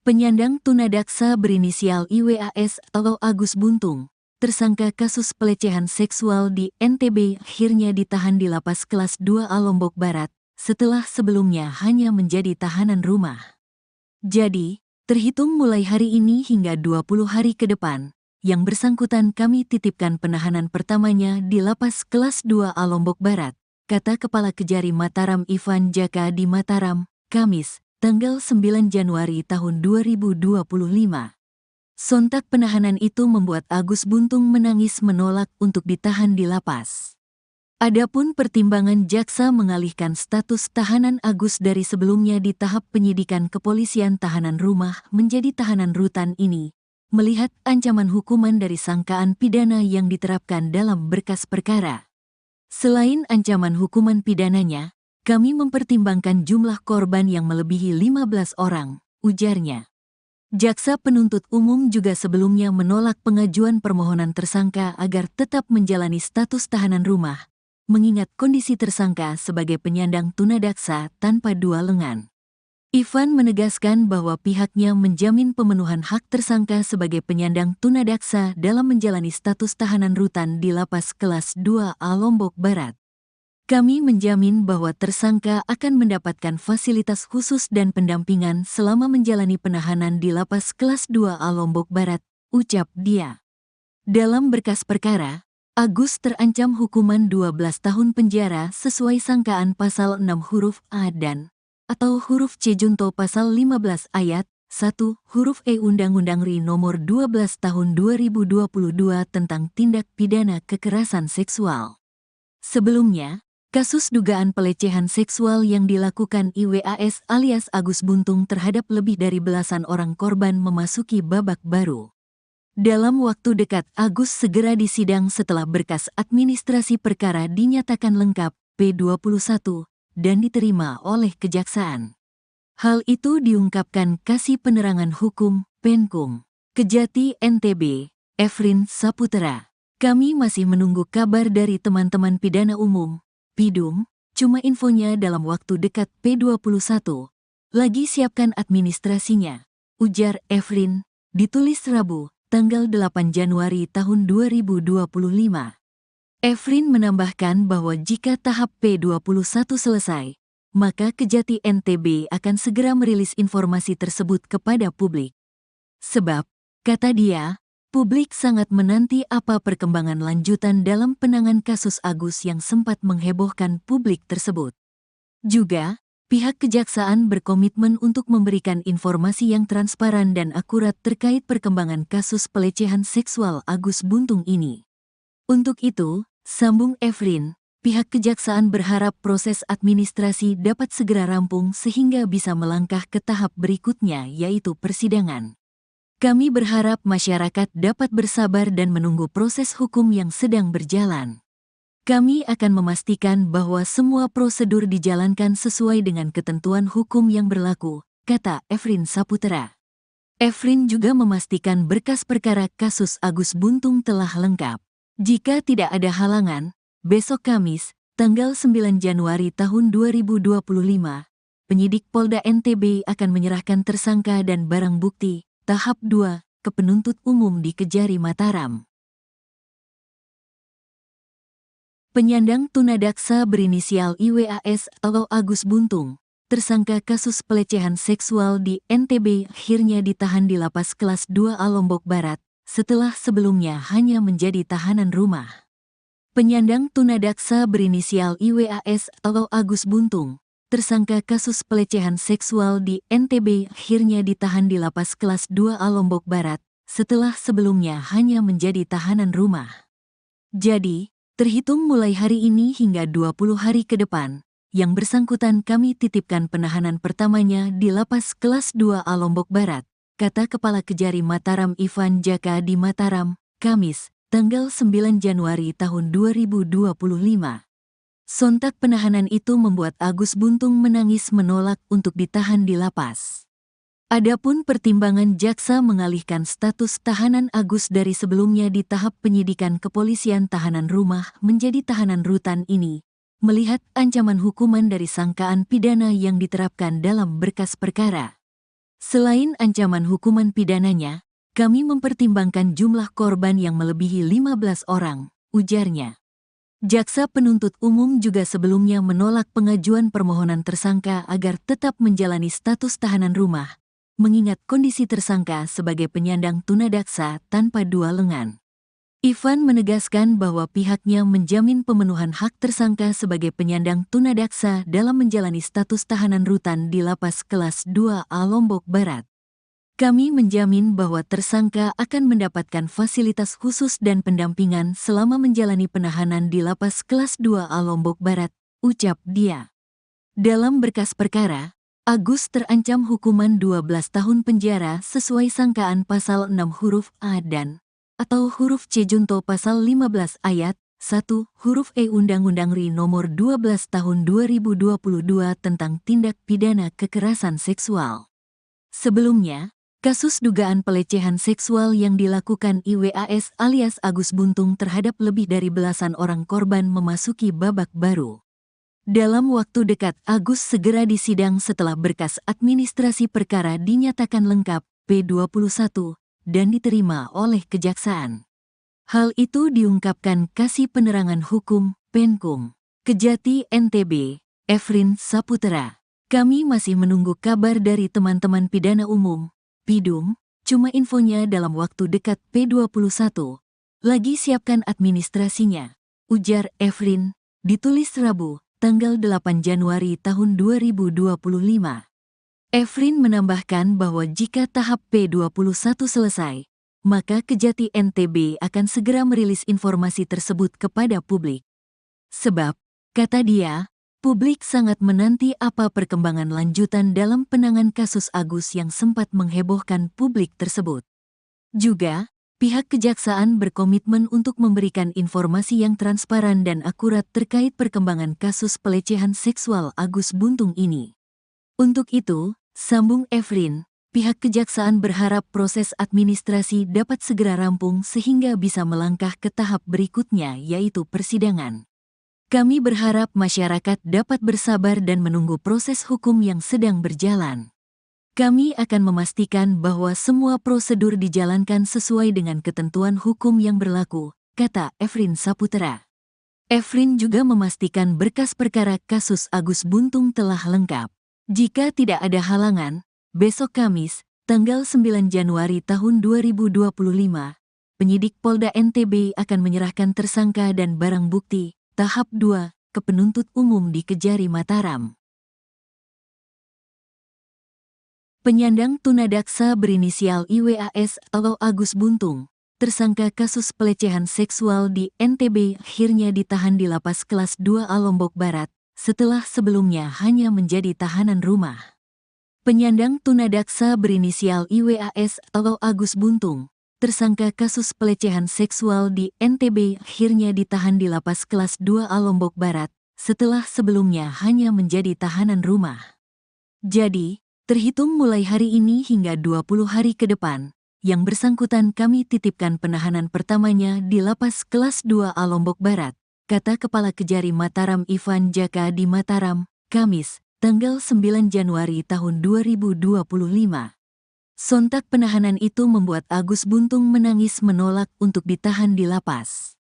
Penyandang tunadaksa berinisial IWAS atau Agus Buntung, tersangka kasus pelecehan seksual di NTB akhirnya ditahan di Lapas Kelas 2A Lombok Barat, setelah sebelumnya hanya menjadi tahanan rumah. Jadi, terhitung mulai hari ini hingga 20 hari ke depan, yang bersangkutan kami titipkan penahanan pertamanya di Lapas Kelas 2A Lombok Barat, kata Kepala Kejari Mataram Ivan Jaka di Mataram, Kamis, tanggal 9 Januari tahun 2025. Sontak penahanan itu membuat Agus Buntung menangis menolak untuk ditahan di lapas. Adapun pertimbangan jaksa mengalihkan status tahanan Agus dari sebelumnya di tahap penyidikan kepolisian tahanan rumah menjadi tahanan rutan ini, melihat ancaman hukuman dari sangkaan pidana yang diterapkan dalam berkas perkara. Selain ancaman hukuman pidananya, kami mempertimbangkan jumlah korban yang melebihi 15 orang, ujarnya. Jaksa penuntut umum juga sebelumnya menolak pengajuan permohonan tersangka agar tetap menjalani status tahanan rumah, mengingat kondisi tersangka sebagai penyandang tunadaksa tanpa dua lengan. Ivan menegaskan bahwa pihaknya menjamin pemenuhan hak tersangka sebagai penyandang tunadaksa dalam menjalani status tahanan rutan di Lapas Kelas 2A Lombok Barat. Kami menjamin bahwa tersangka akan mendapatkan fasilitas khusus dan pendampingan selama menjalani penahanan di Lapas Kelas 2A Lombok Barat, ucap dia. Dalam berkas perkara, Agus terancam hukuman 12 tahun penjara sesuai sangkaan pasal 6 huruf A dan atau huruf C junto pasal 15 ayat 1 huruf E Undang-Undang RI nomor 12 tahun 2022 tentang tindak pidana kekerasan seksual. Sebelumnya, kasus dugaan pelecehan seksual yang dilakukan IWAS alias Agus Buntung terhadap lebih dari belasan orang korban memasuki babak baru. Dalam waktu dekat Agus segera disidang setelah berkas administrasi perkara dinyatakan lengkap P21 dan diterima oleh Kejaksaan. Hal itu diungkapkan Kasih Penerangan Hukum Penkum Kejati NTB, Efrin Saputra. Kami masih menunggu kabar dari teman-teman pidana umum, Pidum, cuma infonya dalam waktu dekat P21. Lagi siapkan administrasinya, ujar Efrin, ditulis Rabu, tanggal 8 Januari tahun 2025. Efrin menambahkan bahwa jika tahap P21 selesai, maka Kejati NTB akan segera merilis informasi tersebut kepada publik. Sebab, kata dia, publik sangat menanti apa perkembangan lanjutan dalam penanganan kasus Agus yang sempat menghebohkan publik tersebut. Juga, pihak Kejaksaan berkomitmen untuk memberikan informasi yang transparan dan akurat terkait perkembangan kasus pelecehan seksual Agus Buntung ini. Untuk itu, sambung Efrin, pihak Kejaksaan berharap proses administrasi dapat segera rampung sehingga bisa melangkah ke tahap berikutnya yaitu persidangan. Kami berharap masyarakat dapat bersabar dan menunggu proses hukum yang sedang berjalan. Kami akan memastikan bahwa semua prosedur dijalankan sesuai dengan ketentuan hukum yang berlaku, kata Efrin Saputra. Efrin juga memastikan berkas perkara kasus Agus Buntung telah lengkap. Jika tidak ada halangan, besok Kamis, tanggal 9 Januari tahun 2025, penyidik Polda NTB akan menyerahkan tersangka dan barang bukti, tahap 2, ke penuntut umum di Kejari Mataram. Penyandang tunadaksa berinisial IWAS atau Agus Buntung, tersangka kasus pelecehan seksual di NTB akhirnya ditahan di Lapas Kelas 2A Lombok Barat, setelah sebelumnya hanya menjadi tahanan rumah. Penyandang tunadaksa berinisial IWAS atau Agus Buntung, tersangka kasus pelecehan seksual di NTB akhirnya ditahan di Lapas Kelas 2A Lombok Barat, setelah sebelumnya hanya menjadi tahanan rumah. Jadi, terhitung mulai hari ini hingga 20 hari ke depan, yang bersangkutan kami titipkan penahanan pertamanya di Lapas Kelas 2A Lombok Barat, kata Kepala Kejari Mataram Ivan Jaka di Mataram, Kamis, tanggal 9 Januari tahun 2025. Sontak penahanan itu membuat Agus Buntung menangis menolak untuk ditahan di lapas. Adapun pertimbangan jaksa mengalihkan status tahanan Agus dari sebelumnya di tahap penyidikan kepolisian tahanan rumah menjadi tahanan rutan ini, melihat ancaman hukuman dari sangkaan pidana yang diterapkan dalam berkas perkara. Selain ancaman hukuman pidananya, kami mempertimbangkan jumlah korban yang melebihi 15 orang, ujarnya. Jaksa penuntut umum juga sebelumnya menolak pengajuan permohonan tersangka agar tetap menjalani status tahanan rumah, mengingat kondisi tersangka sebagai penyandang tunadaksa tanpa dua lengan. Ivan menegaskan bahwa pihaknya menjamin pemenuhan hak tersangka sebagai penyandang tunadaksa dalam menjalani status tahanan rutan di Lapas Kelas 2A Lombok Barat. Kami menjamin bahwa tersangka akan mendapatkan fasilitas khusus dan pendampingan selama menjalani penahanan di Lapas Kelas 2A Lombok Barat, ucap dia. Dalam berkas perkara, Agus terancam hukuman 12 tahun penjara sesuai sangkaan pasal 6 huruf A dan atau huruf C junto pasal 15 ayat 1 huruf E Undang-Undang RI nomor 12 tahun 2022 tentang tindak pidana kekerasan seksual. Sebelumnya, kasus dugaan pelecehan seksual yang dilakukan IWAS alias Agus Buntung terhadap lebih dari belasan orang korban memasuki babak baru. Dalam waktu dekat, Agus segera disidang setelah berkas administrasi perkara dinyatakan lengkap P21 dan diterima oleh Kejaksaan. Hal itu diungkapkan Kasih Penerangan Hukum Penkum Kejati NTB, Efrin Saputra. Kami masih menunggu kabar dari teman-teman pidana umum, Pidum, cuma infonya dalam waktu dekat P21. Lagi siapkan administrasinya, ujar Efrin, ditulis Rabu, tanggal 8 Januari tahun 2025. Efrin menambahkan bahwa jika tahap P21 selesai, maka Kejati NTB akan segera merilis informasi tersebut kepada publik. Sebab, kata dia, publik sangat menanti apa perkembangan lanjutan dalam penanganan kasus Agus yang sempat menghebohkan publik tersebut. Juga, pihak Kejaksaan berkomitmen untuk memberikan informasi yang transparan dan akurat terkait perkembangan kasus pelecehan seksual Agus Buntung ini. Untuk itu, sambung Efrin, pihak Kejaksaan berharap proses administrasi dapat segera rampung sehingga bisa melangkah ke tahap berikutnya yaitu persidangan. Kami berharap masyarakat dapat bersabar dan menunggu proses hukum yang sedang berjalan. Kami akan memastikan bahwa semua prosedur dijalankan sesuai dengan ketentuan hukum yang berlaku, kata Efrin Saputra. Efrin juga memastikan berkas perkara kasus Agus Buntung telah lengkap. Jika tidak ada halangan, besok Kamis, tanggal 9 Januari tahun 2025, penyidik Polda NTB akan menyerahkan tersangka dan barang bukti tahap 2 ke penuntut umum di Kejari Mataram. Penyandang tunadaksa berinisial IWAS atau Agus Buntung, tersangka kasus pelecehan seksual di NTB akhirnya ditahan di Lapas Kelas 2A Lombok Barat, setelah sebelumnya hanya menjadi tahanan rumah. Penyandang tunadaksa berinisial IWAS atau Agus Buntung, tersangka kasus pelecehan seksual di NTB akhirnya ditahan di Lapas Kelas 2A Lombok Barat, setelah sebelumnya hanya menjadi tahanan rumah. Jadi, terhitung mulai hari ini hingga 20 hari ke depan, yang bersangkutan kami titipkan penahanan pertamanya di Lapas Kelas 2A Lombok Barat, kata Kepala Kejari Mataram Ivan Jaka di Mataram, Kamis, tanggal 9 Januari tahun 2025. Sontak penahanan itu membuat Agus Buntung menangis menolak untuk ditahan di lapas.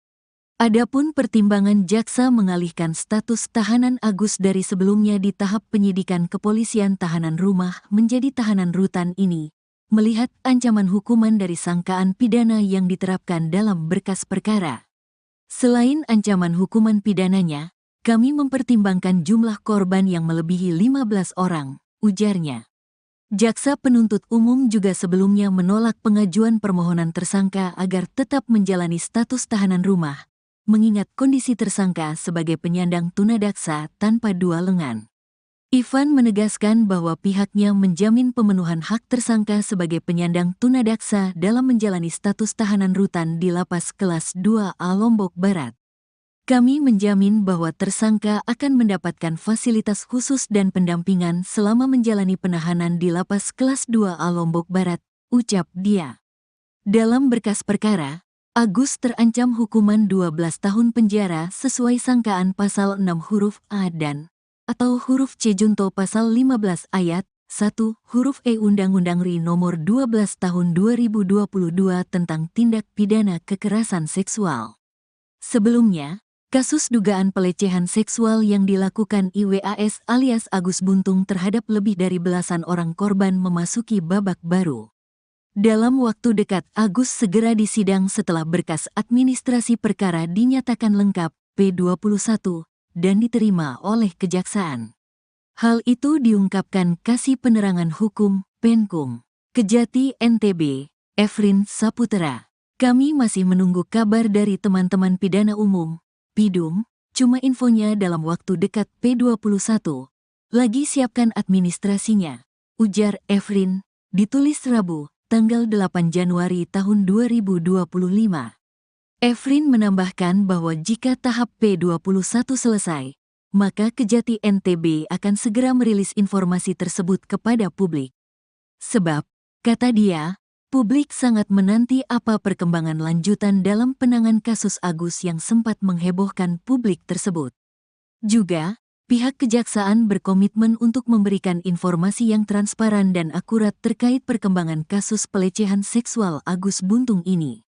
Adapun pertimbangan jaksa mengalihkan status tahanan Agus dari sebelumnya di tahap penyidikan kepolisian tahanan rumah menjadi tahanan rutan ini, melihat ancaman hukuman dari sangkaan pidana yang diterapkan dalam berkas perkara. Selain ancaman hukuman pidananya, kami mempertimbangkan jumlah korban yang melebihi 15 orang, ujarnya. Jaksa penuntut umum juga sebelumnya menolak pengajuan permohonan tersangka agar tetap menjalani status tahanan rumah, mengingat kondisi tersangka sebagai penyandang tunadaksa tanpa dua lengan. Ivan menegaskan bahwa pihaknya menjamin pemenuhan hak tersangka sebagai penyandang tunadaksa dalam menjalani status tahanan rutan di Lapas Kelas 2A Lombok Barat. Kami menjamin bahwa tersangka akan mendapatkan fasilitas khusus dan pendampingan selama menjalani penahanan di Lapas Kelas 2A Lombok Barat, ucap dia. Dalam berkas perkara, Agus terancam hukuman 12 tahun penjara sesuai sangkaan pasal 6 huruf A dan atau huruf C junto pasal 15 ayat 1 huruf E Undang-Undang RI nomor 12 tahun 2022 tentang tindak pidana kekerasan seksual. Sebelumnya, kasus dugaan pelecehan seksual yang dilakukan IWAS alias Agus Buntung terhadap lebih dari belasan orang korban memasuki babak baru. Dalam waktu dekat, Agus segera disidang setelah berkas administrasi perkara dinyatakan lengkap P21 dan diterima oleh Kejaksaan. Hal itu diungkapkan Kasih Penerangan Hukum Penkum Kejati NTB, Efrin Saputra. Kami masih menunggu kabar dari teman-teman pidana umum, PIDUM, cuma infonya dalam waktu dekat P21. Lagi siapkan administrasinya, ujar Efrin, ditulis Rabu, tanggal 8 Januari tahun 2025. Efrin menambahkan bahwa jika tahap P21 selesai, maka Kejati NTB akan segera merilis informasi tersebut kepada publik. Sebab, kata dia, publik sangat menanti apa perkembangan lanjutan dalam penanganan kasus Agus yang sempat menghebohkan publik tersebut. Juga, pihak kejaksaan berkomitmen untuk memberikan informasi yang transparan dan akurat terkait perkembangan kasus pelecehan seksual Agus Buntung ini.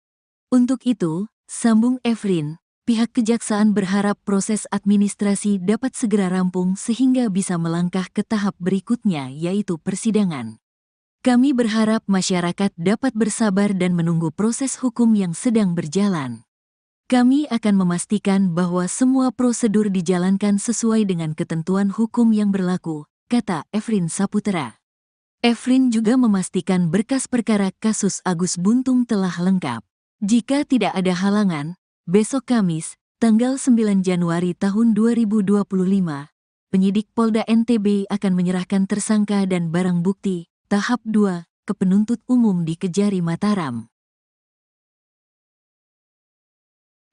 Untuk itu, sambung Efrin, pihak kejaksaan berharap proses administrasi dapat segera rampung sehingga bisa melangkah ke tahap berikutnya yaitu persidangan. Kami berharap masyarakat dapat bersabar dan menunggu proses hukum yang sedang berjalan. Kami akan memastikan bahwa semua prosedur dijalankan sesuai dengan ketentuan hukum yang berlaku, kata Efrin Saputra. Efrin juga memastikan berkas perkara kasus Agus Buntung telah lengkap. Jika tidak ada halangan, besok Kamis, tanggal 9 Januari tahun 2025, penyidik Polda NTB akan menyerahkan tersangka dan barang bukti, tahap 2, ke penuntut umum di Kejari Mataram.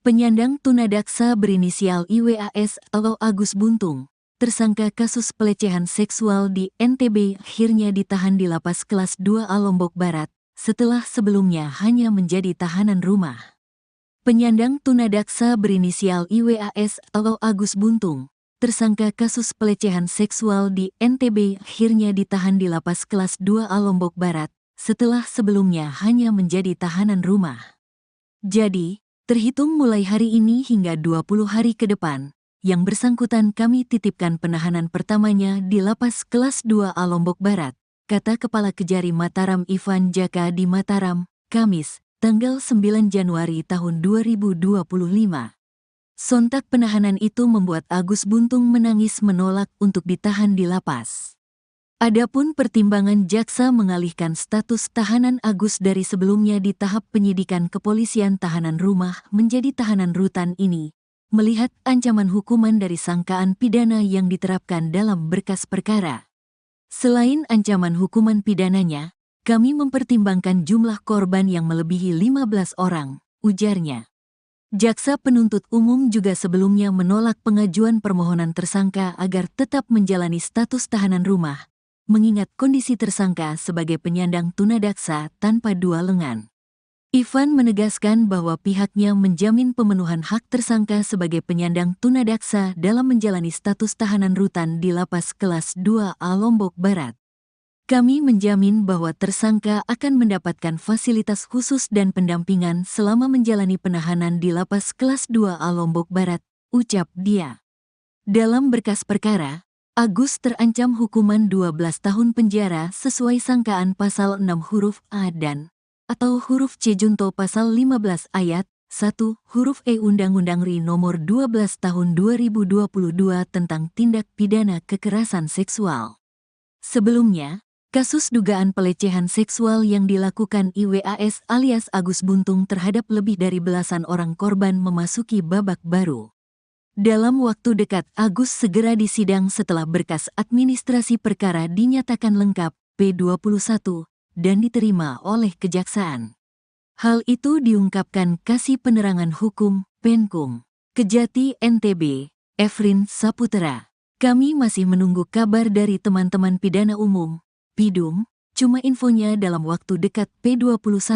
Penyandang tunadaksa berinisial IWAS atau Agus Buntung, tersangka kasus pelecehan seksual di NTB akhirnya ditahan di Lapas Kelas 2A Lombok Barat, setelah sebelumnya hanya menjadi tahanan rumah. Penyandang tunadaksa berinisial IWAS atau Agus Buntung, tersangka kasus pelecehan seksual di NTB akhirnya ditahan di Lapas Kelas 2A Lombok Barat, setelah sebelumnya hanya menjadi tahanan rumah. Jadi, terhitung mulai hari ini hingga 20 hari ke depan, yang bersangkutan kami titipkan penahanan pertamanya di Lapas Kelas 2A Lombok Barat, kata Kepala Kejari Mataram Ivan Jaka di Mataram, Kamis, tanggal 9 Januari tahun 2025. Sontak penahanan itu membuat Agus Buntung menangis menolak untuk ditahan di lapas. Adapun pertimbangan jaksa mengalihkan status tahanan Agus dari sebelumnya di tahap penyidikan kepolisian tahanan rumah menjadi tahanan rutan ini, melihat ancaman hukuman dari sangkaan pidana yang diterapkan dalam berkas perkara. Selain ancaman hukuman pidananya, kami mempertimbangkan jumlah korban yang melebihi 15 orang, ujarnya. Jaksa penuntut umum juga sebelumnya menolak pengajuan permohonan tersangka agar tetap menjalani status tahanan rumah, mengingat kondisi tersangka sebagai penyandang tunadaksa tanpa dua lengan. Ivan menegaskan bahwa pihaknya menjamin pemenuhan hak tersangka sebagai penyandang tunadaksa dalam menjalani status tahanan rutan di Lapas Kelas 2A Lombok Barat. Kami menjamin bahwa tersangka akan mendapatkan fasilitas khusus dan pendampingan selama menjalani penahanan di Lapas Kelas 2A Lombok Barat, ucap dia. Dalam berkas perkara, Agus terancam hukuman 12 tahun penjara sesuai sangkaan pasal 6 huruf A dan atau huruf C junto pasal 15 ayat 1 huruf E Undang-Undang RI nomor 12 tahun 2022 tentang tindak pidana kekerasan seksual. Sebelumnya, kasus dugaan pelecehan seksual yang dilakukan IWAS alias Agus Buntung terhadap lebih dari belasan orang korban memasuki babak baru. Dalam waktu dekat Agus segera disidang setelah berkas administrasi perkara dinyatakan lengkap P21 dan diterima oleh kejaksaan. Hal itu diungkapkan Kasih Penerangan Hukum, Penkum, Kejati NTB, Efrin Saputra. Kami masih menunggu kabar dari teman-teman pidana umum, PIDUM, cuma infonya dalam waktu dekat P21.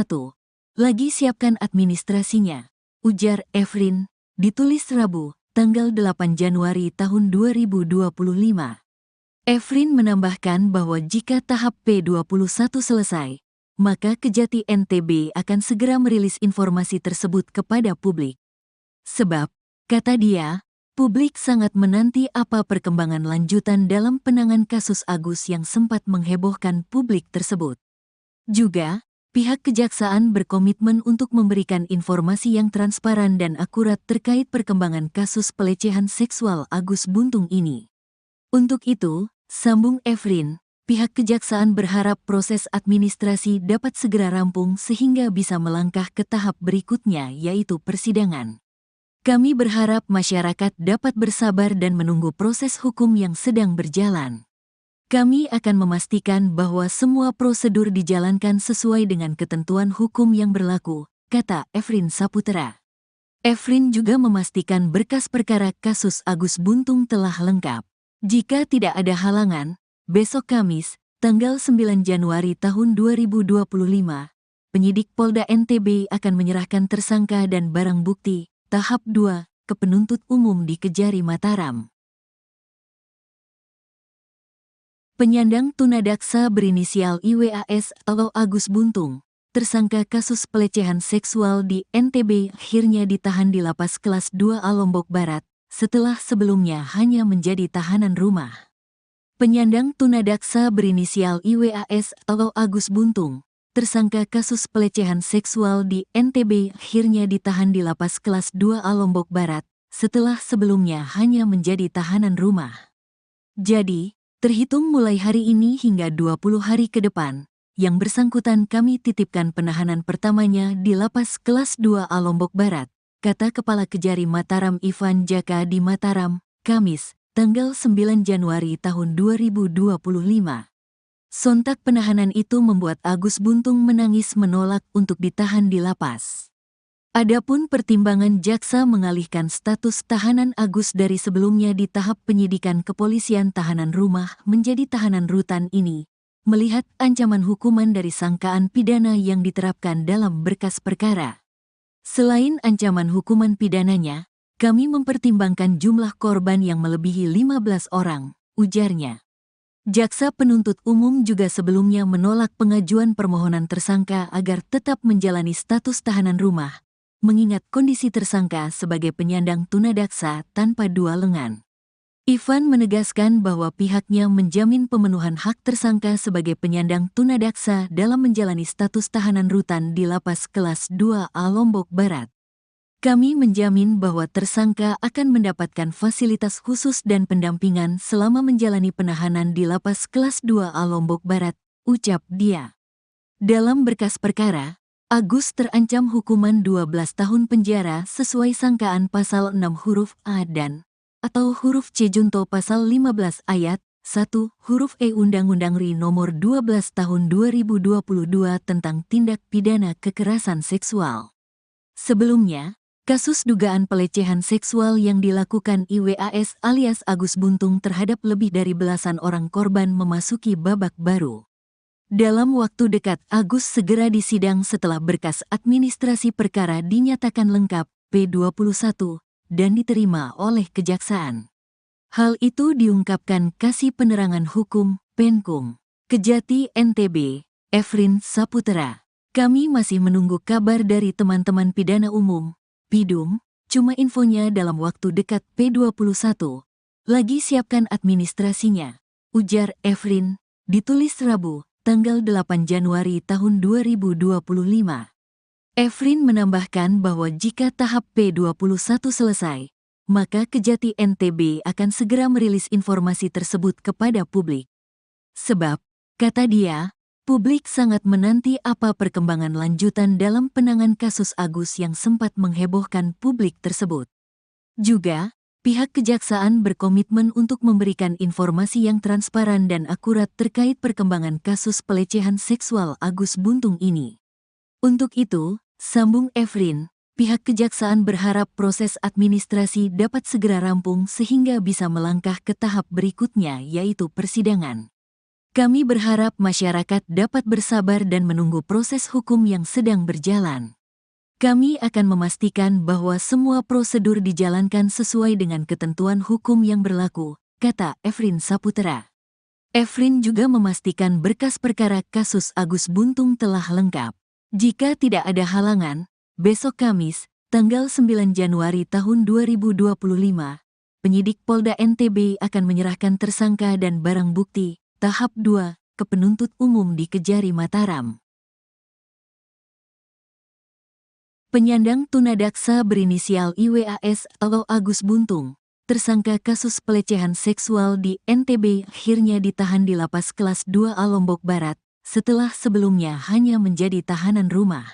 Lagi siapkan administrasinya, ujar Efrin, ditulis Rabu, tanggal 8 Januari tahun 2025. Efrin menambahkan bahwa jika tahap P21 selesai, maka Kejati NTB akan segera merilis informasi tersebut kepada publik. Sebab, kata dia, publik sangat menanti apa perkembangan lanjutan dalam penanganan kasus Agus yang sempat menghebohkan publik tersebut. Juga, pihak kejaksaan berkomitmen untuk memberikan informasi yang transparan dan akurat terkait perkembangan kasus pelecehan seksual Agus Buntung ini. Untuk itu, sambung Efrin, pihak kejaksaan berharap proses administrasi dapat segera rampung sehingga bisa melangkah ke tahap berikutnya, yaitu persidangan. Kami berharap masyarakat dapat bersabar dan menunggu proses hukum yang sedang berjalan. Kami akan memastikan bahwa semua prosedur dijalankan sesuai dengan ketentuan hukum yang berlaku, kata Efrin Saputra. Efrin juga memastikan berkas perkara kasus Agus Buntung telah lengkap. Jika tidak ada halangan, besok Kamis, tanggal 9 Januari tahun 2025, penyidik Polda NTB akan menyerahkan tersangka dan barang bukti tahap 2 ke penuntut umum di Kejari Mataram. Penyandang tunadaksa berinisial IWAS atau Agus Buntung, tersangka kasus pelecehan seksual di NTB, akhirnya ditahan di Lapas Kelas 2A Lombok Barat, setelah sebelumnya hanya menjadi tahanan rumah. Penyandang tunadaksa berinisial IWAS atau Agus Buntung, tersangka kasus pelecehan seksual di NTB, akhirnya ditahan di Lapas Kelas 2A Lombok Barat, setelah sebelumnya hanya menjadi tahanan rumah. Jadi, terhitung mulai hari ini hingga 20 hari ke depan, yang bersangkutan kami titipkan penahanan pertamanya di Lapas Kelas 2A Lombok Barat, kata Kepala Kejari Mataram Ivan Jaka di Mataram, Kamis, tanggal 9 Januari tahun 2025. Sontak penahanan itu membuat Agus Buntung menangis menolak untuk ditahan di lapas. Adapun pertimbangan jaksa mengalihkan status tahanan Agus dari sebelumnya di tahap penyidikan kepolisian tahanan rumah menjadi tahanan rutan ini, melihat ancaman hukuman dari sangkaan pidana yang diterapkan dalam berkas perkara. Selain ancaman hukuman pidananya, kami mempertimbangkan jumlah korban yang melebihi 15 orang, ujarnya. Jaksa penuntut umum juga sebelumnya menolak pengajuan permohonan tersangka agar tetap menjalani status tahanan rumah, mengingat kondisi tersangka sebagai penyandang tunadaksa tanpa dua lengan. Ivan menegaskan bahwa pihaknya menjamin pemenuhan hak tersangka sebagai penyandang tunadaksa dalam menjalani status tahanan rutan di Lapas Kelas 2A Lombok Barat. Kami menjamin bahwa tersangka akan mendapatkan fasilitas khusus dan pendampingan selama menjalani penahanan di Lapas Kelas 2A Lombok Barat, ucap dia. Dalam berkas perkara, Agus terancam hukuman 12 tahun penjara sesuai sangkaan pasal 6 huruf A dan atau huruf C junto pasal 15 ayat 1 huruf E Undang-Undang RI nomor 12 tahun 2022 tentang tindak pidana kekerasan seksual. Sebelumnya, kasus dugaan pelecehan seksual yang dilakukan IWAS alias Agus Buntung terhadap lebih dari belasan orang korban memasuki babak baru. Dalam waktu dekat Agus segera disidang setelah berkas administrasi perkara dinyatakan lengkap P21 dan diterima oleh kejaksaan. Hal itu diungkapkan Kasih Penerangan Hukum Penkum Kejati NTB, Efrin Saputra. Kami masih menunggu kabar dari teman-teman pidana umum Pidum, cuma infonya dalam waktu dekat P21. Lagi siapkan administrasinya, ujar Efrin, ditulis Rabu, tanggal 8 Januari tahun 2025. Efrin menambahkan bahwa jika tahap P21 selesai, maka Kejati NTB akan segera merilis informasi tersebut kepada publik. Sebab, kata dia, publik sangat menanti apa perkembangan lanjutan dalam penanganan kasus Agus yang sempat menghebohkan publik tersebut. Juga, pihak kejaksaan berkomitmen untuk memberikan informasi yang transparan dan akurat terkait perkembangan kasus pelecehan seksual Agus Buntung ini. Untuk itu, sambung Efrin, pihak kejaksaan berharap proses administrasi dapat segera rampung sehingga bisa melangkah ke tahap berikutnya, yaitu persidangan. Kami berharap masyarakat dapat bersabar dan menunggu proses hukum yang sedang berjalan. Kami akan memastikan bahwa semua prosedur dijalankan sesuai dengan ketentuan hukum yang berlaku, kata Efrin Saputra. Efrin juga memastikan berkas perkara kasus Agus Buntung telah lengkap. Jika tidak ada halangan, besok Kamis, tanggal 9 Januari tahun 2025, penyidik Polda NTB akan menyerahkan tersangka dan barang bukti tahap 2 ke penuntut umum di Kejari Mataram. Penyandang tunadaksa berinisial IWAS atau Agus Buntung, tersangka kasus pelecehan seksual di NTB akhirnya ditahan di Lapas Kelas 2A Lombok Barat, setelah sebelumnya hanya menjadi tahanan rumah.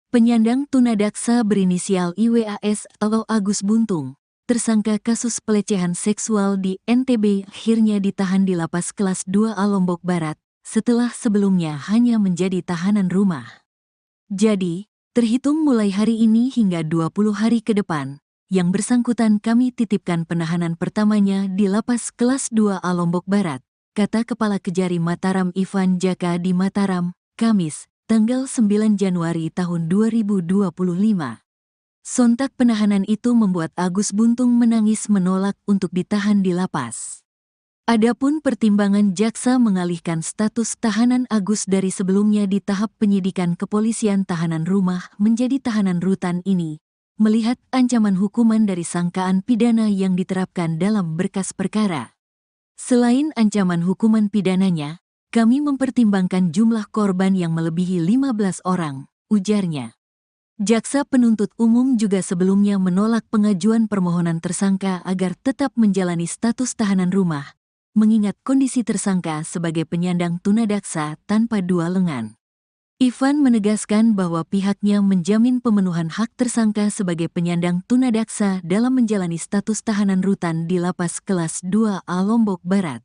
Penyandang tunadaksa berinisial IWAS atau Agus Buntung, tersangka kasus pelecehan seksual di NTB akhirnya ditahan di Lapas Kelas 2A Lombok Barat, setelah sebelumnya hanya menjadi tahanan rumah. Jadi, terhitung mulai hari ini hingga 20 hari ke depan, yang bersangkutan kami titipkan penahanan pertamanya di Lapas Kelas 2A Lombok Barat, kata Kepala Kejari Mataram Ivan Jaka di Mataram, Kamis, tanggal 9 Januari tahun 2025. Sontak penahanan itu membuat Agus Buntung menangis menolak untuk ditahan di lapas. Adapun pertimbangan jaksa mengalihkan status tahanan Agus dari sebelumnya di tahap penyidikan kepolisian tahanan rumah menjadi tahanan rutan ini, melihat ancaman hukuman dari sangkaan pidana yang diterapkan dalam berkas perkara. Selain ancaman hukuman pidananya, kami mempertimbangkan jumlah korban yang melebihi 15 orang, ujarnya. Jaksa penuntut umum juga sebelumnya menolak pengajuan permohonan tersangka agar tetap menjalani status tahanan rumah, mengingat kondisi tersangka sebagai penyandang tunadaksa tanpa dua lengan. Ivan menegaskan bahwa pihaknya menjamin pemenuhan hak tersangka sebagai penyandang tunadaksa dalam menjalani status tahanan rutan di Lapas Kelas 2A Lombok Barat.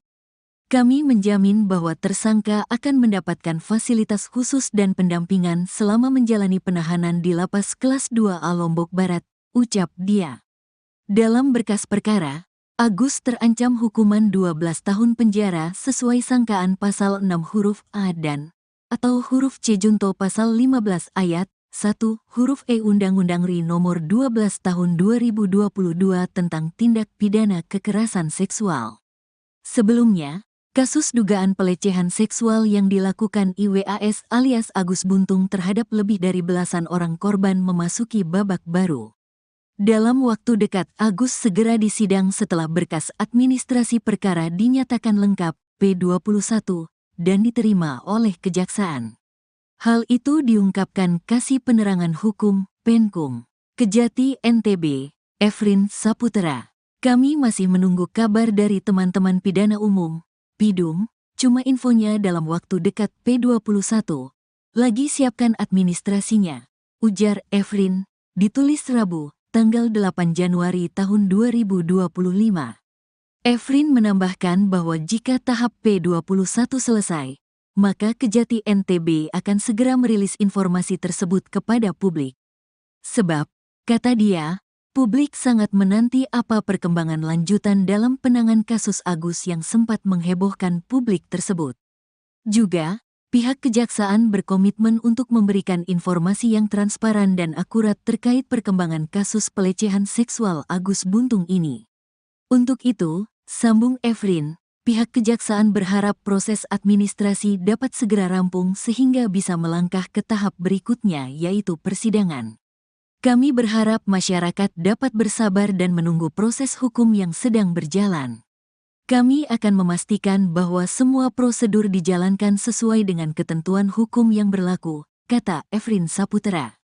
Kami menjamin bahwa tersangka akan mendapatkan fasilitas khusus dan pendampingan selama menjalani penahanan di Lapas Kelas 2A Lombok Barat, ucap dia. Dalam berkas perkara, Agus terancam hukuman 12 tahun penjara sesuai sangkaan pasal 6 huruf A dan atau huruf C junto pasal 15 ayat 1 huruf E Undang-Undang RI nomor 12 tahun 2022 tentang tindak pidana kekerasan seksual. Sebelumnya, kasus dugaan pelecehan seksual yang dilakukan IWAS alias Agus Buntung terhadap lebih dari belasan orang korban memasuki babak baru. Dalam waktu dekat Agus segera disidang setelah berkas administrasi perkara dinyatakan lengkap P21 dan diterima oleh kejaksaan. Hal itu diungkapkan Kasih Penerangan Hukum, Penkum, Kejati NTB, Efrin Saputra. Kami masih menunggu kabar dari teman-teman pidana umum, Pidum, cuma infonya dalam waktu dekat P21. Lagi siapkan administrasinya, ujar Efrin, ditulis Rabu, tanggal 8 Januari tahun 2025. Efrin menambahkan bahwa jika tahap P21 selesai, maka Kejati NTB akan segera merilis informasi tersebut kepada publik. Sebab, kata dia, publik sangat menanti apa perkembangan lanjutan dalam penanganan kasus Agus yang sempat menghebohkan publik tersebut. Juga, pihak kejaksaan berkomitmen untuk memberikan informasi yang transparan dan akurat terkait perkembangan kasus pelecehan seksual Agus Buntung ini. Untuk itu, sambung Efrin, pihak kejaksaan berharap proses administrasi dapat segera rampung sehingga bisa melangkah ke tahap berikutnya yaitu persidangan. Kami berharap masyarakat dapat bersabar dan menunggu proses hukum yang sedang berjalan. Kami akan memastikan bahwa semua prosedur dijalankan sesuai dengan ketentuan hukum yang berlaku, kata Efrin Saputra.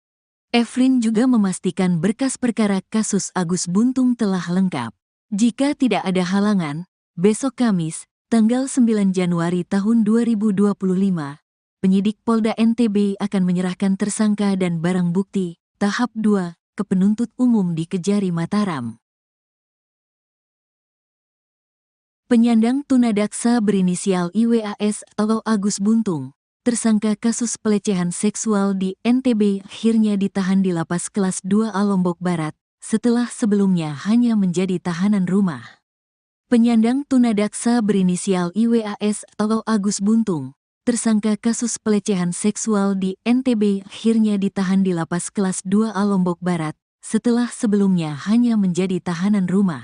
Efrin juga memastikan berkas perkara kasus Agus Buntung telah lengkap. Jika tidak ada halangan, besok Kamis, tanggal 9 Januari tahun 2025, penyidik Polda NTB akan menyerahkan tersangka dan barang bukti, tahap 2, ke penuntut umum di Kejari Mataram. Penyandang tunadaksa berinisial IWAS atau Agus Buntung, tersangka kasus pelecehan seksual di NTB akhirnya ditahan di Lapas Kelas 2A Lombok Barat, setelah sebelumnya hanya menjadi tahanan rumah. Penyandang tunadaksa berinisial IWAS atau Agus Buntung, tersangka kasus pelecehan seksual di NTB akhirnya ditahan di Lapas Kelas 2A Lombok Barat, setelah sebelumnya hanya menjadi tahanan rumah.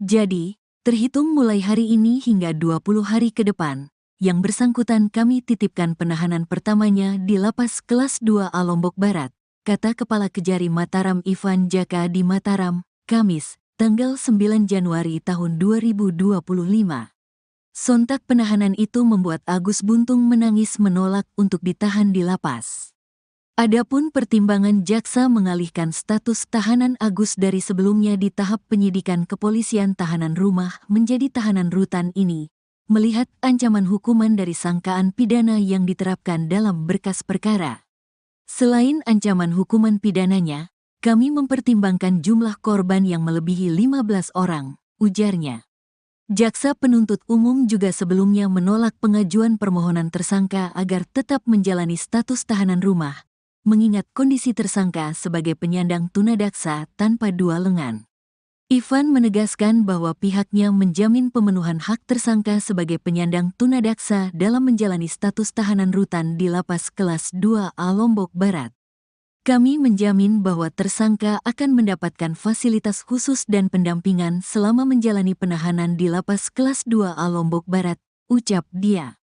Jadi, terhitung mulai hari ini hingga 20 hari ke depan, yang bersangkutan kami titipkan penahanan pertamanya di Lapas Kelas 2A Lombok Barat, kata Kepala Kejari Mataram Ivan Jaka di Mataram, Kamis, tanggal 9 Januari tahun 2025. Sontak penahanan itu membuat Agus Buntung menangis menolak untuk ditahan di lapas. Adapun pertimbangan jaksa mengalihkan status tahanan Agus dari sebelumnya di tahap penyidikan kepolisian tahanan rumah menjadi tahanan rutan ini, melihat ancaman hukuman dari sangkaan pidana yang diterapkan dalam berkas perkara. Selain ancaman hukuman pidananya, kami mempertimbangkan jumlah korban yang melebihi 15 orang, ujarnya. Jaksa penuntut umum juga sebelumnya menolak pengajuan permohonan tersangka agar tetap menjalani status tahanan rumah, mengingat kondisi tersangka sebagai penyandang tunadaksa tanpa dua lengan. Ivan menegaskan bahwa pihaknya menjamin pemenuhan hak tersangka sebagai penyandang tunadaksa dalam menjalani status tahanan rutan di Lapas Kelas 2A Lombok Barat. Kami menjamin bahwa tersangka akan mendapatkan fasilitas khusus dan pendampingan selama menjalani penahanan di Lapas Kelas 2A Lombok Barat, ucap dia.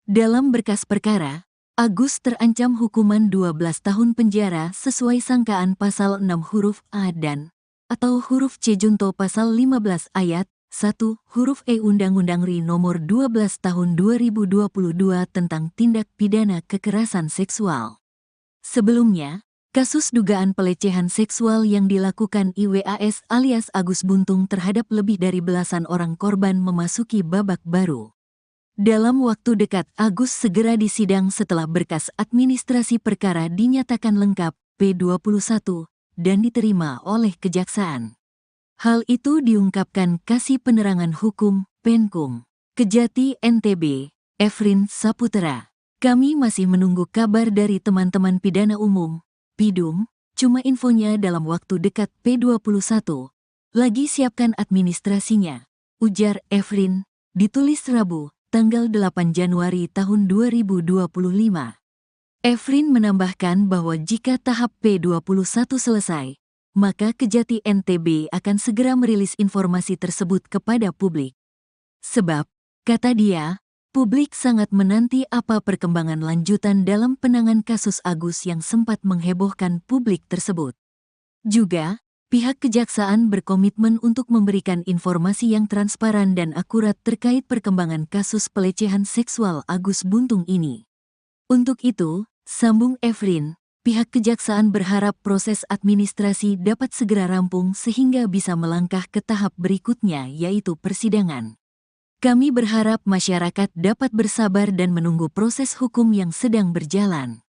Dalam berkas perkara, Agus terancam hukuman 12 tahun penjara sesuai sangkaan pasal 6 huruf A dan atau huruf C junto pasal 15 ayat 1 huruf E Undang-Undang RI nomor 12 tahun 2022 tentang tindak pidana kekerasan seksual. Sebelumnya, kasus dugaan pelecehan seksual yang dilakukan IWAS alias Agus Buntung terhadap lebih dari belasan orang korban memasuki babak baru. Dalam waktu dekat, Agus segera disidang setelah berkas administrasi perkara dinyatakan lengkap P21 dan diterima oleh Kejaksaan. Hal itu diungkapkan Kasih Penerangan Hukum Penkum Kejati NTB, Efrin Saputra. Kami masih menunggu kabar dari teman-teman pidana umum, Pidum, cuma infonya dalam waktu dekat P21. Lagi siapkan administrasinya, ujar Efrin, ditulis Rabu, tanggal 8 Januari tahun 2025. Efrin menambahkan bahwa jika tahap P21 selesai, maka Kejati NTB akan segera merilis informasi tersebut kepada publik. Sebab, kata dia, publik sangat menanti apa perkembangan lanjutan dalam penanganan kasus Agus yang sempat menghebohkan publik tersebut. Juga, pihak Kejaksaan berkomitmen untuk memberikan informasi yang transparan dan akurat terkait perkembangan kasus pelecehan seksual Agus Buntung ini. Untuk itu, sambung Efrin, pihak Kejaksaan berharap proses administrasi dapat segera rampung sehingga bisa melangkah ke tahap berikutnya yaitu persidangan. Kami berharap masyarakat dapat bersabar dan menunggu proses hukum yang sedang berjalan.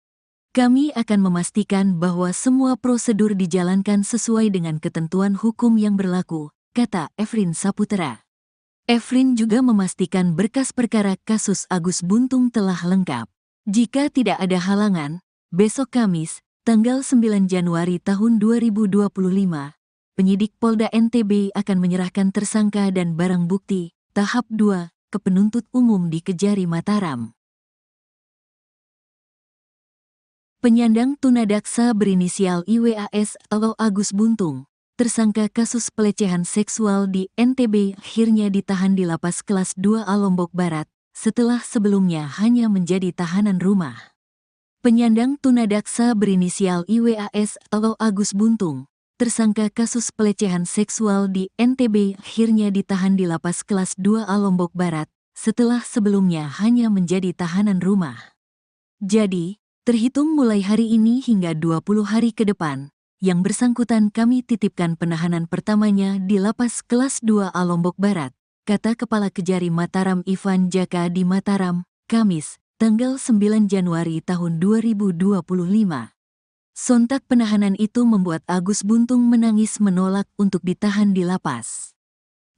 Kami akan memastikan bahwa semua prosedur dijalankan sesuai dengan ketentuan hukum yang berlaku, kata Efrin Saputra. Efrin juga memastikan berkas perkara kasus Agus Buntung telah lengkap. Jika tidak ada halangan, besok Kamis, tanggal 9 Januari tahun 2025, penyidik Polda NTB akan menyerahkan tersangka dan barang bukti, tahap 2, ke penuntut umum di Kejari Mataram. Penyandang tunadaksa berinisial IWAS atau Agus Buntung, tersangka kasus pelecehan seksual di NTB akhirnya ditahan di Lapas Kelas 2A Lombok Barat, setelah sebelumnya hanya menjadi tahanan rumah. Penyandang tunadaksa berinisial IWAS atau Agus Buntung, tersangka kasus pelecehan seksual di NTB akhirnya ditahan di Lapas Kelas 2A Lombok Barat, setelah sebelumnya hanya menjadi tahanan rumah. Jadi, terhitung mulai hari ini hingga 20 hari ke depan, yang bersangkutan kami titipkan penahanan pertamanya di Lapas Kelas 2A Lombok Barat, kata Kepala Kejari Mataram Ivan Jaka di Mataram, Kamis, tanggal 9 Januari tahun 2025. Sontak penahanan itu membuat Agus Buntung menangis menolak untuk ditahan di lapas.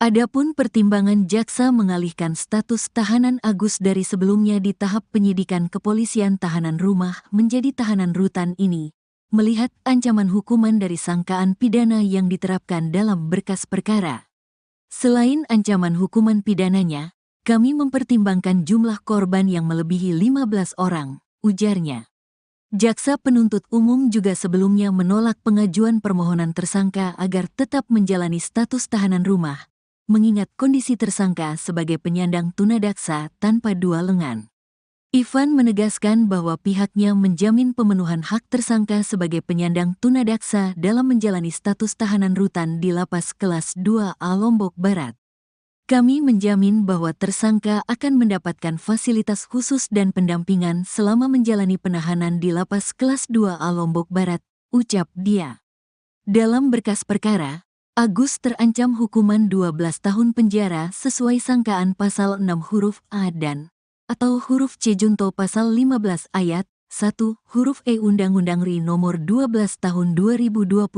Adapun pertimbangan jaksa mengalihkan status tahanan Agus dari sebelumnya di tahap penyidikan kepolisian tahanan rumah menjadi tahanan rutan ini, melihat ancaman hukuman dari sangkaan pidana yang diterapkan dalam berkas perkara. Selain ancaman hukuman pidananya, kami mempertimbangkan jumlah korban yang melebihi 15 orang, ujarnya. Jaksa penuntut umum juga sebelumnya menolak pengajuan permohonan tersangka agar tetap menjalani status tahanan rumah, mengingat kondisi tersangka sebagai penyandang tunadaksa tanpa dua lengan. Ivan menegaskan bahwa pihaknya menjamin pemenuhan hak tersangka sebagai penyandang tunadaksa dalam menjalani status tahanan rutan di Lapas Kelas 2A Lombok Barat. Kami menjamin bahwa tersangka akan mendapatkan fasilitas khusus dan pendampingan selama menjalani penahanan di Lapas Kelas 2A Lombok Barat, ucap dia. Dalam berkas perkara, Agus terancam hukuman 12 tahun penjara sesuai sangkaan pasal 6 huruf A dan atau huruf C junto pasal 15 ayat 1 huruf E Undang-Undang RI nomor 12 tahun 2022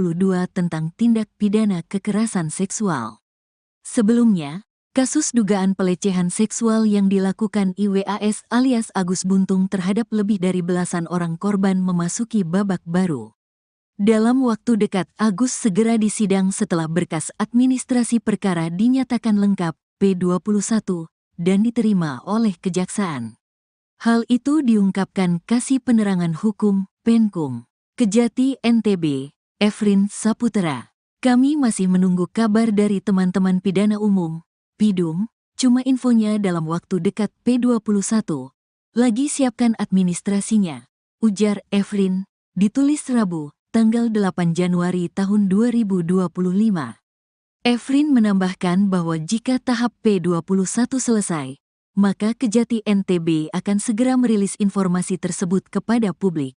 tentang tindak pidana kekerasan seksual. Sebelumnya, kasus dugaan pelecehan seksual yang dilakukan IWAS alias Agus Buntung terhadap lebih dari belasan orang korban memasuki babak baru. Dalam waktu dekat, Agus segera disidang setelah berkas administrasi perkara dinyatakan lengkap P21 dan diterima oleh Kejaksaan. Hal itu diungkapkan Kasih Penerangan Hukum Penkum Kejati NTB, Efrin Saputra. Kami masih menunggu kabar dari teman-teman pidana umum, Pidum, cuma infonya dalam waktu dekat P21. Lagi siapkan administrasinya, ujar Efrin, ditulis Rabu, tanggal 8 Januari tahun 2025. Efrin menambahkan bahwa jika tahap P21 selesai, maka Kejati NTB akan segera merilis informasi tersebut kepada publik.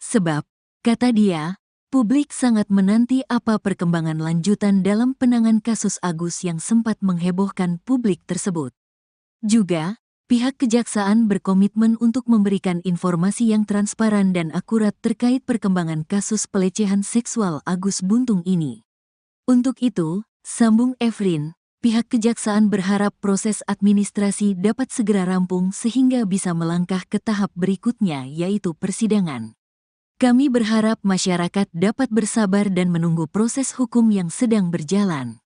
Sebab, kata dia, publik sangat menanti apa perkembangan lanjutan dalam penanganan kasus Agus yang sempat menghebohkan publik tersebut. Juga, pihak Kejaksaan berkomitmen untuk memberikan informasi yang transparan dan akurat terkait perkembangan kasus pelecehan seksual Agus Buntung ini. Untuk itu, sambung Efrin, pihak Kejaksaan berharap proses administrasi dapat segera rampung sehingga bisa melangkah ke tahap berikutnya yaitu persidangan. Kami berharap masyarakat dapat bersabar dan menunggu proses hukum yang sedang berjalan.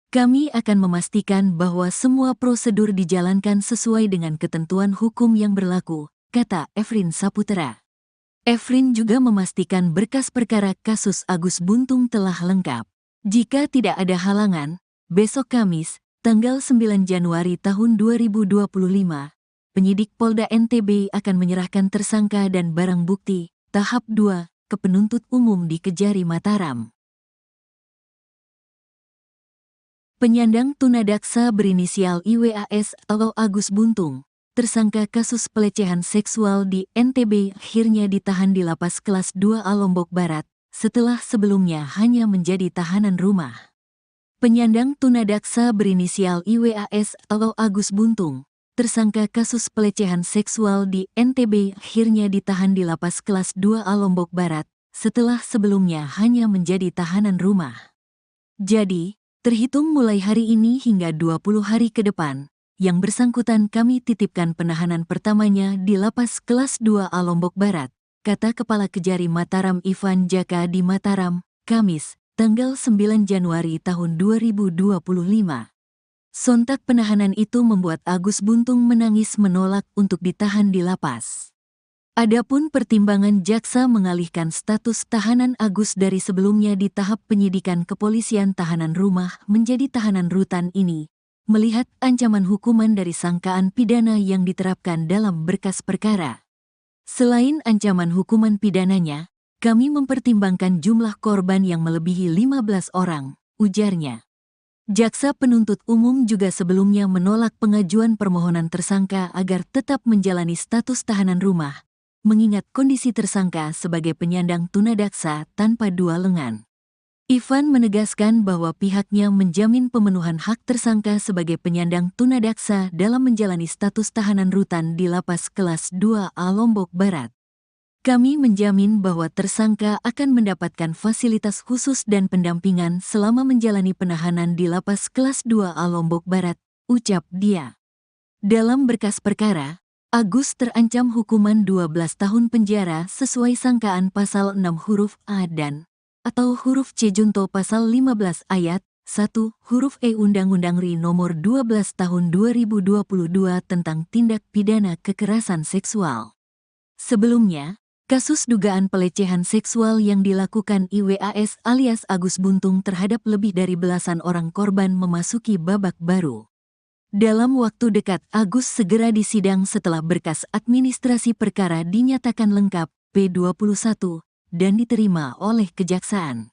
Kami akan memastikan bahwa semua prosedur dijalankan sesuai dengan ketentuan hukum yang berlaku, kata Efrin Saputra. Efrin juga memastikan berkas perkara kasus Agus Buntung telah lengkap. Jika tidak ada halangan, besok Kamis, tanggal 9 Januari tahun 2025, penyidik Polda NTB akan menyerahkan tersangka dan barang bukti, tahap 2, ke penuntut umum di Kejari Mataram. Penyandang tunadaksa berinisial IWAS atau Agus Buntung, tersangka kasus pelecehan seksual di NTB akhirnya ditahan di Lapas Kelas 2A Lombok Barat, setelah sebelumnya hanya menjadi tahanan rumah. Penyandang tunadaksa berinisial IWAS atau Agus Buntung, tersangka kasus pelecehan seksual di NTB akhirnya ditahan di Lapas Kelas 2A Lombok Barat, setelah sebelumnya hanya menjadi tahanan rumah. Jadi, terhitung mulai hari ini hingga 20 hari ke depan, yang bersangkutan kami titipkan penahanan pertamanya di Lapas Kelas 2A Lombok Barat, kata Kepala Kejari Mataram Ivan Jaka di Mataram, Kamis, tanggal 9 Januari tahun 2025. Sontak penahanan itu membuat Agus Buntung menangis menolak untuk ditahan di lapas. Adapun pertimbangan jaksa mengalihkan status tahanan Agus dari sebelumnya di tahap penyidikan kepolisian tahanan rumah menjadi tahanan rutan ini, melihat ancaman hukuman dari sangkaan pidana yang diterapkan dalam berkas perkara. Selain ancaman hukuman pidananya, kami mempertimbangkan jumlah korban yang melebihi 15 orang, ujarnya. Jaksa penuntut umum juga sebelumnya menolak pengajuan permohonan tersangka agar tetap menjalani status tahanan rumah, mengingat kondisi tersangka sebagai penyandang tunadaksa tanpa dua lengan. Ivan menegaskan bahwa pihaknya menjamin pemenuhan hak tersangka sebagai penyandang tunadaksa dalam menjalani status tahanan rutan di Lapas Kelas 2A Lombok Barat. Kami menjamin bahwa tersangka akan mendapatkan fasilitas khusus dan pendampingan selama menjalani penahanan di Lapas Kelas 2A Lombok Barat, ucap dia. Dalam berkas perkara, Agus terancam hukuman 12 tahun penjara sesuai sangkaan pasal 6 huruf A dan atau huruf C junto pasal 15 ayat 1 huruf E Undang-Undang RI nomor 12 tahun 2022 tentang tindak pidana kekerasan seksual. Sebelumnya, kasus dugaan pelecehan seksual yang dilakukan IWAS alias Agus Buntung terhadap lebih dari belasan orang korban memasuki babak baru. Dalam waktu dekat, Agus segera disidang setelah berkas administrasi perkara dinyatakan lengkap P21 dan diterima oleh Kejaksaan.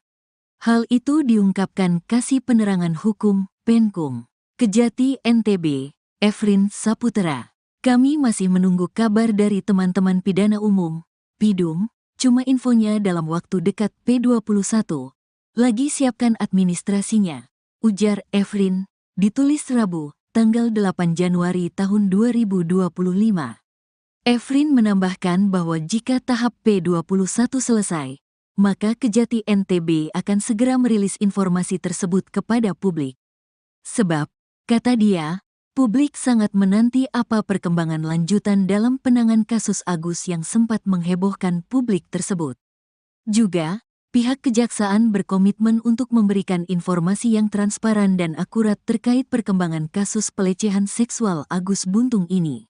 Hal itu diungkapkan Kasih Penerangan Hukum Penkum Kejati NTB, Efrin Saputra. Kami masih menunggu kabar dari teman-teman pidana umum, Pidum, cuma infonya dalam waktu dekat P21. Lagi siapkan administrasinya, ujar Efrin, ditulis Rabu, tanggal 8 Januari tahun 2025. Efrin menambahkan bahwa jika tahap P21 selesai, maka Kejati NTB akan segera merilis informasi tersebut kepada publik. Sebab, kata dia, publik sangat menanti apa perkembangan lanjutan dalam penanganan kasus Agus yang sempat menghebohkan publik tersebut. Juga, pihak kejaksaan berkomitmen untuk memberikan informasi yang transparan dan akurat terkait perkembangan kasus pelecehan seksual Agus Buntung ini.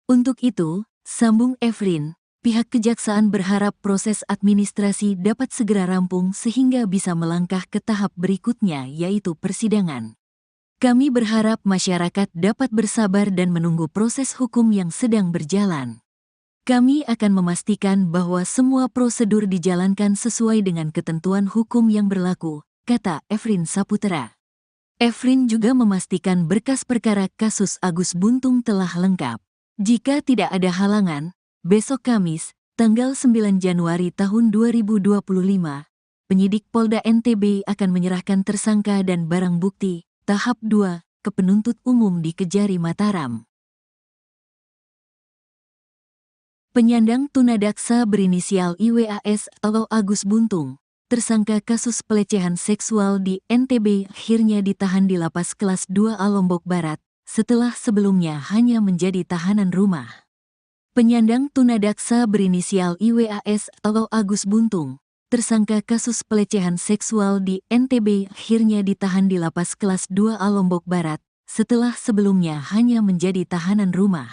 Untuk itu, sambung Efrin, pihak kejaksaan berharap proses administrasi dapat segera rampung sehingga bisa melangkah ke tahap berikutnya yaitu persidangan. Kami berharap masyarakat dapat bersabar dan menunggu proses hukum yang sedang berjalan. Kami akan memastikan bahwa semua prosedur dijalankan sesuai dengan ketentuan hukum yang berlaku, kata Efrin Saputra. Efrin juga memastikan berkas perkara kasus Agus Buntung telah lengkap. Jika tidak ada halangan, besok Kamis, tanggal 9 Januari tahun 2025, penyidik Polda NTB akan menyerahkan tersangka dan barang bukti tahap 2 ke penuntut umum di Kejari Mataram. Penyandang tunadaksa berinisial IWAS atau Agus Buntung, tersangka kasus pelecehan seksual di NTB akhirnya ditahan di Lapas Kelas 2A Lombok Barat, setelah sebelumnya hanya menjadi tahanan rumah. Penyandang tunadaksa berinisial IWAS atau Agus Buntung, tersangka kasus pelecehan seksual di NTB akhirnya ditahan di Lapas Kelas 2A Lombok Barat, setelah sebelumnya hanya menjadi tahanan rumah.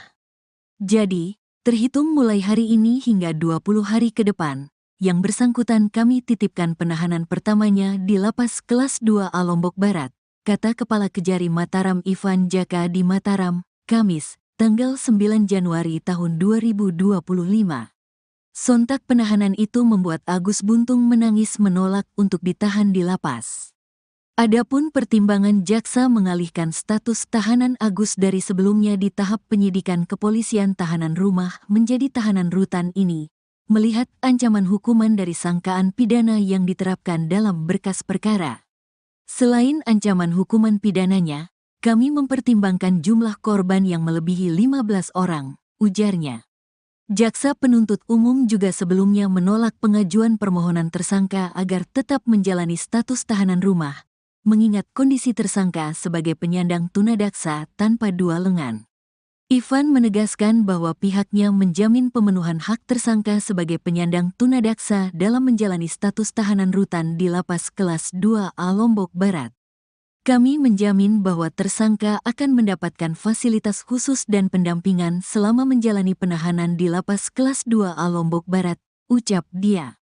Jadi, terhitung mulai hari ini hingga 20 hari ke depan, yang bersangkutan kami titipkan penahanan pertamanya di Lapas Kelas 2A Lombok Barat, kata Kepala Kejari Mataram Ivan Jaka di Mataram, Kamis, tanggal 9 Januari tahun 2025. Sontak penahanan itu membuat Agus Buntung menangis menolak untuk ditahan di lapas. Adapun pertimbangan jaksa mengalihkan status tahanan Agus dari sebelumnya di tahap penyidikan kepolisian tahanan rumah menjadi tahanan rutan ini, melihat ancaman hukuman dari sangkaan pidana yang diterapkan dalam berkas perkara. Selain ancaman hukuman pidananya, kami mempertimbangkan jumlah korban yang melebihi 15 orang, ujarnya. Jaksa penuntut umum juga sebelumnya menolak pengajuan permohonan tersangka agar tetap menjalani status tahanan rumah, mengingat kondisi tersangka sebagai penyandang tunadaksa tanpa dua lengan. Ivan menegaskan bahwa pihaknya menjamin pemenuhan hak tersangka sebagai penyandang tunadaksa dalam menjalani status tahanan rutan di Lapas Kelas 2A Lombok Barat. Kami menjamin bahwa tersangka akan mendapatkan fasilitas khusus dan pendampingan selama menjalani penahanan di Lapas Kelas 2A Lombok Barat, ucap dia.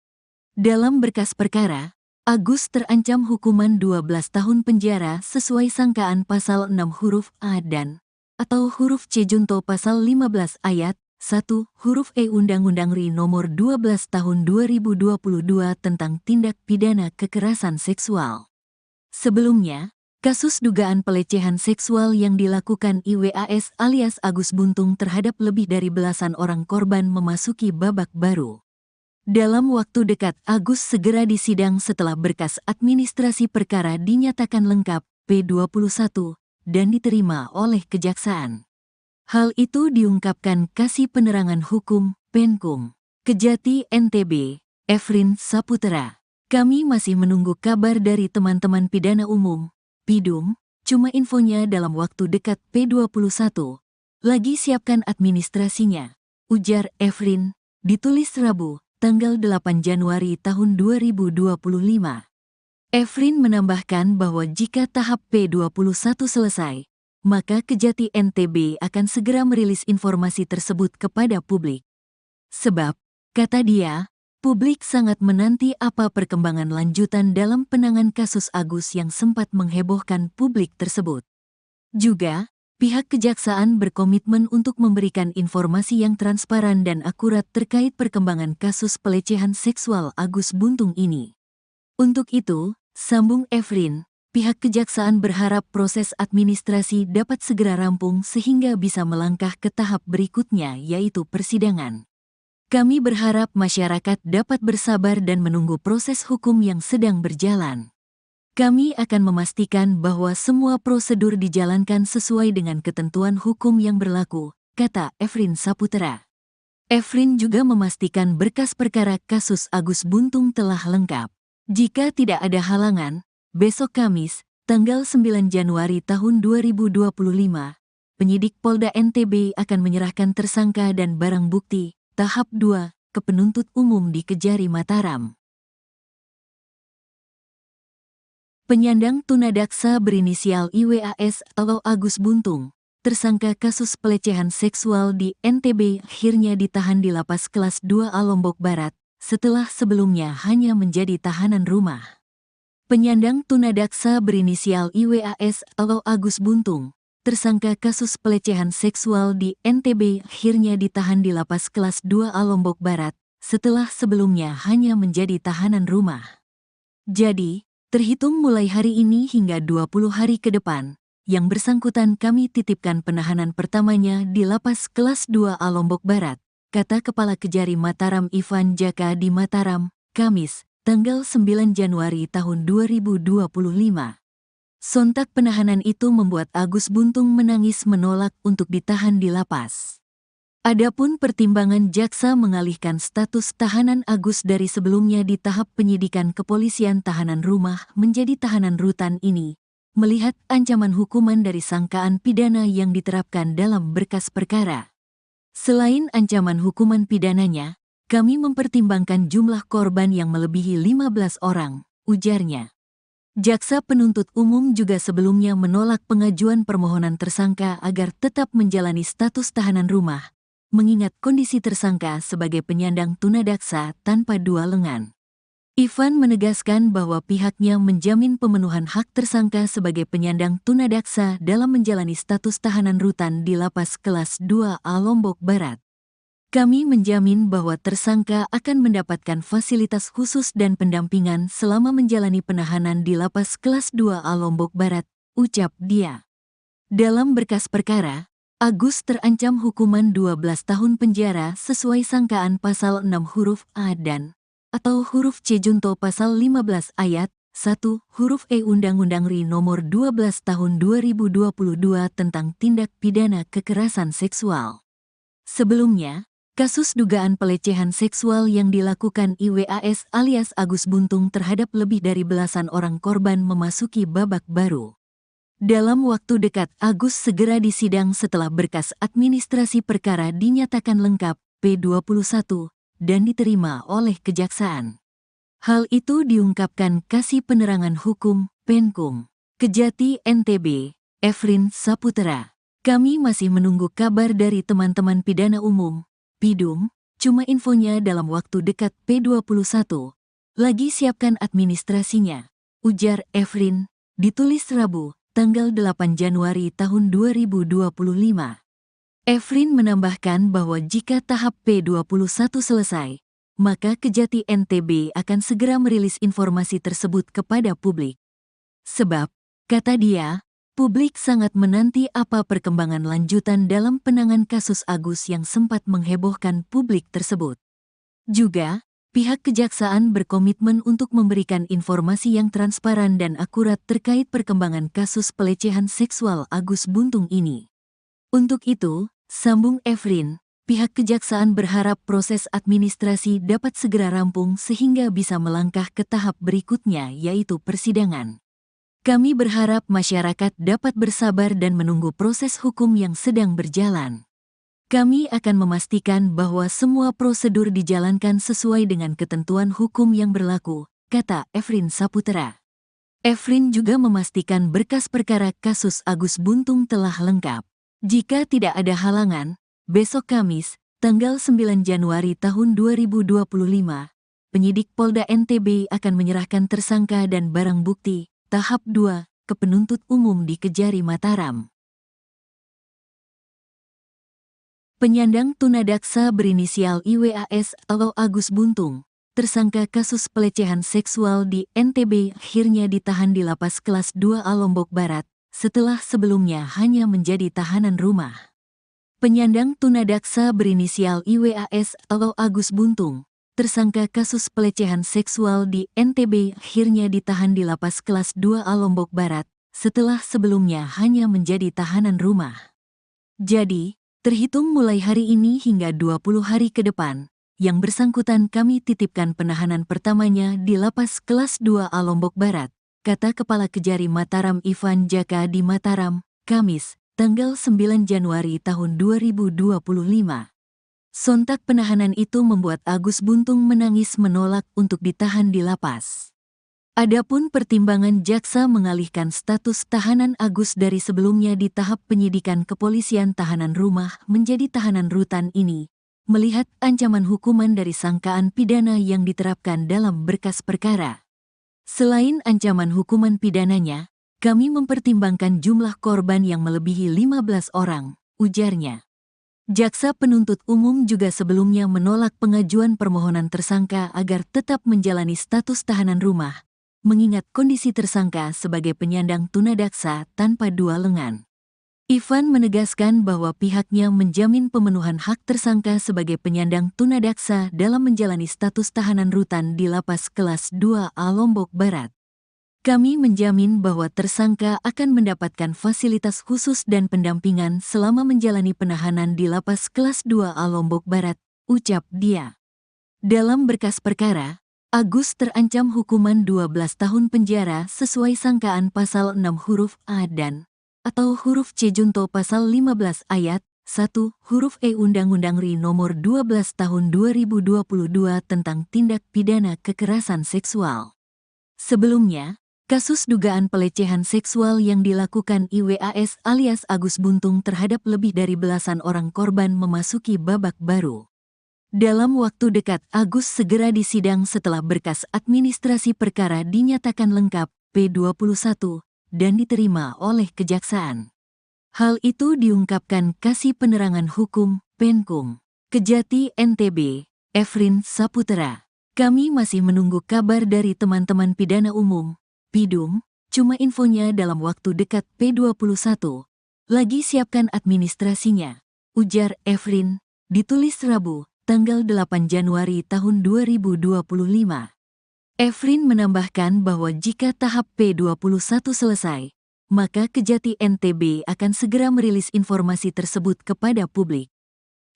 Dalam berkas perkara, Agus terancam hukuman 12 tahun penjara sesuai sangkaan pasal 6 huruf A dan atau huruf C junto pasal 15 ayat 1 huruf E Undang-Undang RI nomor 12 tahun 2022 tentang tindak pidana kekerasan seksual. Sebelumnya, kasus dugaan pelecehan seksual yang dilakukan IWAS alias Agus Buntung terhadap lebih dari belasan orang korban memasuki babak baru. Dalam waktu dekat Agus segera disidang setelah berkas administrasi perkara dinyatakan lengkap P21 dan diterima oleh kejaksaan. Hal itu diungkapkan Kasih Penerangan Hukum, Penkum, Kejati NTB, Efrin Saputra. Kami masih menunggu kabar dari teman-teman pidana umum, Pidum, cuma infonya dalam waktu dekat P21. Lagi siapkan administrasinya, ujar Efrin, ditulis Rabu, tanggal 8 Januari tahun 2025. Efrin menambahkan bahwa jika tahap P21 selesai, maka Kejati NTB akan segera merilis informasi tersebut kepada publik. Sebab, kata dia, publik sangat menanti apa perkembangan lanjutan dalam penanganan kasus Agus yang sempat menghebohkan publik tersebut. Juga, pihak kejaksaan berkomitmen untuk memberikan informasi yang transparan dan akurat terkait perkembangan kasus pelecehan seksual Agus Buntung ini. Untuk itu, sambung Efrin, pihak kejaksaan berharap proses administrasi dapat segera rampung sehingga bisa melangkah ke tahap berikutnya yaitu persidangan. Kami berharap masyarakat dapat bersabar dan menunggu proses hukum yang sedang berjalan. Kami akan memastikan bahwa semua prosedur dijalankan sesuai dengan ketentuan hukum yang berlaku, kata Efrin Saputra. Efrin juga memastikan berkas perkara kasus Agus Buntung telah lengkap. Jika tidak ada halangan, besok Kamis, tanggal 9 Januari tahun 2025, penyidik Polda NTB akan menyerahkan tersangka dan barang bukti, tahap 2, ke penuntut umum di Kejari Mataram. Penyandang tunadaksa berinisial IWAS atau Agus Buntung, tersangka kasus pelecehan seksual di NTB akhirnya ditahan di Lapas Kelas 2A Lombok Barat, setelah sebelumnya hanya menjadi tahanan rumah. Penyandang tunadaksa berinisial IWAS atau Agus Buntung, tersangka kasus pelecehan seksual di NTB akhirnya ditahan di Lapas Kelas 2A Lombok Barat, setelah sebelumnya hanya menjadi tahanan rumah. Jadi, terhitung mulai hari ini hingga 20 hari ke depan, yang bersangkutan kami titipkan penahanan pertamanya di Lapas Kelas 2A Lombok Barat, kata Kepala Kejari Mataram Ivan Jaka di Mataram, Kamis, tanggal 9 Januari tahun 2025. Sontak penahanan itu membuat Agus Buntung menangis menolak untuk ditahan di lapas. Adapun pertimbangan jaksa mengalihkan status tahanan Agus dari sebelumnya di tahap penyidikan kepolisian tahanan rumah menjadi tahanan rutan ini, melihat ancaman hukuman dari sangkaan pidana yang diterapkan dalam berkas perkara. Selain ancaman hukuman pidananya, kami mempertimbangkan jumlah korban yang melebihi 15 orang, ujarnya. Jaksa penuntut umum juga sebelumnya menolak pengajuan permohonan tersangka agar tetap menjalani status tahanan rumah, mengingat kondisi tersangka sebagai penyandang tunadaksa tanpa dua lengan. Ivan menegaskan bahwa pihaknya menjamin pemenuhan hak tersangka sebagai penyandang tunadaksa dalam menjalani status tahanan rutan di Lapas Kelas 2A Lombok Barat. Kami menjamin bahwa tersangka akan mendapatkan fasilitas khusus dan pendampingan selama menjalani penahanan di Lapas Kelas 2A Lombok Barat, ucap dia. Dalam berkas perkara, Agus terancam hukuman 12 tahun penjara sesuai sangkaan pasal 6 huruf A dan atau huruf C junto pasal 15 ayat 1 huruf E Undang-Undang RI nomor 12 tahun 2022 tentang tindak pidana kekerasan seksual. Sebelumnya, kasus dugaan pelecehan seksual yang dilakukan IWAS alias Agus Buntung terhadap lebih dari belasan orang korban memasuki babak baru. Dalam waktu dekat Agus segera disidang setelah berkas administrasi perkara dinyatakan lengkap P21 dan diterima oleh kejaksaan. Hal itu diungkapkan Kasih Penerangan Hukum, Penkum, Kejati NTB, Efrin Saputra. Kami masih menunggu kabar dari teman-teman pidana umum, Pidum, cuma infonya dalam waktu dekat P21. Lagi siapkan administrasinya, ujar Efrin, ditulis Rabu, tanggal 8 Januari tahun 2025. Efrin menambahkan bahwa jika tahap P21 selesai, maka Kejati NTB akan segera merilis informasi tersebut kepada publik. Sebab, kata dia, publik sangat menanti apa perkembangan lanjutan dalam penanganan kasus Agus yang sempat menghebohkan publik tersebut. Juga, pihak kejaksaan berkomitmen untuk memberikan informasi yang transparan dan akurat terkait perkembangan kasus pelecehan seksual Agus Buntung ini. Untuk itu, sambung Efrin, pihak kejaksaan berharap proses administrasi dapat segera rampung sehingga bisa melangkah ke tahap berikutnya yaitu persidangan. Kami berharap masyarakat dapat bersabar dan menunggu proses hukum yang sedang berjalan. Kami akan memastikan bahwa semua prosedur dijalankan sesuai dengan ketentuan hukum yang berlaku, kata Efrin Saputra. Efrin juga memastikan berkas perkara kasus Agus Buntung telah lengkap. Jika tidak ada halangan, besok Kamis, tanggal 9 Januari tahun 2025, penyidik Polda NTB akan menyerahkan tersangka dan barang bukti, tahap 2, ke penuntut umum di Kejari Mataram. Penyandang tunadaksa berinisial IWAS atau Agus Buntung, tersangka kasus pelecehan seksual di NTB akhirnya ditahan di Lapas Kelas 2A Lombok Barat, setelah sebelumnya hanya menjadi tahanan rumah. Penyandang tunadaksa berinisial IWAS atau Agus Buntung, tersangka kasus pelecehan seksual di NTB akhirnya ditahan di Lapas Kelas 2A Lombok Barat, setelah sebelumnya hanya menjadi tahanan rumah. Jadi, terhitung mulai hari ini hingga 20 hari ke depan, yang bersangkutan kami titipkan penahanan pertamanya di Lapas Kelas 2A Lombok Barat, kata Kepala Kejari Mataram Ivan Jaka di Mataram, Kamis, tanggal 9 Januari tahun 2025. Sontak penahanan itu membuat Agus Buntung menangis menolak untuk ditahan di lapas. Adapun pertimbangan jaksa mengalihkan status tahanan Agus dari sebelumnya di tahap penyidikan kepolisian tahanan rumah menjadi tahanan rutan ini, melihat ancaman hukuman dari sangkaan pidana yang diterapkan dalam berkas perkara. Selain ancaman hukuman pidananya, kami mempertimbangkan jumlah korban yang melebihi 15 orang, ujarnya. Jaksa penuntut umum juga sebelumnya menolak pengajuan permohonan tersangka agar tetap menjalani status tahanan rumah, mengingat kondisi tersangka sebagai penyandang tunadaksa tanpa dua lengan. Ivan menegaskan bahwa pihaknya menjamin pemenuhan hak tersangka sebagai penyandang tunadaksa dalam menjalani status tahanan rutan di Lapas Kelas 2A Lombok Barat. Kami menjamin bahwa tersangka akan mendapatkan fasilitas khusus dan pendampingan selama menjalani penahanan di Lapas Kelas 2A Lombok Barat, ucap dia. Dalam berkas perkara, Agus terancam hukuman 12 tahun penjara sesuai sangkaan pasal 6 huruf A dan atau huruf C junto pasal 15 ayat 1 huruf E Undang-Undang RI nomor 12 tahun 2022 tentang tindak pidana kekerasan seksual. Sebelumnya, kasus dugaan pelecehan seksual yang dilakukan IWAS alias Agus Buntung terhadap lebih dari belasan orang korban memasuki babak baru. Dalam waktu dekat Agus segera disidang setelah berkas administrasi perkara dinyatakan lengkap P21 dan diterima oleh Kejaksaan. Hal itu diungkapkan Kasih Penerangan Hukum, Penkum, Kejati NTB, Efrin Saputra. Kami masih menunggu kabar dari teman-teman pidana umum, Pidum, cuma infonya dalam waktu dekat P21. Lagi siapkan administrasinya, ujar Efrin, ditulis Rabu, tanggal 8 Januari tahun 2025. Efrin menambahkan bahwa jika tahap P21 selesai, maka Kejati NTB akan segera merilis informasi tersebut kepada publik.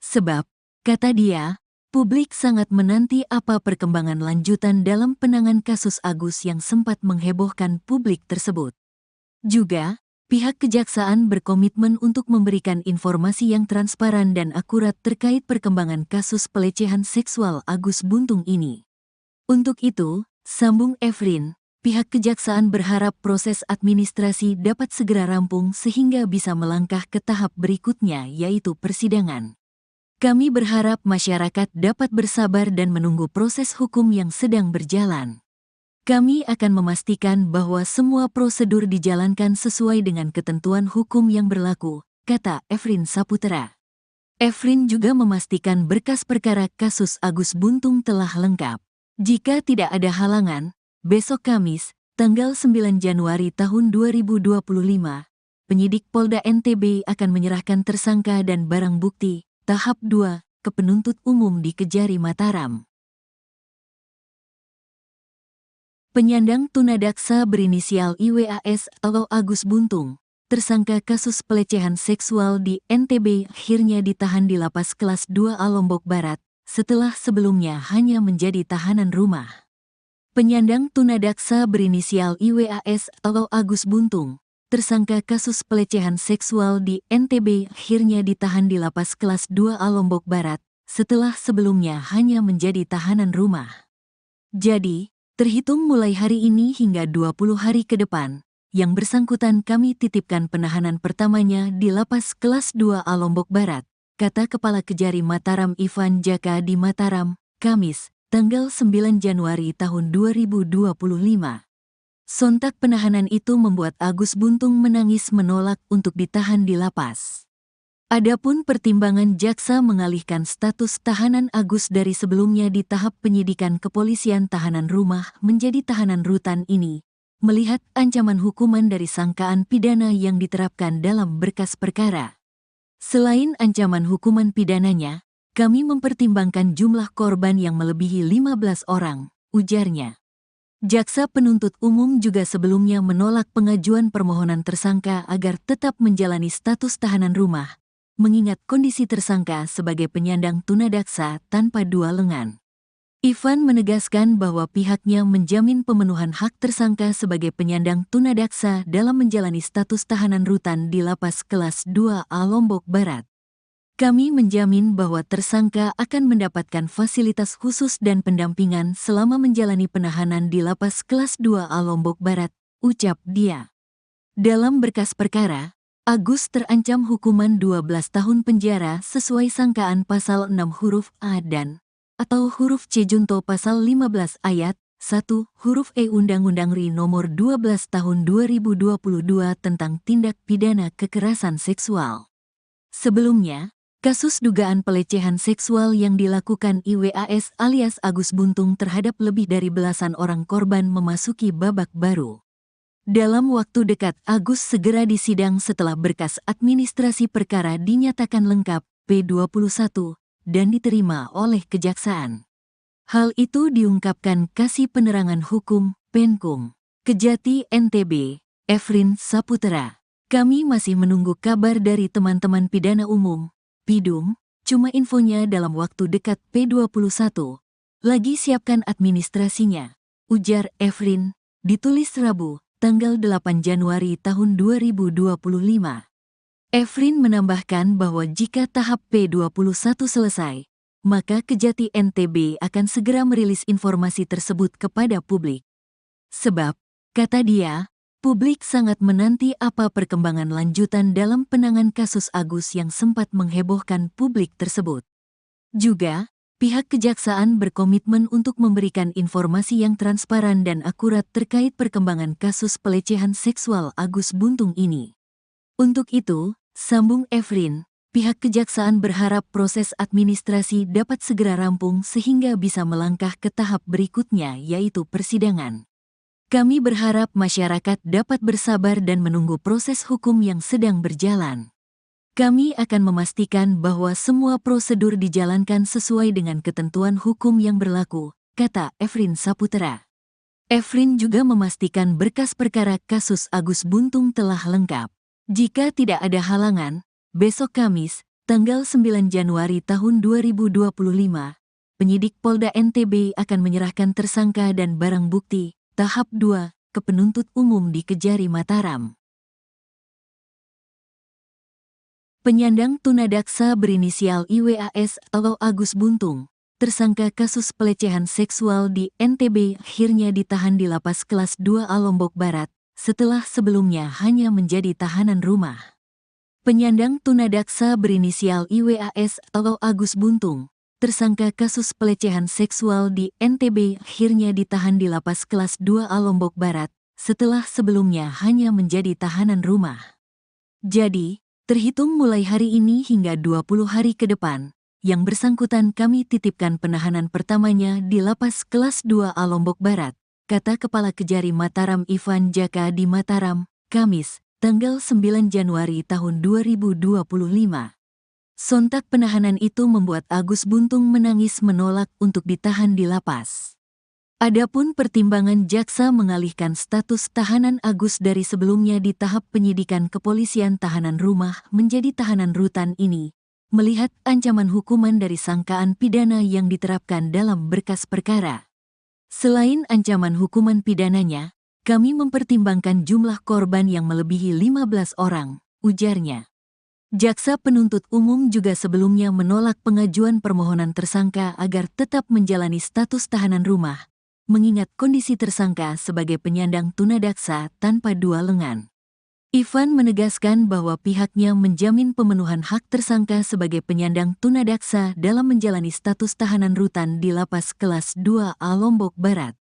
Sebab, kata dia, publik sangat menanti apa perkembangan lanjutan dalam penanganan kasus Agus yang sempat menghebohkan publik tersebut. Juga, pihak Kejaksaan berkomitmen untuk memberikan informasi yang transparan dan akurat terkait perkembangan kasus pelecehan seksual Agus Buntung ini. Untuk itu, sambung Efrin, pihak Kejaksaan berharap proses administrasi dapat segera rampung sehingga bisa melangkah ke tahap berikutnya yaitu persidangan. Kami berharap masyarakat dapat bersabar dan menunggu proses hukum yang sedang berjalan. Kami akan memastikan bahwa semua prosedur dijalankan sesuai dengan ketentuan hukum yang berlaku, kata Efrin Saputra. Efrin juga memastikan berkas perkara kasus Agus Buntung telah lengkap. Jika tidak ada halangan, besok Kamis, tanggal 9 Januari tahun 2025, penyidik Polda NTB akan menyerahkan tersangka dan barang bukti, tahap 2, ke penuntut umum di Kejari Mataram. Penyandang tunadaksa berinisial IWAS atau Agus Buntung, tersangka kasus pelecehan seksual di NTB akhirnya ditahan di Lapas Kelas 2A Lombok Barat, setelah sebelumnya hanya menjadi tahanan rumah. Penyandang tunadaksa berinisial IWAS atau Agus Buntung, tersangka kasus pelecehan seksual di NTB akhirnya ditahan di Lapas Kelas 2A Lombok Barat, setelah sebelumnya hanya menjadi tahanan rumah. Jadi, terhitung mulai hari ini hingga 20 hari ke depan, yang bersangkutan kami titipkan penahanan pertamanya di Lapas Kelas 2A Lombok Barat, kata Kepala Kejari Mataram Ivan Jaka di Mataram, Kamis, tanggal 9 Januari tahun 2025. Sontak penahanan itu membuat Agus Buntung menangis menolak untuk ditahan di lapas. Adapun pertimbangan jaksa mengalihkan status tahanan Agus dari sebelumnya di tahap penyidikan kepolisian tahanan rumah menjadi tahanan rutan ini, melihat ancaman hukuman dari sangkaan pidana yang diterapkan dalam berkas perkara. Selain ancaman hukuman pidananya, kami mempertimbangkan jumlah korban yang melebihi 15 orang, ujarnya. Jaksa penuntut umum juga sebelumnya menolak pengajuan permohonan tersangka agar tetap menjalani status tahanan rumah, mengingat kondisi tersangka sebagai penyandang tunadaksa tanpa dua lengan. Ivan menegaskan bahwa pihaknya menjamin pemenuhan hak tersangka sebagai penyandang tunadaksa dalam menjalani status tahanan rutan di Lapas Kelas 2A Lombok Barat. Kami menjamin bahwa tersangka akan mendapatkan fasilitas khusus dan pendampingan selama menjalani penahanan di Lapas Kelas 2A Lombok Barat, ucap dia. Dalam berkas perkara, Agus terancam hukuman 12 tahun penjara sesuai sangkaan pasal 6 huruf A dan atau huruf C junto pasal 15 ayat 1 huruf E Undang-Undang RI nomor 12 tahun 2022 tentang tindak pidana kekerasan seksual. Sebelumnya, kasus dugaan pelecehan seksual yang dilakukan IWAS alias Agus Buntung terhadap lebih dari belasan orang korban memasuki babak baru. Dalam waktu dekat, Agus segera disidang setelah berkas administrasi perkara dinyatakan lengkap P21 dan diterima oleh Kejaksaan. Hal itu diungkapkan Kasih Penerangan Hukum Penkum Kejati NTB, Efrin Saputra. Kami masih menunggu kabar dari teman-teman pidana umum, Pidum, cuma infonya dalam waktu dekat P21. Lagi siapkan administrasinya, ujar Efrin, ditulis Rabu, tanggal 8 Januari tahun 2025. Efrin menambahkan bahwa jika tahap P21 selesai, maka Kejati NTB akan segera merilis informasi tersebut kepada publik. Sebab, kata dia, publik sangat menanti apa perkembangan lanjutan dalam penanganan kasus Agus yang sempat menghebohkan publik tersebut. Juga, pihak Kejaksaan berkomitmen untuk memberikan informasi yang transparan dan akurat terkait perkembangan kasus pelecehan seksual Agus Buntung ini. Untuk itu, sambung Efrin, pihak Kejaksaan berharap proses administrasi dapat segera rampung sehingga bisa melangkah ke tahap berikutnya yaitu persidangan. Kami berharap masyarakat dapat bersabar dan menunggu proses hukum yang sedang berjalan. Kami akan memastikan bahwa semua prosedur dijalankan sesuai dengan ketentuan hukum yang berlaku, kata Efrin Saputra. Efrin juga memastikan berkas perkara kasus Agus Buntung telah lengkap. Jika tidak ada halangan, besok Kamis, tanggal 9 Januari tahun 2025, penyidik Polda NTB akan menyerahkan tersangka dan barang bukti, tahap 2, ke penuntut umum di Kejari Mataram. Penyandang tunadaksa berinisial IWAS atau Agus Buntung, tersangka kasus pelecehan seksual di NTB akhirnya ditahan di Lapas Kelas 2A Lombok Barat, setelah sebelumnya hanya menjadi tahanan rumah. Penyandang tunadaksa berinisial IWAS atau Agus Buntung, tersangka kasus pelecehan seksual di NTB akhirnya ditahan di Lapas Kelas 2A Lombok Barat, setelah sebelumnya hanya menjadi tahanan rumah. Jadi, terhitung mulai hari ini hingga 20 hari ke depan, yang bersangkutan kami titipkan penahanan pertamanya di Lapas Kelas 2A Lombok Barat, kata Kepala Kejari Mataram Ivan Jaka di Mataram, Kamis, tanggal 9 Januari tahun 2025. Sontak penahanan itu membuat Agus Buntung menangis menolak untuk ditahan di lapas. Adapun pertimbangan jaksa mengalihkan status tahanan Agus dari sebelumnya di tahap penyidikan kepolisian tahanan rumah menjadi tahanan rutan ini, melihat ancaman hukuman dari sangkaan pidana yang diterapkan dalam berkas perkara. Selain ancaman hukuman pidananya, kami mempertimbangkan jumlah korban yang melebihi 15 orang, ujarnya. Jaksa penuntut umum juga sebelumnya menolak pengajuan permohonan tersangka agar tetap menjalani status tahanan rumah, mengingat kondisi tersangka sebagai penyandang tunadaksa tanpa dua lengan. Ivan menegaskan bahwa pihaknya menjamin pemenuhan hak tersangka sebagai penyandang tunadaksa dalam menjalani status tahanan rutan di Lapas Kelas 2A Lombok Barat.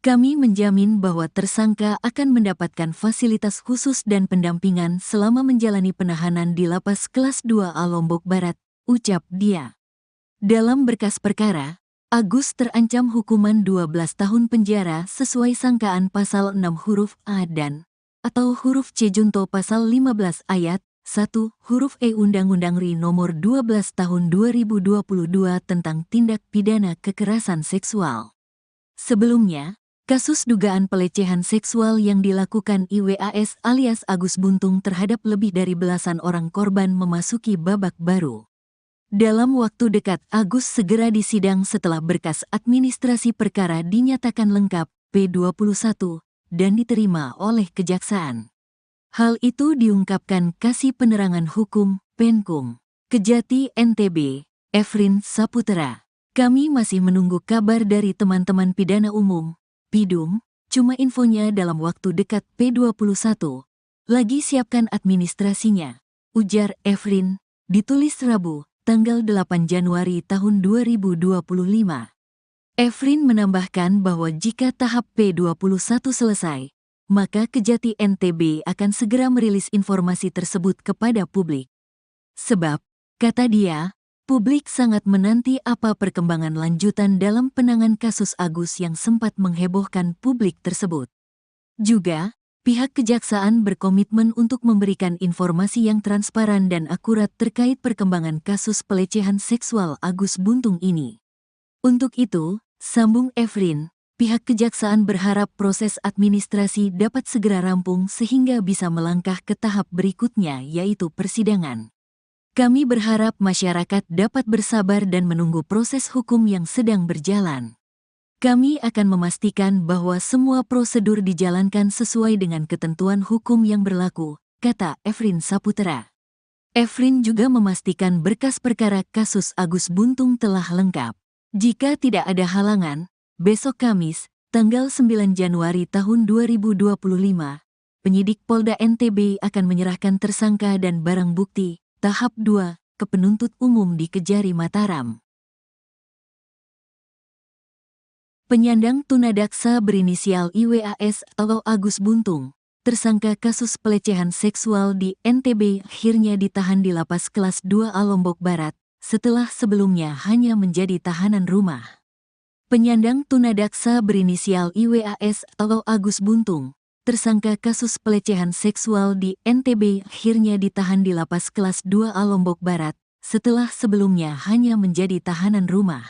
Kami menjamin bahwa tersangka akan mendapatkan fasilitas khusus dan pendampingan selama menjalani penahanan di Lapas Kelas 2A Lombok Barat, ucap dia. Dalam berkas perkara, Agus terancam hukuman 12 tahun penjara sesuai sangkaan pasal 6 huruf A dan atau huruf C junto pasal 15 ayat 1 huruf E Undang-Undang RI nomor 12 tahun 2022 tentang tindak pidana kekerasan seksual. Sebelumnya, kasus dugaan pelecehan seksual yang dilakukan IWAS alias Agus Buntung terhadap lebih dari belasan orang korban memasuki babak baru. Dalam waktu dekat, Agus segera disidang setelah berkas administrasi perkara dinyatakan lengkap P21 dan diterima oleh Kejaksaan. Hal itu diungkapkan Kasih Penerangan Hukum Penkum Kejati NTB, Efrin Saputra. Kami masih menunggu kabar dari teman-teman pidana umum, Pidum, cuma infonya dalam waktu dekat P21. Lagi siapkan administrasinya, ujar Efrin, ditulis Rabu, tanggal 8 Januari tahun 2025. Efrin menambahkan bahwa jika tahap P21 selesai, maka Kejati NTB akan segera merilis informasi tersebut kepada publik. Sebab, kata dia, publik sangat menanti apa perkembangan lanjutan dalam penanganan kasus Agus yang sempat menghebohkan publik tersebut. Juga, pihak Kejaksaan berkomitmen untuk memberikan informasi yang transparan dan akurat terkait perkembangan kasus pelecehan seksual Agus Buntung ini. Untuk itu, sambung Efrin, pihak Kejaksaan berharap proses administrasi dapat segera rampung sehingga bisa melangkah ke tahap berikutnya yaitu persidangan. Kami berharap masyarakat dapat bersabar dan menunggu proses hukum yang sedang berjalan. Kami akan memastikan bahwa semua prosedur dijalankan sesuai dengan ketentuan hukum yang berlaku, kata Efrin Saputra. Efrin juga memastikan berkas perkara kasus Agus Buntung telah lengkap. Jika tidak ada halangan, besok Kamis, tanggal 9 Januari tahun 2025, penyidik Polda NTB akan menyerahkan tersangka dan barang bukti tahap 2 ke penuntut umum di Kejari Mataram. Penyandang tunadaksa berinisial IWAS atau Agus Buntung, tersangka kasus pelecehan seksual di NTB akhirnya ditahan di Lapas Kelas 2A Lombok Barat, setelah sebelumnya hanya menjadi tahanan rumah. Penyandang tunadaksa berinisial IWAS atau Agus Buntung, tersangka kasus pelecehan seksual di NTB akhirnya ditahan di Lapas Kelas 2A Lombok Barat, setelah sebelumnya hanya menjadi tahanan rumah.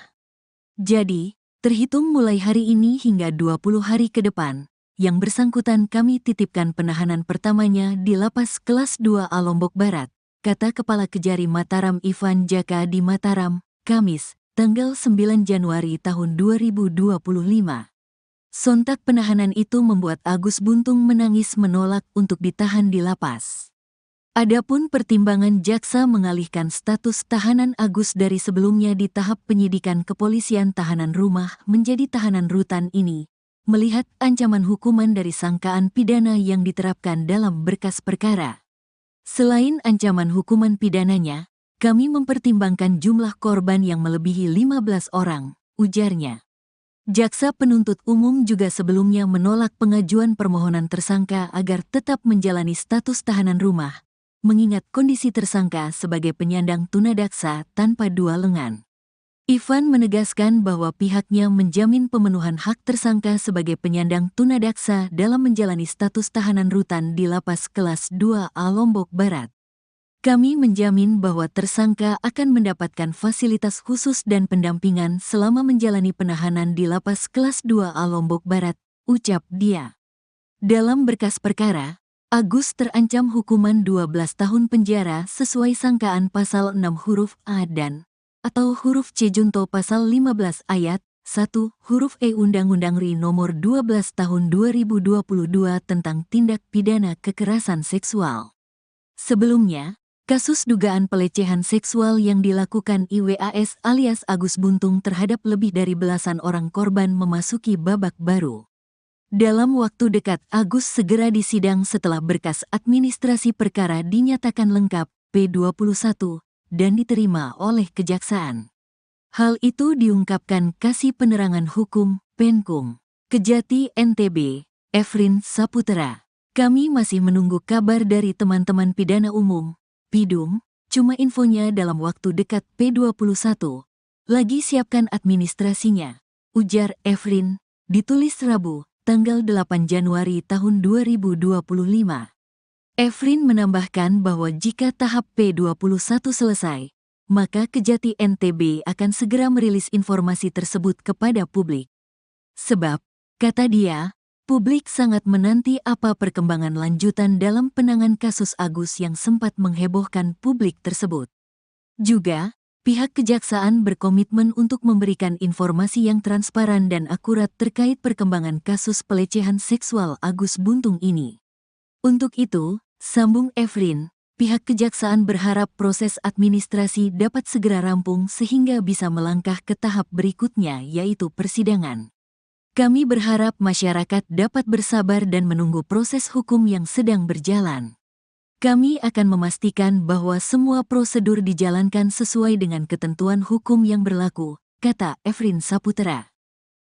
Jadi, terhitung mulai hari ini hingga 20 hari ke depan, yang bersangkutan kami titipkan penahanan pertamanya di Lapas Kelas 2A Lombok Barat, kata Kepala Kejari Mataram Ivan Jaka di Mataram, Kamis, tanggal 9 Januari tahun 2025. Sontak penahanan itu membuat Agus Buntung menangis menolak untuk ditahan di lapas. Adapun pertimbangan jaksa mengalihkan status tahanan Agus dari sebelumnya di tahap penyidikan kepolisian tahanan rumah menjadi tahanan rutan ini, melihat ancaman hukuman dari sangkaan pidana yang diterapkan dalam berkas perkara. Selain ancaman hukuman pidananya, kami mempertimbangkan jumlah korban yang melebihi 15 orang, ujarnya. Jaksa penuntut umum juga sebelumnya menolak pengajuan permohonan tersangka agar tetap menjalani status tahanan rumah, mengingat kondisi tersangka sebagai penyandang tunadaksa tanpa dua lengan. Ivan menegaskan bahwa pihaknya menjamin pemenuhan hak tersangka sebagai penyandang tunadaksa dalam menjalani status tahanan rutan di Lapas Kelas 2A Lombok Barat. Kami menjamin bahwa tersangka akan mendapatkan fasilitas khusus dan pendampingan selama menjalani penahanan di Lapas Kelas 2A Lombok Barat, ucap dia. Dalam berkas perkara, Agus terancam hukuman 12 tahun penjara sesuai sangkaan pasal 6 huruf A dan atau huruf C junto pasal 15 ayat 1 huruf E Undang-Undang RI nomor 12 tahun 2022 tentang tindak pidana kekerasan seksual. Sebelumnya, kasus dugaan pelecehan seksual yang dilakukan IWAS alias Agus Buntung terhadap lebih dari belasan orang korban memasuki babak baru. Dalam waktu dekat, Agus segera disidang setelah berkas administrasi perkara dinyatakan lengkap P21 dan diterima oleh Kejaksaan. Hal itu diungkapkan Kasih Penerangan Hukum Penkum Kejati NTB, Efrin Saputra. Kami masih menunggu kabar dari teman-teman pidana umum, PIDUM, cuma infonya dalam waktu dekat P21. Lagi siapkan administrasinya, ujar Efrin, ditulis Rabu, tanggal 8 Januari tahun 2025. Efrin menambahkan bahwa jika tahap P21 selesai, maka Kejati NTB akan segera merilis informasi tersebut kepada publik. Sebab, kata dia, publik sangat menanti apa perkembangan lanjutan dalam penanganan kasus Agus yang sempat menghebohkan publik tersebut. Juga, pihak kejaksaan berkomitmen untuk memberikan informasi yang transparan dan akurat terkait perkembangan kasus pelecehan seksual Agus Buntung ini. Untuk itu, sambung Efrin, pihak kejaksaan berharap proses administrasi dapat segera rampung sehingga bisa melangkah ke tahap berikutnya yaitu persidangan. Kami berharap masyarakat dapat bersabar dan menunggu proses hukum yang sedang berjalan. Kami akan memastikan bahwa semua prosedur dijalankan sesuai dengan ketentuan hukum yang berlaku, kata Efrin Saputra.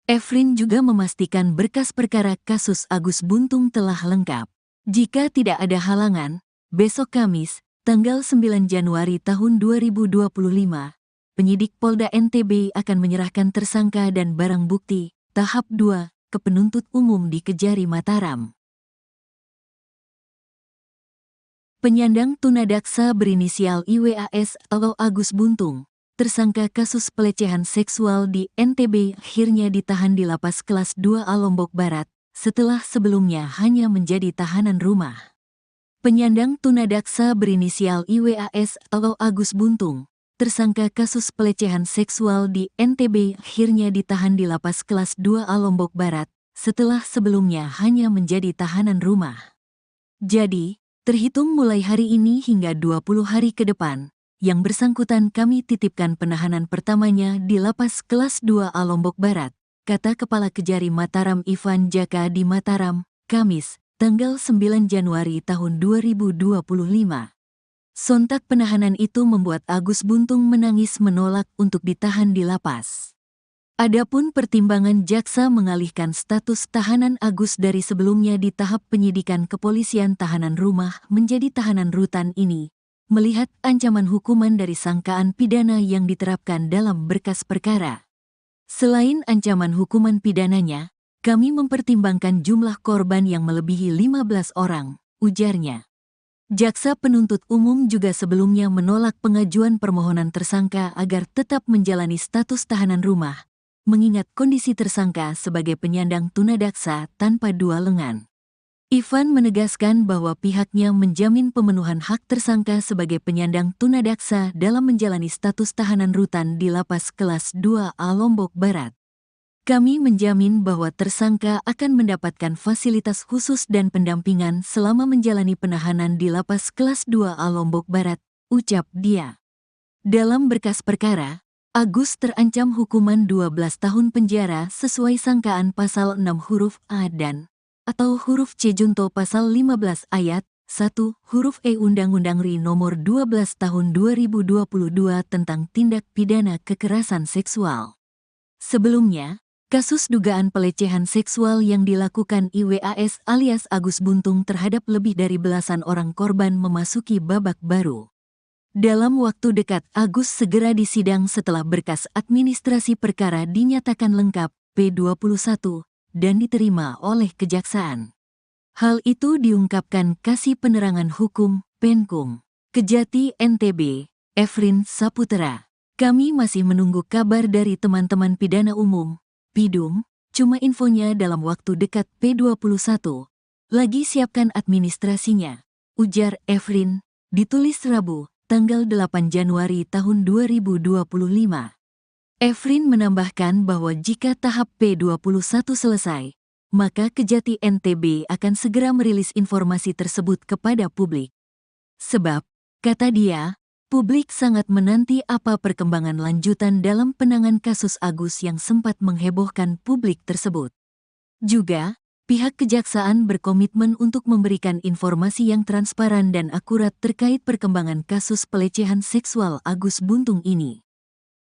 Efrin juga memastikan berkas perkara kasus Agus Buntung telah lengkap. Jika tidak ada halangan, besok Kamis, tanggal 9 Januari tahun 2025, penyidik Polda NTB akan menyerahkan tersangka dan barang bukti, tahap 2, ke penuntut umum di Kejari Mataram. Penyandang tunadaksa berinisial IWAS atau Agus Buntung, tersangka kasus pelecehan seksual di NTB akhirnya ditahan di Lapas Kelas 2A Lombok Barat, setelah sebelumnya hanya menjadi tahanan rumah. Penyandang tunadaksa berinisial IWAS atau Agus Buntung, tersangka kasus pelecehan seksual di NTB akhirnya ditahan di Lapas Kelas 2A Lombok Barat, setelah sebelumnya hanya menjadi tahanan rumah. Jadi, terhitung mulai hari ini hingga 20 hari ke depan, yang bersangkutan kami titipkan penahanan pertamanya di Lapas Kelas 2A Lombok Barat, kata Kepala Kejari Mataram Ivan Jaka di Mataram, Kamis, tanggal 9 Januari tahun 2025. Sontak penahanan itu membuat Agus Buntung menangis menolak untuk ditahan di lapas. Adapun pertimbangan jaksa mengalihkan status tahanan Agus dari sebelumnya di tahap penyidikan kepolisian tahanan rumah menjadi tahanan rutan ini, melihat ancaman hukuman dari sangkaan pidana yang diterapkan dalam berkas perkara. Selain ancaman hukuman pidananya, kami mempertimbangkan jumlah korban yang melebihi 15 orang, ujarnya. Jaksa penuntut umum juga sebelumnya menolak pengajuan permohonan tersangka agar tetap menjalani status tahanan rumah, mengingat kondisi tersangka sebagai penyandang tunadaksa tanpa dua lengan. Ivan menegaskan bahwa pihaknya menjamin pemenuhan hak tersangka sebagai penyandang tunadaksa dalam menjalani status tahanan rutan di Lapas Kelas 2A Lombok Barat. Kami menjamin bahwa tersangka akan mendapatkan fasilitas khusus dan pendampingan selama menjalani penahanan di Lapas Kelas 2A Lombok Barat, ucap dia. Dalam berkas perkara, Agus terancam hukuman 12 tahun penjara sesuai sangkaan pasal 6 huruf A dan atau huruf C junto pasal 15 ayat 1 huruf E Undang-Undang RI nomor 12 tahun 2022 tentang tindak pidana kekerasan seksual. Sebelumnya, kasus dugaan pelecehan seksual yang dilakukan IWAS alias Agus Buntung terhadap lebih dari belasan orang korban memasuki babak baru. Dalam waktu dekat Agus segera disidang setelah berkas administrasi perkara dinyatakan lengkap P21 dan diterima oleh kejaksaan. Hal itu diungkapkan Kasih Penerangan Hukum, Penkum, Kejati NTB, Efrin Saputra. Kami masih menunggu kabar dari teman-teman pidana umum, PIDUM, cuma infonya dalam waktu dekat P21. Lagi siapkan administrasinya, ujar Efrin, ditulis Rabu, tanggal 8 Januari tahun 2025. Efrin menambahkan bahwa jika tahap P21 selesai, maka Kejati NTB akan segera merilis informasi tersebut kepada publik. Sebab, kata dia, publik sangat menanti apa perkembangan lanjutan dalam penanganan kasus Agus yang sempat menghebohkan publik tersebut. Juga, pihak kejaksaan berkomitmen untuk memberikan informasi yang transparan dan akurat terkait perkembangan kasus pelecehan seksual Agus Buntung ini.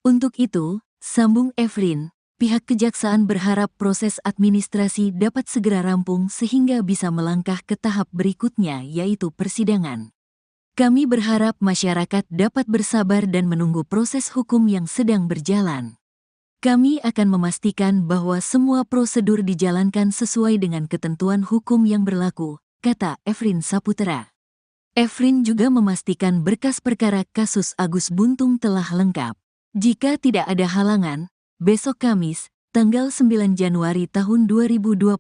Untuk itu, sambung Efrin, pihak kejaksaan berharap proses administrasi dapat segera rampung sehingga bisa melangkah ke tahap berikutnya yaitu persidangan. Kami berharap masyarakat dapat bersabar dan menunggu proses hukum yang sedang berjalan. Kami akan memastikan bahwa semua prosedur dijalankan sesuai dengan ketentuan hukum yang berlaku, kata Efrin Saputra. Efrin juga memastikan berkas perkara kasus Agus Buntung telah lengkap. Jika tidak ada halangan, besok Kamis, tanggal 9 Januari tahun 2025,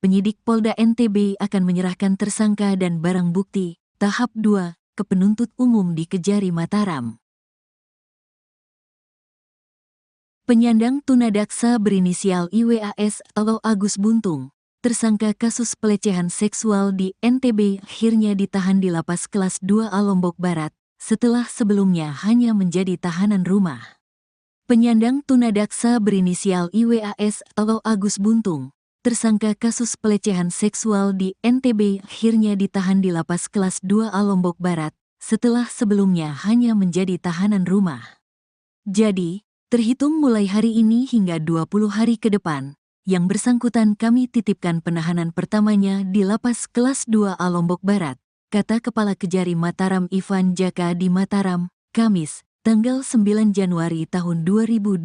penyidik Polda NTB akan menyerahkan tersangka dan barang bukti tahap 2 ke penuntut umum di Kejari Mataram. Penyandang tunadaksa berinisial IWAS atau Agus Buntung, tersangka kasus pelecehan seksual di NTB akhirnya ditahan di Lapas Kelas 2A Lombok Barat, setelah sebelumnya hanya menjadi tahanan rumah. Penyandang tunadaksa berinisial IWAS atau Agus Buntung, tersangka kasus pelecehan seksual di NTB akhirnya ditahan di Lapas Kelas 2A Lombok Barat, setelah sebelumnya hanya menjadi tahanan rumah. Jadi, terhitung mulai hari ini hingga 20 hari ke depan, yang bersangkutan kami titipkan penahanan pertamanya di Lapas Kelas 2A Lombok Barat, kata Kepala Kejari Mataram Ivan Jaka di Mataram, Kamis, tanggal 9 Januari tahun 2025.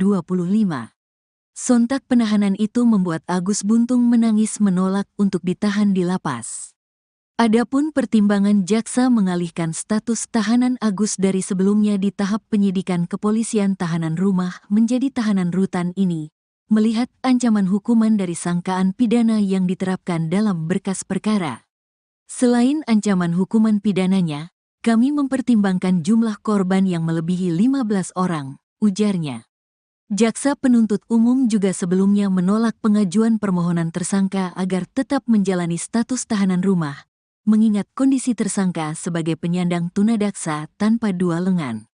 Sontak penahanan itu membuat Agus Buntung menangis menolak untuk ditahan di lapas. Adapun pertimbangan jaksa mengalihkan status tahanan Agus dari sebelumnya di tahap penyidikan kepolisian tahanan rumah menjadi tahanan rutan ini, melihat ancaman hukuman dari sangkaan pidana yang diterapkan dalam berkas perkara. Selain ancaman hukuman pidananya, kami mempertimbangkan jumlah korban yang melebihi 15 orang, ujarnya. Jaksa penuntut umum juga sebelumnya menolak pengajuan permohonan tersangka agar tetap menjalani status tahanan rumah, mengingat kondisi tersangka sebagai penyandang tunadaksa tanpa dua lengan.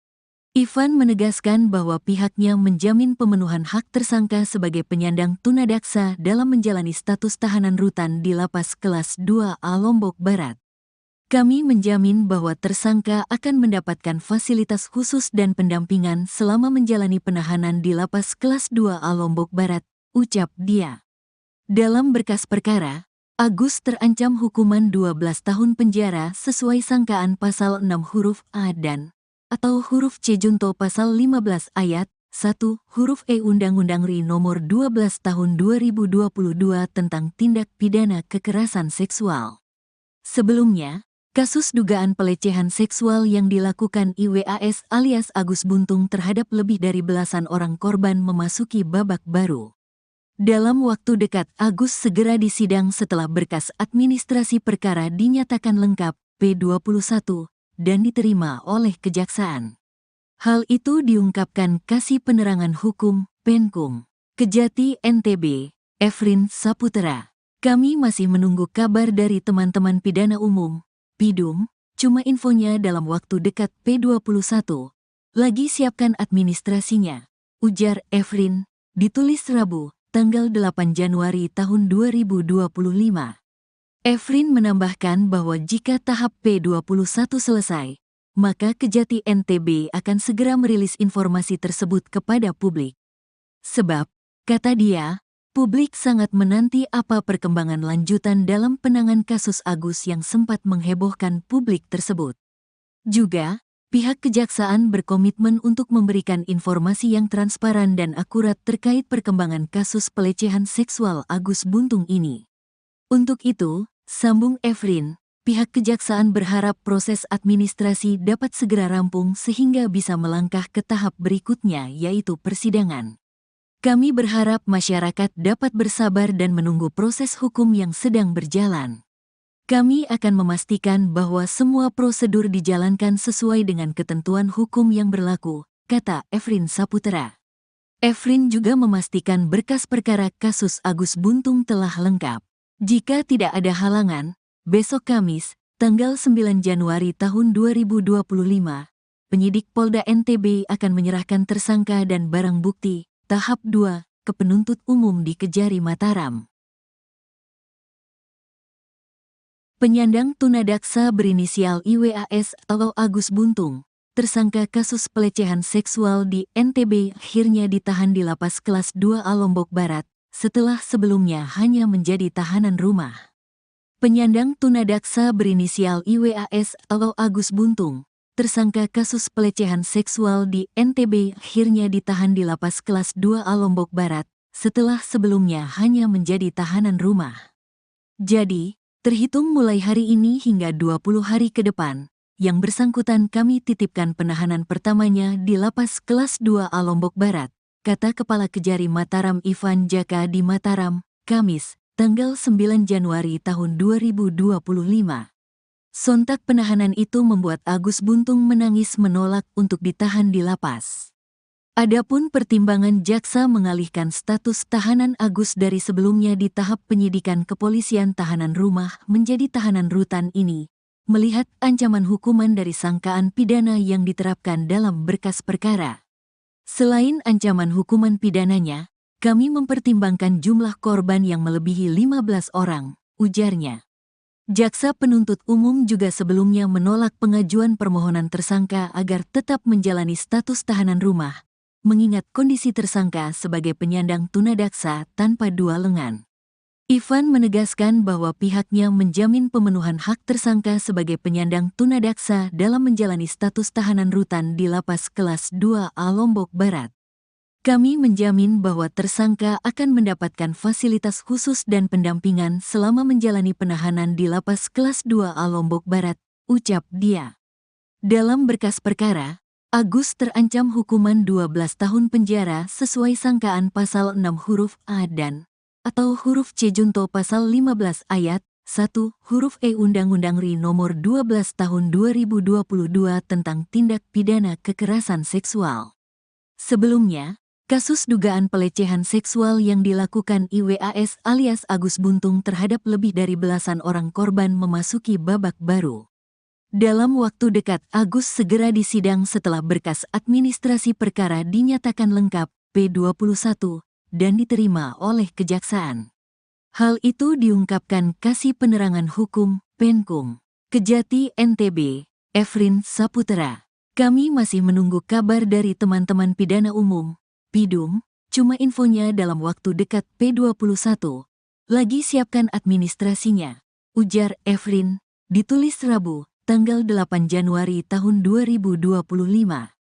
Ivan menegaskan bahwa pihaknya menjamin pemenuhan hak tersangka sebagai penyandang tunadaksa dalam menjalani status tahanan rutan di Lapas Kelas 2A Lombok Barat. Kami menjamin bahwa tersangka akan mendapatkan fasilitas khusus dan pendampingan selama menjalani penahanan di Lapas Kelas 2A Lombok Barat, ucap dia. Dalam berkas perkara, Agus terancam hukuman 12 tahun penjara sesuai sangkaan pasal 6 huruf A dan atau huruf C junto pasal 15 ayat 1 huruf E Undang-Undang RI nomor 12 tahun 2022 tentang tindak pidana kekerasan seksual. Sebelumnya, kasus dugaan pelecehan seksual yang dilakukan IWAS alias Agus Buntung terhadap lebih dari belasan orang korban memasuki babak baru. Dalam waktu dekat Agus segera disidang setelah berkas administrasi perkara dinyatakan lengkap P21 dan diterima oleh kejaksaan. Hal itu diungkapkan Kasih Penerangan Hukum, Penkum, Kejati NTB, Efrin Saputra. Kami masih menunggu kabar dari teman-teman pidana umum, Pidum, cuma infonya dalam waktu dekat P21. Lagi siapkan administrasinya, ujar Efrin, ditulis Rabu, tanggal 8 Januari tahun 2025. Efrin menambahkan bahwa jika tahap P21 selesai, maka Kejati NTB akan segera merilis informasi tersebut kepada publik. Sebab, kata dia, publik sangat menanti apa perkembangan lanjutan dalam penanganan kasus Agus yang sempat menghebohkan publik tersebut. Juga, pihak kejaksaan berkomitmen untuk memberikan informasi yang transparan dan akurat terkait perkembangan kasus pelecehan seksual Agus Buntung ini. Untuk itu, sambung Efrin, pihak kejaksaan berharap proses administrasi dapat segera rampung sehingga bisa melangkah ke tahap berikutnya yaitu persidangan. Kami berharap masyarakat dapat bersabar dan menunggu proses hukum yang sedang berjalan. Kami akan memastikan bahwa semua prosedur dijalankan sesuai dengan ketentuan hukum yang berlaku, kata Efrin Saputra. Efrin juga memastikan berkas perkara kasus Agus Buntung telah lengkap. Jika tidak ada halangan, besok Kamis, tanggal 9 Januari tahun 2025, penyidik Polda NTB akan menyerahkan tersangka dan barang bukti tahap 2 ke penuntut umum di Kejari Mataram. Penyandang tunadaksa berinisial IWAS atau Agus Buntung, tersangka kasus pelecehan seksual di NTB akhirnya ditahan di Lapas Kelas 2A Lombok Barat, setelah sebelumnya hanya menjadi tahanan rumah. Penyandang tunadaksa berinisial IWAS atau Agus Buntung, tersangka kasus pelecehan seksual di NTB akhirnya ditahan di Lapas Kelas 2A Lombok Barat, setelah sebelumnya hanya menjadi tahanan rumah. Jadi, terhitung mulai hari ini hingga 20 hari ke depan, yang bersangkutan kami titipkan penahanan pertamanya di Lapas Kelas 2A Lombok Barat, kata Kepala Kejari Mataram Ivan Jaka di Mataram, Kamis, tanggal 9 Januari tahun 2025. Sontak penahanan itu membuat Agus Buntung menangis menolak untuk ditahan di lapas. Adapun pertimbangan jaksa mengalihkan status tahanan Agus dari sebelumnya di tahap penyidikan kepolisian tahanan rumah menjadi tahanan rutan ini, melihat ancaman hukuman dari sangkaan pidana yang diterapkan dalam berkas perkara. Selain ancaman hukuman pidananya, kami mempertimbangkan jumlah korban yang melebihi 15 orang, ujarnya. Jaksa penuntut umum juga sebelumnya menolak pengajuan permohonan tersangka agar tetap menjalani status tahanan rumah, mengingat kondisi tersangka sebagai penyandang tunadaksa tanpa dua lengan. Ivan menegaskan bahwa pihaknya menjamin pemenuhan hak tersangka sebagai penyandang tunadaksa dalam menjalani status tahanan rutan di Lapas Kelas 2A Lombok Barat. Kami menjamin bahwa tersangka akan mendapatkan fasilitas khusus dan pendampingan selama menjalani penahanan di Lapas Kelas 2A Lombok Barat, ucap dia. Dalam berkas perkara, Agus terancam hukuman 12 tahun penjara sesuai sangkaan pasal 6 huruf A dan atau huruf C junto pasal 15 ayat 1 huruf E Undang-Undang RI nomor 12 tahun 2022 tentang tindak pidana kekerasan seksual. Sebelumnya, kasus dugaan pelecehan seksual yang dilakukan IWAS alias Agus Buntung terhadap lebih dari belasan orang korban memasuki babak baru. Dalam waktu dekat Agus segera disidang setelah berkas administrasi perkara dinyatakan lengkap P21 dan diterima oleh kejaksaan. Hal itu diungkapkan Kasih Penerangan Hukum, Penkum, Kejati NTB, Efrin Saputra. Kami masih menunggu kabar dari teman-teman pidana umum, Pidum, cuma infonya dalam waktu dekat P21. Lagi siapkan administrasinya, ujar Efrin, ditulis Rabu, tanggal 8 Januari tahun 2025.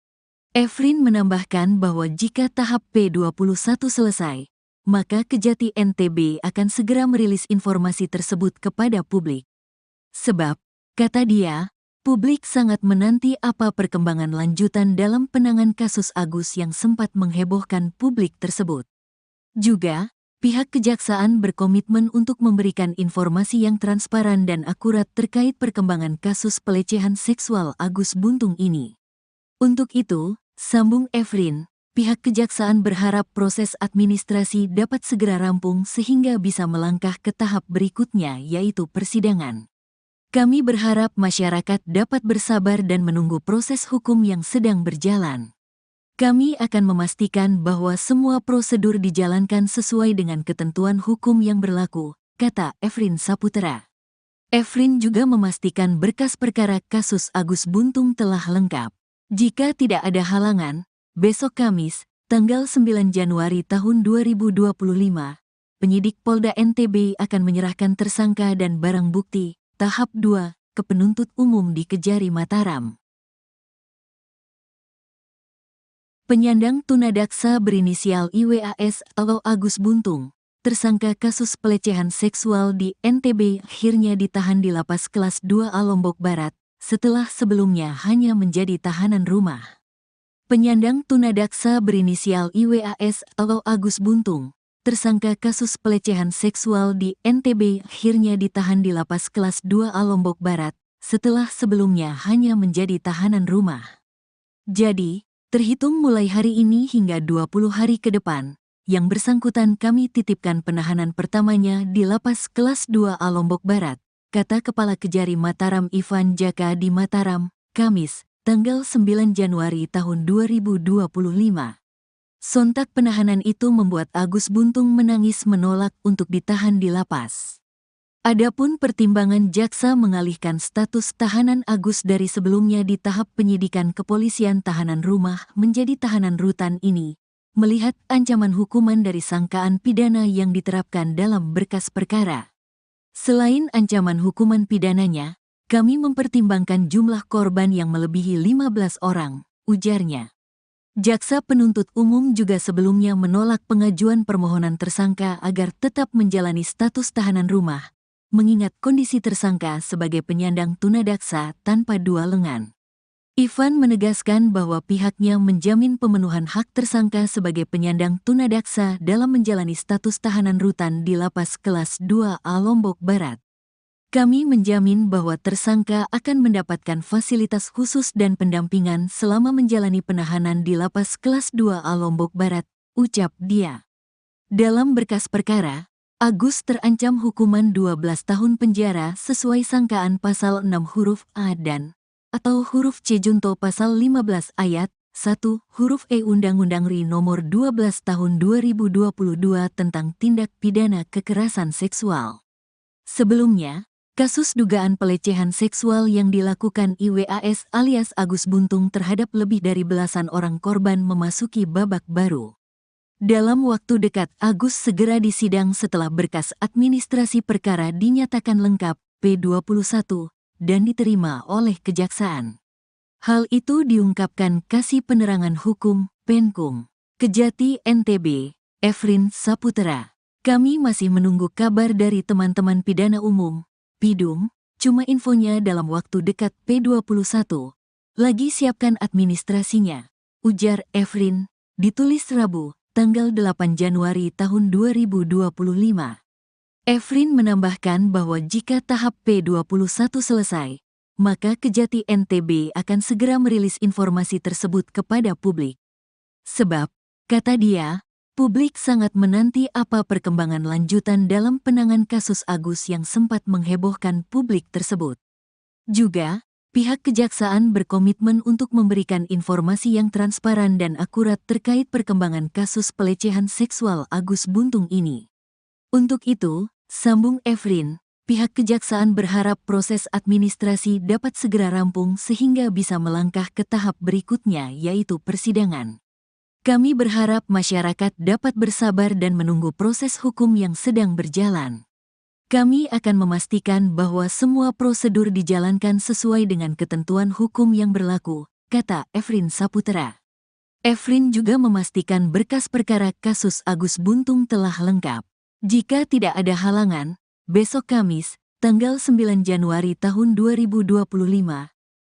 Efrin menambahkan bahwa jika tahap P21 selesai, maka Kejati NTB akan segera merilis informasi tersebut kepada publik. Sebab, kata dia, publik sangat menanti apa perkembangan lanjutan dalam penanganan kasus Agus yang sempat menghebohkan publik tersebut. Juga, pihak kejaksaan berkomitmen untuk memberikan informasi yang transparan dan akurat terkait perkembangan kasus pelecehan seksual Agus Buntung ini. Untuk itu, sambung Efrin, pihak kejaksaan berharap proses administrasi dapat segera rampung sehingga bisa melangkah ke tahap berikutnya yaitu persidangan. Kami berharap masyarakat dapat bersabar dan menunggu proses hukum yang sedang berjalan. Kami akan memastikan bahwa semua prosedur dijalankan sesuai dengan ketentuan hukum yang berlaku, kata Efrin Saputra. Efrin juga memastikan berkas perkara kasus Agus Buntung telah lengkap. Jika tidak ada halangan, besok Kamis, tanggal 9 Januari tahun 2025, penyidik Polda NTB akan menyerahkan tersangka dan barang bukti, tahap 2, ke penuntut umum di Kejari Mataram. Penyandang tunadaksa berinisial IWAS atau Agus Buntung, tersangka kasus pelecehan seksual di NTB akhirnya ditahan di Lapas Kelas 2A Lombok Barat, setelah sebelumnya hanya menjadi tahanan rumah. Penyandang tunadaksa berinisial IWAS atau Agus Buntung, tersangka kasus pelecehan seksual di NTB akhirnya ditahan di Lapas Kelas 2A Lombok Barat, setelah sebelumnya hanya menjadi tahanan rumah. Jadi, terhitung mulai hari ini hingga 20 hari ke depan, yang bersangkutan kami titipkan penahanan pertamanya di Lapas Kelas 2A Lombok Barat, kata Kepala Kejari Mataram Ivan Jaka di Mataram, Kamis, tanggal 9 Januari tahun 2025. Sontak penahanan itu membuat Agus Buntung menangis menolak untuk ditahan di lapas. Adapun pertimbangan jaksa mengalihkan status tahanan Agus dari sebelumnya di tahap penyidikan kepolisian tahanan rumah menjadi tahanan rutan ini, melihat ancaman hukuman dari sangkaan pidana yang diterapkan dalam berkas perkara. Selain ancaman hukuman pidananya, kami mempertimbangkan jumlah korban yang melebihi 15 orang, ujarnya. Jaksa penuntut umum juga sebelumnya menolak pengajuan permohonan tersangka agar tetap menjalani status tahanan rumah, mengingat kondisi tersangka sebagai penyandang tunadaksa tanpa dua lengan. Ivan menegaskan bahwa pihaknya menjamin pemenuhan hak tersangka sebagai penyandang tunadaksa dalam menjalani status tahanan rutan di Lapas Kelas 2A Lombok Barat. Kami menjamin bahwa tersangka akan mendapatkan fasilitas khusus dan pendampingan selama menjalani penahanan di Lapas Kelas 2A Lombok Barat, ucap dia. Dalam berkas perkara, Agus terancam hukuman 12 tahun penjara sesuai sangkaan pasal 6 huruf A dan atau huruf C junto pasal 15 ayat 1 huruf E Undang-Undang RI nomor 12 tahun 2022 tentang tindak pidana kekerasan seksual. Sebelumnya, kasus dugaan pelecehan seksual yang dilakukan IWAS alias Agus Buntung terhadap lebih dari belasan orang korban memasuki babak baru. Dalam waktu dekat, Agus segera disidang setelah berkas administrasi perkara dinyatakan lengkap P21 dan diterima oleh Kejaksaan. Hal itu diungkapkan Kasih Penerangan Hukum, Penkum, Kejati NTB, Efrin Saputra. Kami masih menunggu kabar dari teman-teman pidana umum, Pidum, cuma infonya dalam waktu dekat P21. Lagi siapkan administrasinya, ujar Efrin, ditulis Rabu, tanggal 8 Januari tahun 2025. Efrin menambahkan bahwa jika tahap P21 selesai, maka Kejati NTB akan segera merilis informasi tersebut kepada publik. Sebab, kata dia, publik sangat menanti apa perkembangan lanjutan dalam penanganan kasus Agus yang sempat menghebohkan publik tersebut. Juga, pihak Kejaksaan berkomitmen untuk memberikan informasi yang transparan dan akurat terkait perkembangan kasus pelecehan seksual Agus Buntung ini. Untuk itu, sambung Efrin, pihak Kejaksaan berharap proses administrasi dapat segera rampung sehingga bisa melangkah ke tahap berikutnya yaitu persidangan. Kami berharap masyarakat dapat bersabar dan menunggu proses hukum yang sedang berjalan. Kami akan memastikan bahwa semua prosedur dijalankan sesuai dengan ketentuan hukum yang berlaku, kata Efrin Saputra. Efrin juga memastikan berkas perkara kasus Agus Buntung telah lengkap. Jika tidak ada halangan, besok Kamis, tanggal 9 Januari tahun 2025,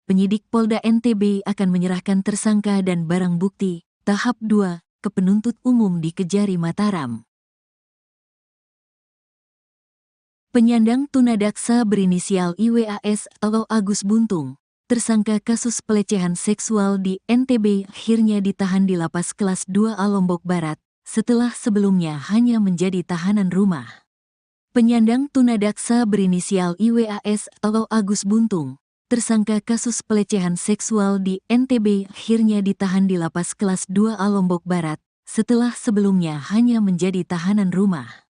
penyidik Polda NTB akan menyerahkan tersangka dan barang bukti, tahap 2, ke penuntut umum di Kejari Mataram. Penyandang tunadaksa berinisial IWAS atau Agus Buntung, tersangka kasus pelecehan seksual di NTB akhirnya ditahan di Lapas Kelas 2A Lombok Barat, setelah sebelumnya hanya menjadi tahanan rumah. Penyandang tunadaksa berinisial IWAS atau Agus Buntung, tersangka kasus pelecehan seksual di NTB akhirnya ditahan di Lapas Kelas 2A Lombok Barat, setelah sebelumnya hanya menjadi tahanan rumah.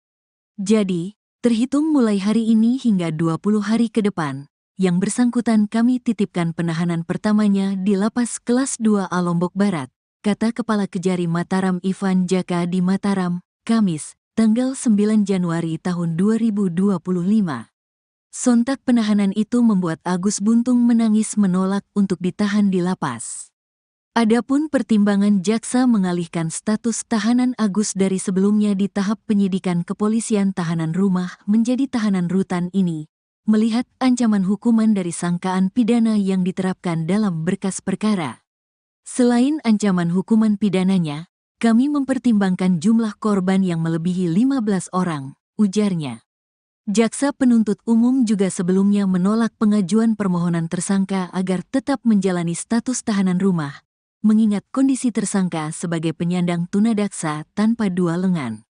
Jadi, terhitung mulai hari ini hingga 20 hari ke depan, yang bersangkutan kami titipkan penahanan pertamanya di Lapas Kelas 2A Lombok Barat, kata Kepala Kejari Mataram Ivan Jaka di Mataram, Kamis, tanggal 9 Januari tahun 2025. Sontak penahanan itu membuat Agus Buntung menangis menolak untuk ditahan di lapas. Adapun pertimbangan jaksa mengalihkan status tahanan Agus dari sebelumnya di tahap penyidikan kepolisian tahanan rumah menjadi tahanan rutan ini, melihat ancaman hukuman dari sangkaan pidana yang diterapkan dalam berkas perkara. Selain ancaman hukuman pidananya, kami mempertimbangkan jumlah korban yang melebihi 15 orang, ujarnya. Jaksa penuntut umum juga sebelumnya menolak pengajuan permohonan tersangka agar tetap menjalani status tahanan rumah, mengingat kondisi tersangka sebagai penyandang tunadaksa tanpa dua lengan.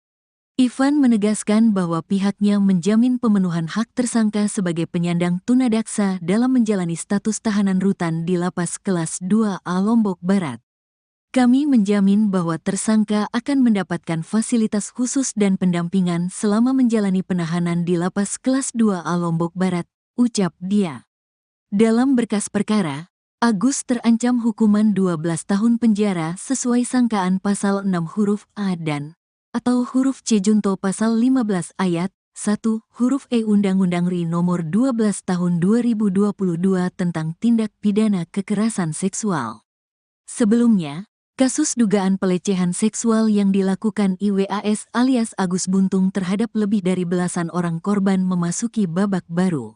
Ivan menegaskan bahwa pihaknya menjamin pemenuhan hak tersangka sebagai penyandang tunadaksa dalam menjalani status tahanan rutan di Lapas Kelas 2A Lombok Barat. Kami menjamin bahwa tersangka akan mendapatkan fasilitas khusus dan pendampingan selama menjalani penahanan di Lapas Kelas 2A Lombok Barat, ucap dia. Dalam berkas perkara, Agus terancam hukuman 12 tahun penjara sesuai sangkaan pasal 6 huruf A dan atau huruf C junto pasal 15 ayat 1 huruf E Undang-Undang RI nomor 12 tahun 2022 tentang tindak pidana kekerasan seksual. Sebelumnya, kasus dugaan pelecehan seksual yang dilakukan IWAS alias Agus Buntung terhadap lebih dari belasan orang korban memasuki babak baru.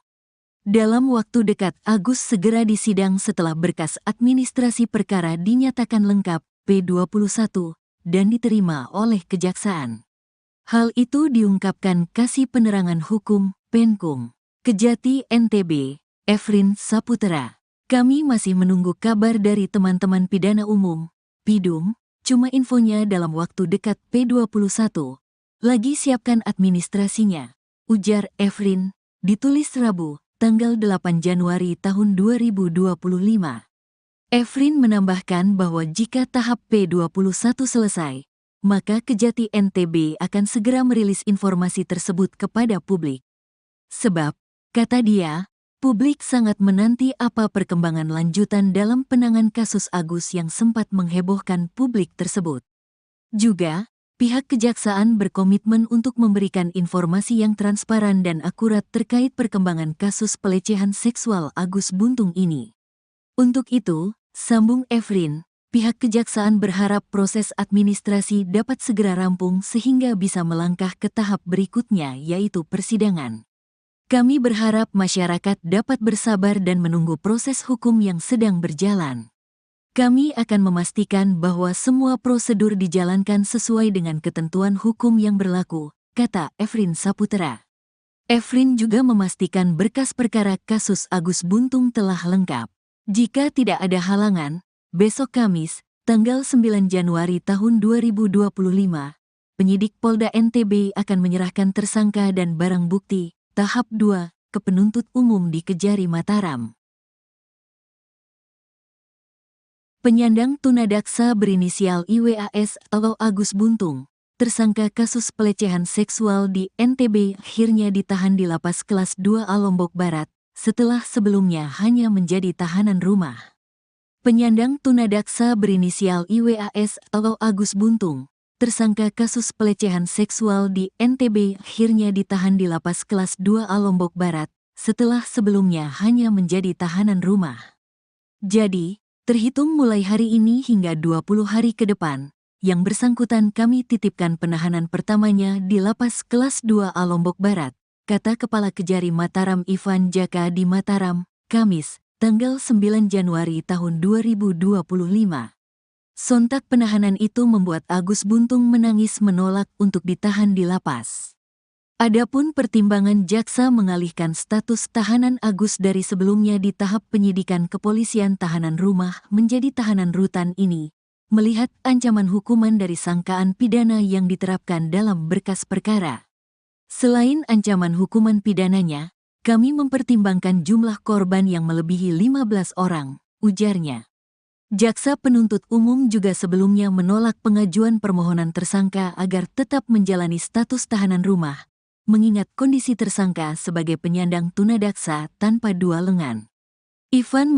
Dalam waktu dekat, Agus segera disidang setelah berkas administrasi perkara dinyatakan lengkap P21 dan diterima oleh Kejaksaan. Hal itu diungkapkan Kasih Penerangan Hukum Penkum Kejati NTB, Efrin Saputra. Kami masih menunggu kabar dari teman-teman pidana umum, Pidum, cuma infonya dalam waktu dekat P21. Lagi siapkan administrasinya, ujar Efrin, ditulis Rabu, tanggal 8 Januari tahun 2025. Efrin menambahkan bahwa jika tahap P21 selesai, maka Kejati NTB akan segera merilis informasi tersebut kepada publik. Sebab, kata dia, publik sangat menanti apa perkembangan lanjutan dalam penanganan kasus Agus yang sempat menghebohkan publik tersebut. Juga, pihak Kejaksaan berkomitmen untuk memberikan informasi yang transparan dan akurat terkait perkembangan kasus pelecehan seksual Agus Buntung ini. Untuk itu, sambung Efrin, pihak Kejaksaan berharap proses administrasi dapat segera rampung sehingga bisa melangkah ke tahap berikutnya yaitu persidangan. Kami berharap masyarakat dapat bersabar dan menunggu proses hukum yang sedang berjalan. Kami akan memastikan bahwa semua prosedur dijalankan sesuai dengan ketentuan hukum yang berlaku, kata Efrin Saputra. Efrin juga memastikan berkas perkara kasus Agus Buntung telah lengkap. Jika tidak ada halangan, besok Kamis, tanggal 9 Januari tahun 2025, penyidik Polda NTB akan menyerahkan tersangka dan barang bukti tahap 2 ke penuntut umum di Kejari Mataram. Penyandang tunadaksa berinisial IWAS atau Agus Buntung, tersangka kasus pelecehan seksual di NTB akhirnya ditahan di Lapas Kelas 2A Lombok Barat, setelah sebelumnya hanya menjadi tahanan rumah. Penyandang tunadaksa berinisial IWAS atau Agus Buntung, tersangka kasus pelecehan seksual di NTB akhirnya ditahan di Lapas Kelas 2A Lombok Barat, setelah sebelumnya hanya menjadi tahanan rumah. Jadi, terhitung mulai hari ini hingga 20 hari ke depan, yang bersangkutan kami titipkan penahanan pertamanya di Lapas Kelas 2A Lombok Barat, kata Kepala Kejari Mataram Ivan Jaka di Mataram, Kamis, tanggal 9 Januari tahun 2025. Sontak penahanan itu membuat Agus Buntung menangis menolak untuk ditahan di lapas. Adapun pertimbangan jaksa mengalihkan status tahanan Agus dari sebelumnya di tahap penyidikan kepolisian tahanan rumah menjadi tahanan rutan ini, melihat ancaman hukuman dari sangkaan pidana yang diterapkan dalam berkas perkara. Selain ancaman hukuman pidananya, kami mempertimbangkan jumlah korban yang melebihi 15 orang, ujarnya. Jaksa penuntut umum juga sebelumnya menolak pengajuan permohonan tersangka agar tetap menjalani status tahanan rumah, mengingat kondisi tersangka sebagai penyandang tunadaksa tanpa dua lengan. Ivan